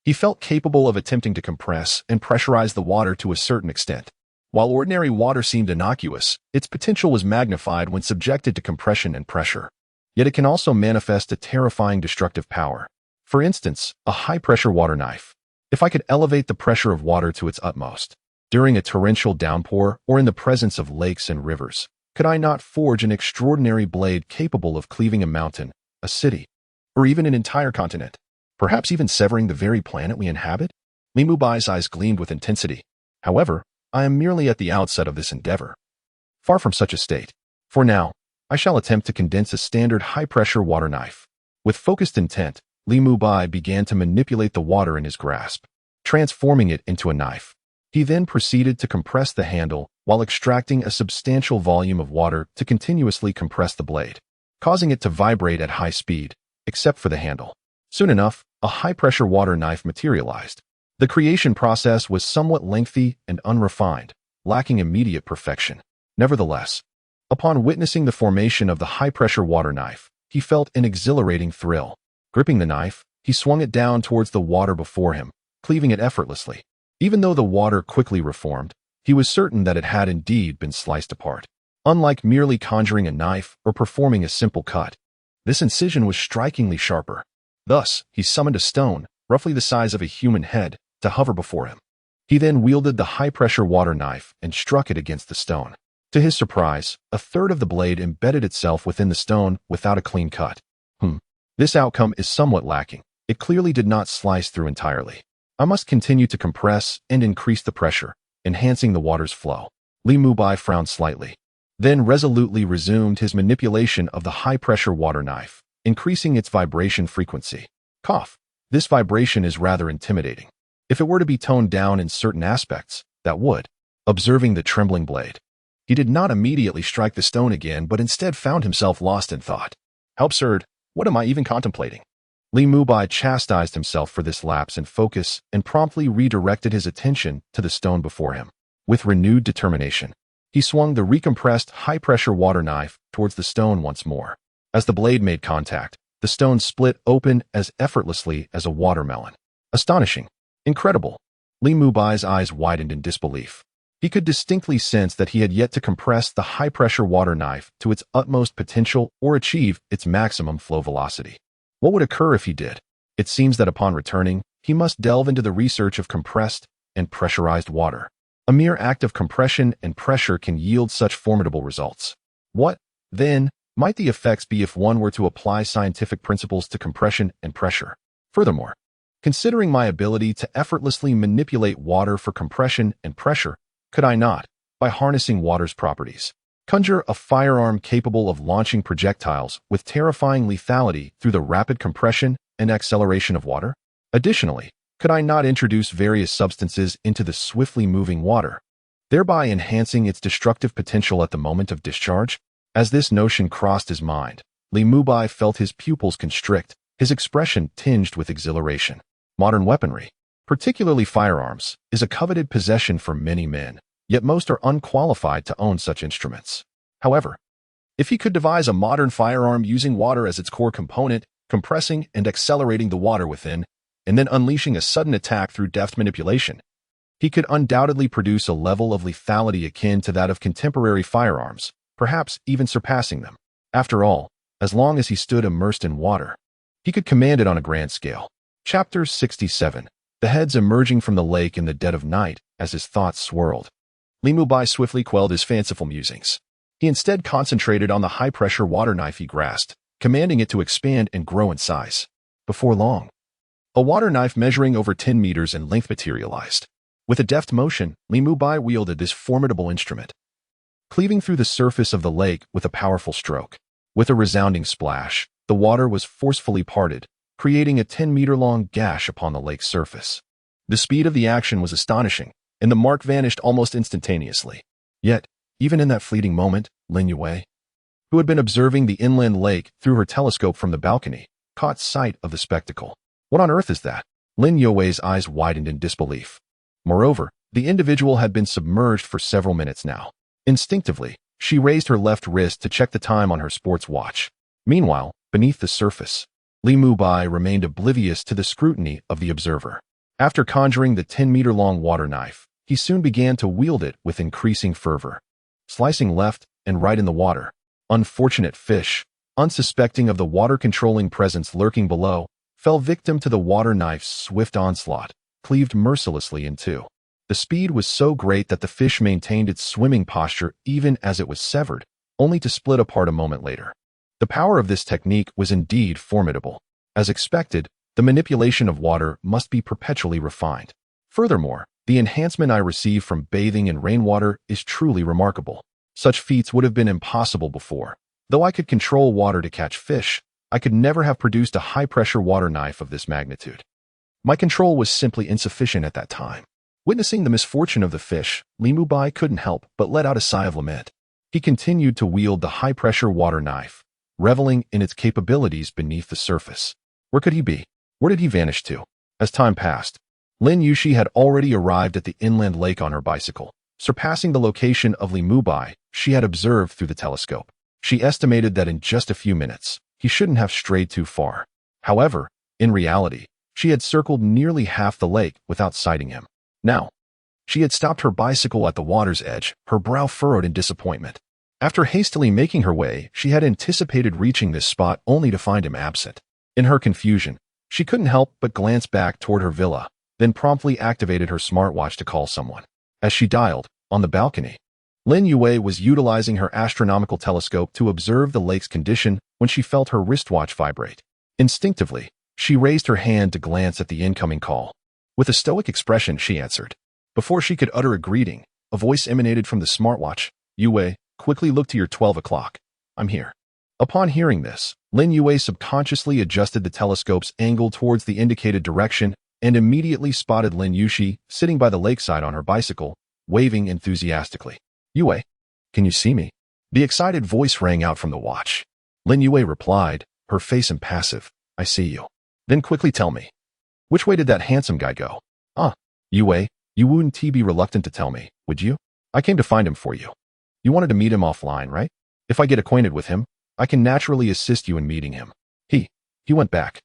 he felt capable of attempting to compress and pressurize the water to a certain extent. While ordinary water seemed innocuous, its potential was magnified when subjected to compression and pressure. Yet it can also manifest a terrifying destructive power. For instance, a high-pressure water knife. If I could elevate the pressure of water to its utmost, during a torrential downpour or in the presence of lakes and rivers, could I not forge an extraordinary blade capable of cleaving a mountain, a city, or even an entire continent, perhaps even severing the very planet we inhabit? Li Mubai's eyes gleamed with intensity. However, I am merely at the outset of this endeavor. Far from such a state. For now, I shall attempt to condense a standard high-pressure water knife. With focused intent, Li Mubai began to manipulate the water in his grasp, transforming it into a knife. He then proceeded to compress the handle while extracting a substantial volume of water to continuously compress the blade, causing it to vibrate at high speed, except for the handle. Soon enough, a high-pressure water knife materialized. The creation process was somewhat lengthy and unrefined, lacking immediate perfection. Nevertheless, Upon witnessing the formation of the high-pressure water knife, he felt an exhilarating thrill. Gripping the knife, he swung it down towards the water before him, cleaving it effortlessly. Even though the water quickly reformed, he was certain that it had indeed been sliced apart. Unlike merely conjuring a knife or performing a simple cut, this incision was strikingly sharper. Thus, he summoned a stone, roughly the size of a human head, to hover before him. He then wielded the high-pressure water knife and struck it against the stone. To his surprise, a third of the blade embedded itself within the stone without a clean cut. This outcome is somewhat lacking. It clearly did not slice through entirely. I must continue to compress and increase the pressure, enhancing the water's flow. Li Mubai frowned slightly, then resolutely resumed his manipulation of the high-pressure water knife, increasing its vibration frequency. Cough. This vibration is rather intimidating. If it were to be toned down in certain aspects, that would. Observing the trembling blade, he did not immediately strike the stone again, but instead found himself lost in thought. How absurd. What am I even contemplating? Li Mubai chastised himself for this lapse in focus and promptly redirected his attention to the stone before him. With renewed determination, he swung the recompressed high-pressure water knife towards the stone once more. As the blade made contact, the stone split open as effortlessly as a watermelon. Astonishing. Incredible. Li Mubai's eyes widened in disbelief. He could distinctly sense that he had yet to compress the high-pressure water knife to its utmost potential or achieve its maximum flow velocity. What would occur if he did? It seems that upon returning, he must delve into the research of compressed and pressurized water. A mere act of compression and pressure can yield such formidable results. What, then, might the effects be if one were to apply scientific principles to compression and pressure? Furthermore, considering my ability to effortlessly manipulate water for compression and pressure, could I not, by harnessing water's properties, conjure a firearm capable of launching projectiles with terrifying lethality through the rapid compression and acceleration of water? Additionally, could I not introduce various substances into the swiftly moving water, thereby enhancing its destructive potential at the moment of discharge? As this notion crossed his mind, Li Mubai felt his pupils constrict, his expression tinged with exhilaration. Modern weaponry, particularly firearms, is a coveted possession for many men, yet most are unqualified to own such instruments. However, if he could devise a modern firearm using water as its core component, compressing and accelerating the water within, and then unleashing a sudden attack through deft manipulation, he could undoubtedly produce a level of lethality akin to that of contemporary firearms, perhaps even surpassing them. After all, as long as he stood immersed in water, he could command it on a grand scale. Chapter 67. The heads emerging from the lake in the dead of night as his thoughts swirled. Li Mubai swiftly quelled his fanciful musings. He instead concentrated on the high-pressure water knife he grasped, commanding it to expand and grow in size. Before long, a water knife measuring over 10 meters in length materialized. With a deft motion, Li Mubai wielded this formidable instrument, cleaving through the surface of the lake with a powerful stroke. With a resounding splash, the water was forcefully parted, creating a 10-meter-long gash upon the lake's surface. The speed of the action was astonishing, and the mark vanished almost instantaneously. Yet, even in that fleeting moment, Lin Yue, who had been observing the inland lake through her telescope from the balcony, caught sight of the spectacle. What on earth is that? Lin Yue's eyes widened in disbelief. Moreover, the individual had been submerged for several minutes now. Instinctively, she raised her left wrist to check the time on her sports watch. Meanwhile, beneath the surface, Li Mubai remained oblivious to the scrutiny of the observer. After conjuring the 10-meter-long water knife, he soon began to wield it with increasing fervor, slicing left and right in the water. Unfortunate fish, unsuspecting of the water-controlling presence lurking below, fell victim to the water knife's swift onslaught, cleaved mercilessly in two. The speed was so great that the fish maintained its swimming posture even as it was severed, only to split apart a moment later. The power of this technique was indeed formidable. As expected, the manipulation of water must be perpetually refined. Furthermore, the enhancement I receive from bathing in rainwater is truly remarkable. Such feats would have been impossible before. Though I could control water to catch fish, I could never have produced a high-pressure water knife of this magnitude. My control was simply insufficient at that time. Witnessing the misfortune of the fish, Li Mubai couldn't help but let out a sigh of lament. He continued to wield the high-pressure water knife, reveling in its capabilities beneath the surface. Where could he be? Where did he vanish to? As time passed, Lin Yushi had already arrived at the inland lake on her bicycle. Surpassing the location of Li Mubai, she had observed through the telescope. She estimated that in just a few minutes, he shouldn't have strayed too far. However, in reality, she had circled nearly half the lake without sighting him. Now, she had stopped her bicycle at the water's edge, her brow furrowed in disappointment. After hastily making her way, she had anticipated reaching this spot only to find him absent. In her confusion, she couldn't help but glance back toward her villa, then promptly activated her smartwatch to call someone. As she dialed, on the balcony, Lin Yue was utilizing her astronomical telescope to observe the lake's condition when she felt her wristwatch vibrate. Instinctively, she raised her hand to glance at the incoming call. With a stoic expression, she answered. Before she could utter a greeting, a voice emanated from the smartwatch. Yue, quickly look to your 12 o'clock. I'm here. Upon hearing this, Lin Yue subconsciously adjusted the telescope's angle towards the indicated direction and immediately spotted Lin Yushi sitting by the lakeside on her bicycle, waving enthusiastically. Yue, can you see me? The excited voice rang out from the watch. Lin Yue replied, her face impassive. I see you. Then quickly tell me. Which way did that handsome guy go? Yue, you wouldn't be reluctant to tell me, would you? I came to find him for you. You wanted to meet him offline, right? If I get acquainted with him, I can naturally assist you in meeting him. He went back.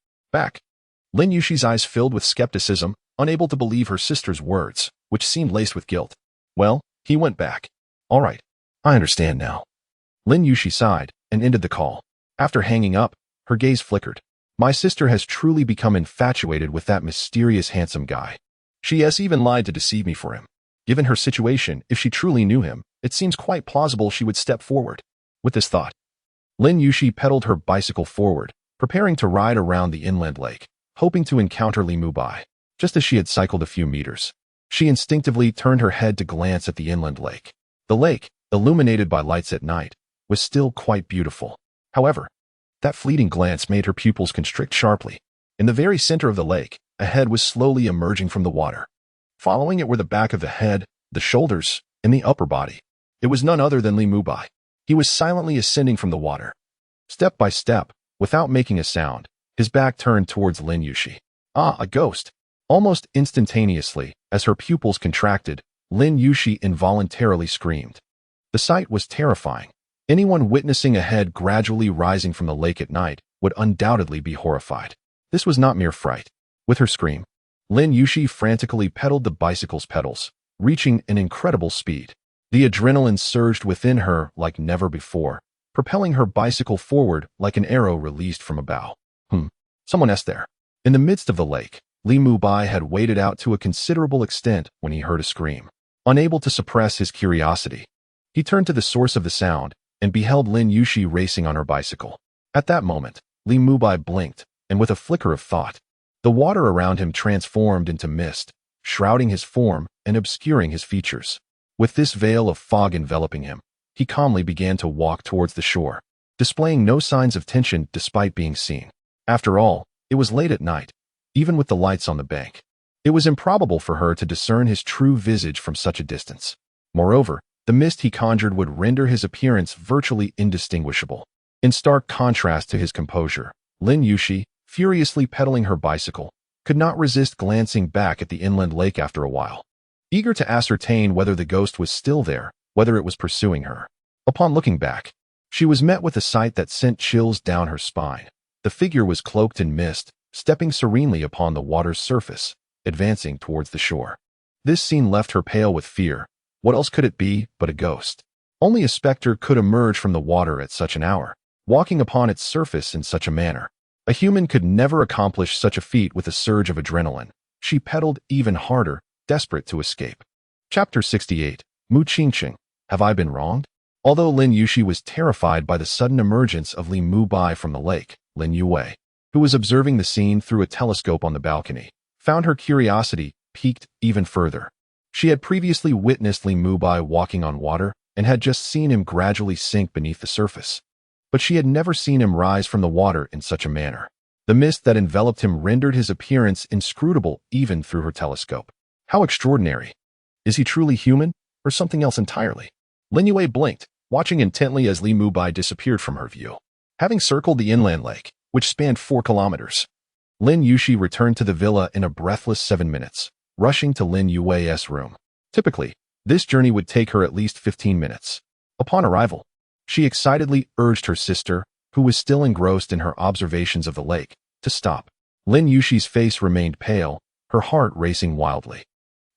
Lin Yushi's eyes filled with skepticism, unable to believe her sister's words, which seemed laced with guilt. Well, he went back. All right, I understand now. Lin Yushi sighed and ended the call. After hanging up, her gaze flickered. My sister has truly become infatuated with that mysterious handsome guy. She has even lied to deceive me for him. Given her situation, if she truly knew him, it seems quite plausible she would step forward. With this thought, Lin Yushi pedaled her bicycle forward, preparing to ride around the inland lake, hoping to encounter Li Mubai. Just as she had cycled a few meters, she instinctively turned her head to glance at the inland lake. The lake, illuminated by lights at night, was still quite beautiful. However, that fleeting glance made her pupils constrict sharply. In the very center of the lake, a head was slowly emerging from the water. Following it were the back of the head, the shoulders, and the upper body. It was none other than Li Mubai. He was silently ascending from the water. Step by step, without making a sound, his back turned towards Lin Yushi. A ghost. Almost instantaneously, as her pupils contracted, Lin Yushi involuntarily screamed. The sight was terrifying. Anyone witnessing a head gradually rising from the lake at night would undoubtedly be horrified. This was not mere fright. With her scream, Lin Yushi frantically pedaled the bicycle's pedals, reaching an incredible speed. The adrenaline surged within her like never before, propelling her bicycle forward like an arrow released from a bow. Someone else there. In the midst of the lake, Li Mubai had waded out to a considerable extent when he heard a scream. Unable to suppress his curiosity, he turned to the source of the sound and beheld Lin Yushi racing on her bicycle. At that moment, Li Mubai blinked, and with a flicker of thought, the water around him transformed into mist, shrouding his form and obscuring his features. With this veil of fog enveloping him, he calmly began to walk towards the shore, displaying no signs of tension despite being seen. After all, it was late at night, even with the lights on the bank. It was improbable for her to discern his true visage from such a distance. Moreover, the mist he conjured would render his appearance virtually indistinguishable. In stark contrast to his composure, Lin Yushi, furiously pedaling her bicycle, could not resist glancing back at the inland lake after a while, eager to ascertain whether the ghost was still there, whether it was pursuing her. Upon looking back, she was met with a sight that sent chills down her spine. The figure was cloaked in mist, stepping serenely upon the water's surface, advancing towards the shore. This scene left her pale with fear. What else could it be but a ghost? Only a specter could emerge from the water at such an hour, walking upon its surface in such a manner. A human could never accomplish such a feat with a surge of adrenaline. She pedaled even harder, desperate to escape. Chapter 68. Mu Qingqing. Have I been wronged? Although Lin Yushi was terrified by the sudden emergence of Li Mubai from the lake, Lin Yue, who was observing the scene through a telescope on the balcony, found her curiosity piqued even further. She had previously witnessed Li Mubai walking on water and had just seen him gradually sink beneath the surface. But she had never seen him rise from the water in such a manner. The mist that enveloped him rendered his appearance inscrutable even through her telescope. How extraordinary! Is he truly human, or something else entirely? Lin Yue blinked, watching intently as Li Mubai disappeared from her view. Having circled the inland lake, which spanned 4 kilometers, Lin Yushi returned to the villa in a breathless 7 minutes, rushing to Lin Yue's room. Typically, this journey would take her at least 15 minutes. Upon arrival, she excitedly urged her sister, who was still engrossed in her observations of the lake, to stop. Lin Yushi's face remained pale, her heart racing wildly.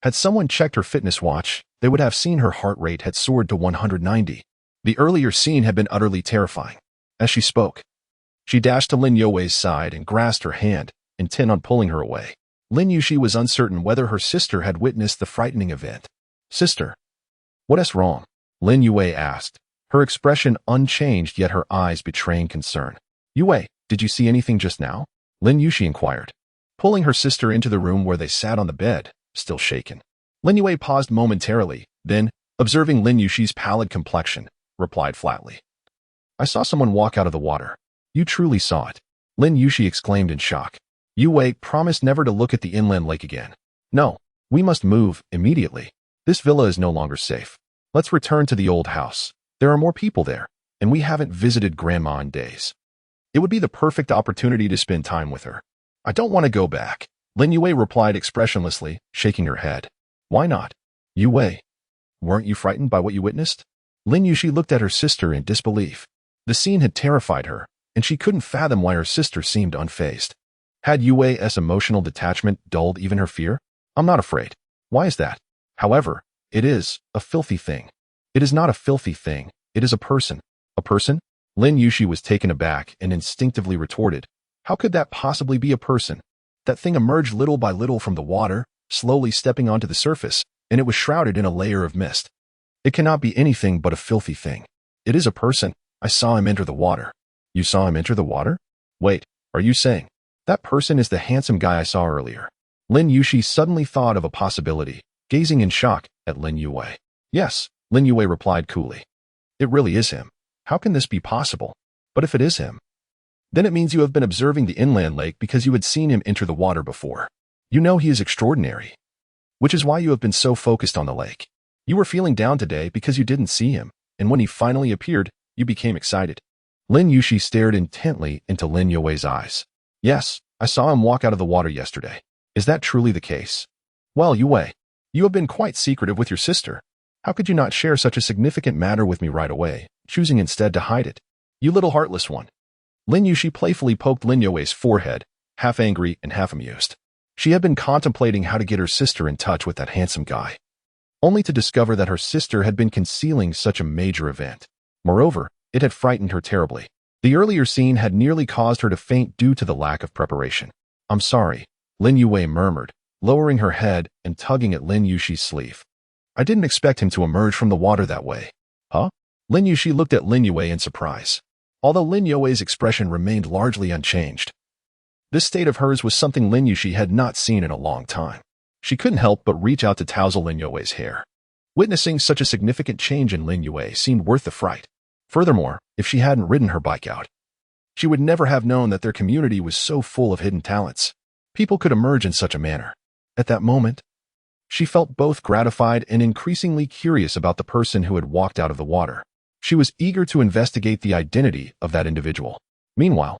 Had someone checked her fitness watch, they would have seen her heart rate had soared to 190. The earlier scene had been utterly terrifying. As she spoke, she dashed to Lin Youwei's side and grasped her hand, intent on pulling her away. Lin Yushi was uncertain whether her sister had witnessed the frightening event. Sister, what is wrong? Lin Yuwei asked, her expression unchanged yet her eyes betraying concern. Yuwei, did you see anything just now? Lin Yushi inquired, pulling her sister into the room where they sat on the bed, still shaken. Lin Yuwei paused momentarily, then, observing Lin Yushi's pallid complexion, replied flatly. I saw someone walk out of the water. You truly saw it. Lin Yushi exclaimed in shock. Yuwei promised never to look at the inland lake again. No, we must move, immediately. This villa is no longer safe. Let's return to the old house. There are more people there, and we haven't visited Grandma in days. It would be the perfect opportunity to spend time with her. I don't want to go back. Lin Yuwei replied expressionlessly, shaking her head. Why not? Yuwei, weren't you frightened by what you witnessed? Lin Yushi looked at her sister in disbelief. The scene had terrified her, and she couldn't fathom why her sister seemed unfazed. Had Yuwei's emotional detachment dulled even her fear? I'm not afraid. Why is that? However, it is a filthy thing. It is not a filthy thing. It is a person. A person? Lin Yushi was taken aback and instinctively retorted. How could that possibly be a person? That thing emerged little by little from the water, slowly stepping onto the surface, and it was shrouded in a layer of mist. It cannot be anything but a filthy thing. It is a person. I saw him enter the water. You saw him enter the water? Wait, are you saying that person is the handsome guy I saw earlier? Lin Yushi suddenly thought of a possibility, gazing in shock at Lin Yuwei. Yes, Lin Yuwei replied coolly. It really is him. How can this be possible? But if it is him, then it means you have been observing the inland lake because you had seen him enter the water before. You know he is extraordinary, which is why you have been so focused on the lake. You were feeling down today because you didn't see him, and when he finally appeared, you became excited. Lin Yushi stared intently into Lin Youwei's eyes. Yes, I saw him walk out of the water yesterday. Is that truly the case? Well, Yuwei, you have been quite secretive with your sister. How could you not share such a significant matter with me right away, choosing instead to hide it? You little heartless one. Lin Yushi playfully poked Lin Youwei's forehead, half angry and half amused. She had been contemplating how to get her sister in touch with that handsome guy, only to discover that her sister had been concealing such a major event. Moreover, it had frightened her terribly. The earlier scene had nearly caused her to faint due to the lack of preparation. I'm sorry, Lin Yuwei murmured, lowering her head and tugging at Lin Yushi's sleeve. I didn't expect him to emerge from the water that way. Huh? Lin Yushi looked at Lin Yuwei in surprise, although Lin Youwei's expression remained largely unchanged. This state of hers was something Lin Yushi had not seen in a long time. She couldn't help but reach out to tousle Lin Youwei's hair. Witnessing such a significant change in Lin Yuwei seemed worth the fright. Furthermore, if she hadn't ridden her bike out, she would never have known that their community was so full of hidden talents. People could emerge in such a manner. At that moment, she felt both gratified and increasingly curious about the person who had walked out of the water. She was eager to investigate the identity of that individual. Meanwhile,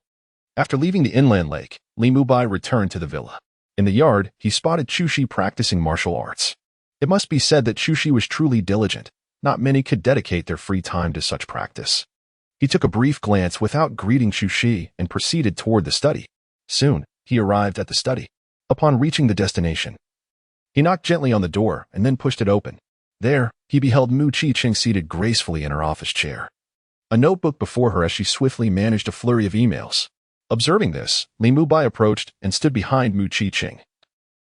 after leaving the inland lake, Li Mubai returned to the villa. In the yard, he spotted Chushi practicing martial arts. It must be said that Chushi was truly diligent. Not many could dedicate their free time to such practice. He took a brief glance without greeting Chushi and proceeded toward the study. Soon, he arrived at the study. Upon reaching the destination, he knocked gently on the door and then pushed it open. There, he beheld Mu Chi-ching seated gracefully in her office chair, a notebook before her as she swiftly managed a flurry of emails. Observing this, Li Mubai approached and stood behind Mu Chi-ching,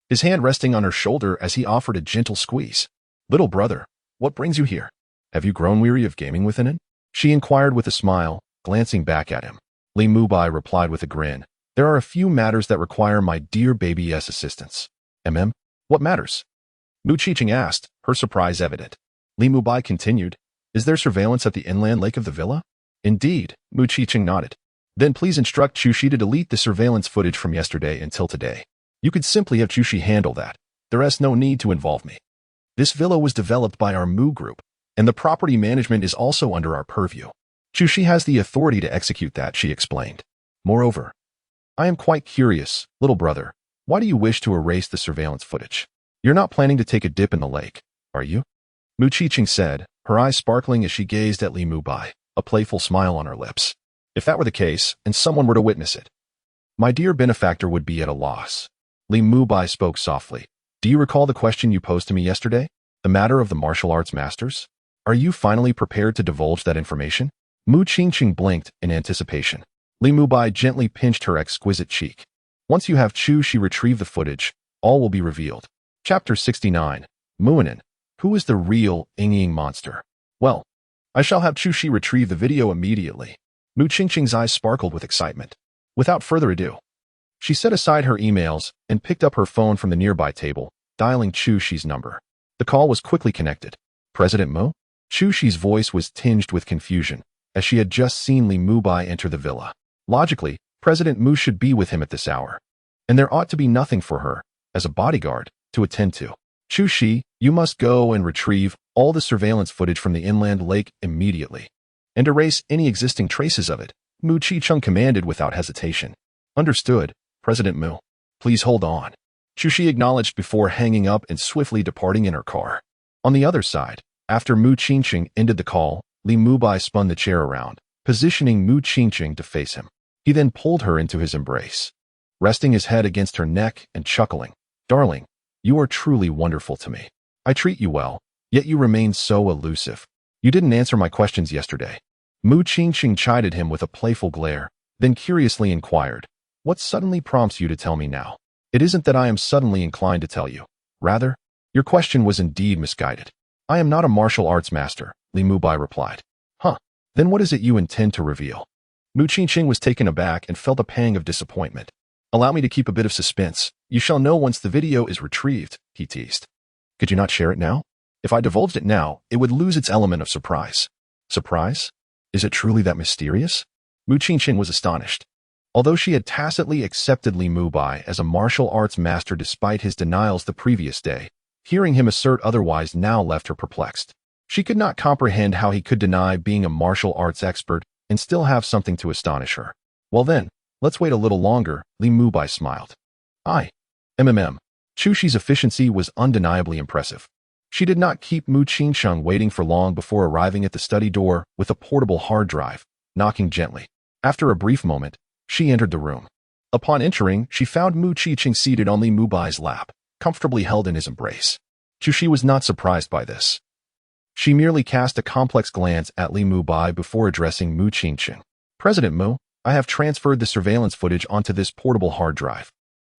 his hand resting on her shoulder as he offered a gentle squeeze. Little brother, what brings you here? Have you grown weary of gaming within it? She inquired with a smile, glancing back at him. Li Mubai replied with a grin. There are a few matters that require my dear baby's assistance. What matters? Mu Chi-ching asked, her surprise evident. Li Mubai continued, is there surveillance at the inland lake of the villa? Indeed, Mu Chi-ching nodded. Then please instruct Chushi to delete the surveillance footage from yesterday until today. You could simply have Chushi handle that. There is no need to involve me. This villa was developed by our Mu group, and the property management is also under our purview. Chushi has the authority to execute that, she explained. Moreover, I am quite curious, little brother, why do you wish to erase the surveillance footage? You're not planning to take a dip in the lake, are you? Mu Chi-ching said, her eyes sparkling as she gazed at Li Mubai, a playful smile on her lips. If that were the case, and someone were to witness it, my dear benefactor would be at a loss. Li Mubai spoke softly. Do you recall the question you posed to me yesterday? The matter of the martial arts masters? Are you finally prepared to divulge that information? Mu Qingqing blinked in anticipation. Li Mubai gently pinched her exquisite cheek. Once you have Chu Shi retrieve the footage, all will be revealed. Chapter 69. Muinen. Who is the real Ying monster? Well, I shall have Chu Shi retrieve the video immediately. Mu Qingqing's eyes sparkled with excitement. Without further ado, she set aside her emails and picked up her phone from the nearby table, dialing Chu Shi's number. The call was quickly connected. President Mu? Chu Shi's voice was tinged with confusion, as she had just seen Li Mubai enter the villa. Logically, President Mu should be with him at this hour, and there ought to be nothing for her, as a bodyguard, to attend to. Chu Shi, you must go and retrieve all the surveillance footage from the inland lake immediately, and erase any existing traces of it, Mu Qingqing commanded without hesitation. Understood, President Mu. Please hold on. Chu Shi acknowledged before hanging up and swiftly departing in her car. On the other side, after Mu Qingqing ended the call, Li Mubai spun the chair around, positioning Mu Qingqing to face him. He then pulled her into his embrace, resting his head against her neck and chuckling. Darling, you are truly wonderful to me. I treat you well, yet you remain so elusive. You didn't answer my questions yesterday. Mu Qingqing chided him with a playful glare, then curiously inquired, what suddenly prompts you to tell me now? It isn't that I am suddenly inclined to tell you. Rather, your question was indeed misguided. I am not a martial arts master, Li Mubai replied. Huh, then what is it you intend to reveal? Mu Qingqing was taken aback and felt a pang of disappointment. Allow me to keep a bit of suspense. You shall know once the video is retrieved, he teased. Could you not share it now? If I divulged it now, it would lose its element of surprise. Surprise? Is it truly that mysterious? Mu Qingqing was astonished. Although she had tacitly accepted Li Mubai as a martial arts master despite his denials the previous day, hearing him assert otherwise now left her perplexed. She could not comprehend how he could deny being a martial arts expert and still have something to astonish her. Well then, let's wait a little longer, Li Mubai smiled. Chu Shi's efficiency was undeniably impressive. She did not keep Mu Qingqing waiting for long before arriving at the study door with a portable hard drive, knocking gently. After a brief moment, she entered the room. Upon entering, she found Mu Qingqing seated on Li Mubai's lap, comfortably held in his embrace. Chu Shi was not surprised by this. She merely cast a complex glance at Li Mubai before addressing Mu Qingqing. President Mu, I have transferred the surveillance footage onto this portable hard drive.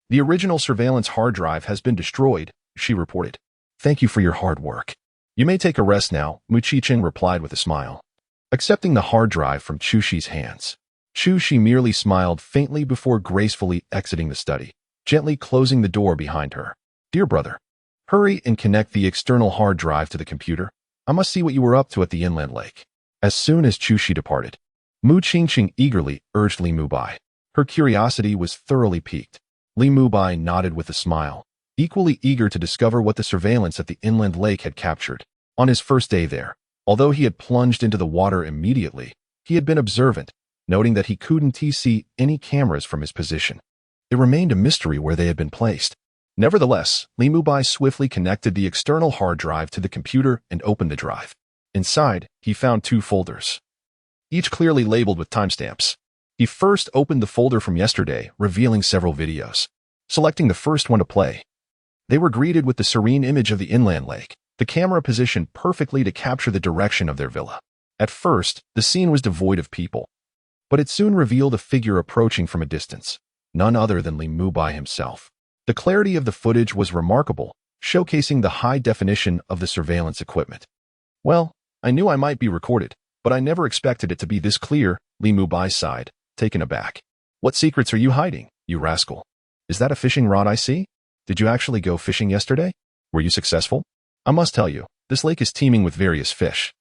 The original surveillance hard drive has been destroyed, she reported. Thank you for your hard work. You may take a rest now, Mu Qingqing replied with a smile, accepting the hard drive from Chu Shi's hands. Chu Shi merely smiled faintly before gracefully exiting the study, gently closing the door behind her. Dear brother, hurry and connect the external hard drive to the computer. I must see what you were up to at the inland lake. As soon as Chu Shi departed, Mu Qingqing eagerly urged Li Mubai. Her curiosity was thoroughly piqued. Li Mubai nodded with a smile, equally eager to discover what the surveillance at the inland lake had captured. On his first day there, although he had plunged into the water immediately, he had been observant, noting that he couldn't see any cameras from his position. It remained a mystery where they had been placed. Nevertheless, Li Mubai swiftly connected the external hard drive to the computer and opened the drive. Inside, he found two folders, each clearly labeled with timestamps. He first opened the folder from yesterday, revealing several videos. Selecting the first one to play, they were greeted with the serene image of the inland lake, the camera positioned perfectly to capture the direction of their villa. At first, the scene was devoid of people, but it soon revealed a figure approaching from a distance, none other than Li Mubai himself. The clarity of the footage was remarkable, showcasing the high definition of the surveillance equipment. Well, I knew I might be recorded, but I never expected it to be this clear, Li Mubai sighed, taken aback. What secrets are you hiding, you rascal? Is that a fishing rod I see? Did you actually go fishing yesterday? Were you successful? I must tell you, this lake is teeming with various fish.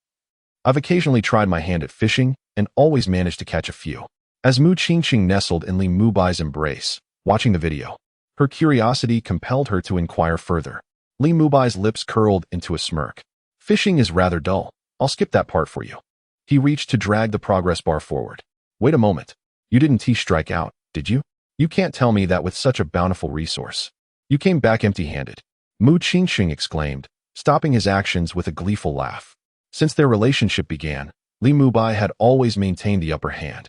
I've occasionally tried my hand at fishing and always managed to catch a few. As Mu Qingqing nestled in Li Mubai's embrace, watching the video, her curiosity compelled her to inquire further. Li Mubai's lips curled into a smirk. Fishing is rather dull. I'll skip that part for you. He reached to drag the progress bar forward. Wait a moment. You didn't strike out, did you? You can't tell me that with such a bountiful resource. You came back empty-handed. Mu Qingqing exclaimed, stopping his actions with a gleeful laugh. Since their relationship began, Li Mubai had always maintained the upper hand,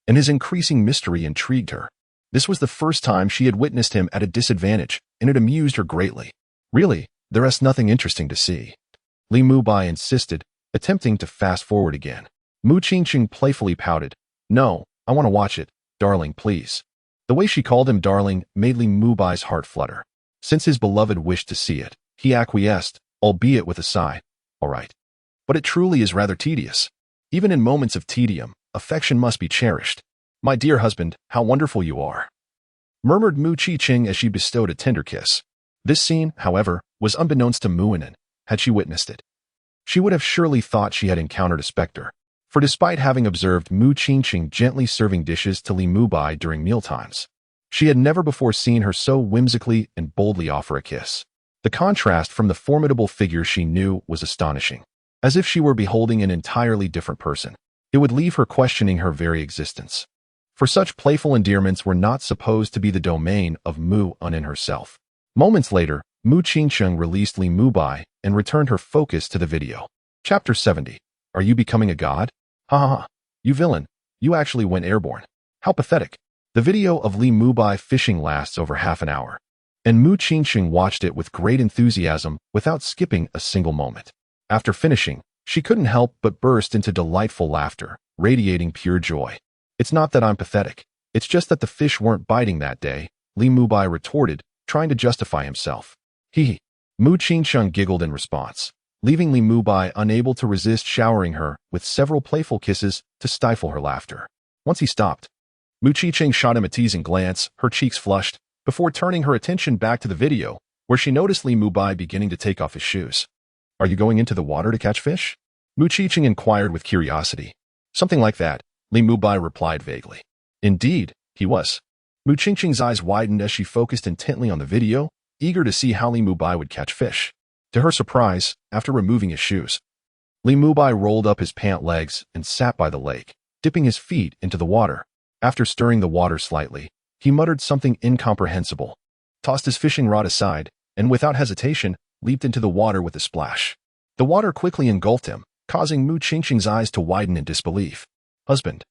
and his increasing mystery intrigued her. This was the first time she had witnessed him at a disadvantage, and it amused her greatly. Really, there is nothing interesting to see, Li Mubai insisted, attempting to fast forward again. Mu Qingqing playfully pouted. No, I want to watch it, darling, please. The way she called him darling made Li Mubai's heart flutter. Since his beloved wished to see it, he acquiesced, albeit with a sigh. All right. But it truly is rather tedious. Even in moments of tedium, affection must be cherished. My dear husband, how wonderful you are, murmured Mu Qingqing as she bestowed a tender kiss. This scene, however, was unbeknownst to Muinen. Had she witnessed it, she would have surely thought she had encountered a specter. For despite having observed Mu Qingqing gently serving dishes to Li Mubai during mealtimes, she had never before seen her so whimsically and boldly offer a kiss. The contrast from the formidable figure she knew was astonishing. As if she were beholding an entirely different person, it would leave her questioning her very existence. For such playful endearments were not supposed to be the domain of Mu Unin herself. Moments later, Mu Qingqing released Li Mubai and returned her focus to the video. Chapter 70. Are you becoming a god? Ha ha ha. You villain. You actually went airborne. How pathetic. The video of Li Mubai fishing lasts over half an hour, and Mu Qingqing watched it with great enthusiasm without skipping a single moment. After finishing, she couldn't help but burst into delightful laughter, radiating pure joy. It's not that I'm pathetic. It's just that the fish weren't biting that day, Li Mubai retorted, trying to justify himself. Hee. Mu Qingqing giggled in response, leaving Li Mubai unable to resist showering her with several playful kisses to stifle her laughter. Once he stopped, Mu Qingqing shot him a teasing glance, her cheeks flushed, before turning her attention back to the video, where she noticed Li Mubai beginning to take off his shoes. Are you going into the water to catch fish? Mu Qingqing inquired with curiosity. Something like that, Li Mubai replied vaguely. Indeed, he was. Mu Qingqing's eyes widened as she focused intently on the video, eager to see how Li Mubai would catch fish. To her surprise, after removing his shoes, Li Mubai rolled up his pant legs and sat by the lake, dipping his feet into the water. After stirring the water slightly, he muttered something incomprehensible, tossed his fishing rod aside, and without hesitation, leaped into the water with a splash. The water quickly engulfed him, causing Mu Qingqing's eyes to widen in disbelief. Husband,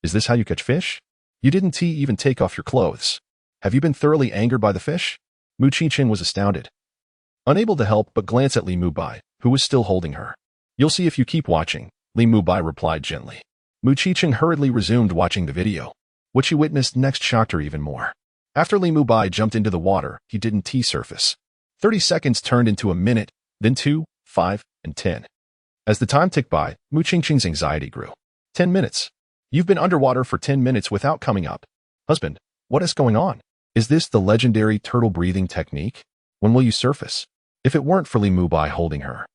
is this how you catch fish? You didn't even take off your clothes. Have you been thoroughly angered by the fish? Mu Qingqing was astounded, unable to help but glance at Li Mubai, who was still holding her. You'll see if you keep watching, Li Mubai replied gently. Mu Qingqing hurriedly resumed watching the video. What she witnessed next shocked her even more. After Li Mubai jumped into the water, he didn't surface. 30 seconds turned into a minute, then 2, 5, and 10. As the time ticked by, Mu Qingqing's anxiety grew. 10 minutes. You've been underwater for 10 minutes without coming up. Husband, what is going on? Is this the legendary turtle breathing technique? When will you surface? If it weren't for Li Mubai holding her,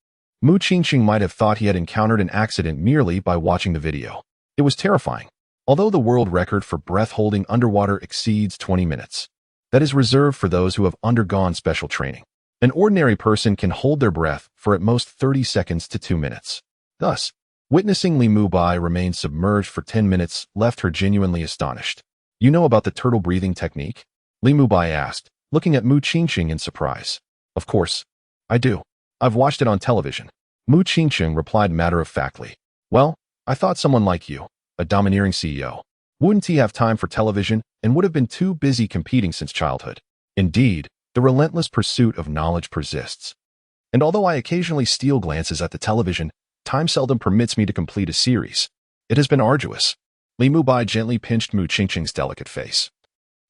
Mu Qingqing might have thought he had encountered an accident merely by watching the video. It was terrifying. Although the world record for breath holding underwater exceeds 20 minutes, that is reserved for those who have undergone special training. An ordinary person can hold their breath for at most 30 seconds to 2 minutes. Thus, witnessing Li Mubai remain submerged for 10 minutes left her genuinely astonished. You know about the turtle breathing technique? Li Mubai asked, looking at Mu Qingqing in surprise. Of course, I do. I've watched it on television. Mu Qingqing replied matter-of-factly. Well, I thought someone like you, a domineering CEO, wouldn't he have time for television and would have been too busy competing since childhood. Indeed, the relentless pursuit of knowledge persists. And although I occasionally steal glances at the television, time seldom permits me to complete a series. It has been arduous. Li Mubai gently pinched Mu Qingqing's delicate face,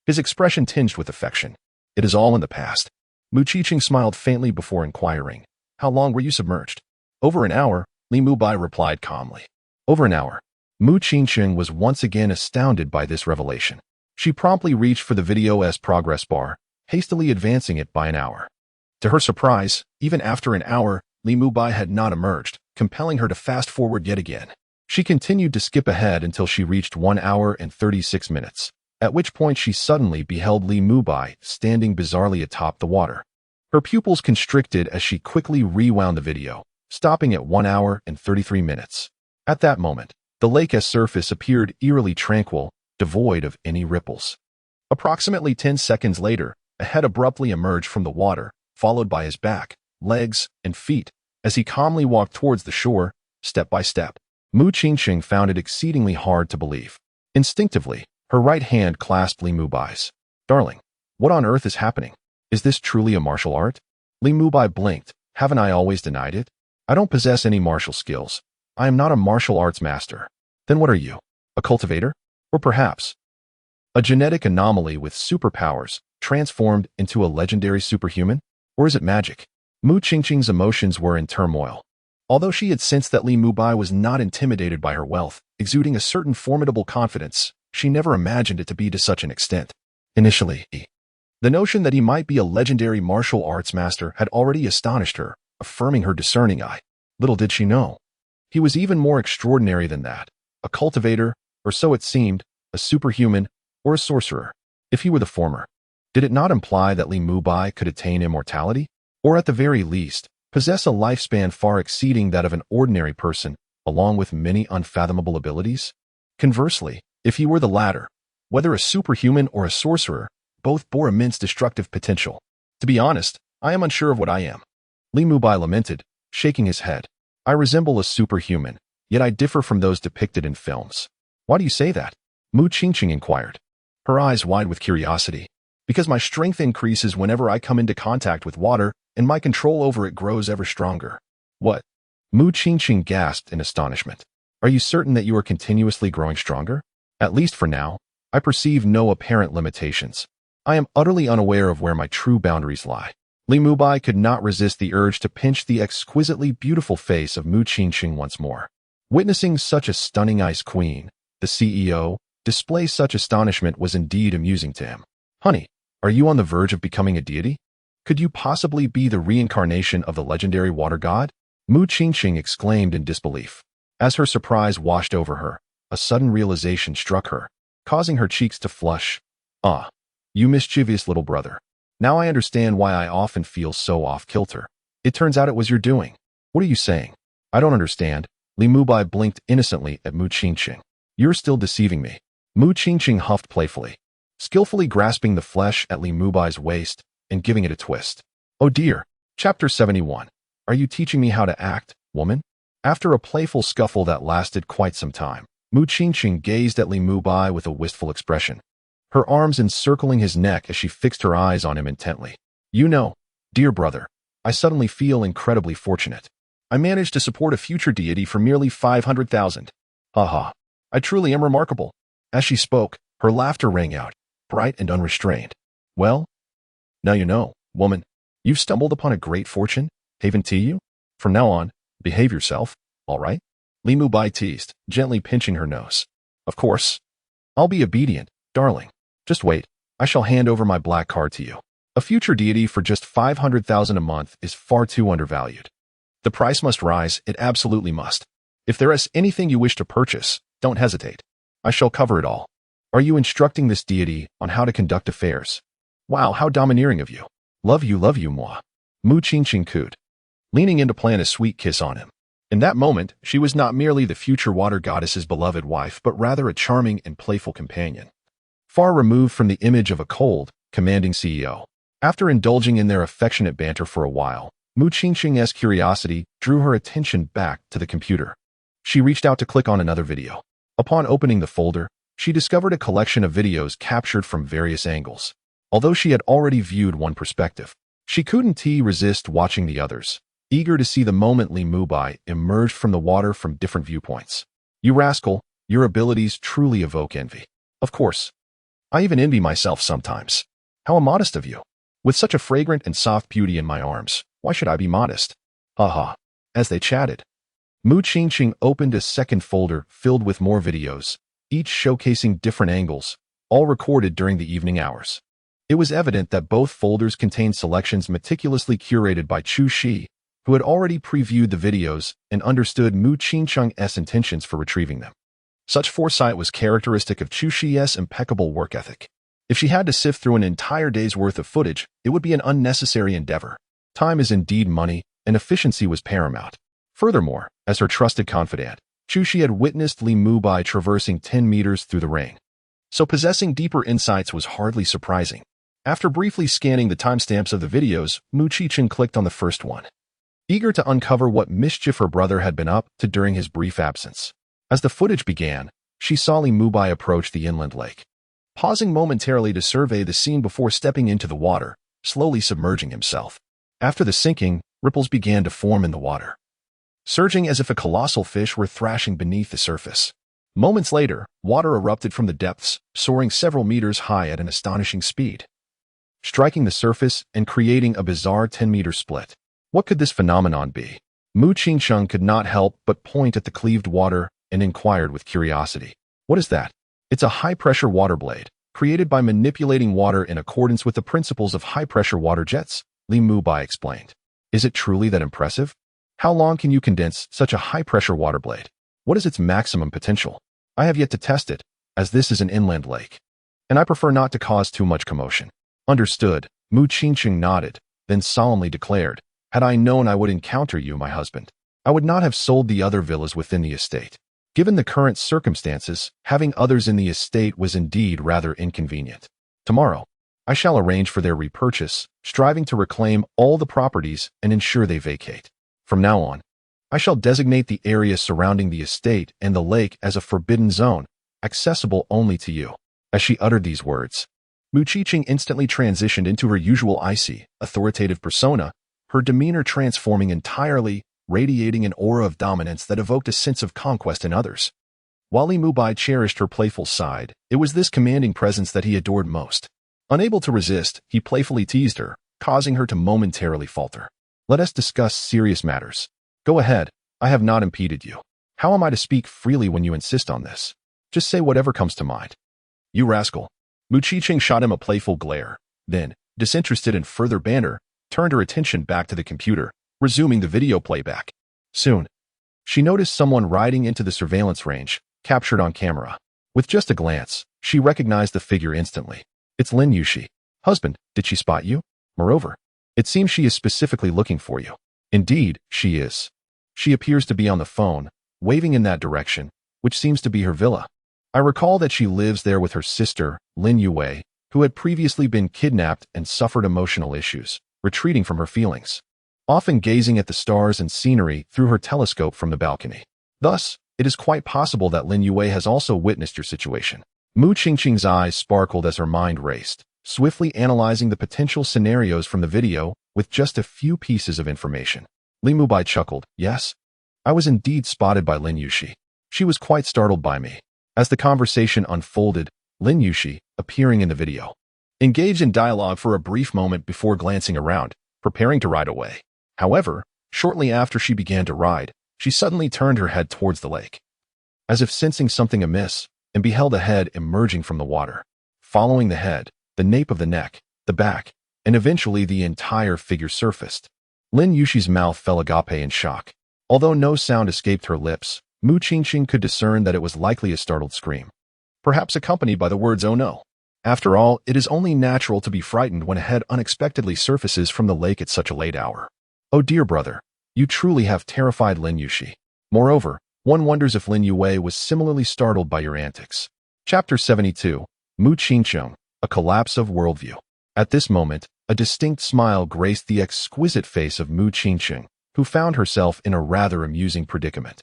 his expression tinged with affection. It is all in the past. Mu Qingqing smiled faintly before inquiring, how long were you submerged? Over an hour, Li Mubai replied calmly. Over an hour. Mu Qingqing was once again astounded by this revelation. She promptly reached for the video's progress bar, hastily advancing it by an hour. To her surprise, even after an hour, Li Mubai had not emerged, compelling her to fast forward yet again. She continued to skip ahead until she reached 1 hour and 36 minutes, at which point she suddenly beheld Li Mubai standing bizarrely atop the water. Her pupils constricted as she quickly rewound the video, stopping at 1 hour and 33 minutes. At that moment, the lake's surface appeared eerily tranquil, devoid of any ripples. Approximately 10 seconds later, a head abruptly emerged from the water, followed by his back, legs, and feet, As he calmly walked towards the shore, step by step, Mu Qingqing found it exceedingly hard to believe. Instinctively, her right hand clasped Li Mubai's. "Darling, what on earth is happening? Is this truly a martial art?" Li Mubai blinked. "Haven't I always denied it? I don't possess any martial skills. I am not a martial arts master." "Then what are you? A cultivator? Or perhaps a genetic anomaly with superpowers transformed into a legendary superhuman? Or is it magic?" Mu Qingqing's emotions were in turmoil. Although she had sensed that Li Mubai was not intimidated by her wealth, exuding a certain formidable confidence, she never imagined it to be to such an extent. Initially, the notion that he might be a legendary martial arts master had already astonished her, affirming her discerning eye. Little did she know, he was even more extraordinary than that. A cultivator, or so it seemed, a superhuman, or a sorcerer. If he were the former, did it not imply that Li Mubai could attain immortality? Or at the very least, possess a lifespan far exceeding that of an ordinary person, along with many unfathomable abilities? Conversely, if he were the latter, whether a superhuman or a sorcerer, both bore immense destructive potential. "To be honest, I am unsure of what I am," Li Mubai lamented, shaking his head. "I resemble a superhuman, yet I differ from those depicted in films." "Why do you say that?" Mu Qingqing inquired, her eyes wide with curiosity. "Because my strength increases whenever I come into contact with water, and my control over it grows ever stronger." "What?" Mu Qingqing gasped in astonishment. "Are you certain that you are continuously growing stronger?" "At least for now. I perceive no apparent limitations. I am utterly unaware of where my true boundaries lie." Li Mubai could not resist the urge to pinch the exquisitely beautiful face of Mu Qingqing once more. Witnessing such a stunning ice queen, the CEO, display such astonishment was indeed amusing to him. "Honey, are you on the verge of becoming a deity? Could you possibly be the reincarnation of the legendary water god?" Mu Qingqing exclaimed in disbelief. As her surprise washed over her, a sudden realization struck her, causing her cheeks to flush. "Ah, you mischievous little brother. Now I understand why I often feel so off-kilter. It turns out it was your doing." "What are you saying?" "I don't understand." Li Mubai blinked innocently at Mu Qingqing. "You're still deceiving me." Mu Qingqing huffed playfully, skillfully grasping the flesh at Li Mubai's waist and giving it a twist. "Oh dear." Chapter 71. "Are you teaching me how to act, woman?" After a playful scuffle that lasted quite some time, Mu Qingqing gazed at Li Mubai with a wistful expression, her arms encircling his neck as she fixed her eyes on him intently. "You know, dear brother, I suddenly feel incredibly fortunate. I managed to support a future deity for merely 500,000. Ha. I truly am remarkable." As she spoke, her laughter rang out, bright and unrestrained. "Well, now you know, woman. You've stumbled upon a great fortune, haven't you? From now on, behave yourself, all right?" Li Mubai teased, gently pinching her nose. "Of course. I'll be obedient, darling. Just wait, I shall hand over my black card to you. A future deity for just 500,000 a month is far too undervalued. The price must rise, it absolutely must. If there is anything you wish to purchase, don't hesitate. I shall cover it all." "Are you instructing this deity on how to conduct affairs? Wow, how domineering of you. Love you, moi." Mu Qingqing cooed, leaning in to plant a sweet kiss on him. In that moment, she was not merely the future water goddess's beloved wife, but rather a charming and playful companion, far removed from the image of a cold, commanding CEO. After indulging in their affectionate banter for a while, Mu Qingqing's curiosity drew her attention back to the computer. She reached out to click on another video. Upon opening the folder, she discovered a collection of videos captured from various angles. Although she had already viewed one perspective, she couldn't resist watching the others, eager to see the moment Li Mubai emerged from the water from different viewpoints. "You rascal, your abilities truly evoke envy." "Of course. I even envy myself sometimes. How immodest of you. With such a fragrant and soft beauty in my arms, why should I be modest?" Ha. As they chatted, Mu Qingqing opened a second folder filled with more videos, each showcasing different angles, all recorded during the evening hours. It was evident that both folders contained selections meticulously curated by Chu Shi, who had already previewed the videos and understood Mu Qingqing's intentions for retrieving them. Such foresight was characteristic of Chu Shi's impeccable work ethic. If she had to sift through an entire day's worth of footage, it would be an unnecessary endeavor. Time is indeed money, and efficiency was paramount. Furthermore, as her trusted confidant, Chu Shi had witnessed Li Mubai traversing 10 meters through the rain, so possessing deeper insights was hardly surprising. After briefly scanning the timestamps of the videos, Mu Qingqing clicked on the first one. eager to uncover what mischief her brother had been up to during his brief absence. As the footage began, she saw Li Mubai approach the inland lake, pausing momentarily to survey the scene before stepping into the water, slowly submerging himself. After the sinking, ripples began to form in the water, surging as if a colossal fish were thrashing beneath the surface. Moments later, water erupted from the depths, soaring several meters high at an astonishing speed, striking the surface and creating a bizarre 10-meter split. What could this phenomenon be? Mu Qingsheng could not help but point at the cleaved water and inquired with curiosity. What is that? It's a high-pressure water blade, created by manipulating water in accordance with the principles of high-pressure water jets, Li Mubai explained. Is it truly that impressive? How long can you condense such a high-pressure water blade? What is its maximum potential? I have yet to test it, as this is an inland lake, and I prefer not to cause too much commotion. Understood, Mu Qingsheng nodded, then solemnly declared, had I known I would encounter you, my husband, I would not have sold the other villas within the estate. Given the current circumstances, having others in the estate was indeed rather inconvenient. Tomorrow, I shall arrange for their repurchase, striving to reclaim all the properties and ensure they vacate. From now on, I shall designate the area surrounding the estate and the lake as a forbidden zone, accessible only to you. As she uttered these words, Mu Qingsheng instantly transitioned into her usual icy, authoritative persona, her demeanor transforming entirely, radiating an aura of dominance that evoked a sense of conquest in others. While Li Mubai cherished her playful side, it was this commanding presence that he adored most. Unable to resist, he playfully teased her, causing her to momentarily falter. Let us discuss serious matters. Go ahead, I have not impeded you. How am I to speak freely when you insist on this? Just say whatever comes to mind. You rascal. Mu Qingsheng shot him a playful glare, then, disinterested in further banter, turned her attention back to the computer, resuming the video playback. Soon, she noticed someone riding into the surveillance range, captured on camera. With just a glance, she recognized the figure instantly. It's Lin Yushi. Husband, did she spot you? Moreover, it seems she is specifically looking for you. Indeed, she is. She appears to be on the phone, waving in that direction, which seems to be her villa. I recall that she lives there with her sister, Lin Yue, who had previously been kidnapped and suffered emotional issues, retreating from her feelings, often gazing at the stars and scenery through her telescope from the balcony. Thus, it is quite possible that Lin Yue has also witnessed your situation. Mu Qingsheng's eyes sparkled as her mind raced, swiftly analyzing the potential scenarios from the video with just a few pieces of information. Li Mubai chuckled. Yes, I was indeed spotted by Lin Yushi. She was quite startled by me. As the conversation unfolded, Lin Yushi, appearing in the video, engaged in dialogue for a brief moment before glancing around, preparing to ride away. However, shortly after she began to ride, she suddenly turned her head towards the lake, as if sensing something amiss, and beheld a head emerging from the water. Following the head, the nape of the neck, the back, and eventually the entire figure surfaced. Lin Yushi's mouth fell agape in shock. Although no sound escaped her lips, Mu Qingsheng could discern that it was likely a startled scream, perhaps accompanied by the words, "Oh no." After all, it is only natural to be frightened when a head unexpectedly surfaces from the lake at such a late hour. Oh dear brother, you truly have terrified Lin Yushi. Moreover, one wonders if Lin Yue was similarly startled by your antics. Chapter 72, Mu Qingsheng, a collapse of worldview. At this moment, a distinct smile graced the exquisite face of Mu Qingsheng, who found herself in a rather amusing predicament.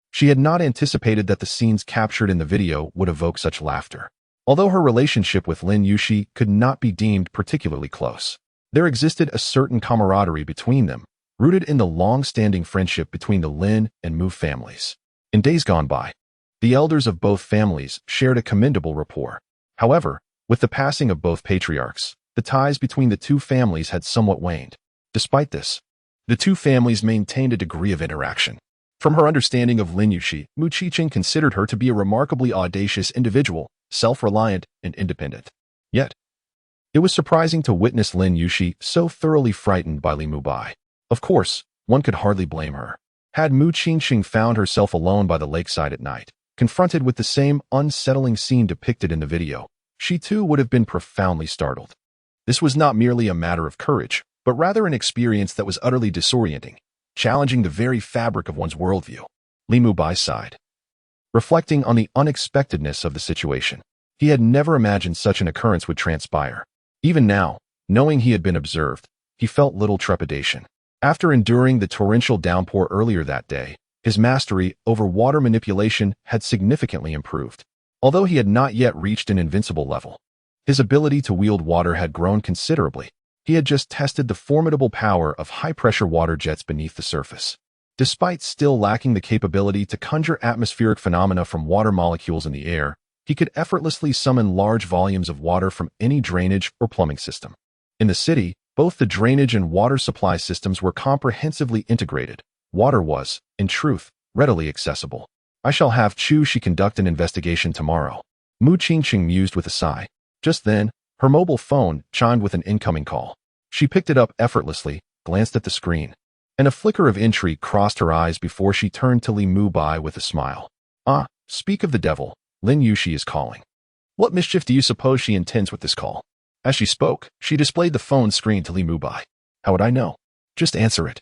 She had not anticipated that the scenes captured in the video would evoke such laughter. Although her relationship with Lin Yushi could not be deemed particularly close, there existed a certain camaraderie between them, rooted in the long-standing friendship between the Lin and Mu families. In days gone by, the elders of both families shared a commendable rapport. However, with the passing of both patriarchs, the ties between the two families had somewhat waned. Despite this, the two families maintained a degree of interaction. From her understanding of Lin Yushi, Mu Qingsheng considered her to be a remarkably audacious individual, self-reliant and independent. Yet, it was surprising to witness Lin Yushi so thoroughly frightened by Li Mubai. Of course, one could hardly blame her. Had Mu Qingsheng found herself alone by the lakeside at night, confronted with the same unsettling scene depicted in the video, she too would have been profoundly startled. This was not merely a matter of courage, but rather an experience that was utterly disorienting, challenging the very fabric of one's worldview. Li Mubai sighed, reflecting on the unexpectedness of the situation. He had never imagined such an occurrence would transpire. Even now, knowing he had been observed, he felt little trepidation. After enduring the torrential downpour earlier that day, his mastery over water manipulation had significantly improved. Although he had not yet reached an invincible level, his ability to wield water had grown considerably. He had just tested the formidable power of high-pressure water jets beneath the surface. Despite still lacking the capability to conjure atmospheric phenomena from water molecules in the air, he could effortlessly summon large volumes of water from any drainage or plumbing system. In the city, both the drainage and water supply systems were comprehensively integrated. Water was, in truth, readily accessible. I shall have Chu Shi conduct an investigation tomorrow. Mu Qingqing mused with a sigh. Just then, her mobile phone chimed with an incoming call. She picked it up effortlessly, glanced at the screen, and a flicker of intrigue crossed her eyes before she turned to Li Mubai with a smile. Ah, speak of the devil, Lin Yushi is calling. What mischief do you suppose she intends with this call? As she spoke, she displayed the phone screen to Li Mubai. How would I know? Just answer it.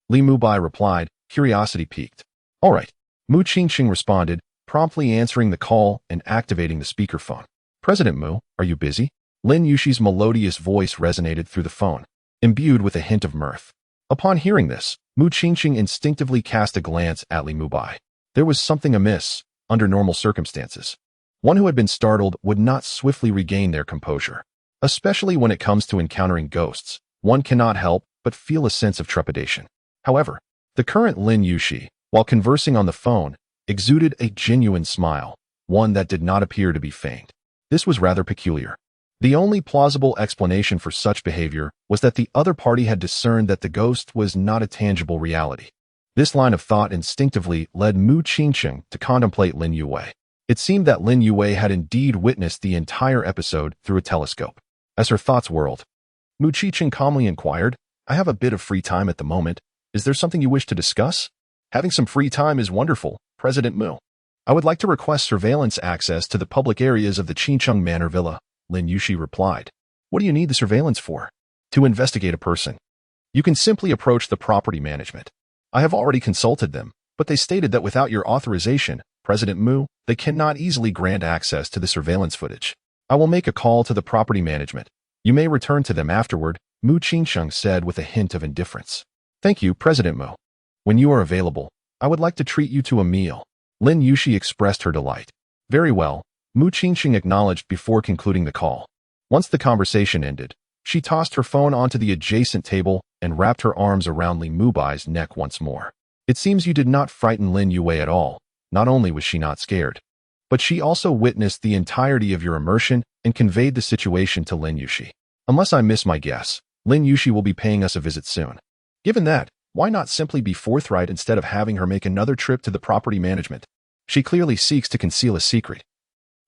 Li Mubai replied, curiosity piqued. All right. Mu Qingqing responded, promptly answering the call and activating the speakerphone. President Mu, are you busy? Lin Yushi's melodious voice resonated through the phone, imbued with a hint of mirth. Upon hearing this, Mu Qingqing instinctively cast a glance at Li Mubai. There was something amiss, under normal circumstances. One who had been startled would not swiftly regain their composure. Especially when it comes to encountering ghosts, one cannot help but feel a sense of trepidation. However, the current Lin Yushi, while conversing on the phone, exuded a genuine smile, one that did not appear to be feigned. This was rather peculiar. The only plausible explanation for such behavior was that the other party had discerned that the ghost was not a tangible reality. This line of thought instinctively led Mu Qingqing to contemplate Lin Yue. It seemed that Lin Yue had indeed witnessed the entire episode through a telescope. As her thoughts whirled, Mu Qingqing calmly inquired, I have a bit of free time at the moment. Is there something you wish to discuss? Having some free time is wonderful, President Mu. I would like to request surveillance access to the public areas of the Qingcheng Manor Villa, Lin Yushi replied. What do you need the surveillance for? To investigate a person. You can simply approach the property management. I have already consulted them, but they stated that without your authorization, President Mu, they cannot easily grant access to the surveillance footage. I will make a call to the property management. You may return to them afterward, Mu Qingsheng said with a hint of indifference. Thank you, President Mu. When you are available, I would like to treat you to a meal. Lin Yushi expressed her delight. Very well, Mu Qingsheng acknowledged before concluding the call. Once the conversation ended, she tossed her phone onto the adjacent table and wrapped her arms around Li Mubai's neck once more. It seems you did not frighten Lin Yue at all. Not only was she not scared, but she also witnessed the entirety of your immersion and conveyed the situation to Lin Yushi. Unless I miss my guess, Lin Yushi will be paying us a visit soon. Given that, why not simply be forthright instead of having her make another trip to the property management? She clearly seeks to conceal a secret.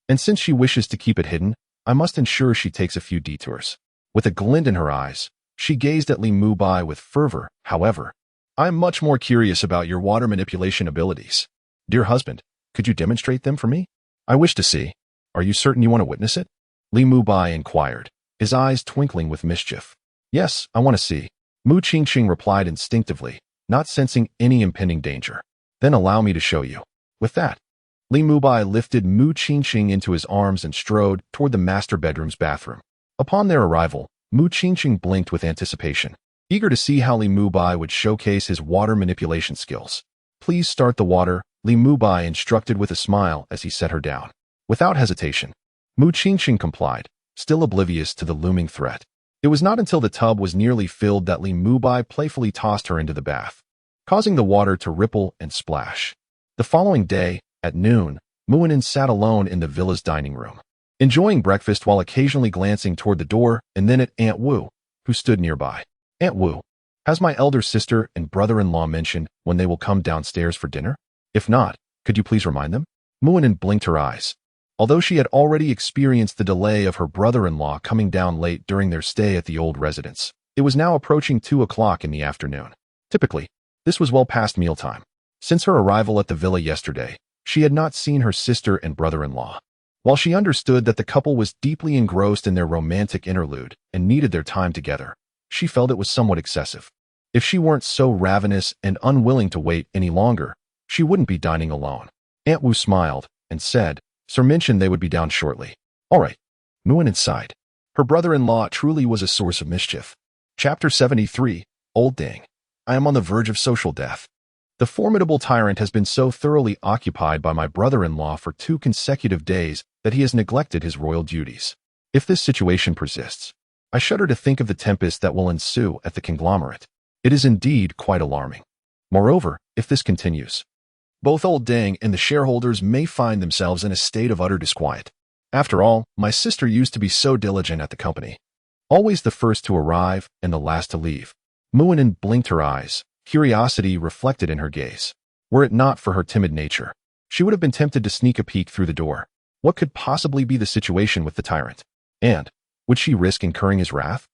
And since she wishes to keep it hidden, I must ensure she takes a few detours. With a glint in her eyes, she gazed at Li Mubai with fervor. However, I'm much more curious about your water manipulation abilities. Dear husband, could you demonstrate them for me? I wish to see. Are you certain you want to witness it? Li Mubai inquired, his eyes twinkling with mischief. Yes, I want to see. Mu Qingqing replied instinctively, not sensing any impending danger. Then allow me to show you. With that, Li Mubai lifted Mu Qingqing into his arms and strode toward the master bedroom's bathroom. Upon their arrival, Mu Qingqing blinked with anticipation, eager to see how Li Mubai would showcase his water manipulation skills. Please start the water, Li Mubai instructed with a smile as he set her down. Without hesitation, Mu Qingqing complied, still oblivious to the looming threat. It was not until the tub was nearly filled that Li Mubai playfully tossed her into the bath, causing the water to ripple and splash. The following day, at noon, Muinen sat alone in the villa's dining room, enjoying breakfast while occasionally glancing toward the door and then at Aunt Wu, who stood nearby. Aunt Wu, has my elder sister and brother-in-law mentioned when they will come downstairs for dinner? If not, could you please remind them? Muinen blinked her eyes. Although she had already experienced the delay of her brother-in-law coming down late during their stay at the old residence, it was now approaching 2 o'clock in the afternoon. Typically, this was well past mealtime. Since her arrival at the villa yesterday, she had not seen her sister and brother-in-law. While she understood that the couple was deeply engrossed in their romantic interlude and needed their time together, she felt it was somewhat excessive. If she weren't so ravenous and unwilling to wait any longer, she wouldn't be dining alone. Aunt Wu smiled and said, Sir mentioned they would be down shortly. All right. Muinen sighed. Her brother-in-law truly was a source of mischief. Chapter 73, Old Dang. I am on the verge of social death. The formidable tyrant has been so thoroughly occupied by my brother-in-law for 2 consecutive days that he has neglected his royal duties. If this situation persists, I shudder to think of the tempest that will ensue at the conglomerate. It is indeed quite alarming. Moreover, if this continues, both old Deng and the shareholders may find themselves in a state of utter disquiet. After all, my sister used to be so diligent at the company, always the first to arrive and the last to leave. Muinen blinked her eyes, curiosity reflected in her gaze. Were it not for her timid nature, she would have been tempted to sneak a peek through the door. What could possibly be the situation with the tyrant? And would she risk incurring his wrath?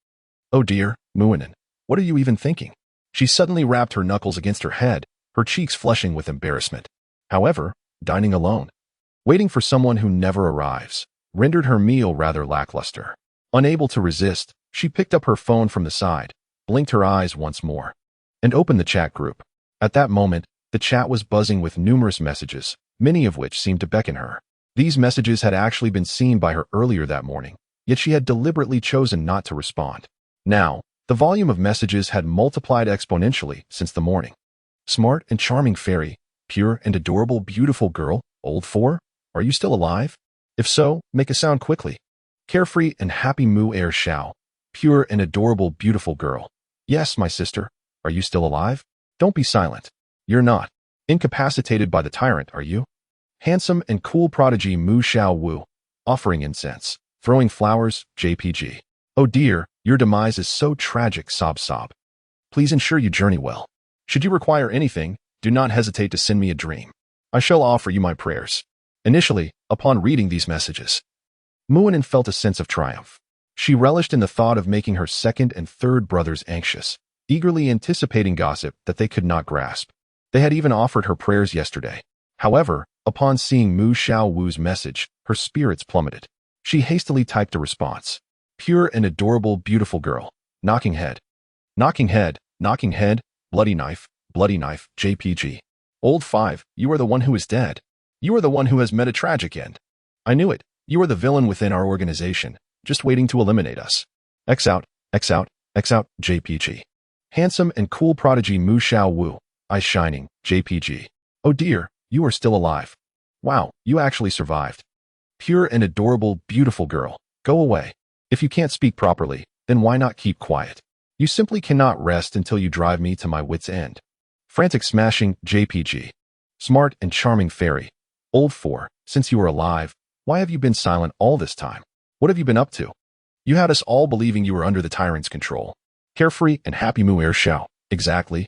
Oh dear, Muinen, what are you even thinking? She suddenly rapped her knuckles against her head, her cheeks flushing with embarrassment. However, dining alone, waiting for someone who never arrives, rendered her meal rather lackluster. Unable to resist, she picked up her phone from the side, blinked her eyes once more, and opened the chat group. At that moment, the chat was buzzing with numerous messages, many of which seemed to beckon her. These messages had actually been seen by her earlier that morning, yet she had deliberately chosen not to respond. Now, the volume of messages had multiplied exponentially since the morning. Smart and charming fairy, pure and adorable beautiful girl, old 4, are you still alive? If so, make a sound quickly. Carefree and happy Mu Air Xiao, pure and adorable beautiful girl. Yes, my sister, are you still alive? Don't be silent. You're not incapacitated by the tyrant, are you? Handsome and cool prodigy Mu Xiao Wu, offering incense, throwing flowers, JPG. Oh dear, your demise is so tragic, sob sob. Please ensure you journey well. Should you require anything, do not hesitate to send me a dream. I shall offer you my prayers. Initially, upon reading these messages, Muinen felt a sense of triumph. She relished in the thought of making her second and third brothers anxious, eagerly anticipating gossip that they could not grasp. They had even offered her prayers yesterday. However, upon seeing Mu Xiao Wu's message, her spirits plummeted. She hastily typed a response. Pure and adorable beautiful girl. Knocking head. Knocking head, knocking head, bloody knife, JPG. Old 5, you are the one who is dead. You are the one who has met a tragic end. I knew it. You are the villain within our organization, just waiting to eliminate us. X out, X out, X out, JPG. Handsome and cool prodigy Mu Xiao Wu, eyes shining, JPG. Oh dear, you are still alive. Wow, you actually survived. Pure and adorable beautiful girl, go away. If you can't speak properly, then why not keep quiet? You simply cannot rest until you drive me to my wit's end. Frantic smashing, JPG. Smart and charming fairy. Old 4, since you are alive, why have you been silent all this time? What have you been up to? You had us all believing you were under the tyrant's control. Carefree and happy Mu Air Xiao. Exactly.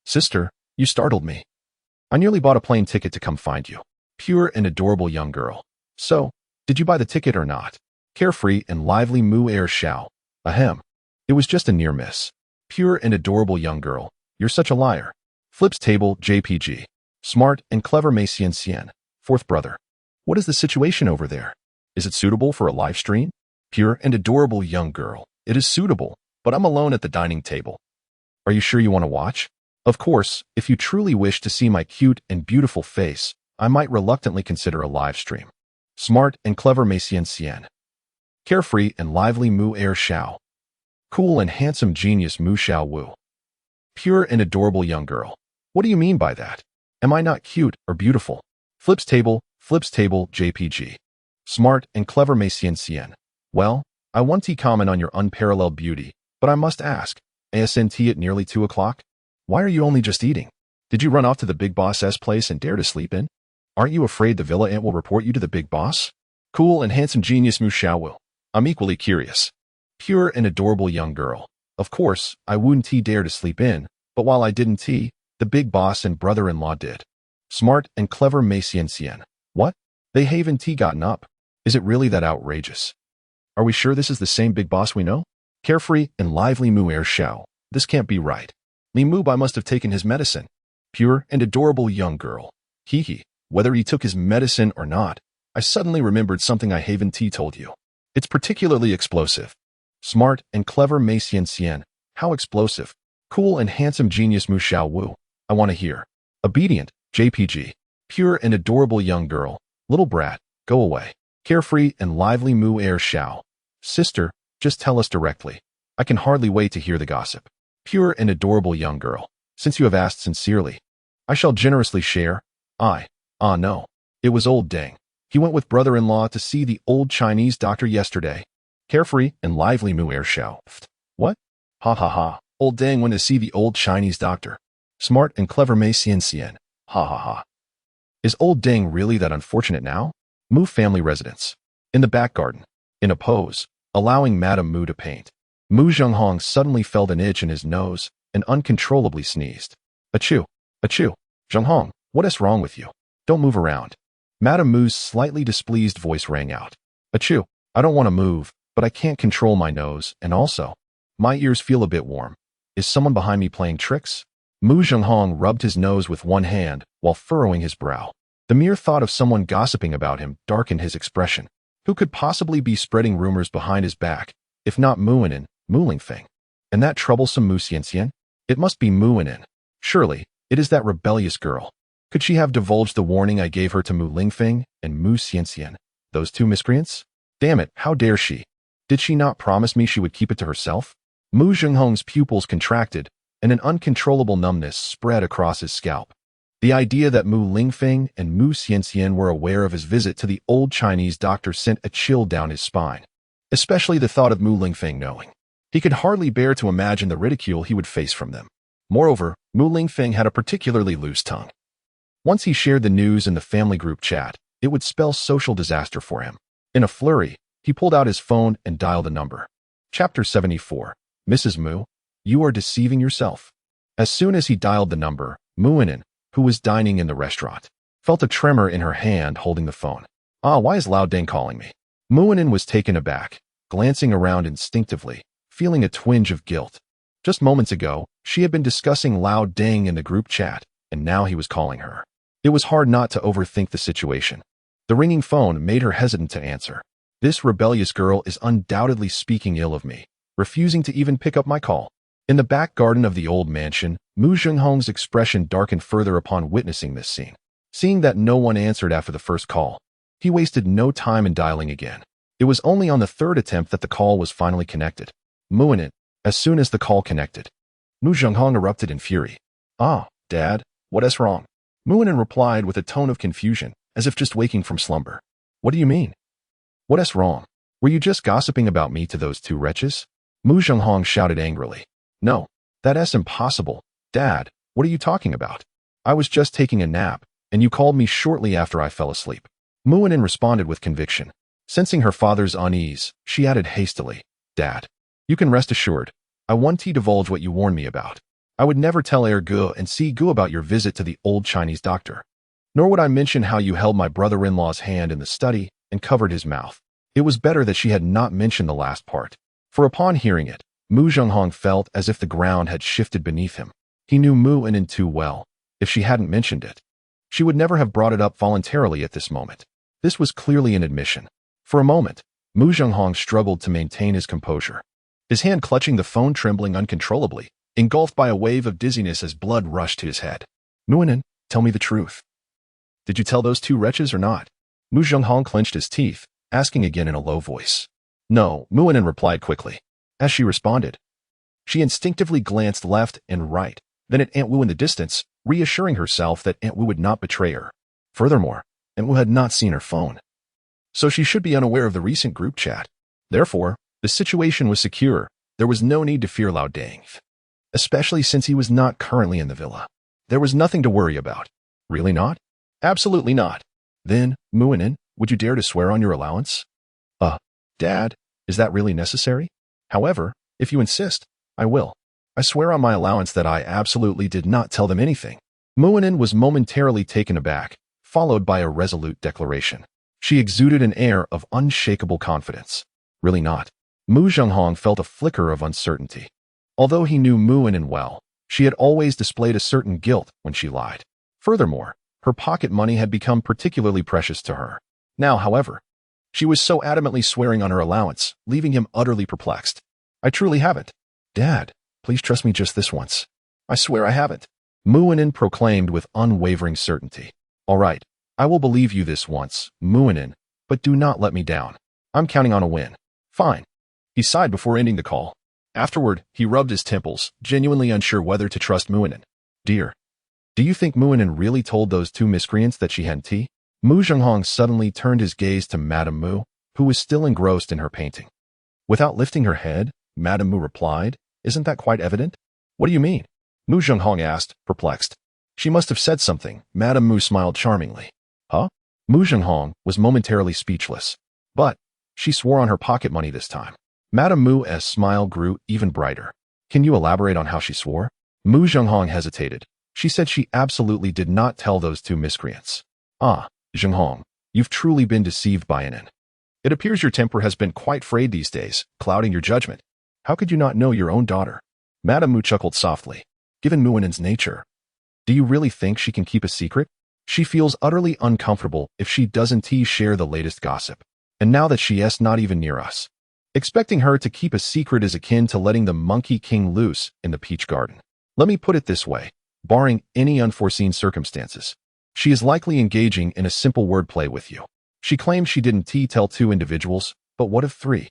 Sister, you startled me. I nearly bought a plane ticket to come find you. Pure and adorable young girl. So, did you buy the ticket or not? Carefree and lively Mu Air Xiao. Ahem. It was just a near miss. Pure and adorable young girl. You're such a liar. Flips table, JPG. Smart and clever Mei Xian, fourth brother. What is the situation over there? Is it suitable for a live stream? Pure and adorable young girl. It is suitable, but I'm alone at the dining table. Are you sure you want to watch? Of course, if you truly wish to see my cute and beautiful face, I might reluctantly consider a live stream. Smart and clever Mei Xian. Carefree and lively Mu Air Xiao. Cool and handsome genius Mu Xiao Wu. Pure and adorable young girl. What do you mean by that? Am I not cute or beautiful? Flips table, JPG. Smart and clever Mei Xian. Well, I want to comment on your unparalleled beauty, but I must ask, ASNT at nearly 2 o'clock? Why are you only just eating? Did you run off to the big boss's place and dare to sleep in? Aren't you afraid the villa ant will report you to the big boss? Cool and handsome genius Mu Xiao Wu. I'm equally curious. Pure and adorable young girl. Of course, I wouldn't dare to sleep in, but while I didn't the big boss and brother-in-law did. Smart and clever Mei Xian. What? They haven't gotten up. Is it really that outrageous? Are we sure this is the same big boss we know? Carefree and lively Mu Air Xiao. This can't be right. Li Mubai must have taken his medicine. Pure and adorable young girl. Hee. Whether he took his medicine or not, I suddenly remembered something I haven't told you. It's particularly explosive. Smart and clever Mei Xian. How explosive. Cool and handsome genius Mu Xiao Wu. I want to hear. Obedient, JPG. Pure and adorable young girl. Little brat, go away. Carefree and lively Mu Air Xiao. Sister, just tell us directly. I can hardly wait to hear the gossip. Pure and adorable young girl, since you have asked sincerely, I shall generously share. No. It was old Deng. He went with brother-in-law to see the old Chinese doctor yesterday. Carefree and lively Mu'er Xiao. What? Ha ha ha. Old Deng went to see the old Chinese doctor. Smart and clever Mei Xian. Ha ha ha. Is old Deng really that unfortunate now? Mu family residence. In the back garden. In a pose, allowing Madame Mu to paint. Mu Zhenghong suddenly felt an itch in his nose and uncontrollably sneezed. Achoo. Achoo. Zhenghong, what is wrong with you? Don't move around. Madame Mu's slightly displeased voice rang out. Achoo. I don't want to move, but I can't control my nose, and also, my ears feel a bit warm. Is someone behind me playing tricks? Mu Zhenghong rubbed his nose with one hand while furrowing his brow. The mere thought of someone gossiping about him darkened his expression. Who could possibly be spreading rumors behind his back, if not Muinen, Mu Lingfeng? And that troublesome Mu Xianxian? It must be Muinen. Surely, it is that rebellious girl. Could she have divulged the warning I gave her to Mu Lingfeng and Mu Xianxian, those two miscreants? Damn it, how dare she? Did she not promise me she would keep it to herself? Mu Zhenghong's pupils contracted, and an uncontrollable numbness spread across his scalp. The idea that Mu Lingfeng and Mu Xianxian were aware of his visit to the old Chinese doctor sent a chill down his spine. Especially the thought of Mu Lingfeng knowing. He could hardly bear to imagine the ridicule he would face from them. Moreover, Mu Lingfeng had a particularly loose tongue. Once he shared the news in the family group chat, it would spell social disaster for him. In a flurry, he pulled out his phone and dialed a number. Chapter 74. Mrs. Mu, you are deceiving yourself. As soon as he dialed the number, Muinen, who was dining in the restaurant, felt a tremor in her hand holding the phone. Why is Lao Deng calling me? Muinen was taken aback, glancing around instinctively, feeling a twinge of guilt. Just moments ago, she had been discussing Lao Deng in the group chat, and now he was calling her. It was hard not to overthink the situation. The ringing phone made her hesitant to answer. This rebellious girl is undoubtedly speaking ill of me, refusing to even pick up my call. In the back garden of the old mansion, Mu Zhenghong's expression darkened further upon witnessing this scene. Seeing that no one answered after the first call, he wasted no time in dialing again. It was only on the third attempt that the call was finally connected. Muinen, as soon as the call connected, Mu Zhenghong erupted in fury. Dad, what is wrong? Muinen replied with a tone of confusion, as if just waking from slumber. What do you mean? What is wrong? Were you just gossiping about me to those two wretches? Mu Zhenghong shouted angrily. No, that is impossible. Dad, what are you talking about? I was just taking a nap, and you called me shortly after I fell asleep. Muinen responded with conviction. Sensing her father's unease, she added hastily, Dad, you can rest assured. I won't divulge what you warned me about. I would never tell Gu and Si Gu about your visit to the old Chinese doctor. Nor would I mention how you held my brother-in-law's hand in the study and covered his mouth. It was better that she had not mentioned the last part, for upon hearing it, Mu Zhenghong felt as if the ground had shifted beneath him. He knew Muinen too well. If she hadn't mentioned it, she would never have brought it up voluntarily at this moment. This was clearly an admission. For a moment, Mu Zhenghong struggled to maintain his composure. His hand clutching the phone trembling uncontrollably, engulfed by a wave of dizziness as blood rushed to his head. Muinen, tell me the truth. Did you tell those two wretches or not? Mu Zhenghong clenched his teeth, asking again in a low voice. No, Muinen replied quickly. As she responded, she instinctively glanced left and right, then at Aunt Wu in the distance, reassuring herself that Aunt Wu would not betray her. Furthermore, Aunt Wu had not seen her phone, so she should be unaware of the recent group chat. Therefore, the situation was secure. There was no need to fear Lao Deng, especially since he was not currently in the villa. There was nothing to worry about. Really not? Absolutely not. Then, Muinen, would you dare to swear on your allowance? Dad, is that really necessary? However, if you insist, I will. I swear on my allowance that I absolutely did not tell them anything. Muinen was momentarily taken aback, followed by a resolute declaration. She exuded an air of unshakable confidence. Really not. Mu Zhenghong felt a flicker of uncertainty. Although he knew Muinen well, she had always displayed a certain guilt when she lied. Furthermore, her pocket money had become particularly precious to her. Now, however, she was so adamantly swearing on her allowance, leaving him utterly perplexed. I truly haven't. Dad, please trust me just this once. I swear I haven't. Muinen proclaimed with unwavering certainty. All right, I will believe you this once, Muinen, but do not let me down. I'm counting on a win. Fine. He sighed before ending the call. Afterward, he rubbed his temples, genuinely unsure whether to trust Muinen. Dear, do you think Muinen really told those two miscreants that she had tea? Mu Zhenghong suddenly turned his gaze to Madame Mu, who was still engrossed in her painting. Without lifting her head, Madame Mu replied, Isn't that quite evident? What do you mean? Mu Zhenghong asked, perplexed. She must have said something. Madame Mu smiled charmingly. Huh? Mu Zhenghong was momentarily speechless. But she swore on her pocket money this time. Madame Mu's smile grew even brighter. Can you elaborate on how she swore? Mu Zhenghong hesitated. She said she absolutely did not tell those two miscreants. Ah, Zhenghong, you've truly been deceived by Inen. It appears your temper has been quite frayed these days, clouding your judgment. How could you not know your own daughter? Madame Mu chuckled softly. Given Muinen's nature, do you really think she can keep a secret? She feels utterly uncomfortable if she doesn't share the latest gossip. And now that she is not even near us, expecting her to keep a secret is akin to letting the Monkey King loose in the peach garden. Let me put it this way, barring any unforeseen circumstances, she is likely engaging in a simple wordplay with you. She claims she didn't tell two individuals, but what if three?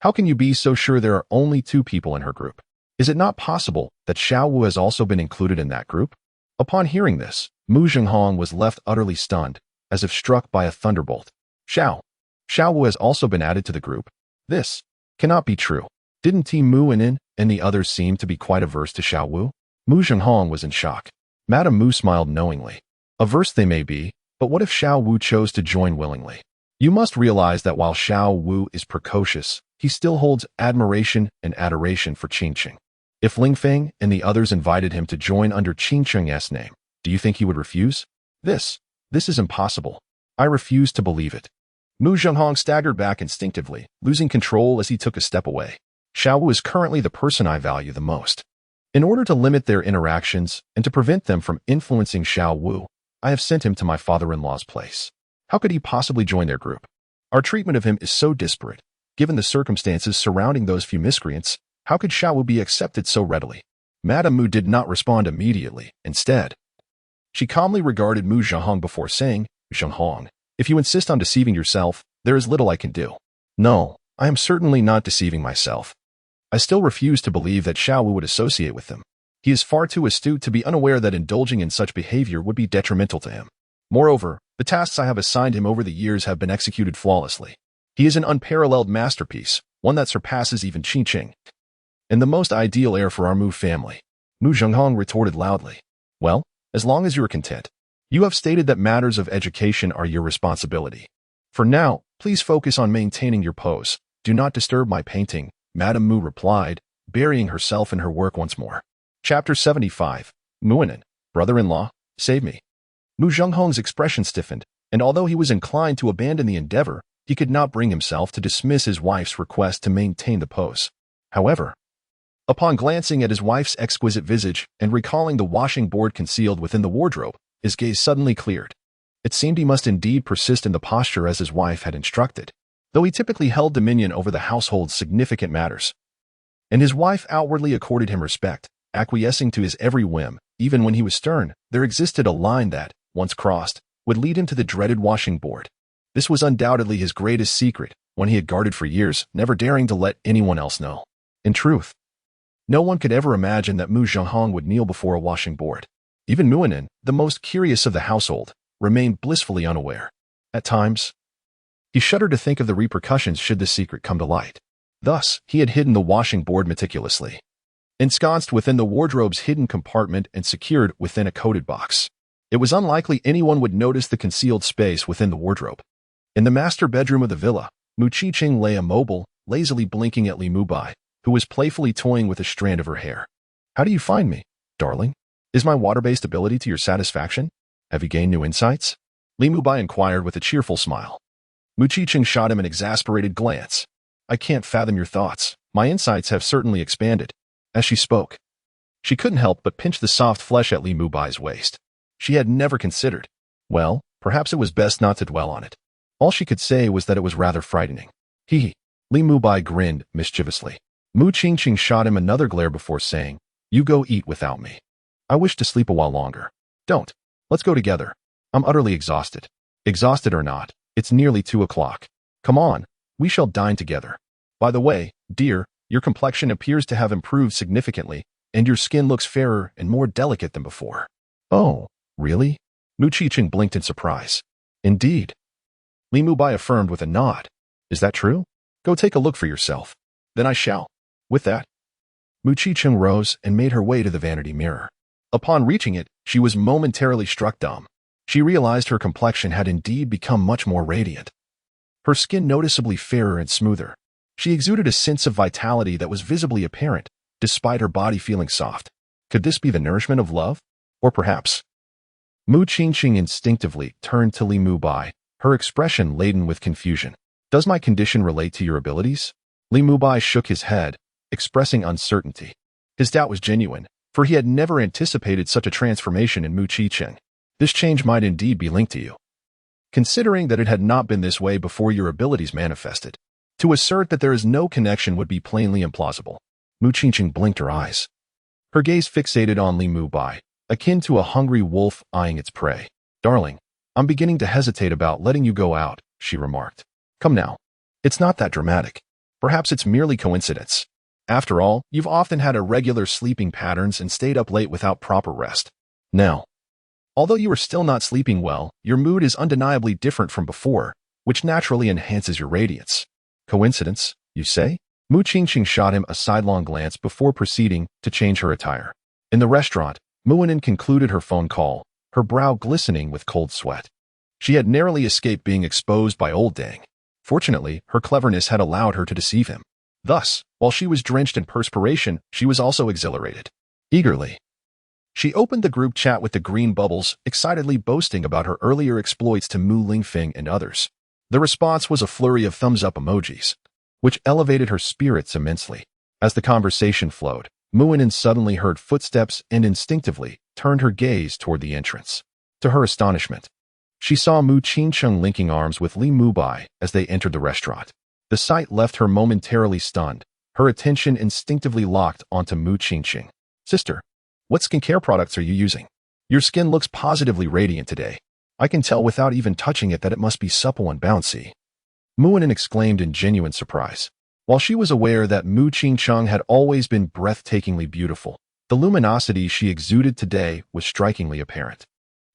How can you be so sure there are only two people in her group? Is it not possible that Xiao Wu has also been included in that group? Upon hearing this, Mu Zhenghong was left utterly stunned, as if struck by a thunderbolt. Xiao Wu has also been added to the group? This cannot be true. Didn't Muinen and the others seem to be quite averse to Xiao Wu? Mu Zhenghong was in shock. Madame Mu smiled knowingly. Averse they may be, but what if Xiao Wu chose to join willingly? You must realize that while Xiao Wu is precocious, he still holds admiration and adoration for Qingqing. If Ling Feng and the others invited him to join under Qingqing's name, do you think he would refuse? This is impossible. I refuse to believe it. Mu Zhenghong staggered back instinctively, losing control as he took a step away. Xiao Wu is currently the person I value the most. In order to limit their interactions and to prevent them from influencing Xiao Wu, I have sent him to my father-in-law's place. How could he possibly join their group? Our treatment of him is so disparate. Given the circumstances surrounding those few miscreants, how could Xiao Wu be accepted so readily? Madame Mu did not respond immediately. Instead, she calmly regarded Mu Zhenghong before saying, Zhenghong, if you insist on deceiving yourself, there is little I can do. No, I am certainly not deceiving myself. I still refuse to believe that Xiao Wu would associate with them. He is far too astute to be unaware that indulging in such behavior would be detrimental to him. Moreover, the tasks I have assigned him over the years have been executed flawlessly. He is an unparalleled masterpiece, one that surpasses even Qingqing, and the most ideal heir for our Mu family. Mu Zhenghong retorted loudly. Well, as long as you are content. You have stated that matters of education are your responsibility. For now, please focus on maintaining your pose. Do not disturb my painting, Madame Mu replied, burying herself in her work once more. Chapter 75. Muinen, brother-in-law, save me. Mu Zhenghong's expression stiffened, and although he was inclined to abandon the endeavor, he could not bring himself to dismiss his wife's request to maintain the pose. However, upon glancing at his wife's exquisite visage and recalling the washing board concealed within the wardrobe, his gaze suddenly cleared. It seemed he must indeed persist in the posture as his wife had instructed, though he typically held dominion over the household's significant matters. And his wife outwardly accorded him respect, acquiescing to his every whim. Even when he was stern, there existed a line that, once crossed, would lead him to the dreaded washing board. This was undoubtedly his greatest secret, one he had guarded for years, never daring to let anyone else know. In truth, no one could ever imagine that Mu Zhenghong would kneel before a washing board. Even Muinen, the most curious of the household, remained blissfully unaware. At times, he shuddered to think of the repercussions should the secret come to light. Thus, he had hidden the washing board meticulously, ensconced within the wardrobe's hidden compartment and secured within a coated box. It was unlikely anyone would notice the concealed space within the wardrobe. In the master bedroom of the villa, Mu Qiqing lay immobile, lazily blinking at Li Mubai, who was playfully toying with a strand of her hair. How do you find me, darling? Is my water-based ability to your satisfaction? Have you gained new insights? Li Mubai inquired with a cheerful smile. Mu Qiqing shot him an exasperated glance. I can't fathom your thoughts. My insights have certainly expanded. As she spoke, she couldn't help but pinch the soft flesh at Li Mubai's waist. She had never considered. Well, perhaps it was best not to dwell on it. All she could say was that it was rather frightening. Hee. Li Mubai grinned mischievously. Mu Qiqing shot him another glare before saying, You go eat without me. I wish to sleep a while longer. Don't. Let's go together. I'm utterly exhausted. Exhausted or not, it's nearly 2 o'clock. Come on, we shall dine together. By the way, dear, Your complexion appears to have improved significantly, and your skin looks fairer and more delicate than before. Oh, really? Mu Qiqing blinked in surprise. Indeed. Li Mubai affirmed with a nod. Is that true? Go take a look for yourself. Then I shall. With that, Mu Qiqing rose and made her way to the vanity mirror. Upon reaching it, she was momentarily struck dumb. She realized her complexion had indeed become much more radiant. Her skin noticeably fairer and smoother. She exuded a sense of vitality that was visibly apparent, despite her body feeling soft. Could this be the nourishment of love? Or perhaps... Mu Qiqing instinctively turned to Li Mubai, her expression laden with confusion. Does my condition relate to your abilities? Li Mubai shook his head, expressing uncertainty. His doubt was genuine, for he had never anticipated such a transformation in Mu Qiqing. This change might indeed be linked to you, considering that it had not been this way before your abilities manifested. To assert that there is no connection would be plainly implausible. Mu Qiqing blinked her eyes. Her gaze fixated on Li Mubai, akin to a hungry wolf eyeing its prey. Darling, I'm beginning to hesitate about letting you go out, she remarked. Come now. It's not that dramatic. Perhaps it's merely coincidence. After all, you've often had irregular sleeping patterns and stayed up late without proper rest. Now, although you are still not sleeping well, your mood is undeniably different from before, which naturally enhances your radiance. Coincidence, you say? Mu Qiqing shot him a sidelong glance before proceeding to change her attire. In the restaurant, Muinen concluded her phone call, her brow glistening with cold sweat. She had narrowly escaped being exposed by old Dang. Fortunately, her cleverness had allowed her to deceive him. Thus, while she was drenched in perspiration, she was also exhilarated. Eagerly, she opened the group chat with the green bubbles, excitedly boasting about her earlier exploits to Mu Lingfeng and others. The response was a flurry of thumbs-up emojis, which elevated her spirits immensely. As the conversation flowed, Muinen suddenly heard footsteps and instinctively turned her gaze toward the entrance. To her astonishment, she saw Mu Qiqing linking arms with Li Mubai as they entered the restaurant. The sight left her momentarily stunned, her attention instinctively locked onto Mu Qiqing. Sister, what skincare products are you using? Your skin looks positively radiant today. I can tell without even touching it that it must be supple and bouncy. Muinen exclaimed in genuine surprise. While she was aware that Mu Qiqing had always been breathtakingly beautiful, the luminosity she exuded today was strikingly apparent.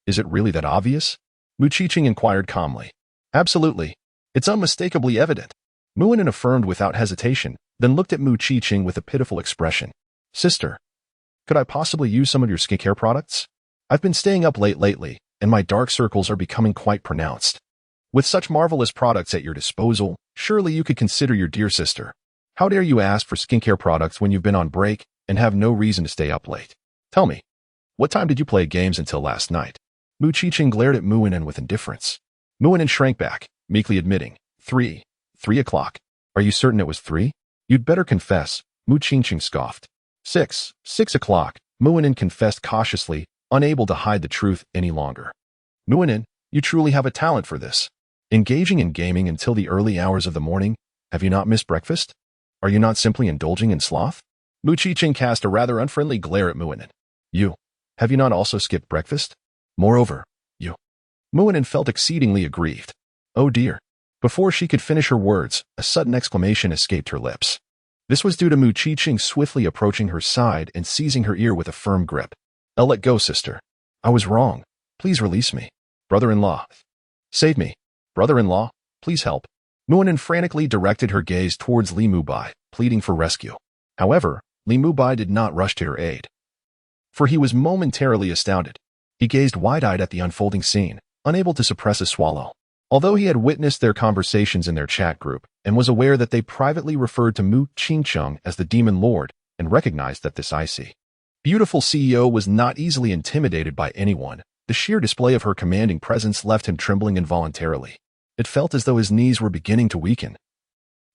Is it really that obvious? Mu Qiqing inquired calmly. Absolutely. It's unmistakably evident. Muinen affirmed without hesitation, then looked at Mu Qiqing with a pitiful expression. Sister, could I possibly use some of your skincare products? I've been staying up late lately, and my dark circles are becoming quite pronounced. With such marvelous products at your disposal, surely you could consider your dear sister. How dare you ask for skincare products when you've been on break and have no reason to stay up late? Tell me, what time did you play games until last night? Mu Qiqing glared at Muinen with indifference. Muinen shrank back, meekly admitting, 3 o'clock. Are you certain it was 3? You'd better confess, Mu Qiqing scoffed. 6 o'clock, Muinen confessed cautiously, unable to hide the truth any longer. Muinen, you truly have a talent for this. Engaging in gaming until the early hours of the morning, have you not missed breakfast? Are you not simply indulging in sloth? Mu Qiqing cast a rather unfriendly glare at Muinen. Have you not also skipped breakfast? Moreover, Muinen felt exceedingly aggrieved. Oh dear. Before she could finish her words, a sudden exclamation escaped her lips. This was due to Mu Qiqing swiftly approaching her side and seizing her ear with a firm grip. I'll let go, sister. I was wrong. Please release me. Brother-in-law. Save me. Brother-in-law, please help. Muinen frantically directed her gaze towards Li Mubai, pleading for rescue. However, Li Mubai did not rush to her aid, for he was momentarily astounded. He gazed wide-eyed at the unfolding scene, unable to suppress a swallow. Although he had witnessed their conversations in their chat group and was aware that they privately referred to Mu Qiqing as the Demon Lord and recognized that this icy, beautiful CEO was not easily intimidated by anyone, the sheer display of her commanding presence left him trembling involuntarily. It felt as though his knees were beginning to weaken,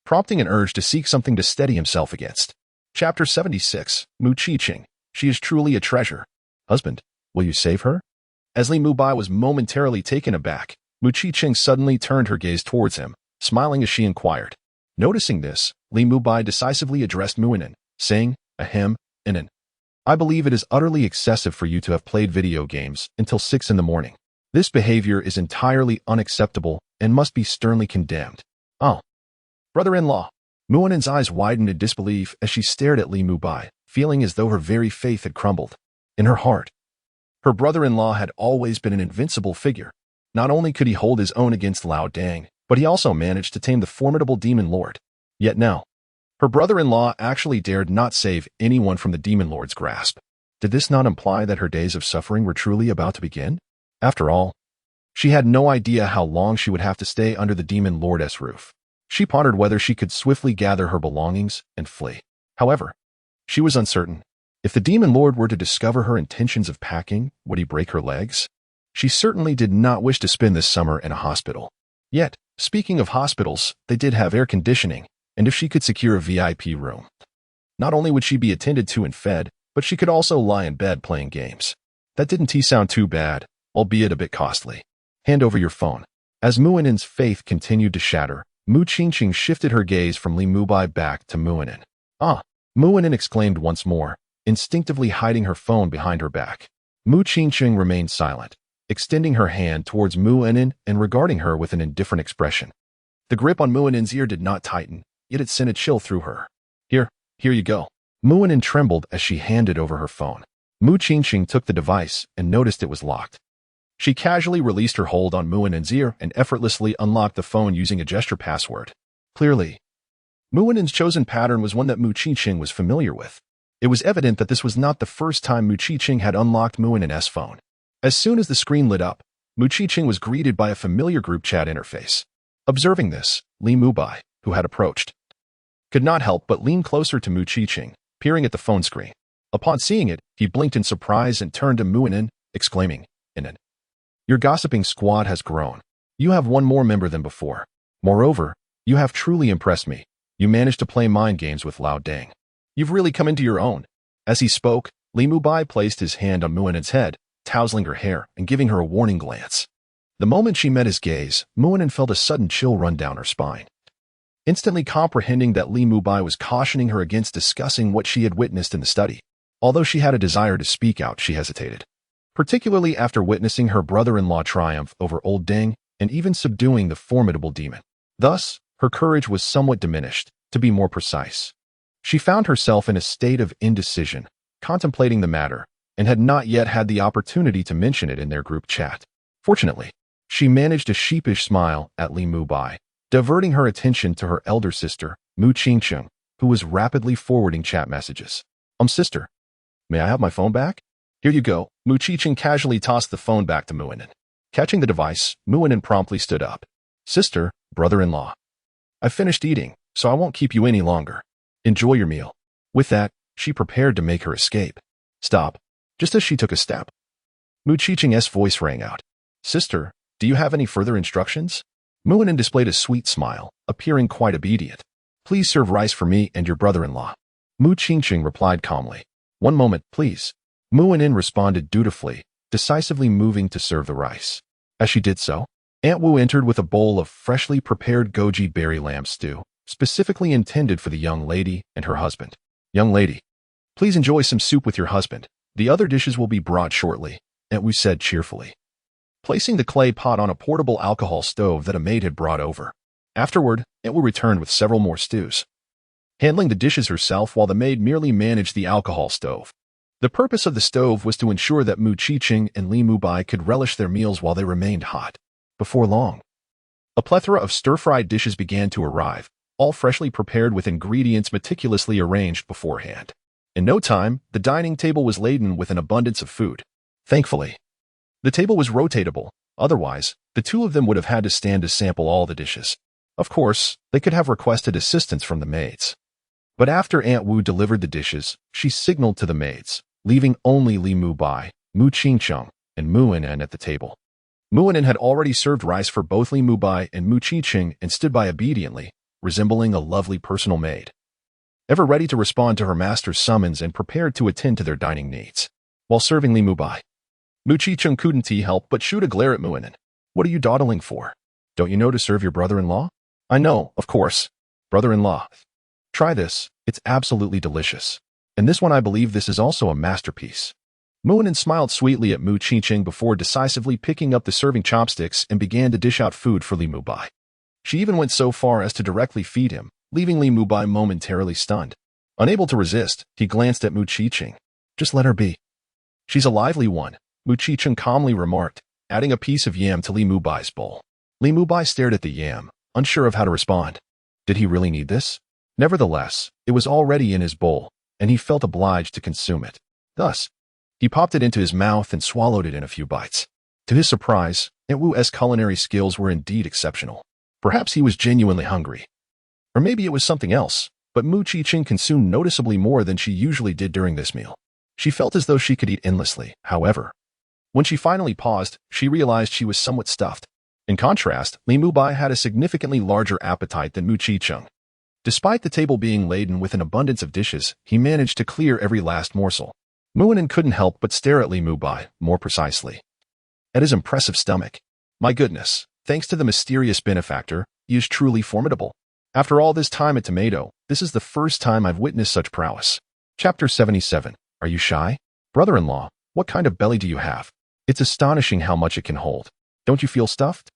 prompting an urge to seek something to steady himself against. Chapter 76, Mu Qiqing. She is truly a treasure. Husband, will you save her? As Li Mubai was momentarily taken aback, Mu Qiqing suddenly turned her gaze towards him, smiling as she inquired. Noticing this, Li Mubai decisively addressed Muinen, saying, Ahem, Inen. I believe it is utterly excessive for you to have played video games until 6 in the morning. This behavior is entirely unacceptable and must be sternly condemned. Oh. Brother-in-law, Muinen's eyes widened in disbelief as she stared at Li Mubai, feeling as though her very faith had crumbled. In her heart, her brother-in-law had always been an invincible figure. Not only could he hold his own against Lao Dang, but he also managed to tame the formidable demon lord. Yet now, her brother-in-law actually dared not save anyone from the demon lord's grasp. Did this not imply that her days of suffering were truly about to begin? After all, she had no idea how long she would have to stay under the demon lord's roof. She pondered whether she could swiftly gather her belongings and flee. However, she was uncertain. If the demon lord were to discover her intentions of packing, would he break her legs? She certainly did not wish to spend this summer in a hospital. Yet, speaking of hospitals, they did have air conditioning, and if she could secure a VIP room, not only would she be attended to and fed, but she could also lie in bed playing games. That didn't sound too bad, albeit a bit costly. Hand over your phone. As Muinen's faith continued to shatter, Mu Qingqing shifted her gaze from Li Mubai back to Muinen. Ah! Muinen exclaimed once more, instinctively hiding her phone behind her back. Mu Qingqing remained silent, extending her hand towards Muinen and regarding her with an indifferent expression. The grip on Muinen's ear did not tighten, yet it sent a chill through her. Here you go. Muinen trembled as she handed over her phone. Mu Qingqing took the device and noticed it was locked. She casually released her hold on Muinen's ear and effortlessly unlocked the phone using a gesture password. Clearly, Muinen's chosen pattern was one that Mu Qingqing was familiar with. It was evident that this was not the first time Mu Qingqing had unlocked Muinen's phone. As soon as the screen lit up, Mu Qingqing was greeted by a familiar group chat interface. Observing this, Li Mubai, who had approached, could not help but lean closer to Mu Qingqing, peering at the phone screen. Upon seeing it, he blinked in surprise and turned to Muinen, exclaiming, "Inen, your gossiping squad has grown. You have one more member than before. Moreover, you have truly impressed me. You managed to play mind games with Lao Dang. You've really come into your own." As he spoke, Li Mubai placed his hand on Muinen's head, tousling her hair and giving her a warning glance. The moment she met his gaze, Muinen felt a sudden chill run down her spine. Instantly comprehending that Li Mubai was cautioning her against discussing what she had witnessed in the study. Although she had a desire to speak out, she hesitated, particularly after witnessing her brother-in-law triumph over old Deng and even subduing the formidable demon. Thus, her courage was somewhat diminished, to be more precise. She found herself in a state of indecision, contemplating the matter, and had not yet had the opportunity to mention it in their group chat. Fortunately, she managed a sheepish smile at Li Mubai, diverting her attention to her elder sister, Mu Qingqing, who was rapidly forwarding chat messages. Sister, may I have my phone back?" "Here you go." Mu Qingqing casually tossed the phone back to Muinen. Catching the device, Muinen promptly stood up. "Sister, brother-in-law, I finished eating, so I won't keep you any longer. Enjoy your meal." With that, she prepared to make her escape. Stop. Just as she took a step, Mu Qingqing's voice rang out. "Sister, do you have any further instructions?" Muinen displayed a sweet smile, appearing quite obedient. "Please serve rice for me and your brother-in-law." Mu Qingqing replied calmly. "One moment, please." Muinen responded dutifully, decisively moving to serve the rice. As she did so, Aunt Wu entered with a bowl of freshly prepared goji berry lamb stew, specifically intended for the young lady and her husband. "Young lady, please enjoy some soup with your husband. The other dishes will be brought shortly," Aunt Wu said cheerfully, placing the clay pot on a portable alcohol stove that a maid had brought over. Afterward, Aunt Wu returned with several more stews, handling the dishes herself while the maid merely managed the alcohol stove. The purpose of the stove was to ensure that Mu Qingqing and Li Mubai could relish their meals while they remained hot. Before long, a plethora of stir-fried dishes began to arrive, all freshly prepared with ingredients meticulously arranged beforehand. In no time, the dining table was laden with an abundance of food. Thankfully, the table was rotatable, otherwise, the two of them would have had to stand to sample all the dishes. Of course, they could have requested assistance from the maids. But after Aunt Wu delivered the dishes, she signaled to the maids, leaving only Li Mubai, Mu Qingqing, and Muinen at the table. Muinen had already served rice for both Li Mubai and Mu Qingqing and stood by obediently, resembling a lovely personal maid, ever ready to respond to her master's summons and prepared to attend to their dining needs. While serving Li Mubai, Mu Qingqing couldn't help but shoot a glare at Muinen. "What are you dawdling for? Don't you know to serve your brother-in-law?" "I know, of course. Brother-in-law, try this. It's absolutely delicious. And this one, I believe this is also a masterpiece." Muinen smiled sweetly at Mu Qingqing before decisively picking up the serving chopsticks and began to dish out food for Li Mubai. She even went so far as to directly feed him, leaving Li Mubai momentarily stunned. Unable to resist, he glanced at Mu Qiqing. Just let her be. She's a lively one, Mu Qiqing calmly remarked, adding a piece of yam to Li Mubai's bowl. Li Mubai stared at the yam, unsure of how to respond. Did he really need this? Nevertheless, it was already in his bowl, and he felt obliged to consume it. Thus, he popped it into his mouth and swallowed it in a few bites. To his surprise, Aunt Wu's culinary skills were indeed exceptional. Perhaps he was genuinely hungry. Or maybe it was something else, but Mu Qiqing consumed noticeably more than she usually did during this meal. She felt as though she could eat endlessly, however. When she finally paused, she realized she was somewhat stuffed. In contrast, Li Mubai had a significantly larger appetite than Mu Qiqing. Despite the table being laden with an abundance of dishes, he managed to clear every last morsel. Muinen couldn't help but stare at Li Mubai, more precisely. At his impressive stomach. My goodness, thanks to the mysterious benefactor, he is truly formidable. After all this time at Tomato, this is the first time I've witnessed such prowess. Chapter 77. Are you shy? Brother-in-law, what kind of belly do you have? It's astonishing how much it can hold. Don't you feel stuffed?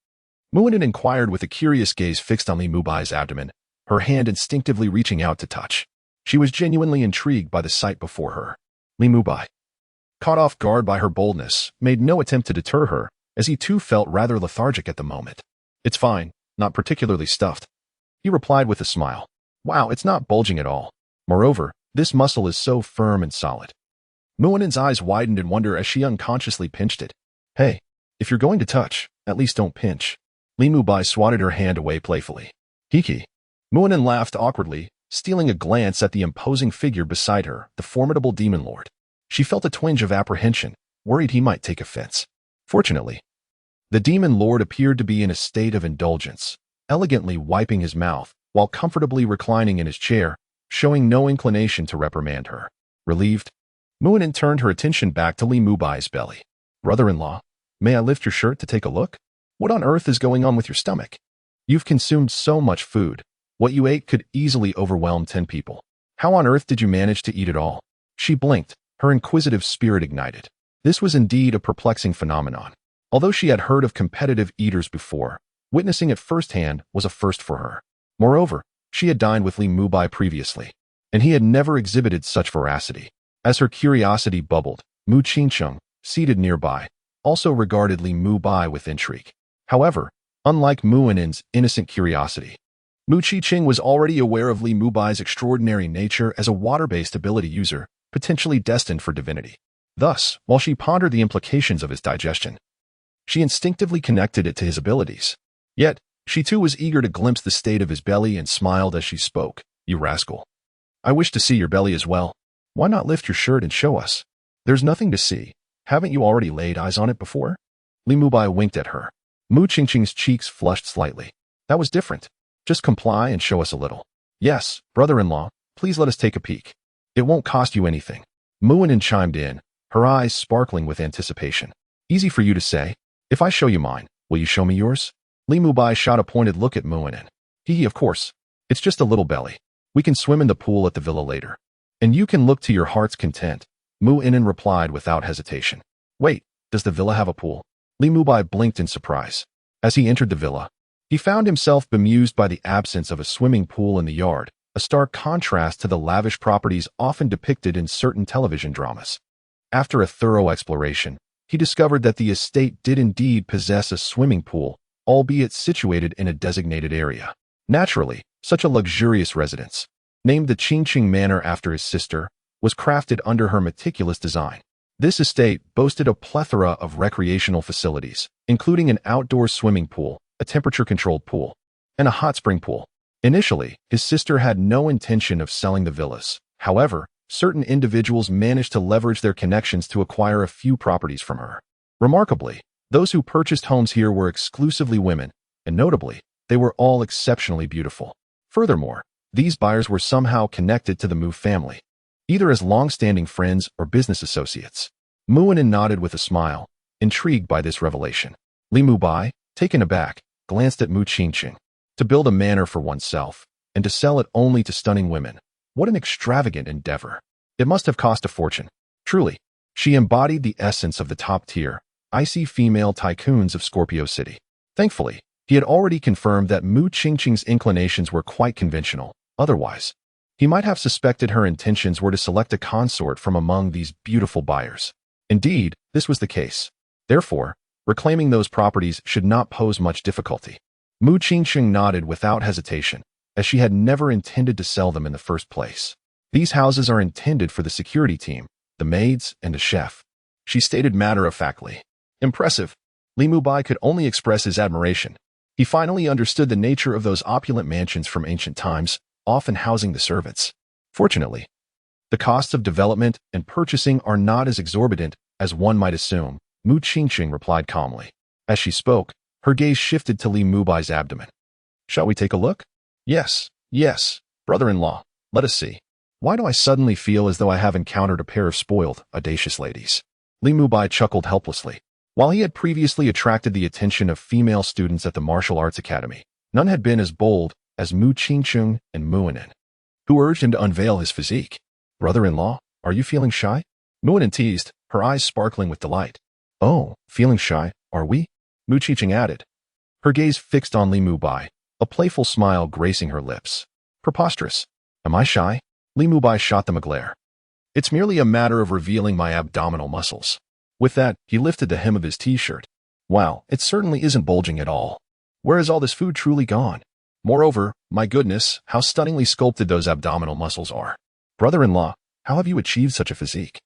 Muinen inquired with a curious gaze fixed on Li Mubai's abdomen, her hand instinctively reaching out to touch. She was genuinely intrigued by the sight before her. Li Mubai, caught off guard by her boldness, made no attempt to deter her, as he too felt rather lethargic at the moment. It's fine, not particularly stuffed. He replied with a smile. Wow, it's not bulging at all. Moreover, this muscle is so firm and solid. Muinen's eyes widened in wonder as she unconsciously pinched it. Hey, if you're going to touch, at least don't pinch. Li Mubai swatted her hand away playfully. Hiki. Muinen laughed awkwardly, stealing a glance at the imposing figure beside her, the formidable demon lord. She felt a twinge of apprehension, worried he might take offense. Fortunately, the demon lord appeared to be in a state of indulgence, elegantly wiping his mouth while comfortably reclining in his chair, showing no inclination to reprimand her. Relieved, Muinen turned her attention back to Li Mubai's belly. Brother-in-law, may I lift your shirt to take a look? What on earth is going on with your stomach? You've consumed so much food. What you ate could easily overwhelm 10 people. How on earth did you manage to eat it all? She blinked, her inquisitive spirit ignited. This was indeed a perplexing phenomenon. Although she had heard of competitive eaters before, witnessing it firsthand was a first for her. Moreover, she had dined with Li Mubai previously, and he had never exhibited such voracity. As her curiosity bubbled, Mu Qiqing, seated nearby, also regarded Li Mubai with intrigue. However, unlike Muinen's innocent curiosity, Mu Qiqing was already aware of Li Mubai's extraordinary nature as a water-based ability user, potentially destined for divinity. Thus, while she pondered the implications of his digestion, she instinctively connected it to his abilities. Yet, she too was eager to glimpse the state of his belly and smiled as she spoke. You rascal. I wish to see your belly as well. Why not lift your shirt and show us? There's nothing to see. Haven't you already laid eyes on it before? Li Mubai winked at her. Mu Qiqing's cheeks flushed slightly. That was different. Just comply and show us a little. Yes, brother-in-law, please let us take a peek. It won't cost you anything. Muinen chimed in, her eyes sparkling with anticipation. Easy for you to say. If I show you mine, will you show me yours? Li Mubai shot a pointed look at Muinen. Of course. It's just a little belly. We can swim in the pool at the villa later. And you can look to your heart's content. Muinen replied without hesitation. Wait, does the villa have a pool? Li Mubai blinked in surprise. As he entered the villa, he found himself bemused by the absence of a swimming pool in the yard, a stark contrast to the lavish properties often depicted in certain television dramas. After a thorough exploration, he discovered that the estate did indeed possess a swimming pool, albeit situated in a designated area. Naturally, such a luxurious residence, named the Qiqing Manor after his sister, was crafted under her meticulous design. This estate boasted a plethora of recreational facilities, including an outdoor swimming pool, a temperature-controlled pool, and a hot spring pool. Initially, his sister had no intention of selling the villas. However, certain individuals managed to leverage their connections to acquire a few properties from her. Remarkably, those who purchased homes here were exclusively women, and notably, they were all exceptionally beautiful. Furthermore, these buyers were somehow connected to the Mu family, either as long-standing friends or business associates. Muinen nodded with a smile, intrigued by this revelation. Li Mubai, taken aback, glanced at Mu Qiqing. To build a manor for oneself, and to sell it only to stunning women. What an extravagant endeavor. It must have cost a fortune. Truly, she embodied the essence of the top-tier, icy female tycoons of Scorpio City. Thankfully, he had already confirmed that Mu Qiqing's inclinations were quite conventional, Otherwise, he might have suspected her intentions were to select a consort from among these beautiful buyers. Indeed, this was the case. Therefore, reclaiming those properties should not pose much difficulty. Mu Qingqing nodded without hesitation, as she had never intended to sell them in the first place. These houses are intended for the security team, the maids, and a chef, she stated matter-of-factly. Impressive. Li Mubai could only express his admiration. He finally understood the nature of those opulent mansions from ancient times, often housing the servants. Fortunately, the costs of development and purchasing are not as exorbitant as one might assume, Mu Qingqing replied calmly. As she spoke, her gaze shifted to Li Mubai's abdomen. Shall we take a look? Yes, brother-in-law, let us see. Why do I suddenly feel as though I have encountered a pair of spoiled, audacious ladies? Li Mubai chuckled helplessly. While he had previously attracted the attention of female students at the martial arts academy, none had been as bold as Mu Qingqing and Muinen, who urged him to unveil his physique. Brother-in-law, are you feeling shy? Muinen teased, her eyes sparkling with delight. Oh, feeling shy, are we? Mu Qingqing added, her gaze fixed on Li Mubai, a playful smile gracing her lips. Preposterous. Am I shy? Li Mubai shot them a glare. It's merely a matter of revealing my abdominal muscles. With that, he lifted the hem of his t-shirt. Wow, it certainly isn't bulging at all. Where is all this food truly gone? Moreover, my goodness, how stunningly sculpted those abdominal muscles are. Brother-in-law, how have you achieved such a physique?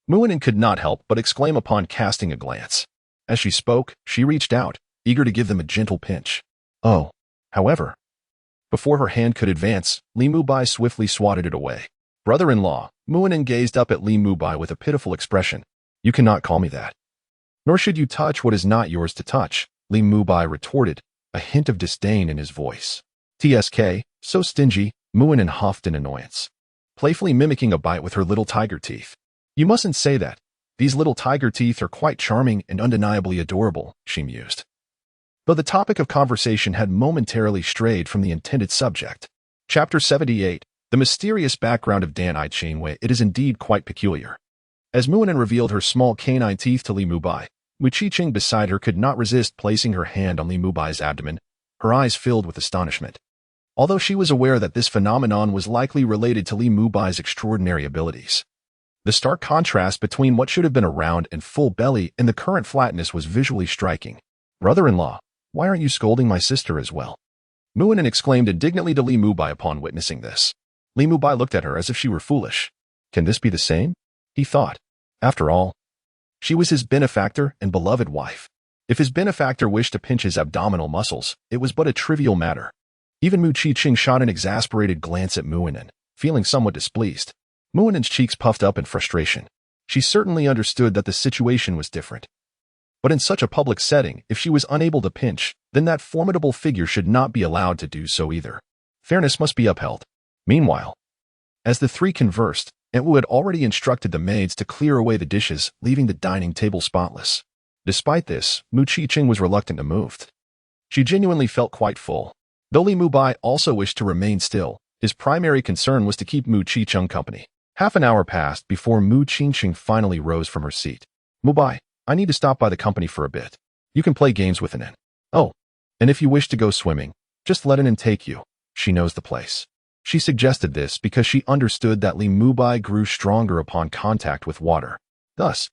Muinen could not help but exclaim upon casting a glance. As she spoke, she reached out, eager to give them a gentle pinch. Oh, however, before her hand could advance, Li Mubai swiftly swatted it away. Brother-in-law, Muinen gazed up at Li Mubai with a pitiful expression. You cannot call me that. Nor should you touch what is not yours to touch, Li Mubai retorted, a hint of disdain in his voice. TSK, so stingy, Muinen huffed in annoyance, playfully mimicking a bite with her little tiger teeth. You mustn't say that. These little tiger teeth are quite charming and undeniably adorable, she mused. Though the topic of conversation had momentarily strayed from the intended subject. Chapter 78, The Mysterious Background of Dan Ichingwei. It is indeed quite peculiar. As Muinen revealed her small canine teeth to Li Mubai, Mu Qingqing beside her could not resist placing her hand on Li Mubai's abdomen, her eyes filled with astonishment. Although she was aware that this phenomenon was likely related to Li Mubai's extraordinary abilities, the stark contrast between what should have been a round and full belly and the current flatness was visually striking. Brother-in-law, why aren't you scolding my sister as well? Muinen exclaimed indignantly to Li Mubai upon witnessing this. Li Mubai looked at her as if she were foolish. Can this be the same? He thought. After all, she was his benefactor and beloved wife. If his benefactor wished to pinch his abdominal muscles, it was but a trivial matter. Even Mu Qingqing shot an exasperated glance at Muinen, feeling somewhat displeased. Muinen's cheeks puffed up in frustration. She certainly understood that the situation was different. But in such a public setting, if she was unable to pinch, then that formidable figure should not be allowed to do so either. Fairness must be upheld. Meanwhile, as the three conversed, Entwu had already instructed the maids to clear away the dishes, leaving the dining table spotless. Despite this, Mu Qingqing was reluctant to move. She genuinely felt quite full. Though Li Mubai also wished to remain still, his primary concern was to keep Mu Qingqing company. Half an hour passed before Mu Qingqing finally rose from her seat. Mubai, I need to stop by the company for a bit. You can play games with Anin. Oh, and if you wish to go swimming, just let Anin take you. She knows the place. She suggested this because she understood that Li Mubai grew stronger upon contact with water. Thus,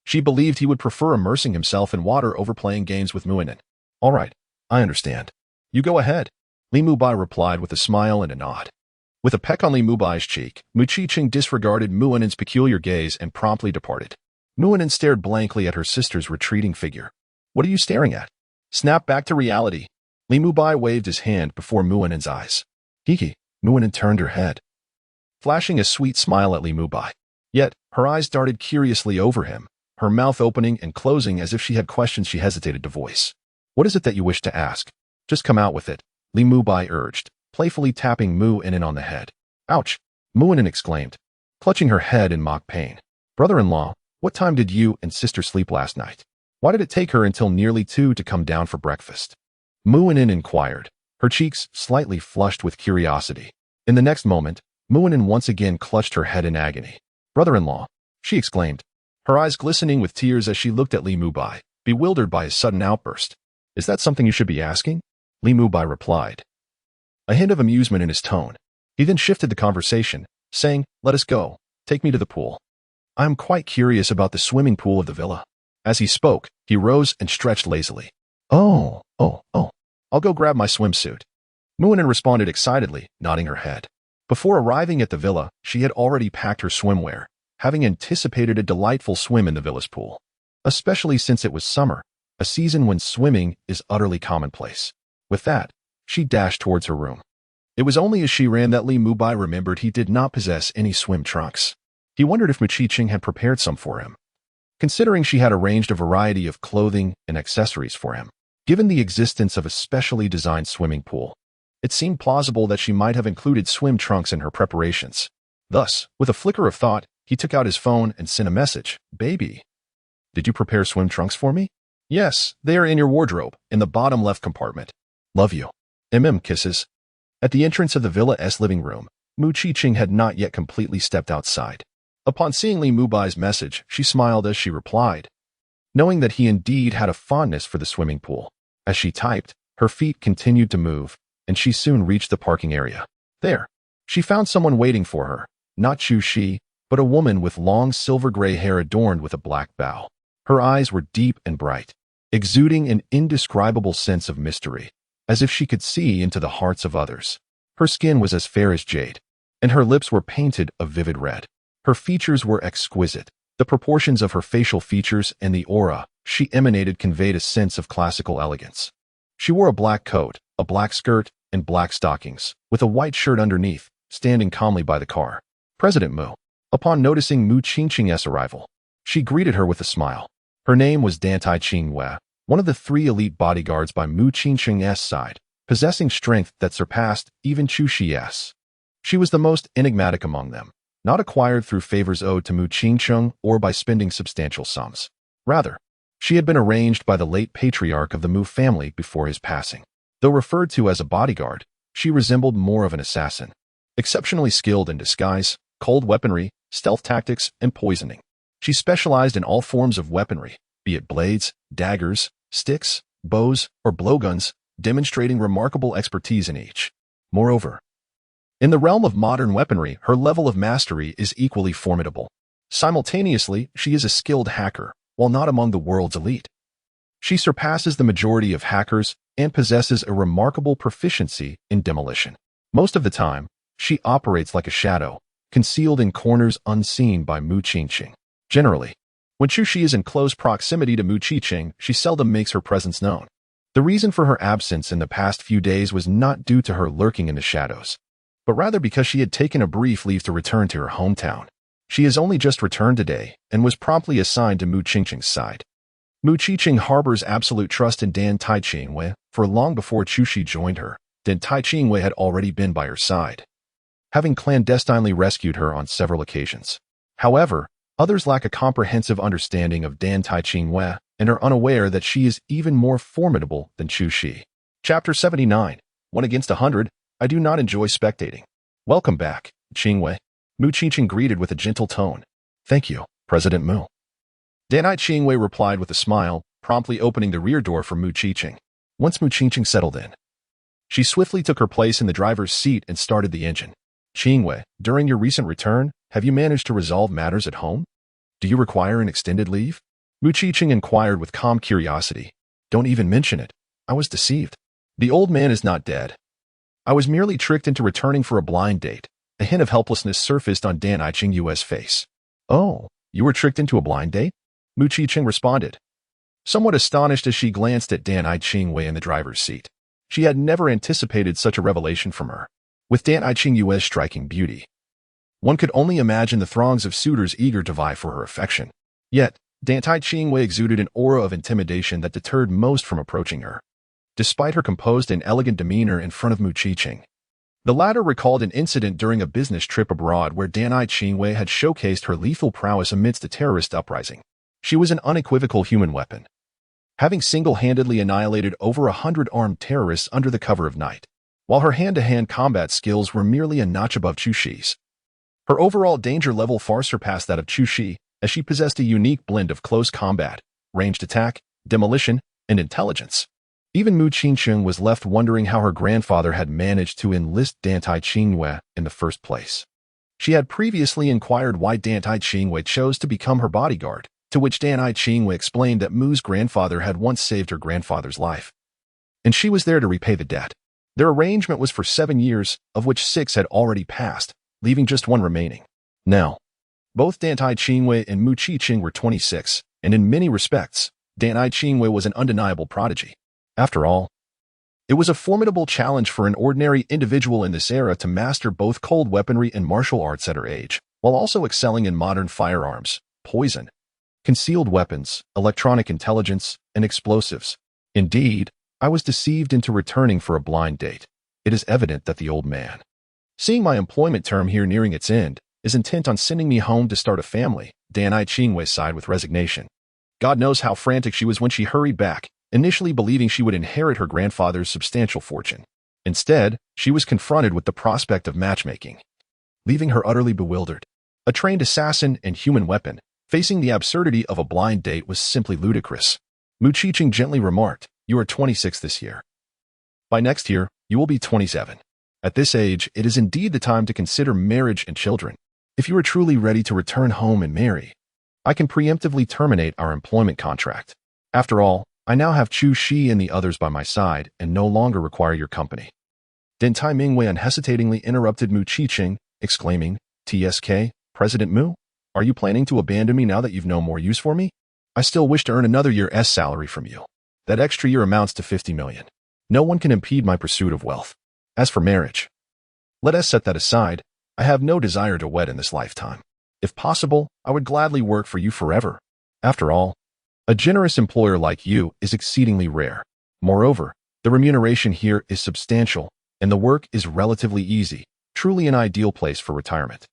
she believed he would prefer immersing himself in water over playing games with Muinen. All right, I understand. You go ahead, Li Mubai replied with a smile and a nod. With a peck on Li Mubai's cheek, Mu Qingqing disregarded Muinen's peculiar gaze and promptly departed. Muinen stared blankly at her sister's retreating figure. What are you staring at? Snap back to reality. Li Mubai waved his hand before Muinen's eyes. Kiki. Muinen turned her head, flashing a sweet smile at Li Mubai. Yet, her eyes darted curiously over him, her mouth opening and closing as if she had questions she hesitated to voice. What is it that you wish to ask? Just come out with it, Li Mubai urged, playfully tapping Muinen on the head. Ouch! Muinen exclaimed, clutching her head in mock pain. Brother-in-law, what time did you and sister sleep last night? Why did it take her until nearly 2 to come down for breakfast? Muinen inquired, her cheeks slightly flushed with curiosity. In the next moment, Muinen once again clutched her head in agony. Brother-in-law, she exclaimed, her eyes glistening with tears as she looked at Li Mubai, bewildered by his sudden outburst. Is that something you should be asking? Li Mubai replied, a hint of amusement in his tone. He then shifted the conversation, saying, "Let us go. Take me to the pool. I am quite curious about the swimming pool of the villa." As he spoke, he rose and stretched lazily. Oh. I'll go grab my swimsuit." Muinen responded excitedly, nodding her head. Before arriving at the villa, she had already packed her swimwear, having anticipated a delightful swim in the villa's pool. Especially since it was summer, a season when swimming is utterly commonplace. With that, she dashed towards her room. It was only as she ran that Li Mubai remembered he did not possess any swim trunks. He wondered if Muqiqing had prepared some for him. Considering she had arranged a variety of clothing and accessories for him, given the existence of a specially designed swimming pool, it seemed plausible that she might have included swim trunks in her preparations. Thus, with a flicker of thought, he took out his phone and sent a message. "Baby, did you prepare swim trunks for me?" "Yes, they are in your wardrobe, in the bottom left compartment. Love you. Kisses." At the entrance of the villa's living room, Muqiqing had not yet completely stepped outside. Upon seeing Li Mubai's message, she smiled as she replied, knowing that he indeed had a fondness for the swimming pool. As she typed, her feet continued to move, and she soon reached the parking area. There, she found someone waiting for her, not Chu Shi, but a woman with long silver-gray hair adorned with a black bow. Her eyes were deep and bright, exuding an indescribable sense of mystery, as if she could see into the hearts of others. Her skin was as fair as jade, and her lips were painted a vivid red. Her features were exquisite. The proportions of her facial features and the aura she emanated conveyed a sense of classical elegance. She wore a black coat, a black skirt, and black stockings, with a white shirt underneath, standing calmly by the car. President Mu. Upon noticing Muqiqing's arrival, she greeted her with a smile. Her name was Dantai Qingwei, one of the 3 elite bodyguards by Muqiqing's side, possessing strength that surpassed even Chu Shi's. She was the most enigmatic among them, not acquired through favors owed to Muqiqing or by spending substantial sums. Rather, she had been arranged by the late patriarch of the Mu family before his passing. Though referred to as a bodyguard, she resembled more of an assassin, exceptionally skilled in disguise, cold weaponry, stealth tactics, and poisoning. She specialized in all forms of weaponry, be it blades, daggers, sticks, bows, or blowguns, demonstrating remarkable expertise in each. Moreover, in the realm of modern weaponry, her level of mastery is equally formidable. Simultaneously, she is a skilled hacker, while not among the world's elite. She surpasses the majority of hackers and possesses a remarkable proficiency in demolition. Most of the time, she operates like a shadow, concealed in corners unseen by Muqiqing. Generally, when Chu Shi is in close proximity to Muqiqing, she seldom makes her presence known. The reason for her absence in the past few days was not due to her lurking in the shadows, but rather because she had taken a brief leave to return to her hometown. She has only just returned today and was promptly assigned to Muqiqing's side. Muqiqing harbors absolute trust in Dantai Qingwei, for long before Chu Shi joined her, Dantai Qingwei had already been by her side, having clandestinely rescued her on several occasions. However, others lack a comprehensive understanding of Dantai Qingwei and are unaware that she is even more formidable than Chu Shi. Chapter 79. 1 against 100. I do not enjoy spectating. Welcome back, Qingwei. Muqiqing greeted with a gentle tone. Thank you, President Mu. Dantai Qingwei replied with a smile, promptly opening the rear door for Muqiqing. Once Muqiqing settled in, she swiftly took her place in the driver's seat and started the engine. Qingwei, during your recent return, have you managed to resolve matters at home? Do you require an extended leave? Muqiqing inquired with calm curiosity. Don't even mention it. I was deceived. The old man is not dead. I was merely tricked into returning for a blind date. A hint of helplessness surfaced on Dantai Qingwei's face. Oh, you were tricked into a blind date? Muqiqing responded, somewhat astonished as she glanced at Dantai Qingwei in the driver's seat. She had never anticipated such a revelation from her. With Dantai Qingwei's striking beauty, one could only imagine the throngs of suitors eager to vie for her affection. Yet, Dantai Qingwei exuded an aura of intimidation that deterred most from approaching her. Despite her composed and elegant demeanor in front of Muqiqing, the latter recalled an incident during a business trip abroad where Dantai Qingwei had showcased her lethal prowess amidst a terrorist uprising. She was an unequivocal human weapon, having single-handedly annihilated over 100 armed terrorists under the cover of night, while her hand-to-hand combat skills were merely a notch above Chu Shi's. Her overall danger level far surpassed that of Chu Shi, as she possessed a unique blend of close combat, ranged attack, demolition, and intelligence. Even Mu Qingqing was left wondering how her grandfather had managed to enlist Dan Tai Qingwei in the first place. She had previously inquired why Dan Tai Qingwei chose to become her bodyguard, to which Dan Tai Qingwei explained that Mu's grandfather had once saved her grandfather's life, and she was there to repay the debt. Their arrangement was for 7 years, of which 6 had already passed, leaving just 1 remaining. Now, both Dan Tai Qingwei and Mu Qingqing were 26, and in many respects, Dan Tai Qingwei was an undeniable prodigy. After all, it was a formidable challenge for an ordinary individual in this era to master both cold weaponry and martial arts at her age, while also excelling in modern firearms, poison, concealed weapons, electronic intelligence, and explosives. Indeed, I was deceived into returning for a blind date. It is evident that the old man, seeing my employment term here nearing its end, is intent on sending me home to start a family. Dan Tai Qingwei sighed with resignation. God knows how frantic she was when she hurried back, initially believing she would inherit her grandfather's substantial fortune. Instead, she was confronted with the prospect of matchmaking, leaving her utterly bewildered. A trained assassin and human weapon, facing the absurdity of a blind date was simply ludicrous. Mu Qingqing gently remarked, "You are 26 this year. By next year, you will be 27. At this age, it is indeed the time to consider marriage and children. If you are truly ready to return home and marry, I can preemptively terminate our employment contract. After all, I now have Chu Shi and the others by my side and no longer require your company." Dan Tai Mingwei unhesitatingly interrupted Mu Qingqing, exclaiming, "TSK, President Mu, are you planning to abandon me now that you've no more use for me? I still wish to earn another year's salary from you. That extra year amounts to 50 million. No one can impede my pursuit of wealth. As for marriage, let us set that aside. I have no desire to wed in this lifetime. If possible, I would gladly work for you forever. After all, a generous employer like you is exceedingly rare. Moreover, the remuneration here is substantial, and the work is relatively easy, truly an ideal place for retirement.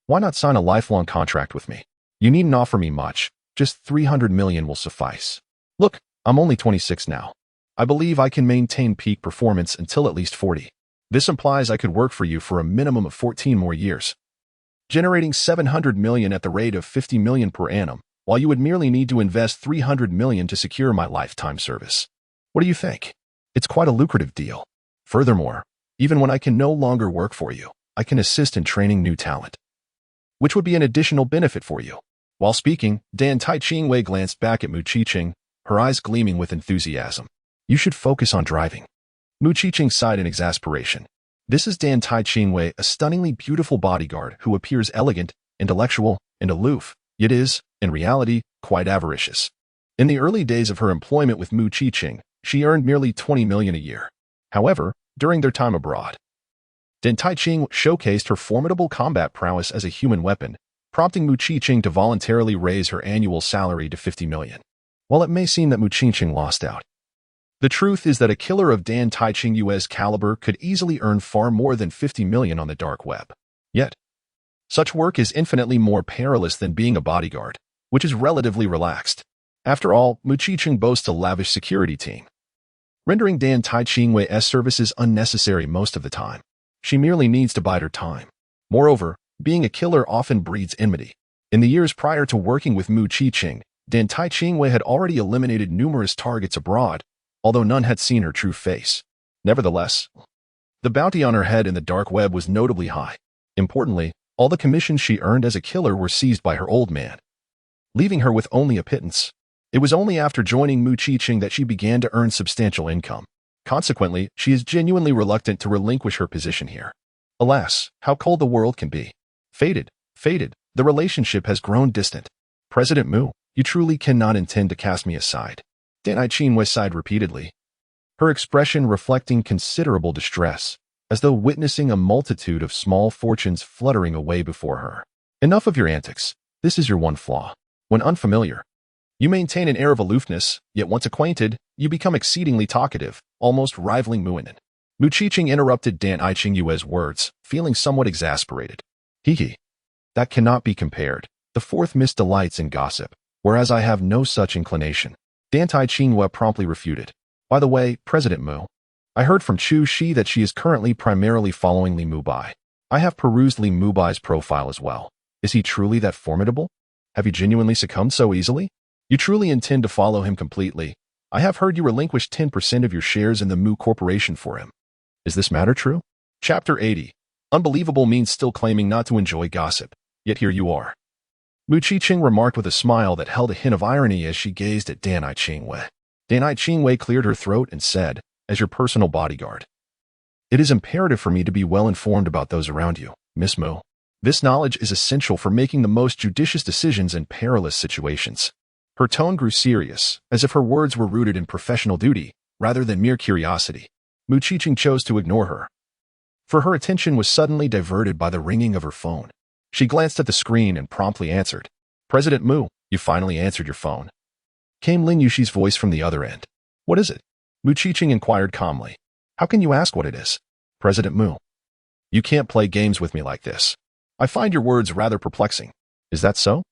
Why not sign a lifelong contract with me? You needn't offer me much, just 300 million will suffice. Look, I'm only 26 now. I believe I can maintain peak performance until at least 40. This implies I could work for you for a minimum of 14 more years, generating 700 million at the rate of 50 million per annum, while you would merely need to invest 300 million to secure my lifetime service. What do you think? It's quite a lucrative deal. Furthermore, even when I can no longer work for you, I can assist in training new talent, which would be an additional benefit for you." While speaking, Dan Tai Qingwei glanced back at Mu Qingqing, her eyes gleaming with enthusiasm. "You should focus on driving." Mu Qingqing sighed in exasperation. This is Dan Tai Qingwei, a stunningly beautiful bodyguard who appears elegant, intellectual, and aloof, yet is, in reality, quite avaricious. In the early days of her employment with Mu Qingqing, she earned merely 20 million a year. However, during their time abroad, Dan Tai Qingwei showcased her formidable combat prowess as a human weapon, prompting Mu Qingqing to voluntarily raise her annual salary to 50 million. While it may seem that Mu Qingqing lost out, the truth is that a killer of Dan Tai Qingwei's caliber could easily earn far more than 50 million on the dark web. Yet, such work is infinitely more perilous than being a bodyguard, which is relatively relaxed. After all, Mu Qingqing boasts a lavish security team, rendering Dan Tai Qingwei's services unnecessary most of the time. She merely needs to bide her time. Moreover, being a killer often breeds enmity. In the years prior to working with Mu Qingqing, Dan Tai Qingwei had already eliminated numerous targets abroad, although none had seen her true face. Nevertheless, the bounty on her head in the dark web was notably high. Importantly, all the commissions she earned as a killer were seized by her old man, leaving her with only a pittance. It was only after joining Mu Qingqing that she began to earn substantial income. Consequently, she is genuinely reluctant to relinquish her position here. Alas, how cold the world can be. Fated. The relationship has grown distant. President Mu, you truly cannot intend to cast me aside. Dan Tai Qingwei sighed repeatedly, her expression reflecting considerable distress, as though witnessing a multitude of small fortunes fluttering away before her. Enough of your antics. This is your one flaw. When unfamiliar, you maintain an air of aloofness, yet once acquainted, you become exceedingly talkative, almost rivaling Muinen. Mu Qingqing interrupted Dan Tai Qingwei's words, feeling somewhat exasperated. He. That cannot be compared. The fourth Miss delights in gossip, whereas I have no such inclination. Dan Tai Qingwei promptly refuted. By the way, President Mu, I heard from Chu Shi that she is currently primarily following Li Mubai. I have perused Li Mubai's profile as well. Is he truly that formidable? Have you genuinely succumbed so easily? You truly intend to follow him completely? I have heard you relinquished 10% of your shares in the Mu Corporation for him. Is this matter true? Chapter 80. Unbelievable means still claiming not to enjoy gossip. Yet here you are. Mu Qiqing remarked with a smile that held a hint of irony as she gazed at Danai Qingwei. Danai Qingwei cleared her throat and said, as your personal bodyguard, it is imperative for me to be well informed about those around you, Miss Mu. This knowledge is essential for making the most judicious decisions in perilous situations. Her tone grew serious, as if her words were rooted in professional duty, rather than mere curiosity. Mu Qiqing chose to ignore her, for her attention was suddenly diverted by the ringing of her phone. She glanced at the screen and promptly answered. President Mu, you finally answered your phone. Came Lin Yuxi's voice from the other end. What is it? Mu Qiqing inquired calmly. How can you ask what it is? President Mu. You can't play games with me like this. I find your words rather perplexing. Is that so?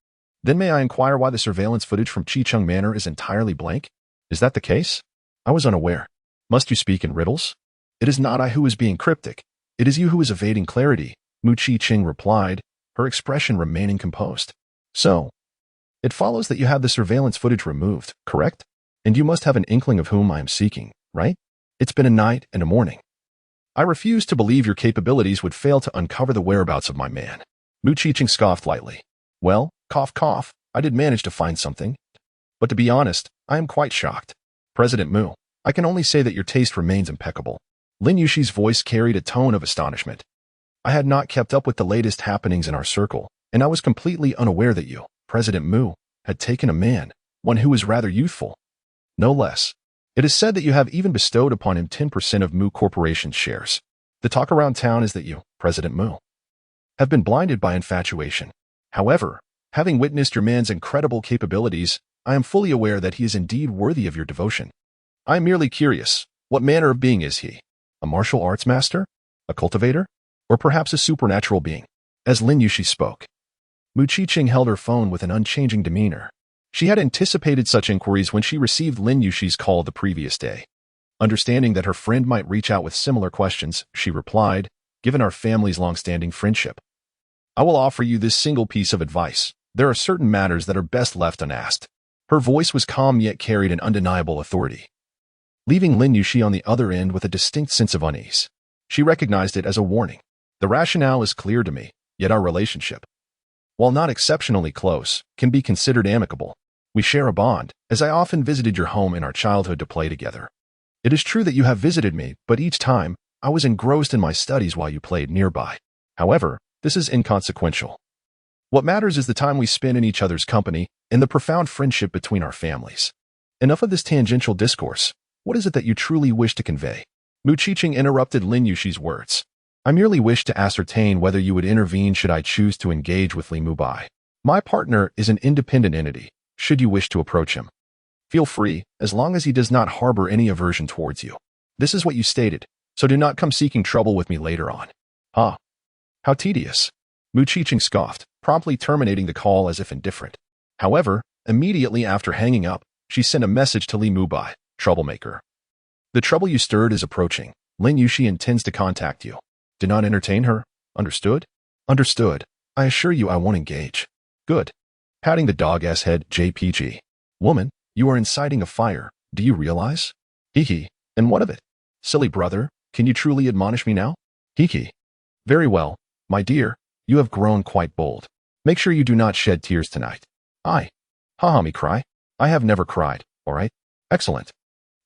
Then may I inquire why the surveillance footage from Qicheng Manor is entirely blank? Is that the case? I was unaware. Must you speak in riddles? It is not I who is being cryptic. It is you who is evading clarity, Mu Qiqing replied, her expression remaining composed. So, it follows that you have the surveillance footage removed, correct? And you must have an inkling of whom I am seeking, right? It's been a night and a morning. I refuse to believe your capabilities would fail to uncover the whereabouts of my man. Mu Qiqing scoffed lightly. Well, cough cough, I did manage to find something. But to be honest, I am quite shocked. President Mu, I can only say that your taste remains impeccable. Lin Yuxi's voice carried a tone of astonishment. I had not kept up with the latest happenings in our circle, and I was completely unaware that you, President Mu, had taken a man, one who was rather youthful. No less. It is said that you have even bestowed upon him 10% of Mu Corporation's shares. The talk around town is that you, President Mu, have been blinded by infatuation. However, having witnessed your man's incredible capabilities, I am fully aware that he is indeed worthy of your devotion. I am merely curious, what manner of being is he? A martial arts master? A cultivator? Or perhaps a supernatural being? As Lin Yuxi spoke, Mu Qiqing held her phone with an unchanging demeanor. She had anticipated such inquiries when she received Lin Yuxi's call the previous day. Understanding that her friend might reach out with similar questions, she replied, given our family's long-standing friendship, I will offer you this single piece of advice. There are certain matters that are best left unasked. Her voice was calm yet carried an undeniable authority, leaving Lin Yuxi on the other end with a distinct sense of unease. She recognized it as a warning. The rationale is clear to me, yet our relationship, while not exceptionally close, can be considered amicable. We share a bond, as I often visited your home in our childhood to play together. It is true that you have visited me, but each time, I was engrossed in my studies while you played nearby. However, this is inconsequential. What matters is the time we spend in each other's company and the profound friendship between our families. Enough of this tangential discourse. What is it that you truly wish to convey? Mu Qiqing interrupted Lin Yuxi's words. I merely wish to ascertain whether you would intervene should I choose to engage with Li Mubai. My partner is an independent entity, should you wish to approach him. Feel free, as long as he does not harbor any aversion towards you. This is what you stated, so do not come seeking trouble with me later on. Ah, how tedious. Mu Qiqing scoffed, promptly terminating the call as if indifferent. However, immediately after hanging up, she sent a message to Li Mubai, troublemaker. The trouble you stirred is approaching. Lin Yuxi intends to contact you. Do not entertain her. Understood? Understood. I assure you I won't engage. Good. Patting the dog-ass head, JPG. Woman, you are inciting a fire. Do you realize? Hee. And what of it? Silly brother, can you truly admonish me now? Hee. Very well, my dear, you have grown quite bold. Make sure you do not shed tears tonight. Ha me cry. I have never cried, all right? Excellent.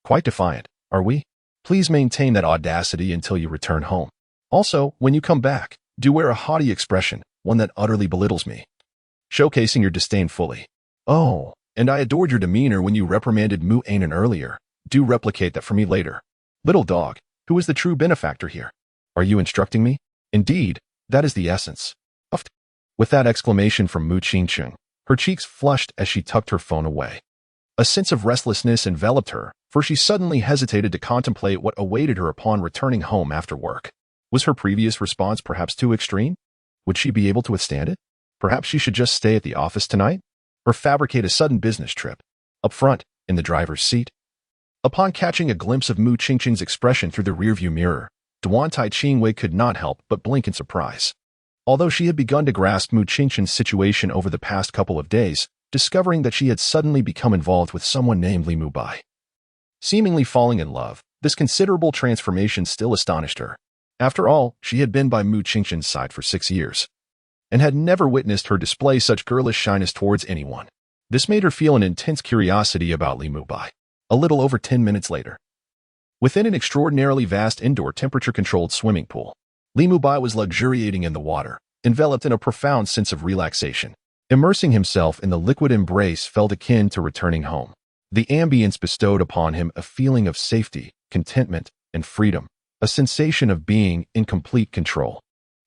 Quite defiant, are we? Please maintain that audacity until you return home. Also, when you come back, do wear a haughty expression, one that utterly belittles me, showcasing your disdain fully. Oh, and I adored your demeanor when you reprimanded Mu Anan earlier. Do replicate that for me later. Little dog, who is the true benefactor here? Are you instructing me? Indeed, that is the essence. Uffed. With that exclamation from Mu Qiqing, her cheeks flushed as she tucked her phone away. A sense of restlessness enveloped her, for she suddenly hesitated to contemplate what awaited her upon returning home after work. Was her previous response perhaps too extreme? Would she be able to withstand it? Perhaps she should just stay at the office tonight? Or fabricate a sudden business trip? Up front, in the driver's seat? Upon catching a glimpse of Mu Qingqing's expression through the rearview mirror, Duantai Qingwei could not help but blink in surprise. Although she had begun to grasp Mu Qingqing's situation over the past couple of days, discovering that she had suddenly become involved with someone named Li Mubai Seemingly falling in love, this considerable transformation still astonished her. After all, she had been by Mu Qingshan's side for 6 years, and had never witnessed her display such girlish shyness towards anyone. This made her feel an intense curiosity about Li Mubai. A little over 10 minutes later, within an extraordinarily vast indoor temperature-controlled swimming pool, Li Mubai was luxuriating in the water, enveloped in a profound sense of relaxation. Immersing himself in the liquid embrace felt akin to returning home. The ambience bestowed upon him a feeling of safety, contentment, and freedom, a sensation of being in complete control.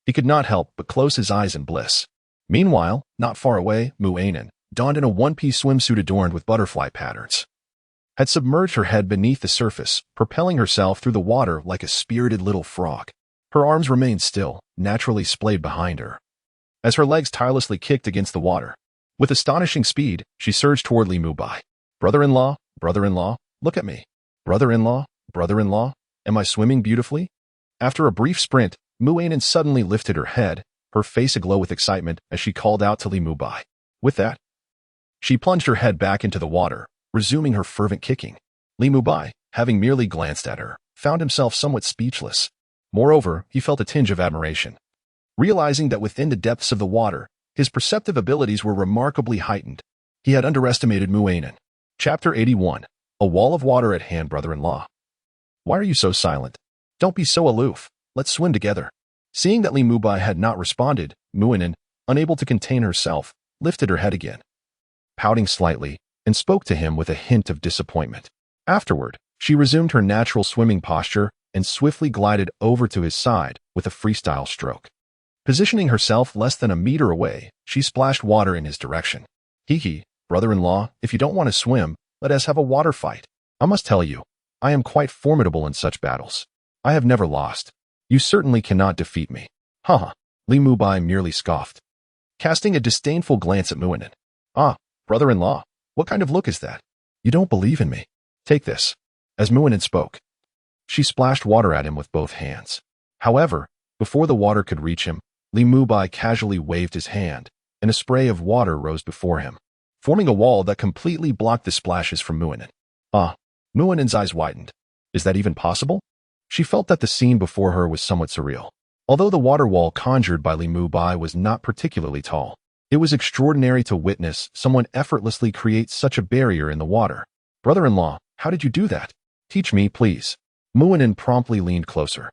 He could not help but close his eyes in bliss. Meanwhile, not far away, Mu Ainen, donned in a one-piece swimsuit adorned with butterfly patterns, had submerged her head beneath the surface, propelling herself through the water like a spirited little frog. Her arms remained still, naturally splayed behind her, as her legs tirelessly kicked against the water. With astonishing speed, she surged toward Li Mubai. Brother-in-law, brother-in-law, look at me. Brother-in-law, brother-in-law, am I swimming beautifully? After a brief sprint, Mu Ainen suddenly lifted her head, her face aglow with excitement as she called out to Li Mubai. With that, she plunged her head back into the water, resuming her fervent kicking. Li Mubai, having merely glanced at her, found himself somewhat speechless. Moreover, he felt a tinge of admiration. Realizing that within the depths of the water, his perceptive abilities were remarkably heightened, he had underestimated Mu Ainen. Chapter 81. A wall of water at hand, brother-in-law. Why are you so silent? Don't be so aloof. Let's swim together. Seeing that Li Mubai had not responded, Mu Ainen, unable to contain herself, lifted her head again, pouting slightly, and spoke to him with a hint of disappointment. Afterward, she resumed her natural swimming posture and swiftly glided over to his side with a freestyle stroke. Positioning herself less than a meter away, she splashed water in his direction. Hee, brother-in-law, if you don't want to swim, let us have a water fight. I must tell you, I am quite formidable in such battles. I have never lost. You certainly cannot defeat me. Haha, Li Mubai merely scoffed, casting a disdainful glance at Mu Ainen. Ah, brother-in-law, what kind of look is that? You don't believe in me. Take this. As Mu Ainen spoke, she splashed water at him with both hands. However, before the water could reach him, Li Mubai casually waved his hand, and a spray of water rose before him, forming a wall that completely blocked the splashes from Mu Ainen. Ah, Mu Ainen's eyes widened. Is that even possible? She felt that the scene before her was somewhat surreal. Although the water wall conjured by Li Mubai was not particularly tall, it was extraordinary to witness someone effortlessly create such a barrier in the water. Brother-in-law, how did you do that? Teach me, please. Mu Ainen promptly leaned closer,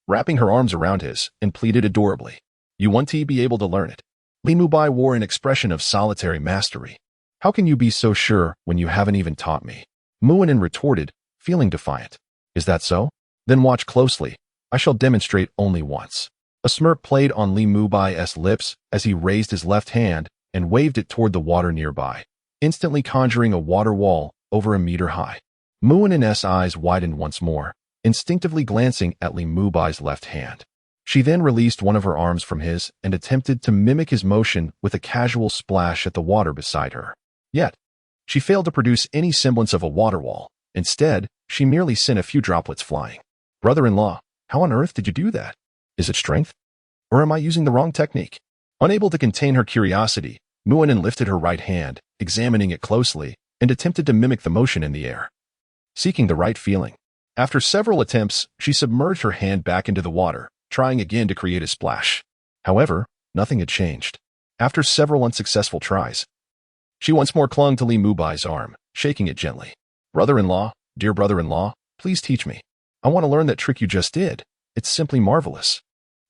wrapping her arms around his, and pleaded adorably. You want to be able to learn it. Li Mubai wore an expression of solitary mastery. How can you be so sure when you haven't even taught me? Mu Ainen retorted, feeling defiant. Is that so? Then watch closely. I shall demonstrate only once. A smirk played on Li Mubai's lips as he raised his left hand and waved it toward the water nearby, instantly conjuring a water wall over a meter high. Mu Ainen's eyes widened once more, instinctively glancing at Li Mubai's left hand. She then released one of her arms from his and attempted to mimic his motion with a casual splash at the water beside her. Yet, she failed to produce any semblance of a water wall. Instead, she merely sent a few droplets flying. Brother-in-law, how on earth did you do that? Is it strength? Or am I using the wrong technique? Unable to contain her curiosity, Mu Ainen lifted her right hand, examining it closely, and attempted to mimic the motion in the air, seeking the right feeling. After several attempts, she submerged her hand back into the water, trying again to create a splash. However, nothing had changed. After several unsuccessful tries, she once more clung to Li Mubai's arm, shaking it gently. Brother-in-law, dear brother-in-law, please teach me. I want to learn that trick you just did. It's simply marvelous.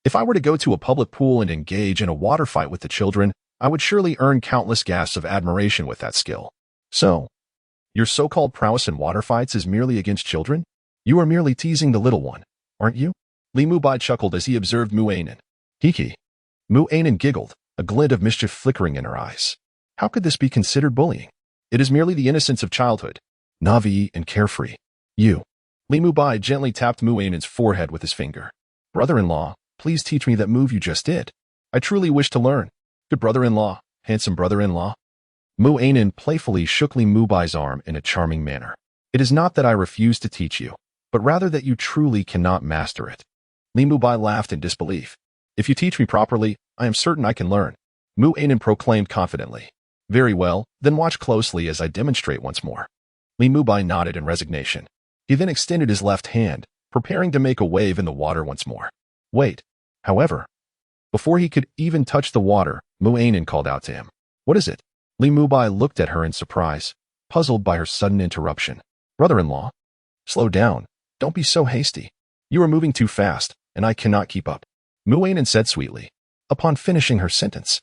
If I were to go to a public pool and engage in a water fight with the children, I would surely earn countless gasps of admiration with that skill. So, your so-called prowess in water fights is merely against children? You are merely teasing the little one, aren't you? Li Mubai chuckled as he observed Mu Ainen. Hee. Mu Ainen giggled, a glint of mischief flickering in her eyes. How could this be considered bullying? It is merely the innocence of childhood, naive and carefree. You. Li Mubai gently tapped Mu Ainen's forehead with his finger. Brother-in-law, please teach me that move you just did. I truly wish to learn. Good brother-in-law, handsome brother-in-law. Mu Ainen playfully shook Li Mubai's arm in a charming manner. It is not that I refuse to teach you, but rather that you truly cannot master it. Li Mubai laughed in disbelief. If you teach me properly, I am certain I can learn. Mu Ainen proclaimed confidently. Very well, then watch closely as I demonstrate once more. Li Mubai nodded in resignation. He then extended his left hand, preparing to make a wave in the water once more. Wait. However, before he could even touch the water, Muainen called out to him. What is it? Li Mubai looked at her in surprise, puzzled by her sudden interruption. Brother-in-law? Slow down. Don't be so hasty. You are moving too fast, and I cannot keep up. Muainen said sweetly. Upon finishing her sentence,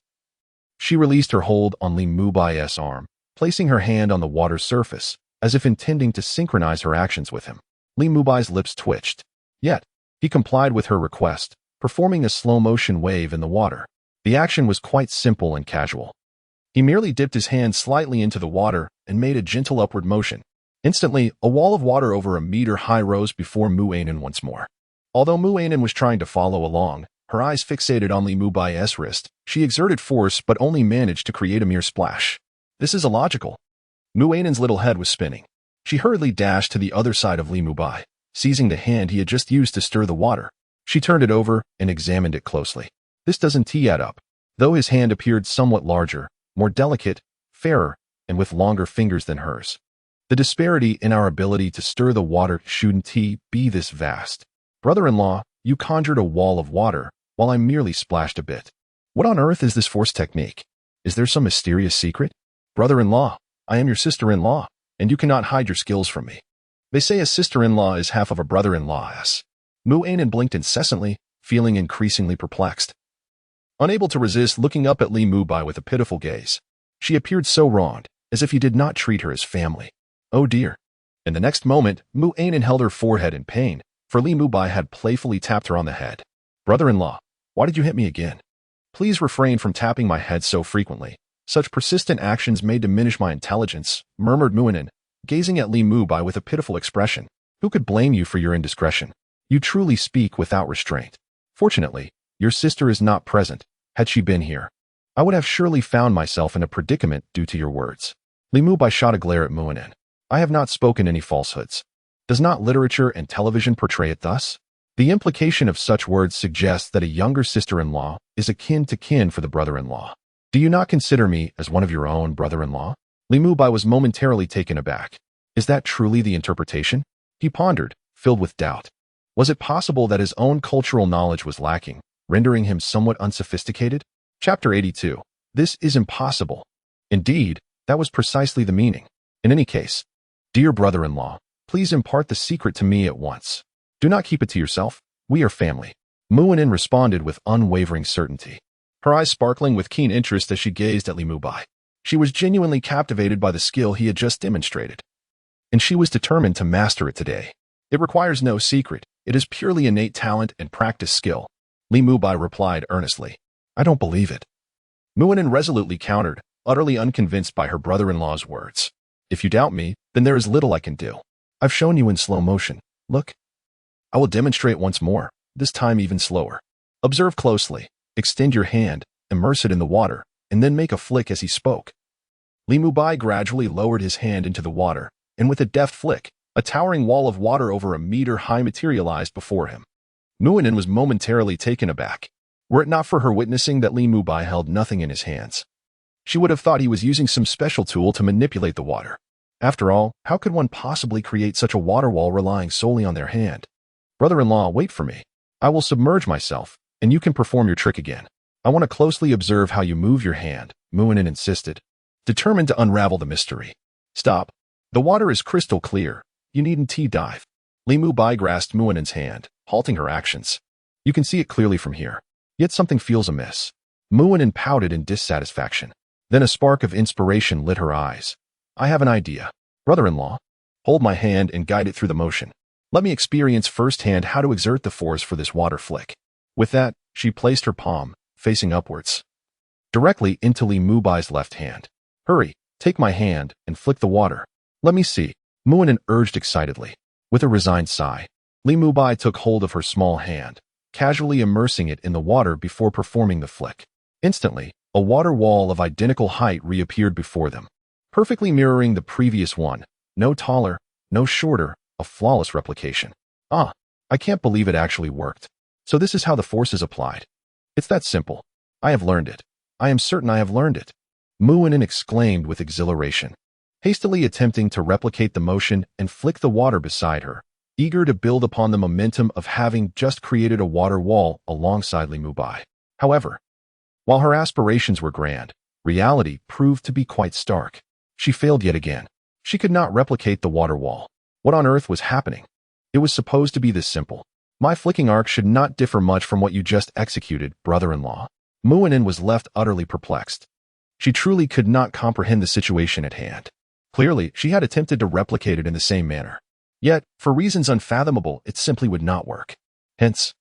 she released her hold on Li Mubai's arm, placing her hand on the water's surface, as if intending to synchronize her actions with him. Li Mubai's lips twitched. Yet, he complied with her request, performing a slow-motion wave in the water. The action was quite simple and casual. He merely dipped his hand slightly into the water and made a gentle upward motion. Instantly, a wall of water over a meter high rose before Muainen once more. Although Muainen was trying to follow along, her eyes fixated on Li Mubai's wrist, she exerted force but only managed to create a mere splash. This is illogical. Muainen's little head was spinning. She hurriedly dashed to the other side of Li Mubai, seizing the hand he had just used to stir the water. She turned it over and examined it closely. This doesn't add up. Though his hand appeared somewhat larger, more delicate, fairer, and with longer fingers than hers. The disparity in our ability to stir the water shouldn't be this vast. Brother-in-law, you conjured a wall of water, while I merely splashed a bit. What on earth is this force technique? Is there some mysterious secret? Brother-in-law, I am your sister-in-law, and you cannot hide your skills from me. They say a sister-in-law is half of a brother-in-law's. Muainen blinked incessantly, feeling increasingly perplexed. Unable to resist looking up at Li Mubai with a pitiful gaze, she appeared so wronged, as if he did not treat her as family. Oh dear. In the next moment, Muainen held her forehead in pain, for Li Mubai had playfully tapped her on the head. Brother-in-law, why did you hit me again? Please refrain from tapping my head so frequently. Such persistent actions may diminish my intelligence, murmured Muainen, gazing at Li Mubai with a pitiful expression. Who could blame you for your indiscretion? You truly speak without restraint. Fortunately, your sister is not present. Had she been here, I would have surely found myself in a predicament due to your words. Li Mubai shot a glare at Muainen. I have not spoken any falsehoods. Does not literature and television portray it thus? The implication of such words suggests that a younger sister-in-law is akin to kin for the brother-in-law. Do you not consider me as one of your own brother-in-law? Li Mubai was momentarily taken aback. Is that truly the interpretation? He pondered, filled with doubt. Was it possible that his own cultural knowledge was lacking, rendering him somewhat unsophisticated? Chapter 82. This is impossible. Indeed, that was precisely the meaning. In any case, dear brother-in-law, please impart the secret to me at once. Do not keep it to yourself. We are family. Muainen responded with unwavering certainty, her eyes sparkling with keen interest as she gazed at Li Mubai. She was genuinely captivated by the skill he had just demonstrated, and she was determined to master it today. It requires no secret. It is purely innate talent and practice skill. Li Mubai replied earnestly. I don't believe it. Muainen resolutely countered, utterly unconvinced by her brother-in-law's words. If you doubt me, then there is little I can do. I've shown you in slow motion. Look. I will demonstrate once more, this time even slower. Observe closely, extend your hand, immerse it in the water, and then make a flick as he spoke. Li Mubai gradually lowered his hand into the water, and with a deft flick, a towering wall of water over a meter high materialized before him. Muainen was momentarily taken aback. Were it not for her witnessing that Li Mubai held nothing in his hands, she would have thought he was using some special tool to manipulate the water. After all, how could one possibly create such a water wall relying solely on their hand? Brother-in-law, wait for me. I will submerge myself, and you can perform your trick again. I want to closely observe how you move your hand, Muainen insisted, determined to unravel the mystery. Stop. The water is crystal clear. You needn't dive. Li Mubai grasped Muainen's hand, halting her actions. You can see it clearly from here. Yet something feels amiss. Muainen pouted in dissatisfaction. Then a spark of inspiration lit her eyes. I have an idea. Brother-in-law, hold my hand and guide it through the motion. Let me experience firsthand how to exert the force for this water flick. With that, she placed her palm, facing upwards, directly into Li Mubai's left hand. Hurry, take my hand and flick the water. Let me see, Muainen urged excitedly. With a resigned sigh, Li Mubai took hold of her small hand, casually immersing it in the water before performing the flick. Instantly, a water wall of identical height reappeared before them, perfectly mirroring the previous one, no taller, no shorter, a flawless replication. Ah, I can't believe it actually worked. So this is how the force is applied. It's that simple. I have learned it. I am certain I have learned it. Muainen exclaimed with exhilaration. hastily attempting to replicate the motion and flick the water beside her, eager to build upon the momentum of having just created a water wall alongside Li Mubai. However, while her aspirations were grand, reality proved to be quite stark. She failed yet again. She could not replicate the water wall. What on earth was happening? It was supposed to be this simple. My flicking arc should not differ much from what you just executed, brother-in-law. Muinen was left utterly perplexed. She truly could not comprehend the situation at hand. Clearly, she had attempted to replicate it in the same manner. Yet, for reasons unfathomable, it simply would not work. Hence,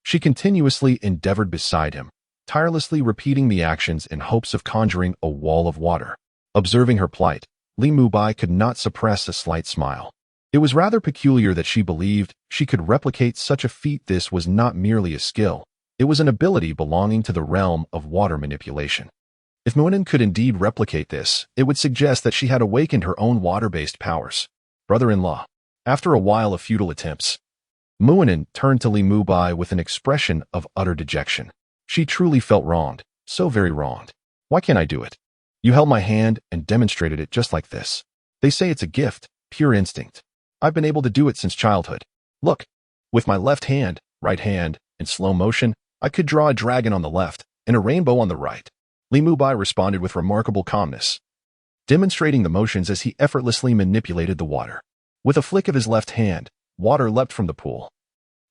she continuously endeavored beside him, tirelessly repeating the actions in hopes of conjuring a wall of water. Observing her plight, Li Mubai could not suppress a slight smile. It was rather peculiar that she believed she could replicate such a feat. This was not merely a skill. It was an ability belonging to the realm of water manipulation. If Muinen could indeed replicate this, it would suggest that she had awakened her own water-based powers. Brother-in-law. After a while of futile attempts, Muinen turned to Li Mubai with an expression of utter dejection. She truly felt wronged, so very wronged. Why can't I do it? You held my hand and demonstrated it just like this. They say it's a gift, pure instinct. I've been able to do it since childhood. Look, with my left hand, right hand, in slow motion, I could draw a dragon on the left and a rainbow on the right. Li Mubai responded with remarkable calmness, demonstrating the motions as he effortlessly manipulated the water. With a flick of his left hand, water leapt from the pool,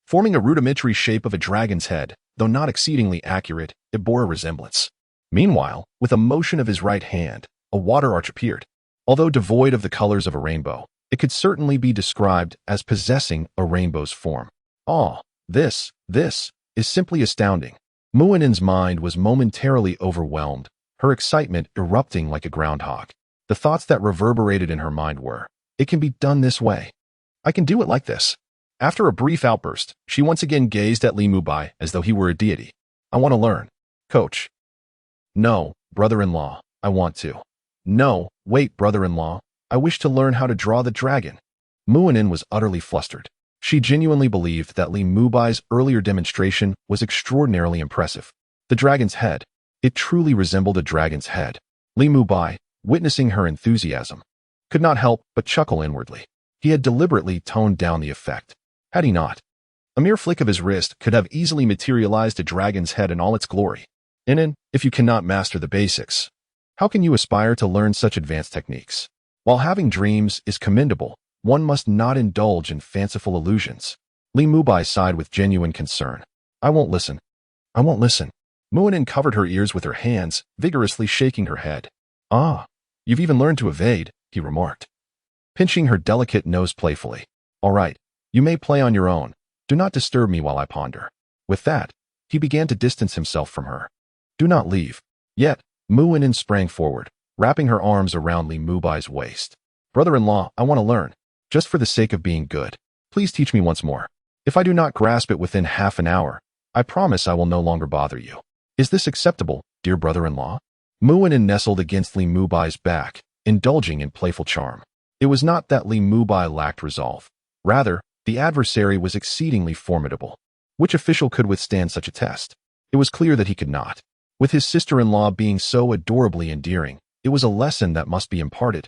forming a rudimentary shape of a dragon's head. Though not exceedingly accurate, it bore a resemblance. Meanwhile, with a motion of his right hand, a water arch appeared. Although devoid of the colors of a rainbow, it could certainly be described as possessing a rainbow's form. This is simply astounding. Muinen's mind was momentarily overwhelmed, her excitement erupting like a groundhog. The thoughts that reverberated in her mind were, it can be done this way. I can do it like this. After a brief outburst, she once again gazed at Li Mubai as though he were a deity. I want to learn. Coach. No, brother-in-law, I want to. No, wait, brother-in-law, I wish to learn how to draw the dragon. Muinen was utterly flustered. She genuinely believed that Li Mubai's earlier demonstration was extraordinarily impressive. The dragon's head. It truly resembled a dragon's head. Li Mubai, witnessing her enthusiasm, could not help but chuckle inwardly. He had deliberately toned down the effect. Had he not? A mere flick of his wrist could have easily materialized a dragon's head in all its glory. If you cannot master the basics, how can you aspire to learn such advanced techniques? While having dreams is commendable, one must not indulge in fanciful illusions. Li Mubai sighed with genuine concern. I won't listen. I won't listen. Muinen covered her ears with her hands, vigorously shaking her head. You've even learned to evade, he remarked, pinching her delicate nose playfully. All right, you may play on your own. Do not disturb me while I ponder. With that, he began to distance himself from her. Do not leave. Yet, Muinen sprang forward, wrapping her arms around Li Mubai's waist. Brother-in-law, I want to learn. Just for the sake of being good, please teach me once more. If I do not grasp it within half an hour, I promise I will no longer bother you. Is this acceptable, dear brother-in-law? Muinen nestled against Li Mubai's back, indulging in playful charm. It was not that Li Mubai lacked resolve. Rather, the adversary was exceedingly formidable. Which official could withstand such a test? It was clear that he could not. With his sister-in-law being so adorably endearing, it was a lesson that must be imparted.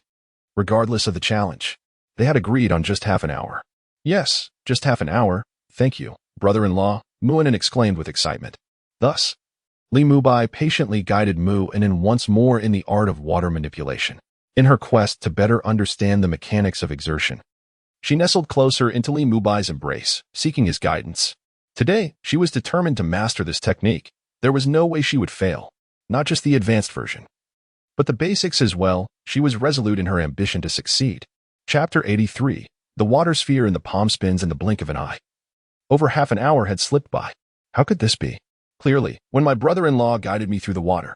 Regardless of the challenge, they had agreed on just half an hour. Yes, just half an hour. Thank you, brother-in-law, Muinen exclaimed with excitement. Thus, Li Mubai patiently guided Muinen once more in the art of water manipulation. In her quest to better understand the mechanics of exertion, she nestled closer into Li Mubai's embrace, seeking his guidance. Today, she was determined to master this technique. There was no way she would fail, not just the advanced version, but the basics as well. She was resolute in her ambition to succeed. Chapter 83. The water sphere in the palm spins in the blink of an eye. Over half an hour had slipped by. How could this be? Clearly, when my brother-in-law guided me through the water,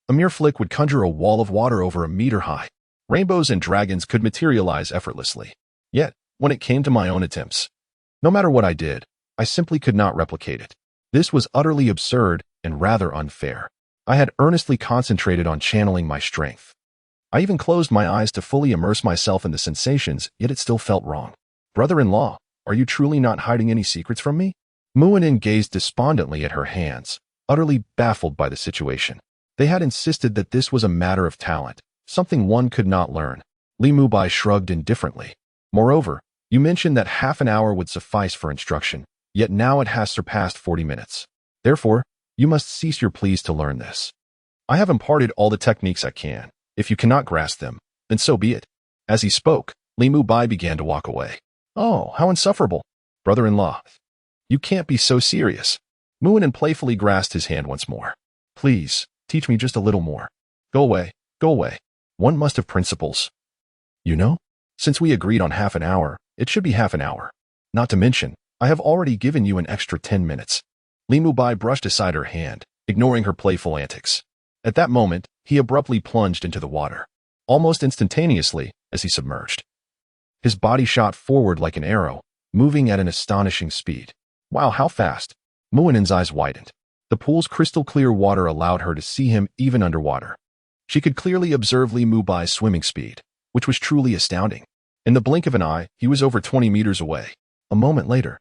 a mere flick would conjure a wall of water over a meter high. Rainbows and dragons could materialize effortlessly. Yet, when it came to my own attempts, no matter what I did, I simply could not replicate it. This was utterly absurd and rather unfair. I had earnestly concentrated on channeling my strength. I even closed my eyes to fully immerse myself in the sensations, yet it still felt wrong. Brother-in-law, are you truly not hiding any secrets from me? Muinen gazed despondently at her hands, utterly baffled by the situation. They had insisted that this was a matter of talent, something one could not learn. Li Mubai shrugged indifferently. Moreover, you mentioned that half an hour would suffice for instruction, yet now it has surpassed 40 minutes. Therefore, you must cease your pleas to learn this. I have imparted all the techniques I can. If you cannot grasp them, then so be it. As he spoke, Li Mubai began to walk away. Oh, how insufferable. Brother-in-law, you can't be so serious. Muinen playfully grasped his hand once more. Please, teach me just a little more. Go away, go away. One must have principles. You know? Since we agreed on half an hour, it should be half an hour. Not to mention, I have already given you an extra 10 minutes. Li Mubai brushed aside her hand, ignoring her playful antics. At that moment, he abruptly plunged into the water. Almost instantaneously, as he submerged. His body shot forward like an arrow, moving at an astonishing speed. Wow, how fast! Muinen's eyes widened. The pool's crystal-clear water allowed her to see him even underwater. She could clearly observe Li Mubai's swimming speed, which was truly astounding. In the blink of an eye, he was over 20 meters away. A moment later,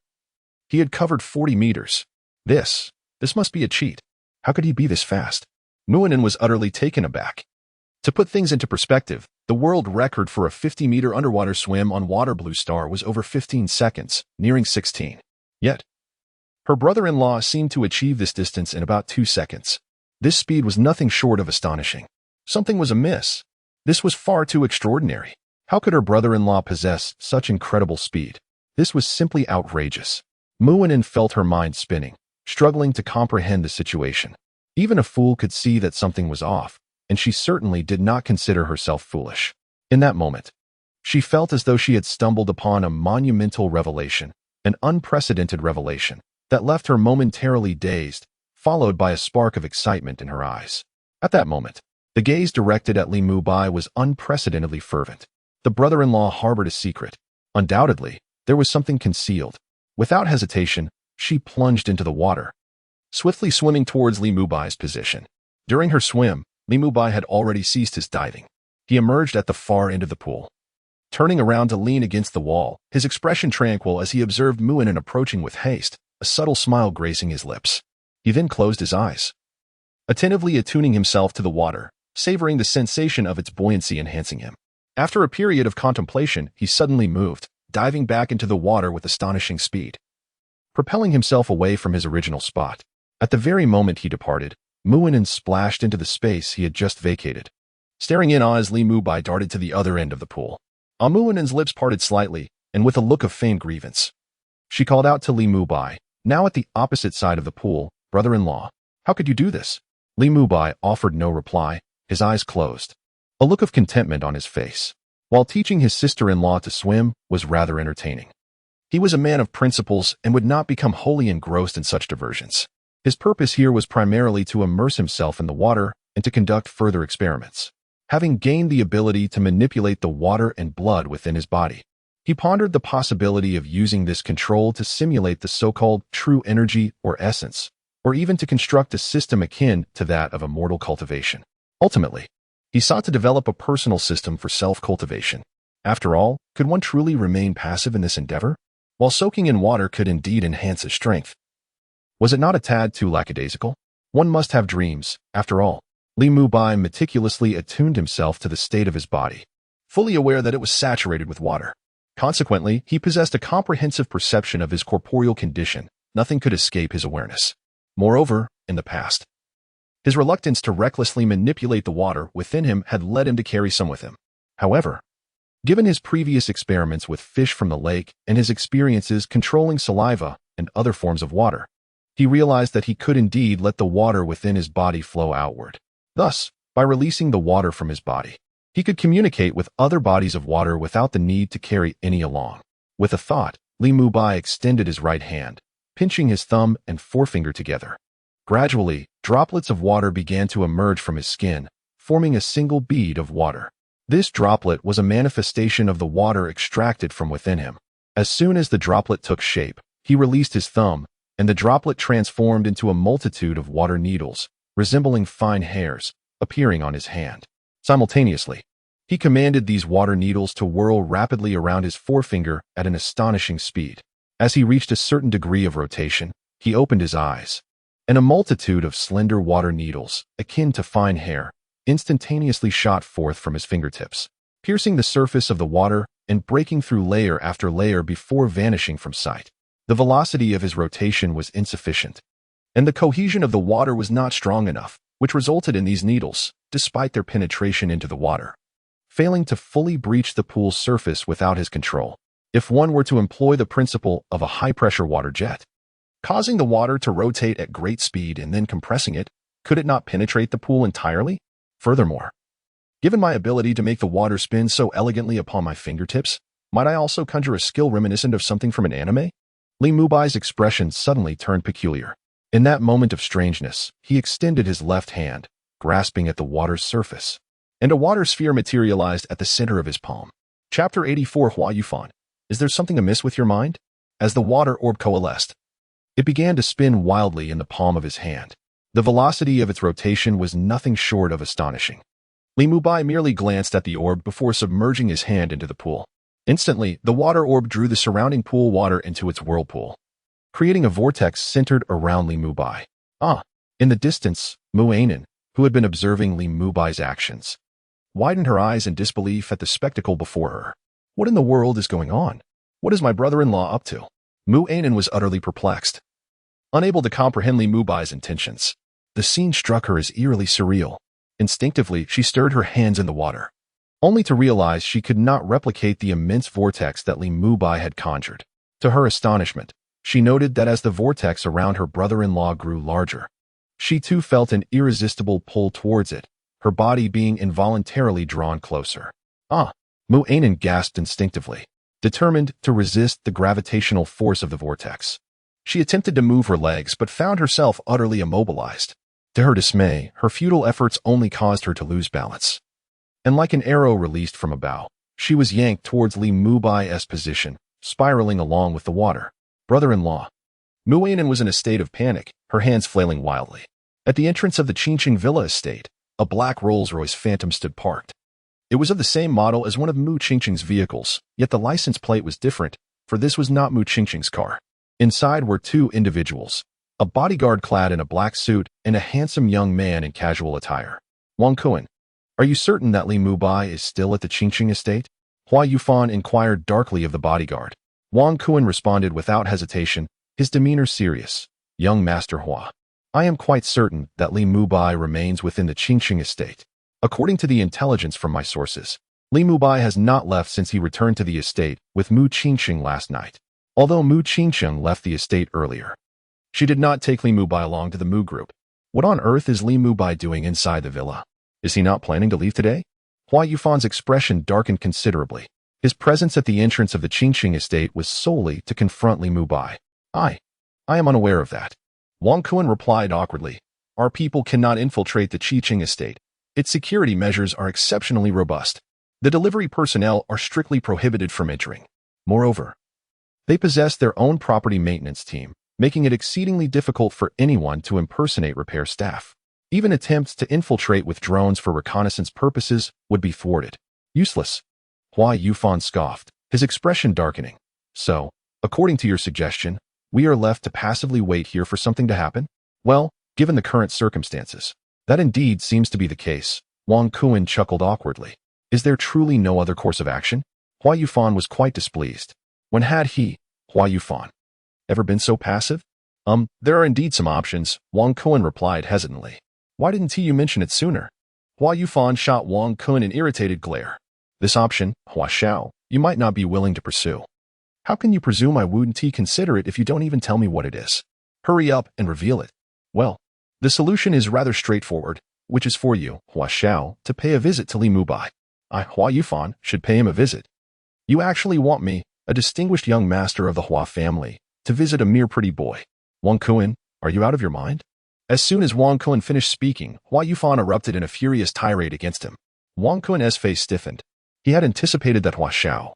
he had covered 40 meters. This must be a cheat. How could he be this fast? Muinen was utterly taken aback. To put things into perspective, the world record for a 50-meter underwater swim on Water Blue Star was over 15 seconds, nearing 16. Yet, her brother-in-law seemed to achieve this distance in about 2 seconds. This speed was nothing short of astonishing. Something was amiss. This was far too extraordinary. How could her brother-in-law possess such incredible speed? This was simply outrageous. Muinen felt her mind spinning, struggling to comprehend the situation. Even a fool could see that something was off, and she certainly did not consider herself foolish. In that moment, she felt as though she had stumbled upon a monumental revelation, an unprecedented revelation, that left her momentarily dazed, followed by a spark of excitement in her eyes. At that moment, the gaze directed at Li Mubai was unprecedentedly fervent. The brother-in-law harbored a secret. Undoubtedly, there was something concealed. Without hesitation, she plunged into the water, swiftly swimming towards Li Mubai's position. During her swim, Li Mubai had already ceased his diving. He emerged at the far end of the pool. Turning around to lean against the wall, his expression tranquil as he observed Muinen approaching with haste, a subtle smile gracing his lips. He then closed his eyes, attentively attuning himself to the water, savoring the sensation of its buoyancy enhancing him. After a period of contemplation, he suddenly moved, diving back into the water with astonishing speed, propelling himself away from his original spot. At the very moment he departed, Muinen splashed into the space he had just vacated. Staring in awe as Li Mubai darted to the other end of the pool. Muinen's lips parted slightly, and with a look of feigned grievance, she called out to Li Mubai, now at the opposite side of the pool, brother-in-law, how could you do this? Li Mubai offered no reply, his eyes closed, a look of contentment on his face. While teaching his sister-in-law to swim was rather entertaining. He was a man of principles and would not become wholly engrossed in such diversions. His purpose here was primarily to immerse himself in the water and to conduct further experiments. Having gained the ability to manipulate the water and blood within his body, he pondered the possibility of using this control to simulate the so-called true energy or essence, or even to construct a system akin to that of immortal cultivation. Ultimately, he sought to develop a personal system for self-cultivation. After all, could one truly remain passive in this endeavor? While soaking in water could indeed enhance his strength, was it not a tad too lackadaisical? One must have dreams, after all. Li Mubai meticulously attuned himself to the state of his body, fully aware that it was saturated with water. Consequently, he possessed a comprehensive perception of his corporeal condition. Nothing could escape his awareness. Moreover, in the past, his reluctance to recklessly manipulate the water within him had led him to carry some with him. However, given his previous experiments with fish from the lake and his experiences controlling saliva and other forms of water, he realized that he could indeed let the water within his body flow outward. Thus, by releasing the water from his body, he could communicate with other bodies of water without the need to carry any along. With a thought, Li Mubai extended his right hand, pinching his thumb and forefinger together. Gradually, droplets of water began to emerge from his skin, forming a single bead of water. This droplet was a manifestation of the water extracted from within him. As soon as the droplet took shape, he released his thumb, and the droplet transformed into a multitude of water needles, resembling fine hairs, appearing on his hand. Simultaneously, he commanded these water needles to whirl rapidly around his forefinger at an astonishing speed. As he reached a certain degree of rotation, he opened his eyes, and a multitude of slender water needles, akin to fine hair, instantaneously shot forth from his fingertips. piercing the surface of the water and breaking through layer after layer before vanishing from sight. The velocity of his rotation was insufficient, and the cohesion of the water was not strong enough, which resulted in these needles, despite their penetration into the water, failing to fully breach the pool's surface without his control. If one were to employ the principle of a high-pressure water jet, causing the water to rotate at great speed and then compressing it, could it not penetrate the pool entirely? Furthermore, given my ability to make the water spin so elegantly upon my fingertips, might I also conjure a skill reminiscent of something from an anime? Li Mubai's expression suddenly turned peculiar. In that moment of strangeness, he extended his left hand, grasping at the water's surface, and a water sphere materialized at the center of his palm. Chapter 84 Hua Yufan. Is there something amiss with your mind? As the water orb coalesced, it began to spin wildly in the palm of his hand. The velocity of its rotation was nothing short of astonishing. Li Mubai merely glanced at the orb before submerging his hand into the pool. Instantly, the water orb drew the surrounding pool water into its whirlpool, creating a vortex centered around Li Mubai. In the distance, Muainen, who had been observing Li Mubai's actions, widened her eyes in disbelief at the spectacle before her. What in the world is going on? What is my brother-in-law up to? Muainen was utterly perplexed, unable to comprehend Li Mubai's intentions. The scene struck her as eerily surreal. Instinctively, she stirred her hands in the water, only to realize she could not replicate the immense vortex that Li Mubai had conjured. To her astonishment, she noted that as the vortex around her brother-in-law grew larger, she too felt an irresistible pull towards it, her body being involuntarily drawn closer. Muainen gasped instinctively, determined to resist the gravitational force of the vortex. She attempted to move her legs but found herself utterly immobilized. To her dismay, her futile efforts only caused her to lose balance, and like an arrow released from a bow, she was yanked towards Li Mubai's position, spiraling along with the water. Brother-in-law. Muainen was in a state of panic, her hands flailing wildly. At the entrance of the Qingqing Villa estate, a black Rolls-Royce Phantom stood parked. It was of the same model as one of Mu Qingqing's vehicles, yet the license plate was different, for this was not Mu Qingqing's car. Inside were two individuals, a bodyguard clad in a black suit and a handsome young man in casual attire. Wang Kuan, are you certain that Li Mubai is still at the Qingqing estate? Hua Yufan inquired darkly of the bodyguard. Wang Kuan responded without hesitation, his demeanor serious. Young Master Hua, I am quite certain that Li Mubai remains within the Qingqing estate. According to the intelligence from my sources, Li Mubai has not left since he returned to the estate with Mu Qingqing last night. Although Mu Qingqing left the estate earlier, she did not take Li Mubai along to the Mu group. What on earth is Li Mubai doing inside the villa? Is he not planning to leave today? Hua Yufan's expression darkened considerably. His presence at the entrance of the Qingqing estate was solely to confront Li Mubai. I am unaware of that. Wang Kuan replied awkwardly. Our people cannot infiltrate the Qingqing estate. Its security measures are exceptionally robust. The delivery personnel are strictly prohibited from entering. Moreover, they possess their own property maintenance team, making it exceedingly difficult for anyone to impersonate repair staff. Even attempts to infiltrate with drones for reconnaissance purposes would be thwarted. Useless. Hua Yufan scoffed, his expression darkening. So, according to your suggestion, we are left to passively wait here for something to happen? Well, given the current circumstances, that indeed seems to be the case. Wang Kuan chuckled awkwardly. Is there truly no other course of action? Hua Yufan was quite displeased. When had he, Hua Yufan, ever been so passive? There are indeed some options, Wang Kuan replied hesitantly. Why didn't you mention it sooner? Hua Yufan shot Wang Kuan an irritated glare. This option, Hua Xiao, you might not be willing to pursue. How can you presume I wouldn't consider it if you don't even tell me what it is? Hurry up and reveal it. Well, the solution is rather straightforward, which is for you, Hua Xiao, to pay a visit to Li Mubai. I, Hua Yufan, should pay him a visit. You actually want me, a distinguished young master of the Hua family, to visit a mere pretty boy. Wang Kuan, are you out of your mind? As soon as Wang Kuan finished speaking, Hua Yufan erupted in a furious tirade against him. Wang Kuan's face stiffened. He had anticipated that Hua Xiao,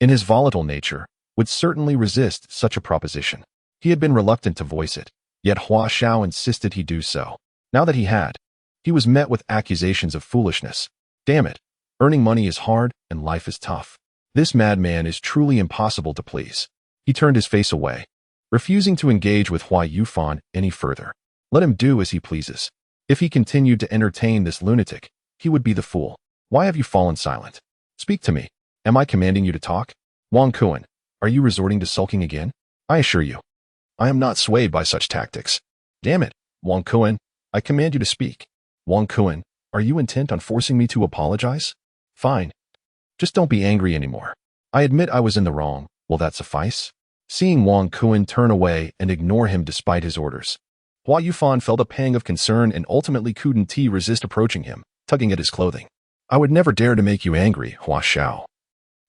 in his volatile nature, would certainly resist such a proposition. He had been reluctant to voice it, yet Hua Xiao insisted he do so. Now that he had, he was met with accusations of foolishness. Damn it, earning money is hard and life is tough. This madman is truly impossible to please. He turned his face away, refusing to engage with Hua Yufan any further. Let him do as he pleases. If he continued to entertain this lunatic, he would be the fool. Why have you fallen silent? Speak to me. Am I commanding you to talk? Wang Kuan, are you resorting to sulking again? I assure you, I am not swayed by such tactics. Damn it, Wang Kuan, I command you to speak. Wang Kuan, are you intent on forcing me to apologize? Fine. Just don't be angry anymore. I admit I was in the wrong. Will that suffice? Seeing Wang Kuan turn away and ignore him despite his orders, Hua Yufan felt a pang of concern and ultimately couldn't resist approaching him, tugging at his clothing. I would never dare to make you angry, Hua Xiao.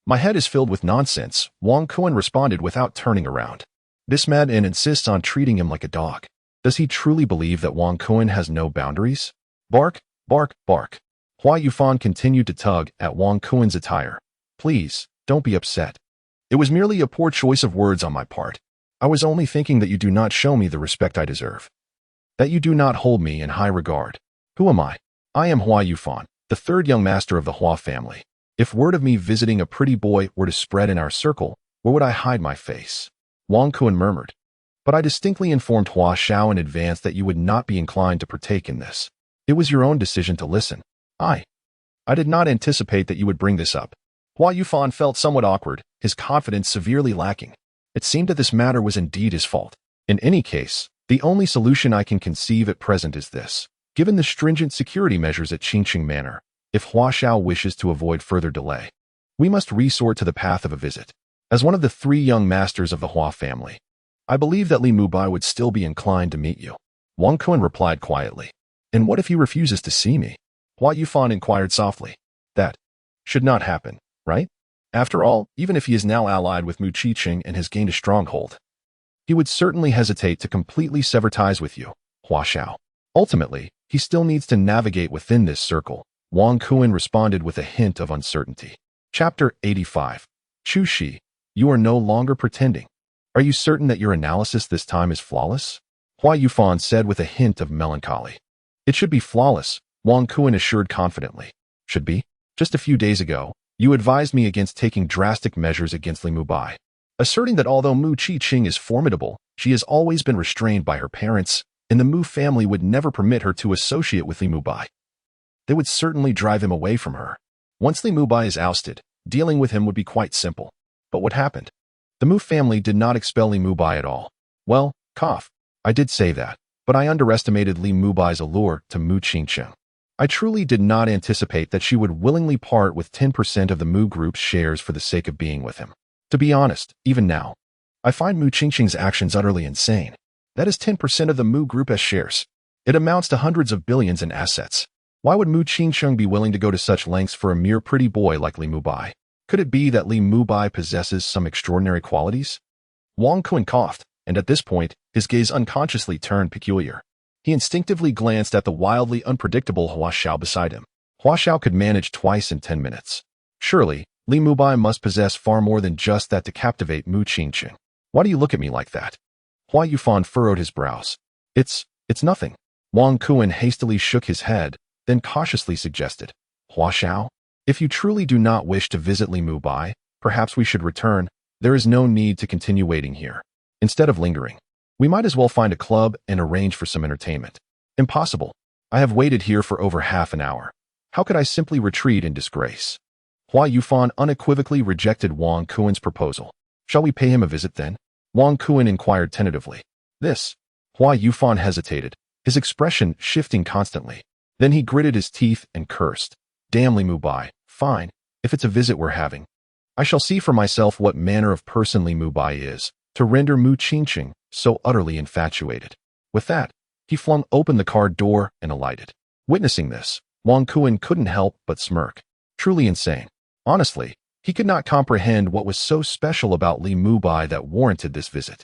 My head is filled with nonsense, Wang Kuan responded without turning around. This madman insists on treating him like a dog. Does he truly believe that Wang Kuan has no boundaries? Bark, bark, bark. Hua Yufan continued to tug at Wang Kuan's attire. Please, don't be upset. It was merely a poor choice of words on my part. I was only thinking that you do not show me the respect I deserve. That you do not hold me in high regard. Who am I? I am Hua Yufan, the third young master of the Hua family. If word of me visiting a pretty boy were to spread in our circle, where would I hide my face? Wang Kuan murmured. But I distinctly informed Hua Xiao in advance that you would not be inclined to partake in this. It was your own decision to listen. I did not anticipate that you would bring this up. Hua Yufan felt somewhat awkward, his confidence severely lacking. It seemed that this matter was indeed his fault. In any case, the only solution I can conceive at present is this. Given the stringent security measures at Qingqing Manor, if Hua Xiao wishes to avoid further delay, we must resort to the path of a visit. As one of the three young masters of the Hua family, I believe that Li Mubai would still be inclined to meet you. Wang Kuan replied quietly. And what if he refuses to see me? Hua Yufan inquired softly. That should not happen, right? After all, even if he is now allied with Mu Qiqing and has gained a stronghold, he would certainly hesitate to completely sever ties with you, Hua Xiao. Ultimately, he still needs to navigate within this circle. Wang Kuan responded with a hint of uncertainty. Chapter 85. Chu Shi, you are no longer pretending. Are you certain that your analysis this time is flawless? Hua Yufan said with a hint of melancholy. It should be flawless, Wang Kuan assured confidently. Should be? Just a few days ago, you advised me against taking drastic measures against Li Mubai, asserting that although Mu Qiqing is formidable, she has always been restrained by her parents, and the Mu family would never permit her to associate with Li Mubai. They would certainly drive him away from her. Once Li Mubai is ousted, dealing with him would be quite simple. But what happened? The Mu family did not expel Li Mubai at all. Well, cough. I did say that, but I underestimated Li Mubai's allure to Mu Qiqing. I truly did not anticipate that she would willingly part with 10% of the Mu Group's shares for the sake of being with him. To be honest, even now, I find Mu Qiqing's actions utterly insane. That is 10% of the Mu Group's shares. It amounts to hundreds of billions in assets. Why would Mu Qiqing be willing to go to such lengths for a mere pretty boy like Li Mubai? Could it be that Li Mubai possesses some extraordinary qualities? Wang Kuan coughed, and at this point, his gaze unconsciously turned peculiar. He instinctively glanced at the wildly unpredictable Hua Xiao beside him. Hua Xiao could manage twice in 10 minutes. Surely, Li Mubai must possess far more than just that to captivate Mu Qiqing. Why do you look at me like that? Hua Yufan furrowed his brows. It's nothing. Wang Kuan hastily shook his head, then cautiously suggested, Hua Xiao, if you truly do not wish to visit Li Mubai, perhaps we should return. There is no need to continue waiting here. Instead of lingering, we might as well find a club and arrange for some entertainment. Impossible. I have waited here for over half an hour. How could I simply retreat in disgrace? Hua Yufan unequivocally rejected Wang Kuan's proposal. Shall we pay him a visit then? Wang Kuan inquired tentatively. This. Hua Yufan hesitated, his expression shifting constantly. Then he gritted his teeth and cursed. Damn Li Mubai. Fine, if it's a visit we're having. I shall see for myself what manner of person Li Mubai is, to render Mu Qiqing so utterly infatuated. With that, he flung open the car door and alighted. Witnessing this, Wang Kuan couldn't help but smirk. Truly insane. Honestly, he could not comprehend what was so special about Li Mubai that warranted this visit.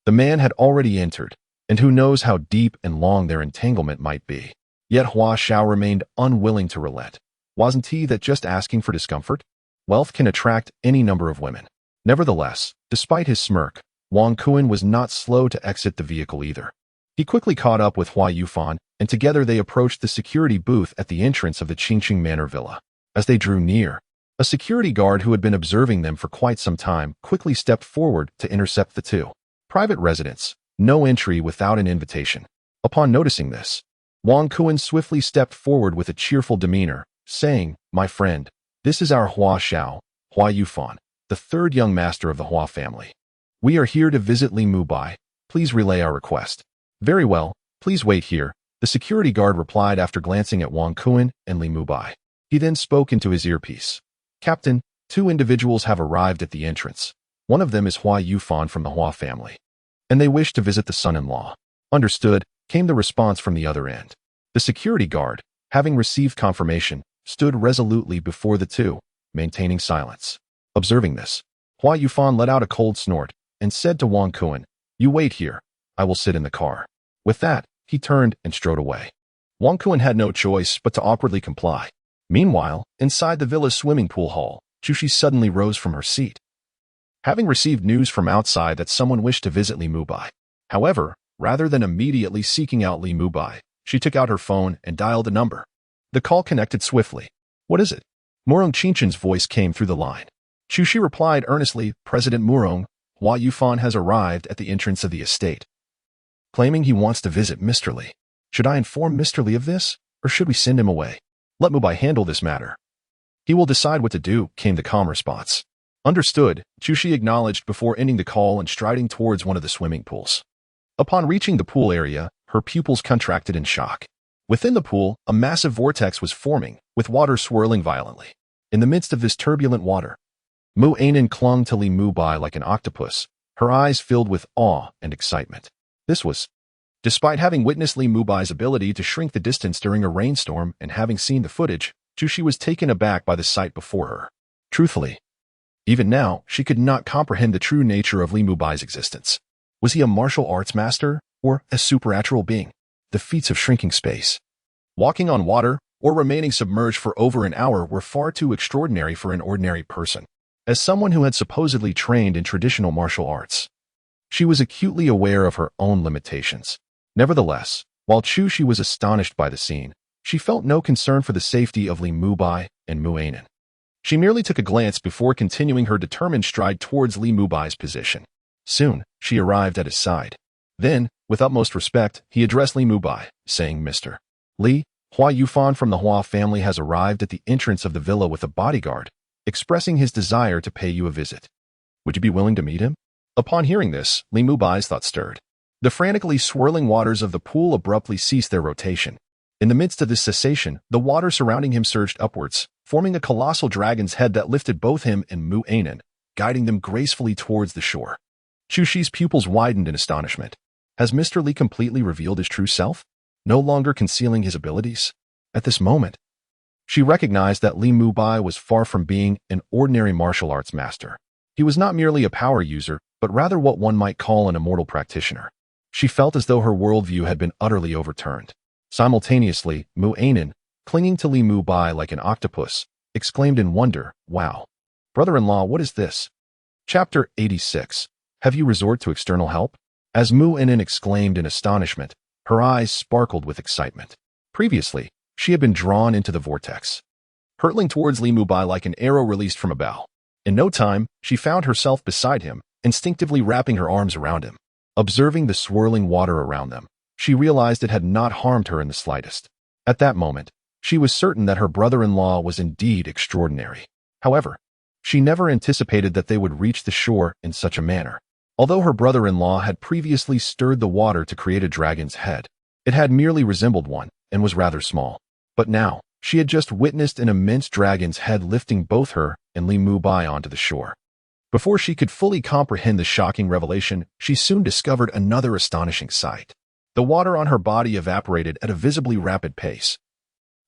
The man had already entered, and who knows how deep and long their entanglement might be. Yet Hua Xiao remained unwilling to relent. Wasn't he that just asking for discomfort? Wealth can attract any number of women. Nevertheless, despite his smirk, Wang Kuan was not slow to exit the vehicle either. He quickly caught up with Hua Yufan, and together they approached the security booth at the entrance of the Qingqing Manor Villa. As they drew near, a security guard who had been observing them for quite some time quickly stepped forward to intercept the two. Private residence, no entry without an invitation. Upon noticing this, Wang Kuan swiftly stepped forward with a cheerful demeanor, saying, My friend, This is our Hua Xiao, Hua Yufan, the third young master of the Hua family. We are here to visit Li Mubai. Please relay our request. Very well, please wait here, the security guard replied after glancing at Wang Kuan and Li Mubai. He then spoke into his earpiece. Captain, 2 individuals have arrived at the entrance. One of them is Hua Yufan from the Hua family, and they wish to visit the son-in-law. Understood, came the response from the other end. The security guard, having received confirmation, stood resolutely before the two, maintaining silence. Observing this, Hua Yufan let out a cold snort and said to Wang Kuan, "You wait here, I will sit in the car." With that, he turned and strode away. Wang Kuan had no choice but to awkwardly comply. Meanwhile, inside the villa's swimming pool hall, Chushi suddenly rose from her seat, having received news from outside that someone wished to visit Li Mubai. However, rather than immediately seeking out Li Mubai, she took out her phone and dialed a number. The call connected swiftly. "What is it?" Murong Chinchin's voice came through the line. Chushi replied earnestly, "President Murong, Hua Yufan has arrived at the entrance of the estate, claiming he wants to visit Mr. Li. Should I inform Mr. Li of this, or should we send him away? Let Mubai handle this matter. He will decide what to do," came the calm response. Understood, Chushi acknowledged before ending the call and striding towards one of the swimming pools. Upon reaching the pool area, her pupils contracted in shock. Within the pool, a massive vortex was forming, with water swirling violently. In the midst of this turbulent water, Mu Ainen clung to Li Mubai like an octopus, her eyes filled with awe and excitement. This was, despite having witnessed Li Mubai's ability to shrink the distance during a rainstorm and having seen the footage, Chushi was taken aback by the sight before her. Truthfully, even now, she could not comprehend the true nature of Li Mubai's existence. Was he a martial arts master, or a supernatural being? The feats of shrinking space, walking on water, or remaining submerged for over an hour were far too extraordinary for an ordinary person. As someone who had supposedly trained in traditional martial arts, she was acutely aware of her own limitations. Nevertheless, while Chushi was astonished by the scene, she felt no concern for the safety of Li Mubai and Mu Ainen. She merely took a glance before continuing her determined stride towards Li Mubai's position. Soon, she arrived at his side. Then, with utmost respect, he addressed Li Mubai, saying, "Mr. Li, Hua Yufan from the Hua family has arrived at the entrance of the villa with a bodyguard, expressing his desire to pay you a visit. Would you be willing to meet him?" Upon hearing this, Li Mubai's thoughts stirred. The frantically swirling waters of the pool abruptly ceased their rotation. In the midst of this cessation, the water surrounding him surged upwards, forming a colossal dragon's head that lifted both him and Mu Ainen, guiding them gracefully towards the shore. Chushi's pupils widened in astonishment. Has Mr. Li completely revealed his true self, no longer concealing his abilities? At this moment, she recognized that Li Mubai was far from being an ordinary martial arts master. He was not merely a power user, but rather what one might call an immortal practitioner. She felt as though her worldview had been utterly overturned. Simultaneously, Mu Ainen, clinging to Li Mubai like an octopus, exclaimed in wonder, "Wow! Brother-in-law, what is this?" Chapter 86. Have you resort to external help? As Mu Ainen exclaimed in astonishment, her eyes sparkled with excitement. Previously, she had been drawn into the vortex, hurtling towards Li Mubai like an arrow released from a bow. In no time, she found herself beside him, instinctively wrapping her arms around him. Observing the swirling water around them, she realized it had not harmed her in the slightest. At that moment, she was certain that her brother-in-law was indeed extraordinary. However, she never anticipated that they would reach the shore in such a manner. Although her brother-in-law had previously stirred the water to create a dragon's head, it had merely resembled one and was rather small. But now, she had just witnessed an immense dragon's head lifting both her and Li Mubai onto the shore. Before she could fully comprehend the shocking revelation, she soon discovered another astonishing sight. The water on her body evaporated at a visibly rapid pace.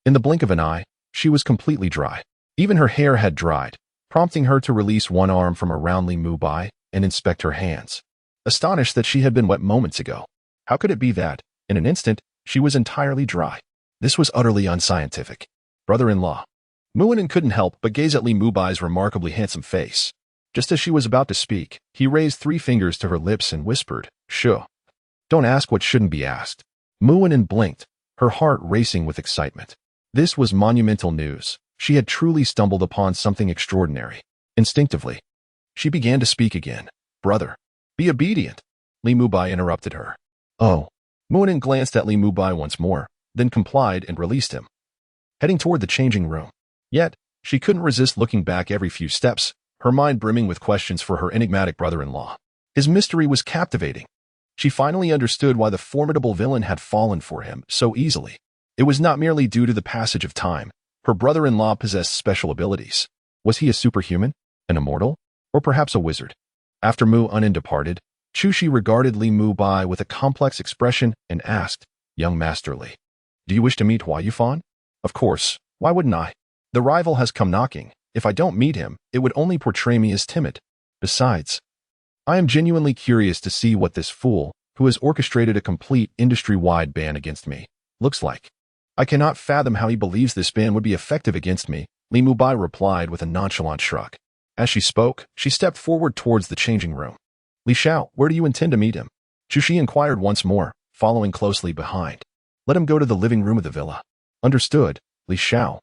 In the blink of an eye, she was completely dry. Even her hair had dried, prompting her to release one arm from around Li Mubai and inspect her hands, astonished that she had been wet moments ago. How could it be that, in an instant, she was entirely dry? This was utterly unscientific. Brother-in-law. Mu Ainen couldn't help but gaze at Li Mubai's remarkably handsome face. Just as she was about to speak, he raised 3 fingers to her lips and whispered, "Sure. Don't ask what shouldn't be asked." Mu Ainen blinked, her heart racing with excitement. This was monumental news. She had truly stumbled upon something extraordinary. Instinctively, she began to speak again. "Brother, be obedient." Li Mubai interrupted her. "Oh." Mu Ainen glanced at Li Mubai once more, then complied and released him, heading toward the changing room. Yet, She couldn't resist looking back every few steps, her mind brimming with questions for her enigmatic brother-in-law. His mystery was captivating. She finally understood why the formidable villain had fallen for him so easily. It was not merely due to the passage of time. Her brother-in-law possessed special abilities. Was he a superhuman, an immortal, or perhaps a wizard? After Mu Unin departed, Chushi regarded Li Mubai with a complex expression and asked, "Young Master Li, do you wish to meet Hua Yufan?" "Of course, why wouldn't I? The rival has come knocking. If I don't meet him, it would only portray me as timid. Besides, I am genuinely curious to see what this fool, who has orchestrated a complete industry-wide ban against me, looks like. I cannot fathom how he believes this ban would be effective against me," Li Mubai replied with a nonchalant shrug. As she spoke, she stepped forward towards the changing room. "Li Xiao, where do you intend to meet him?" Chushi inquired once more, following closely behind. "Let him go to the living room of the villa." "Understood, Li Xiao."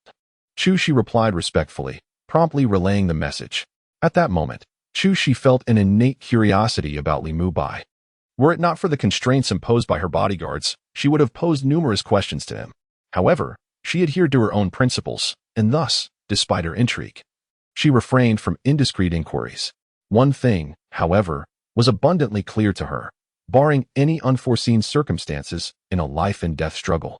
Chushi replied respectfully, promptly relaying the message. At that moment, Chushi felt an innate curiosity about Li Mubai. Were it not for the constraints imposed by her bodyguards, she would have posed numerous questions to him. However, she adhered to her own principles, and thus, despite her intrigue, she refrained from indiscreet inquiries. One thing, however, was abundantly clear to her, barring any unforeseen circumstances in a life-and-death struggle.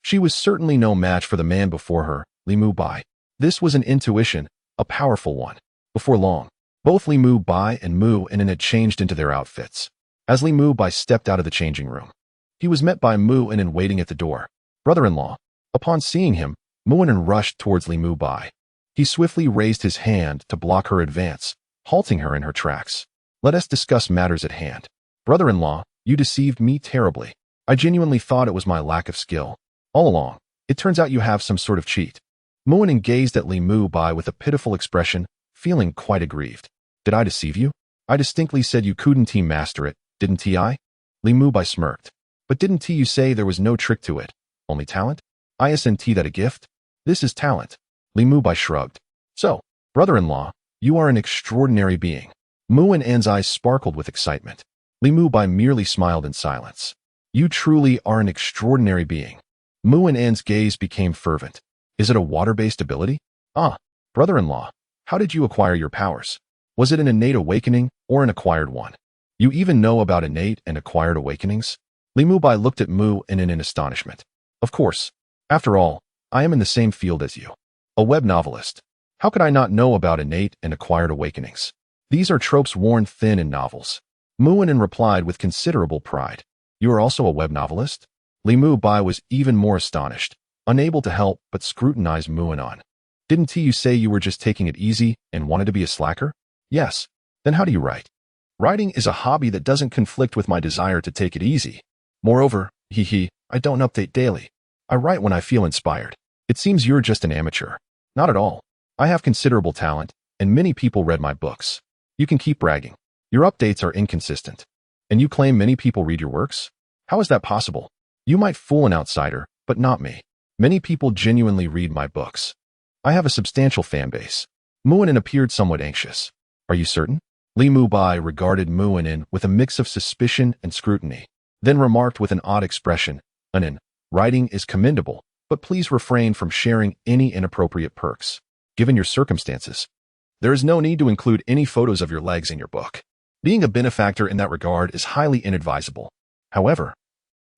She was certainly no match for the man before her, Li Mubai. This was an intuition, a powerful one. Before long, both Li Mubai and Mu Unin had changed into their outfits. As Li Mubai stepped out of the changing room, he was met by Mu Unin waiting at the door. "Brother-in-law." Upon seeing him, Mu Unin rushed towards Li Mubai. He swiftly raised his hand to block her advance, halting her in her tracks. "Let us discuss matters at hand. Brother-in-law, you deceived me terribly. I genuinely thought it was my lack of skill. All along, it turns out you have some sort of cheat." Mu Unin gazed at Li Mubai with a pitiful expression, feeling quite aggrieved. "Did I deceive you? I distinctly said you couldn't master it, didn't I?" Li Mubai smirked. "But didn't you say there was no trick to it? Only talent? Isn't that a gift? This is talent." Li Mubai shrugged. "So, brother-in-law, you are an extraordinary being." Mu Unin's eyes sparkled with excitement. Li Mubai merely smiled in silence. "You truly are an extraordinary being." Mu Unin's gaze became fervent. "Is it a water-based ability?" "Ah, brother-in-law, how did you acquire your powers? Was it an innate awakening or an acquired one? You even know about innate and acquired awakenings?" Li Mubai looked at Mu Unin in astonishment. "Of course. After all, I am in the same field as you. A web novelist. How could I not know about innate and acquired awakenings? These are tropes worn thin in novels." Mu Unin replied with considerable pride. "You are also a web novelist?" Li Mubai was even more astonished, unable to help but scrutinize Mu Unin. "Didn't you say you were just taking it easy and wanted to be a slacker?" "Yes. Then how do you write?" "Writing is a hobby that doesn't conflict with my desire to take it easy. Moreover, I don't update daily. I write when I feel inspired." "It seems you're just an amateur." "Not at all. I have considerable talent, and many people read my books." "You can keep bragging. Your updates are inconsistent. And you claim many people read your works? How is that possible? You might fool an outsider, but not me. Many people genuinely read my books. I have a substantial fan base." Mu Unin appeared somewhat anxious. "Are you certain?" Li Mubai regarded Mu Unin with a mix of suspicion and scrutiny, then remarked with an odd expression, "Unin, writing is commendable, but please refrain from sharing any inappropriate perks. Given your circumstances, there is no need to include any photos of your legs in your book. Being a benefactor in that regard is highly inadvisable. However,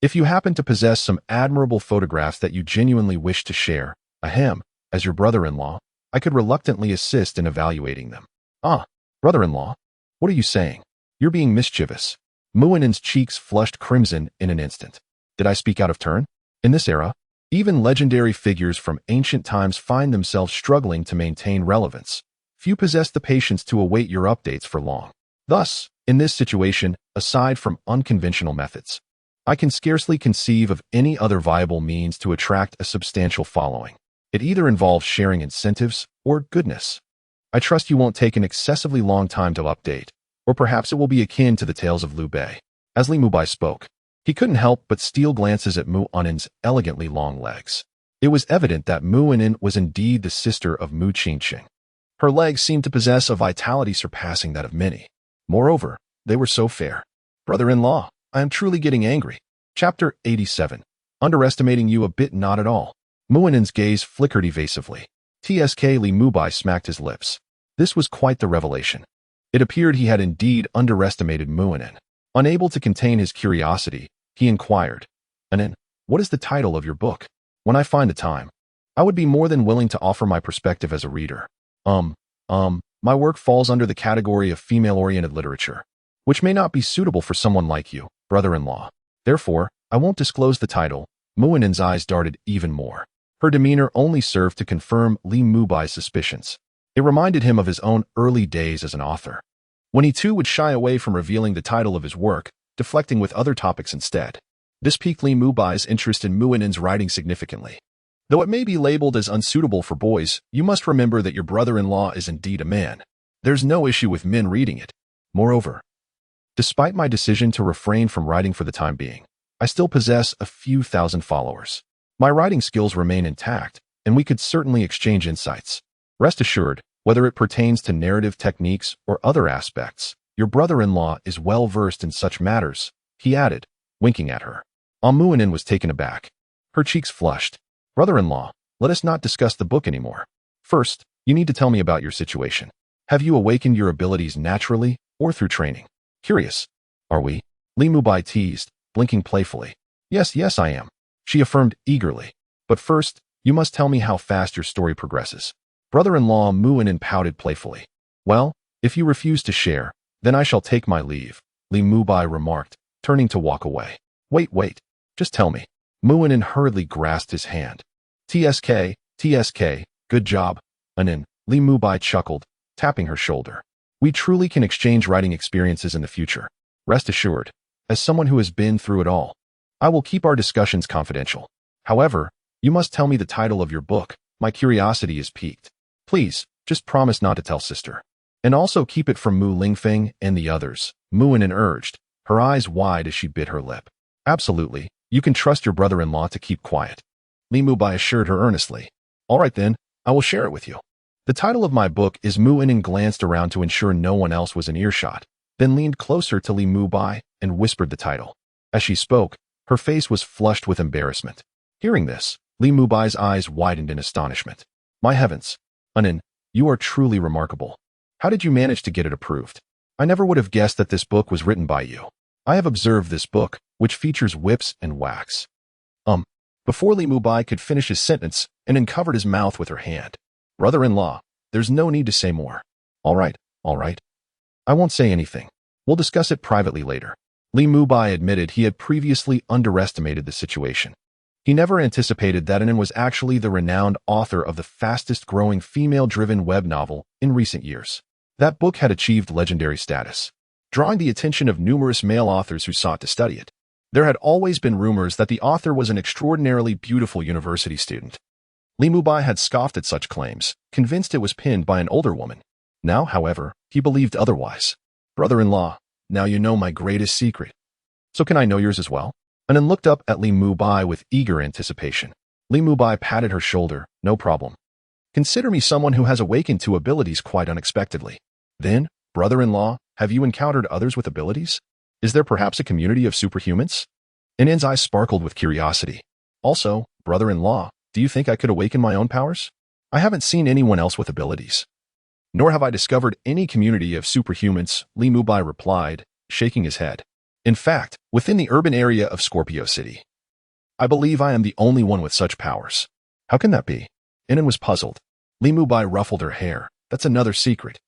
if you happen to possess some admirable photographs that you genuinely wish to share, as your brother-in-law, I could reluctantly assist in evaluating them." "Ah, brother-in-law, what are you saying? You're being mischievous." Mu Unin's cheeks flushed crimson in an instant. "Did I speak out of turn? In this era, even legendary figures from ancient times find themselves struggling to maintain relevance. Few possess the patience to await your updates for long. Thus, in this situation, aside from unconventional methods, I can scarcely conceive of any other viable means to attract a substantial following. It either involves sharing incentives or goodness. I trust you won't take an excessively long time to update, or perhaps it will be akin to the tales of Liu Bei." As Li Mubai spoke, he couldn't help but steal glances at Mu Unin's elegantly long legs. It was evident that Mu Unin was indeed the sister of Mu Qingqing. Her legs seemed to possess a vitality surpassing that of many. Moreover, they were so fair. "Brother-in-law, I am truly getting angry." Chapter 87. Underestimating you a bit, not at all. Mu Unin's gaze flickered evasively. Tsk Li Mubai smacked his lips. This was quite the revelation. It appeared he had indeed underestimated Muinin. Unable to contain his curiosity, he inquired, "Anin, what is the title of your book? When I find the time, I would be more than willing to offer my perspective as a reader." My work falls under the category of female-oriented literature, which may not be suitable for someone like you, brother-in-law. Therefore, I won't disclose the title." Muinin's eyes darted even more. Her demeanor only served to confirm Li Mubai's suspicions. It reminded him of his own early days as an author, when he too would shy away from revealing the title of his work, deflecting with other topics instead. This piqued Li Mubai's interest in Muinin's writing significantly. Though it may be labeled as unsuitable for boys, you must remember that your brother-in-law is indeed a man. There's no issue with men reading it. Moreover, despite my decision to refrain from writing for the time being, I still possess a few thousand followers. My writing skills remain intact, and we could certainly exchange insights. Rest assured, whether it pertains to narrative techniques or other aspects, your brother-in-law is well versed in such matters, he added, winking at her. Muinin was taken aback. Her cheeks flushed. "Brother-in-law, let us not discuss the book anymore. First, you need to tell me about your situation. Have you awakened your abilities naturally or through training? Curious, are we?" Li Mubai teased, blinking playfully. Yes, I am," she affirmed eagerly. "But first, you must tell me how fast your story progresses." Brother-in-law Muinin pouted playfully. "Well, if you refuse to share, then I shall take my leave," Li Mubai remarked, turning to walk away. Wait, just tell me." Muinin hurriedly grasped his hand. TSK, good job, Anin," Li Mubai chuckled, tapping her shoulder. "We truly can exchange writing experiences in the future. Rest assured, as someone who has been through it all, I will keep our discussions confidential. However, you must tell me the title of your book. My curiosity is piqued. Please, just promise not to tell sister. And also keep it from Mu Lingfeng and the others," Muinin urged, her eyes wide as she bit her lip. "Absolutely, you can trust your brother-in-law to keep quiet," Li Mubai assured her earnestly. "All right then, I will share it with you. The title of my book is." Muinin glanced around to ensure no one else was in earshot, then leaned closer to Li Mubai and whispered the title. As she spoke, her face was flushed with embarrassment. Hearing this, Li Mubai's eyes widened in astonishment. "My heavens, Anin, you are truly remarkable. How did you manage to get it approved? I never would have guessed that this book was written by you. I have observed this book, which features whips and wax." Before Li Mubai could finish his sentence, Anin covered his mouth with her hand. "Brother-in-law, there's no need to say more." All right. I won't say anything. We'll discuss it privately later." Li Mubai admitted he had previously underestimated the situation. He never anticipated that Anin was actually the renowned author of the fastest-growing female-driven web novel in recent years. That book had achieved legendary status, drawing the attention of numerous male authors who sought to study it. There had always been rumors that the author was an extraordinarily beautiful university student. Li Mubai had scoffed at such claims, convinced it was penned by an older woman. Now, however, he believed otherwise. "Brother-in-law, now you know my greatest secret. So can I know yours as well?" Anin looked up at Li Mubai with eager anticipation. Li Mubai patted her shoulder. "No problem. Consider me someone who has awakened to abilities quite unexpectedly. Then, brother-in-law, have you encountered others with abilities? Is there perhaps a community of superhumans?" Anin's eyes sparkled with curiosity. "Also, brother-in-law, do you think I could awaken my own powers? I haven't seen anyone else with abilities. Nor have I discovered any community of superhumans," Li Mubai replied, shaking his head. "In fact, within the urban area of Scorpio City, I believe I am the only one with such powers." "How can that be?" Anin was puzzled. Li Mubai ruffled her hair. "That's another secret.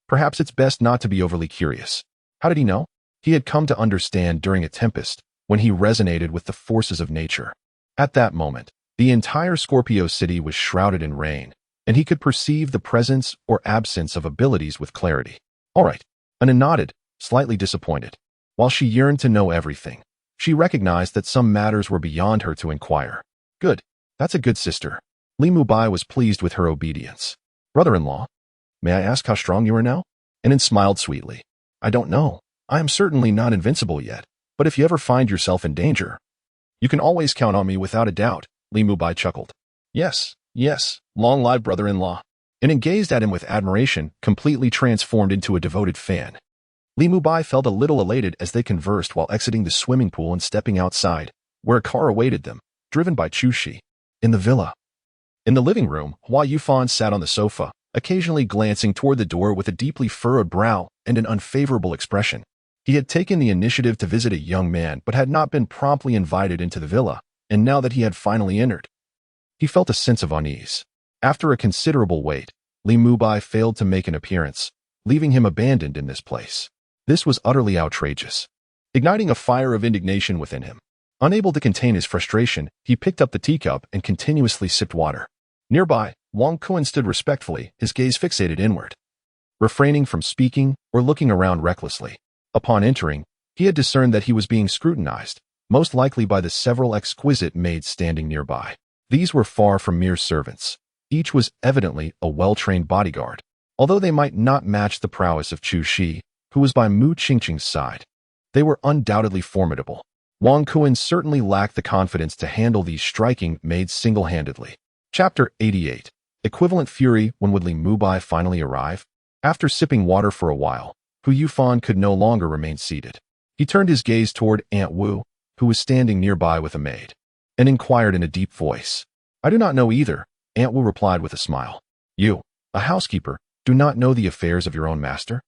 Perhaps it's best not to be overly curious." How did he know? He had come to understand during a tempest, when he resonated with the forces of nature. At that moment, the entire Scorpio City was shrouded in rain, and he could perceive the presence or absence of abilities with clarity. "All right," Anin nodded, slightly disappointed. While she yearned to know everything, she recognized that some matters were beyond her to inquire. "Good. That's a good sister." Li Mubai was pleased with her obedience. "Brother-in-law, may I ask how strong you are now?" Anin smiled sweetly. "I don't know. I am certainly not invincible yet, but if you ever find yourself in danger, you can always count on me without a doubt," Li Mubai chuckled. Yes, long live brother-in-law." Anin gazed at him with admiration, completely transformed into a devoted fan. Li Mubai felt a little elated as they conversed while exiting the swimming pool and stepping outside, where a car awaited them, driven by Chu Shi. In the villa, In the living room, Hua Yufan sat on the sofa, occasionally glancing toward the door with a deeply furrowed brow and an unfavorable expression. He had taken the initiative to visit a young man but had not been promptly invited into the villa, and now that he had finally entered, he felt a sense of unease. After a considerable wait, Li Mubai failed to make an appearance, leaving him abandoned in this place. This was utterly outrageous, igniting a fire of indignation within him. Unable to contain his frustration, he picked up the teacup and continuously sipped water. Nearby, Wang Kuan stood respectfully, his gaze fixated inward, refraining from speaking or looking around recklessly. Upon entering, he had discerned that he was being scrutinized, most likely by the several exquisite maids standing nearby. These were far from mere servants. Each was evidently a well-trained bodyguard, although they might not match the prowess of Chu Shi, who was by Mu Qingqing's side. They were undoubtedly formidable. Wang Kuan certainly lacked the confidence to handle these striking maids single-handedly. Chapter 88. Equivalent Fury. When would Li Mubai finally arrive? After sipping water for a while, Hu Yufan could no longer remain seated. He turned his gaze toward Aunt Wu, who was standing nearby with a maid, and inquired in a deep voice. I do not know either, Aunt Wu replied with a smile. You, a housekeeper, do not know the affairs of your own master?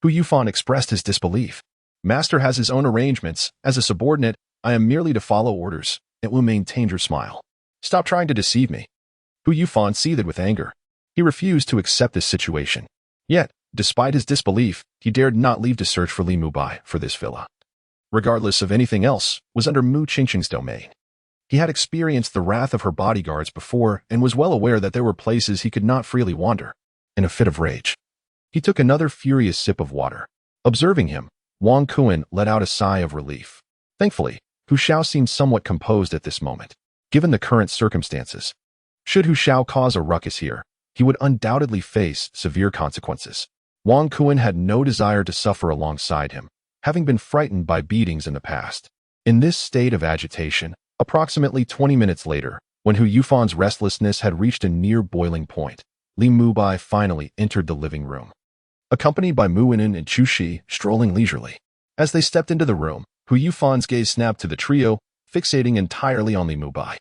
Hu Yufan expressed his disbelief. Master has his own arrangements. As a subordinate, I am merely to follow orders. Aunt Wu maintained her smile. Stop trying to deceive me. Hu Yufan seethed with anger. He refused to accept this situation. Yet, despite his disbelief, he dared not leave to search for Li Mubai for this villa, regardless of anything else, was under Mu Qingqing's domain. He had experienced the wrath of her bodyguards before and was well aware that there were places he could not freely wander. In a fit of rage, he took another furious sip of water. Observing him, Wang Kuan let out a sigh of relief. Thankfully, Hu Xiao seemed somewhat composed at this moment. Given the current circumstances, should Hu Xiao cause a ruckus here, he would undoubtedly face severe consequences. Wang Kuan had no desire to suffer alongside him, having been frightened by beatings in the past. In this state of agitation, approximately 20 minutes later, when Hu Yufan's restlessness had reached a near boiling point, Li Mubai finally entered the living room, accompanied by Mu Weinin and Chu Shi strolling leisurely. As they stepped into the room, Hu Yufan's gaze snapped to the trio, fixating entirely on Li Mubai,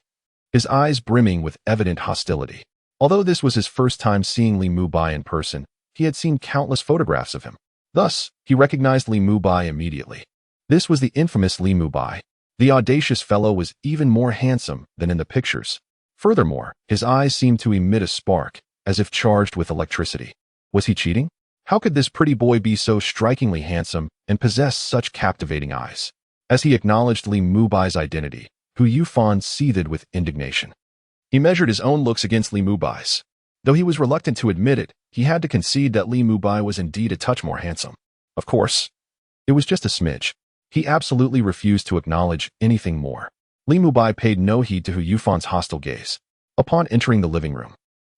his eyes brimming with evident hostility. Although this was his first time seeing Li Mubai in person, he had seen countless photographs of him. Thus, he recognized Li Mubai immediately. This was the infamous Li Mubai. The audacious fellow was even more handsome than in the pictures. Furthermore, his eyes seemed to emit a spark, as if charged with electricity. Was he cheating? How could this pretty boy be so strikingly handsome and possess such captivating eyes? As he acknowledged Li Mubai's identity, Hu Yufan seethed with indignation. He measured his own looks against Li Mubai's. Though he was reluctant to admit it, he had to concede that Li Mubai was indeed a touch more handsome. Of course, it was just a smidge. He absolutely refused to acknowledge anything more. Li Mubai paid no heed to Hu Yufan's hostile gaze. Upon entering the living room,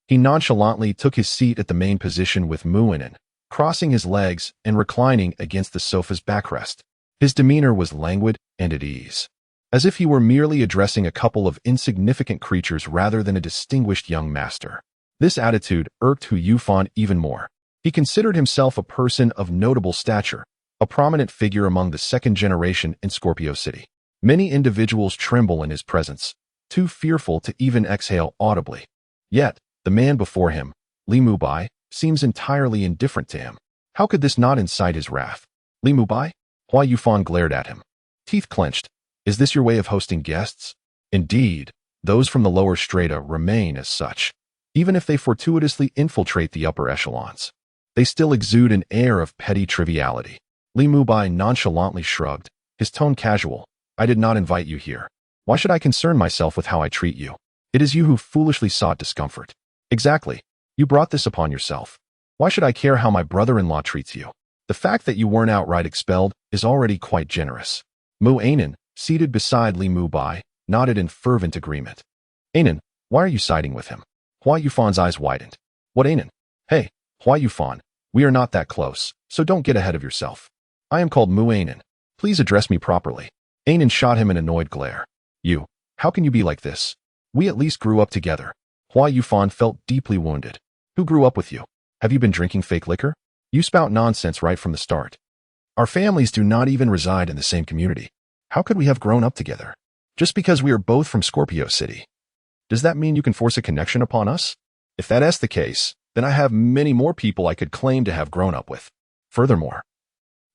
he nonchalantly took his seat at the main position with Mu Weinin, crossing his legs and reclining against the sofa's backrest. His demeanor was languid and at ease, as if he were merely addressing a couple of insignificant creatures rather than a distinguished young master. This attitude irked Hu Yufan even more. He considered himself a person of notable stature, a prominent figure among the second generation in Scorpio City. Many individuals tremble in his presence, too fearful to even exhale audibly. Yet, the man before him, Li Mubai, seems entirely indifferent to him. How could this not incite his wrath? Li Mubai? Hua Yufan glared at him, teeth clenched. Is this your way of hosting guests? Indeed, those from the lower strata remain as such. Even if they fortuitously infiltrate the upper echelons, they still exude an air of petty triviality. Li Mubai nonchalantly shrugged, his tone casual. I did not invite you here. Why should I concern myself with how I treat you? It is you who foolishly sought discomfort. Exactly. You brought this upon yourself. Why should I care how my brother-in-law treats you? The fact that you weren't outright expelled is already quite generous. Mu Weinin, seated beside Li Mubai, nodded in fervent agreement. Weinin, why are you siding with him? Hua Yufan's eyes widened. What Weinin? Hey, Hua Yufan, we are not that close, so don't get ahead of yourself. I am called Mu Weinin. Please address me properly. Weinin shot him an annoyed glare. You, how can you be like this? We at least grew up together. Hua Yufan felt deeply wounded. Who grew up with you? Have you been drinking fake liquor? You spout nonsense right from the start. Our families do not even reside in the same community. How could we have grown up together? Just because we are both from Scorpio City. Does that mean you can force a connection upon us? If that's the case, then I have many more people I could claim to have grown up with. Furthermore,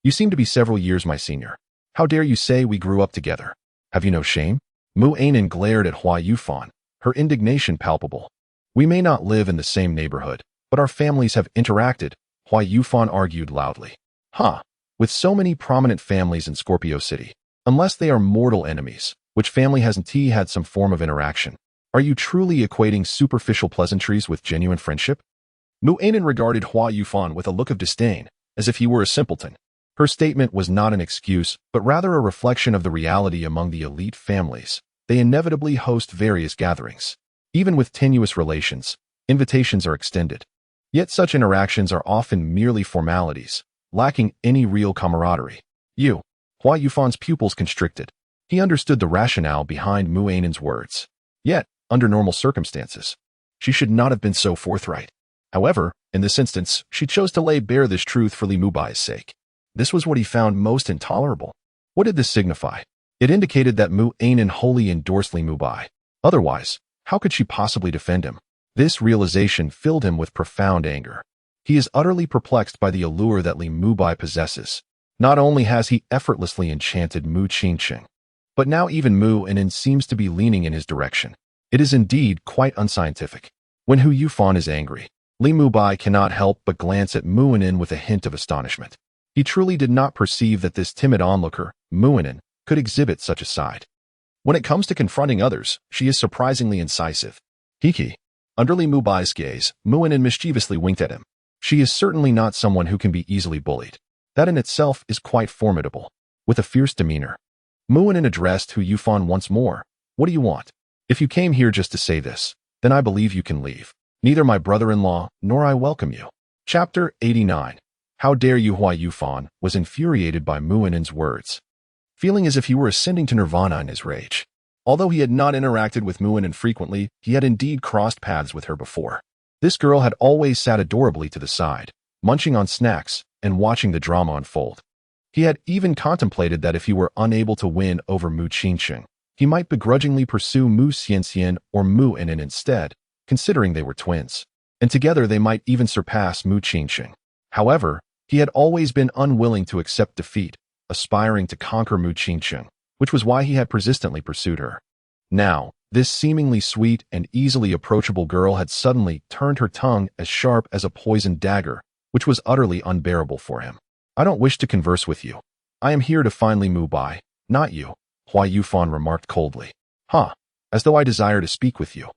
you seem to be several years my senior. How dare you say we grew up together? Have you no shame? Mu Ainin glared at Hua Yufan, her indignation palpable. We may not live in the same neighborhood, but our families have interacted, Hua Yufan argued loudly. With so many prominent families in Scorpio City, unless they are mortal enemies, which family hasn't had some form of interaction? Are you truly equating superficial pleasantries with genuine friendship? Mu Ainin regarded Hua Yufan with a look of disdain, as if he were a simpleton. Her statement was not an excuse, but rather a reflection of the reality among the elite families. They inevitably host various gatherings. Even with tenuous relations, invitations are extended. Yet such interactions are often merely formalities, lacking any real camaraderie. Hua Yufan's pupils constricted. He understood the rationale behind Mu Ainin's words. Yet, under normal circumstances, she should not have been so forthright. However, in this instance, she chose to lay bare this truth for Li Mubai's sake. This was what he found most intolerable. What did this signify? It indicated that Mu Ainin wholly endorsed Li Mubai. Otherwise, how could she possibly defend him? This realization filled him with profound anger. He is utterly perplexed by the allure that Li Mubai possesses. Not only has he effortlessly enchanted Mu Qingqing, but now even Mu Ainin seems to be leaning in his direction. It is indeed quite unscientific. When Hu Yufan is angry, Li Mubai cannot help but glance at Mu Ainin with a hint of astonishment. He truly did not perceive that this timid onlooker, Mu Ainin, could exhibit such a side. When it comes to confronting others, she is surprisingly incisive. Hiki. Under Li Mubai's gaze, Mu Ainin mischievously winked at him. She is certainly not someone who can be easily bullied. That in itself is quite formidable. With a fierce demeanor, Mu Ainin addressed Hu Yufan once more. What do you want? If you came here just to say this, then I believe you can leave. Neither my brother-in-law nor I welcome you. Chapter 89. How dare you? Hua Yufan was infuriated by Mu Ainin's words, feeling as if he were ascending to nirvana in his rage. Although he had not interacted with Mu Ainin frequently, he had indeed crossed paths with her before. This girl had always sat adorably to the side, munching on snacks and watching the drama unfold. He had even contemplated that if he were unable to win over Mu Qingqing, he might begrudgingly pursue Mu Xianxian or Mu Ainin instead, considering they were twins, and together they might even surpass Mu Qingqing. However, he had always been unwilling to accept defeat, aspiring to conquer Mu Qingqing, which was why he had persistently pursued her. Now, this seemingly sweet and easily approachable girl had suddenly turned her tongue as sharp as a poisoned dagger, which was utterly unbearable for him. I don't wish to converse with you. I am here to find Li Mubai, not you, Hua Yufan remarked coldly. As though I desire to speak with you.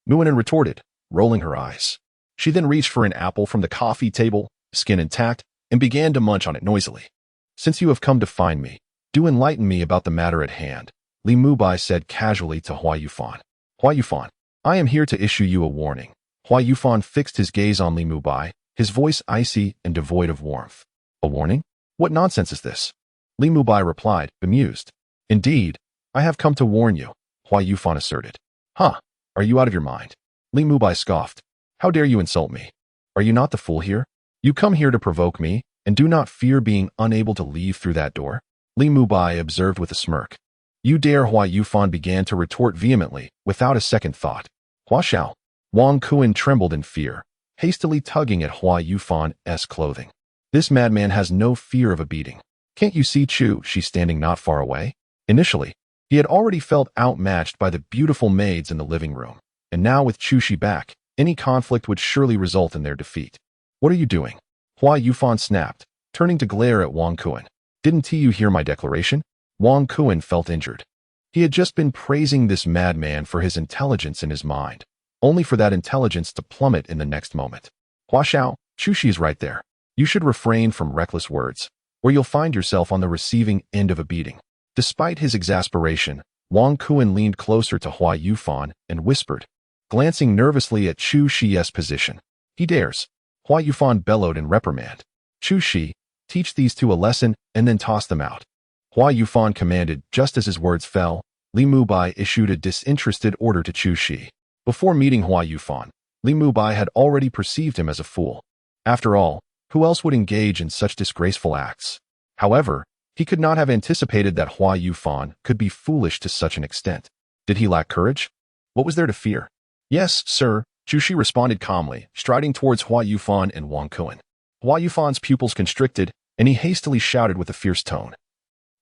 Mu Ainin retorted, rolling her eyes. She then reached for an apple from the coffee table, skin intact, and began to munch on it noisily. Since you have come to find me, do enlighten me about the matter at hand, Li Mubai said casually to Hua Yufan. Hua Yufan, I am here to issue you a warning. Hua Yufan fixed his gaze on Li Mubai, his voice icy and devoid of warmth. A warning? What nonsense is this? Li Mubai replied, bemused. Indeed, I have come to warn you, Hua Yufan asserted. Are you out of your mind? Li Mubai scoffed. How dare you insult me? Are you not the fool here? You come here to provoke me, and do not fear being unable to leave through that door? Li Mubai observed with a smirk. You dare? Hua Yufan began to retort vehemently, without a second thought. Hua Xiao. Wang Kuan trembled in fear, hastily tugging at Hua Yufan's clothing. This madman has no fear of a beating. Can't you see Chu Shi standing not far away? Initially, he had already felt outmatched by the beautiful maids in the living room, and now with Chu Shi back, any conflict would surely result in their defeat. What are you doing? Hua Yufan snapped, turning to glare at Wang Kuan. Didn't you hear my declaration? Wang Kuan felt injured. He had just been praising this madman for his intelligence in his mind, only for that intelligence to plummet in the next moment. Hua Xiao, Chu Shi is right there. You should refrain from reckless words, or you'll find yourself on the receiving end of a beating. Despite his exasperation, Wang Kuan leaned closer to Hua Yufan and whispered, glancing nervously at Chu Shi's position. He dares. Hua Yufan bellowed in reprimand. Chu Shi, teach these two a lesson and then toss them out. Hua Yufan commanded. Just as his words fell, Li Mubai issued a disinterested order to Chu Shi. Before meeting Hua Yufan, Li Mubai had already perceived him as a fool. After all, who else would engage in such disgraceful acts? However, he could not have anticipated that Hua Yufan could be foolish to such an extent. Did he lack courage? What was there to fear? Yes, sir, Chu Shi responded calmly, striding towards Hua Yufan and Wang Kuan. Hua Yufan's pupils constricted, and he hastily shouted with a fierce tone.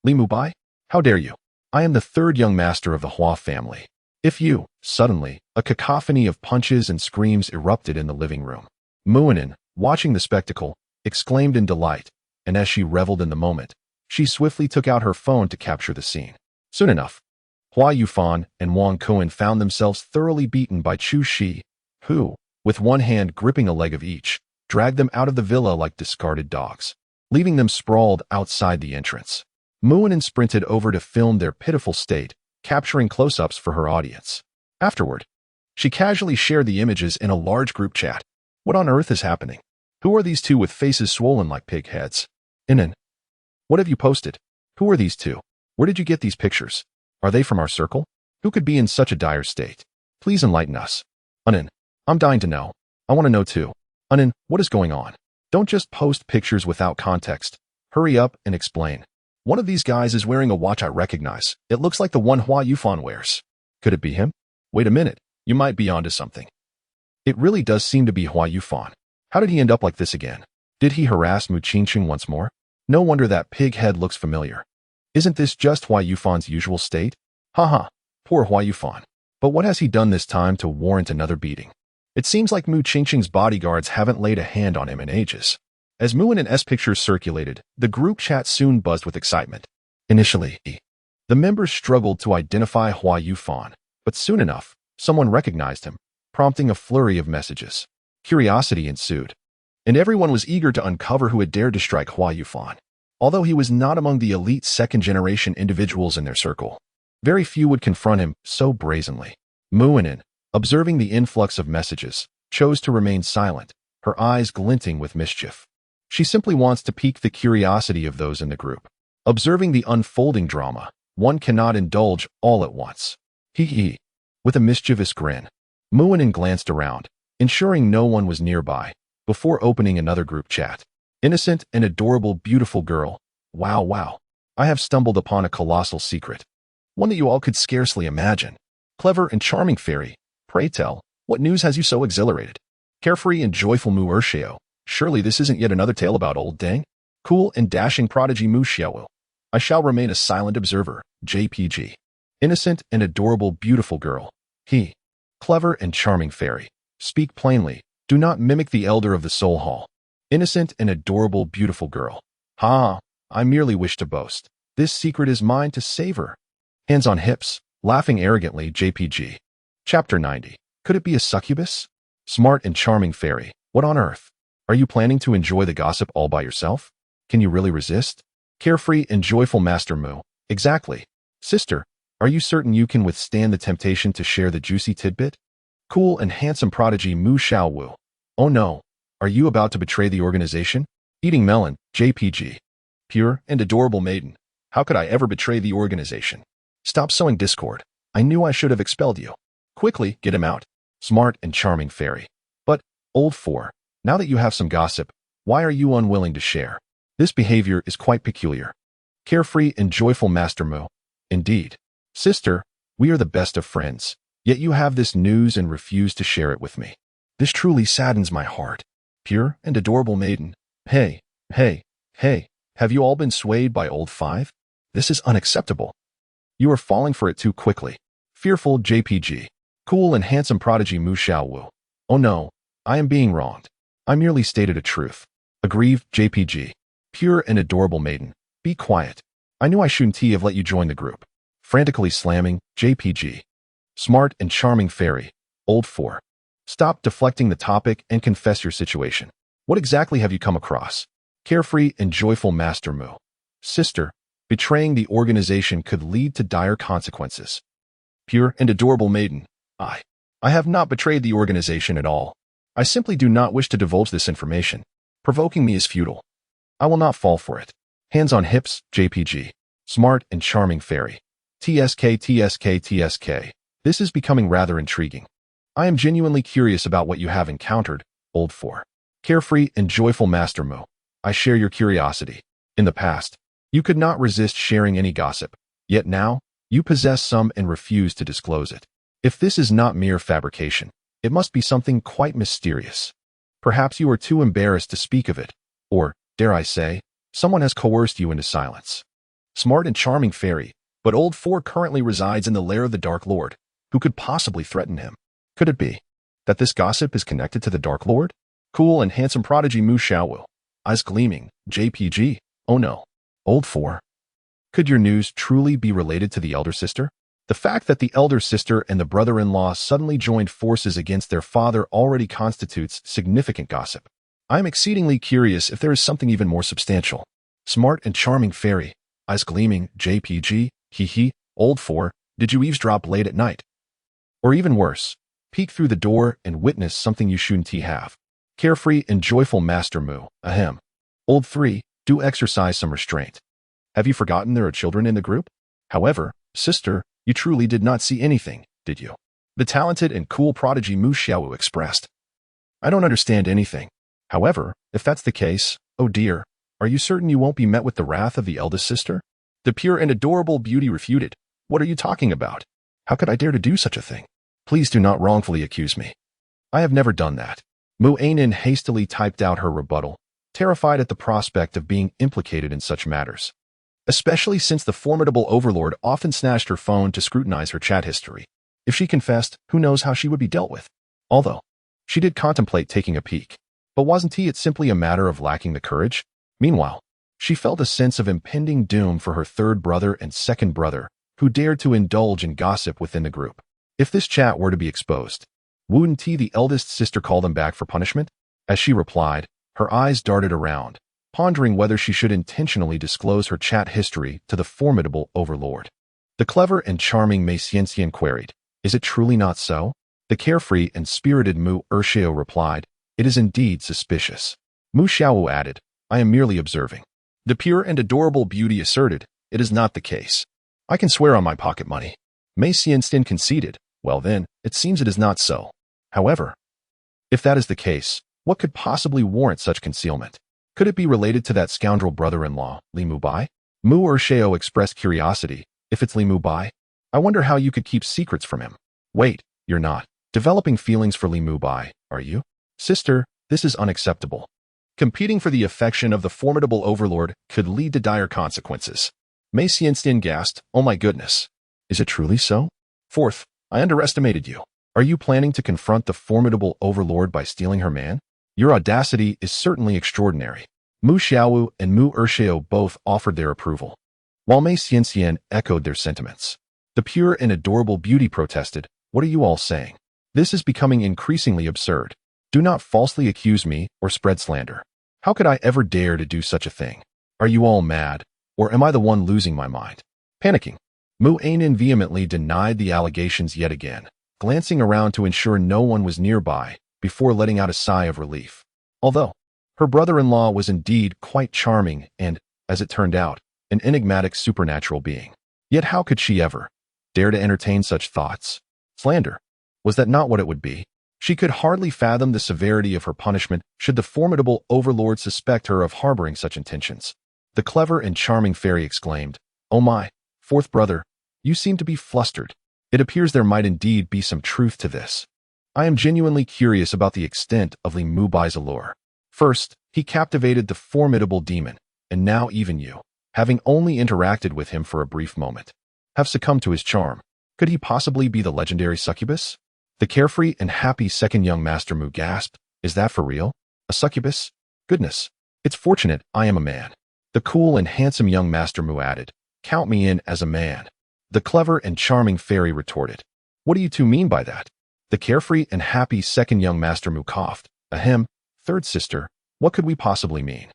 Li Mubai? How dare you? I am the third young master of the Hua family. If you, suddenly, a cacophony of punches and screams erupted in the living room. Muanin, watching the spectacle, exclaimed in delight, and as she reveled in the moment, she swiftly took out her phone to capture the scene. Soon enough, Hua Yufan and Wang Kuan found themselves thoroughly beaten by Chu Shi, who, with one hand gripping a leg of each, dragged them out of the villa like discarded dogs, leaving them sprawled outside the entrance. Muanin sprinted over to film their pitiful state, capturing close-ups for her audience. Afterward, she casually shared the images in a large group chat. What on earth is happening? Who are these two with faces swollen like pig heads? Inan, what have you posted? Who are these two? Where did you get these pictures? Are they from our circle? Who could be in such a dire state? Please enlighten us. Inan, I'm dying to know. I want to know too. Inan, what is going on? Don't just post pictures without context. Hurry up and explain. One of these guys is wearing a watch I recognize. It looks like the one Hua Yufan wears. Could it be him? Wait a minute. You might be onto something. It really does seem to be Hua Yufan. How did he end up like this again? Did he harass Mu Qingqing once more? No wonder that pig head looks familiar. Isn't this just Hua Yufan's usual state? Haha, poor Hua Yufan. But what has he done this time to warrant another beating? It seems like Mu Qingqing's bodyguards haven't laid a hand on him in ages. As Muin and S pictures circulated, the group chat soon buzzed with excitement. Initially, the members struggled to identify Hua Yufan, but soon enough, someone recognized him, prompting a flurry of messages. Curiosity ensued, and everyone was eager to uncover who had dared to strike Hua Yufan. Although he was not among the elite second-generation individuals in their circle, very few would confront him so brazenly. Muinin, observing the influx of messages, chose to remain silent, her eyes glinting with mischief. She simply wants to pique the curiosity of those in the group. Observing the unfolding drama, one cannot indulge all at once. Hee. With a mischievous grin, Muinin glanced around, ensuring no one was nearby, before opening another group chat. Innocent and adorable beautiful girl. Wow. I have stumbled upon a colossal secret. One that you all could scarcely imagine. Clever and charming fairy. Pray tell, what news has you so exhilarated? Carefree and joyful Mu Erxiao. Surely this isn't yet another tale about old Deng? Cool and dashing prodigy Mu Xiaowu. I shall remain a silent observer, JPG. Innocent and adorable beautiful girl. He. Clever and charming fairy. Speak plainly. Do not mimic the elder of the Soul Hall. Innocent and adorable beautiful girl. Ha! I merely wish to boast. This secret is mine to savor. Hands on hips, laughing arrogantly, JPG. Chapter 90. Could it be a succubus? Smart and charming fairy. What on earth? Are you planning to enjoy the gossip all by yourself? Can you really resist? Carefree and joyful Master Mu. Exactly. Sister, are you certain you can withstand the temptation to share the juicy tidbit? Cool and handsome prodigy Mu Xiaowu. Oh no. Are you about to betray the organization? Eating melon, JPG. Pure and adorable maiden. How could I ever betray the organization? Stop sowing discord. I knew I should have expelled you. Quickly, get him out. Smart and charming fairy. But, old four, now that you have some gossip, why are you unwilling to share? This behavior is quite peculiar. Carefree and joyful Master Mu. Indeed. Sister, we are the best of friends, yet you have this news and refuse to share it with me. This truly saddens my heart. Pure and adorable maiden. Hey, have you all been swayed by old five? This is unacceptable. You are falling for it too quickly. Fearful JPG. Cool and handsome prodigy Mu Xiaowu. Oh no, I am being wronged. I merely stated a truth. Aggrieved JPG. Pure and adorable maiden. Be quiet. I knew I shouldn't have let you join the group. Frantically slamming JPG. Smart and charming fairy. Old four. Stop deflecting the topic and confess your situation. What exactly have you come across? Carefree and joyful Master Mu. Sister, betraying the organization could lead to dire consequences. Pure and adorable maiden. I have not betrayed the organization at all. I simply do not wish to divulge this information. Provoking me is futile. I will not fall for it. Hands on hips, JPG. Smart and charming fairy. TSK. This is becoming rather intriguing. I am genuinely curious about what you have encountered, old four. Carefree and joyful Master Mu. I share your curiosity. In the past, you could not resist sharing any gossip, yet now, you possess some and refuse to disclose it. If this is not mere fabrication, it must be something quite mysterious. Perhaps you are too embarrassed to speak of it, or, dare I say, someone has coerced you into silence. Smart and charming fairy, but old 4 currently resides in the lair of the Dark Lord. Who could possibly threaten him? Could it be that this gossip is connected to the Dark Lord? Cool and handsome prodigy Mu Xiaowu, eyes gleaming, JPG. Oh no. Old 4. Could your news truly be related to the elder sister? The fact that the elder sister and the brother-in-law suddenly joined forces against their father already constitutes significant gossip. I am exceedingly curious if there is something even more substantial. Smart and charming fairy, eyes gleaming, JPG, hee, old 4, did you eavesdrop late at night? Or even worse, peek through the door and witness something you shouldn't have. Carefree and joyful Master Mu, ahem. Old 3, do exercise some restraint. Have you forgotten there are children in the group? However, sister, you truly did not see anything, did you? The talented and cool prodigy Mu Xiaowu expressed. I don't understand anything. However, if that's the case, oh dear, are you certain you won't be met with the wrath of the eldest sister? The pure and adorable beauty refuted. What are you talking about? How could I dare to do such a thing? Please do not wrongfully accuse me. I have never done that. Mu Ainin hastily typed out her rebuttal, terrified at the prospect of being implicated in such matters. Especially since the formidable overlord often snatched her phone to scrutinize her chat history. If she confessed, who knows how she would be dealt with. Although, she did contemplate taking a peek. But wasn't it simply a matter of lacking the courage? Meanwhile, she felt a sense of impending doom for her third brother and second brother, who dared to indulge in gossip within the group. If this chat were to be exposed, wouldn't the eldest sister call them back for punishment? As she replied, her eyes darted around, pondering whether she should intentionally disclose her chat history to the formidable overlord. The clever and charming Mei Xianxian queried, is it truly not so? The carefree and spirited Mu Ershio replied, it is indeed suspicious. Mu Xiaowu added, I am merely observing. The pure and adorable beauty asserted, it is not the case. I can swear on my pocket money. Mei Xianxian conceded, well then, it seems it is not so. However, if that is the case, what could possibly warrant such concealment? Could it be related to that scoundrel brother-in-law, Li Mubai? Mu Ershio expressed curiosity. If it's Li Mubai, I wonder how you could keep secrets from him. Wait, you're not developing feelings for Li Mubai, are you? Sister, this is unacceptable. Competing for the affection of the formidable overlord could lead to dire consequences. Mei Xianxian gasped, oh my goodness. Is it truly so? Fourth, I underestimated you. Are you planning to confront the formidable overlord by stealing her man? Your audacity is certainly extraordinary. Mu Xiaowu and Mu Ershio both offered their approval, while Mei Xianxian echoed their sentiments. The pure and adorable beauty protested, what are you all saying? This is becoming increasingly absurd. Do not falsely accuse me or spread slander. How could I ever dare to do such a thing? Are you all mad, or am I the one losing my mind? Panicking, Mu Ainin vehemently denied the allegations yet again, glancing around to ensure no one was nearby, before letting out a sigh of relief. Although, her brother-in-law was indeed quite charming and, as it turned out, an enigmatic supernatural being. Yet how could she ever dare to entertain such thoughts? Slander. Was that not what it would be? She could hardly fathom the severity of her punishment should the formidable overlord suspect her of harboring such intentions. The clever and charming fairy exclaimed, oh my, fourth brother, you seem to be flustered. It appears there might indeed be some truth to this. I am genuinely curious about the extent of Li Mubai's allure. First, he captivated the formidable demon, and now even you, having only interacted with him for a brief moment, have succumbed to his charm. Could he possibly be the legendary succubus? The carefree and happy second young Master Mu gasped, is that for real? A succubus? Goodness, it's fortunate I am a man. The cool and handsome young Master Mu added, count me in as a man. The clever and charming fairy retorted, what do you two mean by that? The carefree and happy second young Master Mu coughed, ahem, third sister, what could we possibly mean?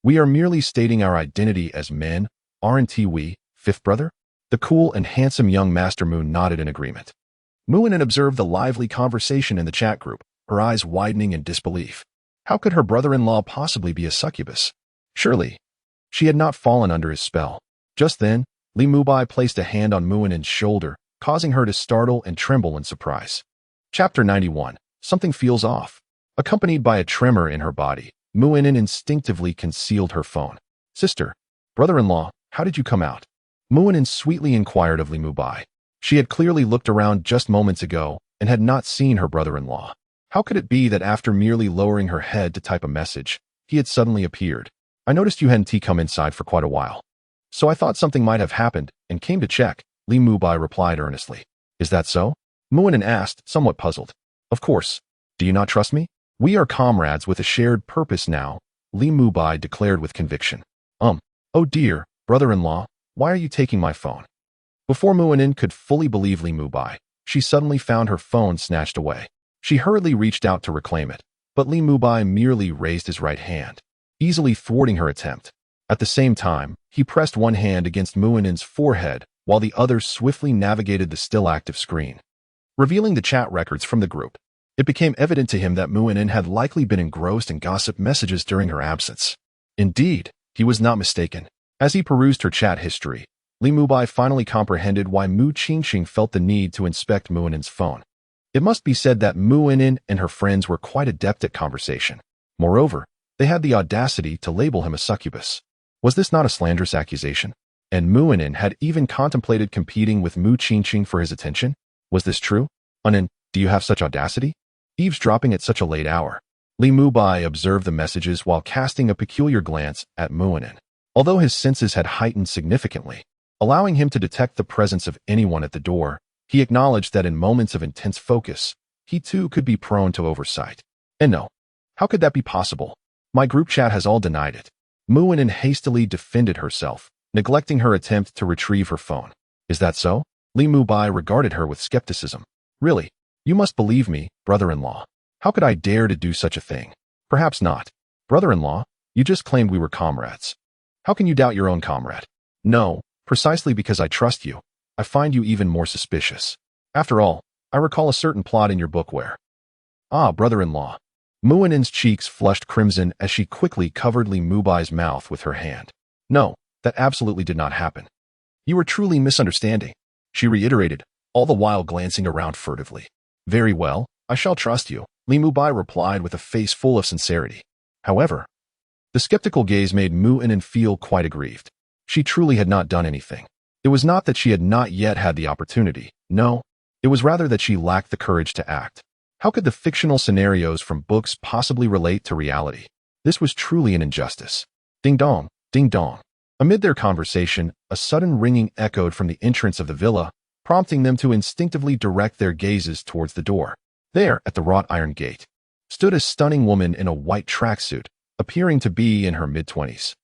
We are merely stating our identity as men, aren't we, fifth brother? The cool and handsome young Master Mu nodded in agreement. Muinen observed the lively conversation in the chat group, her eyes widening in disbelief. How could her brother-in-law possibly be a succubus? Surely, she had not fallen under his spell. Just then, Li Mubai placed a hand on Muinen's shoulder, causing her to startle and tremble in surprise. Chapter 91. Something feels off. Accompanied by a tremor in her body, Muinen instinctively concealed her phone. Sister, brother-in-law, how did you come out? Muinen sweetly inquired of Li Mubai. She had clearly looked around just moments ago and had not seen her brother-in-law. How could it be that after merely lowering her head to type a message, he had suddenly appeared? I noticed you hadn't come inside for quite a while. So I thought something might have happened and came to check, Li Mubai replied earnestly. Is that so? Muinen asked, somewhat puzzled. Of course. Do you not trust me? We are comrades with a shared purpose now, Li Mubai declared with conviction. Oh dear, brother-in-law, why are you taking my phone? Before Muinen could fully believe Li Mubai, she suddenly found her phone snatched away. She hurriedly reached out to reclaim it, but Li Mubai merely raised his right hand, easily thwarting her attempt. At the same time, he pressed one hand against Muinen's forehead while the other swiftly navigated the still active screen, revealing the chat records from the group. It became evident to him that Muinen had likely been engrossed in gossip messages during her absence. Indeed, he was not mistaken. As he perused her chat history, Li Mubai finally comprehended why Mu Qingqing felt the need to inspect Muinen's phone. It must be said that Muinen and her friends were quite adept at conversation. Moreover, they had the audacity to label him a succubus. Was this not a slanderous accusation? And Muinen had even contemplated competing with Mu Qingqing for his attention? Was this true? Unin, do you have such audacity? Eavesdropping at such a late hour. Li Mubai observed the messages while casting a peculiar glance at Muinen. Although his senses had heightened significantly, allowing him to detect the presence of anyone at the door, he acknowledged that in moments of intense focus, he too could be prone to oversight. And no, how could that be possible? My group chat has all denied it. Muinen hastily defended herself, neglecting her attempt to retrieve her phone. Is that so? Li Mubai regarded her with skepticism. Really? You must believe me, brother-in-law. How could I dare to do such a thing? Perhaps not. Brother-in-law, you just claimed we were comrades. How can you doubt your own comrade? No, precisely because I trust you, I find you even more suspicious. After all, I recall a certain plot in your book where... Ah, brother-in-law. Muinen's cheeks flushed crimson as she quickly covered Li Mubai's mouth with her hand. No, that absolutely did not happen. You are truly misunderstanding, she reiterated, all the while glancing around furtively. Very well, I shall trust you, Li Mubai replied with a face full of sincerity. However, the skeptical gaze made Muinen feel quite aggrieved. She truly had not done anything. It was not that she had not yet had the opportunity. No, it was rather that she lacked the courage to act. How could the fictional scenarios from books possibly relate to reality? This was truly an injustice. Ding dong, ding dong. Amid their conversation, a sudden ringing echoed from the entrance of the villa, prompting them to instinctively direct their gazes towards the door. There, at the wrought iron gate, stood a stunning woman in a white tracksuit, appearing to be in her mid-20s.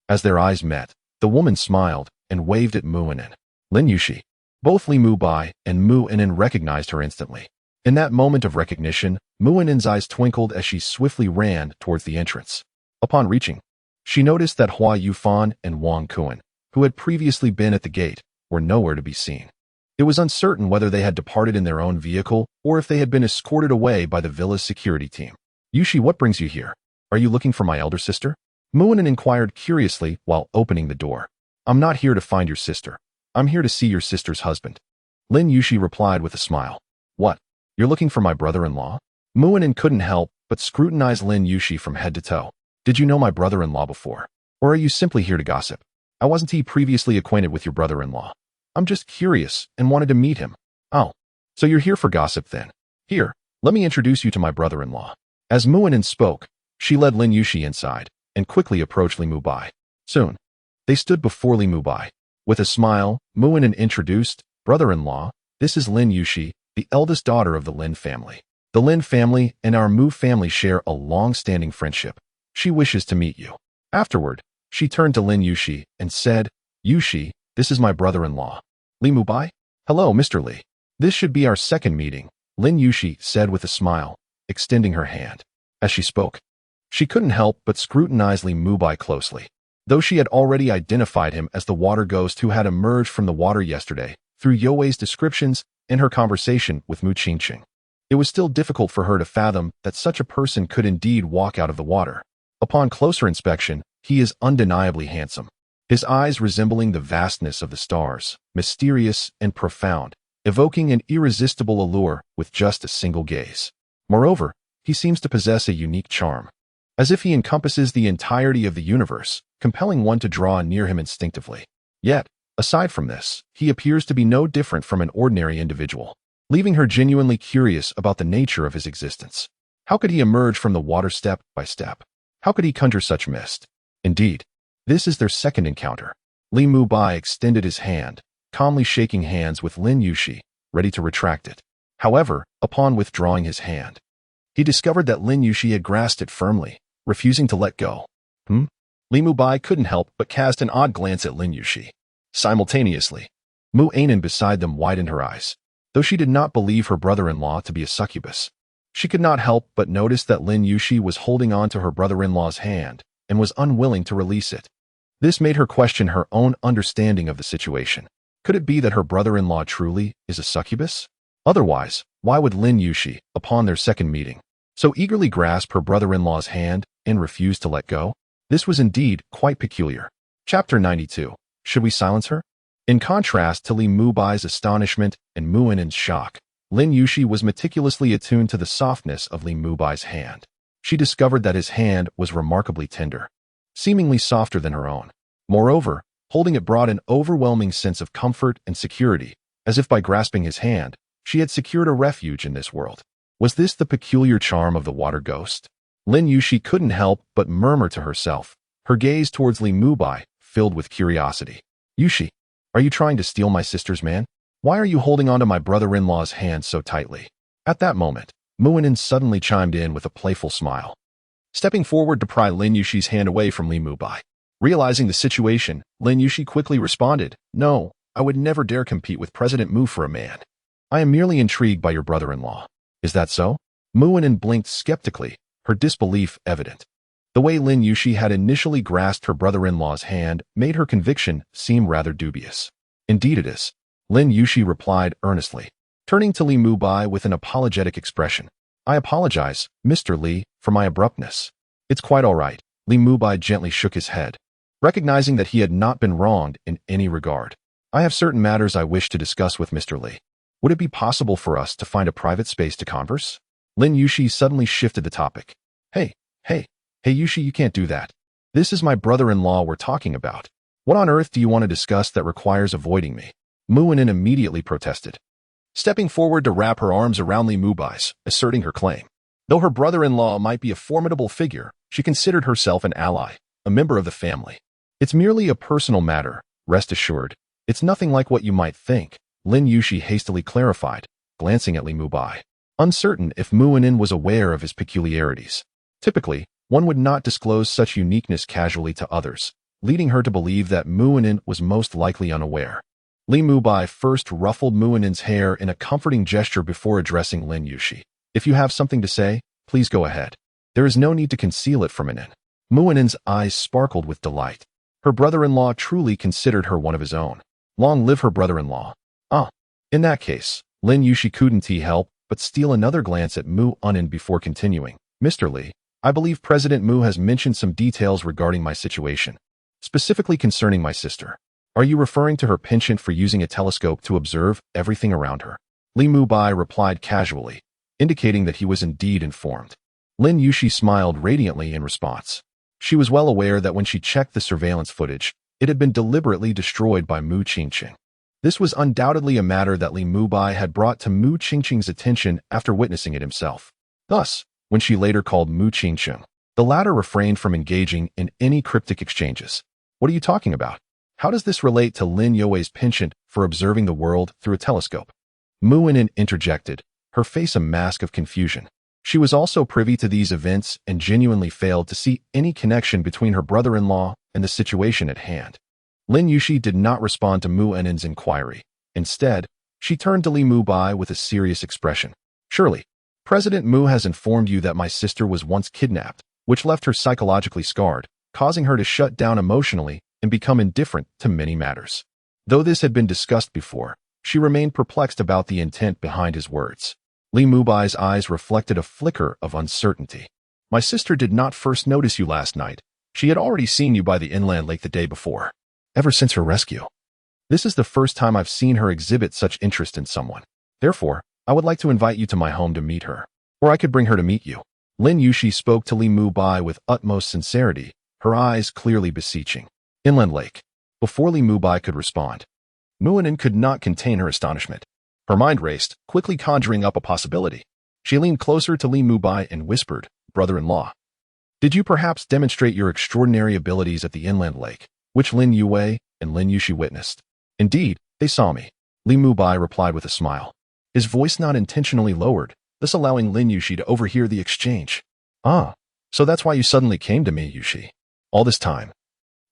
As their eyes met, the woman smiled and waved at Muinen. Lin Yushi. Both Li Mubai and Muinen recognized her instantly. In that moment of recognition, Muinen's eyes twinkled as she swiftly ran towards the entrance. Upon reaching, she noticed that Hua Yufan and Wang Kuan, who had previously been at the gate, were nowhere to be seen. It was uncertain whether they had departed in their own vehicle or if they had been escorted away by the villa's security team. Yushi, what brings you here? Are you looking for my elder sister? Muinen inquired curiously while opening the door. I'm not here to find your sister. I'm here to see your sister's husband. Lin Yushi replied with a smile. What? You're looking for my brother-in-law? Muinen couldn't help but scrutinize Lin Yushi from head to toe. Did you know my brother-in-law before? Or are you simply here to gossip? I wasn't he previously acquainted with your brother-in-law? I'm just curious and wanted to meet him. Oh, so you're here for gossip then? Here, let me introduce you to my brother-in-law. As Muinen spoke, she led Lin Yushi inside and quickly approached Li Mubai. Soon, they stood before Li Mubai. With a smile, Muinen introduced, brother-in-law, this is Lin Yushi, the eldest daughter of the Lin family. The Lin family and our Mu family share a long-standing friendship. She wishes to meet you. Afterward, she turned to Lin Yushi and said, Yushi, this is my brother-in-law. Li Mubai? Hello, Mr. Li. This should be our second meeting, Lin Yushi said with a smile, extending her hand. As she spoke, she couldn't help but scrutinize Li Mubai closely. Though she had already identified him as the water ghost who had emerged from the water yesterday through Youwei's descriptions and her conversation with Mu Qingqing, it was still difficult for her to fathom that such a person could indeed walk out of the water. Upon closer inspection, he is undeniably handsome. His eyes resembling the vastness of the stars, mysterious and profound, evoking an irresistible allure with just a single gaze. Moreover, he seems to possess a unique charm, as if he encompasses the entirety of the universe, compelling one to draw near him instinctively. Yet, Aside from this, he appears to be no different from an ordinary individual, leaving her genuinely curious about the nature of his existence. How could he emerge from the water step by step? How could he conjure such mist? Indeed, this is their second encounter. Li Mubai extended his hand, calmly shaking hands with Lin Yuxi, ready to retract it. However, upon withdrawing his hand, he discovered that Lin Yuxi had grasped it firmly, refusing to let go. Li Mubai couldn't help but cast an odd glance at Lin Yuxi. Simultaneously, Mu Anan beside them widened her eyes. Though she did not believe her brother-in-law to be a succubus, she could not help but notice that Lin Yuxi was holding on to her brother-in-law's hand and was unwilling to release it. This made her question her own understanding of the situation. Could it be that her brother-in-law truly is a succubus? Otherwise, why would Lin Yuxi, upon their second meeting, so eagerly grasp her brother-in-law's hand and refuse to let go? This was indeed quite peculiar. Chapter 92. Should we silence her? In contrast to Li Mubai's astonishment and Mu Anan's shock, Lin Yuxi was meticulously attuned to the softness of Li Mubai's hand. She discovered that his hand was remarkably tender, seemingly softer than her own. Moreover, holding it brought an overwhelming sense of comfort and security, as if by grasping his hand, she had secured a refuge in this world. Was this the peculiar charm of the water ghost? Lin Yuxi couldn't help but murmur to herself, her gaze towards Li Mubai filled with curiosity. Yuxi, are you trying to steal my sister's man? Why are you holding onto my brother-in-law's hand so tightly? At that moment, Mu Anan suddenly chimed in with a playful smile, stepping forward to pry Lin Yuxi's hand away from Li Mubai. Realizing the situation, Lin Yuxi quickly responded, "No, I would never dare compete with President Mu for a man. I am merely intrigued by your brother-in-law." Is that so? Mu Anan blinked skeptically, her disbelief evident. The way Lin Yuxi had initially grasped her brother-in-law's hand made her conviction seem rather dubious. Indeed it is, Lin Yuxi replied earnestly, turning to Li Mubai with an apologetic expression. "I apologize, Mr. Li, for my abruptness." "It's quite all right." Li Mubai gently shook his head, recognizing that he had not been wronged in any regard. "I have certain matters I wish to discuss with Mr. Li. Would it be possible for us to find a private space to converse?" Lin Yuxi suddenly shifted the topic. Hey Yuxi, you can't do that. This is my brother-in-law we're talking about. What on earth do you want to discuss that requires avoiding me?" Mu Anan immediately protested, stepping forward to wrap her arms around Li Mubai's, asserting her claim. Though her brother-in-law might be a formidable figure, she considered herself an ally, a member of the family. "It's merely a personal matter, rest assured. It's nothing like what you might think," Lin Yuxi hastily clarified, glancing at Li Mubai, uncertain if Mu Anan was aware of his peculiarities. Typically, one would not disclose such uniqueness casually to others, leading her to believe that Mu Anan was most likely unaware. Li Mubai first ruffled Mu Anan's hair in a comforting gesture before addressing Lin Yuxi. "If you have something to say, please go ahead. There is no need to conceal it from Anan." Mu Anan's eyes sparkled with delight. Her brother-in-law truly considered her one of his own. Long live her brother-in-law. In that case, Lin Yuxi couldn't help but steal another glance at Mu Anan before continuing. "Mr. Li, I believe President Mu has mentioned some details regarding my situation, specifically concerning my sister. Are you referring to her penchant for using a telescope to observe everything around her?" Li Mubai replied casually, indicating that he was indeed informed. Lin Yuxi smiled radiantly in response. She was well aware that when she checked the surveillance footage, it had been deliberately destroyed by Mu Qingqing. This was undoubtedly a matter that Li Mubai had brought to Mu Qingqing's attention after witnessing it himself. Thus, when she later called Mu Qingqing, the latter refrained from engaging in any cryptic exchanges. "What are you talking about? How does this relate to Lin You's penchant for observing the world through a telescope?" Mu Anan interjected, her face a mask of confusion. She was also privy to these events and genuinely failed to see any connection between her brother-in-law and the situation at hand. Lin Yuxi did not respond to Mu Anan's inquiry. Instead, she turned to Li Mubai with a serious expression. "Surely, President Mu has informed you that my sister was once kidnapped, which left her psychologically scarred, causing her to shut down emotionally and become indifferent to many matters." Though this had been discussed before, she remained perplexed about the intent behind his words. Li Mubai's eyes reflected a flicker of uncertainty. "My sister did not first notice you last night. She had already seen you by the inland lake the day before. Ever since her rescue. This is the first time I've seen her exhibit such interest in someone. Therefore, I would like to invite you to my home to meet her. Or I could bring her to meet you." Lin Yuxi spoke to Li Mubai with utmost sincerity, her eyes clearly beseeching. "Inland lake. Before Li Mubai could respond, Muinen could not contain her astonishment. Her mind raced, quickly conjuring up a possibility. She leaned closer to Li Mubai and whispered, "Brother-in-law, did you perhaps demonstrate your extraordinary abilities at the inland lake, which Lin Yue and Lin Yushi witnessed?" "Indeed, they saw me," Li Mubai replied with a smile, his voice not intentionally lowered, thus allowing Lin Yushi to overhear the exchange. "Ah, so that's why you suddenly came to me, Yushi. All this time,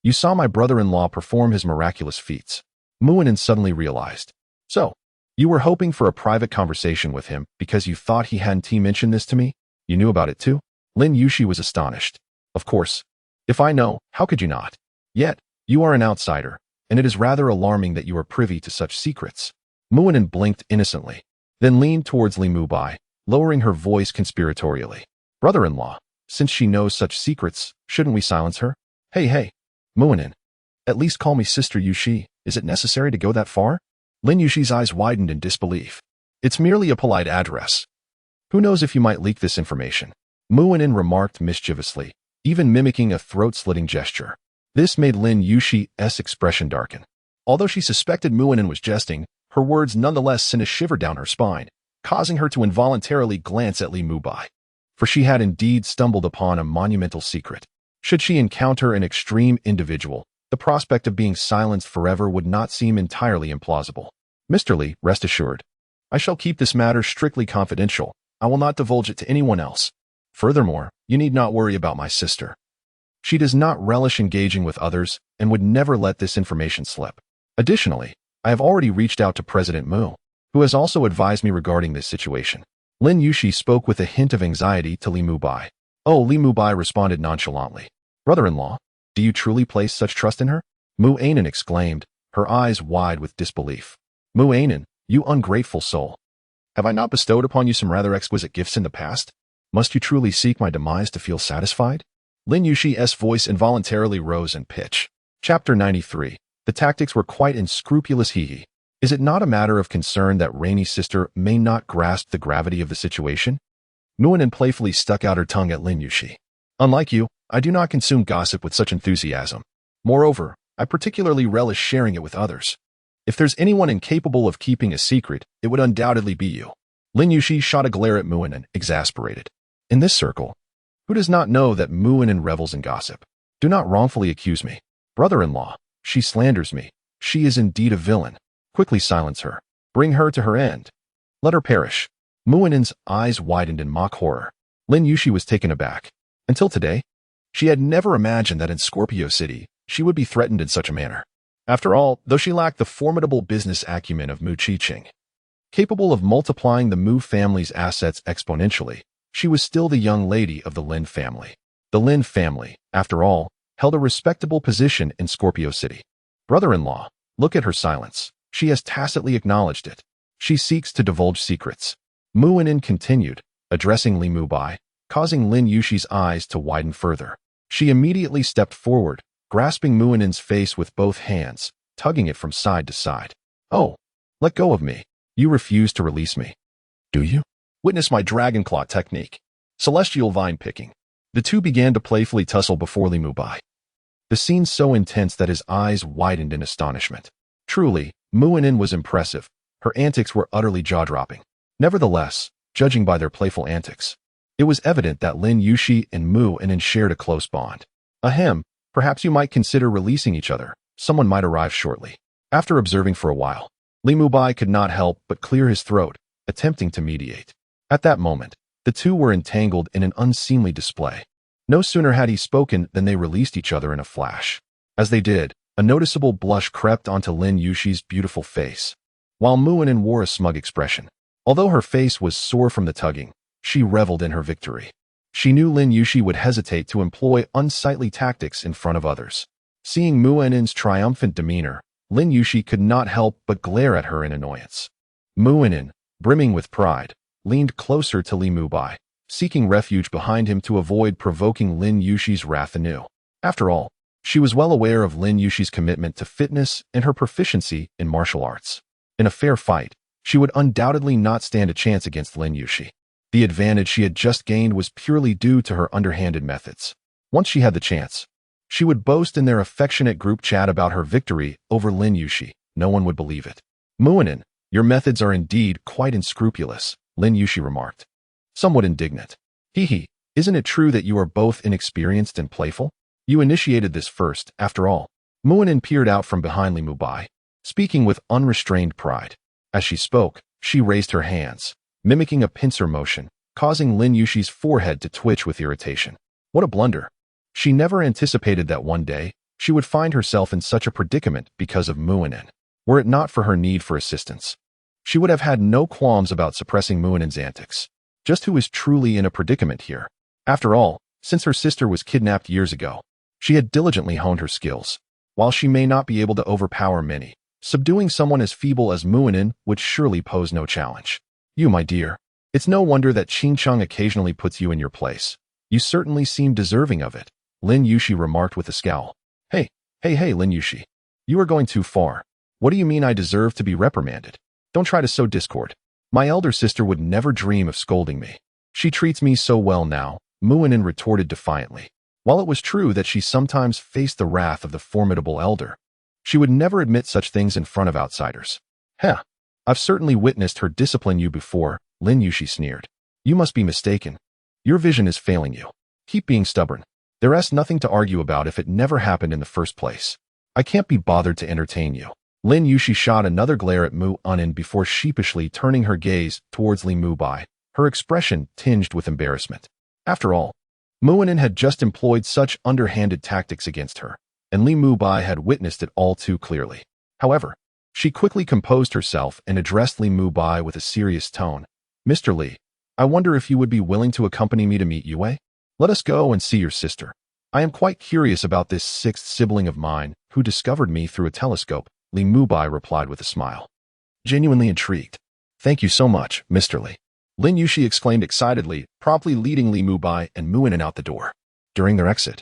you saw my brother-in-law perform his miraculous feats." Muinen suddenly realized. "So, you were hoping for a private conversation with him because you thought he hadn't mentioned this to me? You knew about it too?" Lin Yushi was astonished. "Of course. If I know, how could you not? Yet, you are an outsider, and it is rather alarming that you are privy to such secrets." Muinen blinked innocently, then leaned towards Li Mubai, lowering her voice conspiratorially. "Brother-in-law, since she knows such secrets, shouldn't we silence her?" Hey, Muinen. At least call me Sister Yushi. Is it necessary to go that far?" Lin Yushi's eyes widened in disbelief. "It's merely a polite address. Who knows if you might leak this information?" Muinen remarked mischievously, even mimicking a throat-slitting gesture. This made Lin Yushi's expression darken. Although she suspected Muinen was jesting, her words nonetheless sent a shiver down her spine, causing her to involuntarily glance at Li Mubai. For she had indeed stumbled upon a monumental secret. Should she encounter an extreme individual, the prospect of being silenced forever would not seem entirely implausible. "Mr. Li, rest assured, I shall keep this matter strictly confidential. I will not divulge it to anyone else. Furthermore, you need not worry about my sister. She does not relish engaging with others and would never let this information slip. Additionally, I have already reached out to President Mu, who has also advised me regarding this situation." Lin Yushi spoke with a hint of anxiety to Li Mubai. "Oh," Li Mubai responded nonchalantly. "Brother-in-law, do you truly place such trust in her?" Muinen exclaimed, her eyes wide with disbelief. "Muinen, you ungrateful soul. Have I not bestowed upon you some rather exquisite gifts in the past? Must you truly seek my demise to feel satisfied?" Lin Yushi's voice involuntarily rose in pitch. Chapter 93. The tactics were quite unscrupulous. Hee. Is it not a matter of concern that Rainey's sister may not grasp the gravity of the situation? Muinen playfully stuck out her tongue at Lin Yushi. "Unlike you, I do not consume gossip with such enthusiasm. Moreover, I particularly relish sharing it with others. If there's anyone incapable of keeping a secret, it would undoubtedly be you." Lin Yushi shot a glare at Muinen, exasperated. "In this circle, who does not know that Muinen revels in gossip? Do not wrongfully accuse me. Brother-in-law, she slanders me. She is indeed a villain. Quickly silence her. Bring her to her end. Let her perish." Muinen's eyes widened in mock horror. Lin Yushi was taken aback. Until today, she had never imagined that in Scorpio City, she would be threatened in such a manner. After all, though she lacked the formidable business acumen of Mu Qiqing, capable of multiplying the Mu family's assets exponentially, she was still the young lady of the Lin family. The Lin family, after all, held a respectable position in Scorpio City. "Brother-in-law, look at her silence. She has tacitly acknowledged it. She seeks to divulge secrets." Muinen continued, addressing Li Mubai, causing Lin Yushi's eyes to widen further. She immediately stepped forward, grasping Muinen's face with both hands, tugging it from side to side. "Oh, let go of me. You refuse to release me. Do you? Witness my dragon claw technique. Celestial vine picking." The two began to playfully tussle before Li Mubai. The scene so intense that his eyes widened in astonishment. Truly, Muinen was impressive. Her antics were utterly jaw-dropping. Nevertheless, judging by their playful antics, it was evident that Lin Yushi and Muinen shared a close bond. "Ahem, perhaps you might consider releasing each other. Someone might arrive shortly." After observing for a while, Li Mubai could not help but clear his throat, attempting to mediate. At that moment, the two were entangled in an unseemly display. No sooner had he spoken than they released each other in a flash. As they did, a noticeable blush crept onto Lin Yushi's beautiful face, while Muinen wore a smug expression. Although her face was sore from the tugging, she reveled in her victory. She knew Lin Yushi would hesitate to employ unsightly tactics in front of others. Seeing Muinen's triumphant demeanor, Lin Yushi could not help but glare at her in annoyance. Muinen, brimming with pride, leaned closer to Li Mubai, seeking refuge behind him to avoid provoking Lin Yushi's wrath anew. After all, she was well aware of Lin Yushi's commitment to fitness and her proficiency in martial arts. In a fair fight, she would undoubtedly not stand a chance against Lin Yushi. The advantage she had just gained was purely due to her underhanded methods. Once she had the chance, She would boast in their affectionate group chat about her victory over Lin Yushi. No one would believe it. Muinen, your methods are indeed quite unscrupulous, Lin Yushi remarked, somewhat indignant. Hee, isn't it true that you are both inexperienced and playful? You initiated this first, after all. Muinen peered out from behind Li Mubai, speaking with unrestrained pride. As she spoke, she raised her hands, mimicking a pincer motion, causing Lin Yushi's forehead to twitch with irritation. What a blunder. She never anticipated that one day she would find herself in such a predicament because of Muinen. Were it not for her need for assistance, she would have had no qualms about suppressing Muinen's antics. Just who is truly in a predicament here? After all, since her sister was kidnapped years ago, she had diligently honed her skills. While she may not be able to overpower many, subduing someone as feeble as Muinen would surely pose no challenge. You, my dear, it's no wonder that Qingcheng occasionally puts you in your place. You certainly seem deserving of it, Lin Yushi remarked with a scowl. Hey, Lin Yushi. You are going too far. What do you mean I deserve to be reprimanded? Don't try to sow discord. My elder sister would never dream of scolding me. She treats me so well now, Muinen retorted defiantly. While it was true that she sometimes faced the wrath of the formidable elder, she would never admit such things in front of outsiders. I've certainly witnessed her discipline you before, Lin Yushi sneered. You must be mistaken. Your vision is failing you. Keep being stubborn. There's nothing to argue about if it never happened in the first place. I can't be bothered to entertain you. Lin Yushi shot another glare at Muinen before sheepishly turning her gaze towards Li Mubai, her expression tinged with embarrassment. After all, Muinen had just employed such underhanded tactics against her, and Li Mubai had witnessed it all too clearly. However, she quickly composed herself and addressed Li Mubai with a serious tone. Mr. Li, I wonder if you would be willing to accompany me to meet Yue? Let us go and see your sister. I am quite curious about this sixth sibling of mine who discovered me through a telescope, Li Mubai replied with a smile. Genuinely intrigued. Thank you so much, Mr. Li. Lin Yushi exclaimed excitedly, promptly leading Li Mubai and Muinen out the door. During their exit,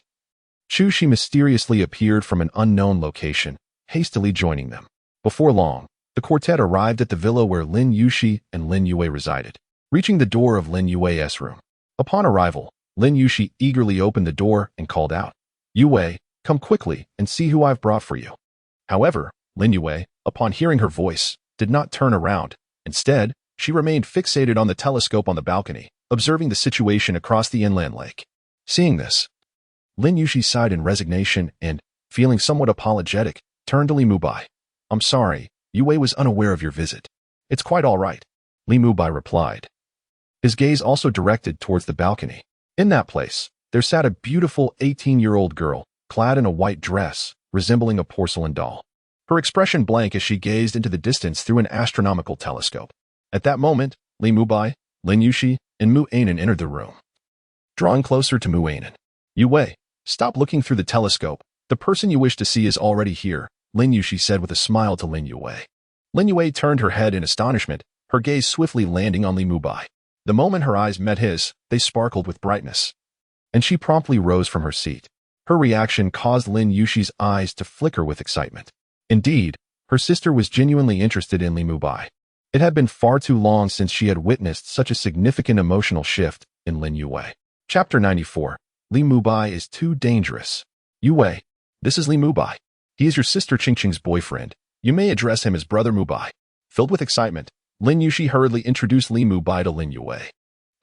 Chu Shi mysteriously appeared from an unknown location, hastily joining them. Before long, the quartet arrived at the villa where Lin Yushi and Lin Yue resided, reaching the door of Lin Yue's room. Upon arrival, Lin Yushi eagerly opened the door and called out, Yue, come quickly and see who I've brought for you. However, Lin Yue, upon hearing her voice, did not turn around. Instead, she remained fixated on the telescope on the balcony, observing the situation across the inland lake. Seeing this, Lin Yushi sighed in resignation and, feeling somewhat apologetic, turned to Li Mubai. I'm sorry, Yue was unaware of your visit. It's quite all right, Li Mubai replied. His gaze also directed towards the balcony. In that place, there sat a beautiful 18-year-old girl, clad in a white dress, resembling a porcelain doll. Her expression blank as she gazed into the distance through an astronomical telescope. At that moment, Li Mubai, Lin Yushi, and Muinen entered the room. Drawing closer to Muinen. Yue, stop looking through the telescope. The person you wish to see is already here, Lin Yushi said with a smile to Lin Yue. Lin Yue turned her head in astonishment, her gaze swiftly landing on Li Mubai. The moment her eyes met his, they sparkled with brightness. And she promptly rose from her seat. Her reaction caused Lin Yushi's eyes to flicker with excitement. Indeed, her sister was genuinely interested in Li Mubai. It had been far too long since she had witnessed such a significant emotional shift in Lin Yue. Chapter 94. Li Mubai is too dangerous. Yue, this is Li Mubai. He is your sister Qingqing's boyfriend. You may address him as Brother Mubai. Filled with excitement, Lin Yushi hurriedly introduced Li Mubai to Lin Yue.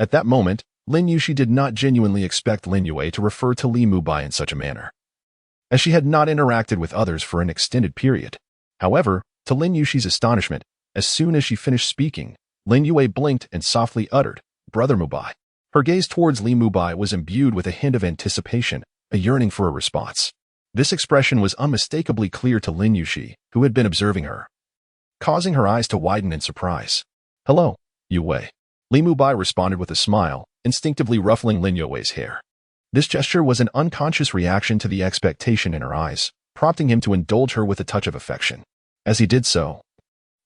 At that moment, Lin Yushi did not genuinely expect Lin Yue to refer to Li Mubai in such a manner, as she had not interacted with others for an extended period. However, to Lin Yushi's astonishment, as soon as she finished speaking, Lin Yue blinked and softly uttered, Brother Mubai. Her gaze towards Li Mubai was imbued with a hint of anticipation, a yearning for a response. This expression was unmistakably clear to Lin Yushi, who had been observing her, causing her eyes to widen in surprise. Hello, Yue. Li Mubai responded with a smile, instinctively ruffling Lin Yue's hair. This gesture was an unconscious reaction to the expectation in her eyes, prompting him to indulge her with a touch of affection. As he did so,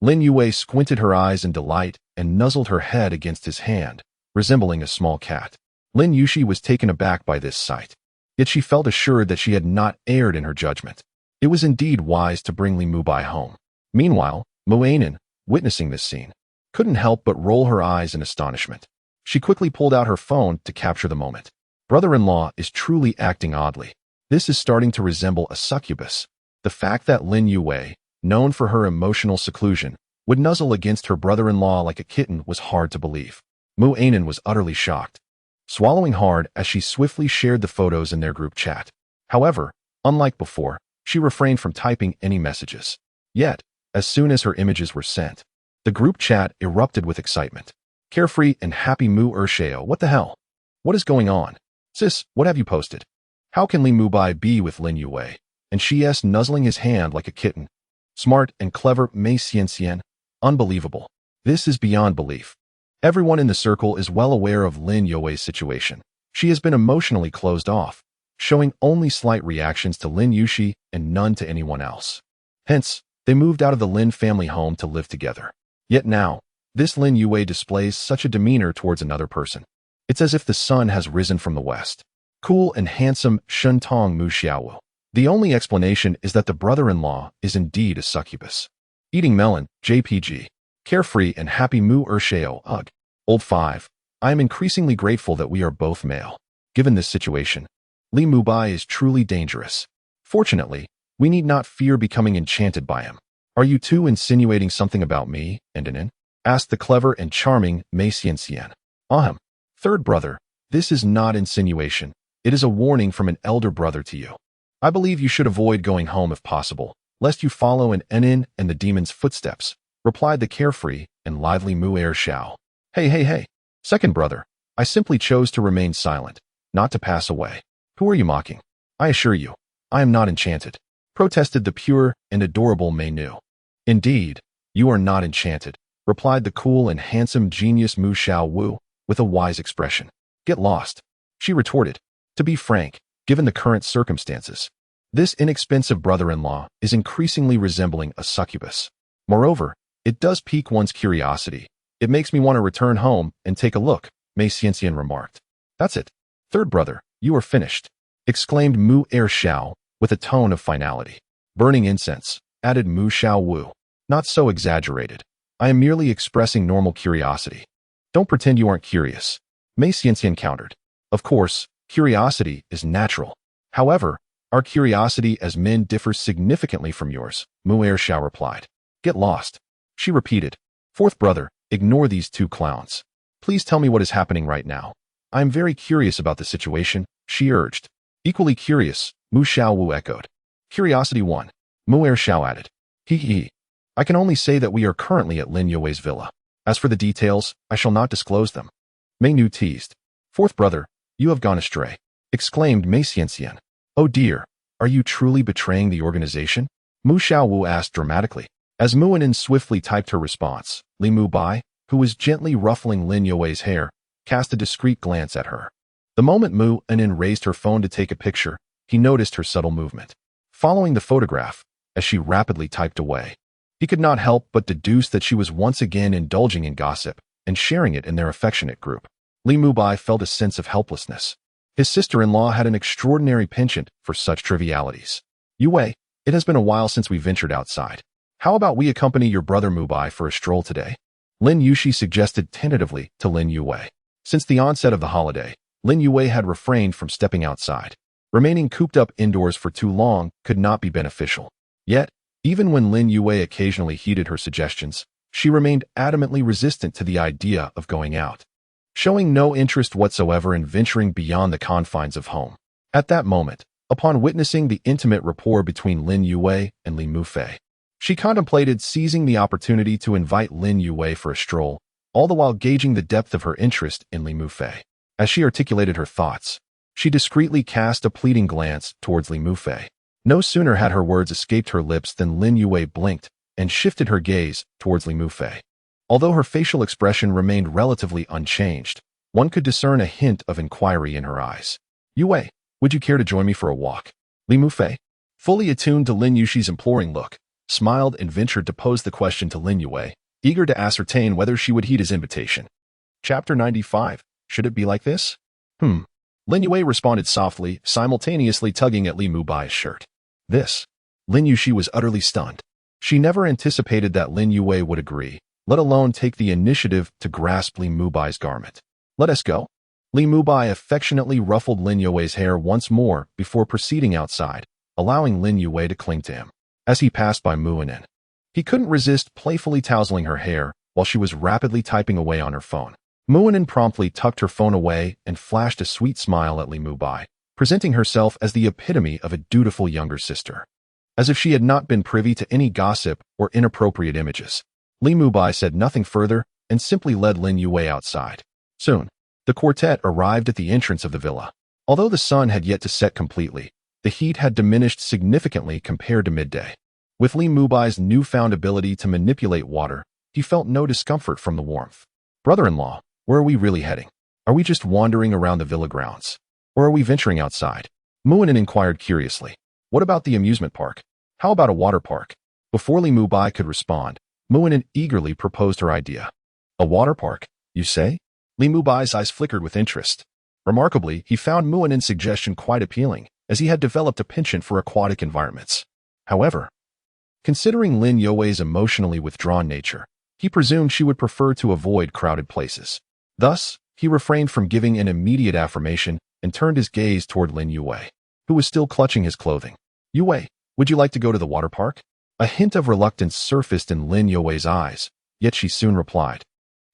Lin Yue squinted her eyes in delight and nuzzled her head against his hand, resembling a small cat. Lin Yushi was taken aback by this sight, yet she felt assured that she had not erred in her judgment. It was indeed wise to bring Li Mubai home. Meanwhile, Muinen, witnessing this scene, couldn't help but roll her eyes in astonishment. She quickly pulled out her phone to capture the moment. Brother-in-law is truly acting oddly. This is starting to resemble a succubus. The fact that Lin Yue, known for her emotional seclusion, would nuzzle against her brother-in-law like a kitten was hard to believe. Mu Anan was utterly shocked, swallowing hard as she swiftly shared the photos in their group chat. However, unlike before, she refrained from typing any messages. Yet, as soon as her images were sent, the group chat erupted with excitement. Carefree and happy Mu Ershao, what the hell? What is going on? Sis, what have you posted? How can Li Mubai be with Lin Yue? And she's nuzzling his hand like a kitten. Smart and clever Mei Xianxian. Unbelievable. This is beyond belief. Everyone in the circle is well aware of Lin Yue's situation. She has been emotionally closed off, showing only slight reactions to Lin Yuxi and none to anyone else. Hence, they moved out of the Lin family home to live together. Yet now, this Lin Yue displays such a demeanor towards another person. It's as if the sun has risen from the west. Cool and handsome Shuntong Mu Xiaowu. The only explanation is that the brother-in-law is indeed a succubus. Eating melon, JPG. Carefree and happy Mu Ershao, ugh. Old 5. I am increasingly grateful that we are both male. Given this situation, Li Mubai is truly dangerous. Fortunately, we need not fear becoming enchanted by him. Are you two insinuating something about me, Endinin? Asked the clever and charming Mei Xianxian. Ahem. Third brother, this is not insinuation. It is a warning from an elder brother to you. I believe you should avoid going home if possible, lest you follow in Enin and the demon's footsteps, replied the carefree and lively Mu Ershao. Hey. Second brother, I simply chose to remain silent, not to pass away. Who are you mocking? I assure you, I am not enchanted, protested the pure and adorable Mei Nu. Indeed, you are not enchanted, replied the cool and handsome genius Mu Xiao Wu with a wise expression. Get lost, she retorted. To be frank, given the current circumstances, this inexpensive brother-in-law is increasingly resembling a succubus. Moreover, it does pique one's curiosity. It makes me want to return home and take a look, Mei Xianxian remarked. That's it. Third brother, you are finished, exclaimed Mu Ershao with a tone of finality. Burning incense, added Mu Xiao Wu. Not so exaggerated. I am merely expressing normal curiosity. Don't pretend you aren't curious, Mei Xianxian countered. Of course, curiosity is natural. However, our curiosity as men differs significantly from yours, Mu Ershao replied. Get lost, she repeated. Fourth brother, ignore these two clowns. Please tell me what is happening right now. I am very curious about the situation, she urged. Equally curious, Mu Xiao Wu echoed. Curiosity 1, Mu Ershao added. He. I can only say that we are currently at Lin Yue's villa. As for the details, I shall not disclose them. Mei Nu teased. Fourth brother, you have gone astray, exclaimed Mei Xianxian. Oh dear, are you truly betraying the organization? Mu Xiao Wu asked dramatically. As Mu Anan swiftly typed her response, Li Mubai, who was gently ruffling Lin Yue's hair, cast a discreet glance at her. The moment Mu Anan raised her phone to take a picture, he noticed her subtle movement. Following the photograph, as she rapidly typed away, he could not help but deduce that she was once again indulging in gossip and sharing it in their affectionate group. Li Mubai felt a sense of helplessness. His sister-in-law had an extraordinary penchant for such trivialities. Yue, it has been a while since we ventured outside. How about we accompany your brother Mubai for a stroll today? Lin Yuxi suggested tentatively to Lin Yue. Since the onset of the holiday, Lin Yue had refrained from stepping outside. Remaining cooped up indoors for too long could not be beneficial. Yet, even when Lin Yue occasionally heeded her suggestions, she remained adamantly resistant to the idea of going out, showing no interest whatsoever in venturing beyond the confines of home. At that moment, upon witnessing the intimate rapport between Lin Yue and Li Mufei, she contemplated seizing the opportunity to invite Lin Yue for a stroll, all the while gauging the depth of her interest in Li Mufei. As she articulated her thoughts, she discreetly cast a pleading glance towards Li Mufei. No sooner had her words escaped her lips than Lin Yue blinked and shifted her gaze towards Li Mufei. Although her facial expression remained relatively unchanged, one could discern a hint of inquiry in her eyes. Yue, would you care to join me for a walk? Li Mufei, fully attuned to Lin Yuxi's imploring look, smiled and ventured to pose the question to Lin Yue, eager to ascertain whether she would heed his invitation. Chapter 95. Should it be like this? Lin Yue responded softly, simultaneously tugging at Li Mubai's shirt. This. Lin Yuxi was utterly stunned. She never anticipated that Lin Yue would agree, let alone take the initiative to grasp Li Mubai's garment. Let us go. Li Mubai affectionately ruffled Lin Yue's hair once more before proceeding outside, allowing Lin Yue to cling to him. As he passed by Muinen, he couldn't resist playfully tousling her hair while she was rapidly typing away on her phone. Muinen promptly tucked her phone away and flashed a sweet smile at Li Mubai, presenting herself as the epitome of a dutiful younger sister. As if she had not been privy to any gossip or inappropriate images, Li Mubai said nothing further and simply led Lin Yue outside. Soon, the quartet arrived at the entrance of the villa. Although the sun had yet to set completely, the heat had diminished significantly compared to midday. With Li Mubai's newfound ability to manipulate water, he felt no discomfort from the warmth. "Brother-in-law, where are we really heading? Are we just wandering around the villa grounds? Or are we venturing outside?" Muinen inquired curiously. "What about the amusement park? How about a water park?" Before Li Mubai could respond, Muinen eagerly proposed her idea. "A water park, you say?" Li Mubai's eyes flickered with interest. Remarkably, he found Muinen's suggestion quite appealing, as he had developed a penchant for aquatic environments. However, considering Lin Yue's emotionally withdrawn nature, he presumed she would prefer to avoid crowded places. Thus, he refrained from giving an immediate affirmation and turned his gaze toward Lin Yue, who was still clutching his clothing. "Yue, would you like to go to the water park?" A hint of reluctance surfaced in Lin Yue's eyes, yet she soon replied,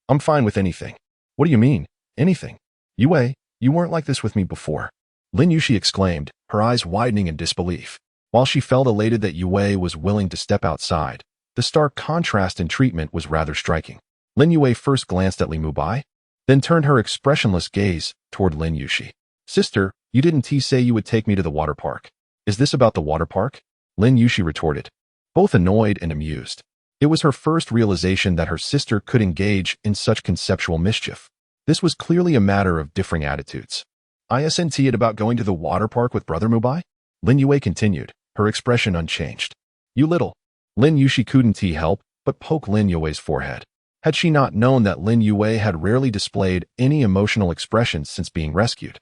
"I'm fine with anything." "What do you mean, anything? Yue, you weren't like this with me before." Lin Yushi exclaimed, her eyes widening in disbelief. While she felt elated that Yue was willing to step outside, the stark contrast in treatment was rather striking. Lin Yue first glanced at Li Mubai, then turned her expressionless gaze toward Lin Yushi. "Sister, you didn't say you would take me to the water park. Is this about the water park?" Lin Yushi retorted, both annoyed and amused. It was her first realization that her sister could engage in such conceptual mischief. This was clearly a matter of differing attitudes. "Isn't it about going to the water park with Brother Mubai?" Lin Yue continued, her expression unchanged. "You little." Lin Yushi couldn't help but poke Lin Yue's forehead. Had she not known that Lin Yue had rarely displayed any emotional expressions since being rescued,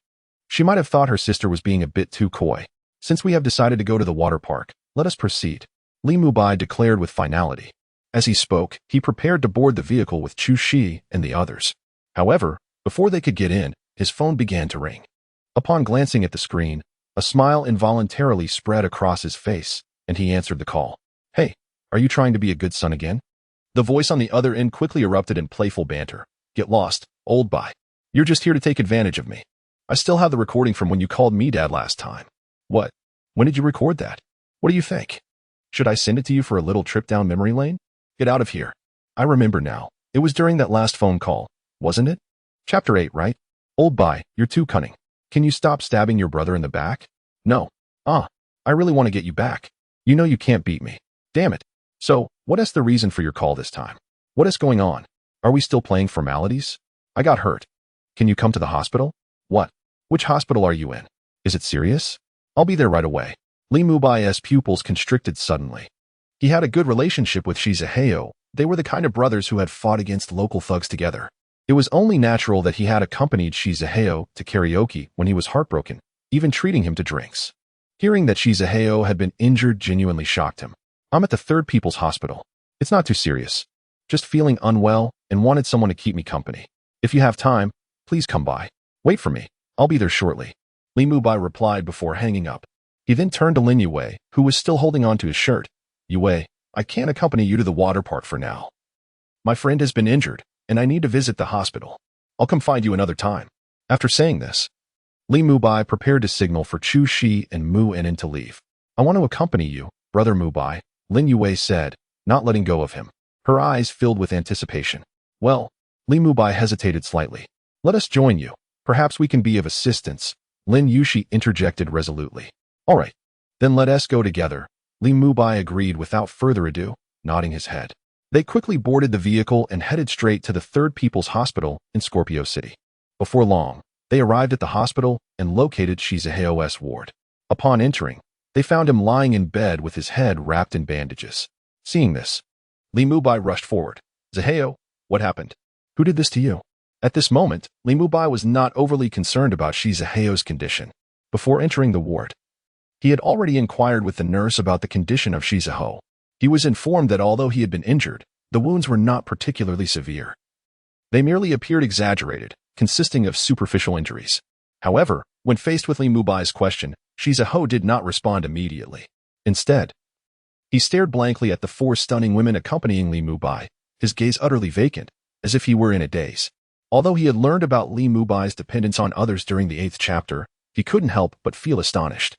she might have thought her sister was being a bit too coy. "Since we have decided to go to the water park, let us proceed," Li Mubai declared with finality. As he spoke, he prepared to board the vehicle with Chu Shi and the others. However, before they could get in, his phone began to ring. Upon glancing at the screen, a smile involuntarily spread across his face, and he answered the call. "Hey, are you trying to be a good son again?" The voice on the other end quickly erupted in playful banter. "Get lost, old bye. You're just here to take advantage of me. I still have the recording from when you called me dad last time." "What? When did you record that? What do you think? Should I send it to you for a little trip down memory lane?" "Get out of here. I remember now. It was during that last phone call, wasn't it? Chapter 8, right? Old bye, you're too cunning. Can you stop stabbing your brother in the back?" "No. I really want to get you back. You know you can't beat me. Damn it. So, what is the reason for your call this time? What is going on? Are we still playing formalities? I got hurt. Can you come to the hospital?" "What? Which hospital are you in? Is it serious?" "I'll be there right away." Li Mubai's pupils constricted suddenly. He had a good relationship with Shizaheo. They were the kind of brothers who had fought against local thugs together. It was only natural that he had accompanied Shizaheo to karaoke when he was heartbroken, even treating him to drinks. Hearing that Shizaheo had been injured genuinely shocked him. "I'm at the Third People's Hospital. It's not too serious. Just feeling unwell and wanted someone to keep me company. If you have time, please come by. Wait for me. I'll be there shortly." Li Mubai replied before hanging up. He then turned to Lin Yue, who was still holding on to his shirt. "Yue, I can't accompany you to the water park for now. My friend has been injured, and I need to visit the hospital. I'll come find you another time." After saying this, Li Mubai prepared to signal for Chu Shi and Mu Enin to leave. "I want to accompany you, Brother Mubai," Lin Yue said, not letting go of him. Her eyes filled with anticipation. "Well," Li Mubai hesitated slightly. "Let us join you. Perhaps we can be of assistance," Lin Yushi interjected resolutely. "All right, then let us go together," Li Mubai agreed without further ado, nodding his head. They quickly boarded the vehicle and headed straight to the Third People's Hospital in Scorpio City. Before long, they arrived at the hospital and located Shizaheo's ward. Upon entering, they found him lying in bed with his head wrapped in bandages. Seeing this, Li Mubai rushed forward. "Zaheo, what happened? Who did this to you?" At this moment, Li Mubai was not overly concerned about Shizaheo's condition. Before entering the ward, he had already inquired with the nurse about the condition of Shizaheo. He was informed that although he had been injured, the wounds were not particularly severe. They merely appeared exaggerated, consisting of superficial injuries. However, when faced with Li Mubai's question, he did not respond immediately. Instead, he stared blankly at the four stunning women accompanying Li Mubai, his gaze utterly vacant, as if he were in a daze. Although he had learned about Li Mubai's dependence on others during the 8th chapter, he couldn't help but feel astonished.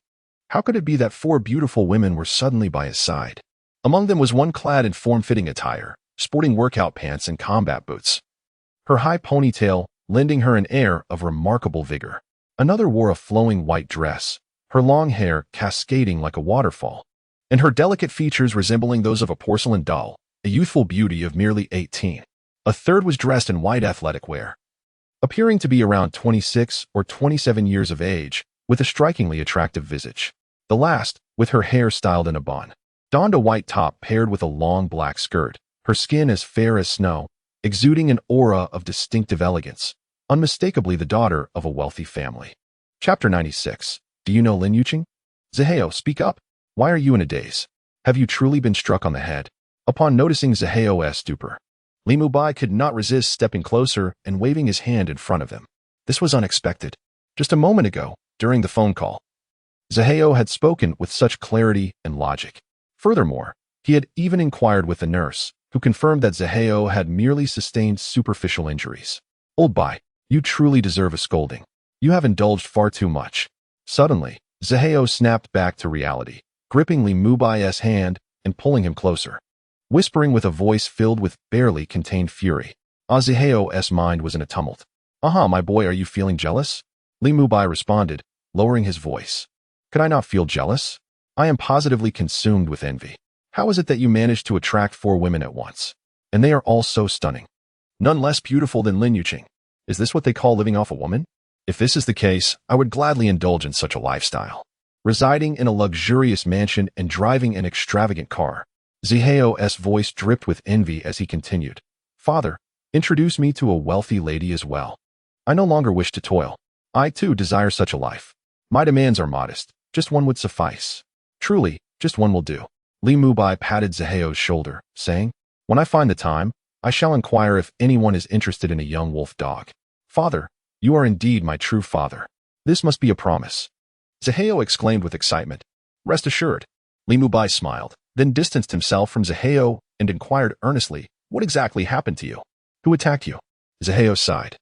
How could it be that four beautiful women were suddenly by his side? Among them was one clad in form-fitting attire, sporting workout pants and combat boots, her high ponytail lending her an air of remarkable vigor. Another wore a flowing white dress, her long hair cascading like a waterfall, and her delicate features resembling those of a porcelain doll, a youthful beauty of merely 18. A third was dressed in white athletic wear, appearing to be around 26 or 27 years of age, with a strikingly attractive visage. The last, with her hair styled in a bun, donned a white top paired with a long black skirt, her skin as fair as snow, exuding an aura of distinctive elegance, unmistakably the daughter of a wealthy family. Chapter 96. Do you know Lin Yuqing? Zaheo, speak up. Why are you in a daze? Have you truly been struck on the head? Upon noticing Zaheo's stupor, Li Mubai could not resist stepping closer and waving his hand in front of him. This was unexpected. Just a moment ago, during the phone call, Zaheo had spoken with such clarity and logic. Furthermore, he had even inquired with the nurse, who confirmed that Zaheo had merely sustained superficial injuries. Old Bai, you truly deserve a scolding. You have indulged far too much. Suddenly, Zaheo snapped back to reality, gripping Li Mubai's hand and pulling him closer, whispering with a voice filled with barely contained fury. Zaheo's mind was in a tumult. My boy, are you feeling jealous? Li Mubai responded, lowering his voice. Could I not feel jealous? I am positively consumed with envy. How is it that you managed to attract four women at once? And they are all so stunning. None less beautiful than Lin Yuqing. Is this what they call living off a woman? If this is the case, I would gladly indulge in such a lifestyle. Residing in a luxurious mansion and driving an extravagant car. Zaheo's voice dripped with envy as he continued. Father, introduce me to a wealthy lady as well. I no longer wish to toil. I too desire such a life. My demands are modest. Just one would suffice. Truly, just one will do. Li Mubai patted Zaheo's shoulder, saying, When I find the time, I shall inquire if anyone is interested in a young wolf dog. Father, you are indeed my true father. This must be a promise. Zaheo exclaimed with excitement. Rest assured. Li Mubai smiled, then distanced himself from Zaheo and inquired earnestly, What exactly happened to you? Who attacked you? Zaheo sighed.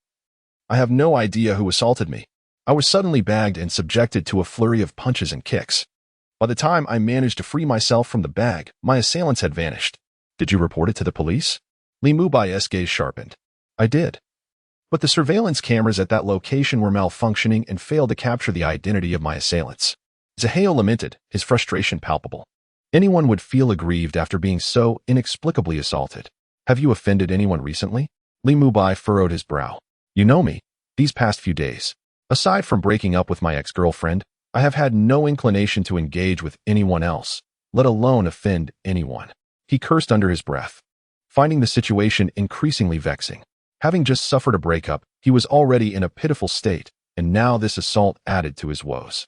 I have no idea who assaulted me. I was suddenly bagged and subjected to a flurry of punches and kicks. By the time I managed to free myself from the bag, my assailants had vanished. Did you report it to the police? Li Mubai's gaze sharpened. I did. But the surveillance cameras at that location were malfunctioning and failed to capture the identity of my assailants. Zaheo lamented, his frustration palpable. Anyone would feel aggrieved after being so inexplicably assaulted. Have you offended anyone recently? Li Mubai furrowed his brow. You know me. These past few days, aside from breaking up with my ex-girlfriend, I have had no inclination to engage with anyone else, let alone offend anyone. He cursed under his breath, finding the situation increasingly vexing. Having just suffered a breakup, he was already in a pitiful state, and now this assault added to his woes.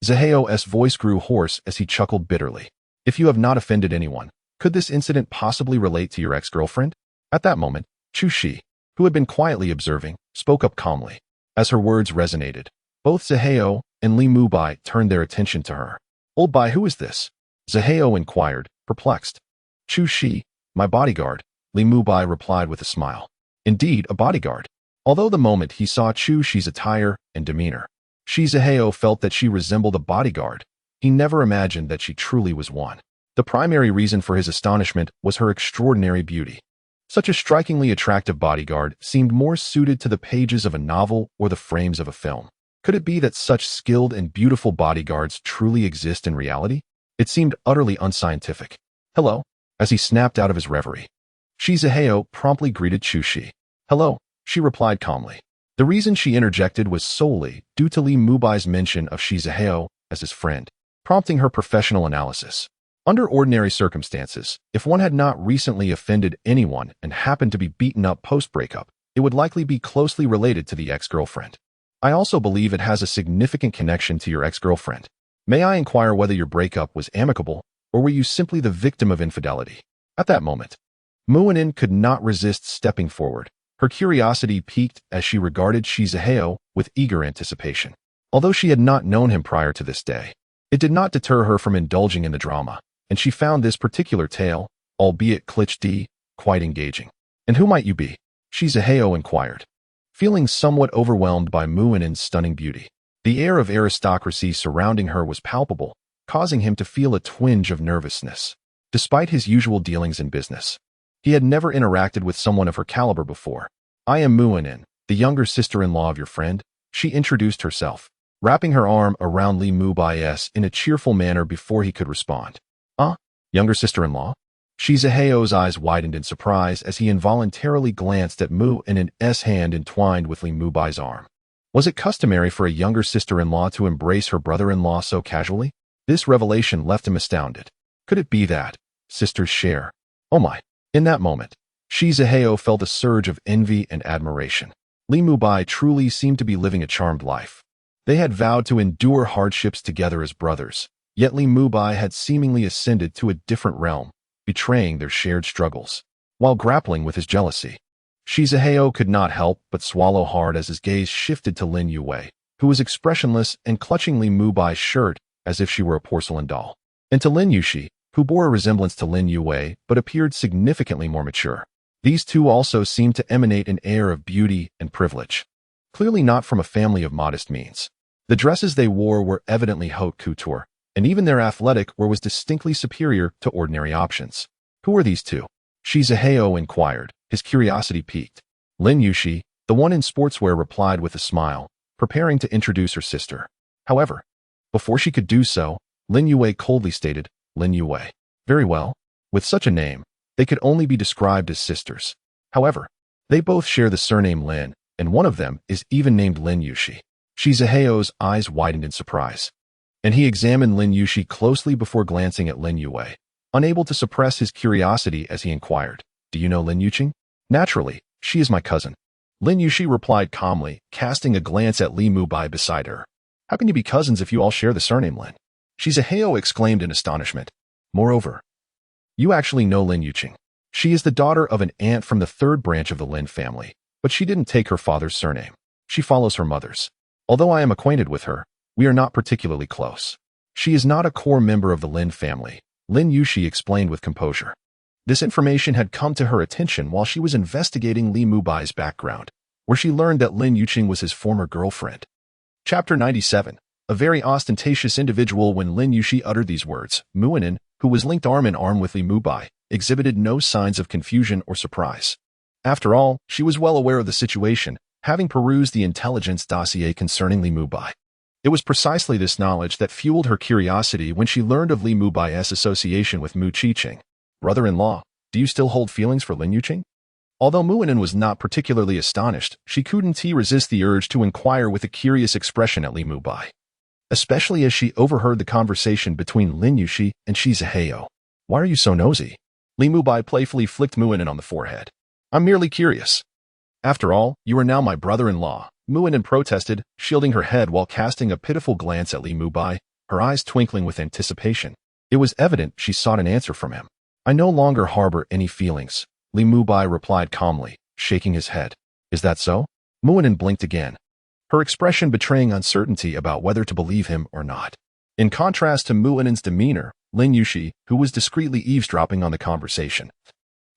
Zaheo's voice grew hoarse as he chuckled bitterly. If you have not offended anyone, could this incident possibly relate to your ex-girlfriend? At that moment, Chu Shi, who had been quietly observing, spoke up calmly. As her words resonated, both Zaheo and Li Mubai turned their attention to her. Old Bai, who is this? Zaheo inquired, perplexed. Chu Shi, my bodyguard, Li Mubai replied with a smile. Indeed, a bodyguard. Although the moment he saw Chu Shi's attire and demeanor, Zaheo felt that she resembled a bodyguard, he never imagined that she truly was one. The primary reason for his astonishment was her extraordinary beauty. Such a strikingly attractive bodyguard seemed more suited to the pages of a novel or the frames of a film. Could it be that such skilled and beautiful bodyguards truly exist in reality? It seemed utterly unscientific. Hello, as he snapped out of his reverie. Zaheo promptly greeted Chu Shi. Hello, she replied calmly. The reason she interjected was solely due to Li Mubai's mention of Zaheo as his friend, prompting her professional analysis. Under ordinary circumstances, if one had not recently offended anyone and happened to be beaten up post-breakup, it would likely be closely related to the ex-girlfriend. I also believe it has a significant connection to your ex-girlfriend. May I inquire whether your breakup was amicable, or were you simply the victim of infidelity? At that moment, Muanin could not resist stepping forward, Her curiosity piqued as she regarded Shizaheo with eager anticipation. Although she had not known him prior to this day, it did not deter her from indulging in the drama, and she found this particular tale, albeit cliché, quite engaging. "And who might you be?" Shizaheo inquired, feeling somewhat overwhelmed by Muinen's stunning beauty. The air of aristocracy surrounding her was palpable, causing him to feel a twinge of nervousness. Despite his usual dealings in business, he had never interacted with someone of her caliber before. "I am Muinen, the younger sister-in-law of your friend," she introduced herself, wrapping her arm around Li Mubai's in a cheerful manner before he could respond. Younger sister-in-law?" Shizaheo's eyes widened in surprise as he involuntarily glanced at Muinen's hand entwined with Li Mubai's arm. Was it customary for a younger sister-in-law to embrace her brother-in-law so casually? This revelation left him astounded. Could it be that sisters share? Oh my! In that moment, Shizaheo felt a surge of envy and admiration. Li Mubai truly seemed to be living a charmed life. They had vowed to endure hardships together as brothers, yet Li Mubai had seemingly ascended to a different realm, betraying their shared struggles. While grappling with his jealousy, Shizaheo could not help but swallow hard as his gaze shifted to Lin Yue, who was expressionless and clutching Li Mubai's shirt as if she were a porcelain doll, and to Lin Yushi, who bore a resemblance to Lin Yue but appeared significantly more mature. These two also seemed to emanate an air of beauty and privilege, clearly not from a family of modest means. The dresses they wore were evidently haute couture, and even their athletic wear was distinctly superior to ordinary options. "Who are these two?" Shizaheo inquired, his curiosity piqued. Lin Yushi, the one in sportswear, replied with a smile, preparing to introduce her sister. However, before she could do so, Lin Yue coldly stated, "Lin Yue." Very well. With such a name, they could only be described as sisters. However, they both share the surname Lin, and one of them is even named Lin Yushi. Shizaheo's eyes widened in surprise, and he examined Lin Yushi closely before glancing at Lin Yue, unable to suppress his curiosity as he inquired, "Do you know Lin Yuqing?" "Naturally, she is my cousin," Lin Yushi replied calmly, casting a glance at Li Mubai beside her. "How can you be cousins if you all share the surname Lin?" Shizaheo exclaimed in astonishment. "Moreover, you actually know Lin Yuqing. She is the daughter of an aunt from the third branch of the Lin family, but she didn't take her father's surname. She follows her mother's. Although I am acquainted with her, we are not particularly close. She is not a core member of the Lin family," Lin Yushi explained with composure. This information had come to her attention while she was investigating Li Mubai's background, where she learned that Lin Yuqing was his former girlfriend. Chapter 97. A very ostentatious individual. When Lin Yushi uttered these words, Muinen, who was linked arm in arm with Li Mubai, exhibited no signs of confusion or surprise. After all, she was well aware of the situation, having perused the intelligence dossier concerning Li Mubai. It was precisely this knowledge that fueled her curiosity when she learned of Li Mubai's association with Mu Qiqing. "Brother-in-law, do you still hold feelings for Lin Yuqing?" Although Muinen was not particularly astonished, she couldn't resist the urge to inquire with a curious expression at Li Mubai, especially as she overheard the conversation between Lin Yushi and Shizaheo. "Why are you so nosy?" Li Mubai playfully flicked Muinen on the forehead. "I'm merely curious." "After all, you are now my brother-in-law," Muinen protested, shielding her head while casting a pitiful glance at Li Mubai, her eyes twinkling with anticipation. It was evident she sought an answer from him. "I no longer harbor any feelings," Li Mubai replied calmly, shaking his head. "Is that so?" Muinen blinked again, her expression betraying uncertainty about whether to believe him or not. In contrast to Muinen's demeanor, Lin Yushi, who was discreetly eavesdropping on the conversation,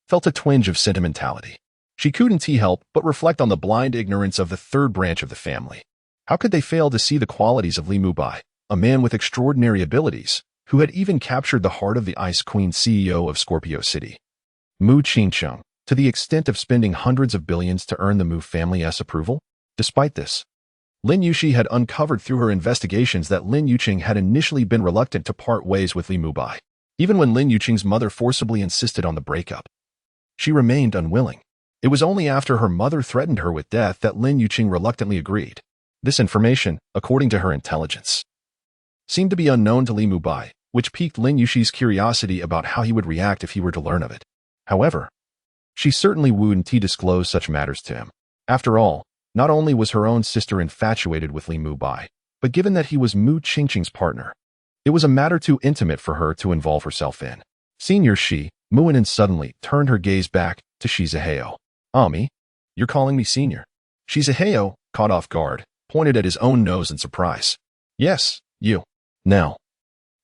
felt a twinge of sentimentality. She couldn't help but reflect on the blind ignorance of the third branch of the family. How could they fail to see the qualities of Li Mubai, a man with extraordinary abilities, who had even captured the heart of the Ice Queen CEO of Scorpio City, Mu Qingcheng, to the extent of spending hundreds of billions to earn the Mu family's approval? Despite this, Lin Yushi had uncovered through her investigations that Lin Yuqing had initially been reluctant to part ways with Li Mubai. Even when Lin Yuqing's mother forcibly insisted on the breakup, she remained unwilling. It was only after her mother threatened her with death that Lin Yuqing reluctantly agreed. This information, according to her intelligence, seemed to be unknown to Li Mubai, which piqued Lin Yushi's curiosity about how he would react if he were to learn of it. However, she certainly wouldn't disclose such matters to him. After all, not only was her own sister infatuated with Li Mubai, but given that he was Mu Qingqing's partner, it was a matter too intimate for her to involve herself in. Senior Muinen suddenly turned her gaze back to Shizaheo. "Ami?" You're calling me senior? Shizaheo, caught off guard, pointed at his own nose in surprise. Yes, you. Now,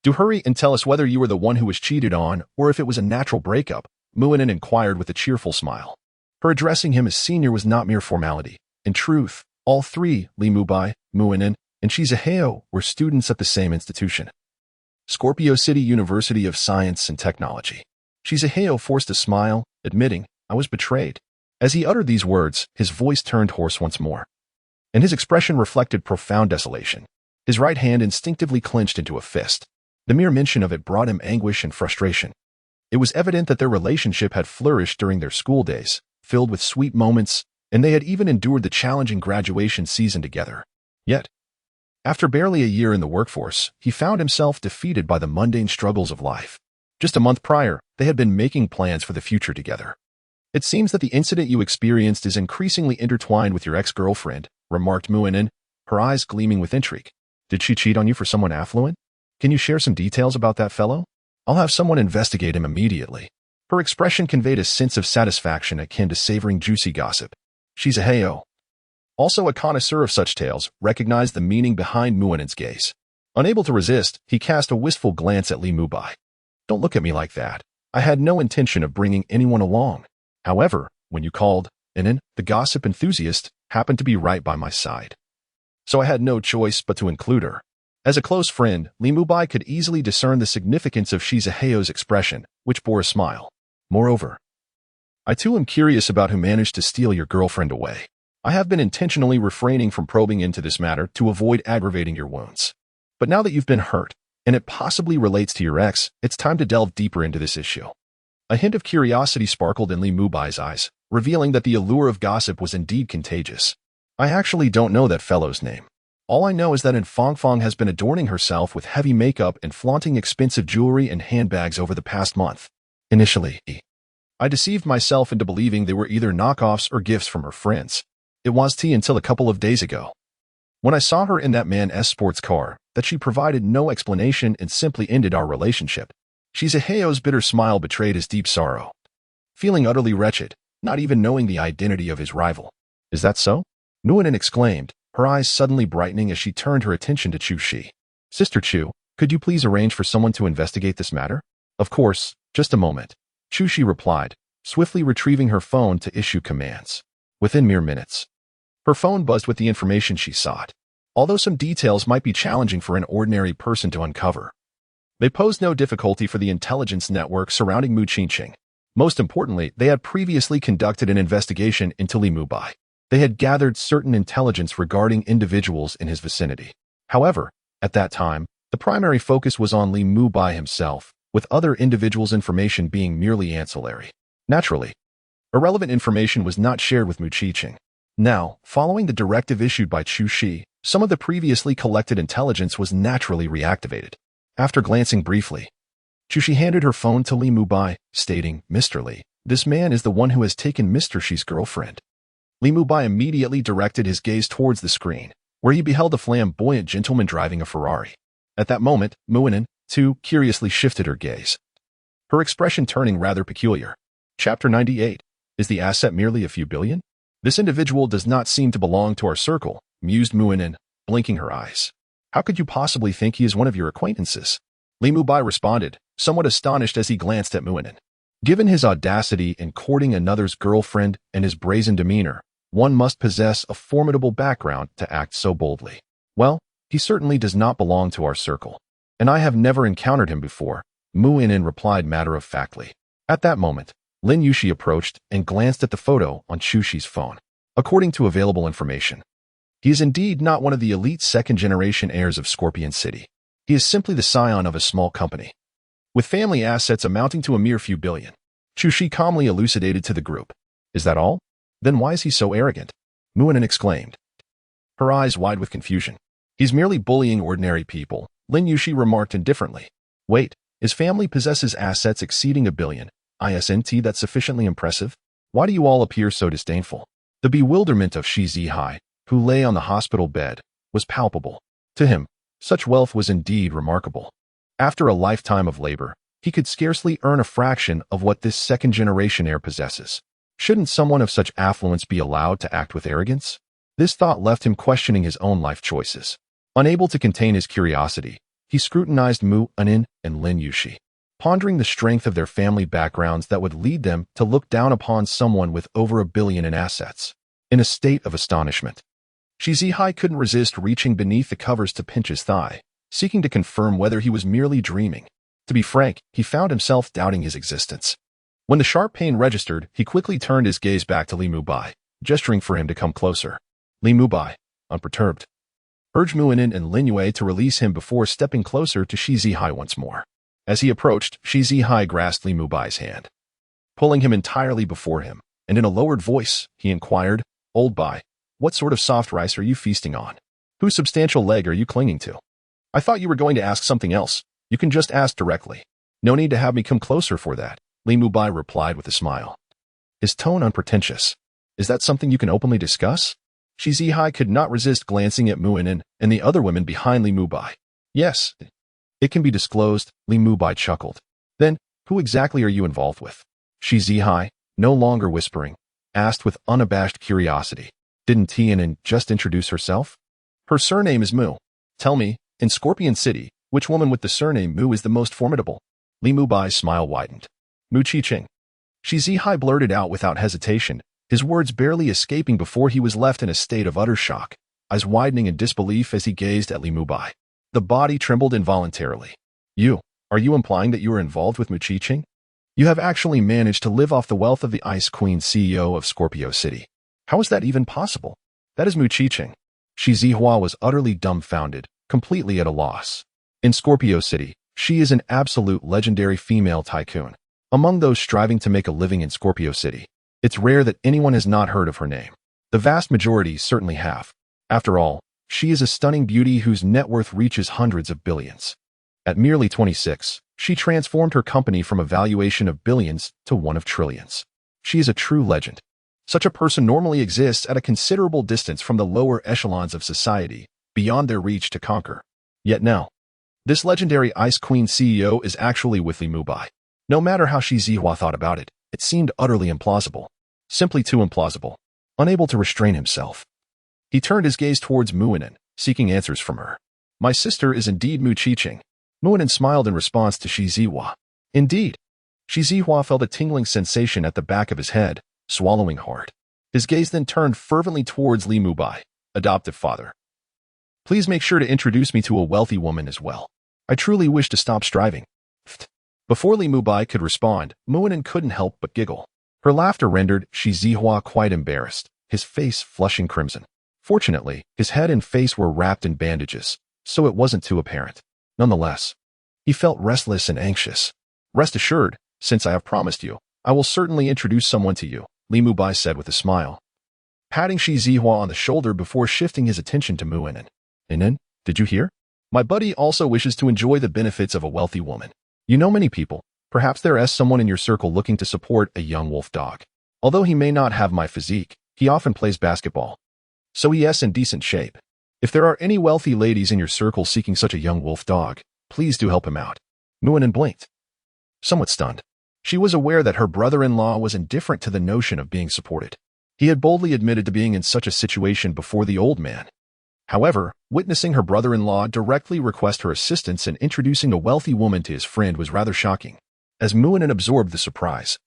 do hurry and tell us whether you were the one who was cheated on or if it was a natural breakup, Muinen inquired with a cheerful smile. Her addressing him as senior was not mere formality. In truth, all three, Mubai, Muinen, and Shizaheo, were students at the same institution. Scorpio City University of Science and Technology. Shizaheo forced a smile, admitting, I was betrayed. As he uttered these words, his voice turned hoarse once more, and his expression reflected profound desolation. His right hand instinctively clenched into a fist. The mere mention of it brought him anguish and frustration. It was evident that their relationship had flourished during their school days, filled with sweet moments, and they had even endured the challenging graduation season together. Yet, after barely a year in the workforce, he found himself defeated by the mundane struggles of life. Just a month prior, they had been making plans for the future together. It seems that the incident you experienced is increasingly intertwined with your ex-girlfriend, remarked Muinen, her eyes gleaming with intrigue. Did she cheat on you for someone affluent? Can you share some details about that fellow? I'll have someone investigate him immediately. Her expression conveyed a sense of satisfaction akin to savoring juicy gossip. Shizaheo, also a connoisseur of such tales, recognized the meaning behind Muinen's gaze. Unable to resist, he cast a wistful glance at Mubai. Don't look at me like that. I had no intention of bringing anyone along. However, when you called, Inen, the gossip enthusiast, happened to be right by my side. So I had no choice but to include her. As a close friend, Mubai could easily discern the significance of Shizaheo's expression, which bore a smile. Moreover, I too am curious about who managed to steal your girlfriend away. I have been intentionally refraining from probing into this matter to avoid aggravating your wounds. But now that you've been hurt, and it possibly relates to your ex, it's time to delve deeper into this issue. A hint of curiosity sparkled in Mubai's eyes, revealing that the allure of gossip was indeed contagious. I actually don't know that fellow's name. All I know is that Fangfang has been adorning herself with heavy makeup and flaunting expensive jewelry and handbags over the past month. Initially, I deceived myself into believing they were either knockoffs or gifts from her friends. It was tea until a couple of days ago, when I saw her in that man's sports car, that she provided no explanation and simply ended our relationship. Shizaheo's bitter smile betrayed his deep sorrow. Feeling utterly wretched, not even knowing the identity of his rival. Is that so? Muinen exclaimed, her eyes suddenly brightening as she turned her attention to Chu Shi. Sister Chu, could you please arrange for someone to investigate this matter? Of course, just a moment. Chu Shi replied, swiftly retrieving her phone to issue commands. Within mere minutes, her phone buzzed with the information she sought. Although some details might be challenging for an ordinary person to uncover, they posed no difficulty for the intelligence network surrounding Mu Qingqing. Most importantly, they had previously conducted an investigation into Mubai. They had gathered certain intelligence regarding individuals in his vicinity. However, at that time, the primary focus was on Mubai himself, with other individuals' information being merely ancillary. Naturally, irrelevant information was not shared with Mu Qingqing. Now, following the directive issued by Chu Shi, some of the previously collected intelligence was naturally reactivated. After glancing briefly, Chu Shi handed her phone to Mubai, stating, Mr. Li, this man is the one who has taken Mr. Shi's girlfriend. Mubai immediately directed his gaze towards the screen, where he beheld a flamboyant gentleman driving a Ferrari. At that moment, Muinen, too, curiously shifted her gaze, her expression turning rather peculiar. Chapter 98. Is the asset merely a few billion? This individual does not seem to belong to our circle, mused Muinen, blinking her eyes. How could you possibly think he is one of your acquaintances? Mubai responded, somewhat astonished as he glanced at Muinen. Given his audacity in courting another's girlfriend and his brazen demeanor, one must possess a formidable background to act so boldly. Well, he certainly does not belong to our circle, and I have never encountered him before, Muinen replied matter-of-factly. At that moment, Lin Yushi approached and glanced at the photo on Chu Shi's phone. According to available information, he is indeed not one of the elite second-generation heirs of Scorpion City. He is simply the scion of a small company, with family assets amounting to a mere few billion. Chu Shi calmly elucidated to the group. Is that all? Then why is he so arrogant? Muinen exclaimed, her eyes wide with confusion. He's merely bullying ordinary people, Lin Yushi remarked indifferently. Wait, his family possesses assets exceeding $1 billion. Isn't that sufficiently impressive? Why do you all appear so disdainful? The bewilderment of Shi Zihai, who lay on the hospital bed, was palpable. To him, such wealth was indeed remarkable. After a lifetime of labor, he could scarcely earn a fraction of what this second-generation heir possesses. Shouldn't someone of such affluence be allowed to act with arrogance? This thought left him questioning his own life choices. Unable to contain his curiosity, he scrutinized Mu Anin and Lin Yushi, pondering the strength of their family backgrounds that would lead them to look down upon someone with over $1 billion in assets. In a state of astonishment, Shi Zihai couldn't resist reaching beneath the covers to pinch his thigh, seeking to confirm whether he was merely dreaming. To be frank, he found himself doubting his existence. When the sharp pain registered, he quickly turned his gaze back to Li Mubai, gesturing for him to come closer. Li Mubai, unperturbed, urged Muinin and Lin Yue to release him before stepping closer to Shi Zihai once more. As he approached, Shi Zihai grasped Li Mubai's hand, pulling him entirely before him, and in a lowered voice, he inquired, "Old Bai, what sort of soft rice are you feasting on? Whose substantial leg are you clinging to? I thought you were going to ask something else. You can just ask directly. No need to have me come closer for that," Li Mubai replied with a smile, his tone unpretentious. "Is that something you can openly discuss?" Shi Zihai could not resist glancing at Muinin and the other women behind Li Mubai. "Yes, it can be disclosed," Li Mubai chuckled. "Then, who exactly are you involved with?" Shi Zihai, no longer whispering, asked with unabashed curiosity. "Didn't Tianin just introduce herself? Her surname is Mu. Tell me, in Scorpion City, which woman with the surname Mu is the most formidable?" Li Mubai's smile widened. "Mu Qiqing." Shi Zihai blurted out without hesitation, his words barely escaping before he was left in a state of utter shock, eyes widening in disbelief as he gazed at Li Mubai. The body trembled involuntarily. Are you implying that you are involved with Mu Qiqing? You have actually managed to live off the wealth of the Ice Queen CEO of Scorpio City. How is that even possible? That is Mu Qiqing." Shi Zihua was utterly dumbfounded, completely at a loss. In Scorpio City, she is an absolute legendary female tycoon. Among those striving to make a living in Scorpio City, it's rare that anyone has not heard of her name. The vast majority certainly have. After all, she is a stunning beauty whose net worth reaches hundreds of billions. At merely 26, she transformed her company from a valuation of billions to one of trillions. She is a true legend. Such a person normally exists at a considerable distance from the lower echelons of society, beyond their reach to conquer. Yet now, this legendary Ice Queen CEO is actually with Li Mubai. No matter how Shi Zihua thought about it, it seemed utterly implausible. Simply too implausible. Unable to restrain himself, he turned his gaze towards Muinin, seeking answers from her. "My sister is indeed Mu Qiqing." Muinin smiled in response to Shi Zihua. "Indeed." Shi Zihua felt a tingling sensation at the back of his head, swallowing hard. His gaze then turned fervently towards Li Mubai, adoptive father. "Please make sure to introduce me to a wealthy woman as well. I truly wish to stop striving." Before Li Mubai could respond, Muinin couldn't help but giggle. Her laughter rendered Shi Zihua quite embarrassed, his face flushing crimson. Fortunately, his head and face were wrapped in bandages, so it wasn't too apparent. Nonetheless, he felt restless and anxious. "Rest assured, since I have promised you, I will certainly introduce someone to you," Li Mubai said with a smile, patting Shi Zihua on the shoulder before shifting his attention to Muinin. "Inen, did you hear? My buddy also wishes to enjoy the benefits of a wealthy woman. You know many people. Perhaps there is someone in your circle looking to support a young wolf dog. Although he may not have my physique, he often plays basketball, so he is in decent shape. If there are any wealthy ladies in your circle seeking such a young wolf dog, please do help him out." Muinin blinked, somewhat stunned. She was aware that her brother-in-law was indifferent to the notion of being supported. He had boldly admitted to being in such a situation before the old man. However, witnessing her brother-in-law directly request her assistance in introducing a wealthy woman to his friend was rather shocking. As Muinin absorbed the surprise,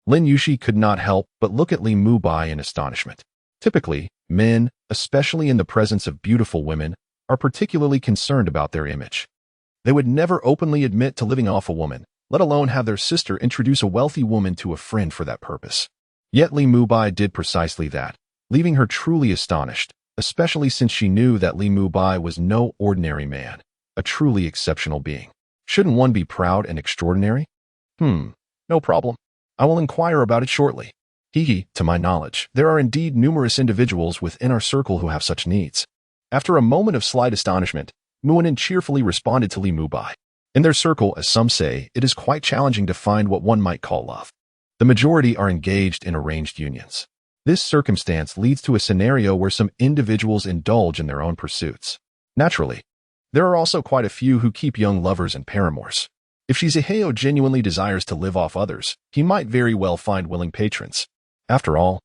Lin Yushi could not help but look at Li Mubai in astonishment. Typically, men, especially in the presence of beautiful women, are particularly concerned about their image. They would never openly admit to living off a woman, let alone have their sister introduce a wealthy woman to a friend for that purpose. Yet Li Mubai did precisely that, leaving her truly astonished, especially since she knew that Li Mubai was no ordinary man, a truly exceptional being. Shouldn't one be proud and extraordinary? No problem. I will inquire about it shortly. To my knowledge, there are indeed numerous individuals within our circle who have such needs. After a moment of slight astonishment, Muinin cheerfully responded to Li Mubai. In their circle, as some say, it is quite challenging to find what one might call love. The majority are engaged in arranged unions. This circumstance leads to a scenario where some individuals indulge in their own pursuits. Naturally, there are also quite a few who keep young lovers and paramours. If Shizaheo genuinely desires to live off others, he might very well find willing patrons. After all,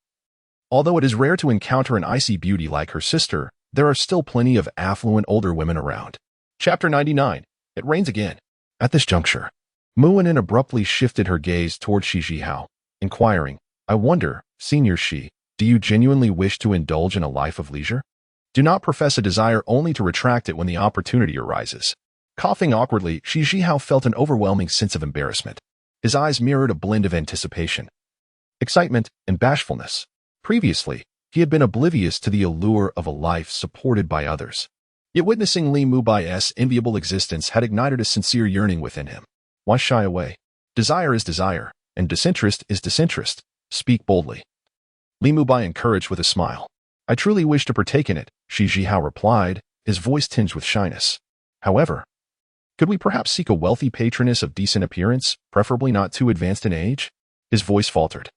although it is rare to encounter an icy beauty like her sister, there are still plenty of affluent older women around. Chapter 99. It rains again. At this juncture, Muinen abruptly shifted her gaze toward Shi Zhihao, inquiring, I wonder, Senior Shi, do you genuinely wish to indulge in a life of leisure? Do not profess a desire only to retract it when the opportunity arises. Coughing awkwardly, Shi Zhihao felt an overwhelming sense of embarrassment. His eyes mirrored a blend of anticipation, excitement, and bashfulness. Previously, he had been oblivious to the allure of a life supported by others. Yet witnessing Li Mubai's enviable existence had ignited a sincere yearning within him. Why shy away? Desire is desire, and disinterest is disinterest. Speak boldly. Li Mubai encouraged with a smile. I truly wish to partake in it, Shi Zhihao replied, his voice tinged with shyness. However, could we perhaps seek a wealthy patroness of decent appearance, preferably not too advanced in age? His voice faltered,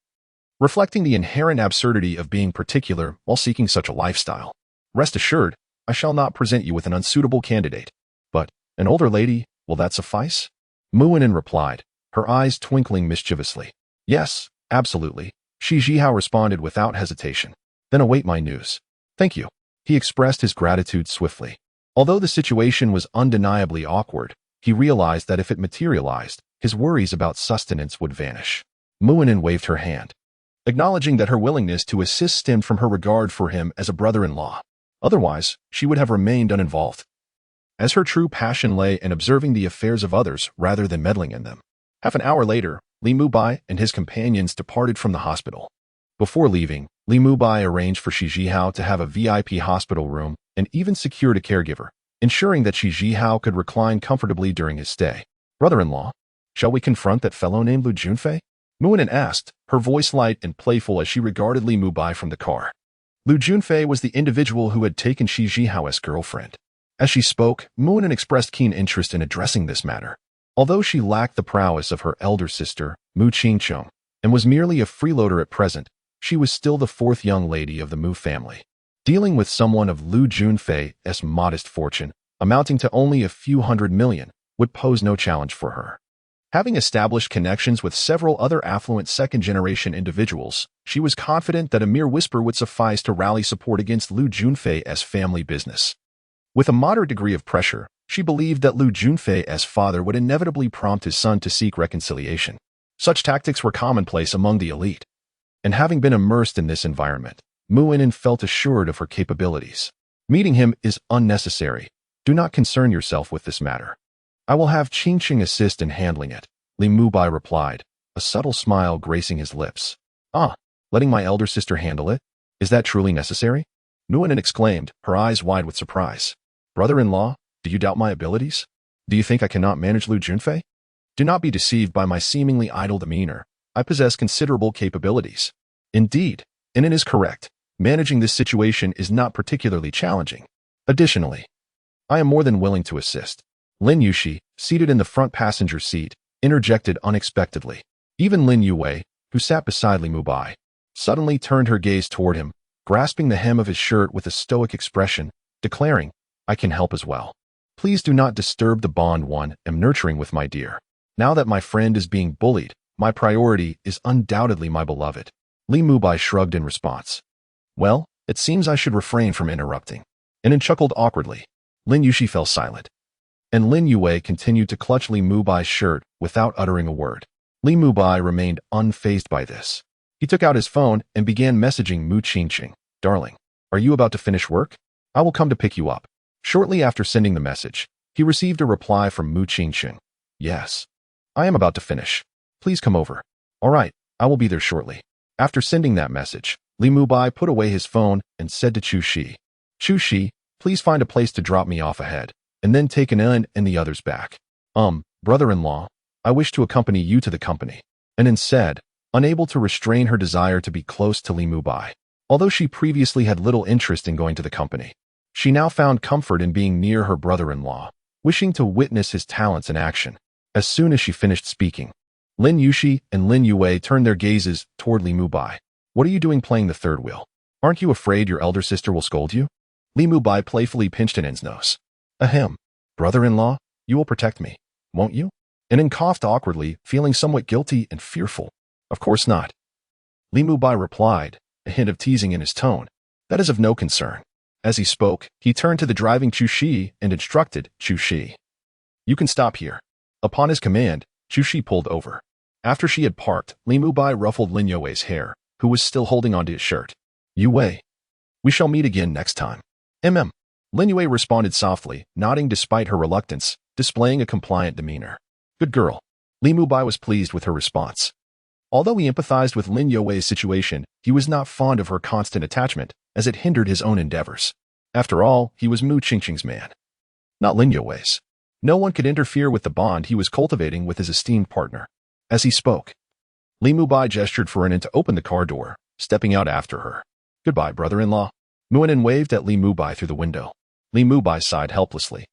reflecting the inherent absurdity of being particular while seeking such a lifestyle. Rest assured, I shall not present you with an unsuitable candidate. But, an older lady, will that suffice? Muinen replied, her eyes twinkling mischievously. Yes, absolutely, Shi Zhihao responded without hesitation. Then await my news. Thank you. He expressed his gratitude swiftly. Although the situation was undeniably awkward, he realized that if it materialized, his worries about sustenance would vanish. Muinen waved her hand, acknowledging that her willingness to assist stemmed from her regard for him as a brother-in-law. Otherwise, she would have remained uninvolved, as her true passion lay in observing the affairs of others rather than meddling in them. Half an hour later, Li Mubai and his companions departed from the hospital. Before leaving, Li Mubai arranged for Shi Zhihao to have a VIP hospital room and even secured a caregiver, ensuring that Shi Zhihao could recline comfortably during his stay. Brother-in-law, shall we confront that fellow named Lu Junfei? Muinen asked, her voice light and playful as she regarded Li Mubai from the car. Lu Junfei was the individual who had taken Shi Zhihao's girlfriend. As she spoke, Muinen expressed keen interest in addressing this matter. Although she lacked the prowess of her elder sister, Mu Qingcheng, and was merely a freeloader at present, she was still the fourth young lady of the Mu family. Dealing with someone of Lu Junfei's modest fortune, amounting to only a few hundred million, would pose no challenge for her. Having established connections with several other affluent second-generation individuals, she was confident that a mere whisper would suffice to rally support against Lu Junfei's family business. With a moderate degree of pressure, she believed that Lu Junfei's father would inevitably prompt his son to seek reconciliation. Such tactics were commonplace among the elite. And having been immersed in this environment, Muinen felt assured of her capabilities. Meeting him is unnecessary. Do not concern yourself with this matter. I will have Qingqing assist in handling it, Li Mubai replied, a subtle smile gracing his lips. Ah, letting my elder sister handle it? Is that truly necessary? Muinen exclaimed, her eyes wide with surprise. Brother-in-law, do you doubt my abilities? Do you think I cannot manage Lu Junfei? Do not be deceived by my seemingly idle demeanor. I possess considerable capabilities. Indeed, and it is correct. Managing this situation is not particularly challenging. Additionally, I am more than willing to assist. Lin Yuxi, seated in the front passenger seat, interjected unexpectedly. Even Lin Yue, who sat beside Li Mubai, suddenly turned her gaze toward him, grasping the hem of his shirt with a stoic expression, declaring, I can help as well. Please do not disturb the bond one am nurturing with my dear. Now that my friend is being bullied, my priority is undoubtedly my beloved. Li Mubai shrugged in response. Well, it seems I should refrain from interrupting. And then chuckled awkwardly. Lin Yuxi fell silent. And Lin Yue continued to clutch Li Mubai's shirt without uttering a word. Li Mubai remained unfazed by this. He took out his phone and began messaging Mu Qingqing. Darling, are you about to finish work? I will come to pick you up. Shortly after sending the message, he received a reply from Mu Qingqing. Yes. I am about to finish. Please come over. All right, I will be there shortly. After sending that message, Li Mubai put away his phone and said to Chu Shi, Chu Shi, please find a place to drop me off ahead, and then take an N and the others back. Brother-in-law, I wish to accompany you to the company. And then said, unable to restrain her desire to be close to Li Mubai. Although she previously had little interest in going to the company, she now found comfort in being near her brother-in-law, wishing to witness his talents in action. As soon as she finished speaking, Lin Yuxi and Lin Yue turned their gazes toward Li Mubai. What are you doing playing the third wheel? Aren't you afraid your elder sister will scold you? Li Mubai playfully pinched an N's nose. Ahem. Brother-in-law, you will protect me, won't you? And then coughed awkwardly, feeling somewhat guilty and fearful. Of course not. Li Mubai replied, a hint of teasing in his tone. That is of no concern. As he spoke, he turned to the driving Chu Shi and instructed Chu Shi. You can stop here. Upon his command, Chu Shi pulled over. After she had parked, Li Mubai ruffled Lin Yue's hair, who was still holding onto his shirt. Yue. We shall meet again next time. Lin Yue responded softly, nodding despite her reluctance, displaying a compliant demeanor. Good girl. Li Mubai was pleased with her response. Although he empathized with Lin Yue's situation, he was not fond of her constant attachment, as it hindered his own endeavors. After all, he was Mu Qingqing's man, not Lin Yue's. No one could interfere with the bond he was cultivating with his esteemed partner. As he spoke, Li Mubai gestured for Anan to open the car door, stepping out after her. Goodbye, brother-in-law. Muanan waved at Li Mubai through the window. Li Mubai sighed helplessly.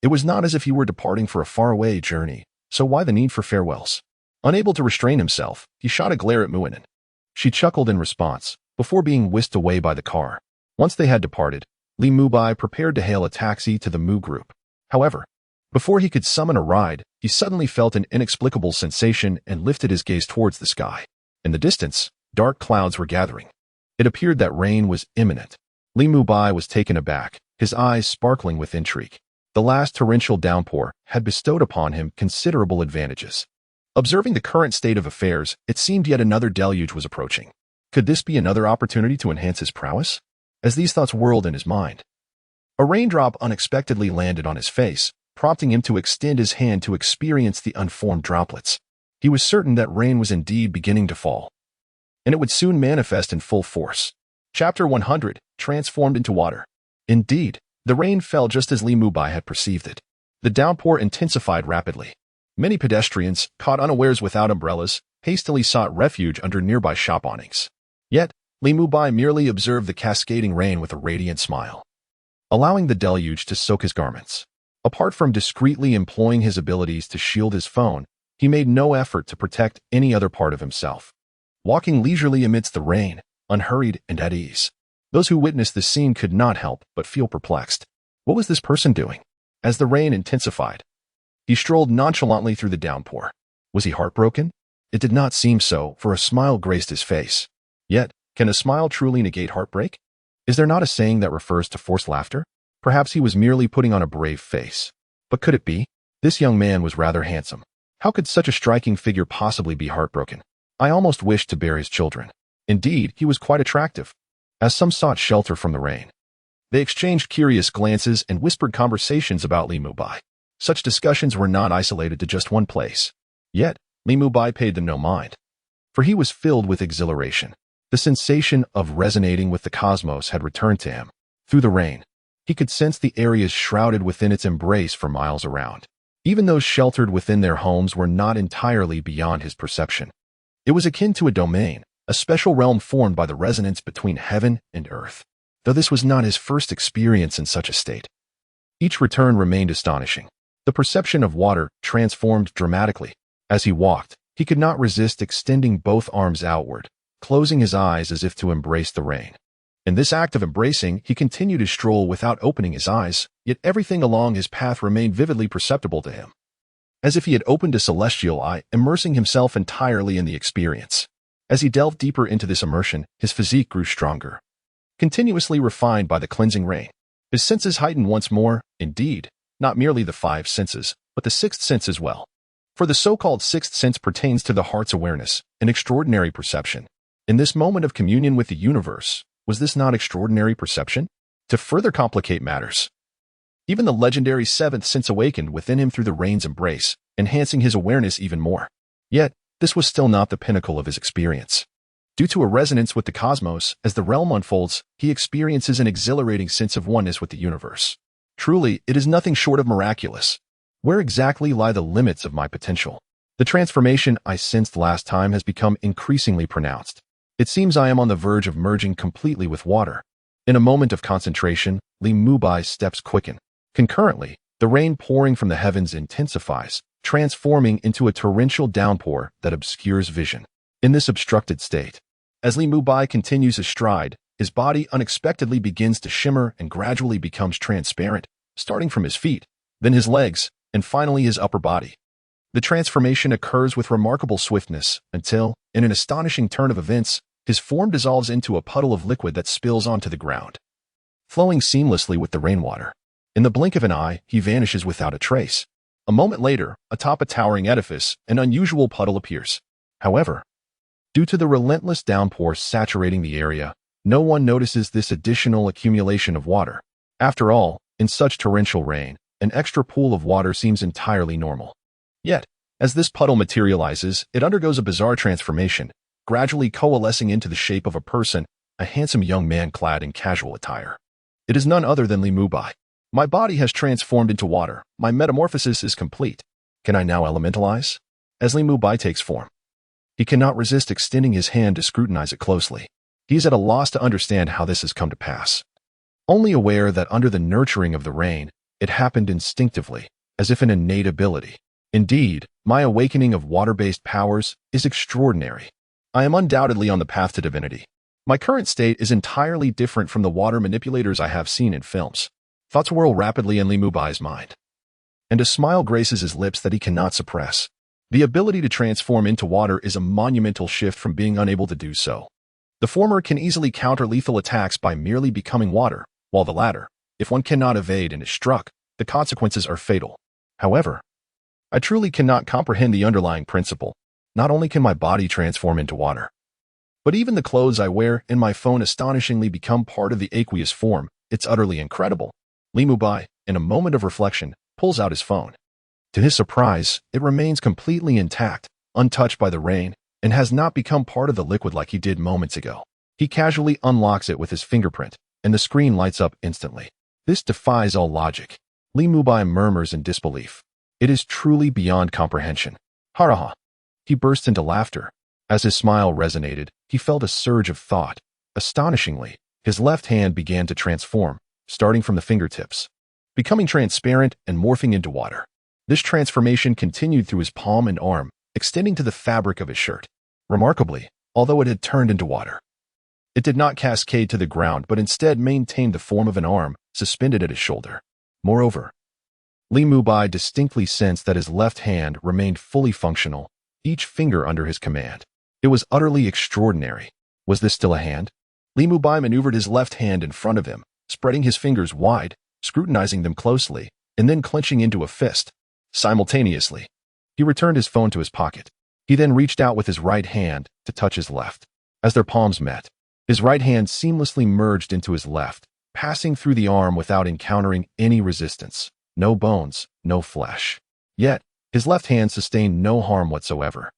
It was not as if he were departing for a faraway journey, so why the need for farewells? Unable to restrain himself, he shot a glare at Muanan. She chuckled in response, before being whisked away by the car. Once they had departed, Li Mubai prepared to hail a taxi to the Mu group. However, before he could summon a ride, he suddenly felt an inexplicable sensation and lifted his gaze towards the sky. In the distance, dark clouds were gathering. It appeared that rain was imminent. Li Mubai was taken aback, his eyes sparkling with intrigue. The last torrential downpour had bestowed upon him considerable advantages. Observing the current state of affairs, it seemed yet another deluge was approaching. Could this be another opportunity to enhance his prowess? As these thoughts whirled in his mind, a raindrop unexpectedly landed on his face, prompting him to extend his hand to experience the unformed droplets. He was certain that rain was indeed beginning to fall, and it would soon manifest in full force. Chapter 100, Transformed into Water. Indeed, the rain fell just as Li Mubai had perceived it. The downpour intensified rapidly. Many pedestrians, caught unawares without umbrellas, hastily sought refuge under nearby shop awnings. Yet, Li Mubai merely observed the cascading rain with a radiant smile, allowing the deluge to soak his garments. Apart from discreetly employing his abilities to shield his phone, he made no effort to protect any other part of himself. Walking leisurely amidst the rain, unhurried and at ease, those who witnessed the scene could not help but feel perplexed. What was this person doing? As the rain intensified, he strolled nonchalantly through the downpour. Was he heartbroken? It did not seem so, for a smile graced his face. Yet, can a smile truly negate heartbreak? Is there not a saying that refers to forced laughter? Perhaps he was merely putting on a brave face. But could it be? This young man was rather handsome. How could such a striking figure possibly be heartbroken? I almost wished to bear his children. Indeed, he was quite attractive. As some sought shelter from the rain, they exchanged curious glances and whispered conversations about Li Mubai. Such discussions were not isolated to just one place. Yet, Li Mubai paid them no mind, for he was filled with exhilaration. The sensation of resonating with the cosmos had returned to him. Through the rain, he could sense the areas shrouded within its embrace for miles around. Even those sheltered within their homes were not entirely beyond his perception. It was akin to a domain, a special realm formed by the resonance between heaven and earth. Though this was not his first experience in such a state, each return remained astonishing. The perception of water transformed dramatically. As he walked, he could not resist extending both arms outward, closing his eyes as if to embrace the rain. In this act of embracing, he continued his stroll without opening his eyes, yet everything along his path remained vividly perceptible to him, as if he had opened a celestial eye, immersing himself entirely in the experience. As he delved deeper into this immersion, his physique grew stronger, continuously refined by the cleansing rain. His senses heightened once more, indeed, not merely the five senses, but the sixth sense as well. For the so-called sixth sense pertains to the heart's awareness, an extraordinary perception. In this moment of communion with the universe, was this not extraordinary perception? To further complicate matters, even the legendary seventh sense awakened within him through the rain's embrace, enhancing his awareness even more. Yet, this was still not the pinnacle of his experience. Due to a resonance with the cosmos, as the realm unfolds, he experiences an exhilarating sense of oneness with the universe. Truly, it is nothing short of miraculous. Where exactly lie the limits of my potential? The transformation I sensed last time has become increasingly pronounced. It seems I am on the verge of merging completely with water. In a moment of concentration, Li Mubai's steps quicken. Concurrently, the rain pouring from the heavens intensifies, transforming into a torrential downpour that obscures vision. In this obstructed state, as Li Mubai continues his stride, his body unexpectedly begins to shimmer and gradually becomes transparent, starting from his feet, then his legs, and finally his upper body. The transformation occurs with remarkable swiftness until, in an astonishing turn of events, His form dissolves into a puddle of liquid that spills onto the ground, flowing seamlessly with the rainwater. In the blink of an eye, he vanishes without a trace. A moment later, atop a towering edifice, an unusual puddle appears. However, due to the relentless downpour saturating the area, no one notices this additional accumulation of water. After all, in such torrential rain, an extra pool of water seems entirely normal. Yet, as this puddle materializes, it undergoes a bizarre transformation, gradually coalescing into the shape of a person, a handsome young man clad in casual attire. It is none other than Mubai. My body has transformed into water. My metamorphosis is complete. Can I now elementalize? As Mubai takes form, he cannot resist extending his hand to scrutinize it closely. He is at a loss to understand how this has come to pass. Only aware that under the nurturing of the rain, it happened instinctively, as if an innate ability. Indeed, my awakening of water-based powers is extraordinary. I am undoubtedly on the path to divinity. My current state is entirely different from the water manipulators I have seen in films. Thoughts whirl rapidly in Mubai's mind, and a smile graces his lips that he cannot suppress. The ability to transform into water is a monumental shift from being unable to do so. The former can easily counter lethal attacks by merely becoming water, while the latter, if one cannot evade and is struck, the consequences are fatal. However, I truly cannot comprehend the underlying principle. Not only can my body transform into water, but even the clothes I wear and my phone astonishingly become part of the aqueous form. It's utterly incredible. Mubai, in a moment of reflection, pulls out his phone. To his surprise, it remains completely intact, untouched by the rain, and has not become part of the liquid like he did moments ago. He casually unlocks it with his fingerprint, and the screen lights up instantly. This defies all logic. Mubai murmurs in disbelief. It is truly beyond comprehension. Haraha. He burst into laughter. As his smile resonated, he felt a surge of thought. Astonishingly, his left hand began to transform, starting from the fingertips, becoming transparent and morphing into water. This transformation continued through his palm and arm, extending to the fabric of his shirt. Remarkably, although it had turned into water, it did not cascade to the ground but instead maintained the form of an arm suspended at his shoulder. Moreover, Mubai distinctly sensed that his left hand remained fully functional, each finger under his command. It was utterly extraordinary. Was this still a hand? Mubai maneuvered his left hand in front of him, spreading his fingers wide, scrutinizing them closely, and then clenching into a fist. Simultaneously, he returned his phone to his pocket. He then reached out with his right hand to touch his left. As their palms met, his right hand seamlessly merged into his left, passing through the arm without encountering any resistance. No bones, no flesh. Yet, his left hand sustained no harm whatsoever.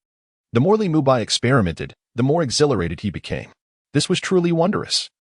The more Mubai experimented, the more exhilarated he became. This was truly wondrous.